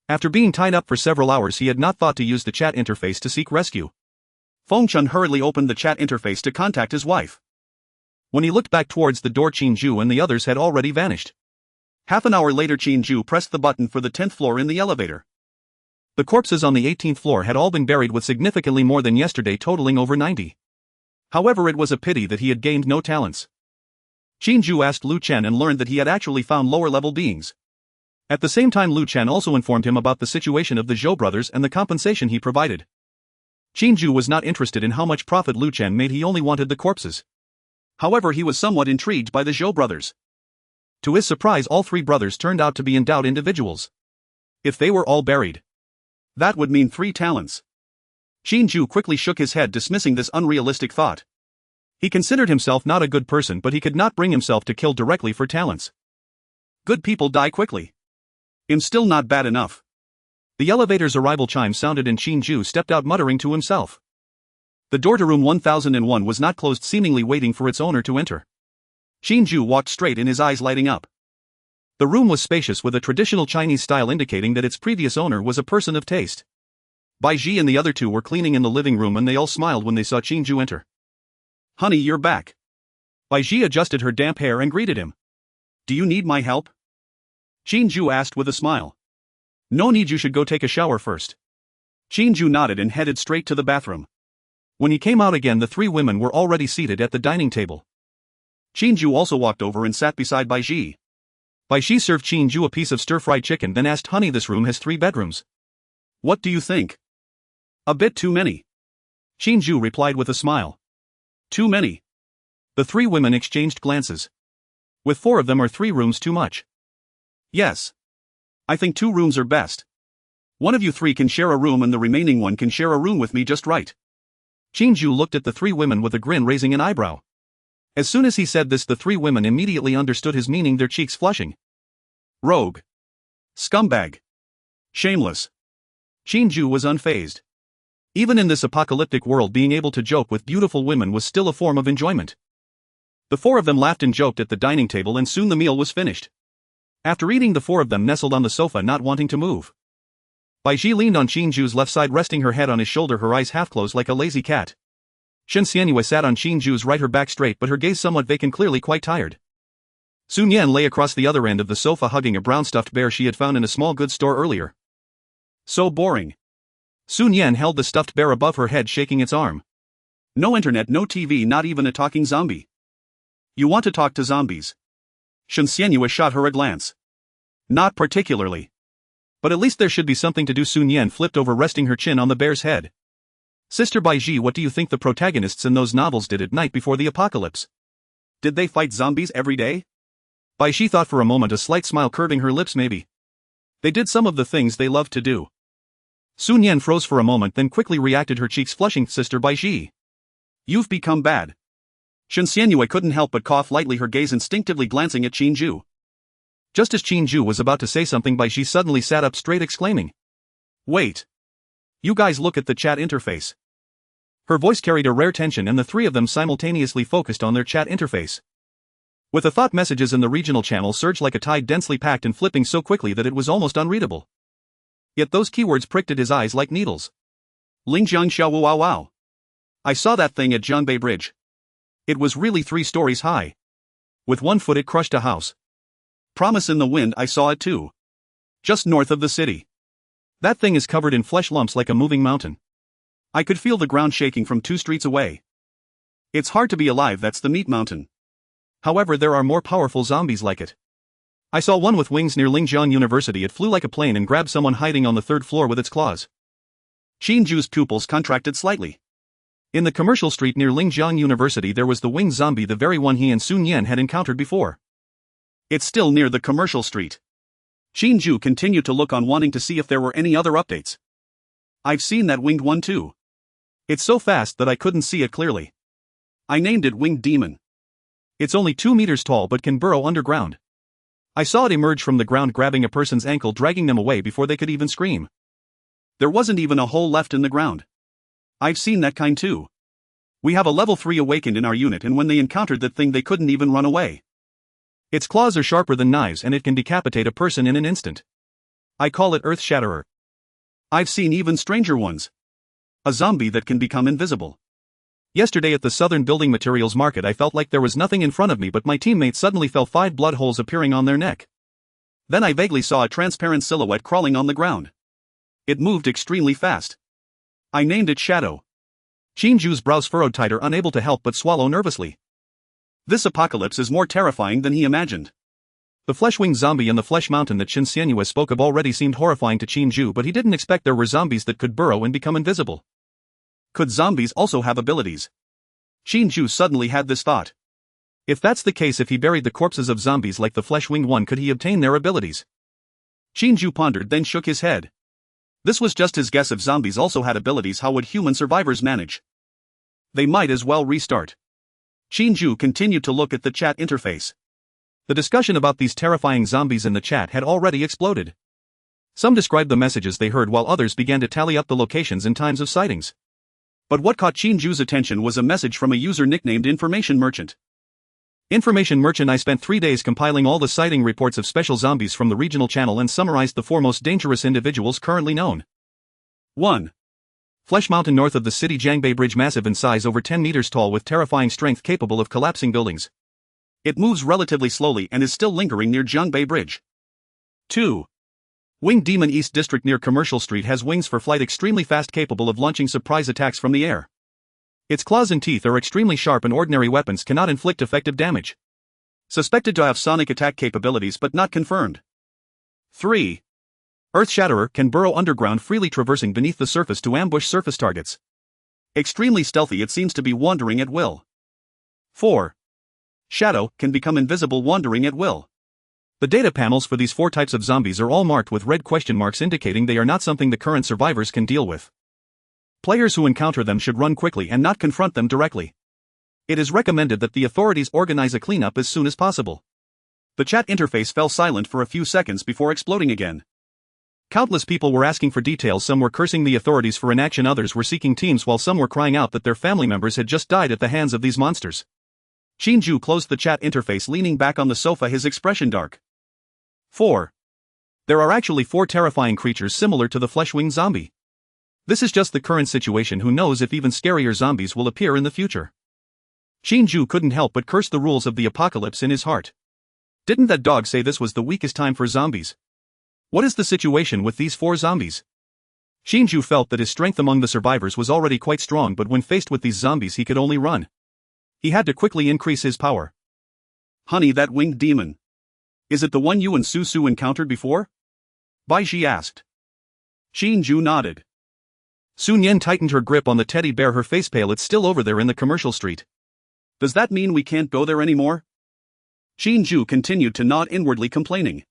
After being tied up for several hours he had not thought to use the chat interface to seek rescue. Fengchun hurriedly opened the chat interface to contact his wife. When he looked back towards the door Qin Jue and the others had already vanished. Half an hour later Qin Jue pressed the button for the 10th floor in the elevator. The corpses on the 18th floor had all been buried with significantly more than yesterday, totaling over 90. However, it was a pity that he had gained no talents. Qin Jue asked Lu Chen and learned that he had actually found lower-level beings. At the same time Lu Chen also informed him about the situation of the Zhou brothers and the compensation he provided. Qin Jue was not interested in how much profit Lu Chen made, he only wanted the corpses. However, he was somewhat intrigued by the Zhou brothers. To his surprise, all three brothers turned out to be endowed individuals. If they were all buried, that would mean 3 talents. Qin Jue quickly shook his head, dismissing this unrealistic thought. He considered himself not a good person, but he could not bring himself to kill directly for talents. Good people die quickly. I'm still not bad enough. The elevator's arrival chime sounded and Qin Jue stepped out muttering to himself. The door to room 1001 was not closed, seemingly waiting for its owner to enter. Qin Jue walked straight in, his eyes lighting up. The room was spacious with a traditional Chinese style indicating that its previous owner was a person of taste. Bai Ji and the other two were cleaning in the living room and they all smiled when they saw Qin Jue enter. Honey, you're back. Bai Ji adjusted her damp hair and greeted him. Do you need my help? Qin Jue asked with a smile. No need, you should go take a shower first. Qin Jue nodded and headed straight to the bathroom. When he came out again, the 3 women were already seated at the dining table. Qin Jue also walked over and sat beside Bai Ji. Bai Ji served Qin Jue a piece of stir-fried chicken then asked, Honey, this room has 3 bedrooms. What do you think? A bit too many. Qin Jue replied with a smile. Too many. The 3 women exchanged glances. With 4 of them, are 3 rooms too much? Yes. I think 2 rooms are best. One of you 3 can share a room and the remaining one can share a room with me just right. Qin Jue looked at the 3 women with a grin, raising an eyebrow. As soon as he said this, the 3 women immediately understood his meaning, their cheeks flushing. Rogue. Scumbag. Shameless. Qin Jue was unfazed. Even in this apocalyptic world, being able to joke with beautiful women was still a form of enjoyment. The 4 of them laughed and joked at the dining table and soon the meal was finished. After eating, the 4 of them nestled on the sofa, not wanting to move. Bai Ji leaned on Qin Jue's left side, resting her head on his shoulder, her eyes half closed like a lazy cat. Shen Xianyue sat on Qin Jue's right, her back straight but her gaze somewhat vacant, clearly quite tired. Sun Yan lay across the other end of the sofa hugging a brown stuffed bear she had found in a small goods store earlier. So boring. Sun Yan held the stuffed bear above her head, shaking its arm. No internet, no TV, not even a talking zombie. You want to talk to zombies? Shen Xianyue shot her a glance. Not particularly. But at least there should be something to do. Sun Yan flipped over, resting her chin on the bear's head. Sister Bai Ji, what do you think the protagonists in those novels did at night before the apocalypse? Did they fight zombies every day? Bai Ji thought for a moment, a slight smile curving her lips. Maybe. They did some of the things they loved to do. Sun Yan froze for a moment, then quickly reacted, her cheeks flushing. Sister Bai Ji, you've become bad. Shen Xianyue couldn't help but cough lightly, her gaze instinctively glancing at Qin Jue. Just as Qin Jue was about to say something, Bai Ji suddenly sat up straight, exclaiming. Wait. You guys look at the chat interface. Her voice carried a rare tension and the 3 of them simultaneously focused on their chat interface. With the thought, messages in the regional channel surged like a tide, densely packed and flipping so quickly that it was almost unreadable. Yet those keywords pricked at his eyes like needles. Lingjiang Xiao Wu Wow Wow. I saw that thing at Jiangbei Bridge. It was really 3 stories high. With 1 foot it crushed a house. Promise in the wind, I saw it too. Just north of the city. That thing is covered in flesh lumps like a moving mountain. I could feel the ground shaking from 2 streets away. It's hard to be alive, that's the meat mountain. However, there are more powerful zombies like it. I saw one with wings near Lingjiang University. It flew like a plane and grabbed someone hiding on the 3rd floor with its claws. Qin Jue's pupils contracted slightly. In the commercial street near Lingjiang University there was the winged zombie, the very one he and Sun Yan had encountered before. It's still near the commercial street. Qin Jue continued to look on, wanting to see if there were any other updates. I've seen that winged one too. It's so fast that I couldn't see it clearly. I named it Winged Demon. It's only 2 meters tall but can burrow underground. I saw it emerge from the ground, grabbing a person's ankle, dragging them away before they could even scream. There wasn't even a hole left in the ground. I've seen that kind too. We have a level 3 awakened in our unit, and when they encountered that thing they couldn't even run away. Its claws are sharper than knives and it can decapitate a person in an instant. I call it Earth Shatterer. I've seen even stranger ones. A zombie that can become invisible. Yesterday at the Southern Building Materials Market, I felt like there was nothing in front of me, but my teammates suddenly felt 5 blood holes appearing on their neck. Then I vaguely saw a transparent silhouette crawling on the ground. It moved extremely fast. I named it Shadow. Qin Jue's brows furrowed tighter, unable to help but swallow nervously. This apocalypse is more terrifying than he imagined. The flesh-winged zombie and the flesh mountain that Qin Jue spoke of already seemed horrifying to Qin Jue, but he didn't expect there were zombies that could burrow and become invisible. Could zombies also have abilities? Qin Jue suddenly had this thought. If that's the case, if he buried the corpses of zombies like the flesh-winged one, could he obtain their abilities? Qin Jue pondered, then shook his head. This was just his guess. If zombies also had abilities, how would human survivors manage? They might as well restart. Qin Jue continued to look at the chat interface. The discussion about these terrifying zombies in the chat had already exploded. Some described the messages they heard, while others began to tally up the locations and times of sightings. But what caught Qin Jue's attention was a message from a user nicknamed Information Merchant. Information Merchant: I spent 3 days compiling all the sighting reports of special zombies from the regional channel and summarized the 4 most dangerous individuals currently known. 1. Flesh Mountain north of the city. Jiangbei Bridge, massive in size, over 10 meters tall with terrifying strength, capable of collapsing buildings. It moves relatively slowly and is still lingering near Jiangbei Bridge. 2. Winged Demon, East District near Commercial Street, has wings for flight, extremely fast, capable of launching surprise attacks from the air. Its claws and teeth are extremely sharp and ordinary weapons cannot inflict effective damage. Suspected to have sonic attack capabilities but not confirmed. 3. Earth Shatterer can burrow underground, freely traversing beneath the surface to ambush surface targets. Extremely stealthy, it seems to be wandering at will. 4. Shadow can become invisible, wandering at will. The data panels for these 4 types of zombies are all marked with red question marks, indicating they are not something the current survivors can deal with. Players who encounter them should run quickly and not confront them directly. It is recommended that the authorities organize a cleanup as soon as possible. The chat interface fell silent for a few seconds before exploding again. Countless people were asking for details. Some were cursing the authorities for inaction, others were seeking teams, while some were crying out that their family members had just died at the hands of these monsters. Qin Jue closed the chat interface, leaning back on the sofa, his expression dark. 4. There are actually 4 terrifying creatures similar to the flesh-winged zombie. This is just the current situation. Who knows if even scarier zombies will appear in the future? Qin Jue couldn't help but curse the rules of the apocalypse in his heart. Didn't that dog say this was the weakest time for zombies? What is the situation with these 4 zombies? Qin Jue felt that his strength among the survivors was already quite strong, but when faced with these zombies he could only run. He had to quickly increase his power. Honey, that winged demon. Is it the one you and Su encountered before? Bai Ji asked. Qin Jue nodded. Sun Yan tightened her grip on the teddy bear, her face pale. It's still over there in the commercial street. Does that mean we can't go there anymore? Qin Jue continued to nod, inwardly complaining.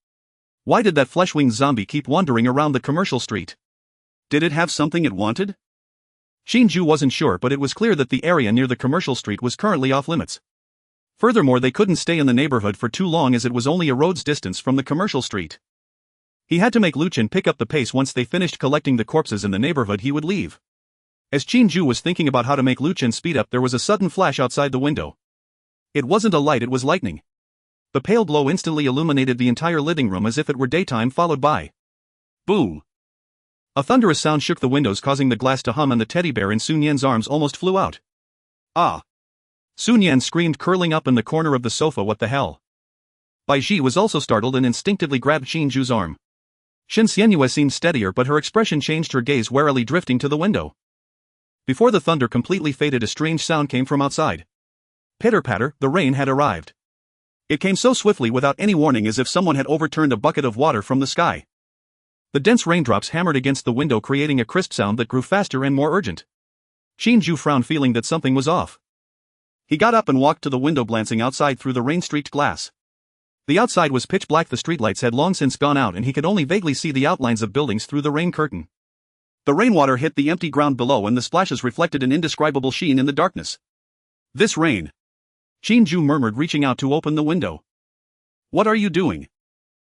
Why did that flesh-winged zombie keep wandering around the commercial street? Did it have something it wanted? Qin Jue wasn't sure, but it was clear that the area near the commercial street was currently off limits. Furthermore, they couldn't stay in the neighborhood for too long, as it was only a road's distance from the commercial street. He had to make Luchin pick up the pace. Once they finished collecting the corpses in the neighborhood, he would leave. As Qin Jue was thinking about how to make Luchin speed up, there was a sudden flash outside the window. It wasn't a light, it was lightning. The pale glow instantly illuminated the entire living room as if it were daytime, followed by boom. A thunderous sound shook the windows, causing the glass to hum, and the teddy bear in Sun Yan's arms almost flew out. Ah! Sun Yan screamed, curling up in the corner of the sofa. What the hell? Bai Ji was also startled and instinctively grabbed Qin Jue's arm. Qin Jue seemed steadier, but her expression changed, her gaze warily drifting to the window. Before the thunder completely faded, a strange sound came from outside. Pitter-patter, the rain had arrived. It came so swiftly without any warning, as if someone had overturned a bucket of water from the sky. The dense raindrops hammered against the window, creating a crisp sound that grew faster and more urgent. Qin Jue frowned, feeling that something was off. He got up and walked to the window, glancing outside through the rain-streaked glass. The outside was pitch black, the streetlights had long since gone out and he could only vaguely see the outlines of buildings through the rain curtain. The rainwater hit the empty ground below and the splashes reflected an indescribable sheen in the darkness. This rain. Qin Jue murmured, reaching out to open the window. What are you doing?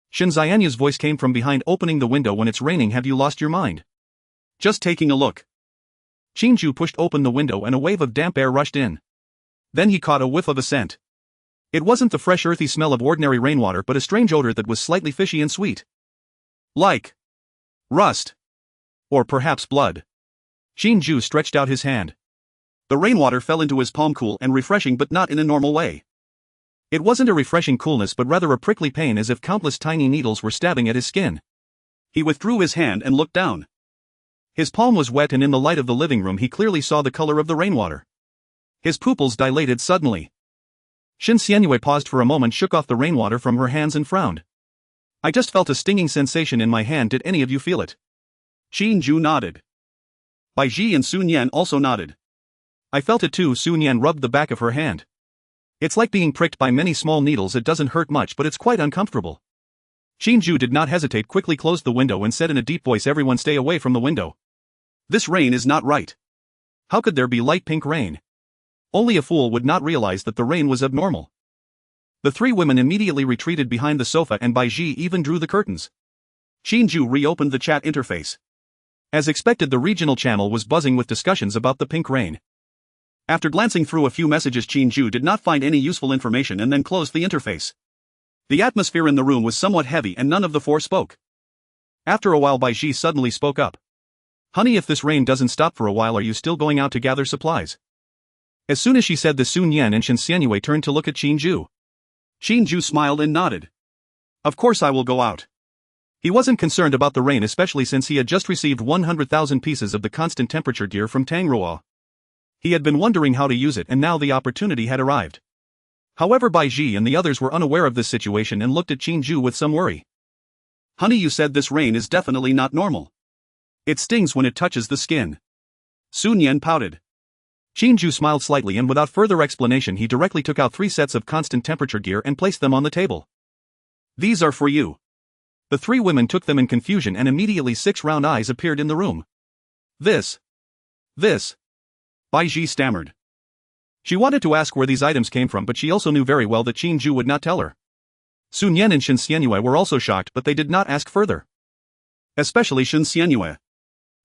Shen Xianyu's voice came from behind. Opening the window when it's raining? Have you lost your mind? Just taking a look. Qin Jue pushed open the window and a wave of damp air rushed in. Then he caught a whiff of a scent. It wasn't the fresh earthy smell of ordinary rainwater but a strange odor that was slightly fishy and sweet. Like rust. Or perhaps blood. Qin Jue stretched out his hand. The rainwater fell into his palm, cool and refreshing, but not in a normal way. It wasn't a refreshing coolness but rather a prickly pain, as if countless tiny needles were stabbing at his skin. He withdrew his hand and looked down. His palm was wet and in the light of the living room he clearly saw the color of the rainwater. His pupils dilated suddenly. Shen Xianyue paused for a moment, shook off the rainwater from her hands and frowned. I just felt a stinging sensation in my hand. Did any of you feel it? Qin Jue nodded. Bai Ji and Sun Yan also nodded. I felt it too. Sun Yan rubbed the back of her hand. It's like being pricked by many small needles. It doesn't hurt much but it's quite uncomfortable. Qin Jue did not hesitate, quickly closed the window and said in a deep voice, everyone stay away from the window. This rain is not right. How could there be light pink rain? Only a fool would not realize that the rain was abnormal. The three women immediately retreated behind the sofa and Bai Ji even drew the curtains. Qin Jue reopened the chat interface. As expected, the regional channel was buzzing with discussions about the pink rain. After glancing through a few messages, Qin Jue did not find any useful information and then closed the interface. The atmosphere in the room was somewhat heavy and none of the four spoke. After a while, Bai Ji suddenly spoke up. Honey, if this rain doesn't stop for a while, are you still going out to gather supplies? As soon as she said this, Sun Yan and Shen Xianyue turned to look at Qin Jue. Qin Jue smiled and nodded. Of course I will go out. He wasn't concerned about the rain, especially since he had just received 100,000 pieces of the constant temperature gear from Tangrua. He had been wondering how to use it and now the opportunity had arrived. However, Bai Ji and the others were unaware of this situation and looked at Qin Jue with some worry. Honey, you said this rain is definitely not normal. It stings when it touches the skin. Sun Yan pouted. Qin Jue smiled slightly and without further explanation he directly took out 3 sets of constant temperature gear and placed them on the table. These are for you. The 3 women took them in confusion and immediately 6 round eyes appeared in the room. This. Bai Ji stammered. She wanted to ask where these items came from but she also knew very well that Qin Jue would not tell her. Sun Yan and Shen Xianyue were also shocked but they did not ask further. Especially Shen Xianyue.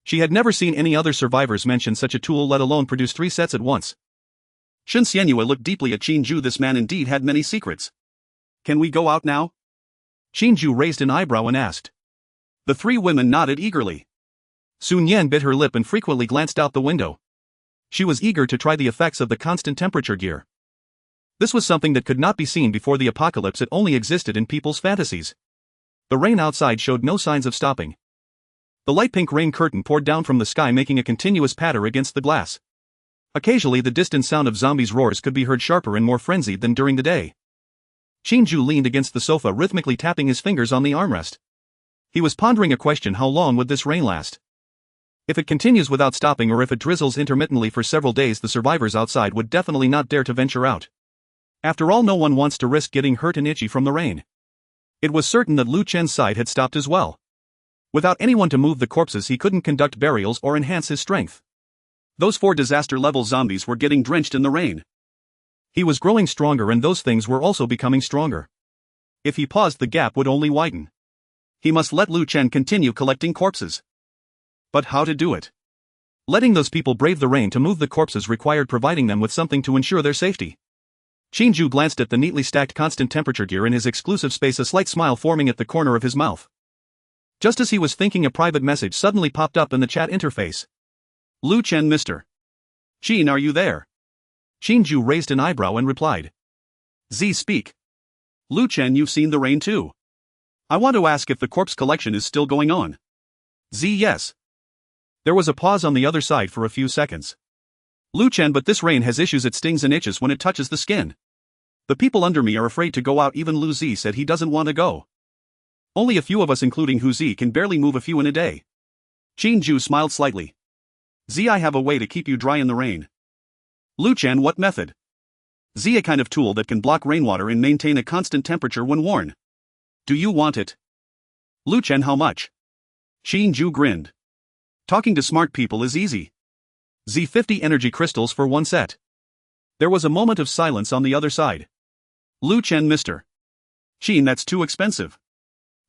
She had never seen any other survivors mention such a tool, let alone produce 3 sets at once. Shen Xianyue looked deeply at Qin Jue. This man indeed had many secrets. Can we go out now? Qin Jue raised an eyebrow and asked. The 3 women nodded eagerly. Sun Yan bit her lip and frequently glanced out the window. She was eager to try the effects of the constant temperature gear. This was something that could not be seen before the apocalypse, it only existed in people's fantasies. The rain outside showed no signs of stopping. The light pink rain curtain poured down from the sky, making a continuous patter against the glass. Occasionally the distant sound of zombies' roars could be heard, sharper and more frenzied than during the day. Qin Jue leaned against the sofa, rhythmically tapping his fingers on the armrest. He was pondering a question: how long would this rain last? If it continues without stopping or if it drizzles intermittently for several days, the survivors outside would definitely not dare to venture out. After all, no one wants to risk getting hurt and itchy from the rain. It was certain that Lu Chen's side had stopped as well. Without anyone to move the corpses, he couldn't conduct burials or enhance his strength. Those 4 disaster-level zombies were getting drenched in the rain. He was growing stronger and those things were also becoming stronger. If he paused, the gap would only widen. He must let Lu Chen continue collecting corpses. But how to do it? Letting those people brave the rain to move the corpses required providing them with something to ensure their safety. Qin Jue glanced at the neatly stacked constant temperature gear in his exclusive space, a slight smile forming at the corner of his mouth. Just as he was thinking, a private message suddenly popped up in the chat interface. Lu Chen, Mr. Qin, are you there? Qin Jue raised an eyebrow and replied. Z, speak. Lu Chen, you've seen the rain too. I want to ask if the corpse collection is still going on. Z, yes. There was a pause on the other side for a few seconds. Lu Chen, but this rain has issues. It stings and itches when it touches the skin. The people under me are afraid to go out. Even Lu Z said he doesn't want to go. Only a few of us, including Hu Z, can barely move a few in a day. Qin Jue smiled slightly. Z, I have a way to keep you dry in the rain. Lu Chen, what method? Z, a kind of tool that can block rainwater and maintain a constant temperature when worn. Do you want it? Lu Chen, how much? Qin Jue grinned. Talking to smart people is easy. Z, 50 energy crystals for one set. There was a moment of silence on the other side. Lu Chen, Mr. Qin, that's too expensive.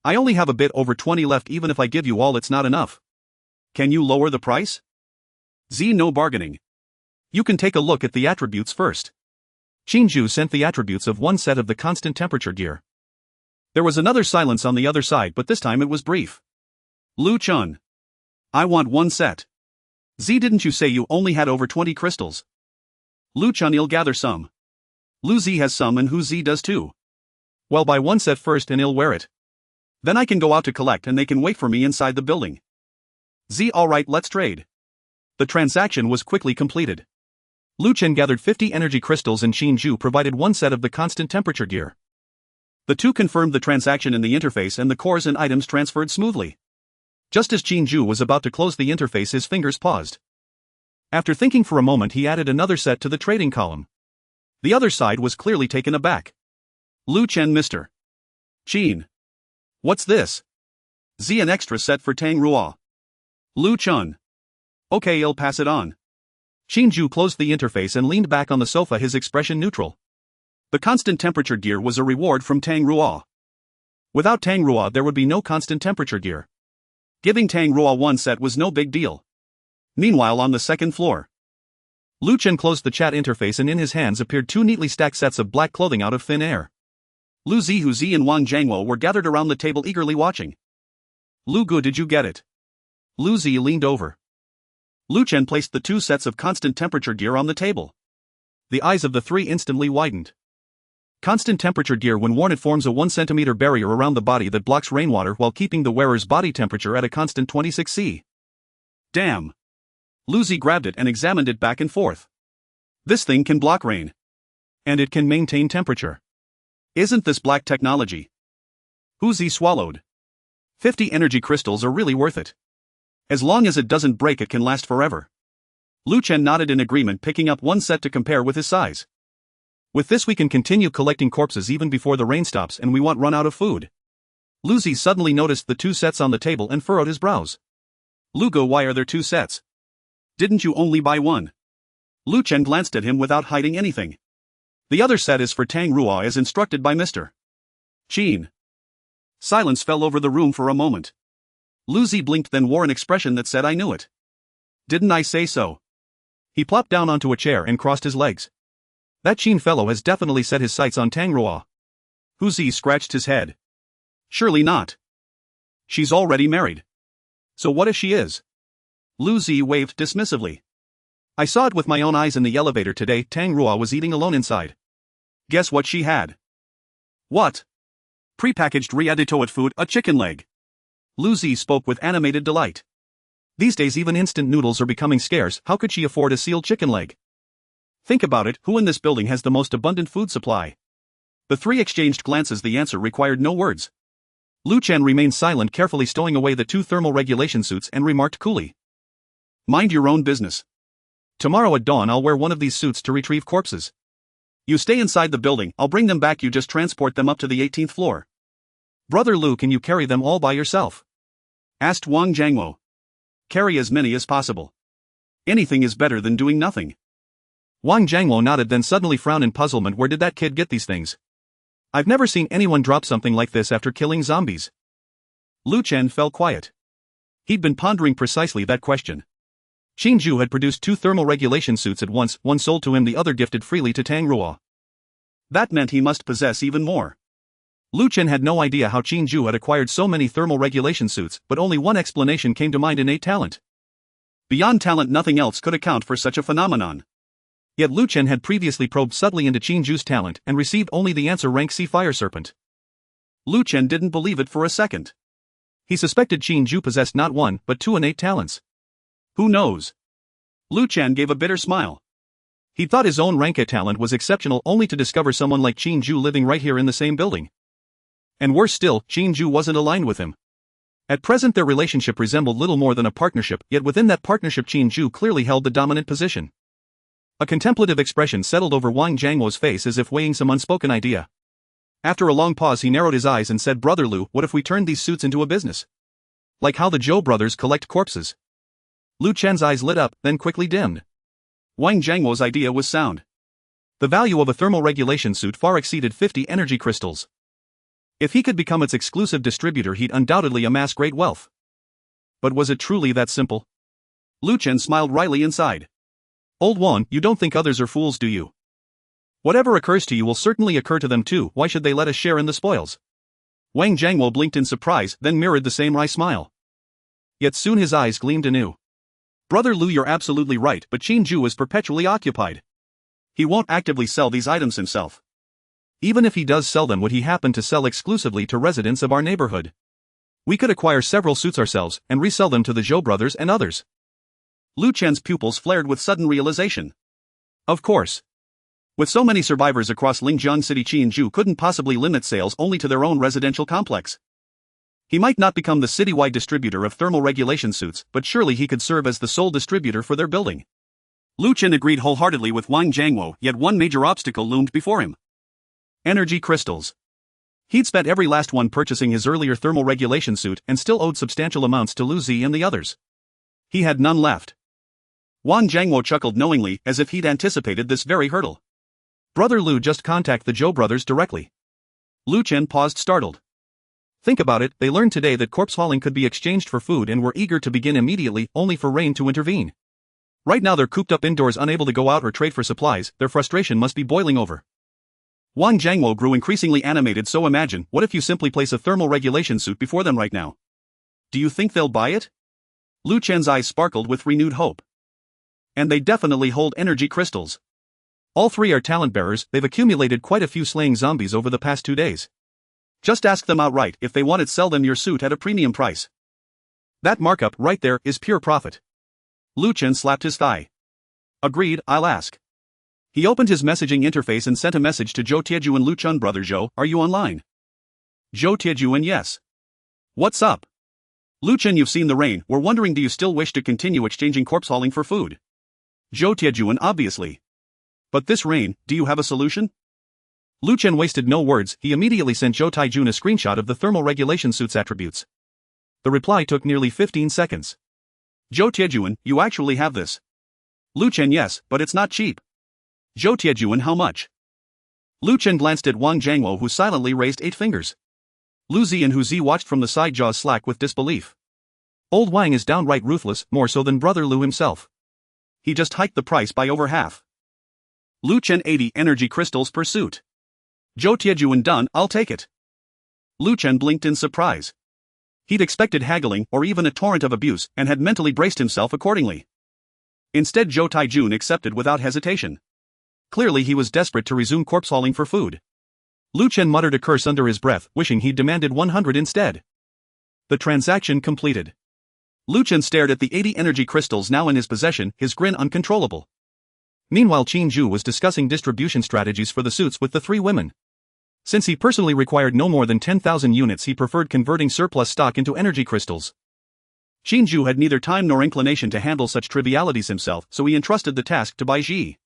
I only have a bit over 20 left. Even if I give you all, it's not enough. Can you lower the price? Z, no bargaining. You can take a look at the attributes first. Qin Jue sent the attributes of one set of the constant temperature gear. There was another silence on the other side, but this time it was brief. Lu Chen. I want one set. Z, didn't you say you only had over 20 crystals? Lu Chen, you'll gather some. Lu Z has some and Hu Z does too. Well, buy one set first and he'll wear it. Then I can go out to collect and they can wait for me inside the building. Z, alright, let's trade. The transaction was quickly completed. Lu Chen gathered 50 energy crystals and Qin Jue provided one set of the constant temperature gear. The two confirmed the transaction in the interface and the cores and items transferred smoothly. Just as Qin Jue was about to close the interface, his fingers paused. After thinking for a moment, he added another set to the trading column. The other side was clearly taken aback. Lu Chen, Mr. Qin. What's this? Z, an extra set for Tang Ruo. Lu Chen. Okay, I'll pass it on. Qin Jue closed the interface and leaned back on the sofa, his expression neutral. The constant temperature gear was a reward from Tang Ruo. Without Tang Ruo, there would be no constant temperature gear. Giving Tang Ruo one set was no big deal. Meanwhile, on the second floor, Lu Chen closed the chat interface and in his hands appeared two neatly stacked sets of black clothing out of thin air. Lu Zi, Hu Zi and Wang Jiangwo were gathered around the table eagerly watching. Lu Gu, did you get it? Lu Zi leaned over. Lu Chen placed the two sets of constant temperature gear on the table. The eyes of the three instantly widened. Constant temperature gear, when worn, it forms a 1 centimeter barrier around the body that blocks rainwater while keeping the wearer's body temperature at a constant 26 C. Damn. Lu Zi grabbed it and examined it back and forth. This thing can block rain. And it can maintain temperature. Isn't this black technology? Hu Zi swallowed. 50 energy crystals are really worth it. As long as it doesn't break, it can last forever. Lu Chen nodded in agreement, picking up one set to compare with his size. With this, we can continue collecting corpses even before the rain stops and we won't run out of food. Lu Zi suddenly noticed the two sets on the table and furrowed his brows. Lu Gu, why are there two sets? Didn't you only buy one? Lu Chen glanced at him without hiding anything. The other set is for Tang Ruo as instructed by Mr. Qin. Silence fell over the room for a moment. Lu Zi blinked, then wore an expression that said, I knew it. Didn't I say so? He plopped down onto a chair and crossed his legs. That Qin fellow has definitely set his sights on Tang Ruo. Hu Zi scratched his head. Surely not. She's already married. So what if she is? Lu Zi waved dismissively. I saw it with my own eyes in the elevator today. Tang Ruo was eating alone inside. Guess what she had? What? Prepackaged ready-to-eat food, a chicken leg. Lu Zi spoke with animated delight. These days even instant noodles are becoming scarce. How could she afford a sealed chicken leg? Think about it, who in this building has the most abundant food supply? The three exchanged glances. The answer required no words. Lu Chen remained silent, carefully stowing away the two thermal regulation suits, and remarked coolly. Mind your own business. Tomorrow at dawn I'll wear one of these suits to retrieve corpses. You stay inside the building, I'll bring them back. You just transport them up to the 18th floor. Brother Lu, can you carry them all by yourself? Asked Wang Jiangwo. Carry as many as possible. Anything is better than doing nothing. Wang Jiangwo nodded, then suddenly frowned in puzzlement. Where did that kid get these things? I've never seen anyone drop something like this after killing zombies. Lu Chen fell quiet. He'd been pondering precisely that question. Qin Jue had produced two thermal regulation suits at once, one sold to him, the other gifted freely to Tang Ruo. That meant he must possess even more. Lu Chen had no idea how Qin Jue had acquired so many thermal regulation suits, but only one explanation came to mind: innate talent. Beyond talent, nothing else could account for such a phenomenon. Yet Lu Chen had previously probed subtly into Qin Jue's talent and received only the answer: rank C fire serpent. Lu Chen didn't believe it for a second. He suspected Qin Jue possessed not one, but two innate talents. Who knows? Lu Chen gave a bitter smile. He thought his own rank A talent was exceptional, only to discover someone like Qin Jue living right here in the same building. And worse still, Qin Jue wasn't aligned with him. At present their relationship resembled little more than a partnership, yet within that partnership Qin Jue clearly held the dominant position. A contemplative expression settled over Wang Jiangwo's face as if weighing some unspoken idea. After a long pause he narrowed his eyes and said, "Brother Lu, what if we turned these suits into a business? Like how the Zhou brothers collect corpses?" Lu Chen's eyes lit up, then quickly dimmed. Wang Jiangwo's idea was sound. The value of a thermal regulation suit far exceeded 50 energy crystals. If he could become its exclusive distributor, he'd undoubtedly amass great wealth. But was it truly that simple? Lu Chen smiled wryly inside. "Old Wan, you don't think others are fools, do you? Whatever occurs to you will certainly occur to them too, why should they let us share in the spoils?" Wang Jiangwo blinked in surprise, then mirrored the same wry smile. Yet soon his eyes gleamed anew. "Brother Lu, you're absolutely right, but Qin Jue is perpetually occupied. He won't actively sell these items himself. Even if he does sell them, would he happen to sell exclusively to residents of our neighborhood? We could acquire several suits ourselves and resell them to the Zhou brothers and others." Lu Chen's pupils flared with sudden realization. Of course. With so many survivors across Lingjiang City, Qin Jue couldn't possibly limit sales only to their own residential complex. He might not become the citywide distributor of thermal regulation suits, but surely he could serve as the sole distributor for their building. Lu Chen agreed wholeheartedly with Wang Jiangwo, yet one major obstacle loomed before him. Energy crystals. He'd spent every last one purchasing his earlier thermal regulation suit and still owed substantial amounts to Lu Zi and the others. He had none left. Wang Jiangwo chuckled knowingly, as if he'd anticipated this very hurdle. "Brother Lu, just contact the Zhou brothers directly." Lu Chen paused, startled. Think about it, they learned today that corpse hauling could be exchanged for food and were eager to begin immediately, only for rain to intervene. Right now they're cooped up indoors, unable to go out or trade for supplies. Their frustration must be boiling over. Wang Jiangwo grew increasingly animated. "So imagine, what if you simply place a thermal regulation suit before them right now? Do you think they'll buy it?" Lu Chen's eyes sparkled with renewed hope. "And they definitely hold energy crystals. All three are talent bearers, they've accumulated quite a few slaying zombies over the past 2 days. Just ask them outright, if they want it, sell them your suit at a premium price. That markup right there is pure profit." Lu Chen slapped his thigh. "Agreed, I'll ask." He opened his messaging interface and sent a message to Zhou Tiejun. "Lu Chen, brother Zhou, are you online?" Zhou Tiejun, yes. "What's up?" "Lu Chen, you've seen the rain, we're wondering, do you still wish to continue exchanging corpse hauling for food?" Zhou Tiejun, obviously. "But this rain, do you have a solution?" Lu Chen wasted no words, he immediately sent Zhou Tiejun a screenshot of the thermal regulation suit's attributes. The reply took nearly 15 seconds. "Zhou Tiejun, you actually have this?" Lu Chen, yes, but it's not cheap. Zhou Tiejun, how much? Lu Chen glanced at Wang Jiangwo, who silently raised 8 fingers. Lu Zi and Hu Zi watched from the side, jaws slack with disbelief. Old Wang is downright ruthless, more so than brother Lu himself. He just hiked the price by over half. Lu Chen, 80 energy crystals per suit. Zhou Tiejun, done, I'll take it. Lu Chen blinked in surprise. He'd expected haggling or even a torrent of abuse and had mentally braced himself accordingly. Instead, Zhou Tiejun accepted without hesitation. Clearly he was desperate to resume corpse hauling for food. Lu Chen muttered a curse under his breath, wishing he'd demanded 100 instead. The transaction completed. Lu Chen stared at the 80 energy crystals now in his possession, his grin uncontrollable. Meanwhile, Qin Jue was discussing distribution strategies for the suits with the 3 women. Since he personally required no more than 10,000 units, he preferred converting surplus stock into energy crystals. Qin Jue had neither time nor inclination to handle such trivialities himself, so he entrusted the task to Bai Ji.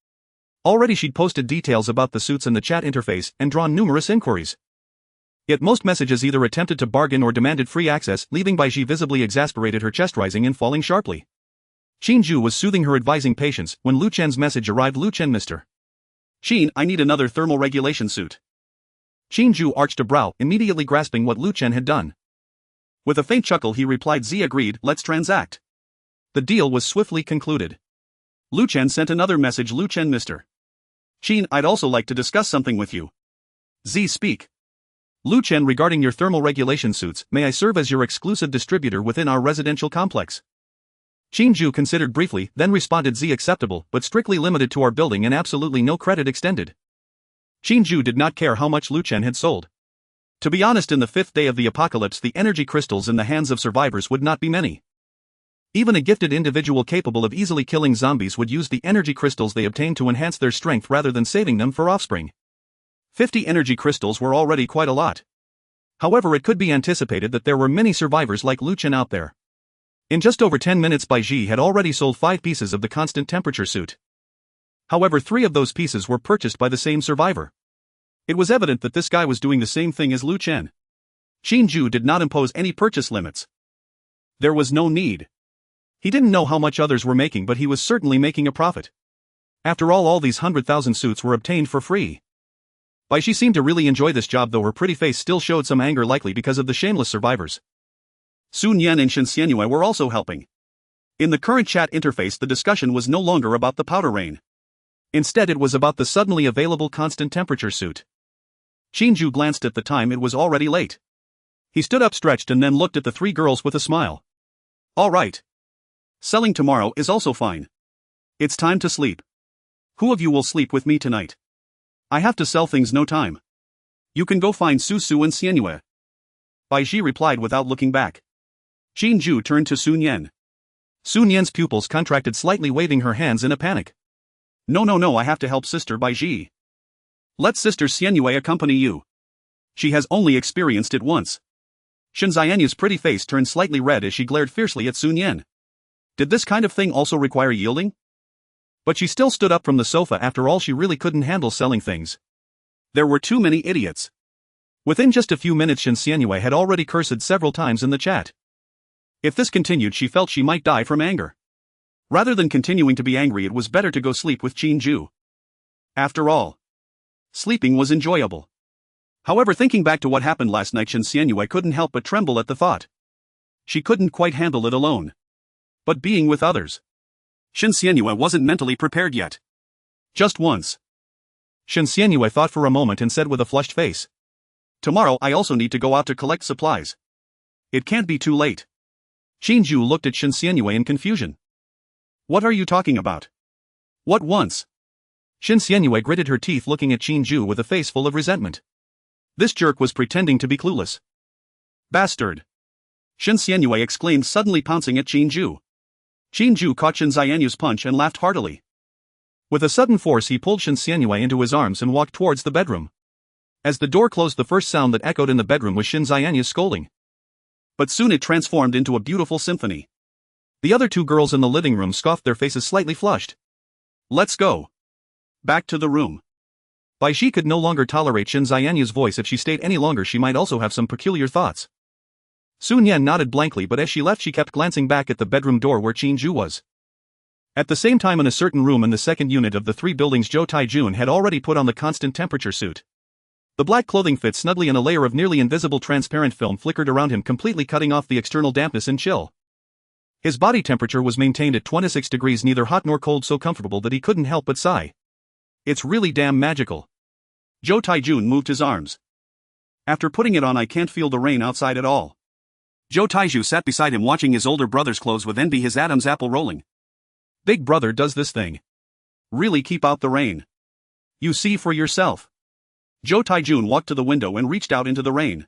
Already she'd posted details about the suits in the chat interface and drawn numerous inquiries. Yet most messages either attempted to bargain or demanded free access, leaving Bai Ji visibly exasperated, her chest rising and falling sharply. Qin Jue was soothing her, advising patience, when Lu Chen's message arrived. "Lu Chen, Mr. Qin, I need another thermal regulation suit." Qin Jue arched a brow, immediately grasping what Lu Chen had done. With a faint chuckle he replied, "Z agreed, let's transact." The deal was swiftly concluded. Lu Chen sent another message. "Lu Chen, Mr. Qin, I'd also like to discuss something with you." Z, speak. Lu Chen, regarding your thermal regulation suits, may I serve as your exclusive distributor within our residential complex? Qin Jue considered briefly, then responded, Z, acceptable, but strictly limited to our building and absolutely no credit extended. Qin Jue did not care how much Lu Chen had sold. To be honest, in the 5th day of the apocalypse, the energy crystals in the hands of survivors would not be many. Even a gifted individual capable of easily killing zombies would use the energy crystals they obtained to enhance their strength rather than saving them for offspring. 50 energy crystals were already quite a lot. However, it could be anticipated that there were many survivors like Lu Chen out there. In just over 10 minutes, Bai Ji had already sold 5 pieces of the constant temperature suit. However, 3 of those pieces were purchased by the same survivor. It was evident that this guy was doing the same thing as Lu Chen. Qin Jue did not impose any purchase limits. There was no need. He didn't know how much others were making, but he was certainly making a profit. After all these 100,000 suits were obtained for free. Bai Shi seemed to really enjoy this job, though her pretty face still showed some anger, likely because of the shameless survivors. Sun Yan and Shen Xianyue were also helping. In the current chat interface, the discussion was no longer about the powder rain. Instead, it was about the suddenly available constant temperature suit. Qin Jue glanced at the time. It was already late. He stood up, stretched, and then looked at the 3 girls with a smile. All right. Selling tomorrow is also fine. It's time to sleep. Who of you will sleep with me tonight? I have to sell things, no time. You can go find Su Su and Xianyue. Bai Shi replied without looking back. Qin Jue turned to Sun Yan. Sun Yan's pupils contracted slightly, waving her hands in a panic. No, I have to help Sister Bai Shi. Let Sister Xianyue accompany you. She has only experienced it once. Shen Xianyue's pretty face turned slightly red as she glared fiercely at Sun Yan. Did this kind of thing also require yielding? But she still stood up from the sofa. After all, she really couldn't handle selling things. There were too many idiots. Within just a few minutes, Shen Xianyue had already cursed several times in the chat. If this continued, she felt she might die from anger. Rather than continuing to be angry, it was better to go sleep with Qin Jue. After all, sleeping was enjoyable. However, thinking back to what happened last night, Shen Xianyue couldn't help but tremble at the thought. She couldn't quite handle it alone. But being with others. Shen Xianyue wasn't mentally prepared yet. Just once. Shen Xianyue thought for a moment and said with a flushed face. Tomorrow I also need to go out to collect supplies. It can't be too late. Qin Jue looked at Shen Xianyue in confusion. What are you talking about? What once? Shen Xianyue gritted her teeth, looking at Qin Jue with a face full of resentment. This jerk was pretending to be clueless. Bastard! Shen Xianyue exclaimed, suddenly pouncing at Qin Jue. Qin Jue caught Shen Xianyue's punch and laughed heartily. With a sudden force, he pulled Shen Xianyue into his arms and walked towards the bedroom. As the door closed, the first sound that echoed in the bedroom was Shen Xianyue's scolding. But soon it transformed into a beautiful symphony. The other 2 girls in the living room scoffed, their faces slightly flushed. Let's go. Back to the room. Bai Shi could no longer tolerate Shen Xianyue's voice. If she stayed any longer, she might also have some peculiar thoughts. Sun Yan nodded blankly, but as she left, she kept glancing back at the bedroom door where Qin Jue was. At the same time, in a certain room in the second unit of the 3 buildings, Zhou Taijun had already put on the constant temperature suit. The black clothing fit snugly, and a layer of nearly invisible transparent film flickered around him, completely cutting off the external dampness and chill. His body temperature was maintained at 26 degrees, neither hot nor cold, so comfortable that he couldn't help but sigh. It's really damn magical. Zhou Taijun moved his arms. After putting it on, I can't feel the rain outside at all. Zhou Taiju sat beside him, watching his older brother's clothes with envy, his Adam's apple rolling. Big brother does this thing. Really keep out the rain. You see for yourself. Zhou Taijun walked to the window and reached out into the rain.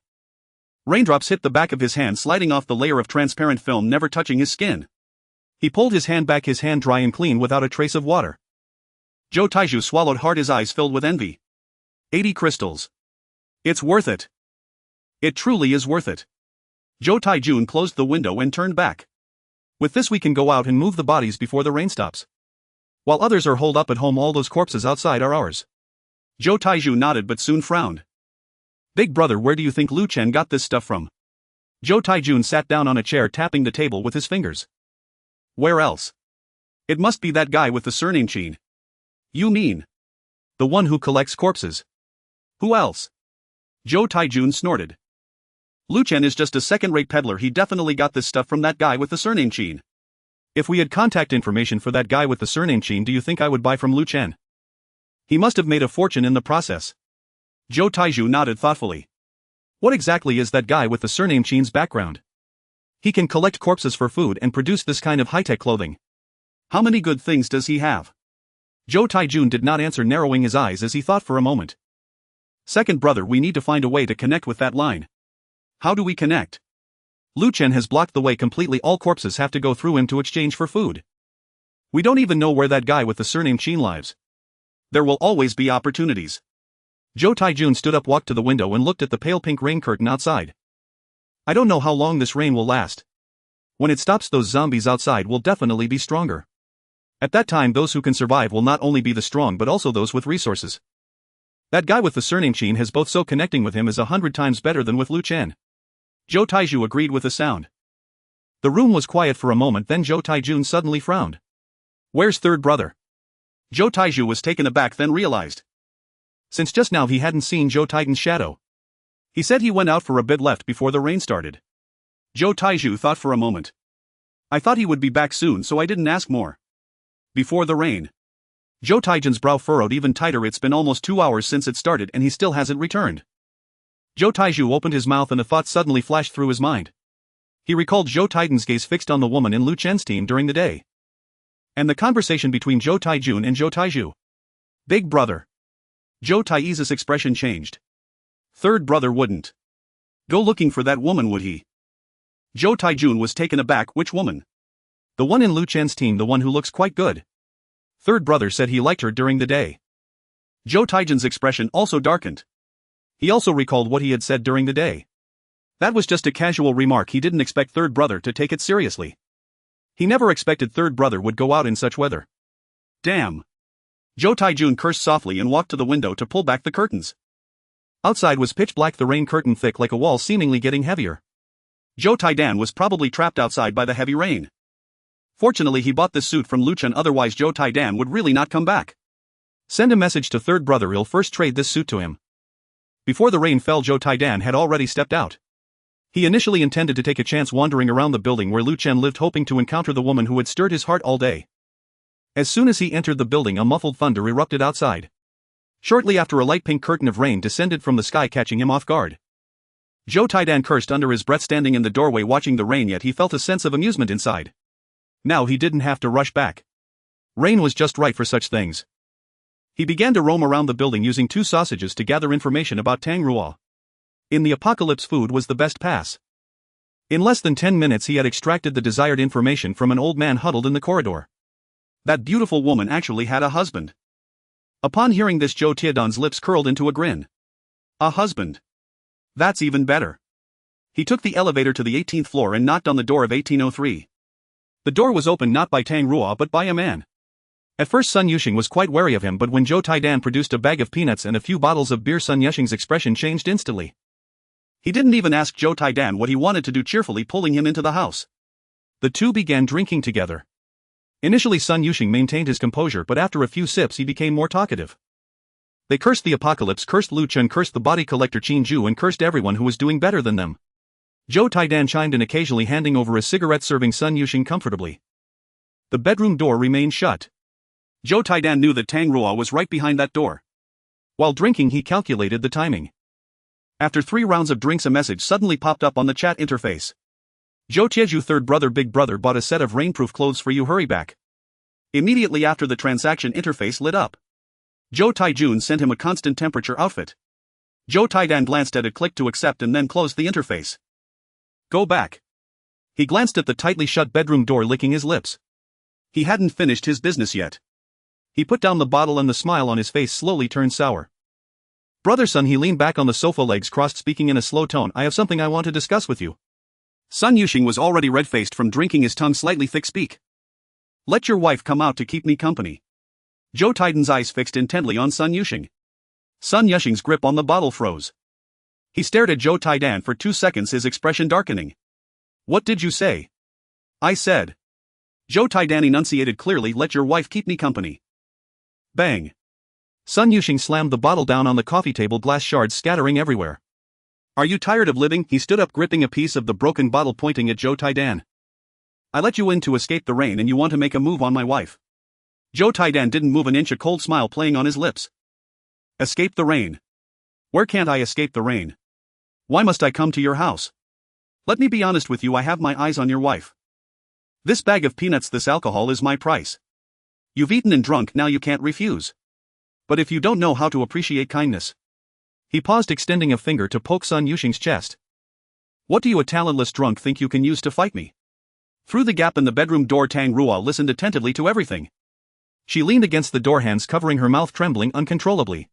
Raindrops hit the back of his hand, sliding off the layer of transparent film, never touching his skin. He pulled his hand back, his hand dry and clean without a trace of water. Zhou Taiju swallowed hard, his eyes filled with envy. 80 crystals. It's worth it. It truly is worth it. Zhou Taijun closed the window and turned back. With this, we can go out and move the bodies before the rain stops. While others are holed up at home, all those corpses outside are ours. Zhou Taiju nodded but soon frowned. Big brother, where do you think Lu Chen got this stuff from? Zhou Taijun sat down on a chair, tapping the table with his fingers. Where else? It must be that guy with the surname Qin. You mean? The one who collects corpses. Who else? Zhou Taijun snorted. Lu Chen is just a second-rate peddler. He definitely got this stuff from that guy with the surname Qin. If we had contact information for that guy with the surname Qin, do you think I would buy from Lu Chen? He must have made a fortune in the process. Zhou Taiju nodded thoughtfully. What exactly is that guy with the surname Qin's background? He can collect corpses for food and produce this kind of high-tech clothing. How many good things does he have? Zhou Taijun did not answer, narrowing his eyes as he thought for a moment. Second brother, we need to find a way to connect with that line. How do we connect? Lu Chen has blocked the way completely. All corpses have to go through him to exchange for food. We don't even know where that guy with the surname Qin lives. There will always be opportunities. Zhou Taijun stood up, walked to the window and looked at the pale pink rain curtain outside. I don't know how long this rain will last. When it stops, those zombies outside will definitely be stronger. At that time those who can survive will not only be the strong but also those with resources. That guy with the surname Qin has both, so connecting with him is 100 times better than with Lu Chen. Zhou Taiju agreed with a sound. The room was quiet for a moment, then Zhou Taijun suddenly frowned. Where's third brother? Zhou Taiju was taken aback, then realized. Since just now he hadn't seen Zhou Taiden's shadow. He said he went out for a bit left before the rain started. Zhou Taiju thought for a moment. I thought he would be back soon, so I didn't ask more. Before the rain. Zhou Taijun's brow furrowed even tighter. It's been almost 2 hours since it started and he still hasn't returned. Zhou Taiju opened his mouth and a thought suddenly flashed through his mind. He recalled Zhou Taiden's gaze fixed on the woman in Lu Chen's team during the day. And the conversation between Zhou Taijun and Zhou Taiju. Big brother. Zhou Tai's expression changed. Third brother wouldn't go looking for that woman, would he? Zhou Taijun was taken aback. Which woman? The one in Lu Chen's team, the one who looks quite good. Third brother said he liked her during the day. Zhou Taijun's expression also darkened. He also recalled what he had said during the day. That was just a casual remark. He didn't expect third brother to take it seriously. He never expected third brother would go out in such weather. Damn. Zhou Taijun cursed softly and walked to the window to pull back the curtains. Outside was pitch black, the rain curtain thick like a wall, seemingly getting heavier. Zhou Taidan was probably trapped outside by the heavy rain. Fortunately he bought this suit from Lu Chen, otherwise Zhou Taidan would really not come back. Send a message to third brother, he'll first trade this suit to him. Before the rain fell, Zhou Taidan had already stepped out. He initially intended to take a chance wandering around the building where Lu Chen lived, hoping to encounter the woman who had stirred his heart all day. As soon as he entered the building, a muffled thunder erupted outside. Shortly after, a light pink curtain of rain descended from the sky, catching him off guard. Zhou Taidan cursed under his breath, standing in the doorway watching the rain, yet he felt a sense of amusement inside. Now he didn't have to rush back. Rain was just right for such things. He began to roam around the building using 2 sausages to gather information about Tang Ruo. In the apocalypse, food was the best pass. In less than 10 minutes he had extracted the desired information from an old man huddled in the corridor. That beautiful woman actually had a husband. Upon hearing this, Zhou Tiedan's lips curled into a grin. A husband. That's even better. He took the elevator to the 18th floor and knocked on the door of 1803. The door was opened not by Tang Ruo but by a man. At first Sun Yuxing was quite wary of him, but when Zhou Taidan produced a bag of peanuts and a few bottles of beer, Sun Yuxing's expression changed instantly. He didn't even ask Zhou Taidan what he wanted to do, cheerfully pulling him into the house. The two began drinking together. Initially Sun Yuxing maintained his composure, but after a few sips he became more talkative. They cursed the apocalypse, cursed Lu Chen, cursed the body collector Qin Jue, and cursed everyone who was doing better than them. Zhou Taidan chimed in, occasionally handing over a cigarette, serving Sun Yuxing comfortably. The bedroom door remained shut. Zhou Taidan knew that Tang Ruo was right behind that door. While drinking he calculated the timing. After 3 rounds of drinks, a message suddenly popped up on the chat interface. Zhou Tieju, third brother, big brother bought a set of rainproof clothes for you, hurry back. Immediately after, the transaction interface lit up. Zhou Taijun sent him a constant temperature outfit. Zhou Taidan glanced at it, clicked to accept, and then closed the interface. Go back. He glanced at the tightly shut bedroom door, licking his lips. He hadn't finished his business yet. He put down the bottle and the smile on his face slowly turned sour. Brother Sun, he leaned back on the sofa, legs crossed, speaking in a slow tone, I have something I want to discuss with you. Sun Yuxing was already red-faced from drinking, his tongue slightly thick. Speak. Let your wife come out to keep me company. Zhou Taidan's eyes fixed intently on Sun Yuxing. Sun Yuxing's grip on the bottle froze. He stared at Zhou Taidan for 2 seconds, his expression darkening. What did you say? I said. Zhou Taidan enunciated clearly, let your wife keep me company. Bang. Sun Yuxing slammed the bottle down on the coffee table, glass shards scattering everywhere. Are you tired of living? He stood up, gripping a piece of the broken bottle, pointing at Zhou Taidan. I let you in to escape the rain and you want to make a move on my wife. Zhou Taidan didn't move an inch, a cold smile playing on his lips. Escape the rain? Where can't I escape the rain? Why must I come to your house? Let me be honest with you, I have my eyes on your wife. This bag of peanuts, this alcohol is my price. You've eaten and drunk, now you can't refuse. But if you don't know how to appreciate kindness. He paused, extending a finger to poke Sun Yuxing's chest. What do you, a talentless drunk, think you can use to fight me? Through the gap in the bedroom door, Tang Ruo listened attentively to everything. She leaned against the door, hands covering her mouth, trembling uncontrollably.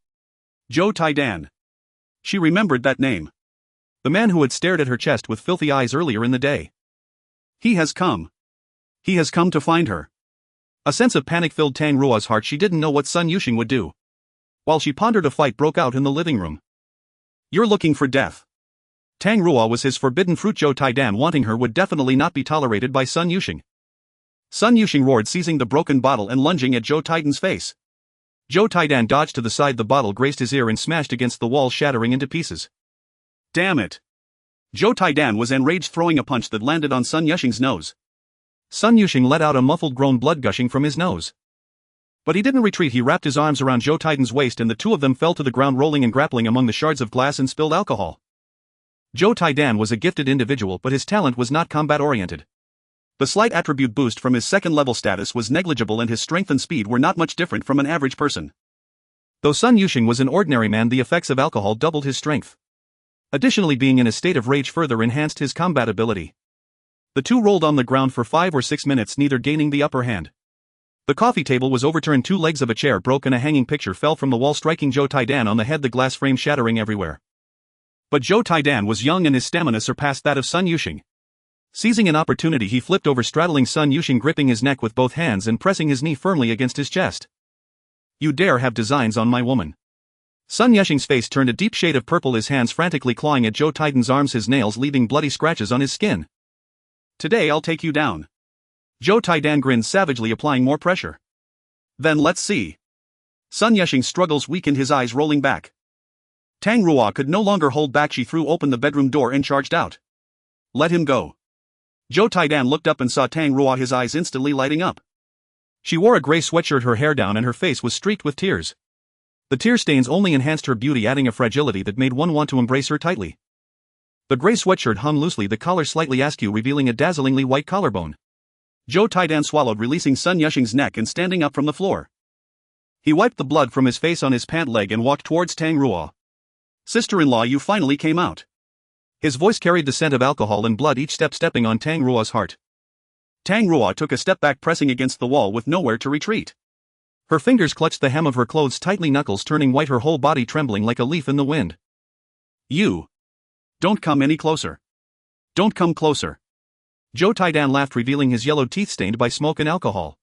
Zhou Taidan. She remembered that name. The man who had stared at her chest with filthy eyes earlier in the day. He has come. He has come to find her. A sense of panic filled Tang Ruo's heart. She didn't know what Sun Yuxing would do. While she pondered, a fight broke out in the living room. You're looking for death. Tang Ruo was his forbidden fruit. Zhou Taidan wanting her would definitely not be tolerated by Sun Yuxing. Sun Yuxing roared, seizing the broken bottle and lunging at Zhou Taidan's face. Zhou Taidan dodged to the side. The bottle grazed his ear and smashed against the wall, shattering into pieces. Damn it. Zhou Taidan was enraged, throwing a punch that landed on Sun Yuxing's nose. Sun Yuxing let out a muffled groan, blood gushing from his nose. But he didn't retreat. He wrapped his arms around Zhou Taidan's waist and the two of them fell to the ground, rolling and grappling among the shards of glass and spilled alcohol. Zhou Taidan was a gifted individual, but his talent was not combat-oriented. The slight attribute boost from his second-level status was negligible and his strength and speed were not much different from an average person. Though Sun Yuxing was an ordinary man, the effects of alcohol doubled his strength. Additionally, being in a state of rage further enhanced his combat ability. The two rolled on the ground for 5 or 6 minutes, neither gaining the upper hand. The coffee table was overturned, 2 legs of a chair broke and a hanging picture fell from the wall, striking Zhou Taidan on the head, the glass frame shattering everywhere. But Zhou Taidan was young and his stamina surpassed that of Sun Yuxing. Seizing an opportunity, he flipped over, straddling Sun Yuxing, gripping his neck with both hands and pressing his knee firmly against his chest. You dare have designs on my woman? Sun Yuxing's face turned a deep shade of purple, his hands frantically clawing at Zhou Taidan's arms, his nails leaving bloody scratches on his skin. Today I'll take you down. Zhou Taidan grinned savagely, applying more pressure. Then let's see. Sun Yuxing's struggles weakened, his eyes rolling back. Tang Ruo could no longer hold back. She threw open the bedroom door and charged out. Let him go. Zhou Taidan looked up and saw Tang Ruo, his eyes instantly lighting up. She wore a gray sweatshirt, her hair down and her face was streaked with tears. The tear stains only enhanced her beauty, adding a fragility that made one want to embrace her tightly. The gray sweatshirt hung loosely, the collar slightly askew, revealing a dazzlingly white collarbone. Zhou Taidan swallowed, releasing Sun Yuxing's neck and standing up from the floor. He wiped the blood from his face on his pant leg and walked towards Tang Ruo. Sister-in-law, you finally came out. His voice carried the scent of alcohol and blood, each step stepping on Tang Ruo's heart. Tang Ruo took a step back, pressing against the wall with nowhere to retreat. Her fingers clutched the hem of her clothes tightly, knuckles turning white, her whole body trembling like a leaf in the wind. You. Don't come any closer. Don't come closer. Zhou Taidan laughed, revealing his yellow teeth stained by smoke and alcohol.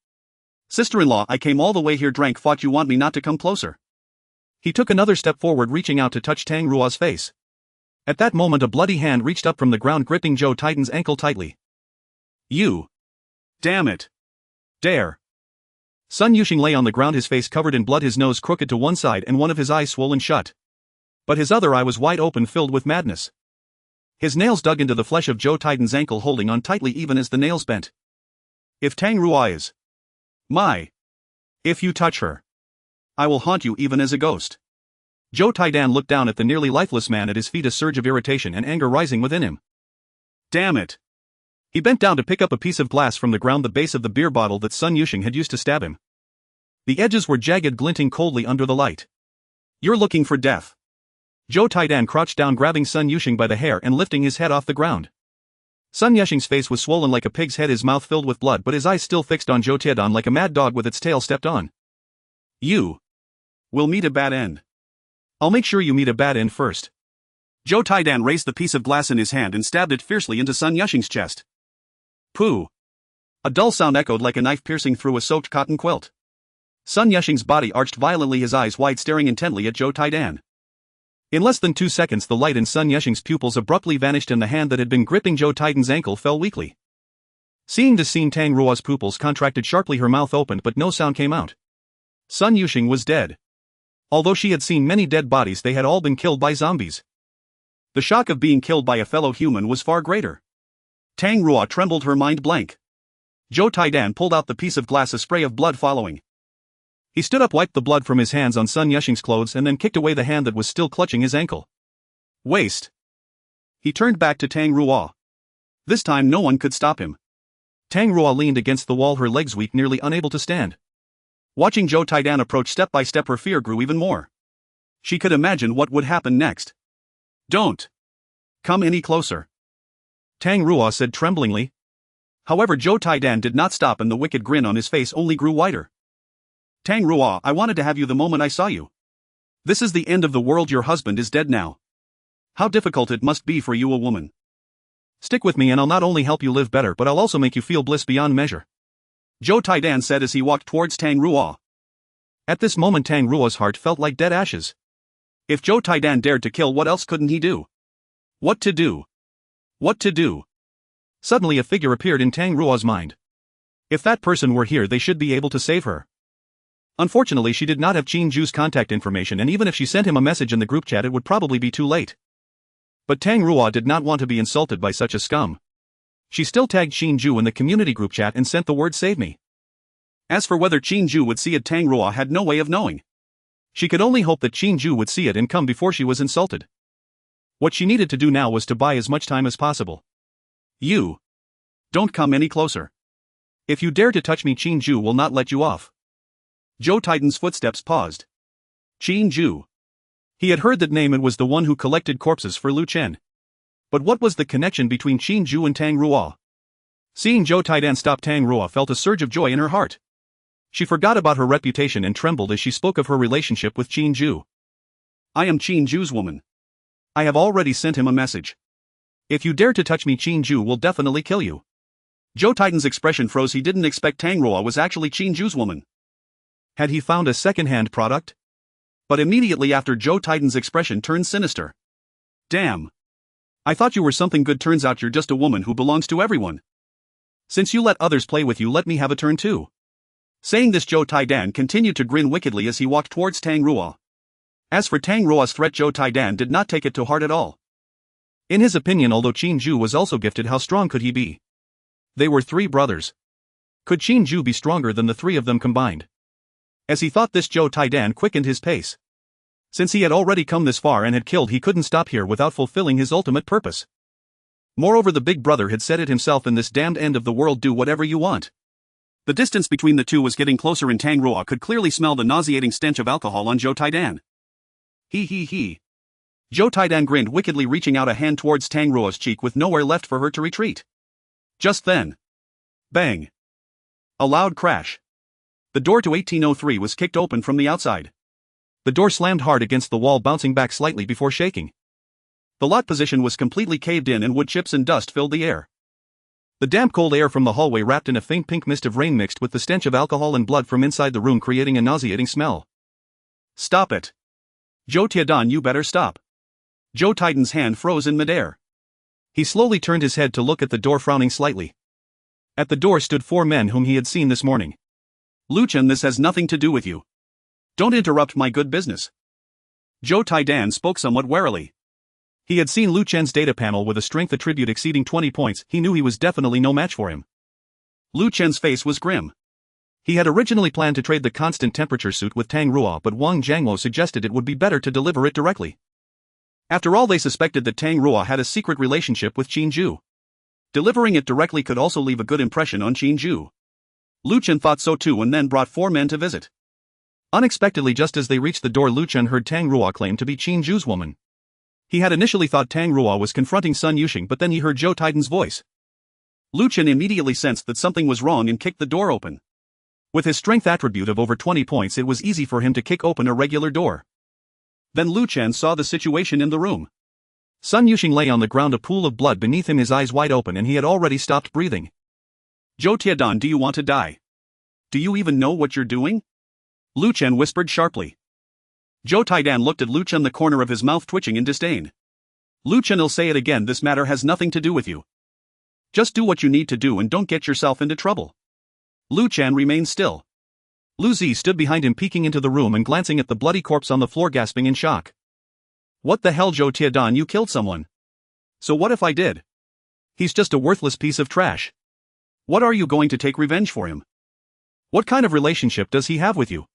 Sister-in-law, I came all the way here, drank, fought, you want me not to come closer? He took another step forward, reaching out to touch Tang Ruo's face. At that moment, a bloody hand reached up from the ground, gripping Zhou Taidan's ankle tightly. You. Damn it. Dare. Sun Yuxing lay on the ground, his face covered in blood, his nose crooked to one side and one of his eyes swollen shut. But his other eye was wide open, filled with madness. His nails dug into the flesh of Zhou Taidan's ankle, holding on tightly even as the nails bent. If Tang Ruo is if you touch her, I will haunt you even as a ghost. Zhou Taidan looked down at the nearly lifeless man at his feet, a surge of irritation and anger rising within him. Damn it. He bent down to pick up a piece of glass from the ground, the base of the beer bottle that Sun Yuxing had used to stab him. The edges were jagged, glinting coldly under the light. You're looking for death. Zhou Taidan crouched down, grabbing Sun Yuxing by the hair and lifting his head off the ground. Sun Yuxing's face was swollen like a pig's head, his mouth filled with blood, but his eyes still fixed on Zhou Taidan like a mad dog with its tail stepped on. You will meet a bad end. I'll make sure you meet a bad end first. Zhou Taidan raised the piece of glass in his hand and stabbed it fiercely into Sun Yuxing's chest. Pooh. A dull sound echoed like a knife piercing through a soaked cotton quilt. Sun Yuxing's body arched violently, his eyes wide, staring intently at Zhou Taidan. In less than 2 seconds, the light in Sun Yuxing's pupils abruptly vanished and the hand that had been gripping Zhou Taidan's ankle fell weakly. Seeing this scene, Tang Ruo's pupils contracted sharply, her mouth opened but no sound came out. Sun Yuxing was dead. Although she had seen many dead bodies, they had all been killed by zombies. The shock of being killed by a fellow human was far greater. Tang Ruo trembled, her mind blank. Zhou Taidan pulled out the piece of glass, a spray of blood following. He stood up, wiped the blood from his hands on Sun Yuxing's clothes and then kicked away the hand that was still clutching his ankle. Waste. He turned back to Tang Ruo. This time no one could stop him. Tang Ruo leaned against the wall, her legs weak, nearly unable to stand. Watching Zhou Taidan approach step by step, her fear grew even more. She could imagine what would happen next. Don't come any closer, Tang Ruo said tremblingly. However, Zhou Taidan did not stop and the wicked grin on his face only grew wider. Tang Ruo, I wanted to have you the moment I saw you. This is the end of the world, your husband is dead now. How difficult it must be for you, a woman. Stick with me and I'll not only help you live better but I'll also make you feel bliss beyond measure. Zhou Taidan said as he walked towards Tang Ruo. At this moment Tang Ruo's heart felt like dead ashes. If Zhou Taidan dared to kill, what else couldn't he do? What to do? What to do? Suddenly a figure appeared in Tang Ruo's mind. If that person were here, they should be able to save her. Unfortunately, she did not have Qin Jue's contact information, and even if she sent him a message in the group chat, it would probably be too late. But Tang Ruo did not want to be insulted by such a scum. She still tagged Qin Jue in the community group chat and sent the word "save me." As for whether Qin Jue would see it, Tang Ruo had no way of knowing. She could only hope that Qin Jue would see it and come before she was insulted. What she needed to do now was to buy as much time as possible. You. Don't come any closer. If you dare to touch me, Qin Jue will not let you off. Zhou Taidan's footsteps paused. Qin Jue. He had heard that name and was the one who collected corpses for Lu Chen. But what was the connection between Qin Jue and Tang Ruo? Seeing Zhou Taidan stop, Tang Ruo felt a surge of joy in her heart. She forgot about her reputation and trembled as she spoke of her relationship with Qin Jue. I am Qin Jue's woman. I have already sent him a message. If you dare to touch me, Qin Jue will definitely kill you. Zhou Taidan's expression froze. He didn't expect Tang Ruo was actually Qin Jue's woman. Had he found a second-hand product? But immediately after, Zhou Taidan's expression turned sinister. Damn. I thought you were something good, turns out you're just a woman who belongs to everyone. Since you let others play with you, let me have a turn too. Saying this, Zhou Taidan continued to grin wickedly as he walked towards Tang Ruo. As for Tang Ruo's threat, Zhou Taidan did not take it to heart at all. In his opinion, although Qin Jue was also gifted, how strong could he be? They were three brothers. Could Qin Jue be stronger than the three of them combined? As he thought this, Zhou Taidan quickened his pace. Since he had already come this far and had killed, he couldn't stop here without fulfilling his ultimate purpose. Moreover, the big brother had said it himself, in this damned end of the world, do whatever you want. The distance between the two was getting closer, and Tang Ruo could clearly smell the nauseating stench of alcohol on Zhou Taidan. He. Zhou Taidan grinned wickedly, reaching out a hand towards Tang Ruo's cheek with nowhere left for her to retreat. Just then. Bang. A loud crash. The door to 1803 was kicked open from the outside. The door slammed hard against the wall, bouncing back slightly before shaking. The lot position was completely caved in and wood chips and dust filled the air. The damp cold air from the hallway wrapped in a faint pink mist of rain mixed with the stench of alcohol and blood from inside the room, creating a nauseating smell. Stop it. Zhou Taidan, you better stop. Zhou Taidan's hand froze in midair. He slowly turned his head to look at the door, frowning slightly. At the door stood four men whom he had seen this morning. Lu Chen, this has nothing to do with you. Don't interrupt my good business. Zhou Taidan spoke somewhat warily. He had seen Lu Chen's data panel with a strength attribute exceeding 20 points, he knew he was definitely no match for him. Lu Chen's face was grim. He had originally planned to trade the constant temperature suit with Tang Ruo, but Wang Jiangluo suggested it would be better to deliver it directly. After all, they suspected that Tang Ruo had a secret relationship with Qin Jue. Delivering it directly could also leave a good impression on Qin Jue. Lu Chen thought so too, and then brought four men to visit. Unexpectedly, just as they reached the door, Lu Chen heard Tang Ruo claim to be Qin Jue's woman. He had initially thought Tang Ruo was confronting Sun Yuxing, but then he heard Zhou Taidan's voice. Lu Chen immediately sensed that something was wrong and kicked the door open. With his strength attribute of over 20 points, it was easy for him to kick open a regular door. Then Lu Chen saw the situation in the room. Sun Yuxing lay on the ground, a pool of blood beneath him, his eyes wide open, and he had already stopped breathing. Zhou Taidan, do you want to die? Do you even know what you're doing? Lu Chen whispered sharply. Zhou Taidan looked at Lu Chen, the corner of his mouth twitching in disdain. Lu Chen, I'll say it again, this matter has nothing to do with you. Just do what you need to do and don't get yourself into trouble. Lu Chen remained still. Lu Zi stood behind him, peeking into the room and glancing at the bloody corpse on the floor, gasping in shock. What the hell, Zhou Taidan, you killed someone. So what if I did? He's just a worthless piece of trash. What are you going to take revenge for him? What kind of relationship does he have with you?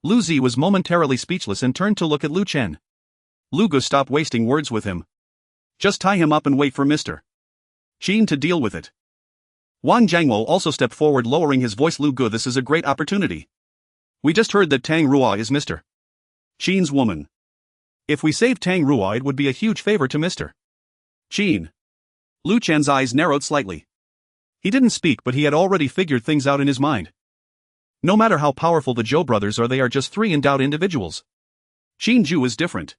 Lu Zi was momentarily speechless and turned to look at Lu Chen. Lu Gu, stop wasting words with him. Just tie him up and wait for Mr. Qin to deal with it. Wang Jiangluo also stepped forward, lowering his voice. Lu Gu, this is a great opportunity. We just heard that Tang Ruo is Mr. Qin's woman. If we save Tang Ruo, it would be a huge favor to Mr. Qin. Lu Chen's eyes narrowed slightly. He didn't speak, but he had already figured things out in his mind. No matter how powerful the Zhou brothers are, they are just three endowed individuals. Qin Jue is different.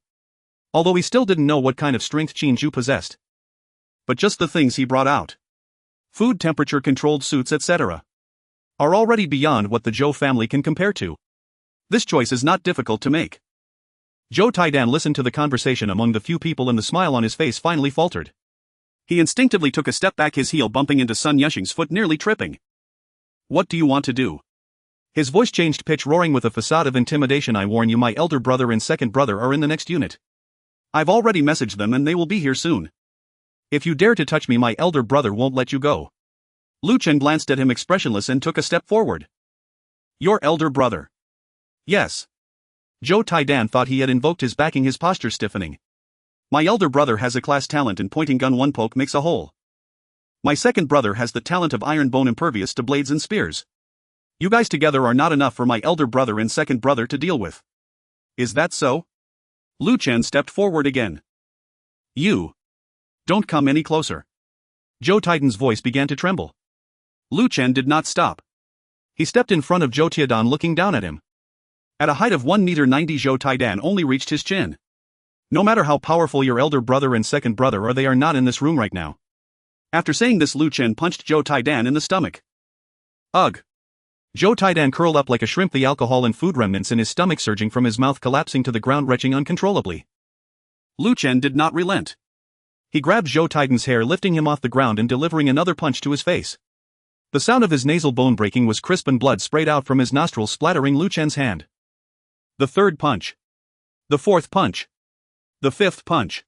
Although he still didn't know what kind of strength Qin Jue possessed. But just the things he brought out. Food, temperature controlled suits, etc. are already beyond what the Jue family can compare to. This choice is not difficult to make. Zhou Taidan listened to the conversation among the few people and the smile on his face finally faltered. He instinctively took a step back, his heel bumping into Sun Yushing's foot, nearly tripping. What do you want to do? His voice changed pitch, roaring with a facade of intimidation. I warn you, my elder brother and second brother are in the next unit. I've already messaged them and they will be here soon. If you dare to touch me, my elder brother won't let you go. Lu Chen glanced at him expressionless and took a step forward. Your elder brother? Yes. Zhou Taidan thought he had invoked his backing, his posture stiffening. My elder brother has a class talent in pointing gun, one poke makes a hole. My second brother has the talent of iron bone, impervious to blades and spears. You guys together are not enough for my elder brother and second brother to deal with. Is that so? Lu Chen stepped forward again. You. Don't come any closer. Zhou Taidan's voice began to tremble. Lu Chen did not stop. He stepped in front of Zhou Taidan, looking down at him. At a height of 1 meter 90, Zhou Taidan only reached his chin. No matter how powerful your elder brother and second brother are, they are not in this room right now. After saying this, Lu Chen punched Zhou Taidan in the stomach. Ugh. Zhou Taidan curled up like a shrimp, the alcohol and food remnants in his stomach surging from his mouth, collapsing to the ground, retching uncontrollably. Lu Chen did not relent. He grabbed Zhou Taidan's hair, lifting him off the ground and delivering another punch to his face. The sound of his nasal bone breaking was crisp and blood sprayed out from his nostrils, splattering Lu Chen's hand. The third punch. The fourth punch. The fifth punch.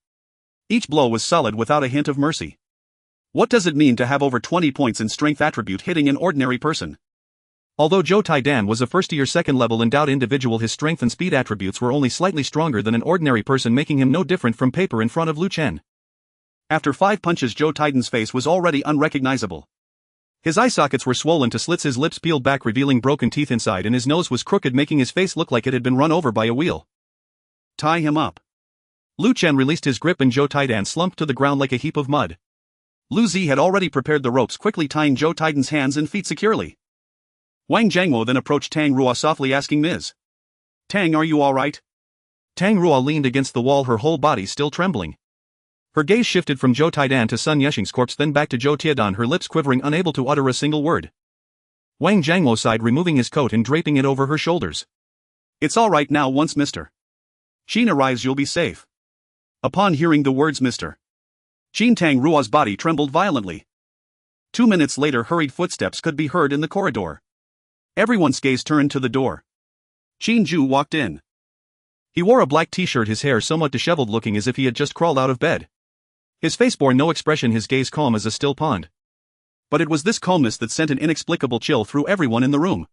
Each blow was solid without a hint of mercy. What does it mean to have over 20 points in strength attribute hitting an ordinary person? Although Zhou Taidan was a first-year second-level endowed individual, his strength and speed attributes were only slightly stronger than an ordinary person, making him no different from paper in front of Lu Chen. After 5 punches, Zhou Taidan's face was already unrecognizable. His eye sockets were swollen to slits, his lips peeled back revealing broken teeth inside, and his nose was crooked, making his face look like it had been run over by a wheel. Tie him up. Lu Chen released his grip and Zhou Taidan slumped to the ground like a heap of mud. Lu Zi had already prepared the ropes, quickly tying Zhou Taidan's hands and feet securely. Wang Jiangwo then approached Tang Ruo softly, asking Ms. Tang, are you alright? Tang Ruo leaned against the wall, her whole body still trembling. Her gaze shifted from Zhou Taidan to Sun Yushing's corpse, then back to Zhou Taidan, her lips quivering, unable to utter a single word. Wang Jiangwo sighed, removing his coat and draping it over her shoulders. It's alright now, once Mr. Qin arrives you'll be safe. Upon hearing the words Mr. Qin, Tang Ruo's body trembled violently. 2 minutes later, hurried footsteps could be heard in the corridor. Everyone's gaze turned to the door. Qin Jue walked in. He wore a black t-shirt, his hair somewhat disheveled, looking as if he had just crawled out of bed. His face bore no expression, his gaze calm as a still pond. But it was this calmness that sent an inexplicable chill through everyone in the room.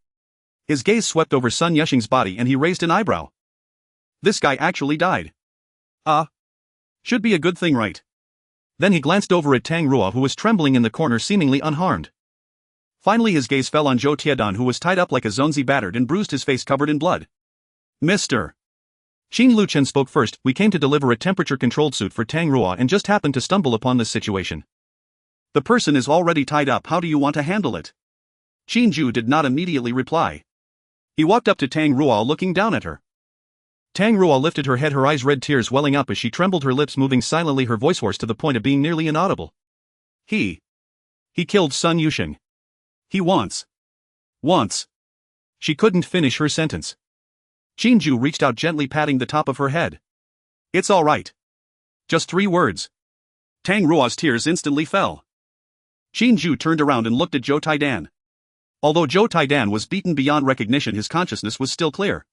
His gaze swept over Sun Yushing's body and he raised an eyebrow. This guy actually died. Should be a good thing, right? Then he glanced over at Tang Ruo, who was trembling in the corner, seemingly unharmed. Finally his gaze fell on Zhou Taidan, who was tied up like a zonzi, battered and bruised, his face covered in blood. Mr. Qin, Lu Chen spoke first. We came to deliver a temperature-controlled suit for Tang Ruo and just happened to stumble upon this situation. The person is already tied up, how do you want to handle it? Qin Jue did not immediately reply. He walked up to Tang Ruo, looking down at her. Tang Ruo lifted her head, her eyes red, tears welling up as she trembled, her lips moving silently, her voice hoarse to the point of being nearly inaudible. He killed Sun Yushing. He wants. She couldn't finish her sentence. Qin Jue reached out, gently patting the top of her head. It's all right. Just 3 words. Tang Ruo's tears instantly fell. Qin Jue turned around and looked at Zhou Taidan. Although Zhou Taidan was beaten beyond recognition, his consciousness was still clear.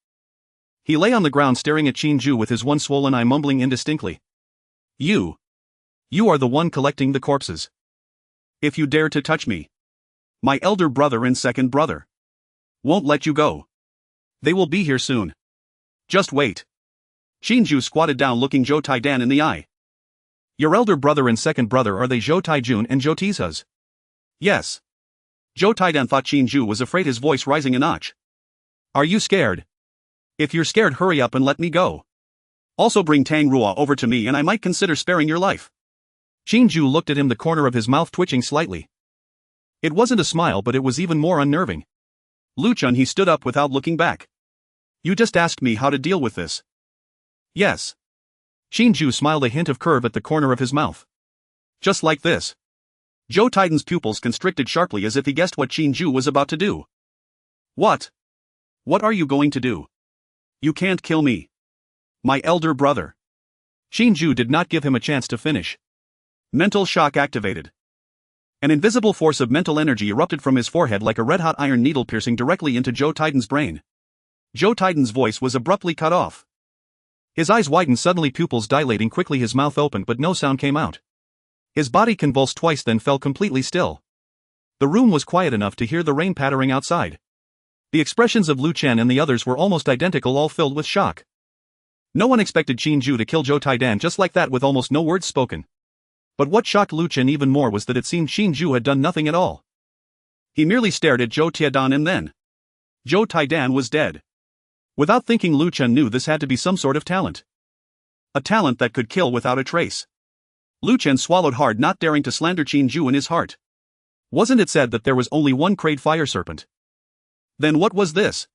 He lay on the ground staring at Qin Jue with his one swollen eye, mumbling indistinctly. You are the one collecting the corpses. If you dare to touch me, my elder brother and second brother won't let you go. They will be here soon. Just wait. Qin Jue squatted down, looking Zhou Taidan in the eye. Your elder brother and second brother, are they Zhou Taijun and Zhou Tizhuz? Yes. Zhou Taidan thought Qin Jue was afraid, his voice rising a notch. Are you scared? If you're scared, hurry up and let me go. Also bring Tang Ruo over to me and I might consider sparing your life. Qin Jue looked at him, the corner of his mouth twitching slightly. It wasn't a smile, but it was even more unnerving. Lu Chen, he stood up without looking back. You just asked me how to deal with this. Yes. Qin Jue smiled, a hint of curve at the corner of his mouth. Just like this. Zhou Taidan's pupils constricted sharply as if he guessed what Qin Jue was about to do. What? What are you going to do? You can't kill me. My elder brother. Qin Jue did not give him a chance to finish. Mental shock activated. An invisible force of mental energy erupted from his forehead like a red-hot iron needle piercing directly into Joe Titan's brain. Joe Titan's voice was abruptly cut off. His eyes widened suddenly, pupils dilating quickly, his mouth opened but no sound came out. His body convulsed twice then fell completely still. The room was quiet enough to hear the rain pattering outside. The expressions of Lu Chen and the others were almost identical, all filled with shock. No one expected Qin Jue to kill Joe Titan just like that with almost no words spoken. But what shocked Lu Chen even more was that it seemed Qin Jue had done nothing at all. He merely stared at Joe Titan and then Joe Titan was dead. Without thinking, Lu Chen knew this had to be some sort of talent. A talent that could kill without a trace. Lu Chen swallowed hard, not daring to slander Qin Jue in his heart. Wasn't it said that there was only one Kraid fire serpent? Then what was this?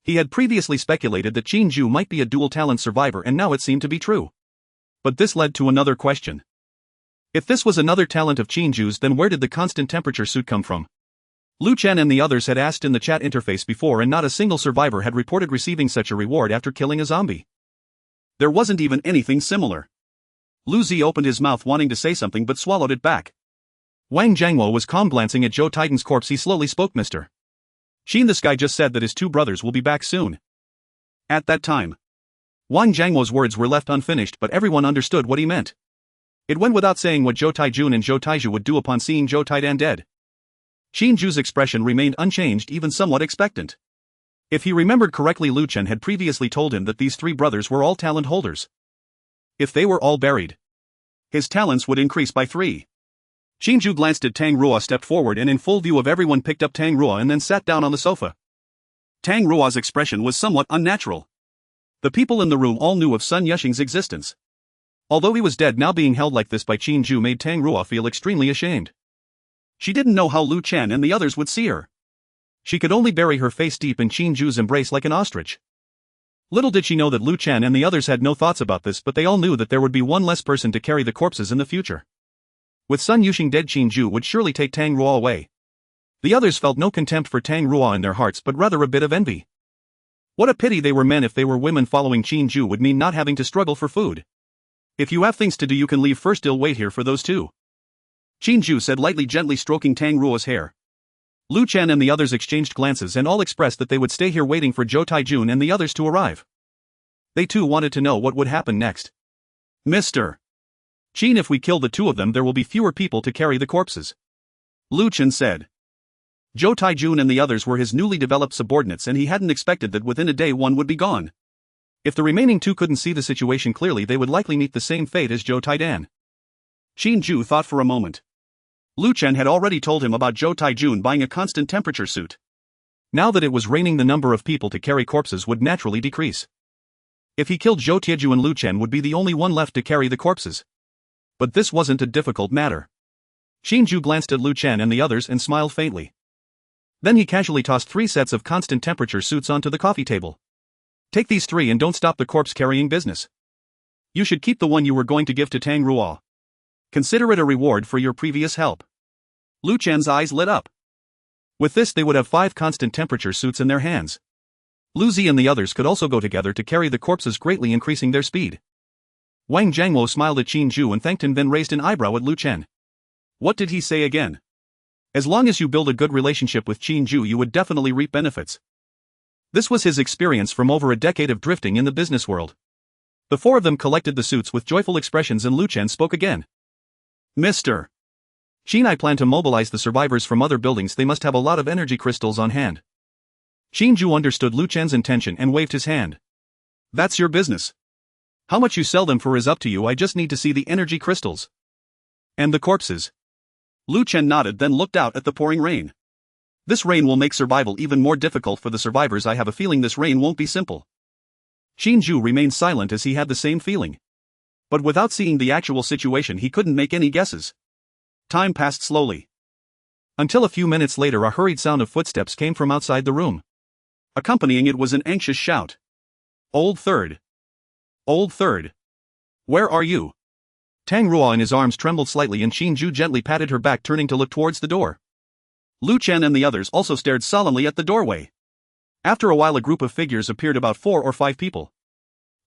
He had previously speculated that Qin Jue might be a dual talent survivor, and now it seemed to be true. But this led to another question. If this was another talent of Qin Jue's, then where did the constant temperature suit come from? Lu Chen and the others had asked in the chat interface before, and not a single survivor had reported receiving such a reward after killing a zombie. There wasn't even anything similar. Lu Zi opened his mouth wanting to say something but swallowed it back. Wang Jiangwo was calm, glancing at Joe Titan's corpse. He slowly spoke, "Mr. Qin, this guy just said that his two brothers will be back soon." At that time, Wang Jiangwo's words were left unfinished, but everyone understood what he meant. It went without saying what Zhou Taijun and Zhou Taiju would do upon seeing Joe Titan dead. Qin Jue's expression remained unchanged, even somewhat expectant. If he remembered correctly, Lu Chen had previously told him that these three brothers were all talent holders. If they were all buried, his talents would increase by 3. Qin Jue glanced at Tang Ruo, stepped forward, and in full view of everyone picked up Tang Ruo and then sat down on the sofa. Tang Ruo's expression was somewhat unnatural. The people in the room all knew of Sun Yuxing's existence. Although he was dead, now being held like this by Qin Jue made Tang Ruo feel extremely ashamed. She didn't know how Lu Chen and the others would see her. She could only bury her face deep in Qin Jue's embrace like an ostrich. Little did she know that Lu Chen and the others had no thoughts about this, but they all knew that there would be one less person to carry the corpses in the future. With Sun Yuxing dead, Qin Jue would surely take Tang Ruo away. The others felt no contempt for Tang Ruo in their hearts, but rather a bit of envy. What a pity they were men. If they were women, following Qin Jue would mean not having to struggle for food. If you have things to do, you can leave first. I'll wait here for those two. Qin Jue said, lightly, gently stroking Tang Ruo's hair. Lu Chen and the others exchanged glances and all expressed that they would stay here waiting for Zhou Taijun and the others to arrive. They too wanted to know what would happen next. Mr. Qin, if we kill the two of them, there will be fewer people to carry the corpses, Lu Chen said. Zhou Taijun and the others were his newly developed subordinates, and he hadn't expected that within a day one would be gone. If the remaining two couldn't see the situation clearly, they would likely meet the same fate as Zhou Taidan. Qin Jue thought for a moment. Lu Chen had already told him about Zhou Taijun buying a constant temperature suit. Now that it was raining, the number of people to carry corpses would naturally decrease. If he killed Zhou Tieju, Lu Chen would be the only one left to carry the corpses. But this wasn't a difficult matter. Qin Jue glanced at Lu Chen and the others and smiled faintly. Then he casually tossed 3 sets of constant temperature suits onto the coffee table. Take these 3 and don't stop the corpse carrying business. You should keep the one you were going to give to Tang Ruo. Consider it a reward for your previous help. Lu Chen's eyes lit up. With this, they would have 5 constant temperature suits in their hands. Lu Zi and the others could also go together to carry the corpses, greatly increasing their speed. Wang Jiangwo smiled at Qin Jue and thanked him, then raised an eyebrow at Lu Chen. What did he say again? As long as you build a good relationship with Qin Jue, you would definitely reap benefits. This was his experience from over a decade of drifting in the business world. The 4 of them collected the suits with joyful expressions, and Lu Chen spoke again. Mr. Qin, I plan to mobilize the survivors from other buildings. They must have a lot of energy crystals on hand. Qin Jue understood Lu Chen's intention and waved his hand. That's your business. How much you sell them for is up to you. I just need to see the energy crystals. And the corpses. Lu Chen nodded, then looked out at the pouring rain. This rain will make survival even more difficult for the survivors. I have a feeling this rain won't be simple. Qin Jue remained silent, as he had the same feeling. But without seeing the actual situation, he couldn't make any guesses. Time passed slowly. Until a few minutes later, a hurried sound of footsteps came from outside the room. Accompanying it was an anxious shout. Old Third. Old Third. Where are you? Tang Ruo in his arms trembled slightly, and Qin Jue gently patted her back, turning to look towards the door. Lu Chen and the others also stared solemnly at the doorway. After a while a group of figures appeared, about 4 or 5 people.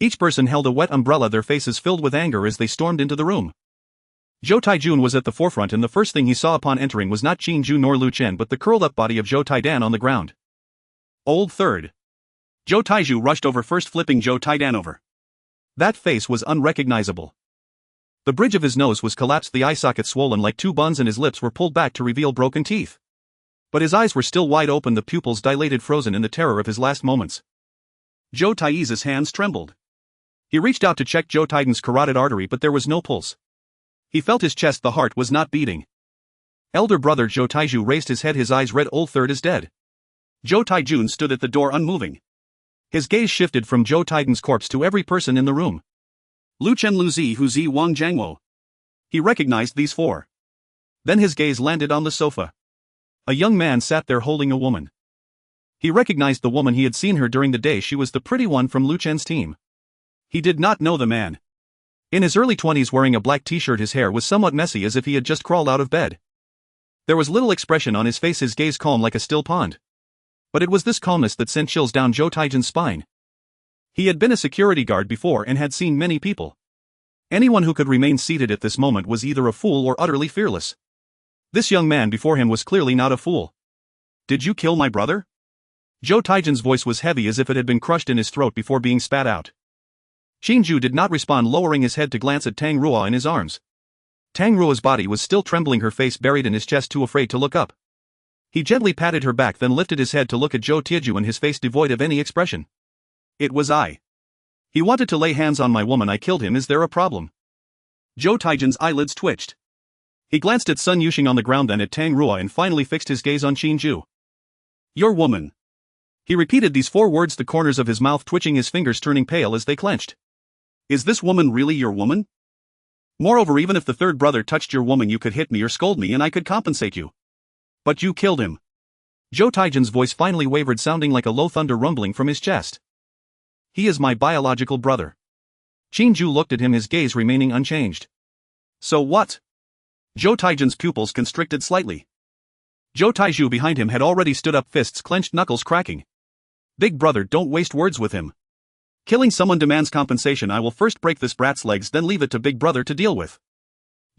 Each person held a wet umbrella, their faces filled with anger as they stormed into the room. Zhou Taijun was at the forefront, and the first thing he saw upon entering was not Qin Jue nor Lu Chen but the curled-up body of Zhou Taidan on the ground. Old third. Zhou Taiju rushed over first, flipping Zhou Taidan over. That face was unrecognizable. The bridge of his nose was collapsed, the eye socket swollen like 2 buns, and his lips were pulled back to reveal broken teeth. But his eyes were still wide open, the pupils dilated, frozen in the terror of his last moments. Zhou Tai's hands trembled. He reached out to check Zhou Taidan's carotid artery, but there was no pulse. He felt his chest, the heart was not beating. Elder brother Zhou Taiju raised his head, his eyes red. Old third is dead. Zhou Taijun stood at the door unmoving. His gaze shifted from Zhou Taidan's corpse to every person in the room. Lu Chen, Lu Zi, Hu Zi, Wang Jiangwo. He recognized these 4. Then his gaze landed on the sofa. A young man sat there holding a woman. He recognized the woman, he had seen her during the day, she was the pretty one from Lu Chen's team. He did not know the man. In his early 20s, wearing a black t-shirt, his hair was somewhat messy as if he had just crawled out of bed. There was little expression on his face, his gaze calm like a still pond. But it was this calmness that sent chills down Zhou Taijun's spine. He had been a security guard before and had seen many people. Anyone who could remain seated at this moment was either a fool or utterly fearless. This young man before him was clearly not a fool. Did you kill my brother? Zhou Taijun's voice was heavy as if it had been crushed in his throat before being spat out. Qin Jue did not respond, lowering his head to glance at Tang Ruo in his arms. Tang Ruo's body was still trembling, her face buried in his chest, too afraid to look up. He gently patted her back, then lifted his head to look at Zhou Taiju, his face devoid of any expression. It was I. He wanted to lay hands on my woman, I killed him, is there a problem? Zhou Taijun's eyelids twitched. He glanced at Sun Yuxing on the ground, then at Tang Ruo, and finally fixed his gaze on Qin Jue. Your woman. He repeated these 4 words, the corners of his mouth twitching, his fingers turning pale as they clenched. Is this woman really your woman? Moreover, even if the third brother touched your woman, you could hit me or scold me and I could compensate you. But you killed him. Zhou Taijun's voice finally wavered, sounding like a low thunder rumbling from his chest. He is my biological brother. Qin Jue looked at him, his gaze remaining unchanged. So what? Zhou Taijun's pupils constricted slightly. Zhou Taiju behind him had already stood up, fists clenched, knuckles cracking. Big brother, don't waste words with him. Killing someone demands compensation. I will first break this brat's legs, then leave it to big brother to deal with.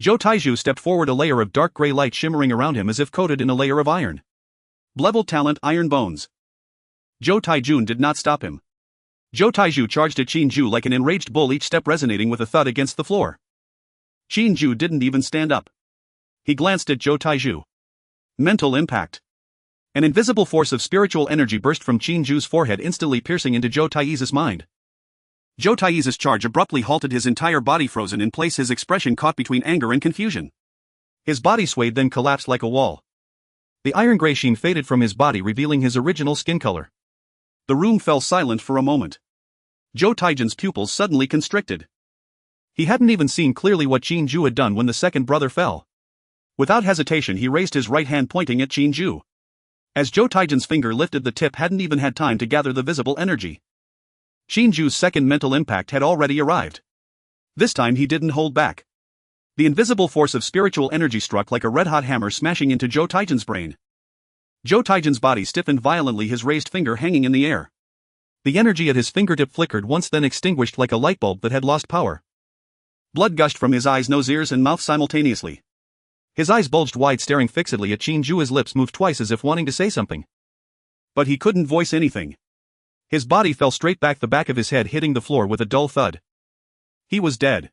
Zhou Taiju stepped forward, a layer of dark gray light shimmering around him as if coated in a layer of iron. Level talent, iron bones. Zhou Taijun did not stop him. Zhou Taiju charged at Qin Jue like an enraged bull, each step resonating with a thud against the floor. Qin Jue didn't even stand up. He glanced at Zhou Taiju. Mental impact. An invisible force of spiritual energy burst from Qin Jue's forehead, instantly piercing into Zhou Tai's mind. Zhou Tai's charge abruptly halted, his entire body frozen in place, his expression caught between anger and confusion. His body swayed, then collapsed like a wall. The iron gray sheen faded from his body, revealing his original skin color. The room fell silent for a moment. Zhou Taijun's pupils suddenly constricted. He hadn't even seen clearly what Qin Jue had done when the second brother fell. Without hesitation, he raised his right hand, pointing at Qin Jue. As Zhou Taijun's finger lifted, the tip hadn't even had time to gather the visible energy. Qin Jue's second mental impact had already arrived. This time he didn't hold back. The invisible force of spiritual energy struck like a red-hot hammer, smashing into Zhou Taijun's brain. Zhou Taijun's body stiffened violently, his raised finger hanging in the air. The energy at his fingertip flickered once, then extinguished like a light bulb that had lost power. Blood gushed from his eyes, nose, ears, and mouth simultaneously. His eyes bulged wide, staring fixedly at Qin Jue. His lips moved twice as if wanting to say something. But he couldn't voice anything. His body fell straight back, the back of his head hitting the floor with a dull thud. He was dead.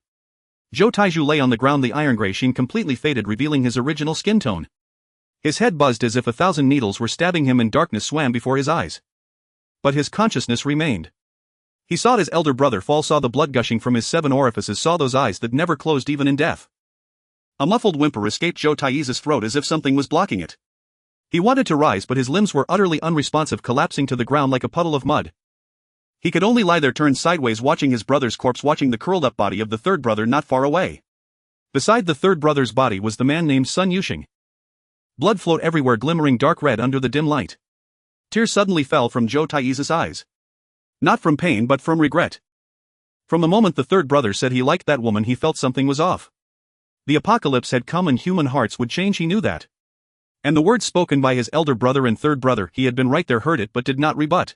Zhou Taiju lay on the ground, the iron gray sheen completely faded, revealing his original skin tone. His head buzzed as if 1,000 needles were stabbing him, and darkness swam before his eyes. But his consciousness remained. He saw his elder brother fall, saw the blood gushing from his 7 orifices, saw those eyes that never closed even in death. A muffled whimper escaped Zhou Tai's throat as if something was blocking it. He wanted to rise, but his limbs were utterly unresponsive, collapsing to the ground like a puddle of mud. He could only lie there, turned sideways, watching his brother's corpse, watching the curled-up body of the third brother not far away. Beside the third brother's body was the man named Sun Yuxing. Blood flowed everywhere, glimmering dark red under the dim light. Tears suddenly fell from Zhou Tai's eyes. Not from pain, but from regret. From the moment the third brother said he liked that woman, he felt something was off. The apocalypse had come and human hearts would change, he knew that. And the words spoken by his elder brother and third brother, he had been right there, heard it but did not rebut.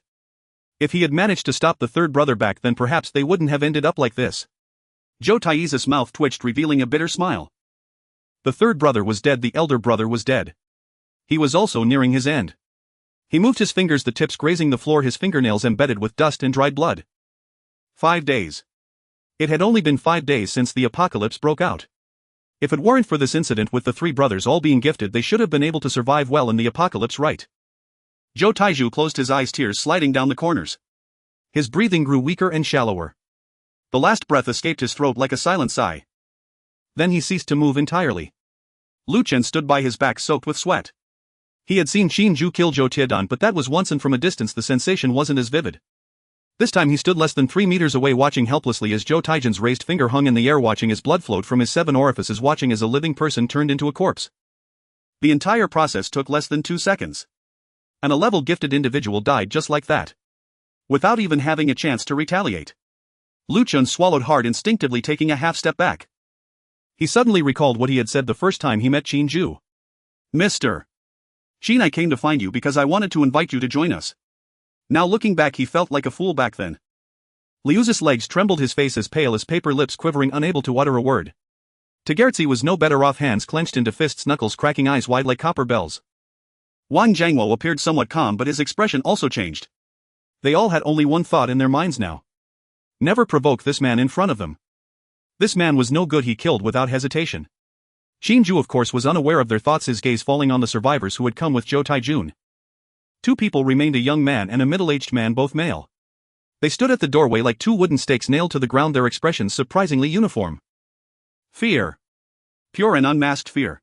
If he had managed to stop the third brother back, then perhaps they wouldn't have ended up like this. Zhou Tai's mouth twitched, revealing a bitter smile. The third brother was dead, the elder brother was dead. He was also nearing his end. He moved his fingers, the tips grazing the floor, his fingernails embedded with dust and dried blood. 5 days. It had only been 5 days since the apocalypse broke out. If it weren't for this incident with the three brothers all being gifted, they should have been able to survive well in the apocalypse, right? Zhou Taiju closed his eyes, tears sliding down the corners. His breathing grew weaker and shallower. The last breath escaped his throat like a silent sigh. Then he ceased to move entirely. Lu Chen stood by, his back soaked with sweat. He had seen Qin Jue kill Zhou Tiedan, but that was once, and from a distance the sensation wasn't as vivid. This time he stood less than 3 meters away, watching helplessly as Zhou Taijian's raised finger hung in the air, watching as blood flowed from his 7 orifices, watching as a living person turned into a corpse. The entire process took less than 2 seconds. And a level-gifted individual died just like that. Without even having a chance to retaliate. Lu Chen swallowed hard, instinctively taking a half step back. He suddenly recalled what he had said the first time he met Qin Jue. Mr. Qin, I came to find you because I wanted to invite you to join us. Now looking back, he felt like a fool back then. Liu's legs trembled, his face as pale as paper, lips quivering, unable to utter a word. Togertzi was no better off, hands clenched into fists, knuckles cracking, eyes wide like copper bells. Wang Jiangwo appeared somewhat calm, but his expression also changed. They all had only one thought in their minds now. Never provoke this man in front of them. This man was no good, he killed without hesitation. Qin Jue of course was unaware of their thoughts, his gaze falling on the survivors who had come with Zhou Taijun. 2 people remained, a young man and a middle-aged man, both male. They stood at the doorway like 2 wooden stakes nailed to the ground, their expressions surprisingly uniform. Fear. Pure and unmasked fear.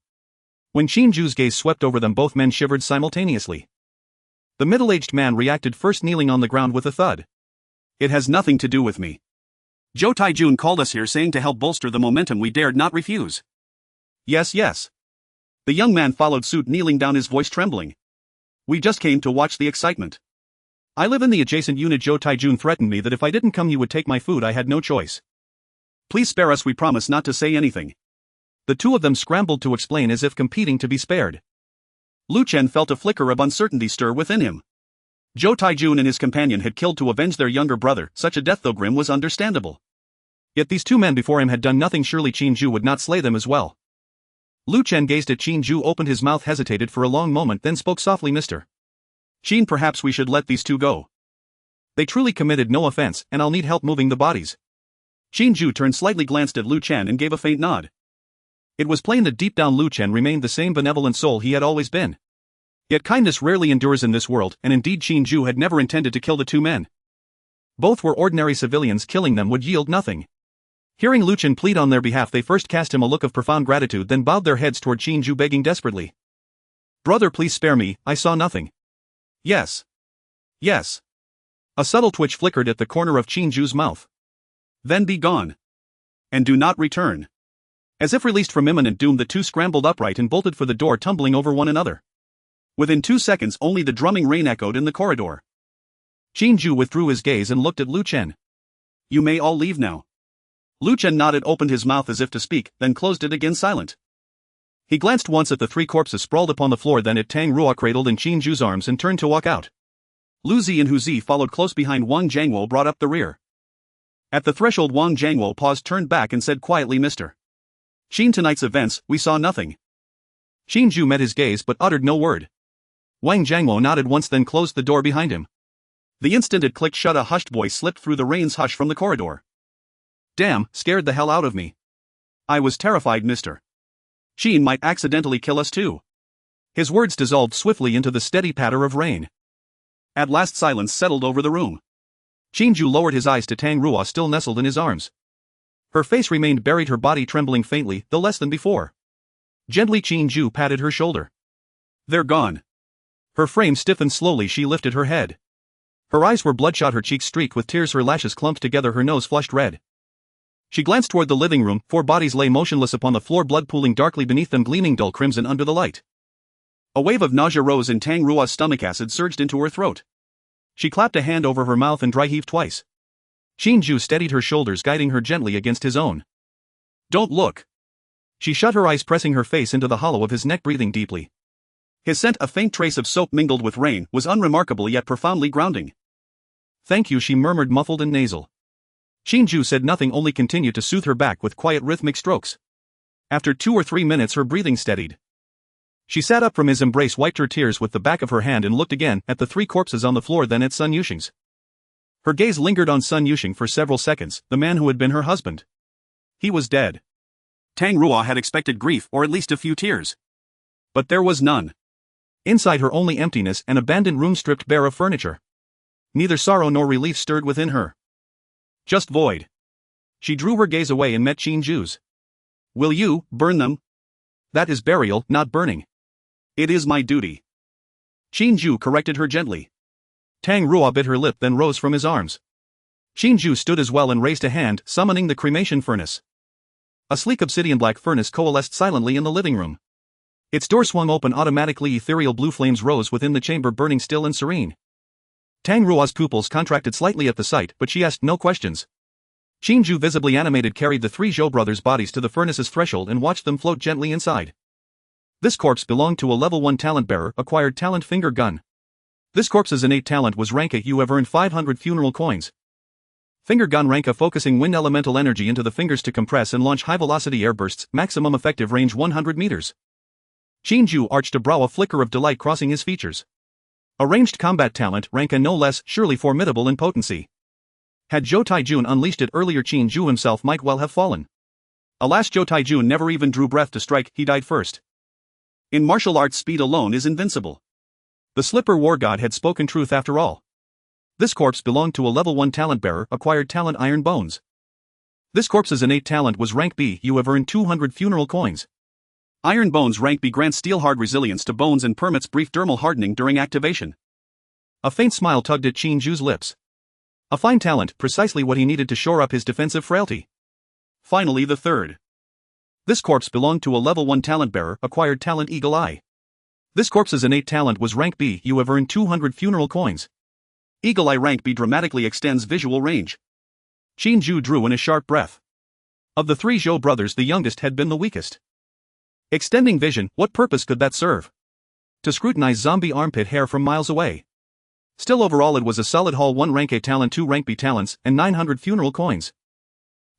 When Qin Jue's gaze swept over them, both men shivered simultaneously. The middle-aged man reacted first, kneeling on the ground with a thud. It has nothing to do with me. Zhou Taijun called us here saying to help bolster the momentum, we dared not refuse. Yes, yes. The young man followed suit, kneeling down, his voice trembling. We just came to watch the excitement. I live in the adjacent unit. Zhou Taijun threatened me that if I didn't come he would take my food. I had no choice. Please spare us, we promise not to say anything. The 2 of them scrambled to explain as if competing to be spared. Lu Chen felt a flicker of uncertainty stir within him. Zhou Taijun and his companion had killed to avenge their younger brother, such a death though grim was understandable. Yet these 2 men before him had done nothing, surely Qin Jue would not slay them as well. Lu Chen gazed at Qin Jue, opened his mouth, hesitated for a long moment, then spoke softly, Mr. Qin, perhaps we should let these 2 go. They truly committed no offense, and I'll need help moving the bodies. Qin Jue turned slightly, glanced at Lu Chen and gave a faint nod. It was plain that deep down Lu Chen remained the same benevolent soul he had always been. Yet kindness rarely endures in this world, and indeed Qin Jue had never intended to kill the 2 men. Both were ordinary civilians, killing them would yield nothing. Hearing Lu Chen plead on their behalf, they first cast him a look of profound gratitude, then bowed their heads toward Qin Jue, begging desperately. Brother, please spare me, I saw nothing. Yes. Yes. A subtle twitch flickered at the corner of Qin Jue's mouth. Then be gone. And do not return. As if released from imminent doom, the 2 scrambled upright and bolted for the door, tumbling over one another. Within 2 seconds only the drumming rain echoed in the corridor. Qin Jue withdrew his gaze and looked at Lu Chen. You may all leave now. Lu Chen nodded, opened his mouth as if to speak, then closed it again, silent. He glanced once at the 3 corpses sprawled upon the floor, then at Tang Ruo cradled in Qin Jue's arms, and turned to walk out. Lu Zi and Hu Zi followed close behind. Wang Jiangwo brought up the rear. At the threshold, Wang Jiangwo paused, turned back and said quietly, Mr. Qin, tonight's events, we saw nothing. Qin Jue met his gaze but uttered no word. Wang Jiangwo nodded once, then closed the door behind him. The instant it clicked shut, a hushed voice slipped through the rain's hush from the corridor. Damn, scared the hell out of me. I was terrified, Mr. Qin might accidentally kill us too. His words dissolved swiftly into the steady patter of rain. At last silence settled over the room. Qin Jue lowered his eyes to Tang Ruo, still nestled in his arms. Her face remained buried, her body trembling faintly, though less than before. Gently Qin Jue patted her shoulder. They're gone. Her frame stiffened slowly, she lifted her head. Her eyes were bloodshot, her cheeks streaked with tears, her lashes clumped together, her nose flushed red. She glanced toward the living room. 4 bodies lay motionless upon the floor, blood pooling darkly beneath them, gleaming dull crimson under the light. A wave of nausea rose and Tang Ruo's stomach acid surged into her throat. She clapped a hand over her mouth and dry heaved twice. Qin Jue steadied her shoulders, guiding her gently against his own. Don't look. She shut her eyes, pressing her face into the hollow of his neck, breathing deeply. His scent, a faint trace of soap mingled with rain, was unremarkable yet profoundly grounding. "Thank you," she murmured, muffled and nasal. Qin Jue said nothing, only continued to soothe her back with quiet rhythmic strokes. After 2 or 3 minutes her breathing steadied. She sat up from his embrace, wiped her tears with the back of her hand and looked again at the 3 corpses on the floor, then at Sun Yuxing's. Her gaze lingered on Sun Yuxing for several seconds, the man who had been her husband. He was dead. Tang Ruo had expected grief, or at least a few tears. But there was none. Inside her, only emptiness, an abandoned room stripped bare of furniture. Neither sorrow nor relief stirred within her. Just void. She drew her gaze away and met Qin Jue's. "Will you burn them?" "That is burial, not burning." "It is my duty." Qin Jue corrected her gently. Tang Ruo bit her lip, then rose from his arms. Qin Jue stood as well and raised a hand, summoning the cremation furnace. A sleek obsidian-black furnace coalesced silently in the living room. Its door swung open automatically, ethereal blue flames rose within the chamber, burning still and serene. Tang Ruo's pupils contracted slightly at the sight, but she asked no questions. Qin Jue, visibly animated, carried the 3 Zhou brothers' bodies to the furnace's threshold and watched them float gently inside. This corpse belonged to a level 1 talent bearer, acquired talent finger gun. This corpse's innate talent was rank A. You have earned 500 funeral coins. Finger gun rank A, focusing wind elemental energy into the fingers to compress and launch high-velocity airbursts, maximum effective range 100 meters. Qin Jue arched a brow, a flicker of delight crossing his features. A ranged combat talent, rank A, no less, surely formidable in potency. Had Zhou Taijun unleashed it earlier, Qin Jue himself might well have fallen. Alas, Zhou Taijun never even drew breath to strike, he died first. In martial arts, speed alone is invincible. The slipper war god had spoken truth after all. This corpse belonged to a level 1 talent bearer, acquired talent iron bones. This corpse's innate talent was rank B. You have earned 200 funeral coins. Iron bones rank B grants steel-hard resilience to bones and permits brief dermal hardening during activation. A faint smile tugged at Qin Jue's lips. A fine talent, precisely what he needed to shore up his defensive frailty. Finally, the third. This corpse belonged to a level 1 talent bearer, acquired talent eagle eye. This corpse's innate talent was rank B. You have earned 200 funeral coins. Eagle eye rank B dramatically extends visual range. Qin Jue drew in a sharp breath. Of the 3 Zhou brothers, the youngest had been the weakest. Extending vision, what purpose could that serve? To scrutinize zombie armpit hair from miles away. Still, overall it was a solid haul: 1 rank A talent, 2 rank B talents, and 900 funeral coins.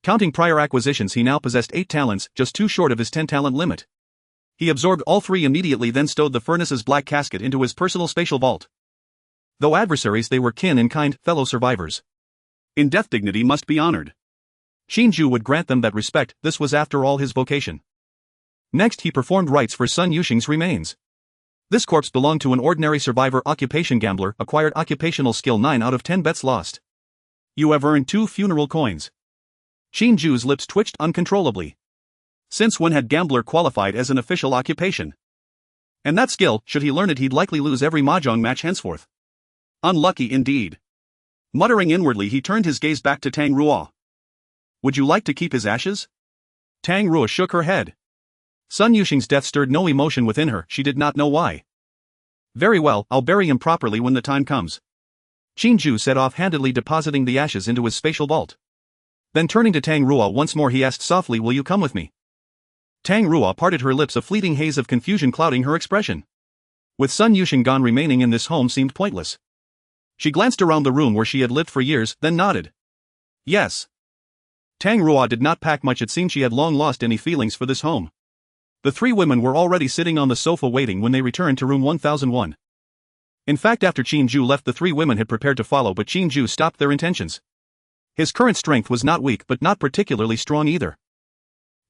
Counting prior acquisitions, he now possessed 8 talents, just 2 short of his 10 talent limit. He absorbed all 3 immediately, then stowed the furnace's black casket into his personal spatial vault. Though adversaries, they were kin in kind, fellow survivors. In death, dignity must be honored. Qin Jue would grant them that respect, this was after all his vocation. Next he performed rites for Sun Yuxing's remains. This corpse belonged to an ordinary survivor, occupation gambler, acquired occupational skill 9 out of 10 bets lost. You have earned 2 funeral coins. Qin Jue's lips twitched uncontrollably. Since when had gambler qualified as an official occupation? And that skill, should he learn it, he'd likely lose every mahjong match henceforth. Unlucky indeed. Muttering inwardly, he turned his gaze back to Tang Ruo. Would you like to keep his ashes? Tang Ruo shook her head. Sun Yuxing's death stirred no emotion within her, she did not know why. Very well, I'll bury him properly when the time comes. Qin Jue said, offhandedly depositing the ashes into his spatial vault. Then turning to Tang Ruo once more, he asked softly, will you come with me? Tang Ruo parted her lips, a fleeting haze of confusion clouding her expression. With Sun Yuxing gone, remaining in this home seemed pointless. She glanced around the room where she had lived for years, then nodded. Yes. Tang Ruo did not pack much, it seemed she had long lost any feelings for this home. The 3 women were already sitting on the sofa waiting when they returned to room 1001. In fact, after Qin Jue left, the 3 women had prepared to follow, but Qin Jue stopped their intentions. His current strength was not weak, but not particularly strong either.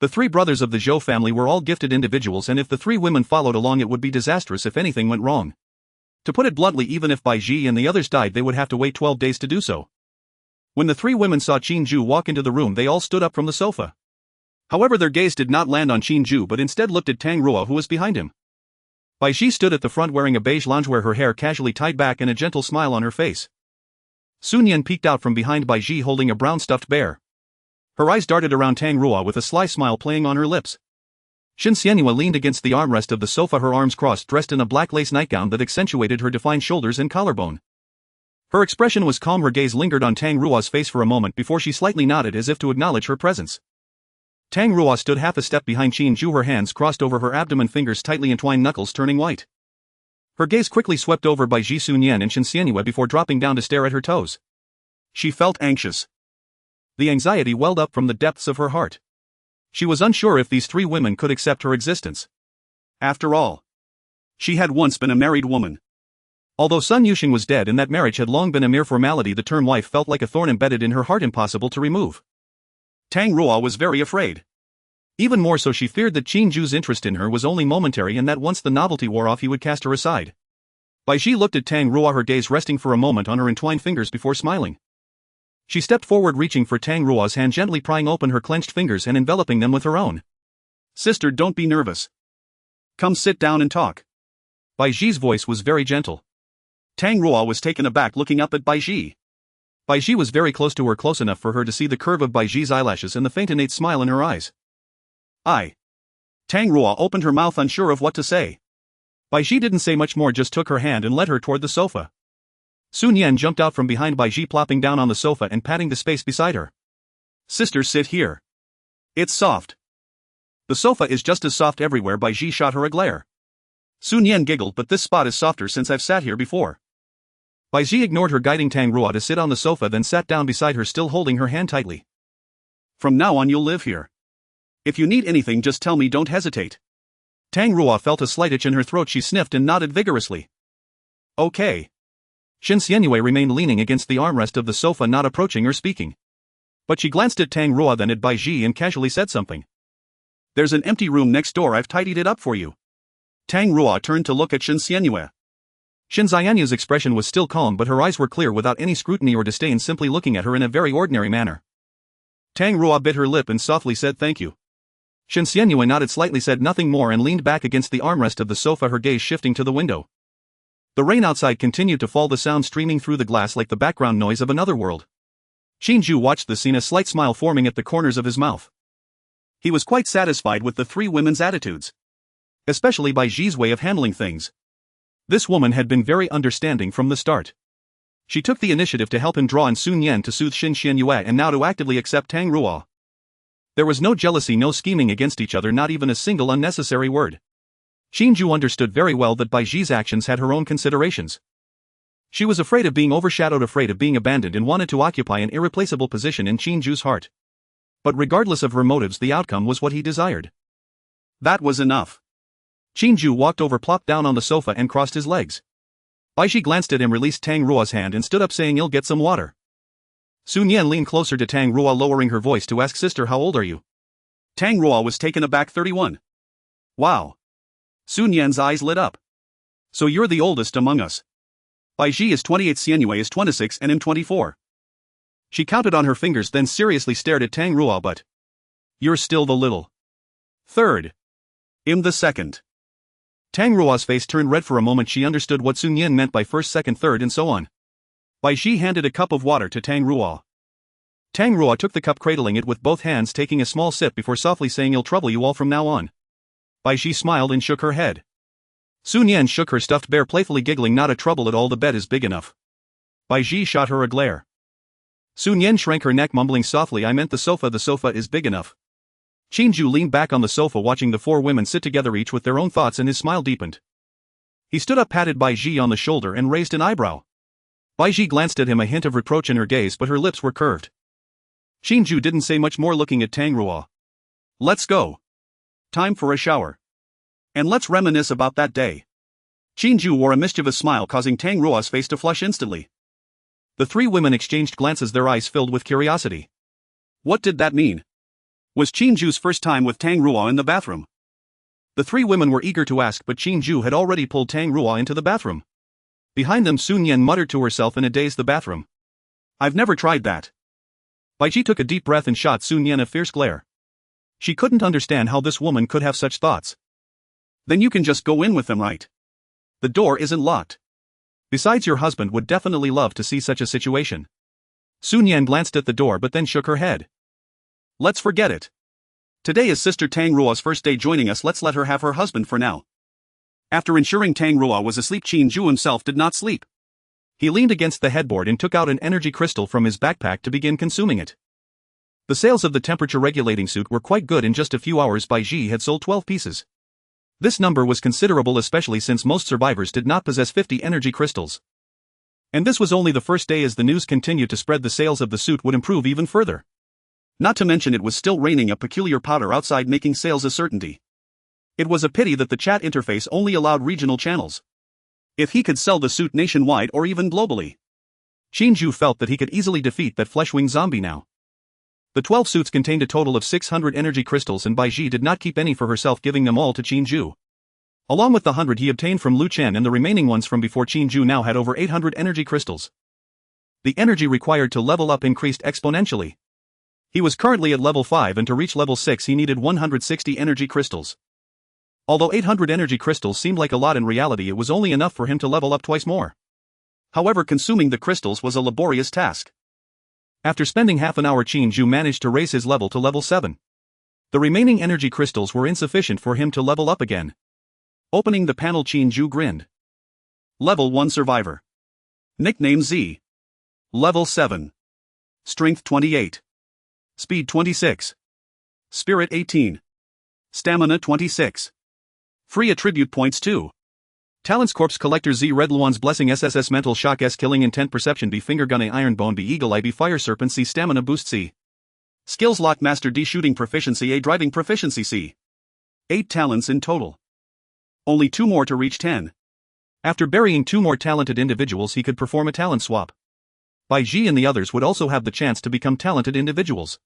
The 3 brothers of the Zhou family were all gifted individuals, and if the 3 women followed along, it would be disastrous if anything went wrong. To put it bluntly, even if Bai Ji and the others died, they would have to wait 12 days to do so. When the 3 women saw Qin Jue walk into the room, they all stood up from the sofa. However, their gaze did not land on Qin Jue, but instead looked at Tang Ruo, who was behind him. Bai Ji stood at the front wearing a beige loungewear, her hair casually tied back and a gentle smile on her face. Sun Yan peeked out from behind Bai Ji holding a brown stuffed bear. Her eyes darted around Tang Ruo with a sly smile playing on her lips. Shin Xianhua leaned against the armrest of the sofa, her arms crossed, dressed in a black lace nightgown that accentuated her defined shoulders and collarbone. Her expression was calm, her gaze lingered on Tang Ruo's face for a moment before she slightly nodded as if to acknowledge her presence. Tang Ruo stood half a step behind Qin Jue, her hands crossed over her abdomen, fingers tightly entwined, knuckles turning white. Her gaze quickly swept over by Ji Sunyan and Qin Xianyue before dropping down to stare at her toes. She felt anxious. The anxiety welled up from the depths of her heart. She was unsure if these three women could accept her existence. After all, she had once been a married woman. Although Sun Yuxing was dead and that marriage had long been a mere formality, the term wife felt like a thorn embedded in her heart, impossible to remove. Tang Ruo was very afraid. Even more so, she feared that Qin Jue's interest in her was only momentary and that once the novelty wore off he would cast her aside. Bai Ji looked at Tang Ruo, her gaze resting for a moment on her entwined fingers before smiling. She stepped forward, reaching for Tang Ruo's hand, gently prying open her clenched fingers and enveloping them with her own. Sister, don't be nervous. Come sit down and talk. Bai Ji's voice was very gentle. Tang Ruo was taken aback, looking up at Bai Ji. Bai Ji was very close to her, close enough for her to see the curve of Bai Ji's eyelashes and the faint innate smile in her eyes. Tang Ruo opened her mouth, unsure of what to say. Bai Ji didn't say much more, just took her hand and led her toward the sofa. Sun Yan jumped out from behind Bai Ji, plopping down on the sofa and patting the space beside her. Sister, sit here. It's soft. The sofa is just as soft everywhere. Bai Ji shot her a glare. Sun Yan giggled, but this spot is softer since I've sat here before. Bai Ji ignored her, guiding Tang Ruo to sit on the sofa, then sat down beside her, still holding her hand tightly. From now on you'll live here. If you need anything, just tell me, don't hesitate. Tang Ruo felt a slight itch in her throat. She sniffed and nodded vigorously. Okay. Qin Xianyue remained leaning against the armrest of the sofa, not approaching or speaking. But she glanced at Tang Ruo, then at Bai Ji, and casually said something. There's an empty room next door, I've tidied it up for you. Tang Ruo turned to look at Qin Xianyue. Qin Xianyue's expression was still calm, but her eyes were clear, without any scrutiny or disdain, simply looking at her in a very ordinary manner. Tang Ruo bit her lip and softly said thank you. Qin Xianyue nodded slightly, said nothing more, and leaned back against the armrest of the sofa, her gaze shifting to the window. The rain outside continued to fall, the sound streaming through the glass like the background noise of another world. Qin Jue watched the scene, a slight smile forming at the corners of his mouth. He was quite satisfied with the three women's attitudes. Especially Bai Ji's way of handling things. This woman had been very understanding from the start. She took the initiative to help him draw in Sun Yan to soothe Qin Xianyue, and now to actively accept Tang Ruo. There was no jealousy, no scheming against each other, not even a single unnecessary word. Qin Jue understood very well that Bai Ji's actions had her own considerations. She was afraid of being overshadowed, afraid of being abandoned, and wanted to occupy an irreplaceable position in Qin Jue's heart. But regardless of her motives, the outcome was what he desired. That was enough. Qin Jue walked over, plopped down on the sofa, and crossed his legs. Bai Ji glanced at him, released Tang Ruo's hand, and stood up, saying, "You'll get some water." Sun Yan leaned closer to Tang Ruo, lowering her voice to ask, "Sister, how old are you?" Tang Ruo was taken aback. 31. Wow. Sun Yan's eyes lit up. So you're the oldest among us. Bai Ji is 28, Xianyue is 26, and I'm 24. She counted on her fingers, then seriously stared at Tang Ruo. "But you're still the little third. I'm the second." Tang Ruo's face turned red for a moment. She understood what Sun Yan meant by first, second, third, and so on. Bai Ji handed a cup of water to Tang Ruo. Tang Ruo took the cup, cradling it with both hands, taking a small sip before softly saying, "I'll trouble you all from now on." Bai Ji smiled and shook her head. Sun Yan shook her stuffed bear, playfully giggling, "Not a trouble at all, the bed is big enough." Bai Ji shot her a glare. Sun Yan shrank her neck, mumbling softly, "I meant the sofa is big enough." Qin Jue leaned back on the sofa, watching the four women sit together, each with their own thoughts, and his smile deepened. He stood up, patted Bai Ji on the shoulder, and raised an eyebrow. Bai Ji glanced at him, a hint of reproach in her gaze, but her lips were curved. Qin Jue didn't say much more, looking at Tang Ruo. "Let's go. Time for a shower. And let's reminisce about that day." Qin Jue wore a mischievous smile, causing Tang Ruo's face to flush instantly. The three women exchanged glances, their eyes filled with curiosity. What did that mean? Was Qin Jue's first time with Tang Ruo in the bathroom? The three women were eager to ask, but Qin Jue had already pulled Tang Ruo into the bathroom. Behind them, Sun Yan muttered to herself in a daze, "The bathroom. I've never tried that." Bai Ji took a deep breath and shot Sun Yan a fierce glare. She couldn't understand how this woman could have such thoughts. "Then you can just go in with them, right? The door isn't locked. Besides, your husband would definitely love to see such a situation." Sun Yan glanced at the door but then shook her head. "Let's forget it. Today is Sister Tang Ruo's first day joining us, let's let her have her husband for now." After ensuring Tang Ruo was asleep, Qin Jue himself did not sleep. He leaned against the headboard and took out an energy crystal from his backpack to begin consuming it. The sales of the temperature-regulating suit were quite good. In just a few hours, Bai Ji had sold 12 pieces. This number was considerable, especially since most survivors did not possess 50 energy crystals. And this was only the first day. As the news continued to spread, the sales of the suit would improve even further. Not to mention it was still raining a peculiar powder outside, making sales a certainty. It was a pity that the chat interface only allowed regional channels. If he could sell the suit nationwide or even globally, Qin Jue felt that he could easily defeat that flesh-winged zombie now. The 12 suits contained a total of 600 energy crystals, and Bai Ji did not keep any for herself, giving them all to Qin Jue. Along with the 100 he obtained from Lu Chen and the remaining ones from before, Qin Jue now had over 800 energy crystals. The energy required to level up increased exponentially. He was currently at level 5, and to reach level 6 he needed 160 energy crystals. Although 800 energy crystals seemed like a lot, in reality it was only enough for him to level up twice more. However, consuming the crystals was a laborious task. After spending half an hour, Qin Jue managed to raise his level to level 7. The remaining energy crystals were insufficient for him to level up again. Opening the panel, Qin Jue grinned. Level 1 survivor. Nickname Z. Level 7. Strength 28. Speed 26. Spirit 18. Stamina 26. Free attribute points 2. Talents Corpse Collector Z. Red Luan's Blessing SSS Mental Shock S. Killing Intent Perception B. Finger Gunning Iron Bone B. Eagle Eye B. Fire Serpent C. Stamina Boost C. Skills Lock Master D. Shooting Proficiency A. Driving Proficiency C. 8 talents in total. Only 2 more to reach 10. After burying 2 more talented individuals he could perform a talent swap. Bai Ji and the others would also have the chance to become talented individuals.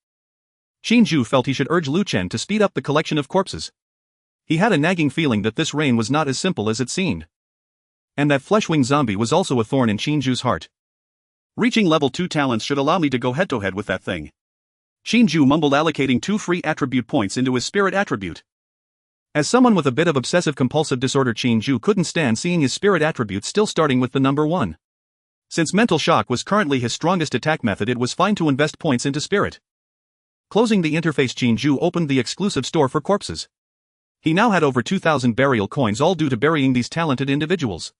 Qin Jue felt he should urge Lu Chen to speed up the collection of corpses. He had a nagging feeling that this reign was not as simple as it seemed. And that flesh-winged zombie was also a thorn in Qin Jue's heart. Reaching level 2 talents should allow me to go head-to-head with that thing. Qin Jue mumbled, allocating 2 free attribute points into his spirit attribute. As someone with a bit of obsessive-compulsive disorder, Qin Jue couldn't stand seeing his spirit attribute still starting with the number 1. Since mental shock was currently his strongest attack method, it was fine to invest points into spirit. Closing the interface, Qin Jue opened the exclusive store for corpses. He now had over 2,000 burial coins, all due to burying these talented individuals.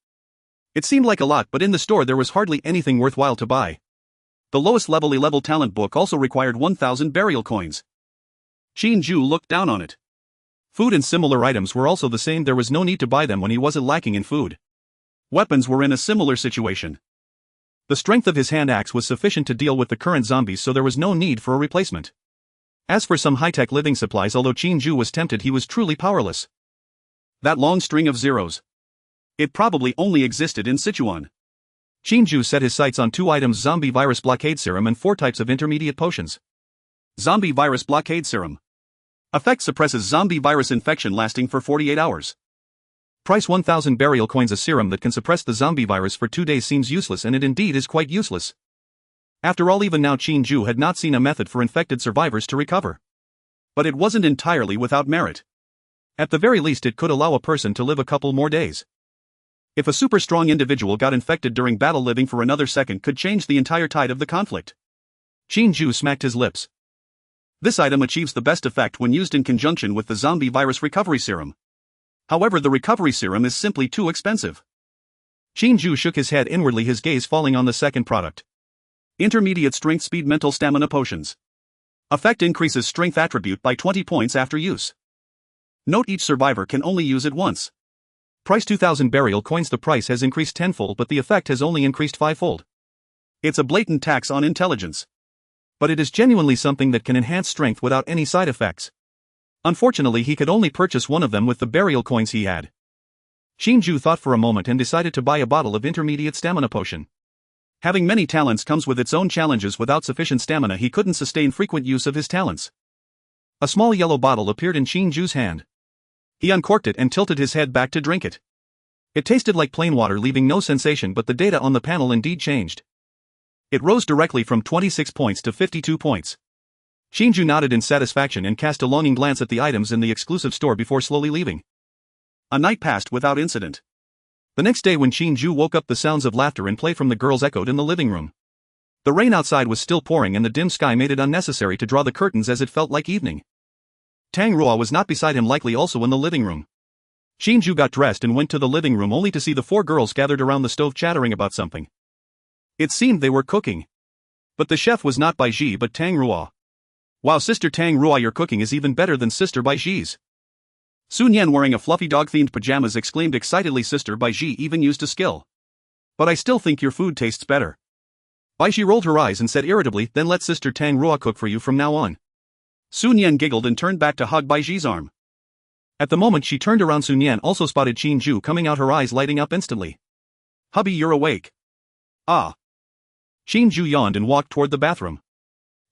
It seemed like a lot, but in the store there was hardly anything worthwhile to buy. The lowest level talent book also required 1,000 burial coins. Qin Jue looked down on it. Food and similar items were also the same, there was no need to buy them when he wasn't lacking in food. Weapons were in a similar situation. The strength of his hand axe was sufficient to deal with the current zombies, so there was no need for a replacement. As for some high-tech living supplies, although Qin Jue was tempted, he was truly powerless. That long string of zeros. It probably only existed in Sichuan. Qin Jue set his sights on 2 items: Zombie Virus Blockade Serum and 4 types of intermediate potions. Zombie Virus Blockade Serum. Effect: suppresses zombie virus infection lasting for 48 hours. Price: 1,000 burial coins. A serum that can suppress the zombie virus for 2 days seems useless, and it indeed is quite useless. After all, even now Qin Jue had not seen a method for infected survivors to recover. But it wasn't entirely without merit. At the very least it could allow a person to live a couple more days. If a super strong individual got infected during battle, living for another second could change the entire tide of the conflict. Qin Jue smacked his lips. This item achieves the best effect when used in conjunction with the zombie virus recovery serum. However, the recovery serum is simply too expensive. Qin Jue shook his head inwardly, his gaze falling on the second product. Intermediate Strength Speed Mental Stamina Potions. Effect: increases strength attribute by 20 points after use. Note: each survivor can only use it once. Price: 2,000 burial coins. The price has increased tenfold, but the effect has only increased fivefold. It's a blatant tax on intelligence. But it is genuinely something that can enhance strength without any side effects. Unfortunately, he could only purchase one of them with the burial coins he had. Qin Jue thought for a moment and decided to buy a bottle of intermediate stamina potion. Having many talents comes with its own challenges. Without sufficient stamina he couldn't sustain frequent use of his talents. A small yellow bottle appeared in Qin Jue's hand. He uncorked it and tilted his head back to drink it. It tasted like plain water, leaving no sensation, but the data on the panel indeed changed. It rose directly from 26 points to 52 points. Qin Jue nodded in satisfaction and cast a longing glance at the items in the exclusive store before slowly leaving. A night passed without incident. The next day, when Qin Jue woke up, the sounds of laughter and play from the girls echoed in the living room. The rain outside was still pouring, and the dim sky made it unnecessary to draw the curtains, as it felt like evening. Tang Ruo was not beside him, likely also in the living room. Qin Jue got dressed and went to the living room, only to see the 4 girls gathered around the stove chattering about something. It seemed they were cooking. But the chef was not Bai Ji but Tang Ruo. Wow, Sister Tang Ruo, your cooking is even better than Sister Bai Ji's. Sun Yan, wearing a fluffy dog-themed pajamas, exclaimed excitedly. Sister Bai Ji even used a skill. But I still think your food tastes better. Bai Ji rolled her eyes and said irritably, then let Sister Tang Rua cook for you from now on. Sun Yan giggled and turned back to hug Bai Ji's arm. At the moment she turned around, Sun Yan also spotted Qin Jue coming out, her eyes lighting up instantly. Hubby, you're awake. Ah. Qin Jue yawned and walked toward the bathroom.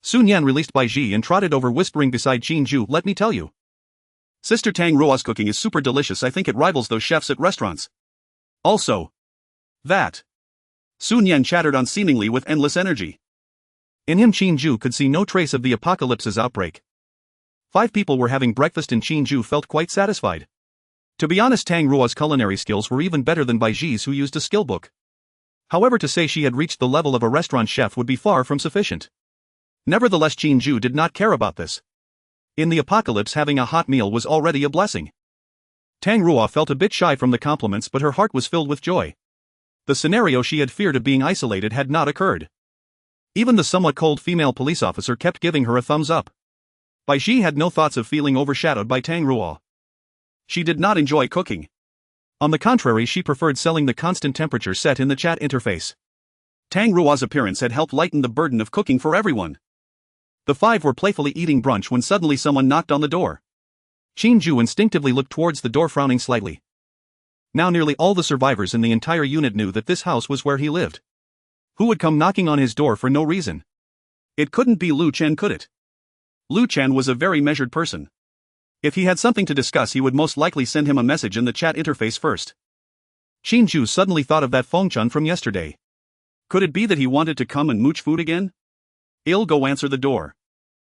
Sun Yan released Bai Ji and trotted over, whispering beside Qin Jue, let me tell you. Sister Tang Rua's cooking is super delicious. I think it rivals those chefs at restaurants. Also. That. Sun Yan chattered on, seemingly with endless energy. In him Qin Jue could see no trace of the apocalypse's outbreak. 5 people were having breakfast and Qin Jue felt quite satisfied. To be honest, Tang Rua's culinary skills were even better than Bai Ji's, who used a skill book. However, to say she had reached the level of a restaurant chef would be far from sufficient. Nevertheless, Qin Jue did not care about this. In the apocalypse, having a hot meal was already a blessing. Tang Rua felt a bit shy from the compliments, but her heart was filled with joy. The scenario she had feared of being isolated had not occurred. Even the somewhat cold female police officer kept giving her a thumbs up. Bai Ji had no thoughts of feeling overshadowed by Tang Rua. She did not enjoy cooking. On the contrary, she preferred selling the constant temperature set in the chat interface. Tang Rua's appearance had helped lighten the burden of cooking for everyone. The 5 were playfully eating brunch when suddenly someone knocked on the door. Qin Jue instinctively looked towards the door, frowning slightly. Now nearly all the survivors in the entire unit knew that this house was where he lived. Who would come knocking on his door for no reason? It couldn't be Lu Chen, could it? Lu Chen was a very measured person. If he had something to discuss, he would most likely send him a message in the chat interface first. Qin Jue suddenly thought of that Fengchun from yesterday. Could it be that he wanted to come and mooch food again? I'll go answer the door.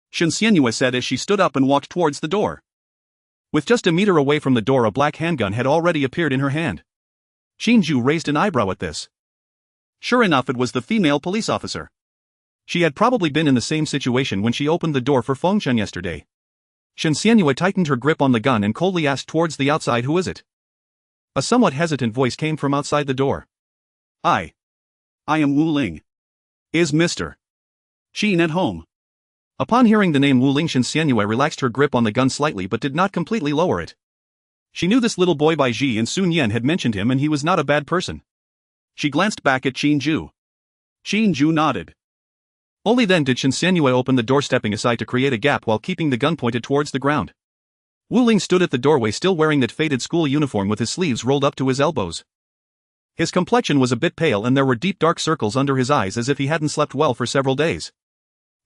Shen Xianyue said as she stood up and walked towards the door. With just a meter away from the door, a black handgun had already appeared in her hand. Qin Jue raised an eyebrow at this. Sure enough, it was the female police officer. She had probably been in the same situation when she opened the door for Fengchun yesterday. Shen Xianyue tightened her grip on the gun and coldly asked towards the outside, who is it? A somewhat hesitant voice came from outside the door. I am Wu Ling. Is Mr. Qin at home? Upon hearing the name Wu Ling, Shen Xianyue relaxed her grip on the gun slightly but did not completely lower it. She knew this little boy Bai Ji, and Sun Yan had mentioned him, and he was not a bad person. She glanced back at Qin Jue. Qin Jue nodded. Only then did Shen Xianyue open the door, stepping aside to create a gap while keeping the gun pointed towards the ground. Wu Ling stood at the doorway, still wearing that faded school uniform with his sleeves rolled up to his elbows. His complexion was a bit pale and there were deep dark circles under his eyes, as if he hadn't slept well for several days.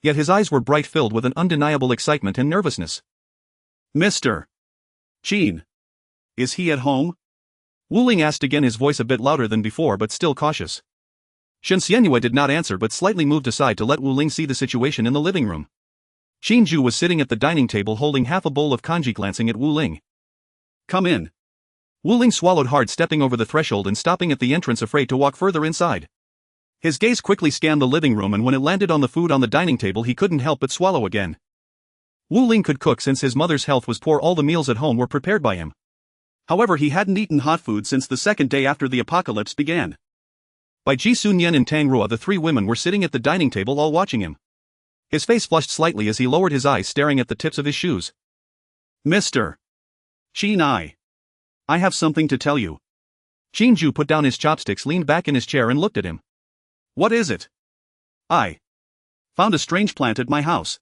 Yet his eyes were bright, filled with an undeniable excitement and nervousness. Mr. Qin. Is he at home? Wu Ling asked again, his voice a bit louder than before but still cautious. Shen Xianyue did not answer but slightly moved aside to let Wu Ling see the situation in the living room. Qin Jue was sitting at the dining table holding half a bowl of congee, glancing at Wu Ling. Come in. Wu Ling swallowed hard, stepping over the threshold and stopping at the entrance, afraid to walk further inside. His gaze quickly scanned the living room, and when it landed on the food on the dining table, he couldn't help but swallow again. Wu Ling could cook. Since his mother's health was poor, all the meals at home were prepared by him. However, he hadn't eaten hot food since the second day after the apocalypse began. Bai Ji, Sun Yan and Tang Rua, the 3 women, were sitting at the dining table all watching him. His face flushed slightly as he lowered his eyes, staring at the tips of his shoes. Mr. Qin, I have something to tell you. Qin Jue put down his chopsticks, leaned back in his chair and looked at him. What is it? I found a strange plant at my house.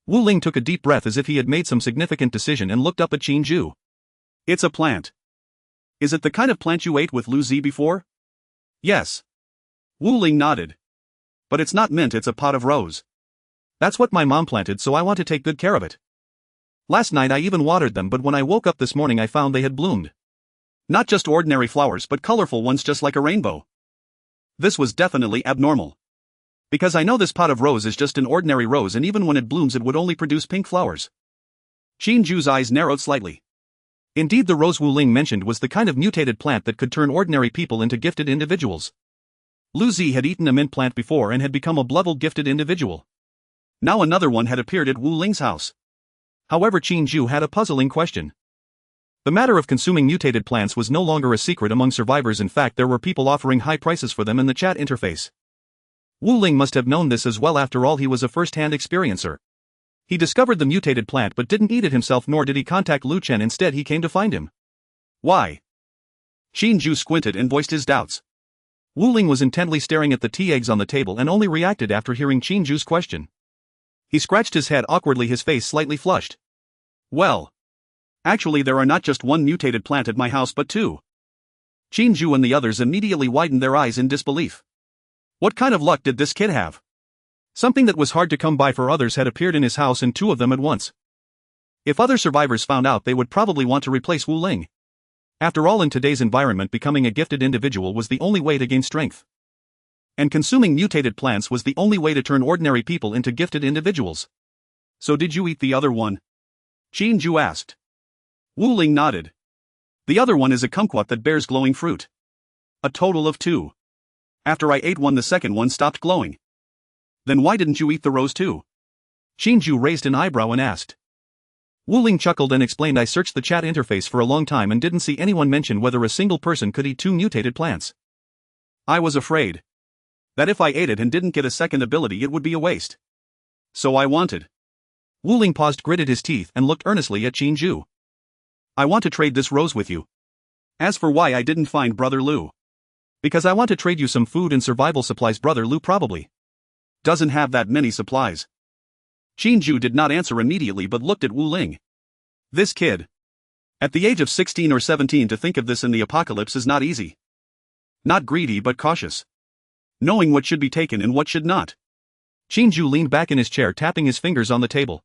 Wu Ling took a deep breath as if he had made some significant decision and looked up at Qin Jue. It's a plant. Is it the kind of plant you ate with Lu Zi before? Yes. Wu Ling nodded. But it's not mint, it's a pot of rose. That's what my mom planted, so I want to take good care of it. Last night I even watered them, but when I woke up this morning I found they had bloomed. Not just ordinary flowers but colorful ones, just like a rainbow. This was definitely abnormal. Because I know this pot of rose is just an ordinary rose, and even when it blooms it would only produce pink flowers. Qin Jue's eyes narrowed slightly. Indeed, the rose Wu Ling mentioned was the kind of mutated plant that could turn ordinary people into gifted individuals. Lu Zi had eaten a mint plant before and had become a level gifted individual. Now another one had appeared at Wu Ling's house. However, Qin Jue had a puzzling question. The matter of consuming mutated plants was no longer a secret among survivors. In fact, there were people offering high prices for them in the chat interface. Wu Ling must have known this as well, after all he was a first-hand experiencer. He discovered the mutated plant but didn't eat it himself, nor did he contact Lu Chen. Instead he came to find him. Why? Qin Jue squinted and voiced his doubts. Wu Ling was intently staring at the tea eggs on the table and only reacted after hearing Qin Jue's question. He scratched his head awkwardly, his face slightly flushed. Well, actually there are not just one mutated plant at my house but two. Qin Jue and the others immediately widened their eyes in disbelief. What kind of luck did this kid have? Something that was hard to come by for others had appeared in his house, and two of them at once. If other survivors found out, they would probably want to replace Wu Ling. After all, in today's environment, becoming a gifted individual was the only way to gain strength. And consuming mutated plants was the only way to turn ordinary people into gifted individuals. So did you eat the other one? Qin Jue asked. Wu Ling nodded. The other one is a kumquat that bears glowing fruit. A total of 2. After I ate one, the second one stopped glowing. Then why didn't you eat the rose too? Qin Jue raised an eyebrow and asked. Wu Ling chuckled and explained, I searched the chat interface for a long time and didn't see anyone mention whether a single person could eat 2 mutated plants. I was afraid that if I ate it and didn't get a second ability, it would be a waste. So I wanted. Wu Ling paused, gritted his teeth, and looked earnestly at Qin Jue. I want to trade this rose with you. As for why I didn't find Brother Lu. Because I want to trade you some food and survival supplies. Brother Lu probably doesn't have that many supplies. Qin Jue did not answer immediately but looked at Wu Ling. This kid, at the age of 16 or 17, to think of this in the apocalypse is not easy. Not greedy but cautious. Knowing what should be taken and what should not. Qin Jue leaned back in his chair, tapping his fingers on the table.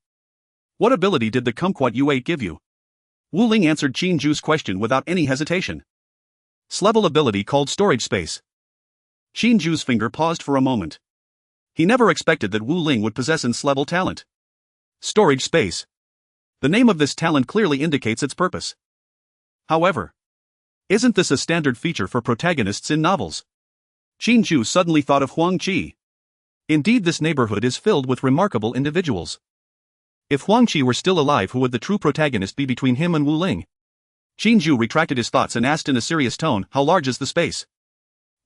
What ability did the kumquat you ate give you? Wu Ling answered Qin Jue's question without any hesitation. Level ability called storage space. Qin Jue's finger paused for a moment. He never expected that Wu Ling would possess an level talent. Storage space. The name of this talent clearly indicates its purpose. However, isn't this a standard feature for protagonists in novels? Qin Jue suddenly thought of Huang Qi. Indeed, this neighborhood is filled with remarkable individuals. If Huang Qi were still alive, who would the true protagonist be between him and Wu Ling? Qin Jue retracted his thoughts and asked in a serious tone, how large is the space?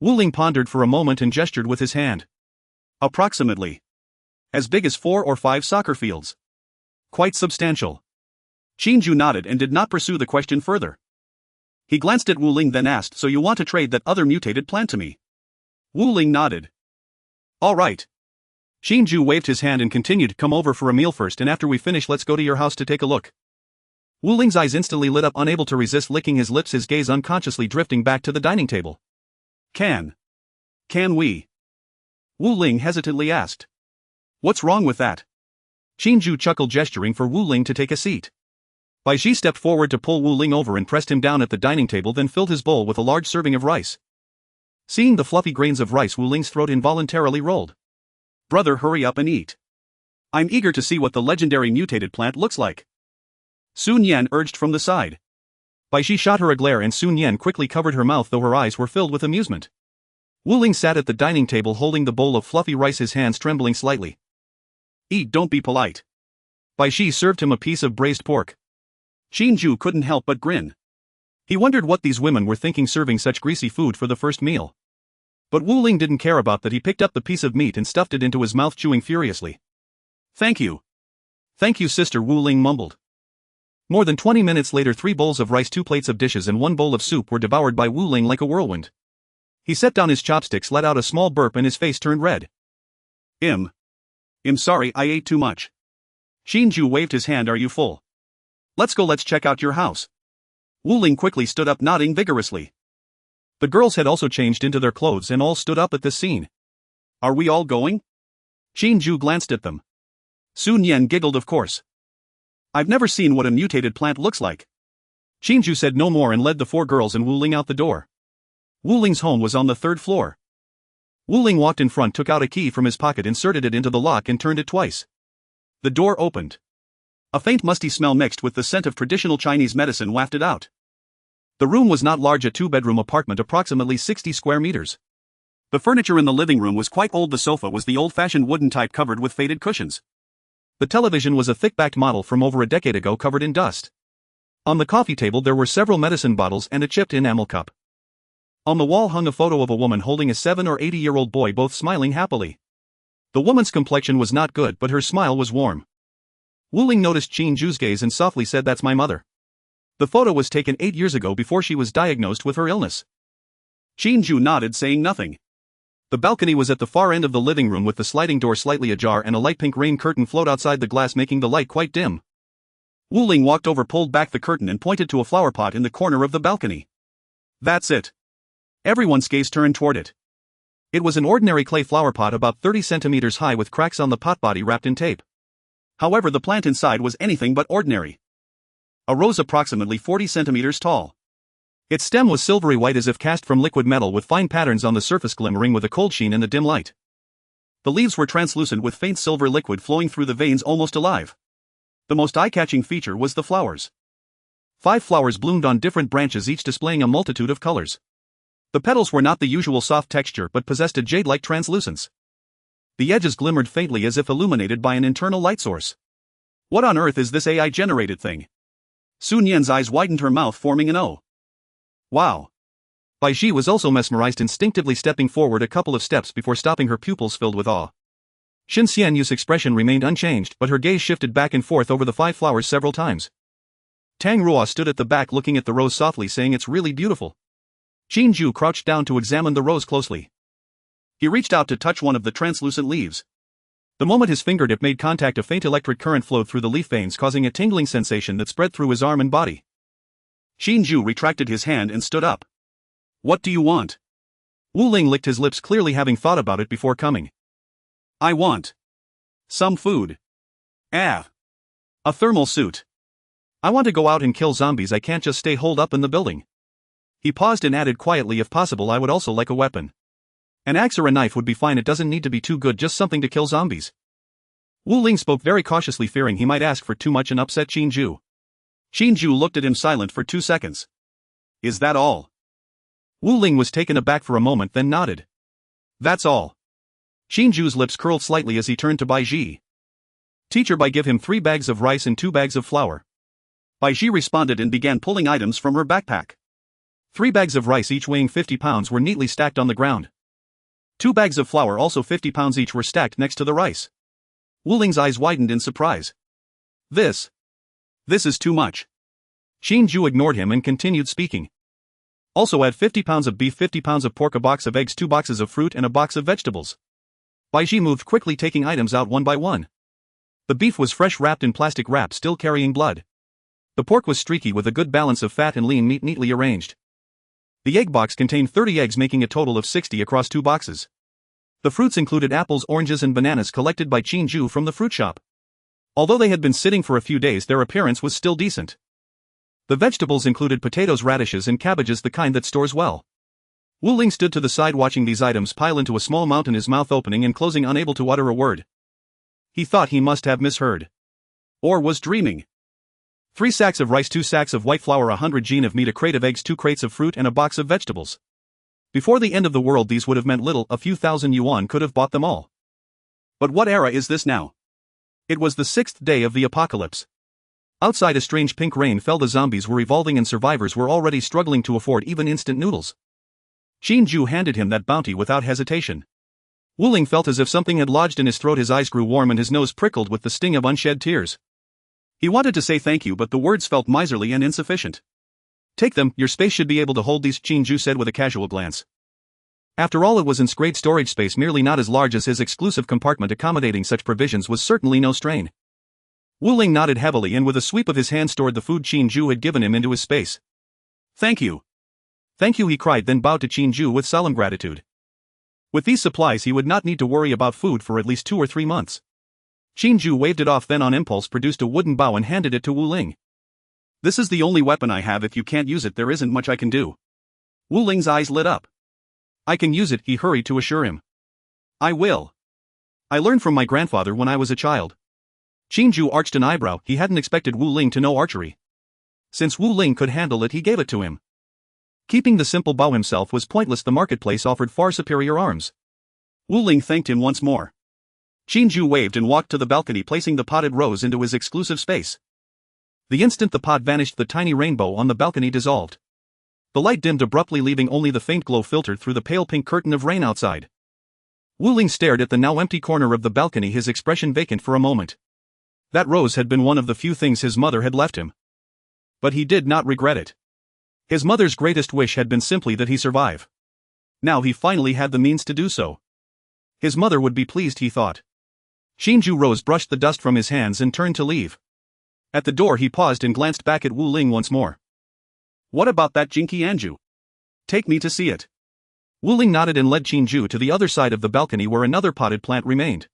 Wu Ling pondered for a moment and gestured with his hand. Approximately as big as 4 or 5 soccer fields. Quite substantial. Qin Jue nodded and did not pursue the question further. He glanced at Wu Ling, then asked, so you want to trade that other mutated plant to me? Wu Ling nodded. All right. Qin Jue waved his hand and continued, come over for a meal first, and after we finish let's go to your house to take a look. Wu Ling's eyes instantly lit up, unable to resist licking his lips, his gaze unconsciously drifting back to the dining table. Can we? Wu Ling hesitantly asked. What's wrong with that? Qin Jue chuckled, gesturing for Wu Ling to take a seat. Bai Ji stepped forward to pull Wu Ling over and pressed him down at the dining table, then filled his bowl with a large serving of rice. Seeing the fluffy grains of rice, Wu Ling's throat involuntarily rolled. Brother, hurry up and eat. I'm eager to see what the legendary mutated plant looks like. Sun Yan urged from the side. Bai Ji shot her a glare and Sun Yan quickly covered her mouth, though her eyes were filled with amusement. Wu Ling sat at the dining table holding the bowl of fluffy rice, his hands trembling slightly. Eat, don't be polite. Bai Ji served him a piece of braised pork. Qin Jue couldn't help but grin. He wondered what these women were thinking serving such greasy food for the first meal. But Wu Ling didn't care about that. He picked up the piece of meat and stuffed it into his mouth, chewing furiously. Thank you. Thank you, sister, Wu Ling mumbled. More than 20 minutes later, 3 bowls of rice, 2 plates of dishes and 1 bowl of soup were devoured by Wu Ling like a whirlwind. He set down his chopsticks, let out a small burp, and his face turned red. I'm sorry, I ate too much. Qin Jue waved his hand. Are you full? Let's go, let's check out your house. Wu Ling quickly stood up, nodding vigorously. The girls had also changed into their clothes and all stood up at this scene. Are we all going? Qin Jue glanced at them. Sun Yan giggled, of course. I've never seen what a mutated plant looks like. Qin Jue said no more and led the 4 girls and Wu Ling out the door. Wu Ling's home was on the 3rd floor. Wu Ling walked in front, took out a key from his pocket, inserted it into the lock and turned it twice. The door opened. A faint musty smell mixed with the scent of traditional Chinese medicine wafted out. The room was not large, a 2-bedroom apartment, approximately 60 square meters. The furniture in the living room was quite old. The sofa was the old-fashioned wooden type covered with faded cushions. The television was a thick-backed model from over a decade ago, covered in dust. On the coffee table there were several medicine bottles and a chipped enamel cup. On the wall hung a photo of a woman holding a 7 or 8-year-old boy, both smiling happily. The woman's complexion was not good, but her smile was warm. Wu Ling noticed Qin Jue's gaze and softly said, "That's my mother." The photo was taken 8 years ago before she was diagnosed with her illness. Qin Jue nodded, saying nothing. The balcony was at the far end of the living room with the sliding door slightly ajar and a light pink rain curtain float outside the glass making the light quite dim. Wu Ling walked over, pulled back the curtain and pointed to a flower pot in the corner of the balcony. "That's it." Everyone's gaze turned toward it. It was an ordinary clay flower pot about 30 centimeters high with cracks on the pot body wrapped in tape. However, the plant inside was anything but ordinary. A rose approximately 40 centimeters tall. Its stem was silvery white as if cast from liquid metal with fine patterns on the surface glimmering with a cold sheen in the dim light. The leaves were translucent with faint silver liquid flowing through the veins, almost alive. The most eye-catching feature was the flowers. 5 flowers bloomed on different branches, each displaying a multitude of colors. The petals were not the usual soft texture but possessed a jade-like translucence. The edges glimmered faintly as if illuminated by an internal light source. What on earth is this AI-generated thing? Sun Yan's eyes widened, her mouth forming an O. Wow. Bai Ji was also mesmerized, instinctively stepping forward a couple of steps before stopping, her pupils filled with awe. Xin Xianyu's expression remained unchanged, but her gaze shifted back and forth over the 5 flowers several times. Tang Ruo stood at the back looking at the rose softly, saying, "It's really beautiful." Qin Jue crouched down to examine the rose closely. He reached out to touch one of the translucent leaves. The moment his fingertip made contact, a faint electric current flowed through the leaf veins, causing a tingling sensation that spread through his arm and body. Qin Jue retracted his hand and stood up. "What do you want?" Wu Ling licked his lips, clearly having thought about it before coming. "I want some food. A thermal suit. I want to go out and kill zombies. I can't just stay holed up in the building." He paused and added quietly, "If possible, I would also like a weapon. An axe or a knife would be fine. It doesn't need to be too good, just something to kill zombies." Wu Ling spoke very cautiously, fearing he might ask for too much and upset Qin Jue. Qin Jue looked at him silent for 2 seconds. "Is that all?" Wu Ling was taken aback for a moment, then nodded. "That's all." Qin Jue's lips curled slightly as he turned to Bai Ji. "Teacher, Bai, give him 3 bags of rice and 2 bags of flour." Bai Ji responded and began pulling items from her backpack. 3 bags of rice, each weighing 50 pounds, were neatly stacked on the ground. 2 bags of flour, also 50 pounds each, were stacked next to the rice. Wu Ling's eyes widened in surprise. This is too much." Qin Jue ignored him and continued speaking. "Also add 50 pounds of beef, 50 pounds of pork, a box of eggs, 2 boxes of fruit and a box of vegetables." Bai Ji moved quickly, taking items out one by one. The beef was fresh, wrapped in plastic wrap, still carrying blood. The pork was streaky with a good balance of fat and lean meat neatly arranged. The egg box contained 30 eggs, making a total of 60 across 2 boxes. The fruits included apples, oranges and bananas collected by Qin Jue from the fruit shop. Although they had been sitting for a few days, their appearance was still decent. The vegetables included potatoes, radishes and cabbages, the kind that stores well. Wu Ling stood to the side watching these items pile into a small mountain, his mouth opening and closing, unable to utter a word. He thought he must have misheard. Or was dreaming. 3 sacks of rice, 2 sacks of white flour, 100 jin of meat, a crate of eggs, 2 crates of fruit and a box of vegetables. Before the end of the world these would have meant little, a few thousand yuan could have bought them all. But what era is this now? It was the 6th day of the apocalypse. Outside, a strange pink rain fell, the zombies were evolving and survivors were already struggling to afford even instant noodles. Qin Jue handed him that bounty without hesitation. Wu Ling felt as if something had lodged in his throat, his eyes grew warm and his nose prickled with the sting of unshed tears. He wanted to say thank you, but the words felt miserly and insufficient. "Take them, your space should be able to hold these," Qin Jue said with a casual glance. After all, it was in great storage space, merely not as large as his exclusive compartment. Accommodating such provisions was certainly no strain. Wu Ling nodded heavily and with a sweep of his hand stored the food Qin Jue had given him into his space. "Thank you. Thank you," he cried, then bowed to Qin Jue with solemn gratitude. With these supplies he would not need to worry about food for at least 2 or 3 months. Qin Jue waved it off, then on impulse produced a wooden bow and handed it to Wu Ling. "This is the only weapon I have. If you can't use it, there isn't much I can do." Wu Ling's eyes lit up. "I can use it," he hurried to assure him. "I will. I learned from my grandfather when I was a child." Qin Jue arched an eyebrow. He hadn't expected Wu Ling to know archery. Since Wu Ling could handle it, he gave it to him. Keeping the simple bow himself was pointless. The marketplace offered far superior arms. Wu Ling thanked him once more. Qin Jue waved and walked to the balcony, placing the potted rose into his exclusive space. The instant the pot vanished, the tiny rainbow on the balcony dissolved. The light dimmed abruptly, leaving only the faint glow filtered through the pale pink curtain of rain outside. Wu Ling stared at the now empty corner of the balcony, his expression vacant for a moment. That rose had been one of the few things his mother had left him. But he did not regret it. His mother's greatest wish had been simply that he survive. Now he finally had the means to do so. His mother would be pleased, he thought. Qin Jue rose, brushed the dust from his hands and turned to leave. At the door he paused and glanced back at Wu Ling once more. What about that Jinki Anju? Take me to see it. Wu Ling nodded and led Qin Jue to the other side of the balcony where another potted plant remained.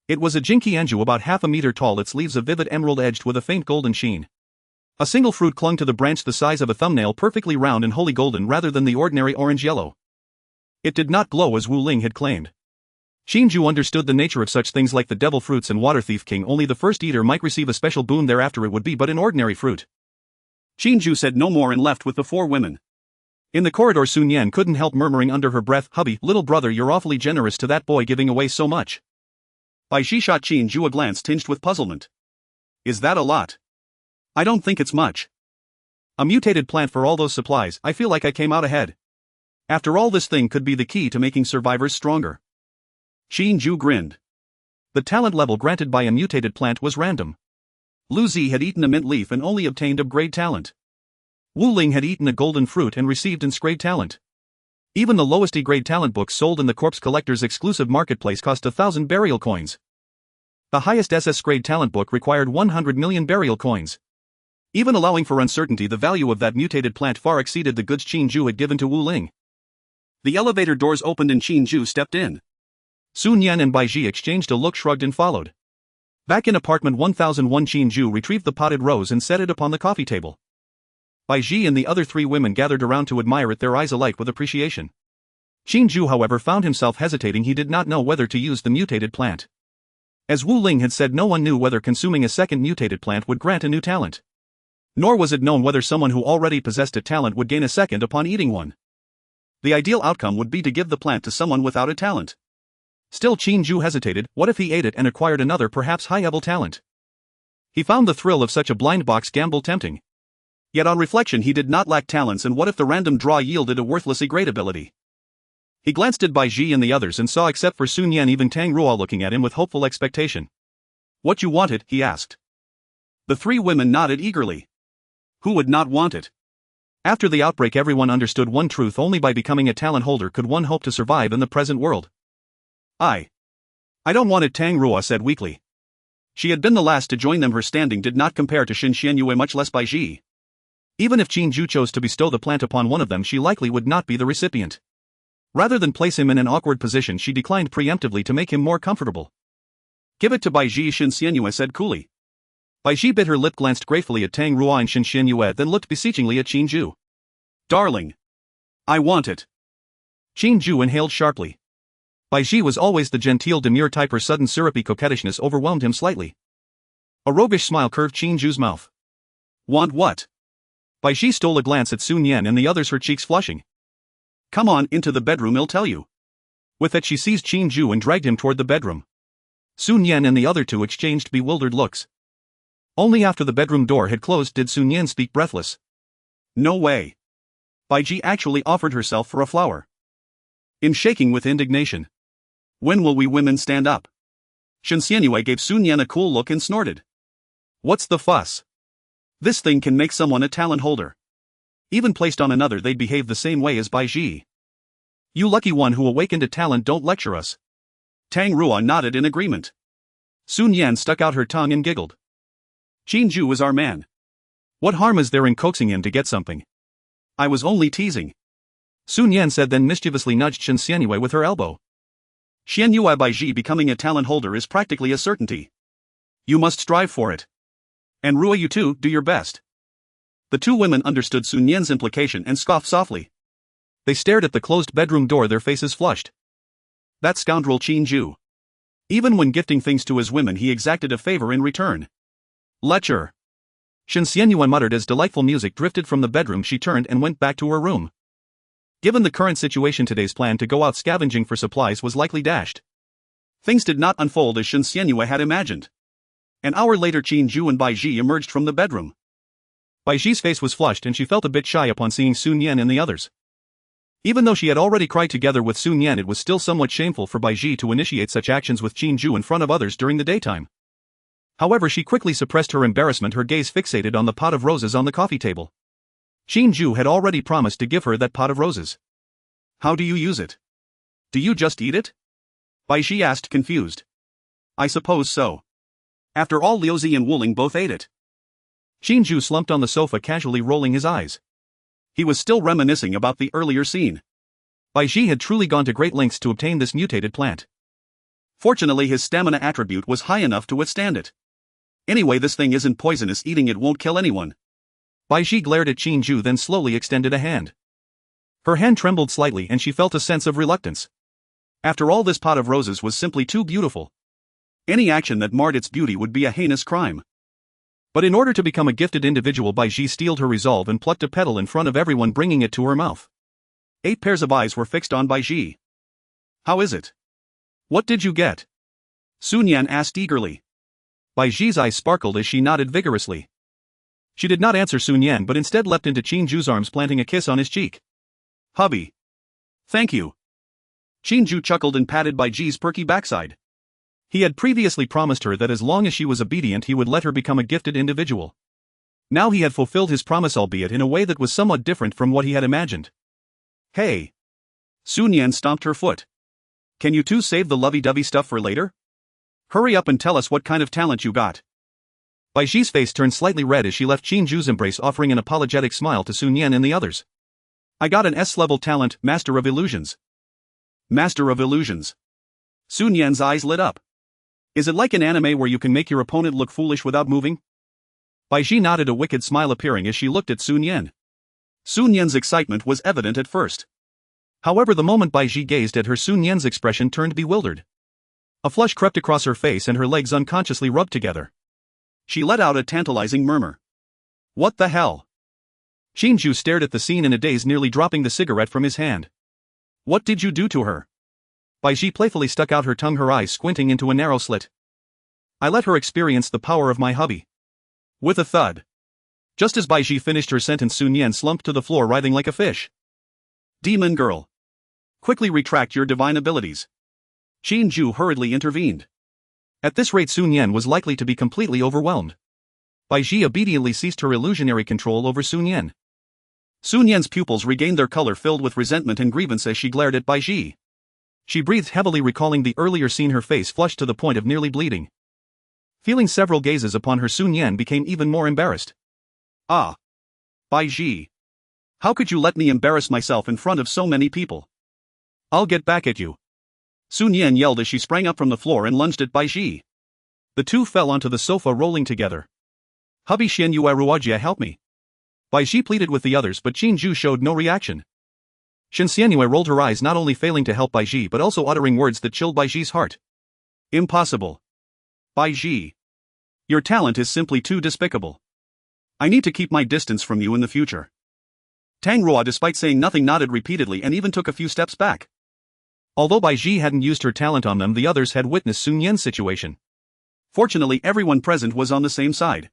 It was a Jinki Anju about half a meter tall, its leaves a vivid emerald edged with a faint golden sheen. A single fruit clung to the branch the size of a thumbnail, perfectly round and wholly golden rather than the ordinary orange-yellow. It did not glow as Wu Ling had claimed. Qin Jue understood the nature of such things like the devil fruits and water thief king. Only the first eater might receive a special boon, thereafter it would be but an ordinary fruit. Qin Jue said no more and left with the four women. In the corridor, Sun Yan couldn't help murmuring under her breath, "Hubby, little brother, you're awfully generous to that boy, giving away so much." Bai Shi shot Qin Jue a glance tinged with puzzlement. Is that a lot? I don't think it's much. A mutated plant for all those supplies. I feel like I came out ahead. After all, this thing could be the key to making survivors stronger. Qin Jue grinned. The talent level granted by a mutated plant was random. Lu Zi had eaten a mint leaf and only obtained upgrade talent. Wu Ling had eaten a golden fruit and received insgrade talent. Even the lowest E-grade talent books sold in the Corpse Collector's exclusive marketplace cost 1,000 burial coins. The highest SS-grade talent book required 100 million burial coins. Even allowing for uncertainty, the value of that mutated plant far exceeded the goods Qin Jue had given to Wu Ling. The elevator doors opened and Qin Jue stepped in. Sun Yan and Bai Ji exchanged a look, shrugged and followed. Back in apartment 1001, Qin Jue retrieved the potted rose and set it upon the coffee table. Bai Ji and the other three women gathered around to admire it, their eyes alight with appreciation. Qin Jue, however, found himself hesitating. He did not know whether to use the mutated plant. As Wu Ling had said, no one knew whether consuming a second mutated plant would grant a new talent. Nor was it known whether someone who already possessed a talent would gain a second upon eating one. The ideal outcome would be to give the plant to someone without a talent. Still, Qin Jue hesitated. What if he ate it and acquired another, perhaps high-level talent? He found the thrill of such a blind box gamble tempting. Yet on reflection, he did not lack talents, and what if the random draw yielded a worthless E-grade ability? He glanced at Bai Ji and the others and saw, except for Sun Yan, even Tang Ruo looking at him with hopeful expectation. What you wanted? He asked. The three women nodded eagerly. Who would not want it? After the outbreak, everyone understood one truth: only by becoming a talent holder could one hope to survive in the present world. I don't want it, Tang Ruo said weakly. She had been the last to join them. Her standing did not compare to Xin Xianyue, much less Bai Ji. Even if Qin Jue chose to bestow the plant upon one of them, she likely would not be the recipient. Rather than place him in an awkward position, she declined preemptively to make him more comfortable. Give it to Bai Ji, Xin Xianyue said coolly. Bai Ji bit her lip, glanced gratefully at Tang Ruo and Xin Xianyue, then looked beseechingly at Qin Jue. Darling, I want it. Qin Jue inhaled sharply. Bai Ji was always the genteel, demure type. Her sudden syrupy coquettishness overwhelmed him slightly. A roguish smile curved Qin Jue's mouth. Want what? Bai Ji stole a glance at Sun Yan and the others, her cheeks flushing. Come on, into the bedroom, I'll tell you. With that, she seized Qin Jue and dragged him toward the bedroom. Sun Yan and the other two exchanged bewildered looks. Only after the bedroom door had closed did Sun Yan speak, breathless. No way. Bai Ji actually offered herself for a flower. In shaking with indignation. When will we women stand up? Xin Xianyue gave Sun Yan a cool look and snorted. What's the fuss? This thing can make someone a talent holder. Even placed on another, they'd behave the same way as Bai Ji. You lucky one who awakened a talent, don't lecture us. Tang Ruo nodded in agreement. Sun Yan stuck out her tongue and giggled. Qin Jue is our man. What harm is there in coaxing him to get something? I was only teasing. Sun Yan said, then mischievously nudged Xin Xianyue with her elbow. Xianyue, Bai Ji becoming a talent holder is practically a certainty. You must strive for it. And Ruo, you too, do your best. The two women understood Sun Yan's implication and scoffed softly. They stared at the closed bedroom door, their faces flushed. That scoundrel Qin Jue. Even when gifting things to his women, he exacted a favor in return. Lecher. Xin Xianyue muttered as delightful music drifted from the bedroom. She turned and went back to her room. Given the current situation, today's plan to go out scavenging for supplies was likely dashed. Things did not unfold as Xin Xianyue had imagined. An hour later, Qin Jue and Bai Ji emerged from the bedroom. Bai Ji's face was flushed and she felt a bit shy upon seeing Sun Yan and the others. Even though she had already cried together with Sun Yan, it was still somewhat shameful for Bai Ji to initiate such actions with Qin Jue in front of others during the daytime. However, she quickly suppressed her embarrassment, her gaze fixated on the pot of roses on the coffee table. Qin Jue had already promised to give her that pot of roses. How do you use it? Do you just eat it? Bai Shi asked, confused. I suppose so. After all, Liuzi and Wuling both ate it. Qin Jue slumped on the sofa, casually rolling his eyes. He was still reminiscing about the earlier scene. Bai Shi had truly gone to great lengths to obtain this mutated plant. Fortunately, his stamina attribute was high enough to withstand it. Anyway, this thing isn't poisonous, eating it won't kill anyone. Bai Shi glared at Qin Jue, then slowly extended a hand. Her hand trembled slightly and she felt a sense of reluctance. After all, this pot of roses was simply too beautiful. Any action that marred its beauty would be a heinous crime. But in order to become a gifted individual, Bai Shi steeled her resolve and plucked a petal in front of everyone, bringing it to her mouth. 8 pairs of eyes were fixed on Bai Shi. How is it? What did you get? Sun Yan asked eagerly. Bai Shi's eyes sparkled as she nodded vigorously. She did not answer Sun Yan but instead leapt into Qin Jue's arms, planting a kiss on his cheek. Hubby. Thank you. Qin Jue chuckled and patted Bai Shi's perky backside. He had previously promised her that as long as she was obedient he would let her become a gifted individual. Now he had fulfilled his promise, albeit in a way that was somewhat different from what he had imagined. Hey! Sun Yan stomped her foot. Can you two save the lovey-dovey stuff for later? Hurry up and tell us what kind of talent you got. Bai Shi's face turned slightly red as she left Qin Jue's embrace, offering an apologetic smile to Sun Yan and the others. I got an S-level talent, Master of Illusions. Master of Illusions. Sun Yan's eyes lit up. Is it like an anime where you can make your opponent look foolish without moving? Bai Shi nodded, a wicked smile appearing as she looked at Sun Yan. Sun Yan's excitement was evident at first. However, the moment Bai Shi gazed at her, Sun Yan's expression turned bewildered. A flush crept across her face and her legs unconsciously rubbed together. She let out a tantalizing murmur. What the hell? Qin Jue stared at the scene in a daze, nearly dropping the cigarette from his hand. What did you do to her? Bai Shi playfully stuck out her tongue, her eyes squinting into a narrow slit. I let her experience the power of my hubby. With a thud. Just as Bai Shi finished her sentence, Sun Yan slumped to the floor, writhing like a fish. Demon girl. Quickly retract your divine abilities. Qin Jue hurriedly intervened. At this rate, Sun Yan was likely to be completely overwhelmed. Bai Shi obediently ceased her illusionary control over Sun Yan. Sun Yan's pupils regained their color, filled with resentment and grievance as she glared at Bai Shi. She breathed heavily, recalling the earlier scene, her face flushed to the point of nearly bleeding. Feeling several gazes upon her, Sun Yan became even more embarrassed. Ah. Bai Shi. How could you let me embarrass myself in front of so many people? I'll get back at you. Sun Yan yelled as she sprang up from the floor and lunged at Bai Shi. The two fell onto the sofa, rolling together. Hubby Xian Yue Ruojia, help me. Bai Shi pleaded with the others, but Qin Jue showed no reaction. Shen Xianyue rolled her eyes, not only failing to help Bai Shi but also uttering words that chilled Bai Shi's heart. Impossible. Bai Shi. Your talent is simply too despicable. I need to keep my distance from you in the future. Tang Ruo, despite saying nothing, nodded repeatedly and even took a few steps back. Although Bai Shi hadn't used her talent on them, the others had witnessed Sun Yan's situation. Fortunately, everyone present was on the same side.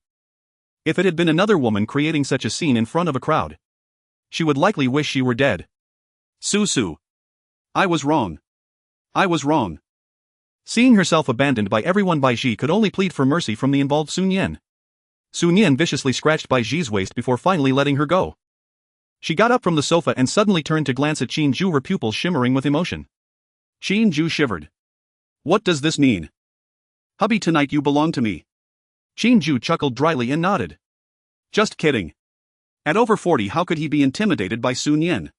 If it had been another woman creating such a scene in front of a crowd, she would likely wish she were dead. Su. I was wrong. I was wrong. Seeing herself abandoned by everyone, Bai Shi could only plead for mercy from the involved Sun Yan. Sun Yan viciously scratched Bai Shi's waist before finally letting her go. She got up from the sofa and suddenly turned to glance at Qin Jue, her pupils shimmering with emotion. Qin Jue shivered. What does this mean? Hubby, tonight you belong to me. Qin Jue chuckled dryly and nodded. Just kidding. At over 40, how could he be intimidated by Sun Yan?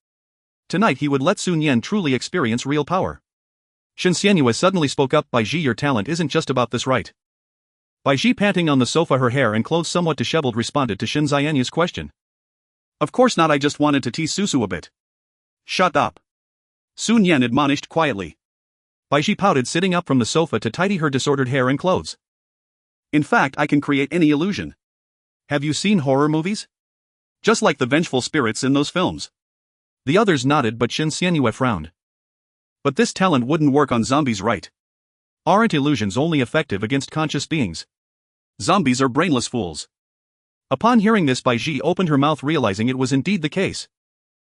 Tonight he would let Sun Yan truly experience real power. Shen Xianyue suddenly spoke up. Bai Shi, your talent isn't just about this, right? Bai Shi, panting on the sofa, her hair and clothes somewhat disheveled, responded to Shen Xianyue's question. Of course not, I just wanted to tease Susu a bit. Shut up. Sun Yan admonished quietly. Bai Shi pouted, sitting up from the sofa to tidy her disordered hair and clothes. In fact, I can create any illusion. Have you seen horror movies? Just like the vengeful spirits in those films. The others nodded, but Shen Xianyue frowned. But this talent wouldn't work on zombies, right? Aren't illusions only effective against conscious beings? Zombies are brainless fools. Upon hearing this, Bai Shi opened her mouth, realizing it was indeed the case.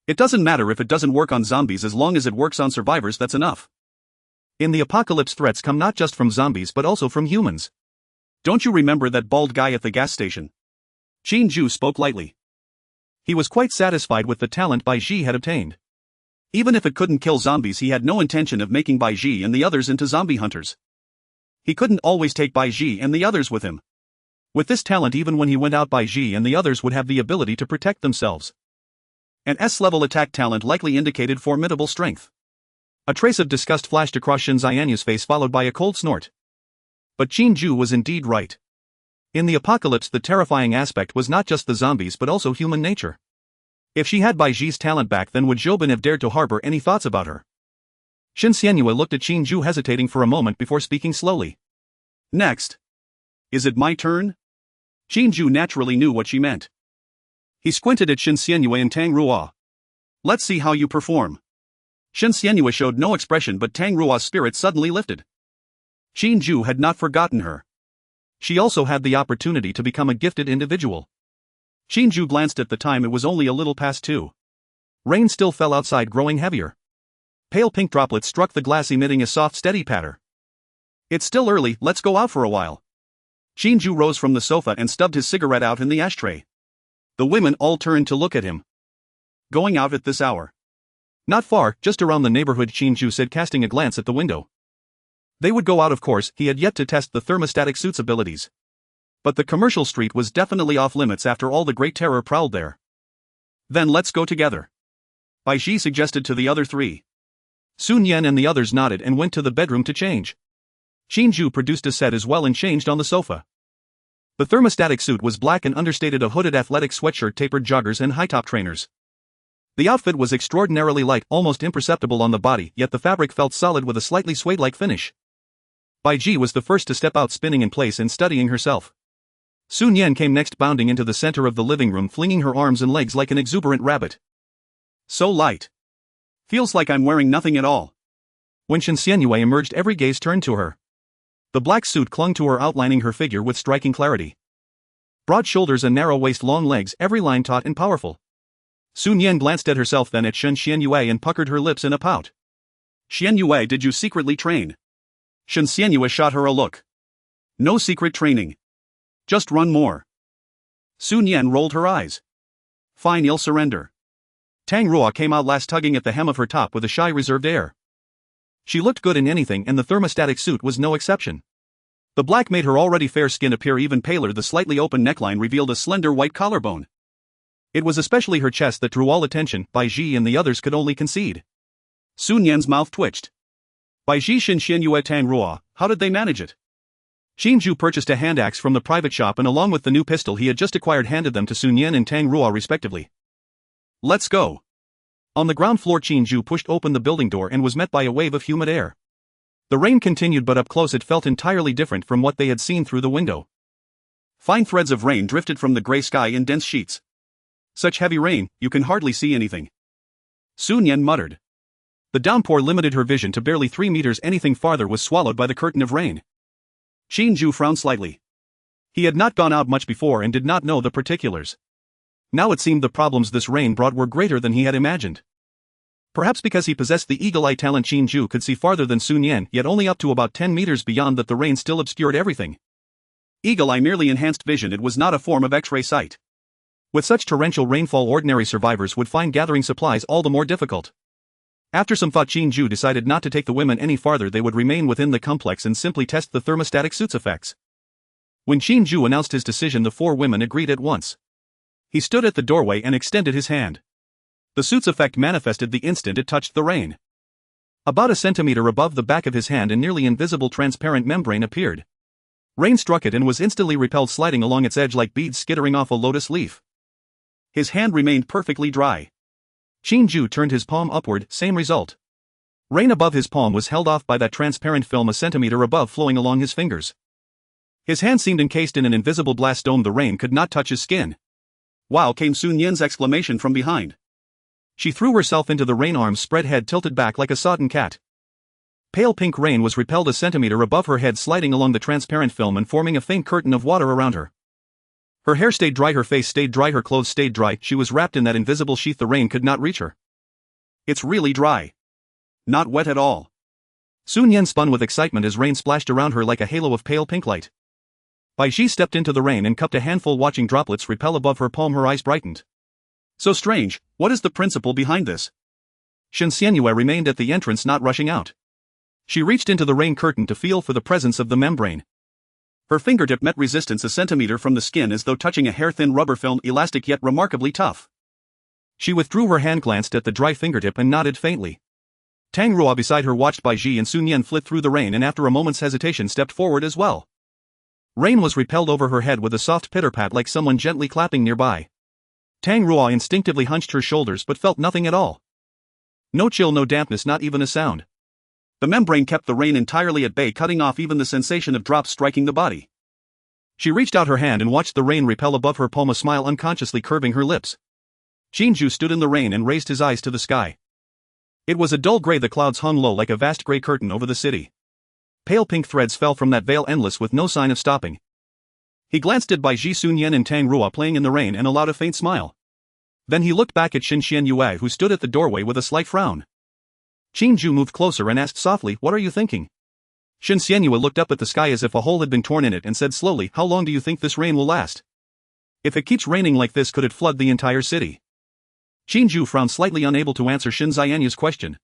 It doesn't matter if it doesn't work on zombies, as long as it works on survivors, that's enough. In the apocalypse, threats come not just from zombies but also from humans. Don't you remember that bald guy at the gas station? Qin Jue spoke lightly. He was quite satisfied with the talent Bai Ji had obtained. Even if it couldn't kill zombies, he had no intention of making Bai Ji and the others into zombie hunters. He couldn't always take Bai Ji and the others with him. With this talent, even when he went out, Bai Ji and the others would have the ability to protect themselves. An S-level attack talent likely indicated formidable strength. A trace of disgust flashed across Shin Xianyu's face, followed by a cold snort. But Qin Jue was indeed right. In the apocalypse, the terrifying aspect was not just the zombies but also human nature. If she had Bai Ji's talent back, then would Zhobin have dared to harbor any thoughts about her? Shin Xianyue looked at Qin Jue, hesitating for a moment before speaking slowly. Next. Is it my turn? Qin Jue naturally knew what she meant. He squinted at Shin Xianyue and Tang Ruo. Let's see how you perform. Shin Xianyue showed no expression, but Tang Ruo's spirit suddenly lifted. Qin Jue had not forgotten her. She also had the opportunity to become a gifted individual. Qin Jue glanced at the time. It was only a little past 2. Rain still fell outside, growing heavier. Pale pink droplets struck the glass, emitting a soft, steady patter. It's still early, let's go out for a while. Qin Jue rose from the sofa and stubbed his cigarette out in the ashtray. The women all turned to look at him. Going out at this hour? Not far, just around the neighborhood, Qin Jue said, casting a glance at the window. They would go out, of course. He had yet to test the thermostatic suit's abilities. But the commercial street was definitely off limits after all the Great Terror prowled there. Then let's go together. Bai Ji suggested to the other 3. Sun Yan and the others nodded and went to the bedroom to change. Qin Jue produced a set as well and changed on the sofa. The thermostatic suit was black and understated, a hooded athletic sweatshirt, tapered joggers and high-top trainers. The outfit was extraordinarily light, almost imperceptible on the body, yet the fabric felt solid with a slightly suede-like finish. Bai Ji was the first to step out, spinning in place and studying herself. Sun Yan came next, bounding into the center of the living room, flinging her arms and legs like an exuberant rabbit. So light. Feels like I'm wearing nothing at all. When Shin Xianyue emerged, every gaze turned to her. The black suit clung to her, outlining her figure with striking clarity. Broad shoulders and narrow waist, long legs, every line taut and powerful. Sun Yan glanced at herself, then at Shin Xianyue, and puckered her lips in a pout. Xianyue, did you secretly train? Shin Xianyue shot her a look. No secret training. Just run more. Sun Yan rolled her eyes. Fine, you'll surrender. Tang Ruo came out last, tugging at the hem of her top with a shy, reserved air. She looked good in anything, and the thermostatic suit was no exception. The black made her already fair skin appear even paler. The slightly open neckline revealed a slender white collarbone. It was especially her chest that drew all attention. Bai Ji and the others could only concede. Sun Yan's mouth twitched. Bai Ji, Shin Xianyue, Tang Ruo, how did they manage it? Qin Jue purchased a hand axe from the private shop and, along with the new pistol he had just acquired, handed them to Sun Yan and Tang Ruo respectively. Let's go. On the ground floor, Qin Jue pushed open the building door and was met by a wave of humid air. The rain continued, but up close it felt entirely different from what they had seen through the window. Fine threads of rain drifted from the gray sky in dense sheets. Such heavy rain, you can hardly see anything. Sun Yan muttered. The downpour limited her vision to barely 3 meters. Anything farther was swallowed by the curtain of rain. Qin Jue frowned slightly. He had not gone out much before and did not know the particulars. Now it seemed the problems this rain brought were greater than he had imagined. Perhaps because he possessed the eagle-eye talent, Qin Jue could see farther than Sun Yan, yet only up to about 10 meters beyond that the rain still obscured everything. Eagle-eye merely enhanced vision, it was not a form of X-ray sight. With such torrential rainfall, ordinary survivors would find gathering supplies all the more difficult. After some thought, Qin Jue decided not to take the women any farther. They would remain within the complex and simply test the thermostatic suit's effects. When Qin Jue announced his decision, the 4 women agreed at once. He stood at the doorway and extended his hand. The suit's effect manifested the instant it touched the rain. About a centimeter above the back of his hand, a nearly invisible transparent membrane appeared. Rain struck it and was instantly repelled, sliding along its edge like beads skittering off a lotus leaf. His hand remained perfectly dry. Qin Jue turned his palm upward, same result. Rain above his palm was held off by that transparent film a centimeter above, flowing along his fingers. His hand seemed encased in an invisible glass dome. The rain could not touch his skin. Wow, came Sun Yan's exclamation from behind. She threw herself into the rain, arms spread, head tilted back like a sodden cat. Pale pink rain was repelled a centimeter above her head, sliding along the transparent film and forming a faint curtain of water around her. Her hair stayed dry, her face stayed dry, her clothes stayed dry. She was wrapped in that invisible sheath. The rain could not reach her. It's really dry. Not wet at all. Sun Yan spun with excitement as rain splashed around her like a halo of pale pink light. Bai Ji stepped into the rain and cupped a handful, watching droplets repel above her palm. Her eyes brightened. So strange, what is the principle behind this? Qin Jue remained at the entrance, not rushing out. She reached into the rain curtain to feel for the presence of the membrane. Her fingertip met resistance a centimeter from the skin, as though touching a hair-thin rubber film, elastic yet remarkably tough. She withdrew her hand, glanced at the dry fingertip and nodded faintly. Tang Rua beside her watched Bai Ji and Sun Yan flit through the rain, and after a moment's hesitation stepped forward as well. Rain was repelled over her head with a soft pitter-pat, like someone gently clapping nearby. Tang Rua instinctively hunched her shoulders but felt nothing at all. No chill, no dampness, not even a sound. The membrane kept the rain entirely at bay, cutting off even the sensation of drops striking the body. She reached out her hand and watched the rain repel above her palm, a smile unconsciously curving her lips. Qin Jue stood in the rain and raised his eyes to the sky. It was a dull gray. The clouds hung low like a vast gray curtain over the city. Pale pink threads fell from that veil, endless, with no sign of stopping. He glanced at Bai Ji, Sun Yan and Tang Rua playing in the rain and allowed a faint smile. Then he looked back at Qin Jue, who stood at the doorway with a slight frown. Qin Jue moved closer and asked softly, "What are you thinking?" Qin Jue looked up at the sky as if a hole had been torn in it and said slowly, "How long do you think this rain will last? If it keeps raining like this, could it flood the entire city?" Qin Jue frowned slightly, unable to answer Qin Jianyu's question.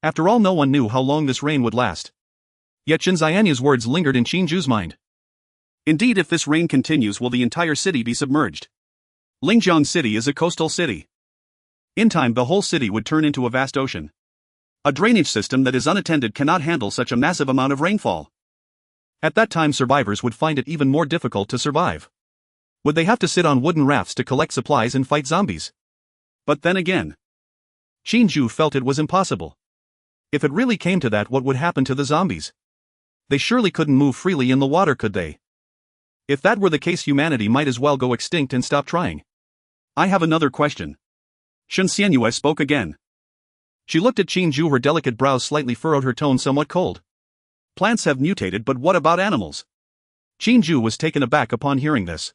After all, no one knew how long this rain would last. Yet Qin Jianyu's words lingered in Qin Jue's mind. Indeed, if this rain continues, will the entire city be submerged? Lingjiang City is a coastal city. In time, the whole city would turn into a vast ocean. A drainage system that is unattended cannot handle such a massive amount of rainfall. At that time, survivors would find it even more difficult to survive. Would they have to sit on wooden rafts to collect supplies and fight zombies? But then again, Qin Jue felt it was impossible. If it really came to that, what would happen to the zombies? They surely couldn't move freely in the water, could they? If that were the case, humanity might as well go extinct and stop trying. I have another question. Qin Jue spoke again. She looked at Qin Jue, her delicate brows slightly furrowed, her tone somewhat cold. Plants have mutated, but what about animals? Qin Jue was taken aback upon hearing this.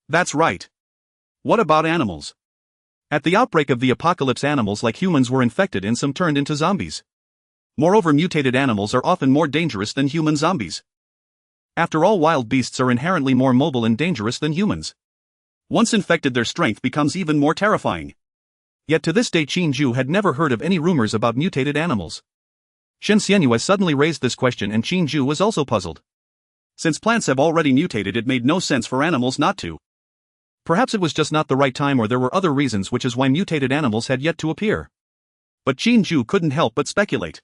That's right. What about animals? At the outbreak of the apocalypse, animals like humans were infected and some turned into zombies. Moreover, mutated animals are often more dangerous than human zombies. After all, wild beasts are inherently more mobile and dangerous than humans. Once infected, their strength becomes even more terrifying. Yet to this day, Qin Jue had never heard of any rumors about mutated animals. Qin Jue suddenly raised this question, and Qin Jue was also puzzled. Since plants have already mutated, it made no sense for animals not to. Perhaps it was just not the right time, or there were other reasons, which is why mutated animals had yet to appear. But Qin Jue couldn't help but speculate.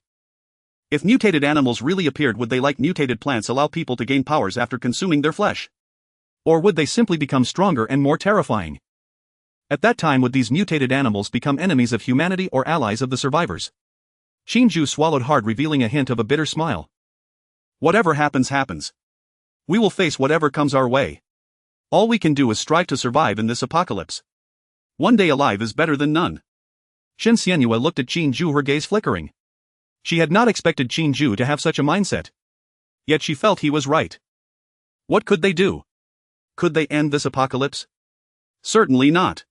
If mutated animals really appeared, would they, like mutated plants, allow people to gain powers after consuming their flesh? Or would they simply become stronger and more terrifying? At that time, would these mutated animals become enemies of humanity or allies of the survivors? Qin Jue swallowed hard, revealing a hint of a bitter smile. Whatever happens, happens. We will face whatever comes our way. All we can do is strive to survive in this apocalypse. One day alive is better than none. Qin Jue looked at Qin Jue, her gaze flickering. She had not expected Qin Jue to have such a mindset. Yet she felt he was right. What could they do? Could they end this apocalypse? Certainly not.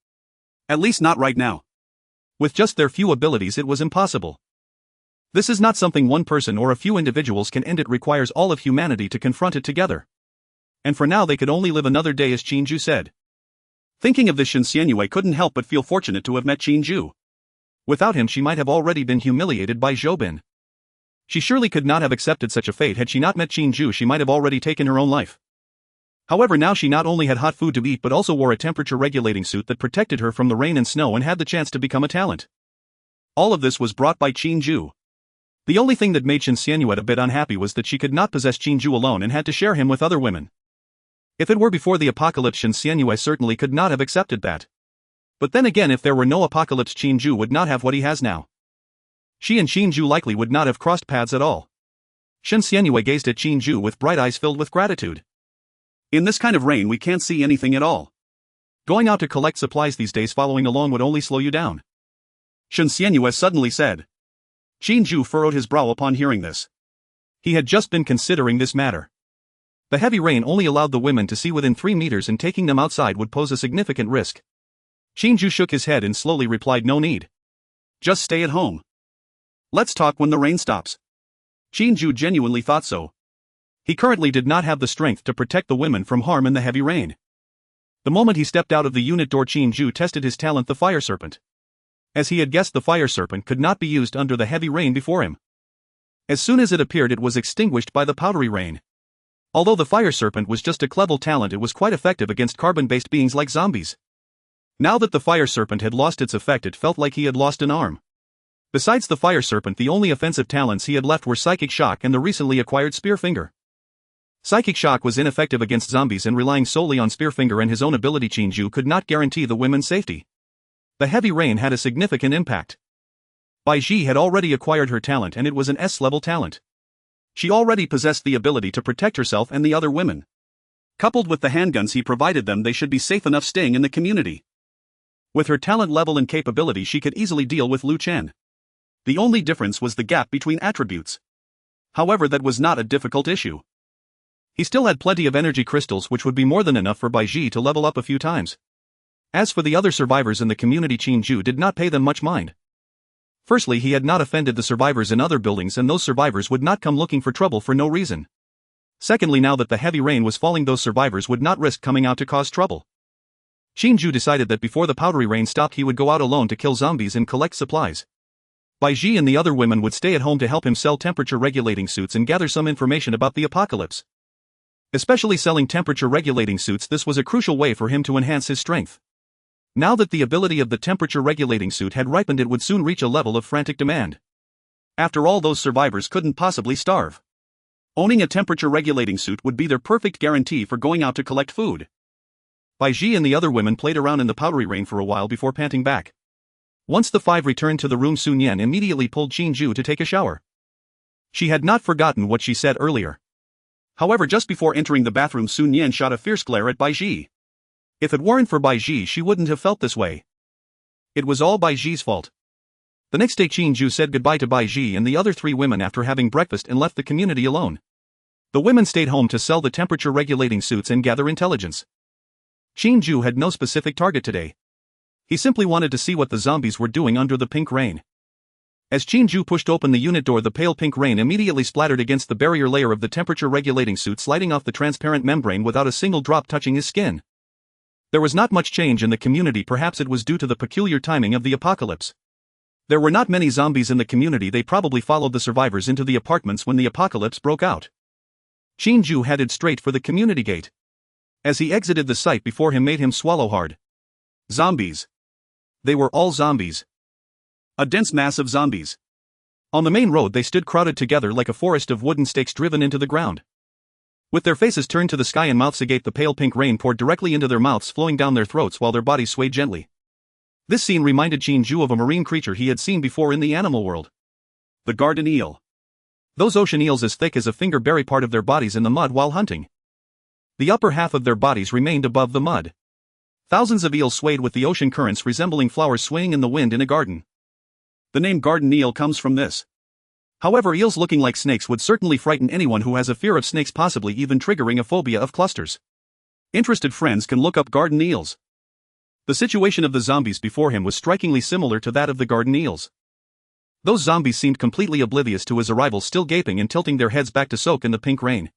At least not right now. With just their few abilities, it was impossible. This is not something one person or a few individuals can end. It requires all of humanity to confront it together. And for now, they could only live another day, as Qin Jue said. Thinking of this, Qin Jue couldn't help but feel fortunate to have met Qin Jue. Without him, she might have already been humiliated by Zhoubin. She surely could not have accepted such a fate. Had she not met Qin Jue, she might have already taken her own life. However, now she not only had hot food to eat but also wore a temperature-regulating suit that protected her from the rain and snow, and had the chance to become a talent. All of this was brought by Qin Jue. The only thing that made Qin Jue a bit unhappy was that she could not possess Qin Jue alone and had to share him with other women. If it were before the apocalypse, Qin Jue certainly could not have accepted that. But then again, if there were no apocalypse, Qin Jue would not have what he has now. She and Qin Jue likely would not have crossed paths at all. Qin Jue gazed at Qin Jue with bright eyes filled with gratitude. In this kind of rain, we can't see anything at all. Going out to collect supplies these days, following along would only slow you down. Qin Jue suddenly said. Qin Jue furrowed his brow upon hearing this. He had just been considering this matter. The heavy rain only allowed the women to see within 3 meters, and taking them outside would pose a significant risk. Qin Jue shook his head and slowly replied, "No need. Just stay at home. Let's talk when the rain stops." Qin Jue genuinely thought so. He currently did not have the strength to protect the women from harm in the heavy rain. The moment he stepped out of the unit door, Qin Jue tested his talent, the fire serpent. As he had guessed, the fire serpent could not be used under the heavy rain before him. As soon as it appeared, it was extinguished by the powdery rain. Although the fire serpent was just a clever talent, it was quite effective against carbon-based beings like zombies. Now that the fire serpent had lost its effect, it felt like he had lost an arm. Besides the fire serpent, the only offensive talents he had left were psychic shock and the recently acquired spear finger. Psychic shock was ineffective against zombies, and relying solely on spear finger and his own ability, Qin Jue could not guarantee the women's safety. The heavy rain had a significant impact. Bai Ji had already acquired her talent, and it was an S-level talent. She already possessed the ability to protect herself and the other women. Coupled with the handguns he provided them, they should be safe enough staying in the community. With her talent level and capability, she could easily deal with Lu Chen. The only difference was the gap between attributes. However, that was not a difficult issue. He still had plenty of energy crystals, which would be more than enough for Bai Ji to level up a few times. As for the other survivors in the community, Qin Jue did not pay them much mind. Firstly, he had not offended the survivors in other buildings, and those survivors would not come looking for trouble for no reason. Secondly, now that the heavy rain was falling, those survivors would not risk coming out to cause trouble. Qin Jue decided that before the powdery rain stopped, he would go out alone to kill zombies and collect supplies. Bai Ji and the other women would stay at home to help him sell temperature-regulating suits and gather some information about the apocalypse. Especially selling temperature-regulating suits, this was a crucial way for him to enhance his strength. Now that the ability of the temperature-regulating suit had ripened, it would soon reach a level of frantic demand. After all, those survivors couldn't possibly starve. Owning a temperature-regulating suit would be their perfect guarantee for going out to collect food. Bai Ji and the other women played around in the powdery rain for a while before panting back. Once the five returned to the room, Sun Yan immediately pulled Qin Jue to take a shower. She had not forgotten what she said earlier. However, just before entering the bathroom, Sun Yan shot a fierce glare at Bai Ji. If it weren't for Bai Ji, she wouldn't have felt this way. It was all Bai Ji's fault. The next day, Qin Jue said goodbye to Bai Ji and the other three women after having breakfast and left the community alone. The women stayed home to sell the temperature-regulating suits and gather intelligence. Qin Jue had no specific target today. He simply wanted to see what the zombies were doing under the pink rain. As Qin Jue pushed open the unit door, the pale pink rain immediately splattered against the barrier layer of the temperature-regulating suit, sliding off the transparent membrane without a single drop touching his skin. There was not much change in the community. Perhaps it was due to the peculiar timing of the apocalypse. There were not many zombies in the community. They probably followed the survivors into the apartments when the apocalypse broke out. Qin Jue headed straight for the community gate. As he exited, the sight before him made him swallow hard. Zombies. They were all zombies. A dense mass of zombies. On the main road, they stood crowded together like a forest of wooden stakes driven into the ground. With their faces turned to the sky and mouths agape, the pale pink rain poured directly into their mouths, flowing down their throats while their bodies swayed gently. This scene reminded Qin Jue of a marine creature he had seen before in the animal world. The garden eel. Those ocean eels as thick as a finger bury part of their bodies in the mud while hunting. The upper half of their bodies remained above the mud. Thousands of eels swayed with the ocean currents, resembling flowers swaying in the wind in a garden. The name garden eel comes from this. However, eels looking like snakes would certainly frighten anyone who has a fear of snakes, possibly even triggering a phobia of clusters. Interested friends can look up garden eels. The situation of the zombies before him was strikingly similar to that of the garden eels. Those zombies seemed completely oblivious to his arrival, still gaping and tilting their heads back to soak in the pink rain.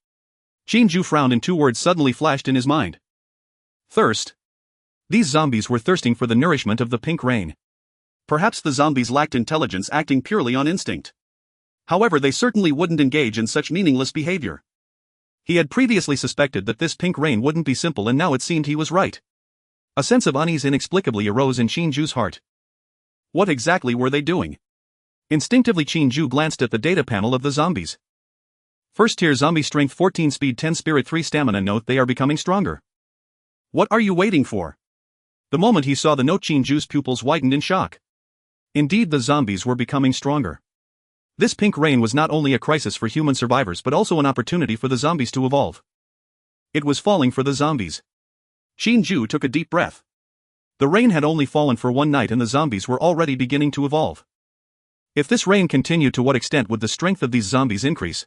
Qin Jue frowned and two words suddenly flashed in his mind. Thirst. These zombies were thirsting for the nourishment of the pink rain. Perhaps the zombies lacked intelligence, acting purely on instinct. However, they certainly wouldn't engage in such meaningless behavior. He had previously suspected that this pink rain wouldn't be simple, and now it seemed he was right. A sense of unease inexplicably arose in Qin Jue's heart. What exactly were they doing? Instinctively, Qin Jue glanced at the data panel of the zombies. First tier zombie, strength 14, speed 10, spirit 3, stamina. Note: they are becoming stronger. What are you waiting for? The moment he saw the note, Qin Jue's pupils widened in shock. Indeed, the zombies were becoming stronger. This pink rain was not only a crisis for human survivors but also an opportunity for the zombies to evolve. It was falling for the zombies. Qin Jue took a deep breath. The rain had only fallen for one night and the zombies were already beginning to evolve. If this rain continued, to what extent would the strength of these zombies increase?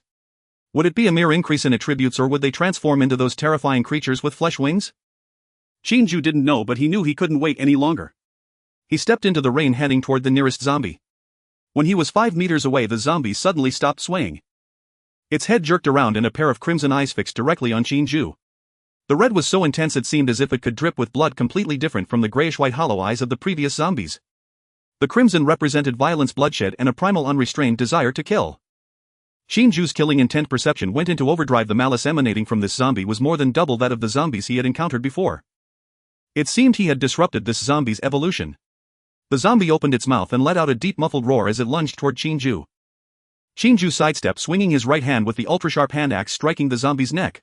Would it be a mere increase in attributes, or would they transform into those terrifying creatures with flesh wings? Qin Jue didn't know, but he knew he couldn't wait any longer. He stepped into the rain, heading toward the nearest zombie. When he was 5 meters away, the zombie suddenly stopped swaying. Its head jerked around and a pair of crimson eyes fixed directly on Qin Jue. The red was so intense it seemed as if it could drip with blood, completely different from the grayish-white hollow eyes of the previous zombies. The crimson represented violence, bloodshed, and a primal unrestrained desire to kill. Qin Jue's killing intent perception went into overdrive. The malice emanating from this zombie was more than double that of the zombies he had encountered before. It seemed he had disrupted this zombie's evolution. The zombie opened its mouth and let out a deep muffled roar as it lunged toward Qin Jue. Qin Jue sidestepped, swinging his right hand with the ultra-sharp hand axe, striking the zombie's neck.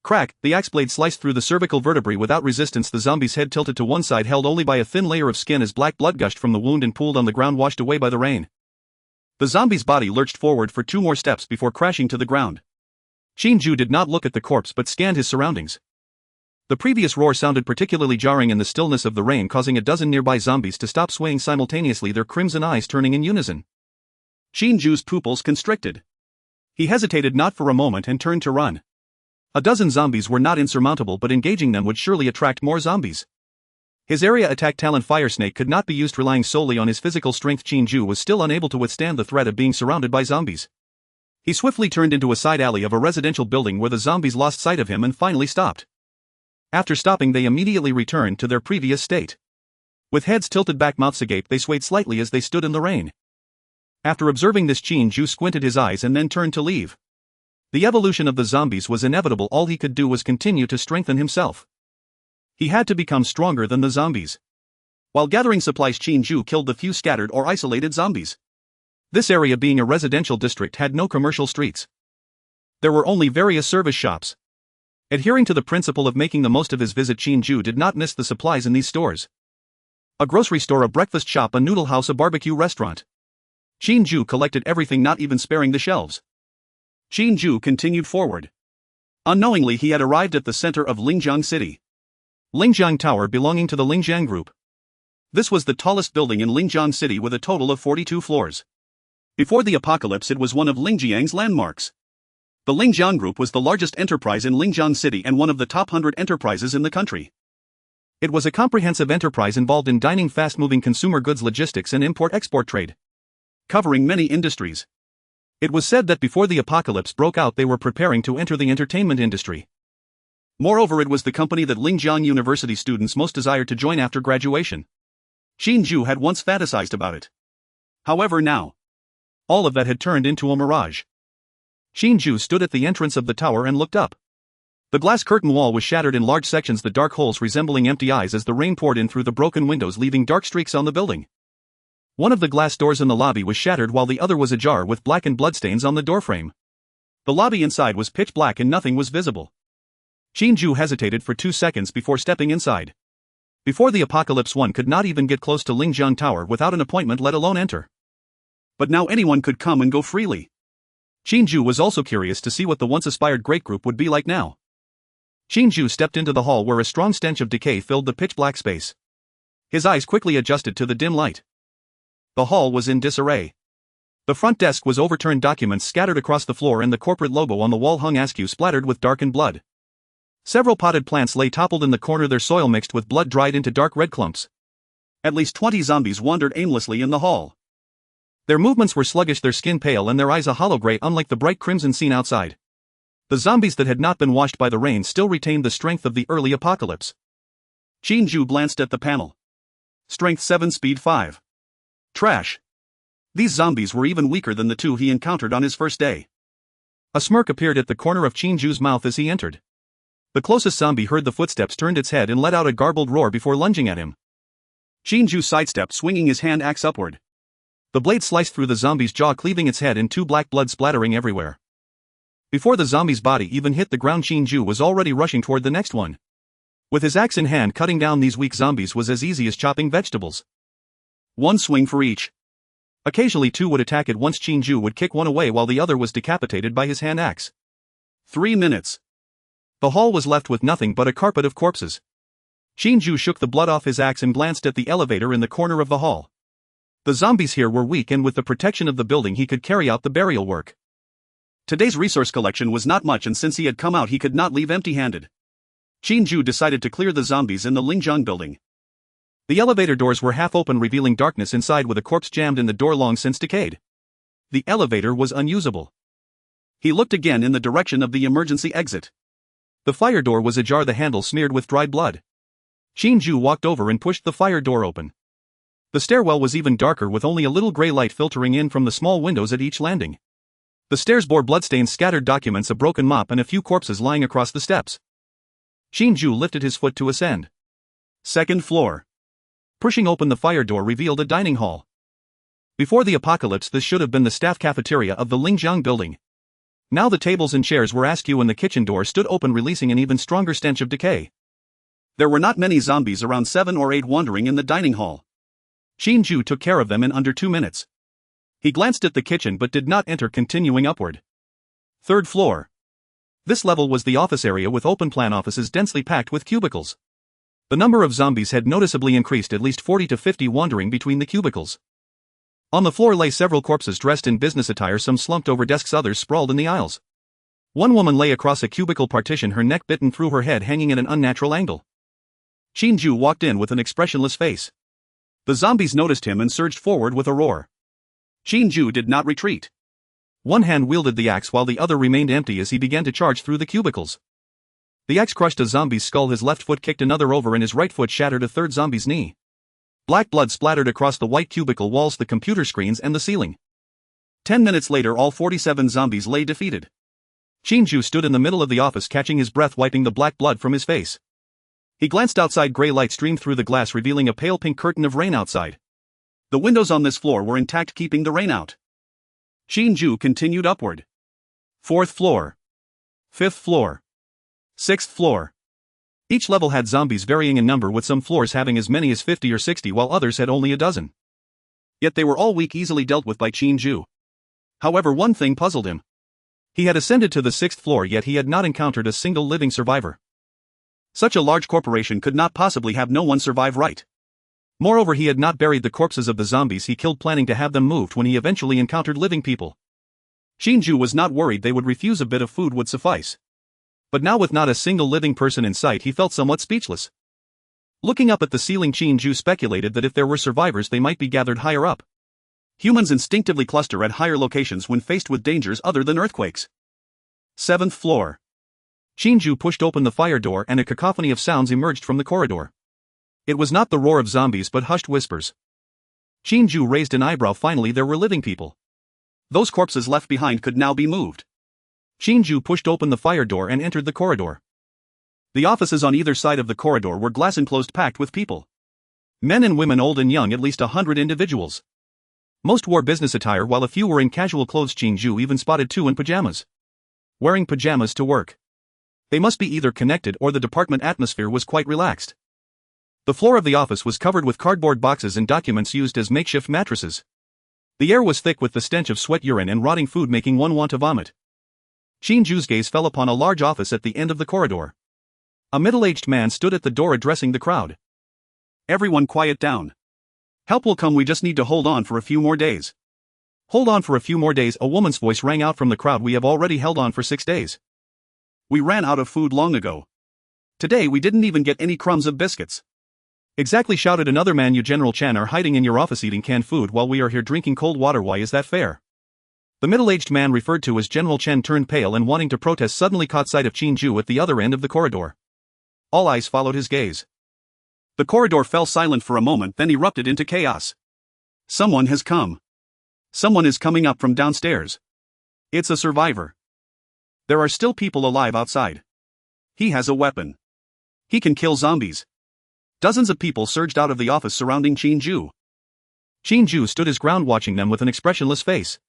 Crack! The axe blade sliced through the cervical vertebrae without resistance. The zombie's head tilted to one side, held only by a thin layer of skin, as black blood gushed from the wound and pooled on the ground, washed away by the rain. The zombie's body lurched forward for 2 more steps before crashing to the ground. Qin Jue did not look at the corpse but scanned his surroundings. The previous roar sounded particularly jarring in the stillness of the rain, causing a dozen nearby zombies to stop swaying simultaneously, their crimson eyes turning in unison. Qin Jue's pupils constricted. He hesitated not for a moment and turned to run. A dozen zombies were not insurmountable, but engaging them would surely attract more zombies. His area attack talent Fire Snake could not be used relying solely on his physical strength. Qin Jue was still unable to withstand the threat of being surrounded by zombies. He swiftly turned into a side alley of a residential building where the zombies lost sight of him and finally stopped. After stopping, they immediately returned to their previous state. With heads tilted back, mouths agape, they swayed slightly as they stood in the rain. After observing this, Qin Jue squinted his eyes and then turned to leave. The evolution of the zombies was inevitable. All he could do was continue to strengthen himself. He had to become stronger than the zombies. While gathering supplies, Qin Jue killed the few scattered or isolated zombies. This area, being a residential district, had no commercial streets. There were only various service shops. Adhering to the principle of making the most of his visit, Qin Jue did not miss the supplies in these stores. A grocery store, a breakfast shop, a noodle house, a barbecue restaurant. Qin Jue collected everything, not even sparing the shelves. Qin Jue continued forward. Unknowingly, he had arrived at the center of Lingjiang City. Lingjiang Tower, belonging to the Lingjiang Group. This was the tallest building in Lingjiang City with a total of 42 floors. Before the apocalypse, it was one of Lingjiang's landmarks. The Lingjiang Group was the largest enterprise in Lingjiang City and one of the top 100 enterprises in the country. It was a comprehensive enterprise involved in dining, fast-moving consumer goods, logistics, and import-export trade, covering many industries. It was said that before the apocalypse broke out, they were preparing to enter the entertainment industry. Moreover, it was the company that Lingjiang University students most desired to join after graduation. Qin Jue had once fantasized about it. However, now, all of that had turned into a mirage. Qin Jue stood at the entrance of the tower and looked up. The glass curtain wall was shattered in large sections, the dark holes resembling empty eyes as the rain poured in through the broken windows, leaving dark streaks on the building. One of the glass doors in the lobby was shattered while the other was ajar with blackened bloodstains on the doorframe. The lobby inside was pitch black and nothing was visible. Qin Jue hesitated for 2 seconds before stepping inside. Before the apocalypse, one could not even get close to Lingjiang Tower without an appointment, let alone enter. But now anyone could come and go freely. Qin Jue was also curious to see what the once aspired great group would be like now. Qin Jue stepped into the hall where a strong stench of decay filled the pitch black space. His eyes quickly adjusted to the dim light. The hall was in disarray. The front desk was overturned, documents scattered across the floor, and the corporate logo on the wall hung askew, splattered with darkened blood. Several potted plants lay toppled in the corner, their soil mixed with blood dried into dark red clumps. At least 20 zombies wandered aimlessly in the hall. Their movements were sluggish, their skin pale and their eyes a hollow gray, unlike the bright crimson seen outside. The zombies that had not been washed by the rain still retained the strength of the early apocalypse. Qin Jue glanced at the panel. Strength 7, speed 5. Trash. These zombies were even weaker than the 2 he encountered on his first day. A smirk appeared at the corner of Qin Jue's mouth as he entered. The closest zombie heard the footsteps, turned its head and let out a garbled roar before lunging at him. Qin Jue sidestepped, swinging his hand axe upward. The blade sliced through the zombie's jaw, cleaving its head in 2, black blood splattering everywhere. Before the zombie's body even hit the ground, Qin Jue was already rushing toward the next one. With his axe in hand, cutting down these weak zombies was as easy as chopping vegetables. 1 swing for each. Occasionally 2 would attack at once. Qin Jue would kick one away while the other was decapitated by his hand axe. 3 minutes. The hall was left with nothing but a carpet of corpses. Qin Jue shook the blood off his axe and glanced at the elevator in the corner of the hall. The zombies here were weak, and with the protection of the building he could carry out the burial work. Today's resource collection was not much, and since he had come out he could not leave empty-handed. Qin Jue decided to clear the zombies in the Lingjiang building. The elevator doors were half open, revealing darkness inside with a corpse jammed in the door long since decayed. The elevator was unusable. He looked again in the direction of the emergency exit. The fire door was ajar, the handle smeared with dried blood. Qin Jue walked over and pushed the fire door open. The stairwell was even darker, with only a little gray light filtering in from the small windows at each landing. The stairs bore bloodstains, scattered documents, a broken mop, and a few corpses lying across the steps. Qin Jue lifted his foot to ascend. Second floor. Pushing open the fire door revealed a dining hall. Before the apocalypse, this should have been the staff cafeteria of the Lingjiang building. Now the tables and chairs were askew and the kitchen door stood open, releasing an even stronger stench of decay. There were not many zombies, around 7 or 8 wandering in the dining hall. Qin Jue took care of them in under 2 minutes. He glanced at the kitchen but did not enter, continuing upward. Third floor. This level was the office area, with open-plan offices densely packed with cubicles. The number of zombies had noticeably increased, at least 40 to 50 wandering between the cubicles. On the floor lay several corpses dressed in business attire, some slumped over desks, others sprawled in the aisles. One woman lay across a cubicle partition, her neck bitten through, her head hanging at an unnatural angle. Qin Jue walked in with an expressionless face. The zombies noticed him and surged forward with a roar. Qin Jue did not retreat. One hand wielded the axe while the other remained empty as he began to charge through the cubicles. The axe crushed a zombie's skull, his left foot kicked another over, and his right foot shattered a third zombie's knee. Black blood splattered across the white cubicle walls, the computer screens, and the ceiling. 10 minutes later, all 47 zombies lay defeated. Qin Jue stood in the middle of the office, catching his breath, wiping the black blood from his face. He glanced outside. Gray light streamed through the glass, revealing a pale pink curtain of rain outside. The windows on this floor were intact, keeping the rain out. Qin Jue continued upward. 4th floor. 5th floor. 6th floor. Each level had zombies varying in number, with some floors having as many as 50 or 60 while others had only a dozen. Yet they were all weak, easily dealt with by Qin Jue. However, one thing puzzled him. He had ascended to the 6th floor, yet he had not encountered a single living survivor. Such a large corporation could not possibly have no one survive, right? Moreover, he had not buried the corpses of the zombies he killed, planning to have them moved when he eventually encountered living people. Qin Jue was not worried they would refuse, a bit of food would suffice. But now, with not a single living person in sight, he felt somewhat speechless. Looking up at the ceiling, Qin Jue speculated that if there were survivors, they might be gathered higher up. Humans instinctively cluster at higher locations when faced with dangers other than earthquakes. 7th floor. Qin Jue pushed open the fire door and a cacophony of sounds emerged from the corridor. It was not the roar of zombies but hushed whispers. Qin Jue raised an eyebrow. Finally, there were living people. Those corpses left behind could now be moved. Qin Jue pushed open the fire door and entered the corridor. The offices on either side of the corridor were glass enclosed, packed with people. Men and women, old and young, at least 100 individuals. Most wore business attire while a few were in casual clothes. Qin Jue even spotted 2 in pajamas. Wearing pajamas to work. They must be either connected or the department atmosphere was quite relaxed. The floor of the office was covered with cardboard boxes and documents used as makeshift mattresses. The air was thick with the stench of sweat, urine, and rotting food, making one want to vomit. Qin Jue's gaze fell upon a large office at the end of the corridor. A middle-aged man stood at the door addressing the crowd. "Everyone quiet down. Help will come, we just need to hold on for a few more days." "Hold on for a few more days," a woman's voice rang out from the crowd. "We have already held on for 6 days. We ran out of food long ago. Today we didn't even get any crumbs of biscuits." "Exactly," shouted another man. "You General Chen are hiding in your office eating canned food while we are here drinking cold water. Why is that fair?" The middle-aged man referred to as General Chen turned pale and, wanting to protest, suddenly caught sight of Qin Jue at the other end of the corridor. All eyes followed his gaze. The corridor fell silent for a moment, then erupted into chaos. "Someone has come. Someone is coming up from downstairs. It's a survivor. There are still people alive outside. He has a weapon. He can kill zombies." Dozens of people surged out of the office surrounding Qin Jue. Qin Jue stood his ground, watching them with an expressionless face.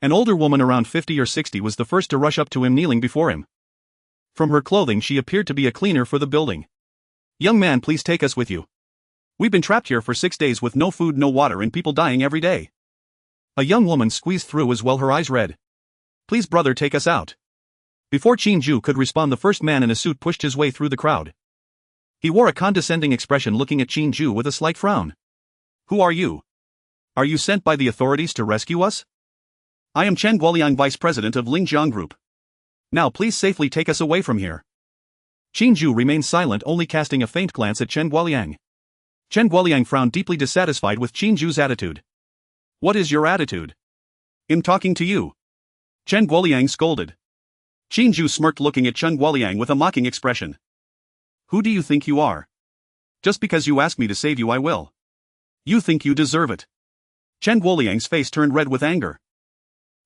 An older woman around 50 or 60 was the first to rush up to him, kneeling before him. From her clothing, she appeared to be a cleaner for the building. "Young man, please take us with you. We've been trapped here for 6 days with no food, no water, and people dying every day." A young woman squeezed through as well, her eyes red. "Please, brother, take us out." Before Qin Jue could respond, the first man in a suit pushed his way through the crowd. He wore a condescending expression, looking at Qin Jue with a slight frown. "Who are you? Are you sent by the authorities to rescue us?" "I am Chen Guoliang, vice president of Lingjiang Group. Now please safely take us away from here." Qin Jue remained silent, only casting a faint glance at Chen Guoliang. Chen Guoliang frowned, deeply dissatisfied with Qin Jue's attitude. "What is your attitude?" "I'm talking to you. Chen Guoliang scolded. Qin Jue smirked, looking at Chen Guoliang with a mocking expression. Who do you think you are? Just because you ask me to save you I will. You think you deserve it. Chen Guoliang's face turned red with anger.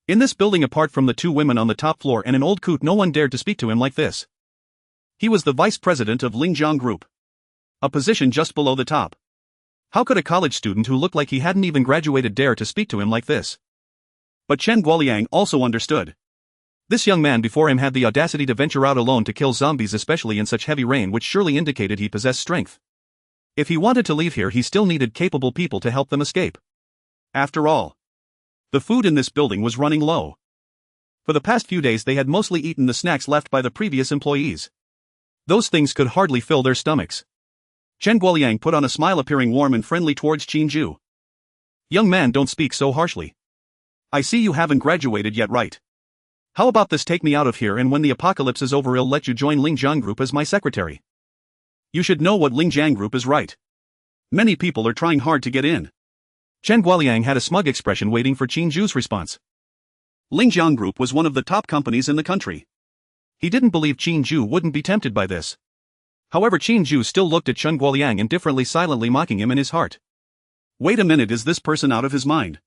In this building, apart from the two women on the top floor and an old coot, no one dared to speak to him like this. He was the vice president of Lingjiang Group. A position just below the top. How could a college student who looked like he hadn't even graduated dare to speak to him like this? But Chen Guoliang also understood. This young man before him had the audacity to venture out alone to kill zombies, especially in such heavy rain, which surely indicated he possessed strength. If he wanted to leave here, he still needed capable people to help them escape. After all, the food in this building was running low. For the past few days they had mostly eaten the snacks left by the previous employees. Those things could hardly fill their stomachs. Chen Guoliang put on a smile, appearing warm and friendly towards Qin Jue. Young man, don't speak so harshly. I see you haven't graduated yet, right? How about this? Take me out of here, and when the apocalypse is over I'll let you join Lingjiang Group as my secretary. You should know what Lingjiang Group is, right? Many people are trying hard to get in. Chen Guoliang had a smug expression waiting for Qin Jue's response. Lingjiang Group was one of the top companies in the country. He didn't believe Qin Jue wouldn't be tempted by this. However, Qin Jue still looked at Chen Guoliang indifferently, silently mocking him in his heart. Wait a minute, is this person out of his mind?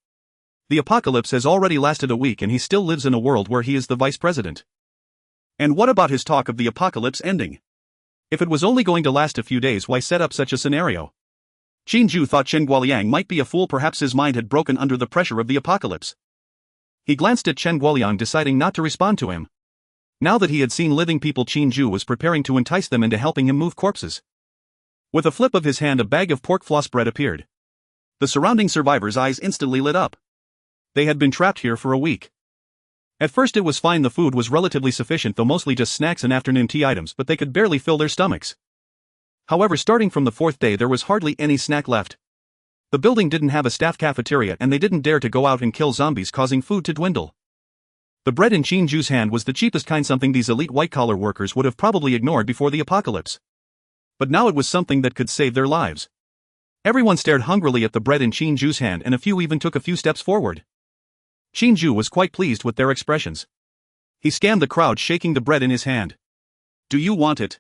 The apocalypse has already lasted a week and he still lives in a world where he is the vice president. And what about his talk of the apocalypse ending? If it was only going to last a few days, why set up such a scenario? Qin Jue thought Chen Guoliang might be a fool, perhaps his mind had broken under the pressure of the apocalypse. He glanced at Chen Guoliang, deciding not to respond to him. Now that he had seen living people, Qin Jue was preparing to entice them into helping him move corpses. With a flip of his hand, a bag of pork floss bread appeared. The surrounding survivors' eyes instantly lit up. They had been trapped here for a week. At first it was fine, the food was relatively sufficient, though mostly just snacks and afternoon tea items, but they could barely fill their stomachs. However, starting from the fourth day there was hardly any snack left. The building didn't have a staff cafeteria and they didn't dare to go out and kill zombies, causing food to dwindle. The bread in Qin Jue's hand was the cheapest kind, something these elite white-collar workers would have probably ignored before the apocalypse. But now it was something that could save their lives. Everyone stared hungrily at the bread in Qin Jue's hand, and a few even took a few steps forward. Qin Jue was quite pleased with their expressions. He scanned the crowd, shaking the bread in his hand. Do you want it?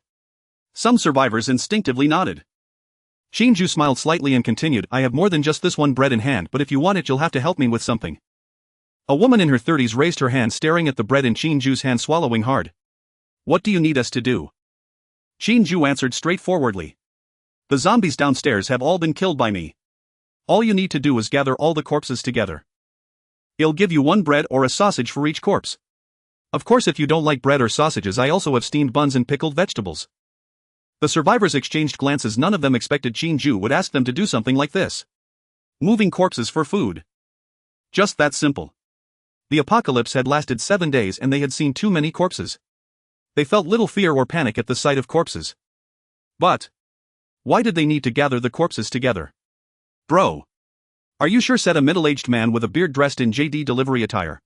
Some survivors instinctively nodded. Qin Jue smiled slightly and continued, I have more than just this one bread in hand, but if you want it you'll have to help me with something. A woman in her 30s raised her hand, staring at the bread in Qin Jue's hand, swallowing hard. What do you need us to do? Qin Jue answered straightforwardly. The zombies downstairs have all been killed by me. All you need to do is gather all the corpses together. I'll give you one bread or a sausage for each corpse. Of course, if you don't like bread or sausages, I also have steamed buns and pickled vegetables. The survivors exchanged glances. None of them expected Qin Jue would ask them to do something like this. Moving corpses for food. Just that simple. The apocalypse had lasted 7 days and they had seen too many corpses. They felt little fear or panic at the sight of corpses. But why did they need to gather the corpses together? Bro. Are you sure? Said a middle-aged man with a beard dressed in JD delivery attire.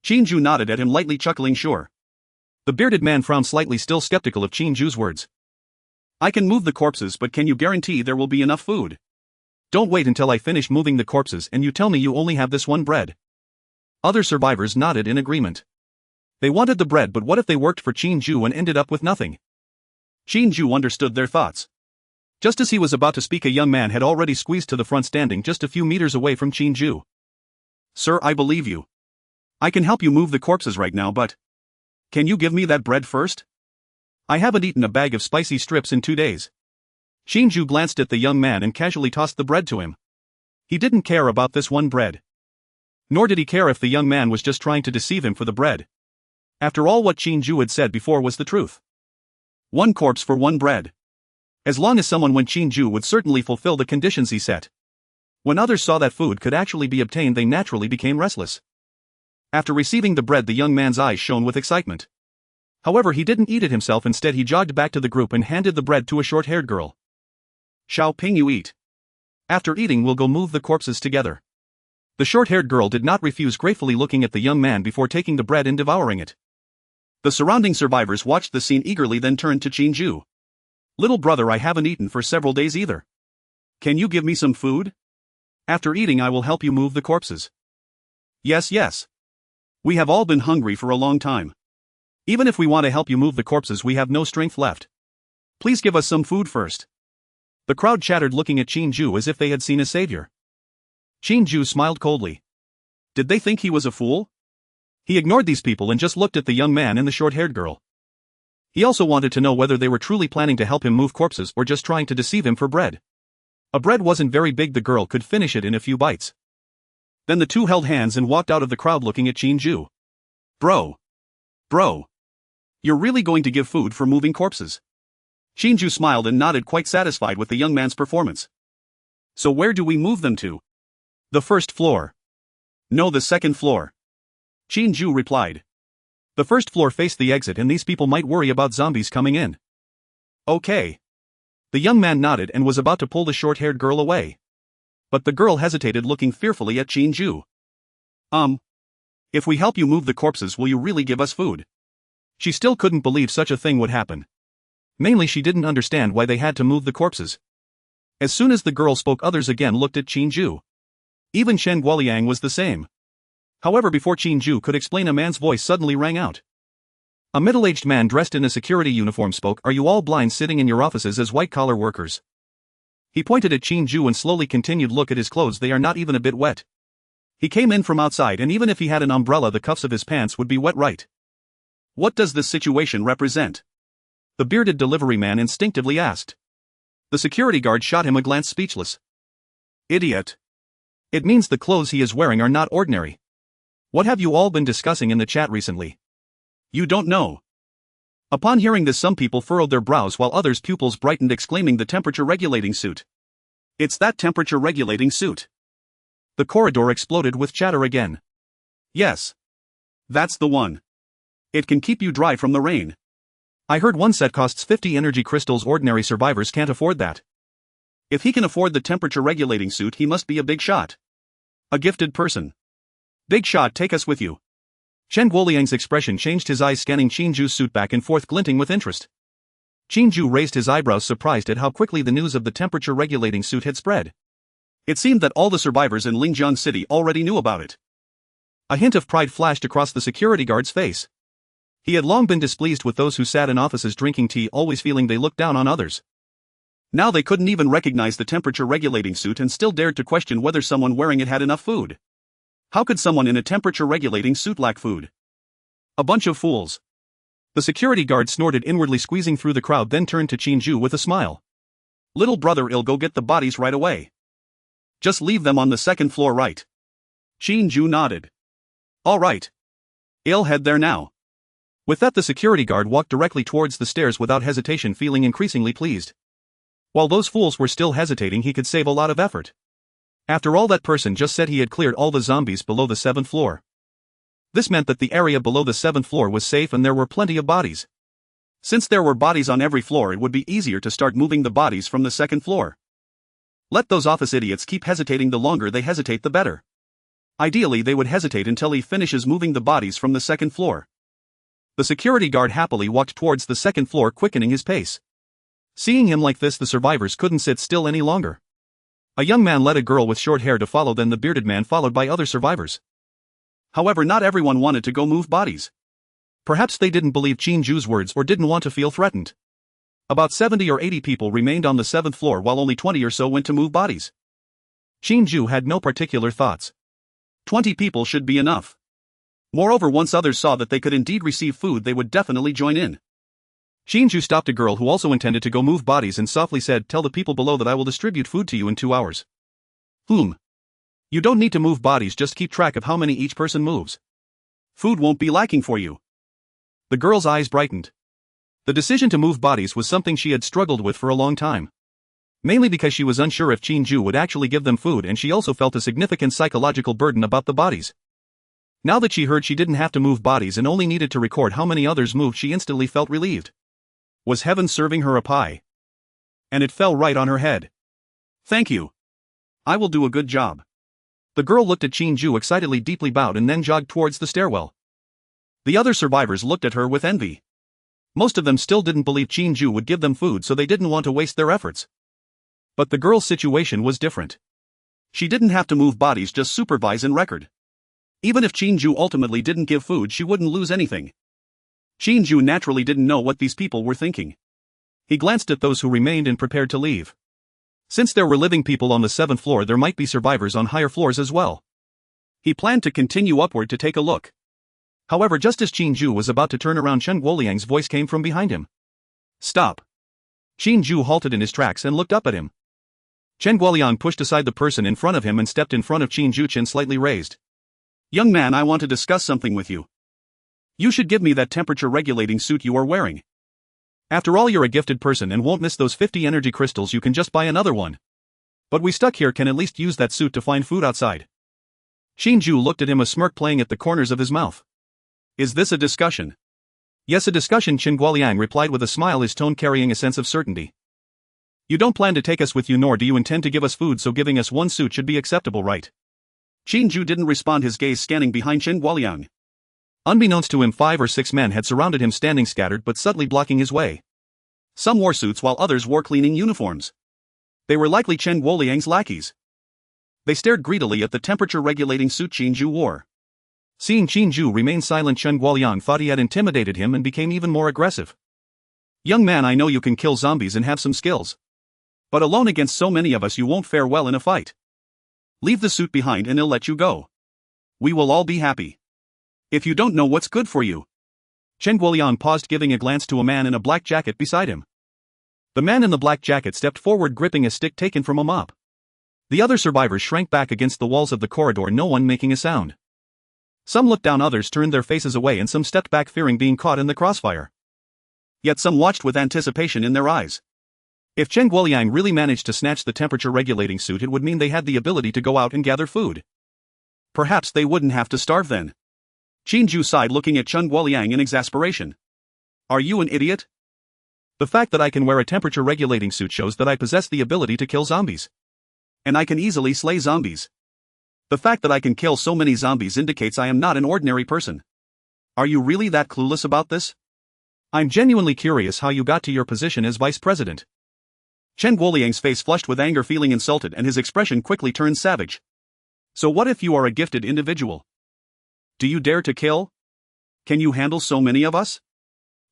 Qin Jue nodded at him, lightly chuckling, sure. The bearded man frowned slightly, still skeptical of Qin Jue's words. I can move the corpses, but can you guarantee there will be enough food? Don't wait until I finish moving the corpses and you tell me you only have this one bread. Other survivors nodded in agreement. They wanted the bread, but what if they worked for Qin Jue and ended up with nothing? Qin Jue understood their thoughts. Just as he was about to speak, a young man had already squeezed to the front, standing just a few meters away from Qin Jue. Sir, I believe you. I can help you move the corpses right now, but can you give me that bread first? I haven't eaten a bag of spicy strips in 2 days. Qin Jue glanced at the young man and casually tossed the bread to him. He didn't care about this one bread. Nor did he care if the young man was just trying to deceive him for the bread. After all, what Qin Jue had said before was the truth. One corpse for one bread. As long as someone went, Qin Jue would certainly fulfill the conditions he set. When others saw that food could actually be obtained, they naturally became restless. After receiving the bread, the young man's eyes shone with excitement. However, he didn't eat it himself. Instead, he jogged back to the group and handed the bread to a short-haired girl. Xiao Ping, you eat. After eating, we'll go move the corpses together. The short-haired girl did not refuse, gratefully looking at the young man before taking the bread and devouring it. The surrounding survivors watched the scene eagerly, then turned to Qin Jue. Little brother, I haven't eaten for several days either. Can you give me some food? After eating, I will help you move the corpses. Yes, yes. We have all been hungry for a long time. Even if we want to help you move the corpses, we have no strength left. Please give us some food first. The crowd chattered, looking at Qin Jue as if they had seen a savior. Qin Jue smiled coldly. Did they think he was a fool? He ignored these people and just looked at the young man and the short-haired girl. He also wanted to know whether they were truly planning to help him move corpses or just trying to deceive him for bread. A bread wasn't very big, the girl could finish it in a few bites. Then the two held hands and walked out of the crowd, looking at Qin Jue. Bro. You're really going to give food for moving corpses? Qin Jue smiled and nodded, quite satisfied with the young man's performance. So where do we move them to? The first floor. No, the second floor. Qin Jue replied. The first floor faced the exit and these people might worry about zombies coming in. Okay. The young man nodded and was about to pull the short-haired girl away. But the girl hesitated, looking fearfully at Qin Jue. If we help you move the corpses, will you really give us food? She still couldn't believe such a thing would happen. Mainly she didn't understand why they had to move the corpses. As soon as the girl spoke, others again looked at Qin Jue. Even Shen Guoliang was the same. However, before Qin Jue could explain, a man's voice suddenly rang out. A middle-aged man dressed in a security uniform spoke. Are you all blind, sitting in your offices as white-collar workers? He pointed at Qin Jue and slowly continued. Look at his clothes, they are not even a bit wet. He came in from outside, and even if he had an umbrella, the cuffs of his pants would be wet, right? What does this situation represent? The bearded delivery man instinctively asked. The security guard shot him a glance, speechless. Idiot. It means the clothes he is wearing are not ordinary. What have you all been discussing in the chat recently? You don't know. Upon hearing this, some people furrowed their brows while others' pupils brightened, exclaiming, the temperature-regulating suit. It's that temperature-regulating suit. The corridor exploded with chatter again. Yes. That's the one. It can keep you dry from the rain. I heard one set costs 50 energy crystals. Ordinary survivors can't afford that. If he can afford the temperature-regulating suit, he must be a big shot. A gifted person. Big shot, take us with you. Shen Guoliang's expression changed, his eyes scanning Qin Jue's suit back and forth, glinting with interest. Qin Jue raised his eyebrows, surprised at how quickly the news of the temperature-regulating suit had spread. It seemed that all the survivors in Lingjiang City already knew about it. A hint of pride flashed across the security guard's face. He had long been displeased with those who sat in offices drinking tea, always feeling they looked down on others. Now they couldn't even recognize the temperature-regulating suit and still dared to question whether someone wearing it had enough food. How could someone in a temperature-regulating suit lack food? A bunch of fools. The security guard snorted inwardly, squeezing through the crowd, then turned to Qin Jue with a smile. Little brother, I'll go get the bodies right away. Just leave them on the second floor, right? Qin Jue nodded. All right. I'll head there now. With that, the security guard walked directly towards the stairs without hesitation, feeling increasingly pleased. While those fools were still hesitating, he could save a lot of effort. After all, that person just said he had cleared all the zombies below the 7th floor. This meant that the area below the 7th floor was safe and there were plenty of bodies. Since there were bodies on every floor, it would be easier to start moving the bodies from the 2nd floor. Let those office idiots keep hesitating. The longer they hesitate, the better. Ideally, they would hesitate until he finishes moving the bodies from the 2nd floor. The security guard happily walked towards the 2nd floor, quickening his pace. Seeing him like this, the survivors couldn't sit still any longer. A young man led a girl with short hair to follow, then the bearded man, followed by other survivors. However, not everyone wanted to go move bodies. Perhaps they didn't believe Qin Jue's words or didn't want to feel threatened. About 70 or 80 people remained on the 7th floor while only 20 or so went to move bodies. Qin Jue had no particular thoughts. 20 people should be enough. Moreover, once others saw that they could indeed receive food, they would definitely join in. Qin Jue stopped a girl who also intended to go move bodies and softly said, "Tell the people below that I will distribute food to you in 2 hours. You don't need to move bodies, just keep track of how many each person moves. Food won't be lacking for you." The girl's eyes brightened. The decision to move bodies was something she had struggled with for a long time. Mainly because she was unsure if Qin Jue would actually give them food, and she also felt a significant psychological burden about the bodies. Now that she heard she didn't have to move bodies and only needed to record how many others moved, she instantly felt relieved. Was heaven serving her a pie? And it fell right on her head. Thank you. I will do a good job. The girl looked at Qin Jue excitedly, deeply bowed, and then jogged towards the stairwell. The other survivors looked at her with envy. Most of them still didn't believe Qin Jue would give them food, so they didn't want to waste their efforts. But the girl's situation was different. She didn't have to move bodies, just supervise and record. Even if Qin Jue ultimately didn't give food, she wouldn't lose anything. Qin Jue naturally didn't know what these people were thinking. He glanced at those who remained and prepared to leave. Since there were living people on the 7th floor, there might be survivors on higher floors as well. He planned to continue upward to take a look. However, just as Qin Jue was about to turn around, Chen Guoliang's voice came from behind him. "Stop." Qin Jue halted in his tracks and looked up at him. Chen Guoliang pushed aside the person in front of him and stepped in front of Qin Jue, chin slightly raised. "Young man, I want to discuss something with you. You should give me that temperature-regulating suit you are wearing. After all, you're a gifted person and won't miss those 50 energy crystals. You can just buy another one. But we stuck here can at least use that suit to find food outside." Qin Jue looked at him, a smirk playing at the corners of his mouth. "Is this a discussion?" "Yes, a discussion," Chen Guoliang replied with a smile, his tone carrying a sense of certainty. "You don't plan to take us with you, nor do you intend to give us food, so giving us one suit should be acceptable, right?" Qin Jue didn't respond, his gaze scanning behind Chen Guoliang. Unbeknownst to him, 5 or 6 men had surrounded him, standing scattered but subtly blocking his way. Some wore suits while others wore cleaning uniforms. They were likely Chen Guoliang's lackeys. They stared greedily at the temperature-regulating suit Qin Jue wore. Seeing Qin Jue remain silent, Chen Guoliang thought he had intimidated him and became even more aggressive. "Young man, I know you can kill zombies and have some skills. But alone against so many of us, you won't fare well in a fight. Leave the suit behind and he'll let you go. We will all be happy. If you don't know what's good for you." Chen Guoliang paused, giving a glance to a man in a black jacket beside him. The man in the black jacket stepped forward, gripping a stick taken from a mop. The other survivors shrank back against the walls of the corridor, no one making a sound. Some looked down, others turned their faces away, and some stepped back, fearing being caught in the crossfire. Yet some watched with anticipation in their eyes. If Chen Guoliang really managed to snatch the temperature-regulating suit, it would mean they had the ability to go out and gather food. Perhaps they wouldn't have to starve then. Qin Jue sighed, looking at Chen Guoliang in exasperation. "Are you an idiot? The fact that I can wear a temperature-regulating suit shows that I possess the ability to kill zombies. And I can easily slay zombies. The fact that I can kill so many zombies indicates I am not an ordinary person. Are you really that clueless about this? I'm genuinely curious how you got to your position as vice president." Chen Guoliang's face flushed with anger, feeling insulted, and his expression quickly turned savage. "So what if you are a gifted individual? Do you dare to kill? Can you handle so many of us?"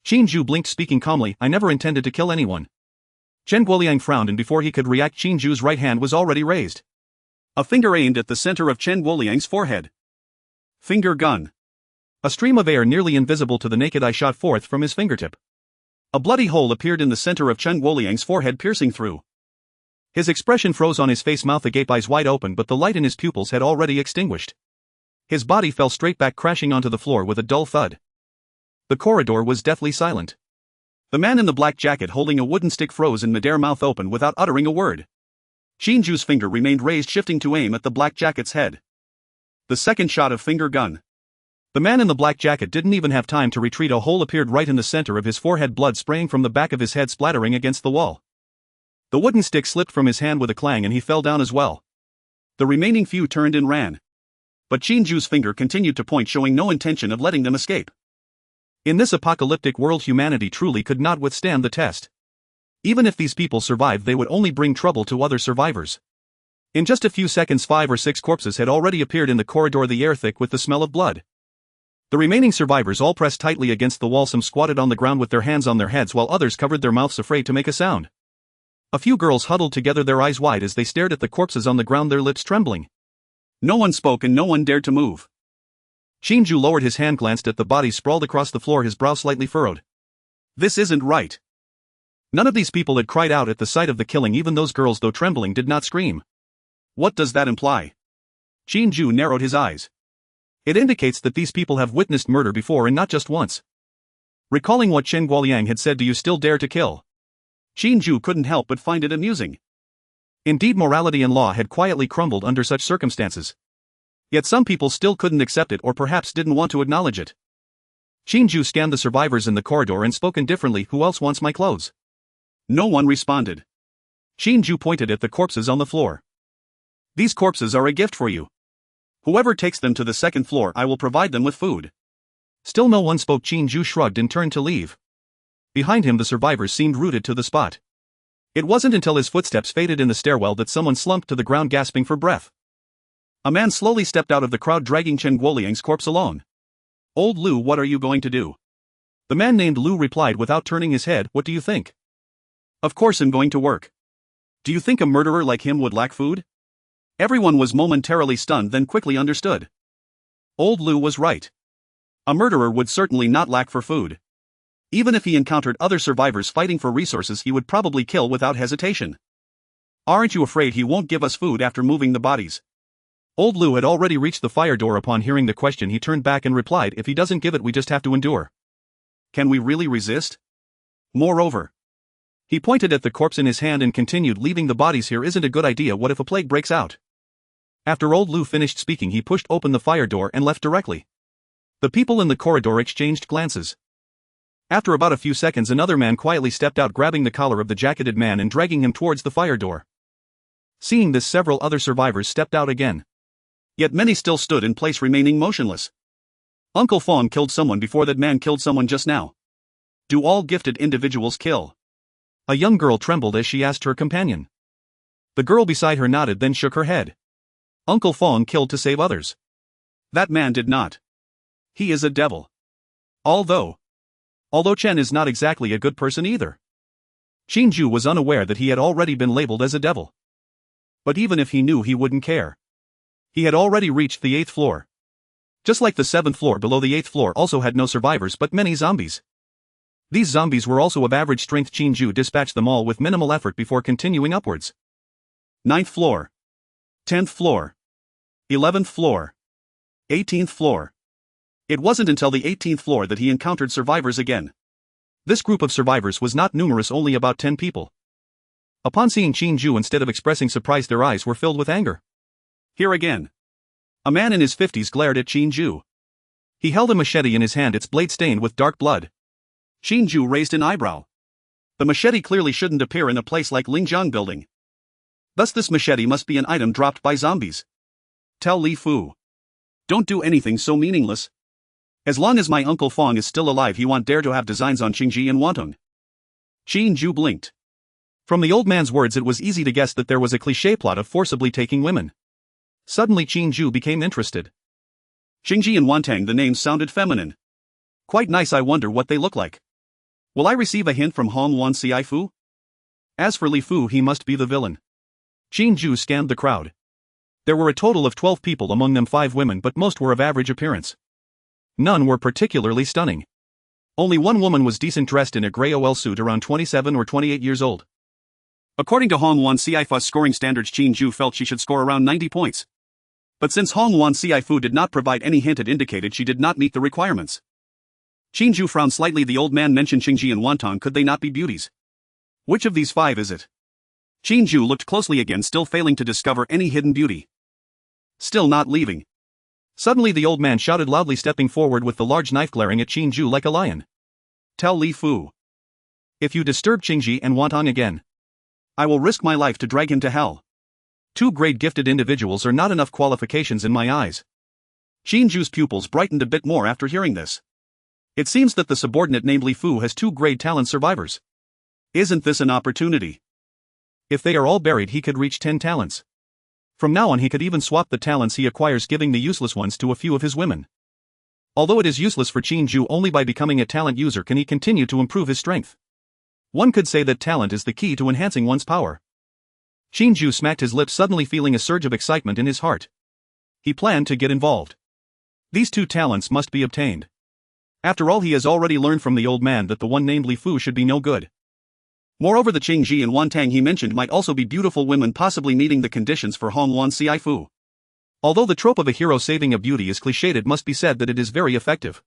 Qin Jue blinked, speaking calmly, "I never intended to kill anyone." Chen Guoliang frowned, and before he could react, Qin Jue's right hand was already raised. A finger aimed at the center of Chen Guoliang's forehead. Finger gun. A stream of air nearly invisible to the naked eye shot forth from his fingertip. A bloody hole appeared in the center of Chen Guoliang's forehead, piercing through. His expression froze on his face, mouth agape, eyes wide open, but the light in his pupils had already extinguished. His body fell straight back, crashing onto the floor with a dull thud. The corridor was deathly silent. The man in the black jacket holding a wooden stick froze in midair, mouth open, without uttering a word. Qin Jue's finger remained raised, shifting to aim at the black jacket's head. The second shot of finger gun. The man in the black jacket didn't even have time to retreat. A hole appeared right in the center of his forehead, blood spraying from the back of his head, splattering against the wall. The wooden stick slipped from his hand with a clang, and he fell down as well. The remaining few turned and ran. But Qin Jue's finger continued to point, showing no intention of letting them escape. In this apocalyptic world, humanity truly could not withstand the test. Even if these people survived, they would only bring trouble to other survivors. In just a few seconds, 5 or 6 corpses had already appeared in the corridor, the air thick with the smell of blood. The remaining survivors all pressed tightly against the wall. Some squatted on the ground with their hands on their heads, while others covered their mouths, afraid to make a sound. A few girls huddled together, their eyes wide as they stared at the corpses on the ground, their lips trembling. No one spoke and no one dared to move. Qin Jue lowered his hand, glanced at the bodies sprawled across the floor, his brow slightly furrowed. This isn't right. None of these people had cried out at the sight of the killing. Even those girls, though trembling, did not scream. What does that imply? Qin Jue narrowed his eyes. It indicates that these people have witnessed murder before, and not just once. Recalling what Chen Guoliang had said, "Do you still dare to kill?" Qin Jue couldn't help but find it amusing. Indeed, morality and law had quietly crumbled under such circumstances. Yet some people still couldn't accept it, or perhaps didn't want to acknowledge it. Qin Jue scanned the survivors in the corridor and spoke indifferently, "Who else wants my clothes?" No one responded. Qin Jue pointed at the corpses on the floor. "These corpses are a gift for you. Whoever takes them to the 2nd floor, I will provide them with food." Still no one spoke. Qin Jue shrugged and turned to leave. Behind him, the survivors seemed rooted to the spot. It wasn't until his footsteps faded in the stairwell that someone slumped to the ground, gasping for breath. A man slowly stepped out of the crowd dragging Chen Guoliang's corpse along. Old Lu, what are you going to do? The man named Lu replied without turning his head, what do you think? Of course I'm going to work. Do you think a murderer like him would lack food? Everyone was momentarily stunned, then quickly understood. Old Lu was right. A murderer would certainly not lack for food. Even if he encountered other survivors fighting for resources, he would probably kill without hesitation. Aren't you afraid he won't give us food after moving the bodies? Old Lu had already reached the fire door. Upon hearing the question, he turned back and replied, if he doesn't give it, we just have to endure. Can we really resist? Moreover, he pointed at the corpse in his hand and continued, leaving the bodies here isn't a good idea. What if a plague breaks out? After Old Lu finished speaking, he pushed open the fire door and left directly. The people in the corridor exchanged glances. After about a few seconds, another man quietly stepped out, grabbing the collar of the jacketed man and dragging him towards the fire door. Seeing this, several other survivors stepped out again. Yet many still stood in place, remaining motionless. Uncle Fong killed someone before that man killed someone just now. Do all gifted individuals kill? A young girl trembled as she asked her companion. The girl beside her nodded, then shook her head. Uncle Fong killed to save others. That man did not. He is a devil. Although Chen is not exactly a good person either. Qin Jue was unaware that he had already been labeled as a devil. But even if he knew, he wouldn't care. He had already reached the 8th floor. Just like the 7th floor below, the 8th floor also had no survivors but many zombies. These zombies were also of average strength. Qin Jue dispatched them all with minimal effort before continuing upwards. 9th floor. 10th floor. 11th floor. 18th floor. It wasn't until the 18th floor that he encountered survivors again. This group of survivors was not numerous, only about 10 people. Upon seeing Qin Jue, instead of expressing surprise, their eyes were filled with anger. Here again. A man in his 50s glared at Qin Jue. He held a machete in his hand, its blade stained with dark blood. Qin Jue raised an eyebrow. The machete clearly shouldn't appear in a place like Lingjiang building. Thus this machete must be an item dropped by zombies. Tell Li Fu. Don't do anything so meaningless. As long as my Uncle Fong is still alive, he won't dare to have designs on Qingji and Wantung. Qin Jue blinked. From the old man's words, it was easy to guess that there was a cliché plot of forcibly taking women. Suddenly Qin Jue became interested. Qingji and Wantang, the names sounded feminine. Quite nice, I wonder what they look like. Will I receive a hint from Hong Wan Ci Fu? As for Li Fu, he must be the villain. Qin Jue scanned the crowd. There were a total of 12 people, among them 5 women, but most were of average appearance. None were particularly stunning. Only one woman was decent, dressed in a grey OL suit, around 27 or 28 years old. According to Hong Wan Ci Fu's scoring standards, Qin Jue felt she should score around 90 points. But since Hong Wan Ci Fu did not provide any hint, it indicated she did not meet the requirements. Qin Jue frowned slightly. The old man mentioned Qingji and Wantong. Could they not be beauties? Which of these 5 is it? Qin Jue looked closely again, still failing to discover any hidden beauty. Still not leaving. Suddenly the old man shouted loudly, stepping forward with the large knife, glaring at Qin Jue like a lion. Tell Li Fu. If you disturb Qingji and Wantong again, I will risk my life to drag him to hell. 2 grade gifted individuals are not enough qualifications in my eyes. Qin Jue's pupils brightened a bit more after hearing this. It seems that the subordinate named Li Fu has 2 grade talent survivors. Isn't this an opportunity? If they are all buried, he could reach 10 talents. From now on he could even swap the talents he acquires, giving the useless ones to a few of his women. Although it is useless for Qin Jue, only by becoming a talent user can he continue to improve his strength. One could say that talent is the key to enhancing one's power. Qin Jue smacked his lips, suddenly feeling a surge of excitement in his heart. He planned to get involved. These 2 talents must be obtained. After all, he has already learned from the old man that the one named Li Fu should be no good. Moreover, the Qingji and Wantang he mentioned might also be beautiful women, possibly meeting the conditions for Hong Wan Ci Fu. Although the trope of a hero saving a beauty is cliched, it must be said that it is very effective.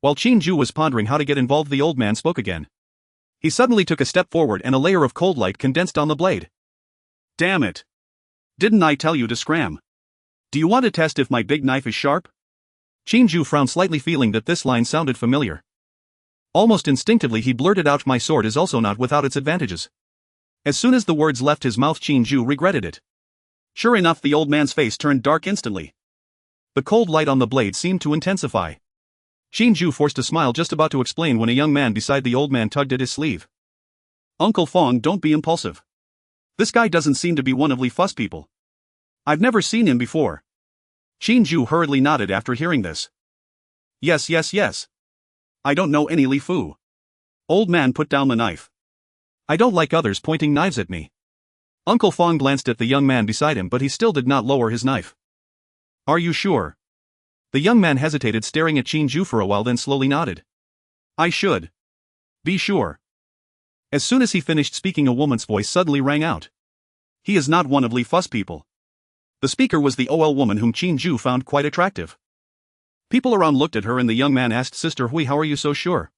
While Qin Jue was pondering how to get involved, the old man spoke again. He suddenly took a step forward and a layer of cold light condensed on the blade. Damn it! Didn't I tell you to scram? Do you want to test if my big knife is sharp? Qin Jue frowned slightly, feeling that this line sounded familiar. Almost instinctively he blurted out, my sword is also not without its advantages. As soon as the words left his mouth, Qin Jue regretted it. Sure enough, the old man's face turned dark instantly. The cold light on the blade seemed to intensify. Qin Jue forced a smile, just about to explain when a young man beside the old man tugged at his sleeve. Uncle Fong, don't be impulsive. This guy doesn't seem to be one of Li Fu's people. I've never seen him before. Qin Jue hurriedly nodded after hearing this. Yes. I don't know any Li Fu. Old man put down the knife. I don't like others pointing knives at me. Uncle Fong glanced at the young man beside him, but he still did not lower his knife. Are you sure? The young man hesitated, staring at Qin Jue for a while, then slowly nodded. I should be sure. As soon as he finished speaking, a woman's voice suddenly rang out. He is not one of Li Fu's people. The speaker was the OL woman whom Qin Jue found quite attractive. People around looked at her and the young man asked, Sister Hui, how are you so sure?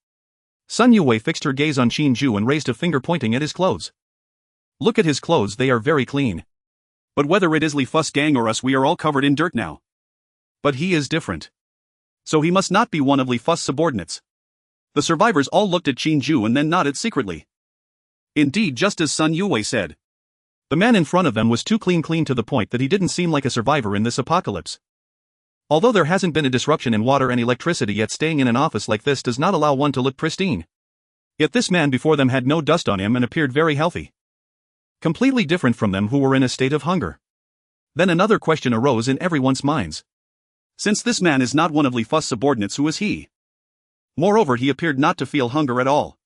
Sun Yue fixed her gaze on Qin Jue and raised a finger pointing at his clothes. Look at his clothes, they are very clean. But whether it is Li Fu's gang or us, we are all covered in dirt now. But he is different. So he must not be one of Li Fu's subordinates. The survivors all looked at Qin Jue and then nodded secretly. Indeed, just as Sun Yue said. The man in front of them was too clean to the point that he didn't seem like a survivor in this apocalypse. Although there hasn't been a disruption in water and electricity yet, staying in an office like this does not allow one to look pristine. Yet this man before them had no dust on him and appeared very healthy. Completely different from them who were in a state of hunger. Then another question arose in everyone's minds. Since this man is not one of Li Fu's subordinates, who is he? Moreover, he appeared not to feel hunger at all.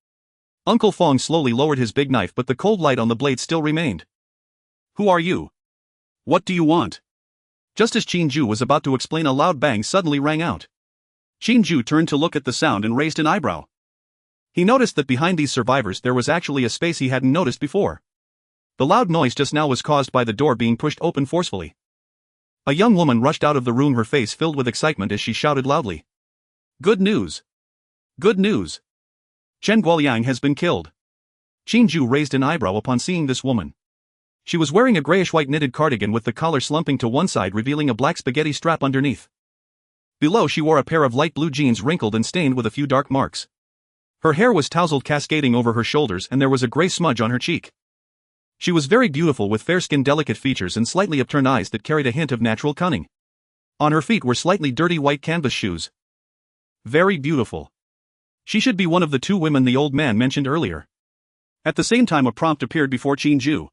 Uncle Fong slowly lowered his big knife, but the cold light on the blade still remained. Who are you? What do you want? Just as Qin Jue was about to explain, a loud bang suddenly rang out. Qin Jue turned to look at the sound and raised an eyebrow. He noticed that behind these survivors there was actually a space he hadn't noticed before. The loud noise just now was caused by the door being pushed open forcefully. A young woman rushed out of the room, her face filled with excitement as she shouted loudly. Good news! Good news! Chen Guoliang has been killed. Qin Jue raised an eyebrow upon seeing this woman. She was wearing a grayish-white knitted cardigan with the collar slumping to one side, revealing a black spaghetti strap underneath. Below, she wore a pair of light blue jeans wrinkled and stained with a few dark marks. Her hair was tousled, cascading over her shoulders, and there was a gray smudge on her cheek. She was very beautiful, with fair skin, delicate features, and slightly upturned eyes that carried a hint of natural cunning. On her feet were slightly dirty white canvas shoes. Very beautiful. She should be one of the two women the old man mentioned earlier. At the same time, a prompt appeared before Qin Jue.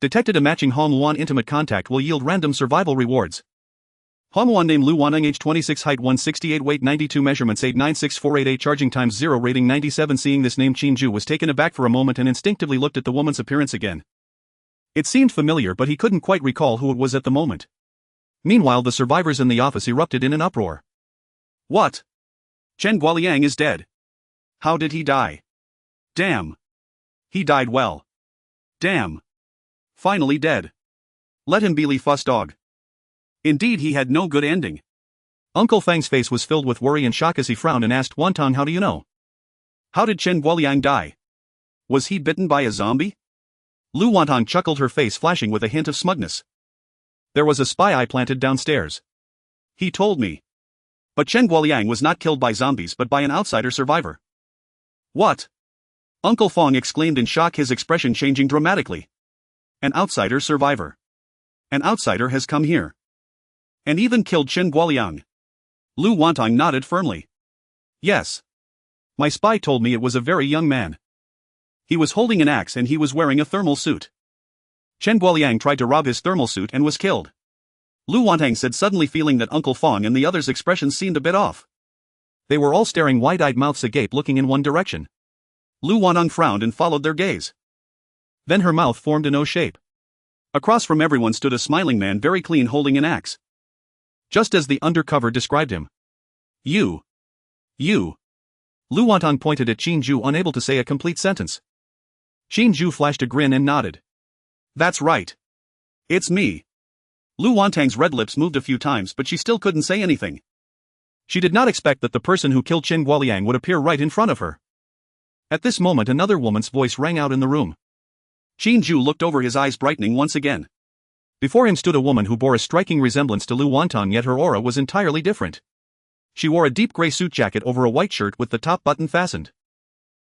Detected a matching Hongluan intimate contact will yield random survival rewards. Hongluan name Lu Waneng, age 26, height 168, weight 92, measurements 8964888, charging times 0, rating 97. Seeing this name, Qin Jue was taken aback for a moment and instinctively looked at the woman's appearance again. It seemed familiar, but he couldn't quite recall who it was at the moment. Meanwhile, the survivors in the office erupted in an uproar. What? Chen Guoliang is dead. How did he die? Damn. He died well. Damn. Finally dead. Let him be Li Fu's dog. Indeed, he had no good ending. Uncle Fang's face was filled with worry and shock as he frowned and asked, Wantong, how do you know? How did Chen Guoliang die? Was he bitten by a zombie? Lu Wantong chuckled, her face flashing with a hint of smugness. There was a spy eye planted downstairs. He told me. But Chen Guoliang was not killed by zombies but by an outsider survivor. What? Uncle Fong exclaimed in shock, his expression changing dramatically. An outsider survivor. An outsider has come here. And even killed Chen Guoliang. Lu Wantong nodded firmly. Yes. My spy told me it was a very young man. He was holding an axe and he was wearing a thermal suit. Chen Guoliang tried to rob his thermal suit and was killed. Lu Wantong said, suddenly feeling that Uncle Fong and the others' expressions seemed a bit off. They were all staring wide-eyed, mouths agape, looking in one direction. Lu Wantong frowned and followed their gaze. Then her mouth formed an O shape. Across from everyone stood a smiling man, very clean, holding an axe. Just as the undercover described him. You. Lu Wantong pointed at Qin Jue, unable to say a complete sentence. Qin Jue flashed a grin and nodded. That's right. It's me. Lu Wantong's red lips moved a few times, but she still couldn't say anything. She did not expect that the person who killed Chen Guoliang would appear right in front of her. At this moment, another woman's voice rang out in the room. Qin Jue looked over, his eyes brightening once again. Before him stood a woman who bore a striking resemblance to Lu Wantong, yet her aura was entirely different. She wore a deep gray suit jacket over a white shirt with the top button fastened.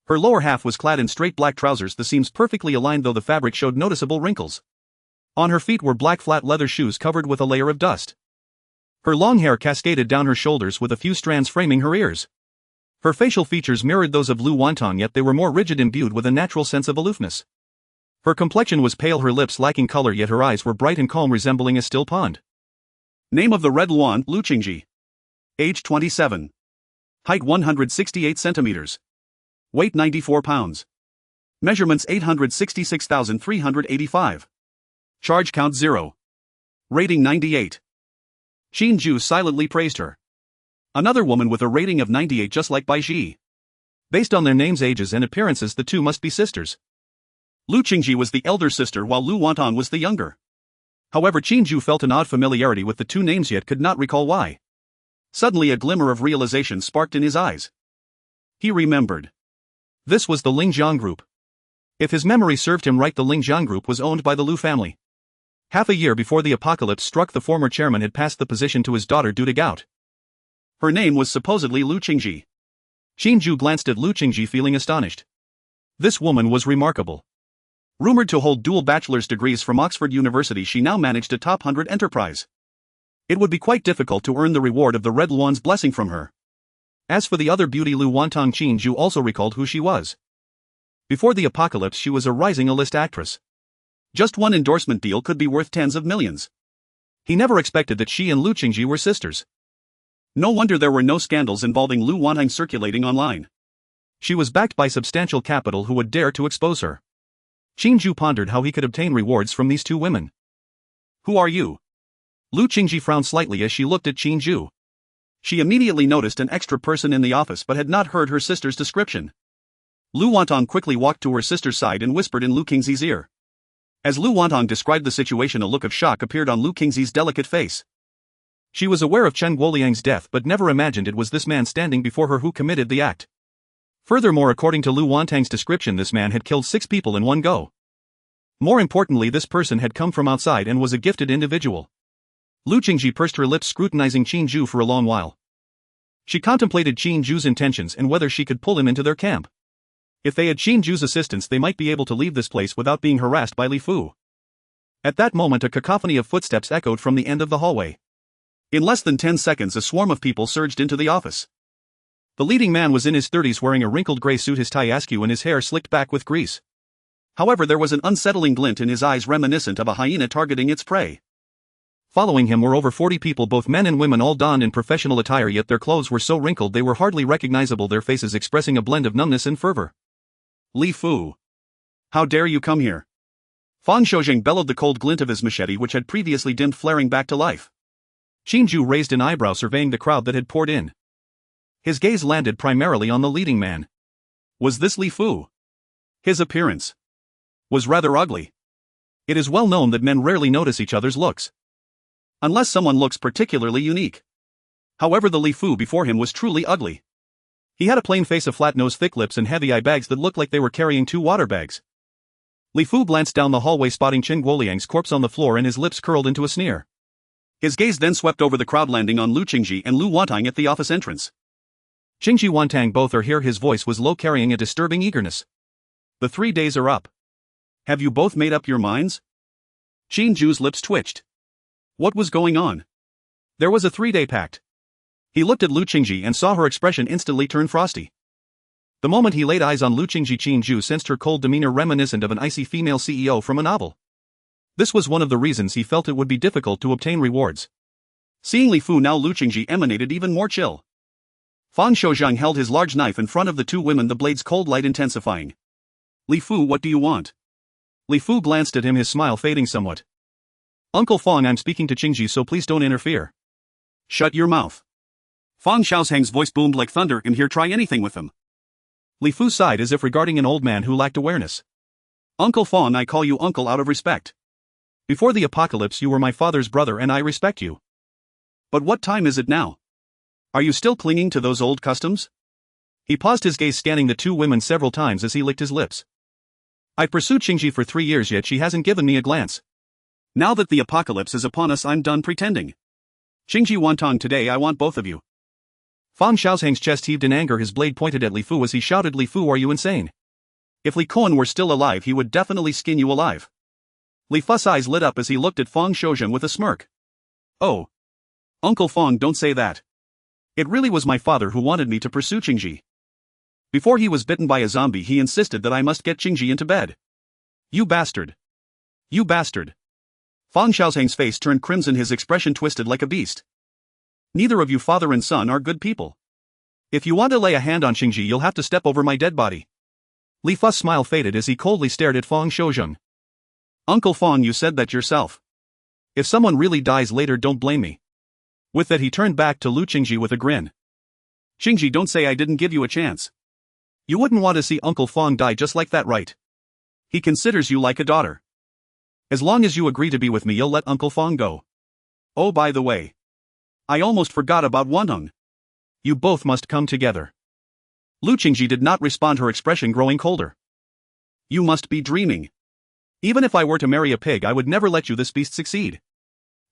Her lower half was clad in straight black trousers, the seams perfectly aligned though the fabric showed noticeable wrinkles. On her feet were black flat leather shoes covered with a layer of dust. Her long hair cascaded down her shoulders with a few strands framing her ears. Her facial features mirrored those of Lu Wantong, yet they were more rigid, imbued with a natural sense of aloofness. Her complexion was pale, her lips lacking color, yet her eyes were bright and calm, resembling a still pond. Name of the Red Luan, Lu Qingji. Age 27. Height 168 centimeters. Weight 94 pounds. Measurements 866,385. Charge count 0. Rating 98. Qin Jue silently praised her. Another woman with a rating of 98, just like Bai Ji. Based on their names, ages, and appearances, the two must be sisters. Lu Qingji was the elder sister while Lu Wantong was the younger. However, Qin Jue felt an odd familiarity with the two names, yet could not recall why. Suddenly a glimmer of realization sparked in his eyes. He remembered. This was the Lingjiang Group. If his memory served him right, the Lingjiang Group was owned by the Lu family. Half a year before the apocalypse struck, the former chairman had passed the position to his daughter due to gout. Her name was supposedly Lu Qingji. Qin Jue glanced at Lu Qingji, feeling astonished. This woman was remarkable. Rumored to hold dual bachelor's degrees from Oxford University, she now managed a top 100 enterprise. It would be quite difficult to earn the reward of the Red Luan's blessing from her. As for the other beauty, Lu Wantong, Qin Jue also recalled who she was. Before the apocalypse, she was a rising A-list actress. Just one endorsement deal could be worth tens of millions. He never expected that she and Lu Qingji were sisters. No wonder there were no scandals involving Lu Wantong circulating online. She was backed by substantial capital. Who would dare to expose her? Qin Jue pondered how he could obtain rewards from these two women. Who are you? Lu Qingji frowned slightly as she looked at Qin Jue. She immediately noticed an extra person in the office but had not heard her sister's description. Lu Wantong quickly walked to her sister's side and whispered in Lu Qingzi's ear. As Lu Wantong described the situation, a look of shock appeared on Lu Qingzi's delicate face. She was aware of Chen Guoliang's death but never imagined it was this man standing before her who committed the act. Furthermore, according to Lu Wantong's description, this man had killed 6 people in one go. More importantly, this person had come from outside and was a gifted individual. Lu Qingji pursed her lips, scrutinizing Qin Jue for a long while. She contemplated Qin Jue's intentions and whether she could pull him into their camp. If they had Qin Jue's assistance, they might be able to leave this place without being harassed by Li Fu. At that moment, a cacophony of footsteps echoed from the end of the hallway. In less than 10 seconds, a swarm of people surged into the office. The leading man was in his 30s, wearing a wrinkled gray suit, his tie askew and his hair slicked back with grease. However, there was an unsettling glint in his eyes reminiscent of a hyena targeting its prey. Following him were over 40 people, both men and women, all donned in professional attire, yet their clothes were so wrinkled they were hardly recognizable, their faces expressing a blend of numbness and fervor. Li Fu. How dare you come here? Fang Shoujing bellowed, the cold glint of his machete, which had previously dimmed, flaring back to life. Qin Jue raised an eyebrow, surveying the crowd that had poured in. His gaze landed primarily on the leading man. Was this Li Fu? His appearance was rather ugly. It is well known that men rarely notice each other's looks, unless someone looks particularly unique. However, the Li Fu before him was truly ugly. He had a plain face, a flat nose, thick lips, and heavy eye bags that looked like they were carrying 2 water bags. Li Fu glanced down the hallway, spotting Chen Guoliang's corpse on the floor, and his lips curled into a sneer. His gaze then swept over the crowd, landing on Lu Qingji and Lu Wantong at the office entrance. Qingji, Wantong, both are here. His voice was low, carrying a disturbing eagerness. The 3 days are up. Have you both made up your minds? Qin Jue's lips twitched. What was going on? There was a 3-day pact. He looked at Lu Qingji and saw her expression instantly turn frosty. The moment he laid eyes on Lu Qingji, Qin Jue sensed her cold demeanor reminiscent of an icy female CEO from a novel. This was one of the reasons he felt it would be difficult to obtain rewards. Seeing Li Fu now, Lu Qingji emanated even more chill. Fang Shoujing held his large knife in front of the 2 women, the blade's cold light intensifying. Li Fu, what do you want? Li Fu glanced at him, his smile fading somewhat. Uncle Fang, I'm speaking to Qingji, so please don't interfere. Shut your mouth. Fang Xiaoshang's voice boomed like thunder, and here, try anything with him. Li Fu sighed as if regarding an old man who lacked awareness. Uncle Fang, I call you uncle out of respect. Before the apocalypse you were my father's brother and I respect you. But what time is it now? Are you still clinging to those old customs? He paused, his gaze scanning the 2 women several times as he licked his lips. I've pursued Qingji for 3 years, yet she hasn't given me a glance. Now that the apocalypse is upon us, I'm done pretending. Qingji, Wantong, today I want both of you. Fang Xiaoshang's chest heaved in anger, his blade pointed at Li Fu as he shouted, Li Fu, are you insane? If Li Kuan were still alive, he would definitely skin you alive. Li Fu's eyes lit up as he looked at Fang Shoujing with a smirk. Oh. Uncle Fang, don't say that. It really was my father who wanted me to pursue Qingji. Before he was bitten by a zombie, he insisted that I must get Qingji into bed. You bastard! You bastard! Fang Xiaoheng's face turned crimson, his expression twisted like a beast. Neither of you father and son are good people. If you want to lay a hand on Qingji, you'll have to step over my dead body. Li Fu's smile faded as he coldly stared at Fang Xiaozheng. Uncle Fang, you said that yourself. If someone really dies later, don't blame me. With that, he turned back to Lu Qingji with a grin. Qingji, don't say I didn't give you a chance. You wouldn't want to see Uncle Fang die just like that, right? He considers you like a daughter. As long as you agree to be with me, you'll let Uncle Fang go. Oh, by the way, I almost forgot about Wanheng. You both must come together. Lu Qingji did not respond, her expression growing colder. You must be dreaming. Even if I were to marry a pig, I would never let you this beast succeed.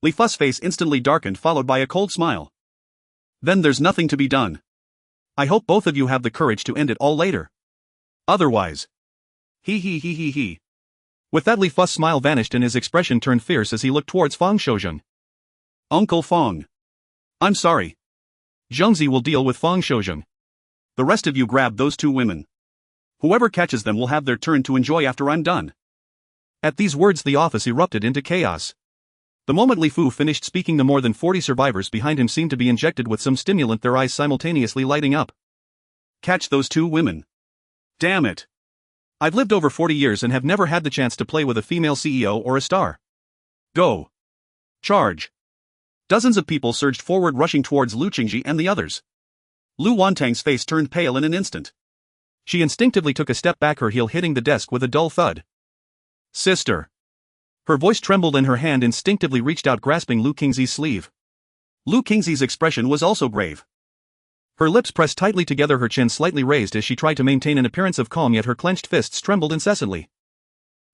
Li Fu's face instantly darkened, followed by a cold smile. Then there's nothing to be done. I hope both of you have the courage to end it all later. Otherwise. He. With that, Li Fu's smile vanished and his expression turned fierce as he looked towards Fang Xiaozheng. Uncle Fang. I'm sorry. Zhengzi will deal with Fang Xiaozheng. The rest of you grab those two women. Whoever catches them will have their turn to enjoy after I'm done. At these words, the office erupted into chaos. The moment Li Fu finished speaking, the more than 40 survivors behind him seemed to be injected with some stimulant, their eyes simultaneously lighting up. Catch those two women. Damn it. I've lived over 40 years and have never had the chance to play with a female CEO or a star. Go. Charge. Dozens of people surged forward, rushing towards Lu Qingji and the others. Lu Wantang's face turned pale in an instant. She instinctively took a step back, her heel hitting the desk with a dull thud. Sister. Her voice trembled and her hand instinctively reached out, grasping Lu Qingzi's sleeve. Lu Qingzi's expression was also grave. Her lips pressed tightly together, her chin slightly raised as she tried to maintain an appearance of calm, yet her clenched fists trembled incessantly.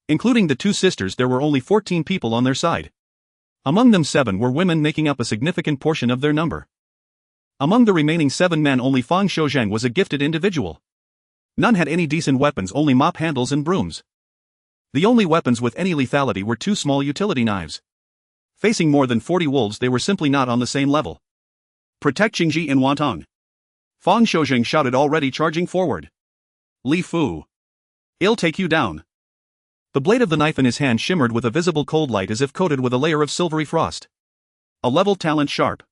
Including the two sisters, there were only 14 people on their side. Among them 7 were women, making up a significant portion of their number. Among the remaining 7 men, only Fang Xiaozheng was a gifted individual. None had any decent weapons, only mop handles and brooms. The only weapons with any lethality were 2 small utility knives. Facing more than 40 wolves, they were simply not on the same level. Protect Qingji and Wantang. Fang Xiaozheng shouted, already charging forward. Li Fu. I'll take you down. The blade of the knife in his hand shimmered with a visible cold light, as if coated with a layer of silvery frost. A level talent, sharp.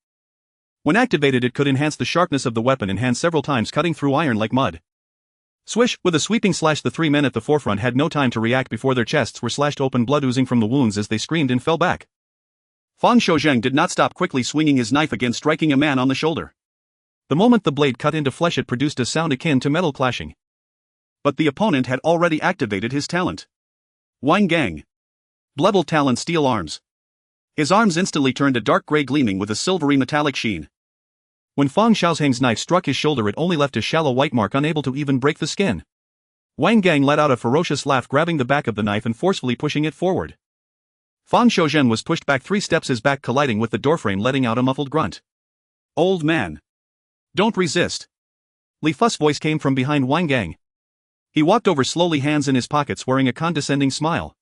When activated, it could enhance the sharpness of the weapon in hand several times, cutting through iron like mud. Swish! With a sweeping slash, the 3 men at the forefront had no time to react before their chests were slashed open, blood oozing from the wounds as they screamed and fell back. Fang Xiaozheng did not stop, quickly swinging his knife again, striking a man on the shoulder. The moment the blade cut into flesh, it produced a sound akin to metal clashing. But the opponent had already activated his talent. Wang Gang. Level talent, steel arms. His arms instantly turned a dark gray, gleaming with a silvery metallic sheen. When Fang Xiaozheng's knife struck his shoulder, it only left a shallow white mark, unable to even break the skin. Wang Gang let out a ferocious laugh, grabbing the back of the knife and forcefully pushing it forward. Fang Xiaozheng was pushed back 3 steps, his back colliding with the doorframe, letting out a muffled grunt. Old man. Don't resist. Li Fu's voice came from behind Wang Gang. He walked over slowly, hands in his pockets, wearing a condescending smile.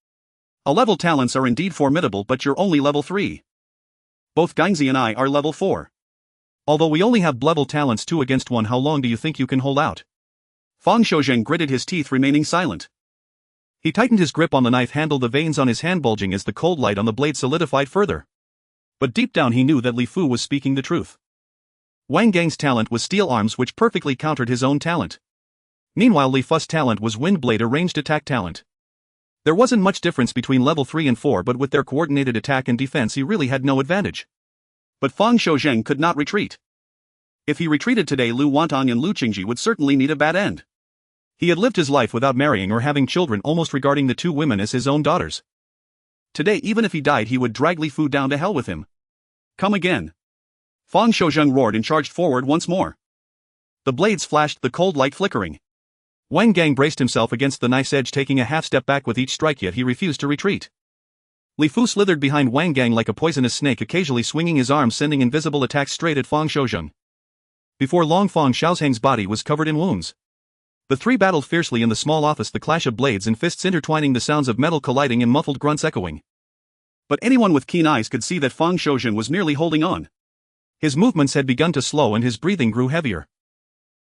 A level talents are indeed formidable, but you're only level 3. Both Gangzi and I are level 4. Although we only have level talents 2 against 1, how long do you think you can hold out? Fang Xiaozheng gritted his teeth, remaining silent. He tightened his grip on the knife handle, the veins on his hand bulging as the cold light on the blade solidified further. But deep down he knew that Li Fu was speaking the truth. Wang Gang's talent was steel arms, which perfectly countered his own talent. Meanwhile, Li Fu's talent was wind blade, a ranged attack talent. There wasn't much difference between level 3 and 4, but with their coordinated attack and defense, he really had no advantage. But Fang Xiaozheng could not retreat. If he retreated today, Lu Wantang and Lu Qingji would certainly need a bad end. He had lived his life without marrying or having children, almost regarding the 2 women as his own daughters. Today, even if he died, he would drag Li Fu down to hell with him. Come again. Fang Xiaozheng roared and charged forward once more. The blades flashed, the cold light flickering. Wang Gang braced himself against the knife's edge, taking a half step back with each strike, yet he refused to retreat. Li Fu slithered behind Wang Gang like a poisonous snake, occasionally swinging his arms, sending invisible attacks straight at Fang Xiaozheng. Before long, Fang Xiaozheng's body was covered in wounds. The 3 battled fiercely in the small office, the clash of blades and fists intertwining, the sounds of metal colliding and muffled grunts echoing. But anyone with keen eyes could see that Fang Xiaozheng was merely holding on. His movements had begun to slow and his breathing grew heavier.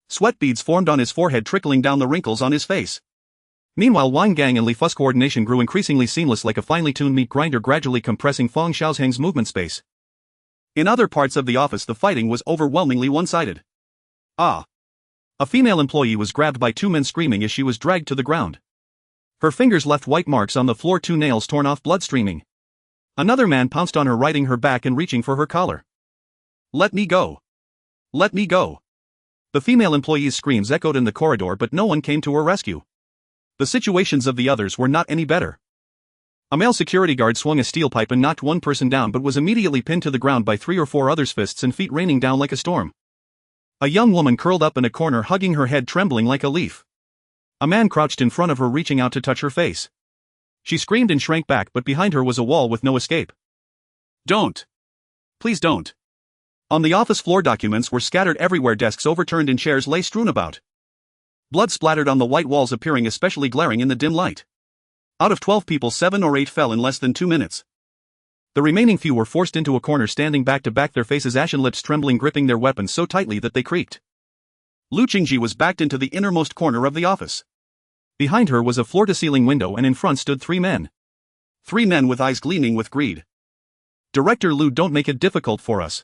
Sweat beads formed on his forehead, trickling down the wrinkles on his face. Meanwhile, Wang Gang and Li Fu's coordination grew increasingly seamless like a finely tuned meat grinder, gradually compressing Fang Xiaoheng's movement space. In other parts of the office, the fighting was overwhelmingly one-sided. Ah! A female employee was grabbed by two men screaming as she was dragged to the ground. Her fingers left white marks on the floor, two nails torn off, blood streaming. Another man pounced on her, riding her back and reaching for her collar. "Let me go! Let me go!" The female employee's screams echoed in the corridor, but no one came to her rescue. The situations of the others were not any better. A male security guard swung a steel pipe and knocked one person down, but was immediately pinned to the ground by 3 or 4 others, fists and feet raining down like a storm. A young woman curled up in a corner, hugging her head, trembling like a leaf. A man crouched in front of her, reaching out to touch her face. She screamed and shrank back, but behind her was a wall with no escape. "Don't! Please don't!" On the office floor, documents were scattered everywhere, desks overturned and chairs lay strewn about. Blood splattered on the white walls, appearing especially glaring in the dim light. Out of 12 people, 7 or 8 fell in less than 2 minutes. The remaining few were forced into a corner, standing back to back, their faces ashen, lips trembling, gripping their weapons so tightly that they creaked. Lu Qingji was backed into the innermost corner of the office. Behind her was a floor-to-ceiling window, and in front stood 3 men. 3 men with eyes gleaming with greed. "Director Lu, don't make it difficult for us."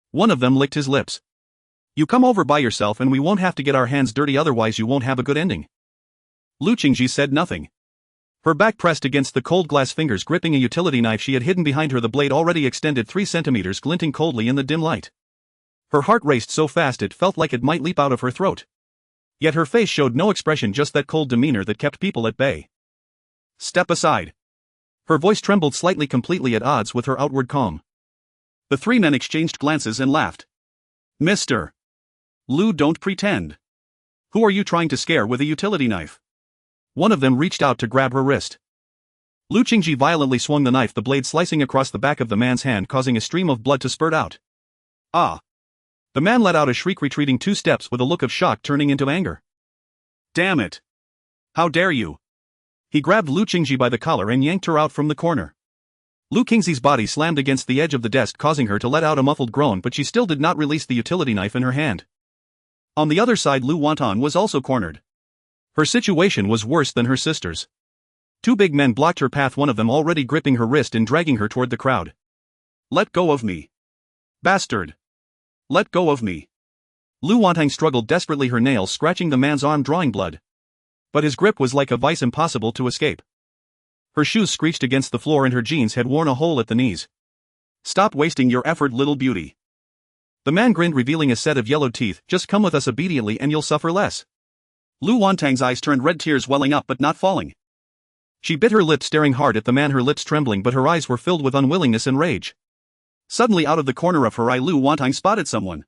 One of them licked his lips. "You come over by yourself and we won't have to get our hands dirty, otherwise you won't have a good ending." Lu Qingji said nothing. Her back pressed against the cold glass, fingers gripping a utility knife she had hidden behind her, the blade already extended 3 centimeters, glinting coldly in the dim light. Her heart raced so fast it felt like it might leap out of her throat. Yet her face showed no expression, just that cold demeanor that kept people at bay. "Step aside." Her voice trembled slightly, completely at odds with her outward calm. The 3 men exchanged glances and laughed. "Mr. Lu, don't pretend. Who are you trying to scare with a utility knife?" One of them reached out to grab her wrist. Lu Qingji violently swung the knife, the blade slicing across the back of the man's hand, causing a stream of blood to spurt out. "Ah!" The man let out a shriek, retreating 2 steps with a look of shock turning into anger. "Damn it! How dare you!" He grabbed Lu Qingji by the collar and yanked her out from the corner. Lu Qingji's body slammed against the edge of the desk, causing her to let out a muffled groan, but she still did not release the utility knife in her hand. On the other side, Lu Wantan was also cornered. Her situation was worse than her sister's. 2 big men blocked her path, one of them already gripping her wrist and dragging her toward the crowd. "Let go of me. Bastard. Let go of me." Lu Wantang struggled desperately, her nails scratching the man's arm, drawing blood. But his grip was like a vice, impossible to escape. Her shoes screeched against the floor and her jeans had worn a hole at the knees. "Stop wasting your effort, little beauty." The man grinned, revealing a set of yellowed teeth. "Just come with us obediently and you'll suffer less." Lu Wantang's eyes turned red, tears welling up but not falling. She bit her lip, staring hard at the man, her lips trembling, but her eyes were filled with unwillingness and rage. Suddenly, out of the corner of her eye, Lu Wantang spotted someone.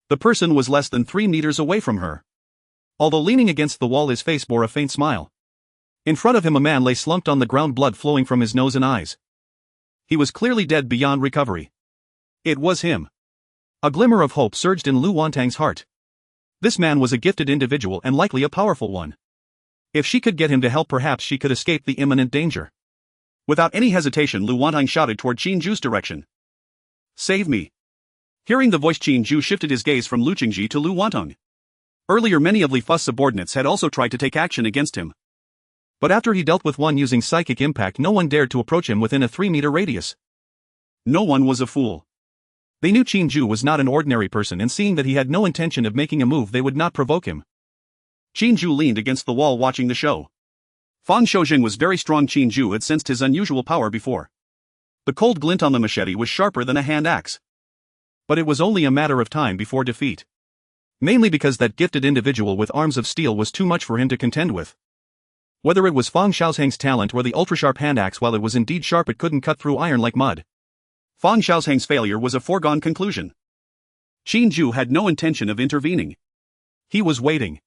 The person was less than 3 meters away from her. Although leaning against the wall, his face bore a faint smile. In front of him, a man lay slumped on the ground, blood flowing from his nose and eyes. He was clearly dead beyond recovery. It was him. A glimmer of hope surged in Lu Wantang's heart. This man was a gifted individual and likely a powerful one. If she could get him to help, perhaps she could escape the imminent danger. Without any hesitation, Lu Wantang shouted toward Qin Jue's direction. "Save me." Hearing the voice, Qin Jue shifted his gaze from Lu Qingji to Lu Wantang. Earlier, many of Li Fu's subordinates had also tried to take action against him. But after he dealt with one using psychic impact, no one dared to approach him within a 3-meter radius. No one was a fool. They knew Qin Jue was not an ordinary person, and seeing that he had no intention of making a move, they would not provoke him. Qin Jue leaned against the wall, watching the show. Fang Shoujing was very strong. Qin Jue had sensed his unusual power before. The cold glint on the machete was sharper than a hand axe. But it was only a matter of time before defeat. Mainly because that gifted individual with arms of steel was too much for him to contend with. Whether it was Fang Xiaoheng's talent or the ultra-sharp hand axe, while it was indeed sharp, it couldn't cut through iron like mud. Fang Xiaoheng's failure was a foregone conclusion. Qin Jue had no intention of intervening. He was waiting.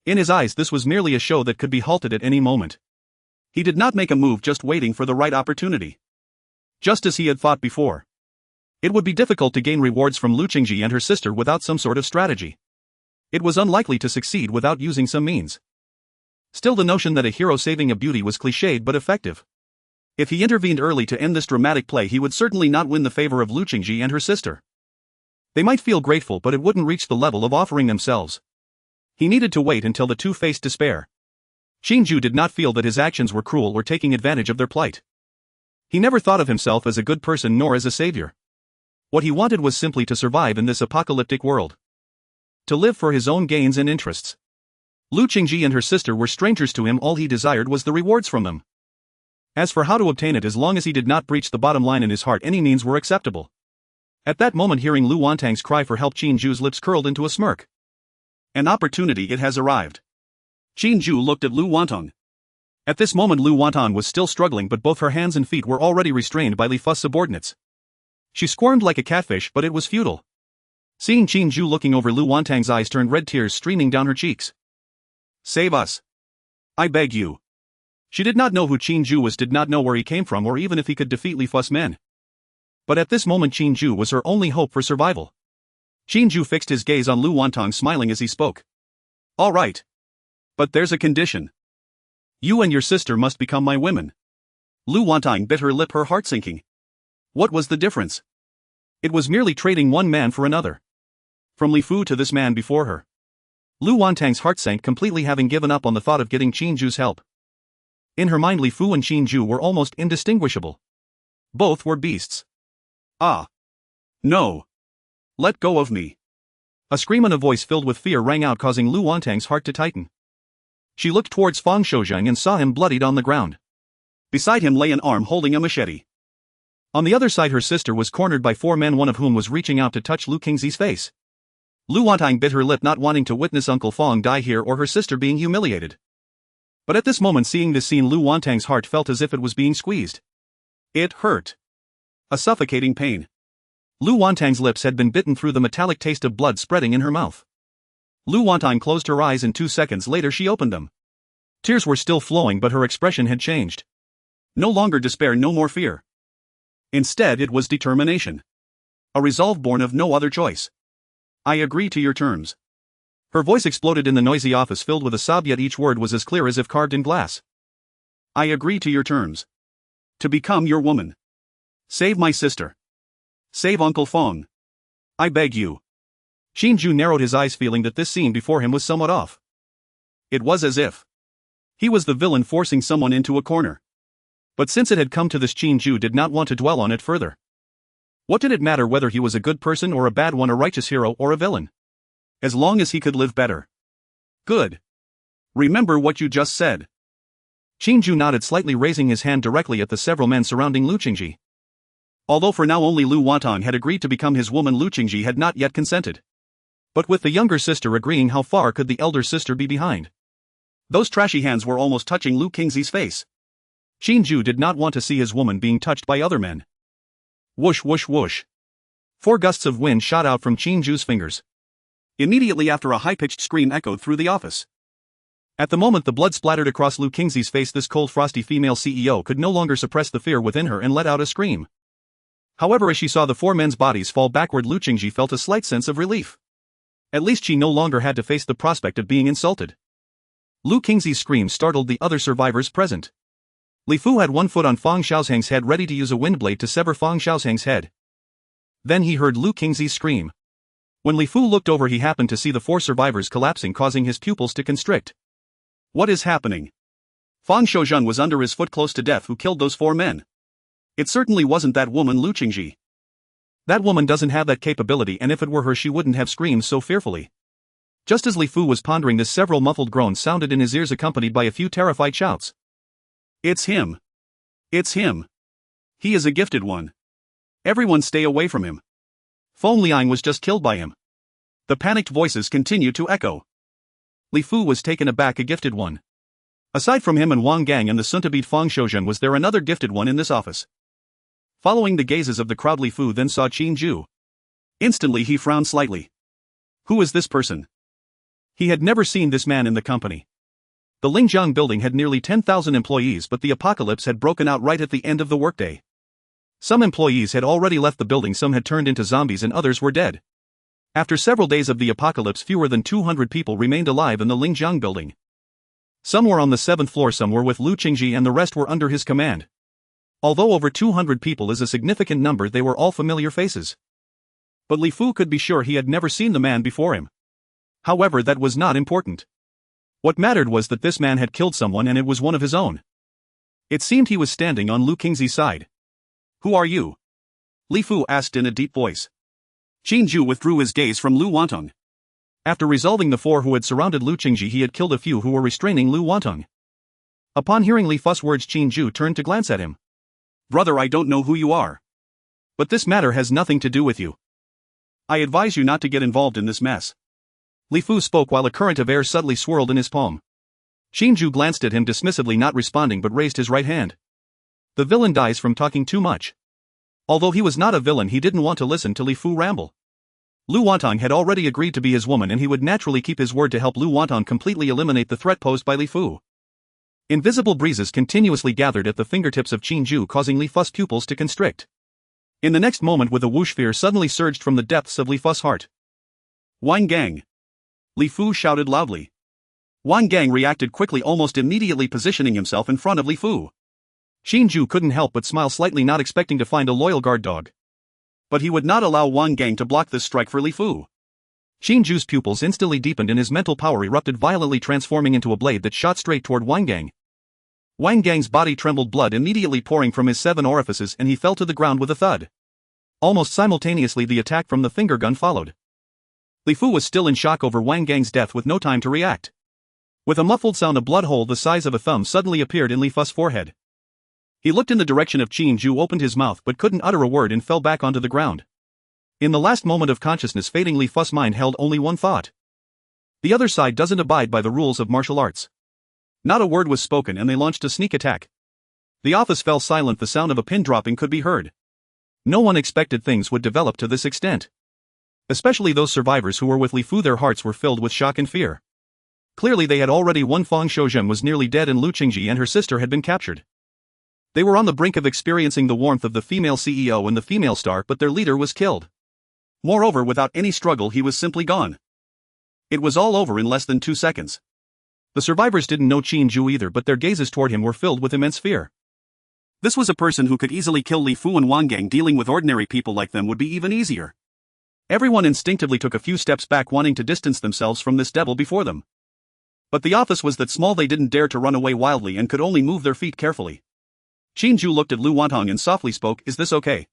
In his eyes, this was merely a show that could be halted at any moment. He did not make a move, just waiting for the right opportunity. Just as he had fought before. It would be difficult to gain rewards from Lu Qingji and her sister without some sort of strategy. It was unlikely to succeed without using some means. Still, the notion that a hero saving a beauty was cliched but effective. If he intervened early to end this dramatic play, he would certainly not win the favor of Lu Qingji and her sister. They might feel grateful, but it wouldn't reach the level of offering themselves. He needed to wait until the two faced despair. Qin Jue did not feel that his actions were cruel or taking advantage of their plight. He never thought of himself as a good person nor as a savior. What he wanted was simply to survive in this apocalyptic world. To live for his own gains and interests. Lu Qingji and her sister were strangers to him. All he desired was the rewards from them. As for how to obtain it, as long as he did not breach the bottom line in his heart, any means were acceptable. At that moment, hearing Lu Wantang's cry for help, Qin Jue's lips curled into a smirk. An opportunity, it has arrived. Qin Jue looked at Lu Wantang. At this moment Lu Wantang was still struggling, but both her hands and feet were already restrained by Li Fu's subordinates. She squirmed like a catfish, but it was futile. Seeing Qin Jue looking over, Lu Wantang's eyes turned red, tears streaming down her cheeks. Save us. I beg you. She did not know who Qin Jue was, did not know where he came from, or even if he could defeat Li Fu's men. But at this moment Qin Jue was her only hope for survival. Qin Jue fixed his gaze on Lu Wantang, smiling as he spoke. All right. But there's a condition. You and your sister must become my women. Lu Wantang bit her lip, her heart sinking. What was the difference? It was merely trading one man for another. From Li Fu to this man before her. Lu Wantang's heart sank completely, having given up on the thought of getting Qin Jue's help. In her mind, Li Fu and Qin Jue were almost indistinguishable. Both were beasts. Ah. No. Let go of me. A scream and a voice filled with fear rang out, causing Lu Wantang's heart to tighten. She looked towards Fang Shouzheng and saw him bloodied on the ground. Beside him lay an arm holding a machete. On the other side, her sister was cornered by 4 men, one of whom was reaching out to touch Lu Qingzi's face. Lu Wantang bit her lip, not wanting to witness Uncle Fang die here or her sister being humiliated. But at this moment, seeing this scene, Lu Wantang's heart felt as if it was being squeezed. It hurt. A suffocating pain. Lu Wantang's lips had been bitten through, the metallic taste of blood spreading in her mouth. Lu Wantang closed her eyes and 2 seconds later she opened them. Tears were still flowing, but her expression had changed. No longer despair, no more fear. Instead, it was determination. A resolve born of no other choice. I agree to your terms. Her voice exploded in the noisy office, filled with a sob, yet each word was as clear as if carved in glass. I agree to your terms. To become your woman. Save my sister. Save Uncle Fang. I beg you. Qin Jue narrowed his eyes, feeling that this scene before him was somewhat off. It was as if he was the villain forcing someone into a corner. But since it had come to this, Qin Jue did not want to dwell on it further. What did it matter whether he was a good person or a bad one, a righteous hero or a villain? As long as he could live better. Good. Remember what you just said. Qin Jue nodded slightly, raising his hand directly at the several men surrounding Lu Qingji. Although for now only Lu Wantang had agreed to become his woman, Lu Qingji had not yet consented. But with the younger sister agreeing, how far could the elder sister be behind? Those trashy hands were almost touching Lu Qingzi's face. Qin Jue did not want to see his woman being touched by other men. Whoosh whoosh whoosh. 4 gusts of wind shot out from Qin Jue's fingers. Immediately after, a high-pitched scream echoed through the office. At the moment the blood splattered across Lu Qingzi's face, this cold, frosty female CEO could no longer suppress the fear within her and let out a scream. However, as she saw the 4 men's bodies fall backward, Lu Qingji felt a slight sense of relief. At least she no longer had to face the prospect of being insulted. Lu Qingzi's scream startled the other survivors present. Li Fu had one foot on Fang Xiaosheng's head, ready to use a wind blade to sever Fang Xiaosheng's head. Then he heard Lu Qingzi's scream. When Li Fu looked over, he happened to see the 4 survivors collapsing, causing his pupils to constrict. What is happening? Fang Shouzheng was under his foot, close to death. Who killed those 4 men? It certainly wasn't that woman, Lu Qingji. That woman doesn't have that capability, and if it were her, she wouldn't have screamed so fearfully. Just as Li Fu was pondering this, several muffled groans sounded in his ears, accompanied by a few terrified shouts. It's him. It's him. He is a gifted one. Everyone stay away from him. Feng Liang was just killed by him. The panicked voices continued to echo. Li Fu was taken aback. A gifted one. Aside from him and Wang Gang and the soon-to-be Fang Shouzheng, was there another gifted one in this office? Following the gazes of the crowd, Li Fu then saw Qin Jue. Instantly he frowned slightly. Who is this person? He had never seen this man in the company. The Lingjiang building had nearly 10,000 employees, but the apocalypse had broken out right at the end of the workday. Some employees had already left the building, some had turned into zombies, and others were dead. After several days of the apocalypse, fewer than 200 people remained alive in the Lingjiang building. Some were on the 7th floor, some were with Lu Qingji, and the rest were under his command. Although over 200 people is a significant number, they were all familiar faces. But Li Fu could be sure he had never seen the man before him. However, that was not important. What mattered was that this man had killed someone and it was one of his own. It seemed he was standing on Lu Qingzi's side. "Who are you?" Li Fu asked in a deep voice. Qin Jue withdrew his gaze from Lu Wantong. After resolving the four who had surrounded Lu Qingji, he had killed a few who were restraining Lu Wantong. Upon hearing Li Fu's words, Qin Jue turned to glance at him. "Brother, I don't know who you are. But this matter has nothing to do with you. I advise you not to get involved in this mess." Li Fu spoke while a current of air suddenly swirled in his palm. Qin Jue glanced at him dismissively, not responding, but raised his right hand. The villain dies from talking too much. Although he was not a villain, he didn't want to listen to Li Fu ramble. Lu Wantong had already agreed to be his woman, and he would naturally keep his word to help Lu Wantong completely eliminate the threat posed by Li Fu. Invisible breezes continuously gathered at the fingertips of Qin Jue, causing Li Fu's pupils to constrict. In the next moment, with a whoosh, fear suddenly surged from the depths of Li Fu's heart. "Wang Gang!" Li Fu shouted loudly. Wang Gang reacted quickly, almost immediately positioning himself in front of Li Fu. Qin Jue couldn't help but smile slightly, not expecting to find a loyal guard dog. But he would not allow Wang Gang to block this strike for Li Fu. Qin Jue's pupils instantly deepened and his mental power erupted violently, transforming into a blade that shot straight toward Wang Gang. Wang Gang's body trembled, blood immediately pouring from his 7 orifices, and he fell to the ground with a thud. Almost simultaneously, the attack from the finger gun followed. Li Fu was still in shock over Wang Gang's death, with no time to react. With a muffled sound, a blood hole the size of a thumb suddenly appeared in Li Fu's forehead. He looked in the direction of Qin Jue, opened his mouth but couldn't utter a word, and fell back onto the ground. In the last moment of consciousness fading, Li Fu's mind held only one thought. The other side doesn't abide by the rules of martial arts. Not a word was spoken, and they launched a sneak attack. The office fell silent, the sound of a pin dropping could be heard. No one expected things would develop to this extent. Especially those survivors who were with Li Fu, their hearts were filled with shock and fear. Clearly they had already won. Fang Xiuzhen was nearly dead, and Lu Qingji and her sister had been captured. They were on the brink of experiencing the warmth of the female CEO and the female star, but their leader was killed. Moreover, without any struggle, he was simply gone. It was all over in less than 2 seconds. The survivors didn't know Qin Jue either, but their gazes toward him were filled with immense fear. This was a person who could easily kill Li Fu and Wang Gang. Dealing with ordinary people like them would be even easier. Everyone instinctively took a few steps back, wanting to distance themselves from this devil before them. But the office was that small, they didn't dare to run away wildly and could only move their feet carefully. Qin Jue looked at Lu Wantong and softly spoke, "Is this okay?"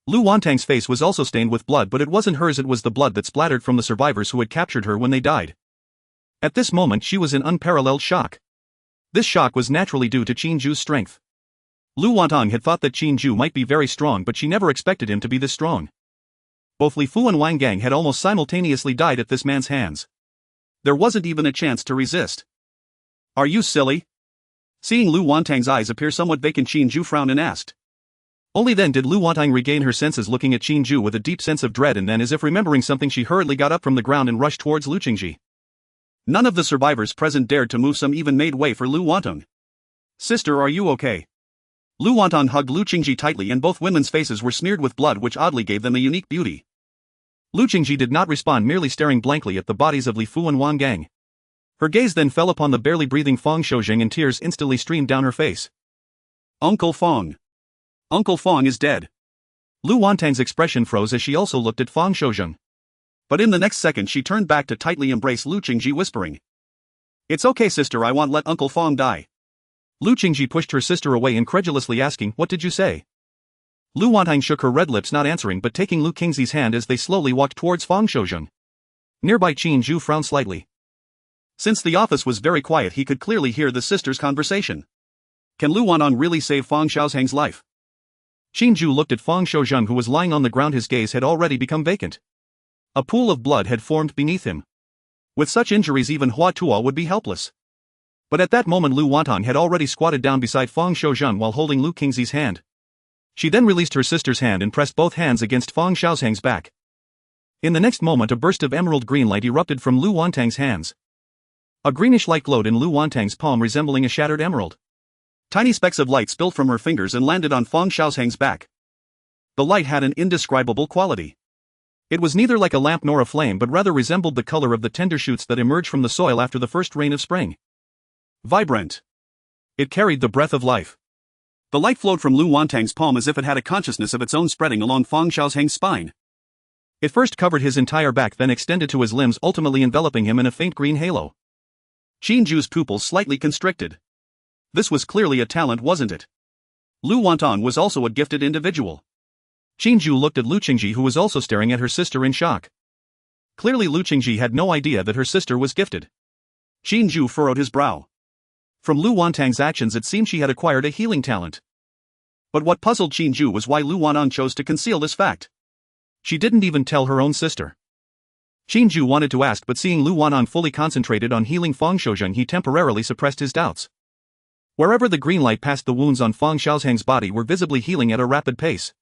Lu Wantong's face was also stained with blood, but it wasn't hers, it was the blood that splattered from the survivors who had captured her when they died. At this moment she was in unparalleled shock. This shock was naturally due to Qin Jue's strength. Lu Wantong had thought that Qin Jue might be very strong, but she never expected him to be this strong. Both Li Fu and Wang Gang had almost simultaneously died at this man's hands. There wasn't even a chance to resist. "Are you silly?" Seeing Lu Wantong's eyes appear somewhat vacant, Qin Jue frowned and asked. Only then did Lu Wantong regain her senses, looking at Qin Jue with a deep sense of dread, and then, as if remembering something, she hurriedly got up from the ground and rushed towards Lu Qingji. None of the survivors present dared to move, some even made way for Lu Wantong. "Sister, are you okay?" Lu Wantong hugged Lu Qingji tightly, and both women's faces were smeared with blood, which oddly gave them a unique beauty. Lu Qingji did not respond, merely staring blankly at the bodies of Li Fu and Wang Gang. Her gaze then fell upon the barely breathing Fang Xiuzhen, and tears instantly streamed down her face. "Uncle Fang. Uncle Fang is dead." Lu Wantong's expression froze as she also looked at Fang Xiuzhen. But in the next second she turned back to tightly embrace Lu Qingji, whispering, "It's okay, sister, I won't let Uncle Fang die." Lu Qingji pushed her sister away, incredulously asking, "What did you say?" Lu Wantong shook her red lips, not answering but taking Lu Qingzi's hand as they slowly walked towards Fang Xiuzhen. Nearby, Qin Jue frowned slightly. Since the office was very quiet, he could clearly hear the sisters' conversation. Can Lu Wantong really save Fang Xiaoheng's life? Qin Jue looked at Fang Xiuzhen, who was lying on the ground. His gaze had already become vacant. A pool of blood had formed beneath him. With such injuries, even Hua Tuo would be helpless. But at that moment Lu Wantong had already squatted down beside Fang Xiuzhen while holding Lu Qingzi's hand. She then released her sister's hand and pressed both hands against Fang Xiaoheng's back. In the next moment a burst of emerald green light erupted from Lu Wantong's hands. A greenish light glowed in Lu Wantong's palm, resembling a shattered emerald. Tiny specks of light spilled from her fingers and landed on Fang Xiaoheng's back. The light had an indescribable quality. It was neither like a lamp nor a flame, but rather resembled the color of the tender shoots that emerge from the soil after the first rain of spring. Vibrant. It carried the breath of life. The light flowed from Lu Wantong's palm as if it had a consciousness of its own, spreading along Fang Xiaoheng's spine. It first covered his entire back, then extended to his limbs, ultimately enveloping him in a faint green halo. Qin Jue's pupils slightly constricted. This was clearly a talent, wasn't it? Lu Wantong was also a gifted individual. Qin Jue looked at Lu Qingji, who was also staring at her sister in shock. Clearly Lu Qingji had no idea that her sister was gifted. Qin Jue furrowed his brow. From Lu Wantong's actions it seemed she had acquired a healing talent. But what puzzled Qin Jue was why Lu Wantong chose to conceal this fact. She didn't even tell her own sister. Qin Jue wanted to ask, but seeing Lu Wantong fully concentrated on healing Fang Xiaozheng, he temporarily suppressed his doubts. Wherever the green light passed, the wounds on Fang Xiaozheng's body were visibly healing at a rapid pace.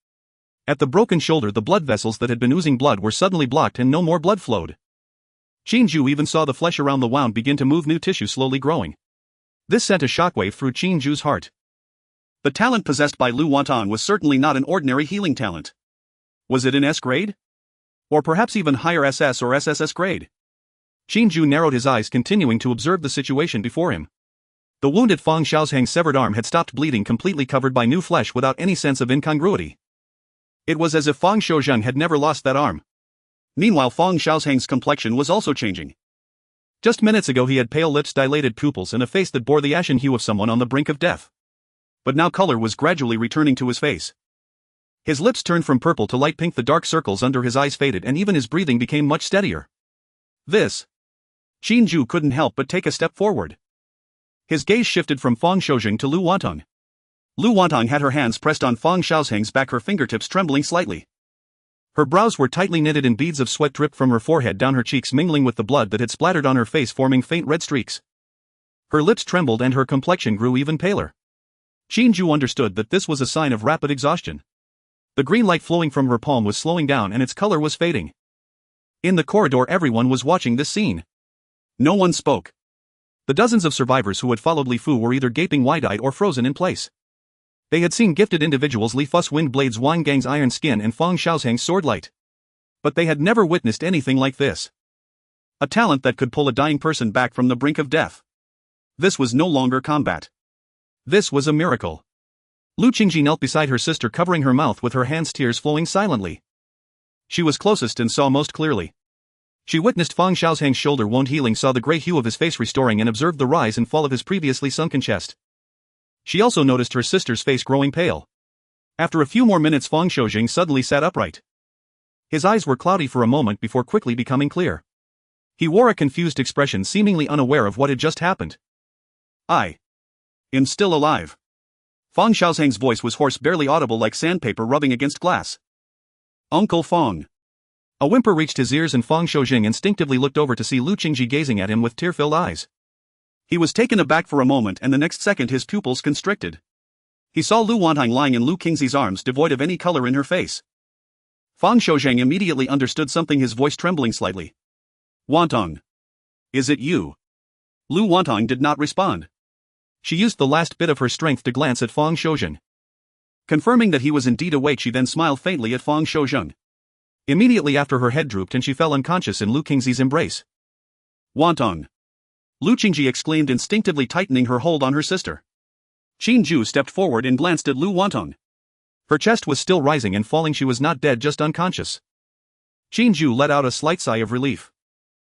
At the broken shoulder, the blood vessels that had been oozing blood were suddenly blocked and no more blood flowed. Qin Jue even saw the flesh around the wound begin to move, new tissue slowly growing. This sent a shockwave through Qin Jue's heart. The talent possessed by Lu Wantong was certainly not an ordinary healing talent. Was it in S grade? Or perhaps even higher SS or SSS grade? Qin Jue narrowed his eyes, continuing to observe the situation before him. The wound at Fang Xiaozheng's severed arm had stopped bleeding, completely covered by new flesh without any sense of incongruity. It was as if Fang Xiaozheng had never lost that arm. Meanwhile, Fang Xiaozheng's complexion was also changing. Just minutes ago he had pale lips, dilated pupils, and a face that bore the ashen hue of someone on the brink of death. But now color was gradually returning to his face. His lips turned from purple to light pink, the dark circles under his eyes faded, and even his breathing became much steadier. This. Qin Jue couldn't help but take a step forward. His gaze shifted from Fang Xiaozheng to Lu Wantong. Lu Wantong had her hands pressed on Fang Xiaozheng's back, her fingertips trembling slightly. Her brows were tightly knitted and beads of sweat dripped from her forehead down her cheeks, mingling with the blood that had splattered on her face, forming faint red streaks. Her lips trembled and her complexion grew even paler. Qin Jue understood that this was a sign of rapid exhaustion. The green light flowing from her palm was slowing down and its color was fading. In the corridor, everyone was watching this scene. No one spoke. The dozens of survivors who had followed Li Fu were either gaping wide-eyed or frozen in place. They had seen gifted individuals Li Fu's wind blades, Wang Gang's iron skin, and Fang Xiaozheng's sword light. But they had never witnessed anything like this. A talent that could pull a dying person back from the brink of death. This was no longer combat. This was a miracle. Lu Qingji knelt beside her sister, covering her mouth with her hands, tears flowing silently. She was closest and saw most clearly. She witnessed Fang Xiaozheng's shoulder wound healing, saw the gray hue of his face restoring, and observed the rise and fall of his previously sunken chest. She also noticed her sister's face growing pale. After a few more minutes, Fang Xiaozheng suddenly sat upright. His eyes were cloudy for a moment before quickly becoming clear. He wore a confused expression, seemingly unaware of what had just happened. I am still alive. Fang Xiaozheng's voice was hoarse, barely audible, like sandpaper rubbing against glass. Uncle Fang. A whimper reached his ears and Fang Xiaozheng instinctively looked over to see Lu Qingji gazing at him with tear-filled eyes. He was taken aback for a moment, and the next second his pupils constricted. He saw Lu Wantong lying in Lu Qingzi's arms, devoid of any color in her face. Fang Xiaozheng immediately understood something, his voice trembling slightly. Wantong. Is it you? Lu Wantong did not respond. She used the last bit of her strength to glance at Fang Xiaozheng. Confirming that he was indeed awake, she then smiled faintly at Fang Xiaozheng. Immediately after, her head drooped and she fell unconscious in Lu Qingzi's embrace. Wantong. Lu Qingji exclaimed, instinctively tightening her hold on her sister. Qin Jue stepped forward and glanced at Lu Wantong. Her chest was still rising and falling. She was not dead, just unconscious. Qin Jue let out a slight sigh of relief.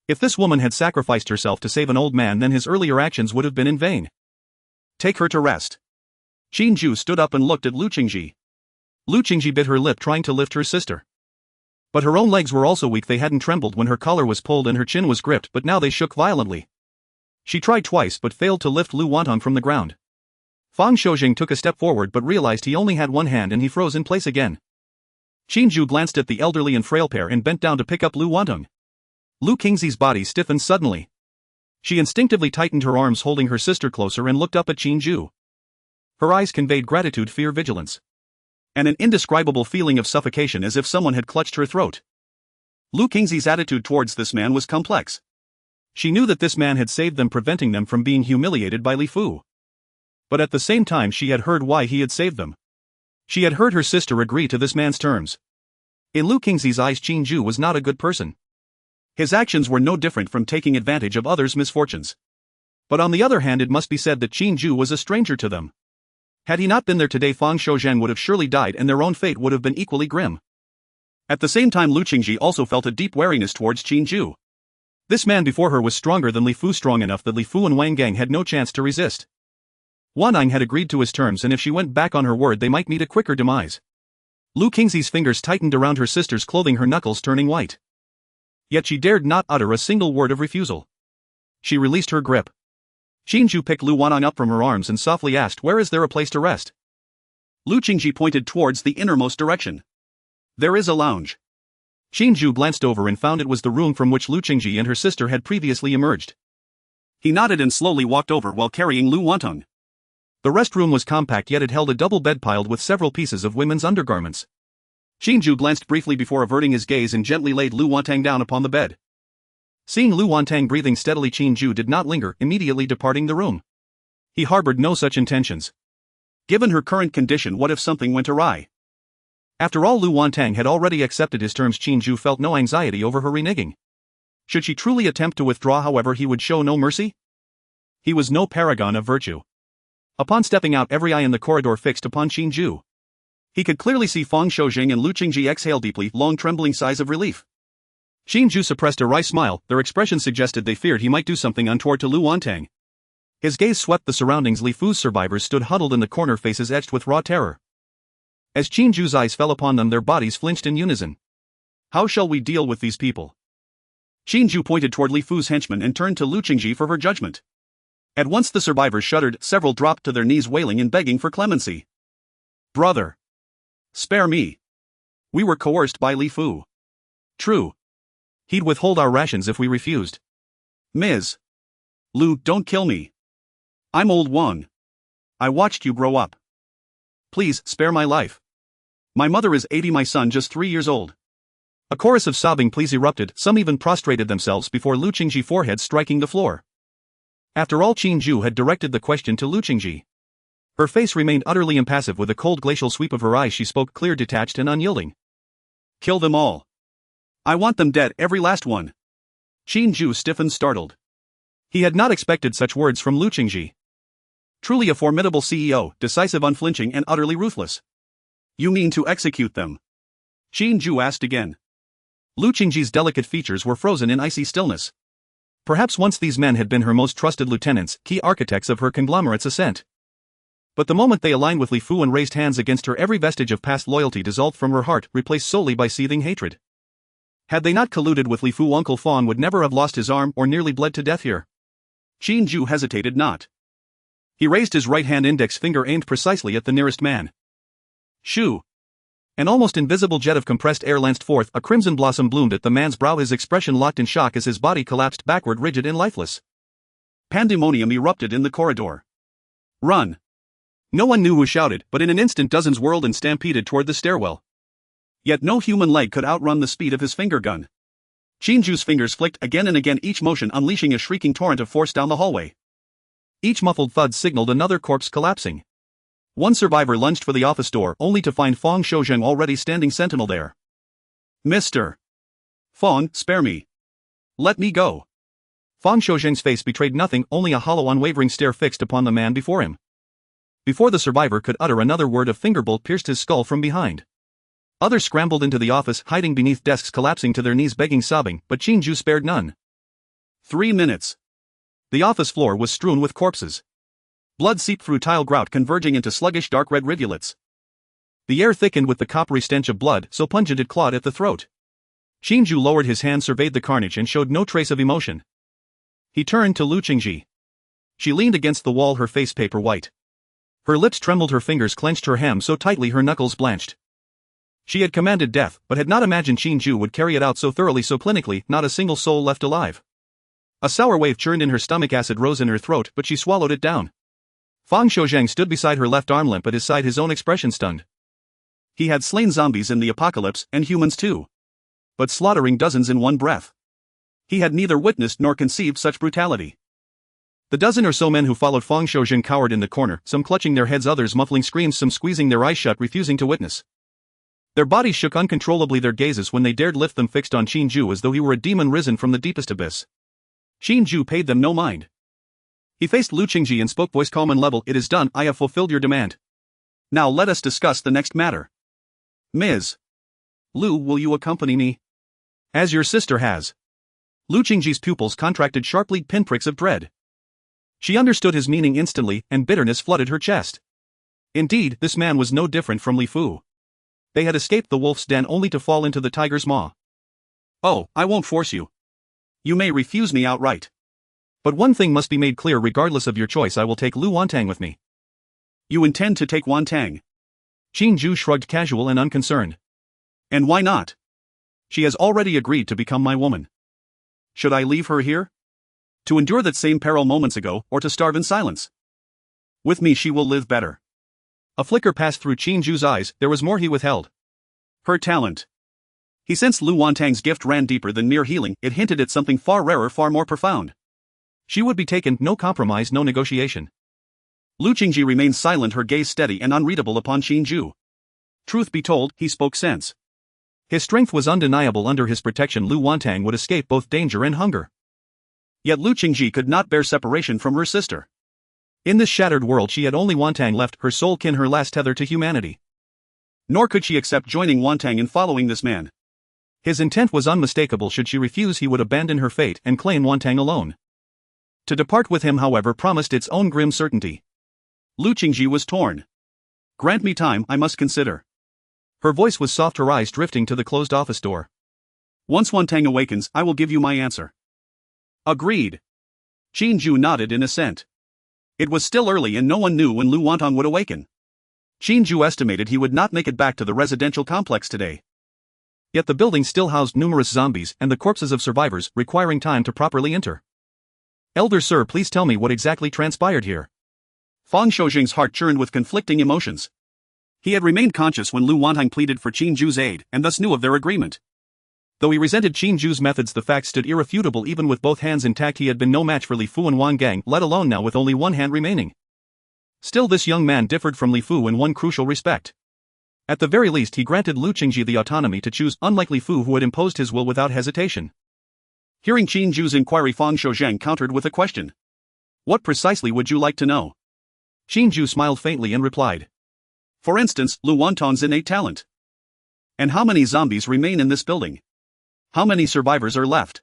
If this woman had sacrificed herself to save an old man, then his earlier actions would have been in vain. Take her to rest. Qin Jue stood up and looked at Lu Qingji. Lu Qingji bit her lip, trying to lift her sister. But her own legs were also weak. They hadn't trembled when her collar was pulled and her chin was gripped, but now they shook violently. She tried twice but failed to lift Lu Wantong from the ground. Fang Xiaozheng took a step forward but realized he only had one hand and he froze in place again. Qin Jue glanced at the elderly and frail pair and bent down to pick up Lu Wantong. Lu Qingzi's body stiffened suddenly. She instinctively tightened her arms, holding her sister closer, and looked up at Qin Jue. Her eyes conveyed gratitude, fear, vigilance, and an indescribable feeling of suffocation, as if someone had clutched her throat. Lu Qingzi's attitude towards this man was complex. She knew that this man had saved them, preventing them from being humiliated by Li Fu. But at the same time she had heard why he had saved them. She had heard her sister agree to this man's terms. In Lu Qingzi's eyes, Qin Jue was not a good person. His actions were no different from taking advantage of others' misfortunes. But on the other hand, it must be said that Qin Jue was a stranger to them. Had he not been there today, Fang Xiaozheng would have surely died and their own fate would have been equally grim. At the same time, Lu Qingji also felt a deep wariness towards Qin Jue. This man before her was stronger than Li Fu, strong enough that Li Fu and Wang Gang had no chance to resist. Wan Ying had agreed to his terms, and if she went back on her word they might meet a quicker demise. Lu Qingzi's fingers tightened around her sister's clothing, her knuckles turning white. Yet she dared not utter a single word of refusal. She released her grip. Qin Jue picked Lu Wanang up from her arms and softly asked, "Where is there a place to rest?" Lu Qingji pointed towards the innermost direction. "There is a lounge." Qin Jue glanced over and found it was the room from which Lu Qingji and her sister had previously emerged. He nodded and slowly walked over while carrying Lu Wantung. The restroom was compact, yet it held a double bed piled with several pieces of women's undergarments. Qin Jue glanced briefly before averting his gaze and gently laid Lu Wantang down upon the bed. Seeing Lu Wantang breathing steadily, Qin Jue did not linger, immediately departing the room. He harbored no such intentions. Given her current condition, what if something went awry? After all, Lu Wantang had already accepted his terms. Qin Jue felt no anxiety over her reneging. Should she truly attempt to withdraw, however, he would show no mercy. He was no paragon of virtue. Upon stepping out, every eye in the corridor fixed upon Qin Jue. He could clearly see Fang Shoujing and Lu Qingji exhale deeply, long trembling sighs of relief. Qin Jue suppressed a wry smile, their expression suggested they feared he might do something untoward to Lu Wantang. His gaze swept the surroundings. Li Fu's survivors stood huddled in the corner, faces etched with raw terror. As Qin Jue's eyes fell upon them, their bodies flinched in unison. "How shall we deal with these people?" Qin Jue pointed toward Li Fu's henchmen and turned to Lu Qingji for her judgment. At once the survivors shuddered, several dropped to their knees wailing and begging for clemency. "Brother! Spare me! We were coerced by Li Fu." "True. He'd withhold our rations if we refused." "Ms. Lu, don't kill me. I'm old Wang. I watched you grow up. Please, spare my life. My mother is 80, my son just 3 years old." A chorus of sobbing pleas erupted, some even prostrated themselves before Lu Qingji, forehead striking the floor. After all, Qin Jue had directed the question to Lu Qingji. Her face remained utterly impassive. With a cold glacial sweep of her eyes she spoke, clear, detached and unyielding. "Kill them all. I want them dead, every last one." Qin Jue stiffened, startled. He had not expected such words from Lu Qingji. Truly a formidable CEO, decisive, unflinching and utterly ruthless. "You mean to execute them?" Qin Jue asked again. Lu Qingji's delicate features were frozen in icy stillness. Perhaps once these men had been her most trusted lieutenants, key architects of her conglomerate's ascent. But the moment they aligned with Li Fu and raised hands against her, every vestige of past loyalty dissolved from her heart, replaced solely by seething hatred. Had they not colluded with Li Fu, Uncle Fawn would never have lost his arm or nearly bled to death here. Qin Jue hesitated not. He raised his right hand, index finger aimed precisely at the nearest man. Shoo! An almost invisible jet of compressed air lanced forth, a crimson blossom bloomed at the man's brow, his expression locked in shock as his body collapsed backward, rigid and lifeless. Pandemonium erupted in the corridor. "Run!" No one knew who shouted, but in an instant dozens whirled and stampeded toward the stairwell. Yet no human leg could outrun the speed of his finger gun. Qin Jue's fingers flicked again and again, each motion unleashing a shrieking torrent of force down the hallway. Each muffled thud signaled another corpse collapsing. One survivor lunged for the office door, only to find Fang Shoujing already standing sentinel there. "Mr. Fang, spare me. Let me go." Fang Shoujing's face betrayed nothing, only a hollow, unwavering stare fixed upon the man before him. Before the survivor could utter another word, a fingerbolt pierced his skull from behind. Others scrambled into the office, hiding beneath desks, collapsing to their knees, begging, sobbing, but Qin Jue spared none. 3 minutes. The office floor was strewn with corpses. Blood seeped through tile grout, converging into sluggish dark red rivulets. The air thickened with the coppery stench of blood, so pungent it clawed at the throat. Qin Jue lowered his hand, surveyed the carnage and showed no trace of emotion. He turned to Lu Qingji. She leaned against the wall, her face paper white. Her lips trembled, her fingers clenched her ham so tightly her knuckles blanched. She had commanded death, but had not imagined Qin Jue would carry it out so thoroughly, so clinically, not a single soul left alive. A sour wave churned in her stomach, acid rose in her throat, but she swallowed it down. Fang Shoujing stood beside her, left arm limp at his side, his own expression stunned. He had slain zombies in the apocalypse, and humans too. But slaughtering dozens in one breath. He had neither witnessed nor conceived such brutality. The dozen or so men who followed Fang Shoujing cowered in the corner, some clutching their heads, others muffling screams, some squeezing their eyes shut, refusing to witness. Their bodies shook uncontrollably, their gazes, when they dared lift them, fixed on Qin Jue as though he were a demon risen from the deepest abyss. Qin Jue paid them no mind. He faced Lu Qingji and spoke, voice calm and level, "It is done, I have fulfilled your demand. Now let us discuss the next matter. Ms. Lu, will you accompany me? As your sister has." Lu Qingji's pupils contracted sharply, pinpricks of dread. She understood his meaning instantly, and bitterness flooded her chest. Indeed, this man was no different from Li Fu. They had escaped the wolf's den only to fall into the tiger's maw. Oh, I won't force you. You may refuse me outright. But one thing must be made clear: regardless of your choice, I will take Lu Wantang with me. You intend to take Wantang? Qin Jue shrugged, casual and unconcerned. And why not? She has already agreed to become my woman. Should I leave her here? To endure that same peril moments ago, or to starve in silence? With me she will live better. A flicker passed through Qin Jue's eyes. There was more he withheld. Her talent. He sensed Lu Wantang's gift ran deeper than mere healing. It hinted at something far rarer, far more profound. She would be taken, no compromise, no negotiation. Lu Qingji remained silent, her gaze steady and unreadable upon Qin Jue. Truth be told, he spoke sense. His strength was undeniable. Under his protection, Lu Wantang would escape both danger and hunger. Yet Lu Qingji could not bear separation from her sister. In this shattered world she had only Wantang left, her sole kin, her last tether to humanity. Nor could she accept joining Wantang in following this man. His intent was unmistakable. Should she refuse, he would abandon her fate and claim Wantang alone. To depart with him, however, promised its own grim certainty. Lu Qingji was torn. Grant me time, I must consider. Her voice was soft, her eyes drifting to the closed office door. Once Wantang awakens, I will give you my answer. Agreed. Qin Jue nodded in assent. It was still early and no one knew when Lu Wantang would awaken. Qin Jue estimated he would not make it back to the residential complex today. Yet the building still housed numerous zombies and the corpses of survivors, requiring time to properly enter. Elder Sir, please tell me what exactly transpired here. Fang Shoujing's heart churned with conflicting emotions. He had remained conscious when Lu Wantang pleaded for Qin Jue's aid, and thus knew of their agreement. Though he resented Qin Jue's methods, the fact stood irrefutable. Even with both hands intact, he had been no match for Li Fu and Wang Gang, let alone now with only one hand remaining. Still, this young man differed from Li Fu in one crucial respect. At the very least, he granted Lu Qingji the autonomy to choose, unlike Li Fu, who had imposed his will without hesitation. Hearing Qin Jue's inquiry, Fang Shoujing countered with a question. What precisely would you like to know? Qin Jue smiled faintly and replied. For instance, Lu Wantang's innate talent. And how many zombies remain in this building? How many survivors are left?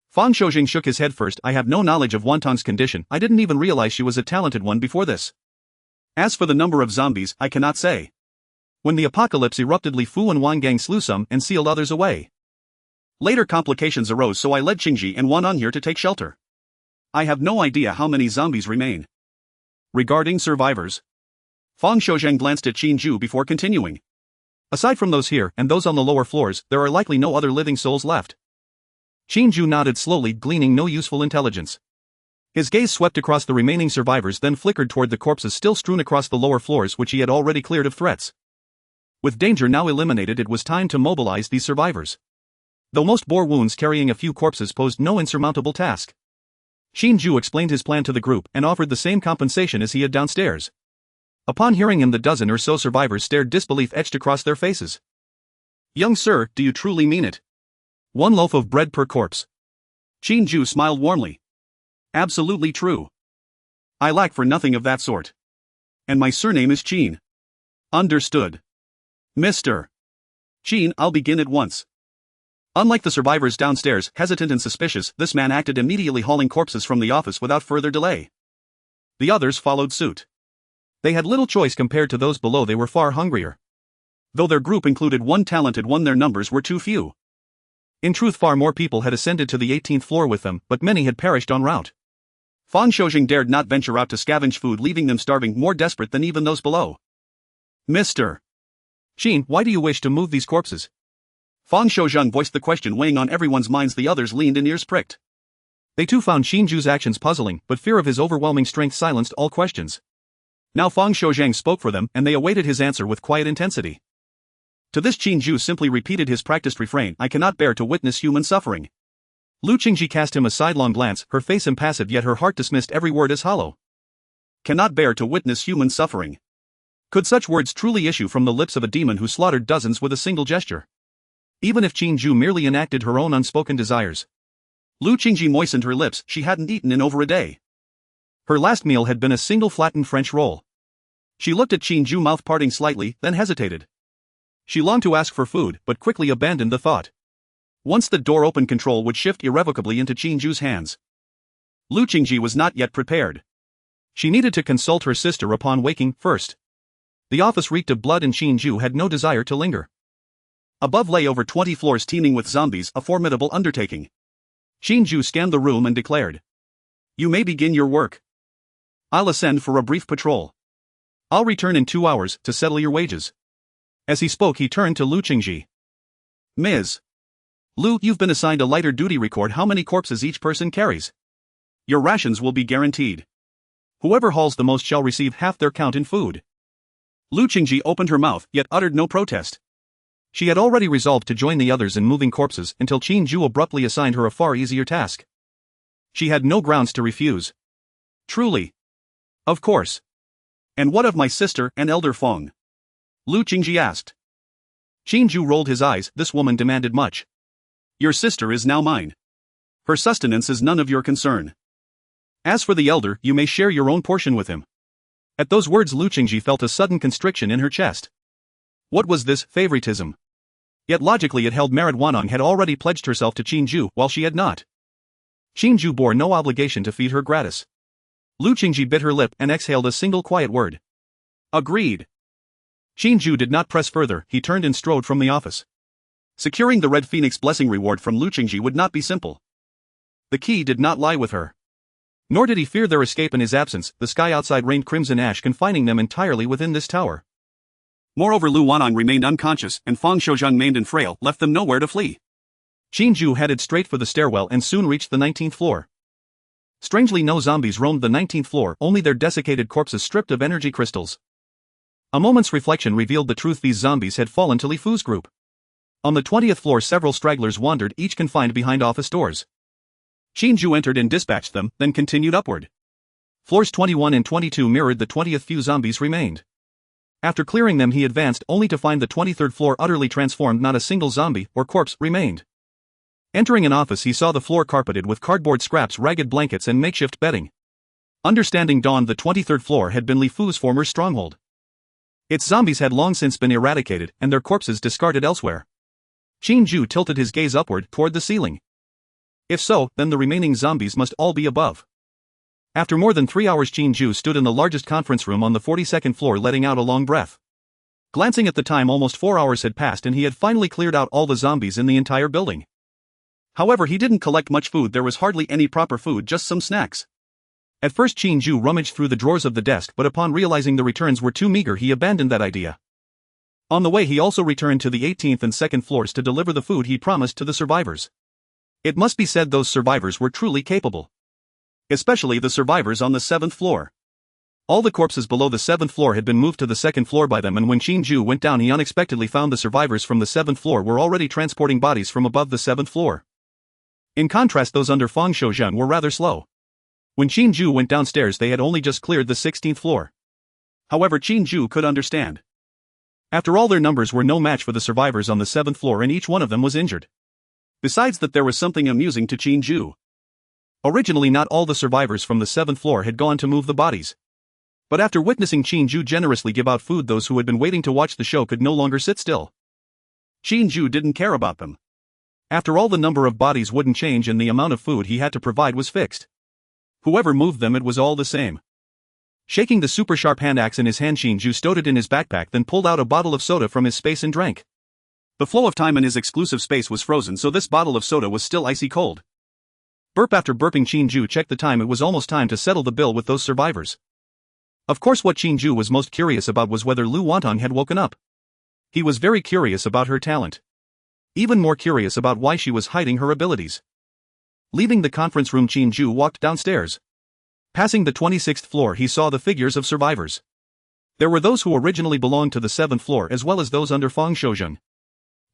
Fang Shoujing shook his head. First, I have no knowledge of Wantang's condition. I didn't even realize she was a talented one before this. As for the number of zombies, I cannot say. When the apocalypse erupted, Li Fu and Wang Gang slew some and sealed others away. Later complications arose, so I led Qingji and Wan On here to take shelter. I have no idea how many zombies remain. Regarding survivors, Fang Shoujing glanced at Qin Jue before continuing. Aside from those here and those on the lower floors, there are likely no other living souls left. Qin Jue nodded slowly, gleaning no useful intelligence. His gaze swept across the remaining survivors, then flickered toward the corpses still strewn across the lower floors, which he had already cleared of threats. With danger now eliminated, it was time to mobilize these survivors. Though most bore wounds, carrying a few corpses posed no insurmountable task. Qin Jue explained his plan to the group and offered the same compensation as he had downstairs. Upon hearing him, the dozen or so survivors stared, disbelief etched across their faces. Young sir, do you truly mean it? 1 loaf of bread per corpse. Qin Jue smiled warmly. Absolutely true. I lack for nothing of that sort. And my surname is Qin. Understood. Mr. Qin, I'll begin at once. Unlike the survivors downstairs, hesitant and suspicious, this man acted immediately, hauling corpses from the office without further delay. The others followed suit. They had little choice compared to those below. They were far hungrier. Though their group included one talented one, their numbers were too few. In truth, far more people had ascended to the 18th floor with them, but many had perished en route. Fang Shoujing dared not venture out to scavenge food, leaving them starving, more desperate than even those below. Mr. Qin, why do you wish to move these corpses? Fang Shoujing voiced the question, weighing on everyone's minds. The others leaned in, ears pricked. They too found Qin Jue's actions puzzling, but fear of his overwhelming strength silenced all questions. Now Fang Shoujing spoke for them, and they awaited his answer with quiet intensity. To this, Qin Jue simply repeated his practiced refrain, I cannot bear to witness human suffering. Lu Qingji cast him a sidelong glance, her face impassive, yet her heart dismissed every word as hollow. Cannot bear to witness human suffering. Could such words truly issue from the lips of a demon who slaughtered dozens with a single gesture? Even if Qin Jue merely enacted her own unspoken desires. Lu Qingji moistened her lips. She hadn't eaten in over a day. Her last meal had been a single flattened French roll. She looked at Qin Jue, mouth parting slightly, then hesitated. She longed to ask for food, but quickly abandoned the thought. Once the door opened, control would shift irrevocably into Qin Jue's hands. Lu Qingji was not yet prepared. She needed to consult her sister upon waking first. The office reeked of blood and Qin Jue had no desire to linger. Above lay over 20 floors teeming with zombies, a formidable undertaking. Qin Jue scanned the room and declared, "You may begin your work. I'll ascend for a brief patrol. I'll return in 2 hours to settle your wages." As he spoke, he turned to Lu Qingji. "Ms. Lu, you've been assigned a lighter duty. Record how many corpses each person carries. Your rations will be guaranteed. Whoever hauls the most shall receive half their count in food." Lu Qingji opened her mouth, yet uttered no protest. She had already resolved to join the others in moving corpses until Qin Jue abruptly assigned her a far easier task. She had no grounds to refuse. "Truly? Of course. And what of my sister and elder Feng?" Lu Qingji asked. Qin Jue rolled his eyes. "This woman demanded much. Your sister is now mine. Her sustenance is none of your concern. As for the elder, you may share your own portion with him." At those words, Lu Qingji felt a sudden constriction in her chest. What was this favoritism? Yet logically it held merit. Wanong had already pledged herself to Qin Jue while she had not. Qin Jue bore no obligation to feed her gratis. Lu Qingji bit her lip and exhaled a single quiet word. "Agreed." Qin Jue did not press further. He turned and strode from the office. Securing the Red Phoenix blessing reward from Lu Qingji would not be simple. The key did not lie with her. Nor did he fear their escape in his absence. The sky outside rained crimson ash, confining them entirely within this tower. Moreover, Lu Wanong remained unconscious, and Fang Shouzheng, maimed and frail, left them nowhere to flee. Qin Jue headed straight for the stairwell and soon reached the 19th floor. Strangely, no zombies roamed the 19th floor, only their desiccated corpses stripped of energy crystals. A moment's reflection revealed the truth: these zombies had fallen to Li Fu's group. On the 20th floor, several stragglers wandered, each confined behind office doors. Qin Jue entered and dispatched them, then continued upward. Floors 21 and 22 mirrored the 20th. Few zombies remained. After clearing them, he advanced, only to find the 23rd floor utterly transformed. Not a single zombie or corpse remained. Entering an office, he saw the floor carpeted with cardboard scraps, ragged blankets, and makeshift bedding. Understanding dawned: the 23rd floor had been Li Fu's former stronghold. Its zombies had long since been eradicated, and their corpses discarded elsewhere. Qin Jue tilted his gaze upward, toward the ceiling. If so, then the remaining zombies must all be above. After more than 3 hours, Qin Jue stood in the largest conference room on the 42nd floor, letting out a long breath. Glancing at the time, almost 4 hours had passed and he had finally cleared out all the zombies in the entire building. However, he didn't collect much food. There was hardly any proper food, just some snacks. At first, Qin Jue rummaged through the drawers of the desk, but upon realizing the returns were too meager, he abandoned that idea. On the way, he also returned to the 18th and 2nd floors to deliver the food he promised to the survivors. It must be said those survivors were truly capable. Especially the survivors on the 7th floor. All the corpses below the 7th floor had been moved to the 2nd floor by them, and when Qin Jue went down, he unexpectedly found the survivors from the 7th floor were already transporting bodies from above the 7th floor. In contrast, those under Fang Shouzheng were rather slow. When Qin Jue went downstairs, they had only just cleared the 16th floor. However, Qin Jue could understand. After all, their numbers were no match for the survivors on the 7th floor, and each one of them was injured. Besides that, there was something amusing to Qin Jue. Originally, not all the survivors from the 7th floor had gone to move the bodies. But after witnessing Qin Jue generously give out food, those who had been waiting to watch the show could no longer sit still. Qin Jue didn't care about them. After all, the number of bodies wouldn't change and the amount of food he had to provide was fixed. Whoever moved them, it was all the same. Shaking the super sharp hand axe in his hand, Qin Jue stowed it in his backpack, then pulled out a bottle of soda from his space and drank. The flow of time in his exclusive space was frozen, so this bottle of soda was still icy cold. Burp after burping, Qin Jue checked the time. It was almost time to settle the bill with those survivors. Of course, what Qin Jue was most curious about was whether Lu Wantong had woken up. He was very curious about her talent. Even more curious about why she was hiding her abilities. Leaving the conference room, Qin Jue walked downstairs. Passing the 26th floor, he saw the figures of survivors. There were those who originally belonged to the 7th floor as well as those under Fang Shouzheng.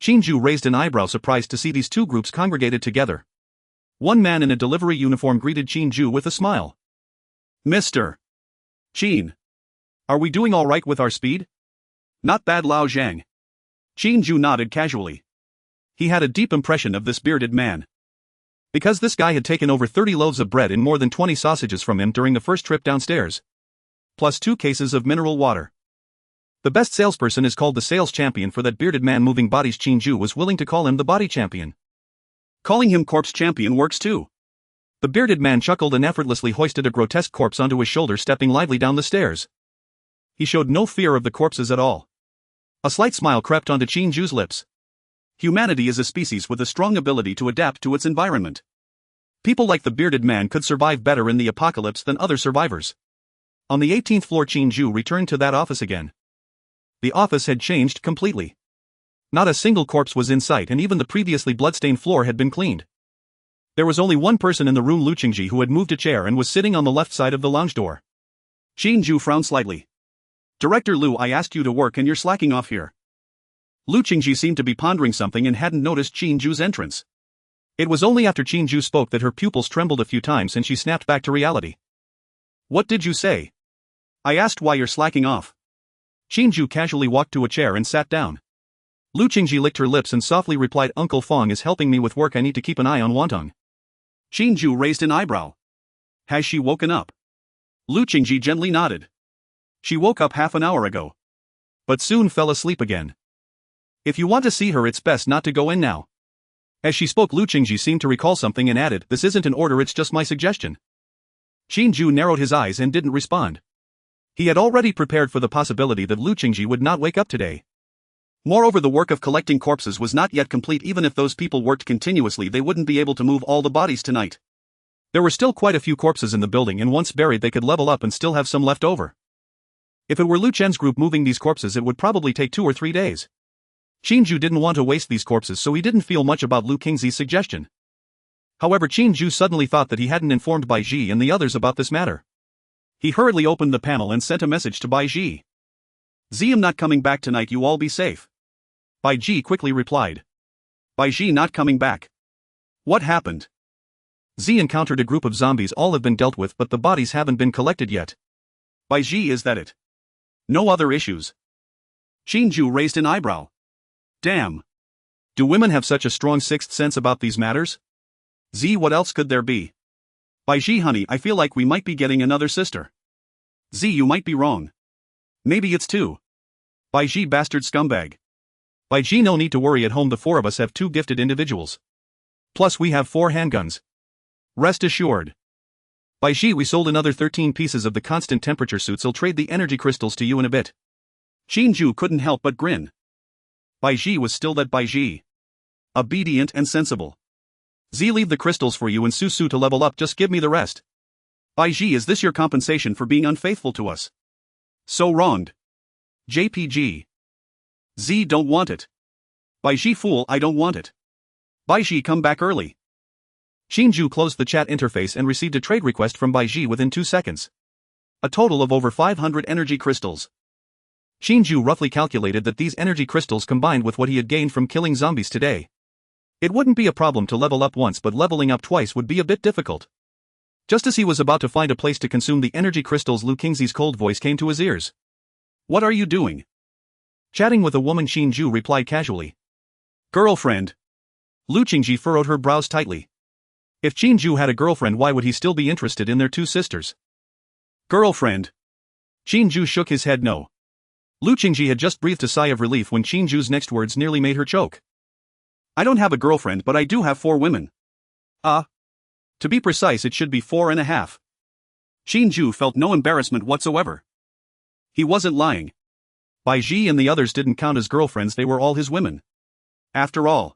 Qin Jue raised an eyebrow, surprised to see these two groups congregated together. One man in a delivery uniform greeted Qin Jue with a smile. "Mr. Qin. Are we doing all right with our speed?" "Not bad, Lao Zhang." Qin Jue nodded casually. He had a deep impression of this bearded man. Because this guy had taken over 30 loaves of bread and more than 20 sausages from him during the first trip downstairs. Plus 2 cases of mineral water. The best salesperson is called the sales champion. For that bearded man moving bodies, Qin Jue was willing to call him the body champion. Calling him corpse champion works too. The bearded man chuckled and effortlessly hoisted a grotesque corpse onto his shoulder, stepping lively down the stairs. He showed no fear of the corpses at all. A slight smile crept onto Qin Jue's lips. Humanity is a species with a strong ability to adapt to its environment. People like the bearded man could survive better in the apocalypse than other survivors. On the 18th floor, Qin Jue returned to that office again. The office had changed completely. Not a single corpse was in sight, and even the previously bloodstained floor had been cleaned. There was only one person in the room, Lu Qingji, who had moved a chair and was sitting on the left side of the lounge door. Qin Jue frowned slightly. "Director Lu, I asked you to work and you're slacking off here." Lu Qingji seemed to be pondering something and hadn't noticed Qin Jue's entrance. It was only after Qin Jue spoke that her pupils trembled a few times and she snapped back to reality. "What did you say?" "I asked why you're slacking off." Qin Jue casually walked to a chair and sat down. Lu Qingji licked her lips and softly replied, "Uncle Fong is helping me with work, I need to keep an eye on Wantong." Qin Jue raised an eyebrow. "Has she woken up?" Lu Qingji gently nodded. "She woke up half an hour ago. But soon fell asleep again. If you want to see her, it's best not to go in now." As she spoke, Lu Qingji seemed to recall something and added, "This isn't an order, it's just my suggestion." Qin Jue narrowed his eyes and didn't respond. He had already prepared for the possibility that Lu Qingji would not wake up today. Moreover, the work of collecting corpses was not yet complete. Even if those people worked continuously, they wouldn't be able to move all the bodies tonight. There were still quite a few corpses in the building, and once buried they could level up and still have some left over. If it were Lu Chen's group moving these corpses, it would probably take 2 or 3 days. Qin Jue didn't want to waste these corpses, so he didn't feel much about Lu Qingzi's suggestion. However, Qin Jue suddenly thought that he hadn't informed Bai Ji and the others about this matter. He hurriedly opened the panel and sent a message to Bai Ji. "I'm not coming back tonight, you all be safe." Bai Ji quickly replied. "Bai Ji not coming back? What happened?" "Z encountered a group of zombies, all have been dealt with, but the bodies haven't been collected yet." "Bai Ji, is that it? No other issues?" Qin Jue raised an eyebrow. "Damn. Do women have such a strong sixth sense about these matters? Z, what else could there be?" "Bai Ji honey, I feel like we might be getting another sister." "Z, you might be wrong. Maybe it's 2. "Bai Ji bastard scumbag." "Bai Ji, no need to worry, at home the 4 of us have 2 gifted individuals. Plus we have 4 handguns. Rest assured." "Bai Ji, we sold another 13 pieces of the constant temperature suits, I'll trade the energy crystals to you in a bit." Qin Jue couldn't help but grin. Bai Ji was still that Bai Ji. Obedient and sensible. "Z, leave the crystals for you and Su to level up, just give me the rest." "Bai Ji, is this your compensation for being unfaithful to us?" "So wronged." "JPG. Z, don't want it." "Bai Ji fool, I don't want it." "Bai Ji, come back early." Qin Jue closed the chat interface and received a trade request from Bai Ji within 2 seconds. A total of over 500 energy crystals. Qin Jue roughly calculated that these energy crystals, combined with what he had gained from killing zombies today, it wouldn't be a problem to level up once, but leveling up twice would be a bit difficult. Just as he was about to find a place to consume the energy crystals, Lu Qingzi's cold voice came to his ears. "What are you doing?" Chatting with a woman, Qin Jue replied casually. "Girlfriend." Lu Qingji furrowed her brows tightly. If Qin Jue had a girlfriend, why would he still be interested in their 2 sisters? "Girlfriend." Qin Jue shook his head no. Lu Qingji had just breathed a sigh of relief when Qin Jue's next words nearly made her choke. "I don't have a girlfriend, but I do have 4 women. To be precise, it should be 4.5. Qin Jue felt no embarrassment whatsoever. He wasn't lying. Bai Ji and the others didn't count as girlfriends, they were all his women. After all,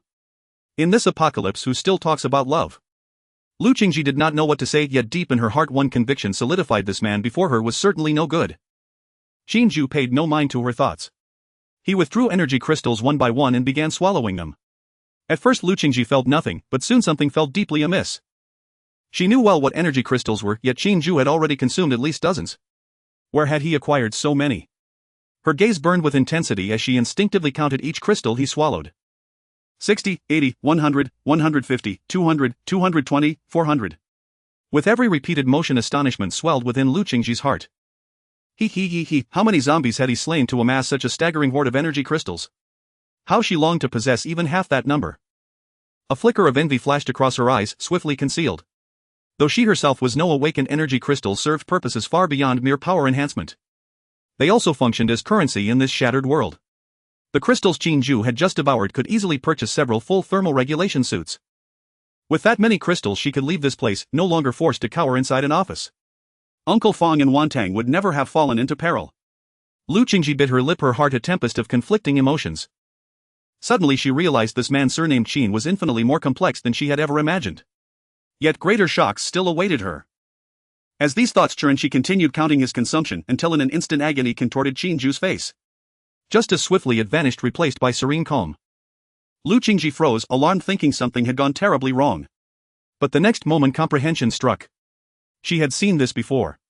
in this apocalypse, who still talks about love? Lu Qingji did not know what to say, yet deep in her heart one conviction solidified: this man before her was certainly no good. Qin Jue paid no mind to her thoughts. He withdrew energy crystals one by one and began swallowing them. At first Lu Qingji felt nothing, but soon something felt deeply amiss. She knew well what energy crystals were, yet Qin Jue had already consumed at least dozens. Where had he acquired so many? Her gaze burned with intensity as she instinctively counted each crystal he swallowed. 60, 80, 100, 150, 200, 220, 400. With every repeated motion, astonishment swelled within Lu Qingji's heart. How many zombies had he slain to amass such a staggering hoard of energy crystals? How she longed to possess even half that number. A flicker of envy flashed across her eyes, swiftly concealed. Though she herself was no awakened, energy crystals served purposes far beyond mere power enhancement. They also functioned as currency in this shattered world. The crystals Qin Jue had just devoured could easily purchase several full thermal regulation suits. With that many crystals she could leave this place, no longer forced to cower inside an office. Uncle Fong and Wantang would never have fallen into peril. Lu Qingji bit her lip, her heart a tempest of conflicting emotions. Suddenly she realized this man surnamed Qin was infinitely more complex than she had ever imagined. Yet greater shocks still awaited her. As these thoughts churned, she continued counting his consumption until in an instant agony contorted Qin Jue's face. Just as swiftly it vanished, replaced by serene calm. Lu Qingji froze, alarmed, thinking something had gone terribly wrong. But the next moment comprehension struck. She had seen this before.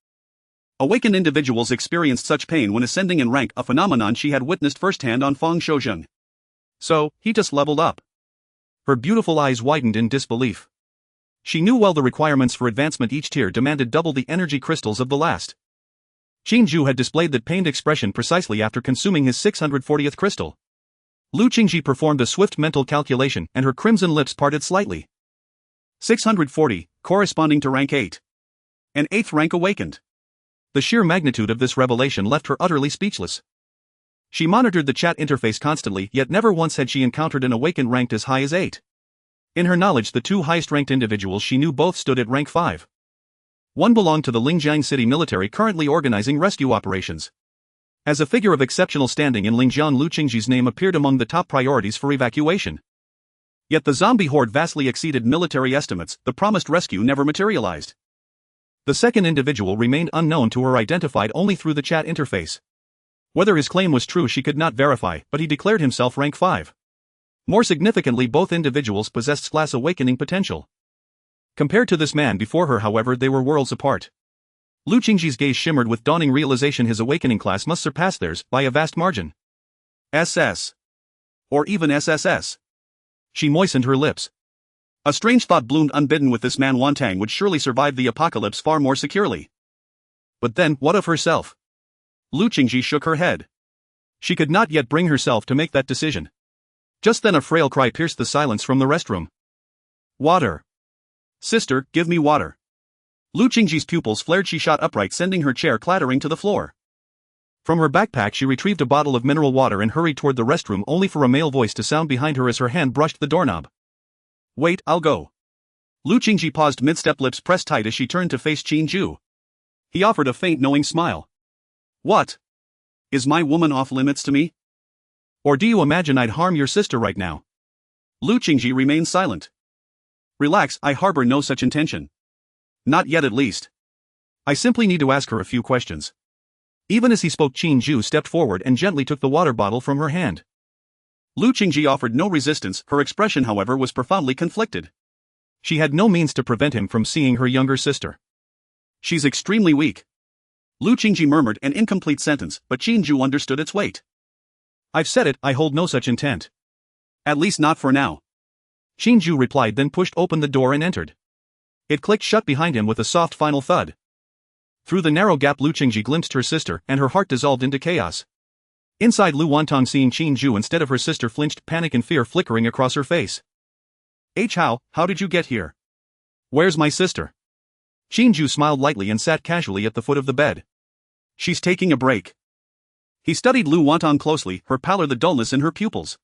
Awakened individuals experienced such pain when ascending in rank, a phenomenon she had witnessed firsthand on Fang Shouzheng. So, he just leveled up. Her beautiful eyes widened in disbelief. She knew well the requirements for advancement. Each tier demanded double the energy crystals of the last. Qin Jue had displayed that pained expression precisely after consuming his 640th crystal. Lu Qingji performed a swift mental calculation and her crimson lips parted slightly. 640, corresponding to rank 8. An 8th rank awakened. The sheer magnitude of this revelation left her utterly speechless. She monitored the chat interface constantly, yet never once had she encountered an awakened ranked as high as 8. In her knowledge, the two highest-ranked individuals she knew both stood at rank 5. One belonged to the Lingjiang City military, currently organizing rescue operations. As a figure of exceptional standing in Lingjiang, Lu Qingji's name appeared among the top priorities for evacuation. Yet the zombie horde vastly exceeded military estimates. The promised rescue never materialized. The second individual remained unknown to her, identified only through the chat interface. Whether his claim was true she could not verify, but he declared himself rank 5. More significantly, both individuals possessed class awakening potential. Compared to this man before her, however, they were worlds apart. Lu Qingji's gaze shimmered with dawning realization. His awakening class must surpass theirs by a vast margin. SS. Or even SSS. She moistened her lips. A strange thought bloomed unbidden. With this man, Wantang would surely survive the apocalypse far more securely. But then, what of herself? Lu Qingji shook her head. She could not yet bring herself to make that decision. Just then a frail cry pierced the silence from the restroom. Water. Sister, give me water. Lu Qingji's pupils flared. She shot upright, sending her chair clattering to the floor. From her backpack she retrieved a bottle of mineral water and hurried toward the restroom, only for a male voice to sound behind her as her hand brushed the doorknob. Wait, I'll go. Lu Qingji paused mid-step, lips pressed tight as she turned to face Qin Jue. He offered a faint, knowing smile. What? Is my woman off limits to me? Or do you imagine I'd harm your sister right now? Lu Qingji remained silent. Relax, I harbor no such intention. Not yet, at least. I simply need to ask her a few questions. Even as he spoke, Qin Jue stepped forward and gently took the water bottle from her hand. Lu Qingji offered no resistance. Her expression, however, was profoundly conflicted. She had no means to prevent him from seeing her younger sister. She's extremely weak. Lu Qingji murmured an incomplete sentence, but Qin Jue understood its weight. I've said it, I hold no such intent. At least not for now. Qin Jue replied, then pushed open the door and entered. It clicked shut behind him with a soft final thud. Through the narrow gap Lu Qingji glimpsed her sister, and her heart dissolved into chaos. Inside, Lu Wantang, seeing Qin Jue instead of her sister, flinched, panic and fear flickering across her face. How did you get here? Where's my sister? Qin Jue smiled lightly and sat casually at the foot of the bed. She's taking a break. He studied Lu Wantang closely, her pallor, the dullness in her pupils.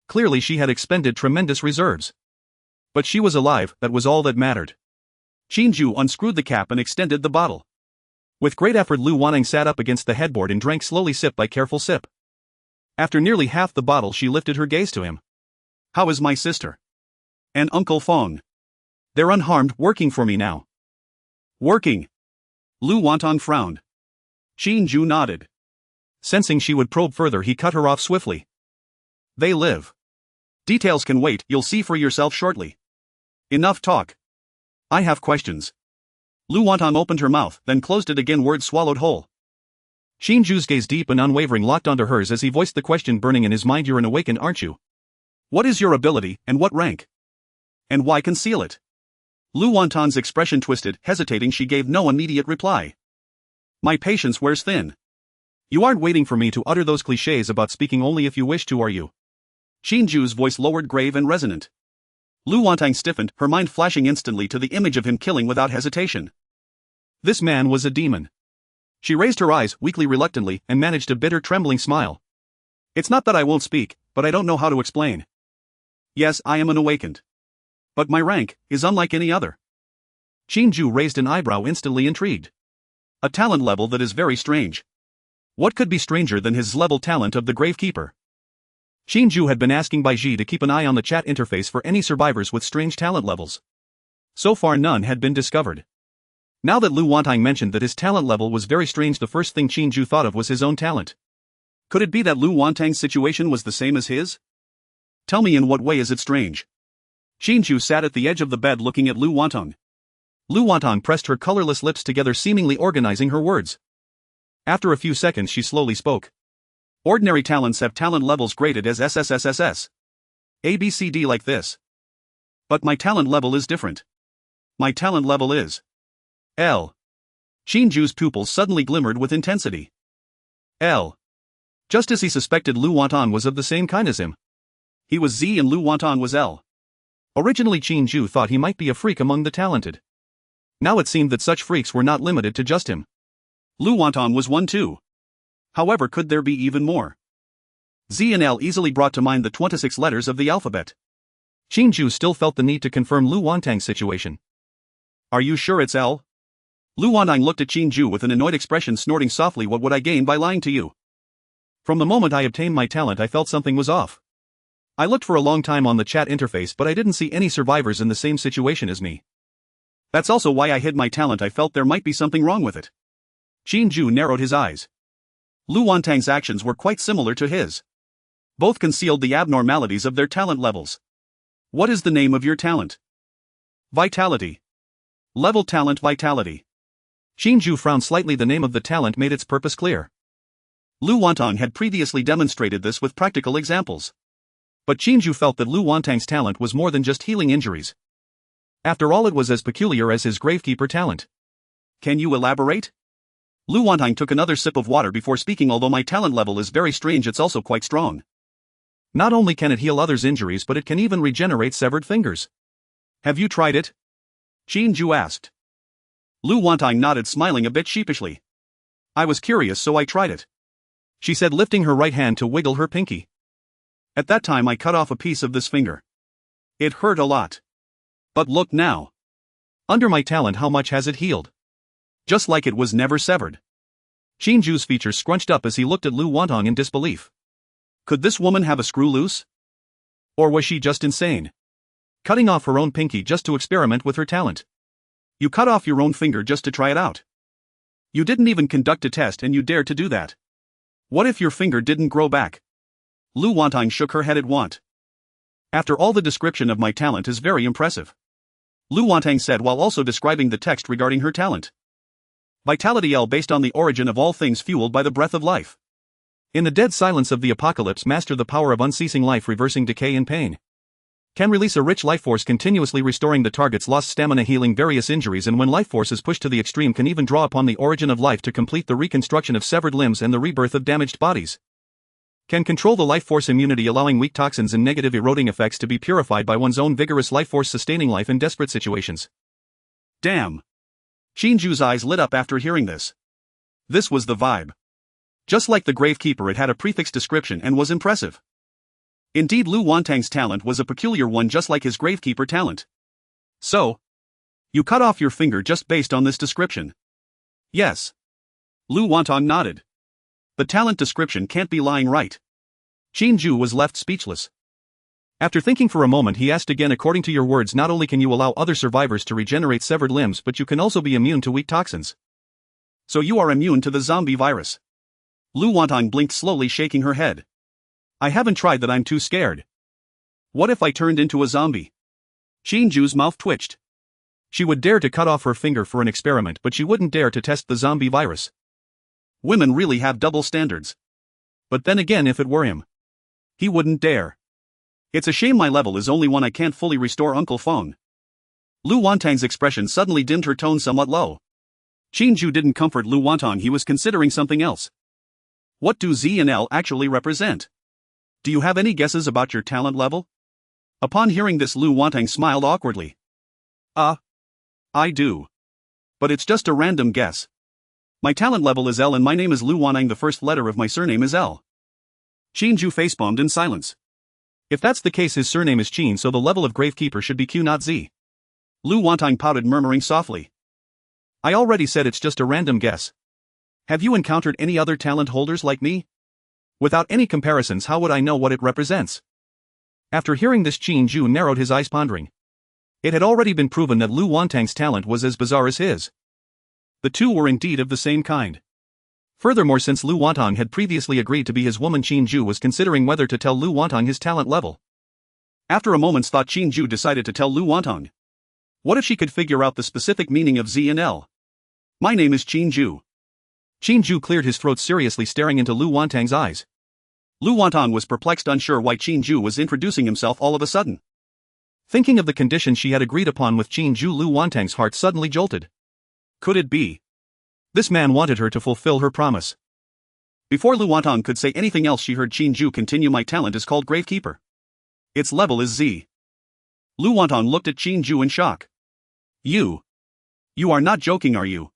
Clearly she had expended tremendous reserves. But she was alive, that was all that mattered. Qin Jue unscrewed the cap and extended the bottle. With great effort, Lu Wantang sat up against the headboard and drank slowly, sip by careful sip. After nearly half the bottle she lifted her gaze to him. How is my sister? And Uncle Fong? They're unharmed, working for me now. Working? Lu Wantang frowned. Qin Jue nodded. Sensing she would probe further, he cut her off swiftly. They live. Details can wait, you'll see for yourself shortly. Enough talk. I have questions. Lu Wantang opened her mouth, then closed it again, words swallowed whole. Qin Jue's gaze, deep and unwavering, locked onto hers as he voiced the question burning in his mind. You're an awakened, aren't you? What is your ability, and what rank? And why conceal it? Lu Wantang's expression twisted, hesitating. She gave no immediate reply. My patience wears thin. You aren't waiting for me to utter those clichés about speaking only if you wish to, are you? Qin Jue's voice lowered, grave and resonant. Lu Wantang stiffened, her mind flashing instantly to the image of him killing without hesitation. This man was a demon. She raised her eyes, weakly, reluctantly, and managed a bitter, trembling smile. It's not that I won't speak, but I don't know how to explain. Yes, I am an awakened. But my rank is unlike any other. Qin Jue raised an eyebrow, instantly intrigued. A talent level that is very strange. What could be stranger than his level talent of the Gravekeeper? Qin Jue had been asking Bai Ji to keep an eye on the chat interface for any survivors with strange talent levels. So far none had been discovered. Now that Lu Wantang mentioned that his talent level was very strange, the first thing Qin Jue thought of was his own talent. Could it be that Lu Wantang's situation was the same as his? Tell me, in what way is it strange? Qin Jue sat at the edge of the bed looking at Lu Wantang. Lu Wantang pressed her colorless lips together, seemingly organizing her words. After a few seconds she slowly spoke. Ordinary talents have talent levels graded as SSS. ABCD like this. But my talent level is different. My talent level is L. Qin Jue's pupils suddenly glimmered with intensity. L. Just as he suspected, Lu Wantang was of the same kind as him. He was Z and Lu Wantang was L. Originally Qin Jue thought he might be a freak among the talented. Now it seemed that such freaks were not limited to just him. Lu Wantang was one too. However, could there be even more? Z and L easily brought to mind the 26 letters of the alphabet. Qin Jue still felt the need to confirm Lu Wantang's situation. Are you sure it's L? Lu Wantang looked at Qin Jue with an annoyed expression, snorting softly. What would I gain by lying to you? From the moment I obtained my talent I felt something was off. I looked for a long time on the chat interface, but I didn't see any survivors in the same situation as me. That's also why I hid my talent. I felt there might be something wrong with it. Qin Jue narrowed his eyes. Lu Wantang's actions were quite similar to his. Both concealed the abnormalities of their talent levels. What is the name of your talent? Vitality. Level talent Vitality. Qin Jue frowned slightly. The name of the talent made its purpose clear. Lu Wantang had previously demonstrated this with practical examples. But Qin Jue felt that Lu Wantang's talent was more than just healing injuries. After all, it was as peculiar as his Gravekeeper talent. Can you elaborate? Lu Wantang took another sip of water before speaking. Although my talent level is very strange, it's also quite strong. Not only can it heal others' injuries, but it can even regenerate severed fingers. Have you tried it? Qin Jue asked. Lu Wantang nodded, smiling a bit sheepishly. I was curious, so I tried it, she said, lifting her right hand to wiggle her pinky. At that time I cut off a piece of this finger. It hurt a lot. But look now. Under my talent, how much has it healed? Just like it was never severed. Qin Jue's features scrunched up as he looked at Lu Wantang in disbelief. Could this woman have a screw loose? Or was she just insane? Cutting off her own pinky just to experiment with her talent. You cut off your own finger just to try it out. You didn't even conduct a test and you dared to do that. What if your finger didn't grow back? Lu Wantang shook her head at want. After all, the description of my talent is very impressive, Lu Wantang said while also describing the text regarding her talent. Vitality L, based on the origin of all things, fueled by the breath of life. In the dead silence of the apocalypse, master the power of unceasing life, reversing decay and pain. Can release a rich life force, continuously restoring the target's lost stamina, healing various injuries, and when life force is pushed to the extreme, can even draw upon the origin of life to complete the reconstruction of severed limbs and the rebirth of damaged bodies. Can control the life force immunity, allowing weak toxins and negative eroding effects to be purified by one's own vigorous life force, sustaining life in desperate situations. Damn. Qin Jue's eyes lit up after hearing this. This was the vibe. Just like the Gravekeeper, it had a prefix description and was impressive. Indeed, Lu Wantang's talent was a peculiar one, just like his Gravekeeper talent. So, you cut off your finger just based on this description? Yes. Lu Wantang nodded. The talent description can't be lying, right? Qin Jue was left speechless. After thinking for a moment, he asked again, according to your words, not only can you allow other survivors to regenerate severed limbs, but you can also be immune to weak toxins. So you are immune to the zombie virus? Lu Wantang blinked slowly, shaking her head. I haven't tried that, I'm too scared. What if I turned into a zombie? Qin Jue's mouth twitched. She would dare to cut off her finger for an experiment, but she wouldn't dare to test the zombie virus. Women really have double standards. But then again, if it were him, he wouldn't dare. It's a shame my level is only one. I can't fully restore Uncle Feng. Lu Wantang's expression suddenly dimmed, her tone somewhat low. Qin Jue didn't comfort Lu Wantang, he was considering something else. What do Z and L actually represent? Do you have any guesses about your talent level? Upon hearing this, Lu Wantang smiled awkwardly. I do. But it's just a random guess. My talent level is L and my name is Lu Wantang. The first letter of my surname is L. Qin Jue facepalmed in silence. If that's the case, his surname is Qin, so the level of gravekeeper should be Q, not Z. Lu Wantang pouted, murmuring softly. I already said it's just a random guess. Have you encountered any other talent holders like me? Without any comparisons, how would I know what it represents? After hearing this, Qin Jue narrowed his eyes, pondering. It had already been proven that Lu Wantang's talent was as bizarre as his. The two were indeed of the same kind. Furthermore, since Lu Wantang had previously agreed to be his woman, Qin Jue was considering whether to tell Lu Wantang his talent level. After a moment's thought, Qin Jue decided to tell Lu Wantang. What if she could figure out the specific meaning of Z and L? My name is Qin Jue. Qin Jue cleared his throat, seriously staring into Lu Wantang's eyes. Lu Wantang was perplexed, unsure why Qin Jue was introducing himself all of a sudden. Thinking of the conditions she had agreed upon with Qin Jue, Lu Wantang's heart suddenly jolted. Could it be? This man wanted her to fulfill her promise. Before Lu Wantang could say anything else, she heard Qin Jue continue, my talent is called Gravekeeper. Its level is Z. Lu Wantang looked at Qin Jue in shock. You are not joking, are you?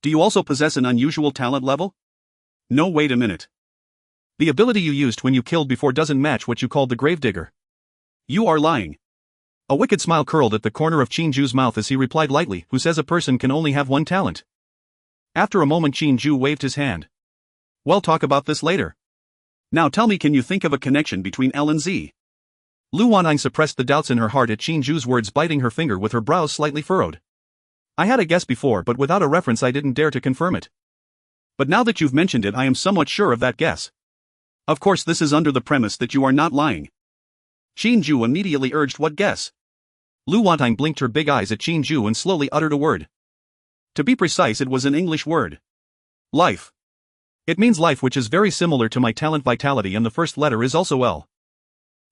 Do you also possess an unusual talent level? No, wait a minute. The ability you used when you killed before doesn't match what you called the Gravedigger. You are lying. A wicked smile curled at the corner of Qin Jue's mouth as he replied lightly, who says a person can only have one talent? After a moment, Qin Jue waved his hand. Well, talk about this later. Now tell me, can you think of a connection between L and Z? Lu Wantang suppressed the doubts in her heart at Qin Jue's words, biting her finger with her brows slightly furrowed. I had a guess before, but without a reference I didn't dare to confirm it. But now that you've mentioned it, I am somewhat sure of that guess. Of course, this is under the premise that you are not lying. Qin Jue immediately urged, what guess? Lu Wantang blinked her big eyes at Qin Jue and slowly uttered a word. To be precise, it was an English word. Life. It means life, which is very similar to my talent vitality, and the first letter is also L.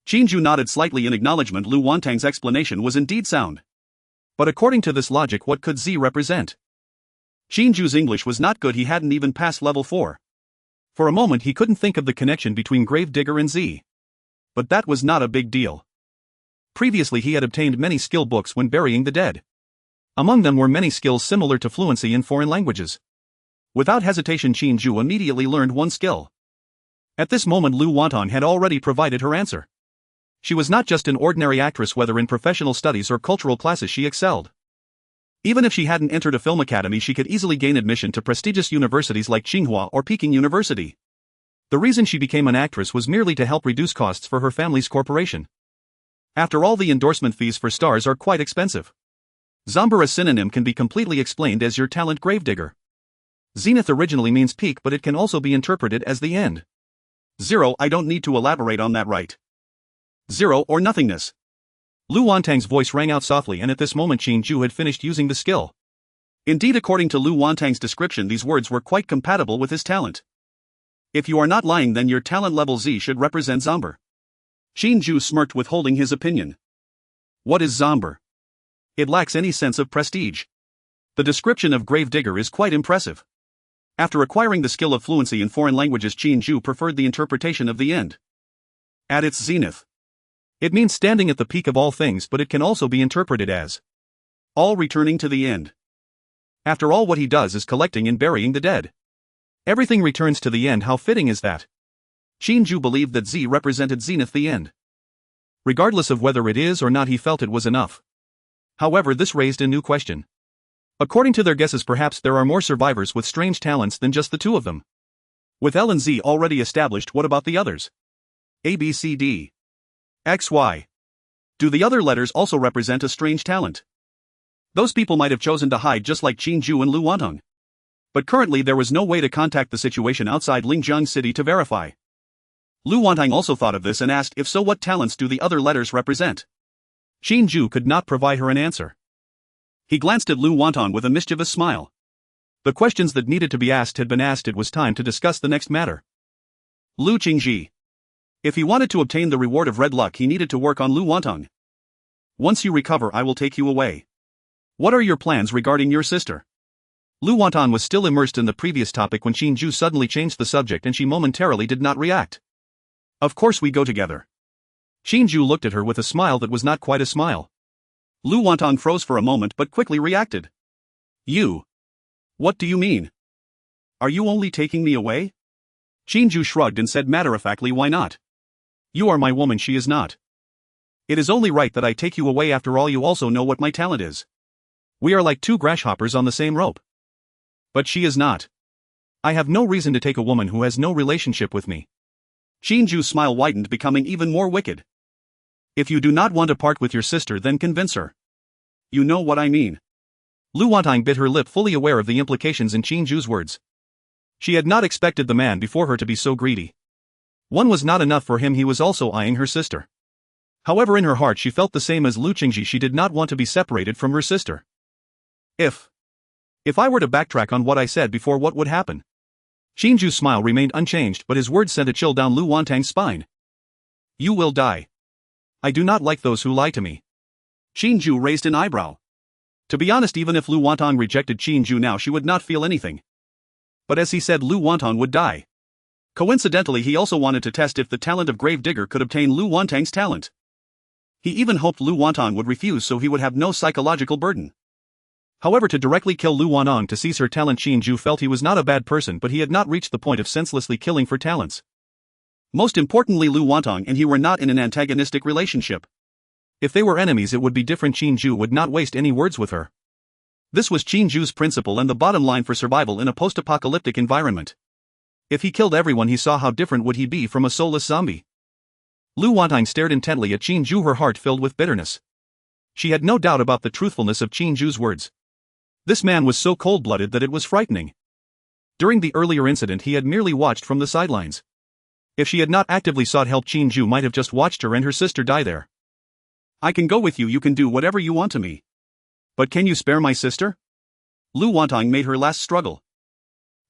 Qin Jue nodded slightly in acknowledgement. Lu Wantang's explanation was indeed sound. But according to this logic, what could Z represent? Qin Jue's English was not good, he hadn't even passed level 4. For a moment he couldn't think of the connection between Gravedigger and Z. But that was not a big deal. Previously he had obtained many skill books when burying the dead. Among them were many skills similar to fluency in foreign languages. Without hesitation, Qin Jue immediately learned one skill. At this moment Lu Wantang had already provided her answer. She was not just an ordinary actress, whether in professional studies or cultural classes she excelled. Even if she hadn't entered a film academy, she could easily gain admission to prestigious universities like Tsinghua or Peking University. The reason she became an actress was merely to help reduce costs for her family's corporation. After all, the endorsement fees for stars are quite expensive. Zomber, a synonym, can be completely explained as your talent Gravedigger. Zenith originally means peak, but it can also be interpreted as the end. Zero, I don't need to elaborate on that, right? Zero or nothingness. Lu Wantang's voice rang out softly, and at this moment Qin Jue had finished using the skill. Indeed, according to Lu Wantang's description, these words were quite compatible with his talent. If you are not lying, then your talent level Z should represent Zomber. Qin Jue smirked, withholding his opinion. What is Zomber? It lacks any sense of prestige. The description of Gravedigger is quite impressive. After acquiring the skill of fluency in foreign languages, Qin Jue preferred the interpretation of the end. At its zenith. It means standing at the peak of all things, but it can also be interpreted as all returning to the end. After all, what he does is collecting and burying the dead. Everything returns to the end. How fitting is that? Qin Jue believed that Z represented zenith, the end. Regardless of whether it is or not, he felt it was enough. However, this raised a new question. According to their guesses, perhaps there are more survivors with strange talents than just the two of them. With L and Z already established, what about the others? A, B, C, D. X, Y. Do the other letters also represent a strange talent? Those people might have chosen to hide, just like Qin Jue and Lu Wantang. But currently there was no way to contact the situation outside Lingjiang City to verify. Lu Wantang also thought of this and asked, if so, what talents do the other letters represent? Qin Jue could not provide her an answer. He glanced at Lu Wantang with a mischievous smile. The questions that needed to be asked had been asked. It was time to discuss the next matter. Lu Qingji. If he wanted to obtain the reward of red luck, he needed to work on Lu Wantang. Once you recover, I will take you away. What are your plans regarding your sister? Lu Wantang was still immersed in the previous topic when Qin Jue suddenly changed the subject, and she momentarily did not react. Of course we go together. Qin Jue looked at her with a smile that was not quite a smile. Lu Wantang froze for a moment but quickly reacted. You? What do you mean? Are you only taking me away? Qin Jue shrugged and said matter-of-factly, why not? You are my woman, she is not. It is only right that I take you away, after all you also know what my talent is. We are like two grasshoppers on the same rope. But she is not. I have no reason to take a woman who has no relationship with me. Qin Jue's smile widened, becoming even more wicked. If you do not want to part with your sister, then convince her. You know what I mean. Lu Wantang bit her lip, fully aware of the implications in Qin Jue's words. She had not expected the man before her to be so greedy. One was not enough for him, he was also eyeing her sister. However, in her heart she felt the same as Lu Qingji, she did not want to be separated from her sister. If I were to backtrack on what I said before, what would happen? Qin Jue's smile remained unchanged, but his words sent a chill down Lu Wantang's spine. You will die. I do not like those who lie to me. Qin Jue raised an eyebrow. To be honest, even if Lu Wantang rejected Qin Jue now, she would not feel anything. But as he said, Lu Wantang would die. Coincidentally, he also wanted to test if the talent of Gravedigger could obtain Lu Wantang's talent. He even hoped Lu Wantang would refuse so he would have no psychological burden. However, to directly kill Lu Wantang to seize her talent, Qin Jue felt he was not a bad person, but he had not reached the point of senselessly killing for talents. Most importantly, Lu Wantang and he were not in an antagonistic relationship. If they were enemies, it would be different. Qin Jue would not waste any words with her. This was Qin Jue's principle and the bottom line for survival in a post-apocalyptic environment. If he killed everyone he saw, how different would he be from a soulless zombie? Lu Wantang stared intently at Qin Jue, her heart filled with bitterness. She had no doubt about the truthfulness of Qin Jue's words. This man was so cold-blooded that it was frightening. During the earlier incident, he had merely watched from the sidelines. If she had not actively sought help, Qin Jue might have just watched her and her sister die there. I can go with you, you can do whatever you want to me. But can you spare my sister? Lu Wantang made her last struggle.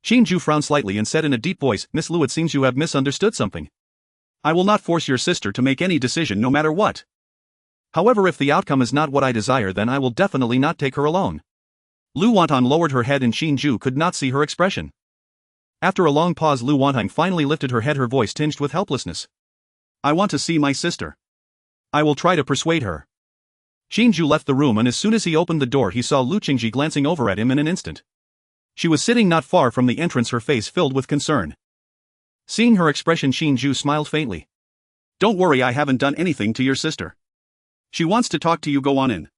Qin Jue frowned slightly and said in a deep voice, Miss Lu, it seems you have misunderstood something. I will not force your sister to make any decision no matter what. However, if the outcome is not what I desire, then I will definitely not take her alone. Lu Wantang lowered her head and Qin Jue could not see her expression. After a long pause, Lu Wantang finally lifted her head, her voice tinged with helplessness. I want to see my sister. I will try to persuade her. Qin Jue left the room, and as soon as he opened the door he saw Lu Qingji glancing over at him in an instant. She was sitting not far from the entrance, her face filled with concern. Seeing her expression, Qin Jue smiled faintly. Don't worry, I haven't done anything to your sister. She wants to talk to you, go on in.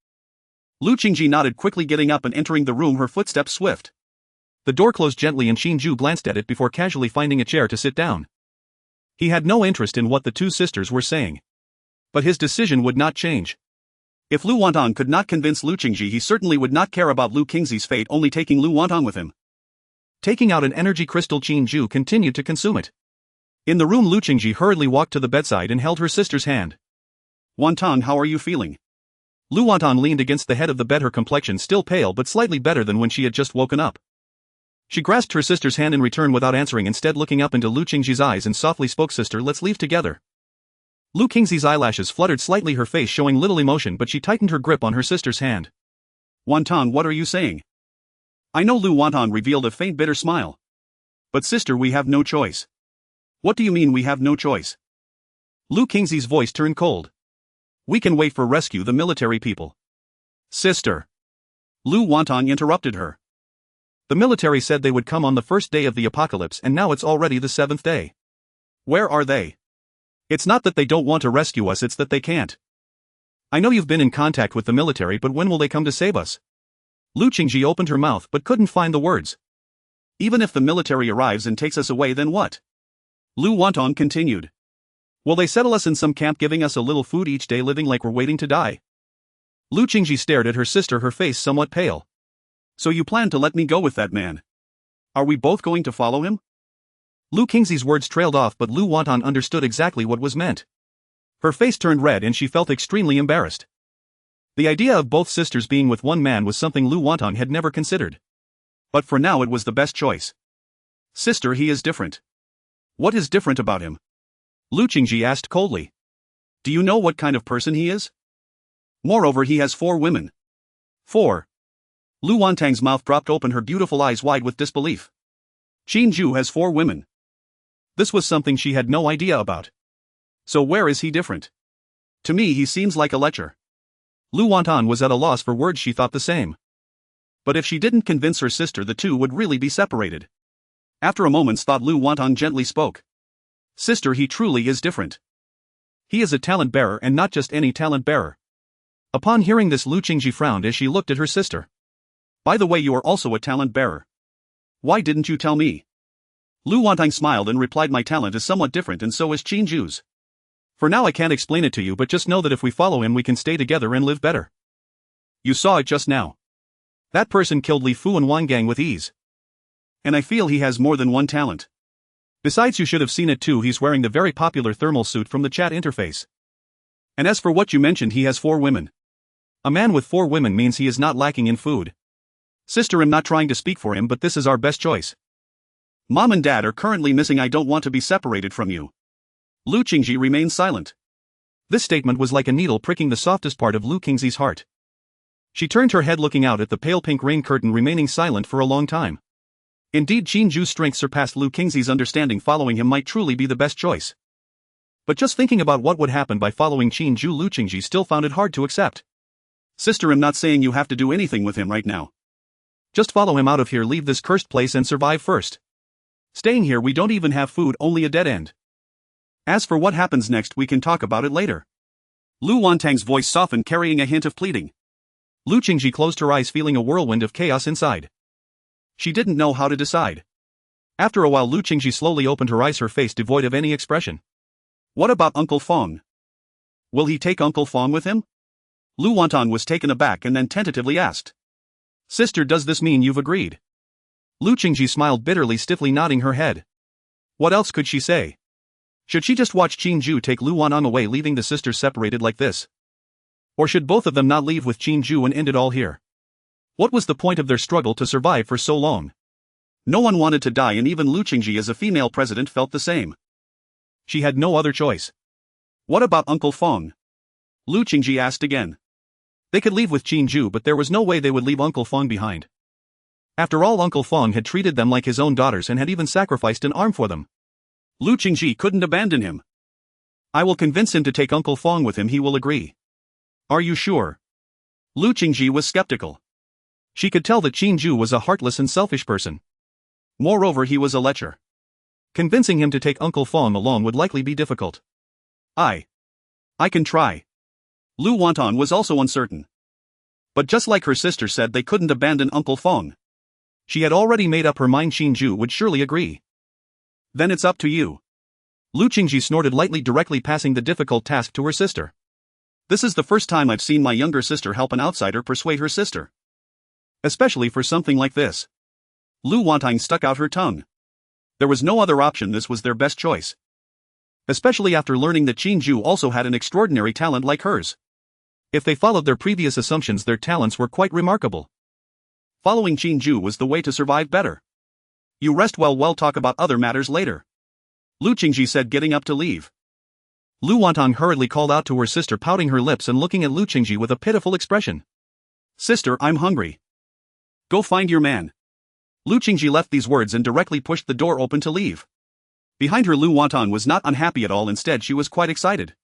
Lu Qingji nodded, quickly getting up and entering the room, her footsteps swift. The door closed gently and Qin Jue glanced at it before casually finding a chair to sit down. He had no interest in what the two sisters were saying. But his decision would not change. If Lu Wantang could not convince Lu Qingji, he certainly would not care about Lu Qingji's fate, only taking Lu Wantang with him. Taking out an energy crystal, Qin Jue continued to consume it. In the room, Lu Qingji hurriedly walked to the bedside and held her sister's hand. Wantang, how are you feeling? Lu Wantang leaned against the head of the bed, her complexion still pale but slightly better than when she had just woken up. She grasped her sister's hand in return without answering, instead looking up into Lu Qingji's eyes and softly spoke, Sister, let's leave together. Lu Qingji's eyelashes fluttered slightly, her face showing little emotion, but she tightened her grip on her sister's hand. Wantang, what are you saying? I know. Lu Wantang revealed a faint bitter smile. But sister, we have no choice. What do you mean we have no choice? Lu Qingji's voice turned cold. We can wait for rescue the military people. Sister. Lu Wantang interrupted her. The military said they would come on the first day of the apocalypse, and now it's already the 7th day. Where are they? It's not that they don't want to rescue us, it's that they can't. I know you've been in contact with the military, but when will they come to save us? Lu Qingji opened her mouth but couldn't find the words. Even if the military arrives and takes us away, then what? Lu Wantang continued. Will they settle us in some camp, giving us a little food each day, living like we're waiting to die? Lu Qingji stared at her sister, her face somewhat pale. So you plan to let me go with that man? Are we both going to follow him? Lu Qingji's words trailed off, but Lu Wantang understood exactly what was meant. Her face turned red and she felt extremely embarrassed. The idea of both sisters being with one man was something Lu Wantang had never considered. But for now it was the best choice. Sister, he is different. What is different about him? Lu Qingji asked coldly. Do you know what kind of person he is? Moreover, he has 4 women. 4. Lu Wantang's mouth dropped open, her beautiful eyes wide with disbelief. Qin Jue has 4 women. This was something she had no idea about. So where is he different? To me he seems like a lecher. Lu Wantang was at a loss for words, she thought the same. But if she didn't convince her sister, the two would really be separated. After a moment's thought, Lu Wantang gently spoke. Sister, he truly is different. He is a talent bearer and not just any talent bearer. Upon hearing this, Lu Qingji frowned as she looked at her sister. By the way, you are also a talent bearer. Why didn't you tell me? Lu Wantang smiled and replied, my talent is somewhat different and so is Qin Jue's. For now I can't explain it to you, but just know that if we follow him we can stay together and live better. You saw it just now. That person killed Li Fu and Wang Gang with ease. And I feel he has more than one talent. Besides, you should have seen it too, he's wearing the very popular thermal suit from the chat interface. And as for what you mentioned, he has 4 women. A man with 4 women means he is not lacking in food. Sister, I'm not trying to speak for him, but this is our best choice. Mom and Dad are currently missing. I don't want to be separated from you. Lu Qingji remained silent. This statement was like a needle pricking the softest part of Lu Qingji's heart. She turned her head looking out at the pale pink rain curtain, remaining silent for a long time. Indeed, Qin Jue's strength surpassed Lu Qingji's understanding. Following him might truly be the best choice. But just thinking about what would happen by following Qin Jue, Lu Qingji still found it hard to accept. Sister, I'm not saying you have to do anything with him right now. Just follow him out of here, leave this cursed place and survive first. Staying here we don't even have food, only a dead end. As for what happens next, we can talk about it later. Lu Wantang's voice softened, carrying a hint of pleading. Lu Qingji closed her eyes, feeling a whirlwind of chaos inside. She didn't know how to decide. After a while, Lu Qingji slowly opened her eyes, her face devoid of any expression. What about Uncle Fong? Will he take Uncle Fong with him? Lu Wantang was taken aback and then tentatively asked. Sister, does this mean you've agreed? Lu Qingji smiled bitterly, stiffly nodding her head. What else could she say? Should she just watch Qin Jue take Lu Wantang away, leaving the sisters separated like this? Or should both of them not leave with Qin Jue and end it all here? What was the point of their struggle to survive for so long? No one wanted to die, and even Lu Qingji as a female president felt the same. She had no other choice. What about Uncle Fong? Lu Qingji asked again. They could leave with Qin Jue, but there was no way they would leave Uncle Fong behind. After all, Uncle Fong had treated them like his own daughters and had even sacrificed an arm for them. Lu Qingji couldn't abandon him. I will convince him to take Uncle Fong with him, he will agree. Are you sure? Lu Qingji was skeptical. She could tell that Qin Jue was a heartless and selfish person. Moreover, he was a lecher. Convincing him to take Uncle Fong alone would likely be difficult. I can try. Lu Wantang was also uncertain. But just like her sister said, they couldn't abandon Uncle Fong. She had already made up her mind, Qin Jue would surely agree. Then it's up to you. Lu Qingji snorted lightly, directly passing the difficult task to her sister. This is the first time I've seen my younger sister help an outsider persuade her sister. Especially for something like this. Lu Wantang stuck out her tongue. There was no other option, this was their best choice. Especially after learning that Qin Jue also had an extraordinary talent like hers. If they followed their previous assumptions, their talents were quite remarkable. Following Qin Jue was the way to survive better. You rest well, we'll talk about other matters later. Lu Qingji said, getting up to leave. Lu Wantang hurriedly called out to her sister, pouting her lips and looking at Lu Qingji with a pitiful expression. Sister, I'm hungry. Go find your man. Lu Qingji left these words and directly pushed the door open to leave. Behind her, Lu Wantang was not unhappy at all, instead she was quite excited.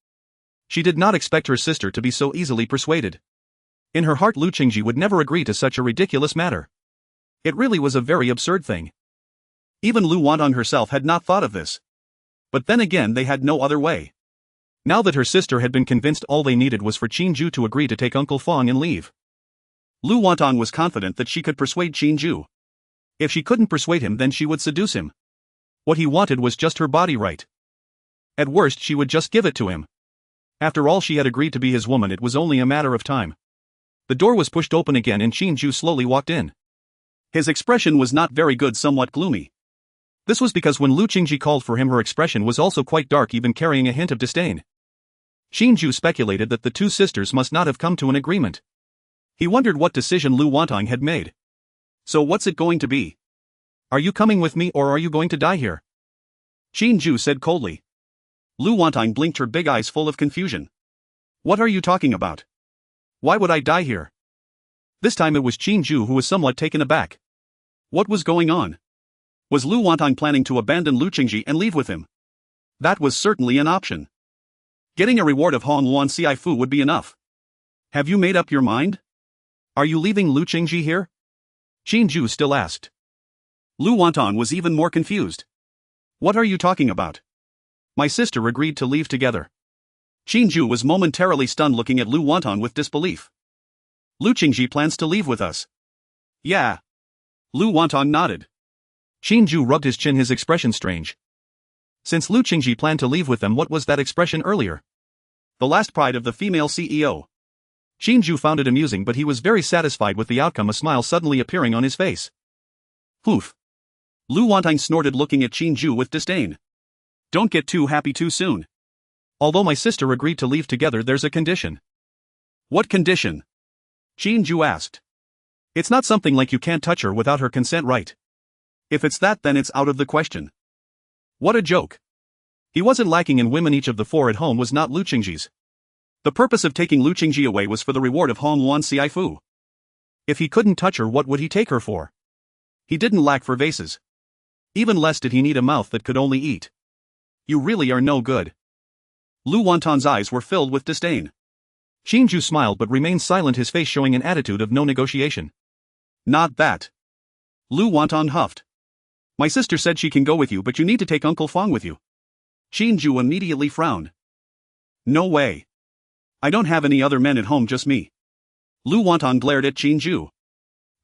She did not expect her sister to be so easily persuaded. In her heart, Lu Qingji would never agree to such a ridiculous matter. It really was a very absurd thing. Even Lu Wantang herself had not thought of this. But then again, they had no other way. Now that her sister had been convinced, all they needed was for Qin Jue to agree to take Uncle Fong and leave. Lu Wantang was confident that she could persuade Qin Jue. If she couldn't persuade him, then she would seduce him. What he wanted was just her body right. At worst, she would just give it to him. After all, she had agreed to be his woman, it was only a matter of time. The door was pushed open again and Qin Jue slowly walked in. His expression was not very good, somewhat gloomy. This was because when Lu Qingji called for him, her expression was also quite dark, even carrying a hint of disdain. Qin Jue speculated that the two sisters must not have come to an agreement. He wondered what decision Lu Wantang had made. So what's it going to be? Are you coming with me or are you going to die here? Qin Jue said coldly. Lu Wantang blinked, her big eyes full of confusion. What are you talking about? Why would I die here? This time it was Qin Jue who was somewhat taken aback. What was going on? Was Lu Wantang planning to abandon Lu Qingji and leave with him? That was certainly an option. Getting a reward of Hong Luan Ci Fu would be enough. Have you made up your mind? Are you leaving Lu Qingji here? Qin Jue still asked. Lu Wantang was even more confused. What are you talking about? My sister agreed to leave together. Qin Jue was momentarily stunned, looking at Lu Wonton with disbelief. Lu Qingji plans to leave with us. Yeah. Lu Wonton nodded. Qin Jue rubbed his chin, his expression strange. Since Lu Qingji planned to leave with them, what was that expression earlier? The last pride of the female CEO. Qin Jue found it amusing, but he was very satisfied with the outcome, a smile suddenly appearing on his face. Poof. Lu Wonton snorted, looking at Qin Jue with disdain. Don't get too happy too soon. Although my sister agreed to leave together, there's a condition. What condition? Qin Jue asked. It's not something like you can't touch her without her consent, right? If it's that, then it's out of the question. What a joke. He wasn't lacking in women. Each of the 4 at home was not Lu Qingji's. The purpose of taking Lu Qingji away was for the reward of Hong Luan Xiaifu. If he couldn't touch her, what would he take her for? He didn't lack for vases. Even less did he need a mouth that could only eat. You really are no good. Lu Wonton's eyes were filled with disdain. Qin Jue smiled but remained silent, his face showing an attitude of no negotiation. Not that. Lu Wonton huffed. My sister said she can go with you, but you need to take Uncle Fong with you. Qin Jue immediately frowned. No way. I don't have any other men at home, just me. Lu Wonton glared at Qin Jue.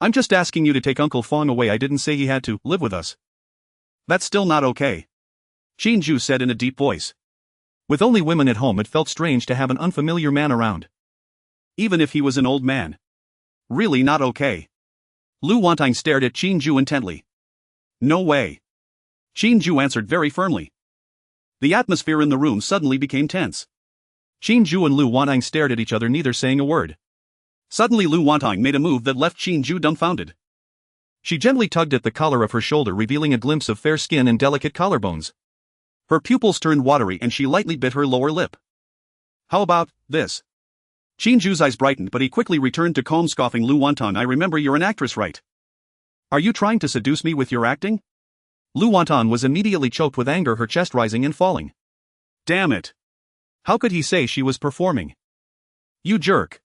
I'm just asking you to take Uncle Fong away. I didn't say he had to live with us. That's still not okay. Qin Jue said in a deep voice. With only women at home, it felt strange to have an unfamiliar man around. Even if he was an old man. Really not okay. Lu Wonton stared at Qin Jue intently. No way. Qin Jue answered very firmly. The atmosphere in the room suddenly became tense. Qin Jue and Lu Wonton stared at each other, neither saying a word. Suddenly Lu Wonton made a move that left Qin Jue dumbfounded. She gently tugged at the collar of her shoulder, revealing a glimpse of fair skin and delicate collarbones. Her pupils turned watery and she lightly bit her lower lip. How about this? Qin Jue's eyes brightened, but he quickly returned to calm, scoffing. Lu Wonton, I remember you're an actress, right? Are you trying to seduce me with your acting? Lu Wonton was immediately choked with anger, her chest rising and falling. Damn it. How could he say she was performing? You jerk.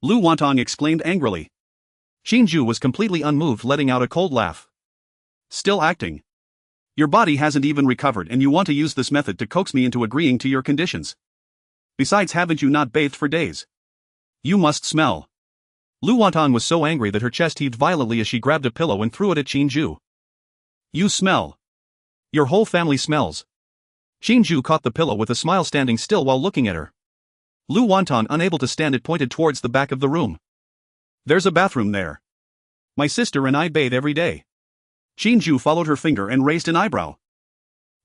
Lu Wonton exclaimed angrily. Qin Jue was completely unmoved, letting out a cold laugh. Still acting? Your body hasn't even recovered and you want to use this method to coax me into agreeing to your conditions. Besides, haven't you not bathed for days? You must smell. Lu Wonton was so angry that her chest heaved violently as she grabbed a pillow and threw it at Qin Jue. You smell. Your whole family smells. Qin Jue caught the pillow with a smile, standing still while looking at her. Lu Wonton, unable to stand it, pointed towards the back of the room. There's a bathroom there. My sister and I bathe every day. Qin Jue followed her finger and raised an eyebrow.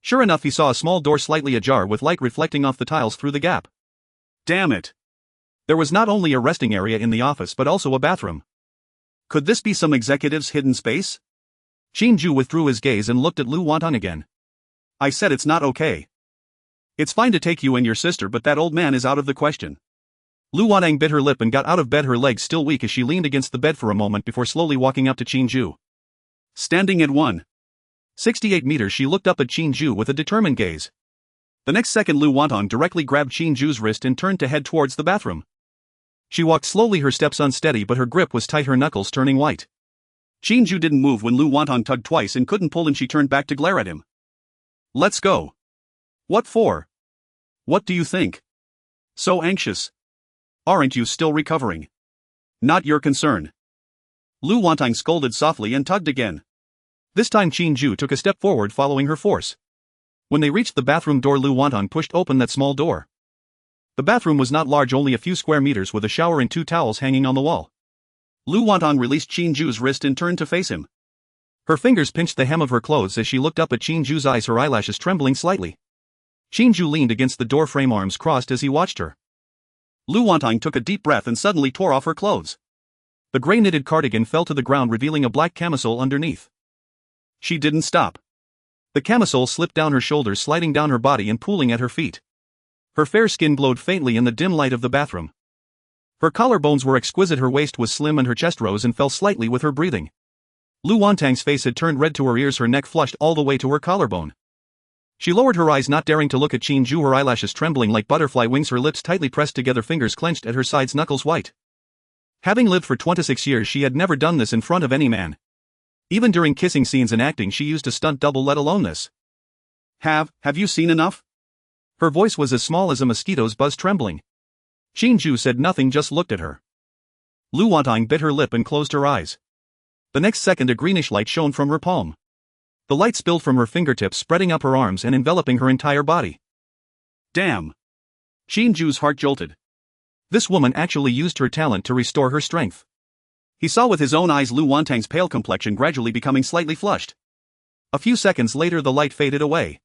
Sure enough, he saw a small door slightly ajar with light reflecting off the tiles through the gap. Damn it. There was not only a resting area in the office but also a bathroom. Could this be some executive's hidden space? Qin Jue withdrew his gaze and looked at Lu Wonton again. I said it's not okay. It's fine to take you and your sister, but that old man is out of the question. Lu Wonton bit her lip and got out of bed, her legs still weak, as she leaned against the bed for a moment before slowly walking up to Qin Jue. Standing at 168 meters, she looked up at Qin Jue with a determined gaze. The next second, Lu Wonton directly grabbed Qin Jue's wrist and turned to head towards the bathroom. She walked slowly, her steps unsteady, but her grip was tight, her knuckles turning white. Qin Jue didn't move when Lu Wonton tugged twice and couldn't pull, and she turned back to glare at him. Let's go. What for? What do you think? So anxious. Aren't you still recovering? Not your concern. Lu Wonton scolded softly and tugged again. This time Qin Jue took a step forward, following her force. When they reached the bathroom door, Lu Wonton pushed open that small door. The bathroom was not large, only a few square meters, with a shower and 2 towels hanging on the wall. Lu Wonton released Qin Jue's wrist and turned to face him. Her fingers pinched the hem of her clothes as she looked up at Qin Jue's eyes, her eyelashes trembling slightly. Qin Jue leaned against the door frame, arms crossed as he watched her. Lu Wonton took a deep breath and suddenly tore off her clothes. The gray knitted cardigan fell to the ground, revealing a black camisole underneath. She didn't stop. The camisole slipped down her shoulders, sliding down her body and pooling at her feet. Her fair skin glowed faintly in the dim light of the bathroom. Her collarbones were exquisite, her waist was slim, and her chest rose and fell slightly with her breathing. Lu Wonton's face had turned red to her ears, her neck flushed all the way to her collarbone. She lowered her eyes, not daring to look at Qin Jue, her eyelashes trembling like butterfly wings, her lips tightly pressed together, fingers clenched at her sides, knuckles white. Having lived for 26 years, she had never done this in front of any man. Even during kissing scenes and acting, she used a stunt double, let alone this. Have you seen enough? Her voice was as small as a mosquito's buzz, trembling. Qin Jue said nothing, just looked at her. Lu Wantang bit her lip and closed her eyes. The next second a greenish light shone from her palm. The light spilled from her fingertips, spreading up her arms and enveloping her entire body. Damn! Qin Jue's heart jolted. This woman actually used her talent to restore her strength. He saw with his own eyes Lu Wantang's pale complexion gradually becoming slightly flushed. A few seconds later the light faded away.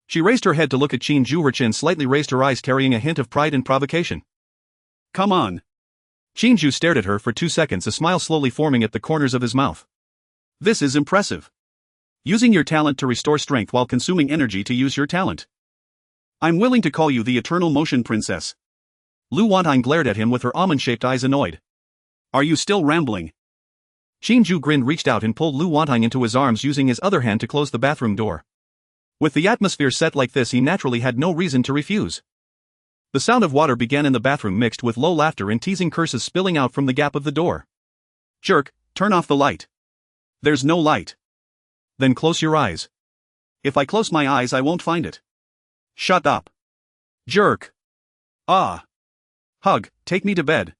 She raised her head to look at Qin Jue. Her chin slightly raised, her eyes carrying a hint of pride and provocation. Come on. Qin Jue stared at her for 2 seconds, a smile slowly forming at the corners of his mouth. This is impressive. Using your talent to restore strength while consuming energy to use your talent. I'm willing to call you the Eternal Motion Princess. Lu Wantang glared at him with her almond-shaped eyes, annoyed. Are you still rambling? Qin Jue grinned, reached out and pulled Lu Wantang into his arms, using his other hand to close the bathroom door. With the atmosphere set like this, he naturally had no reason to refuse. The sound of water began in the bathroom, mixed with low laughter and teasing curses spilling out from the gap of the door. Jerk, turn off the light. There's no light. Then close your eyes. If I close my eyes, I won't find it. Shut up. Jerk. Ah. Hug, take me to bed.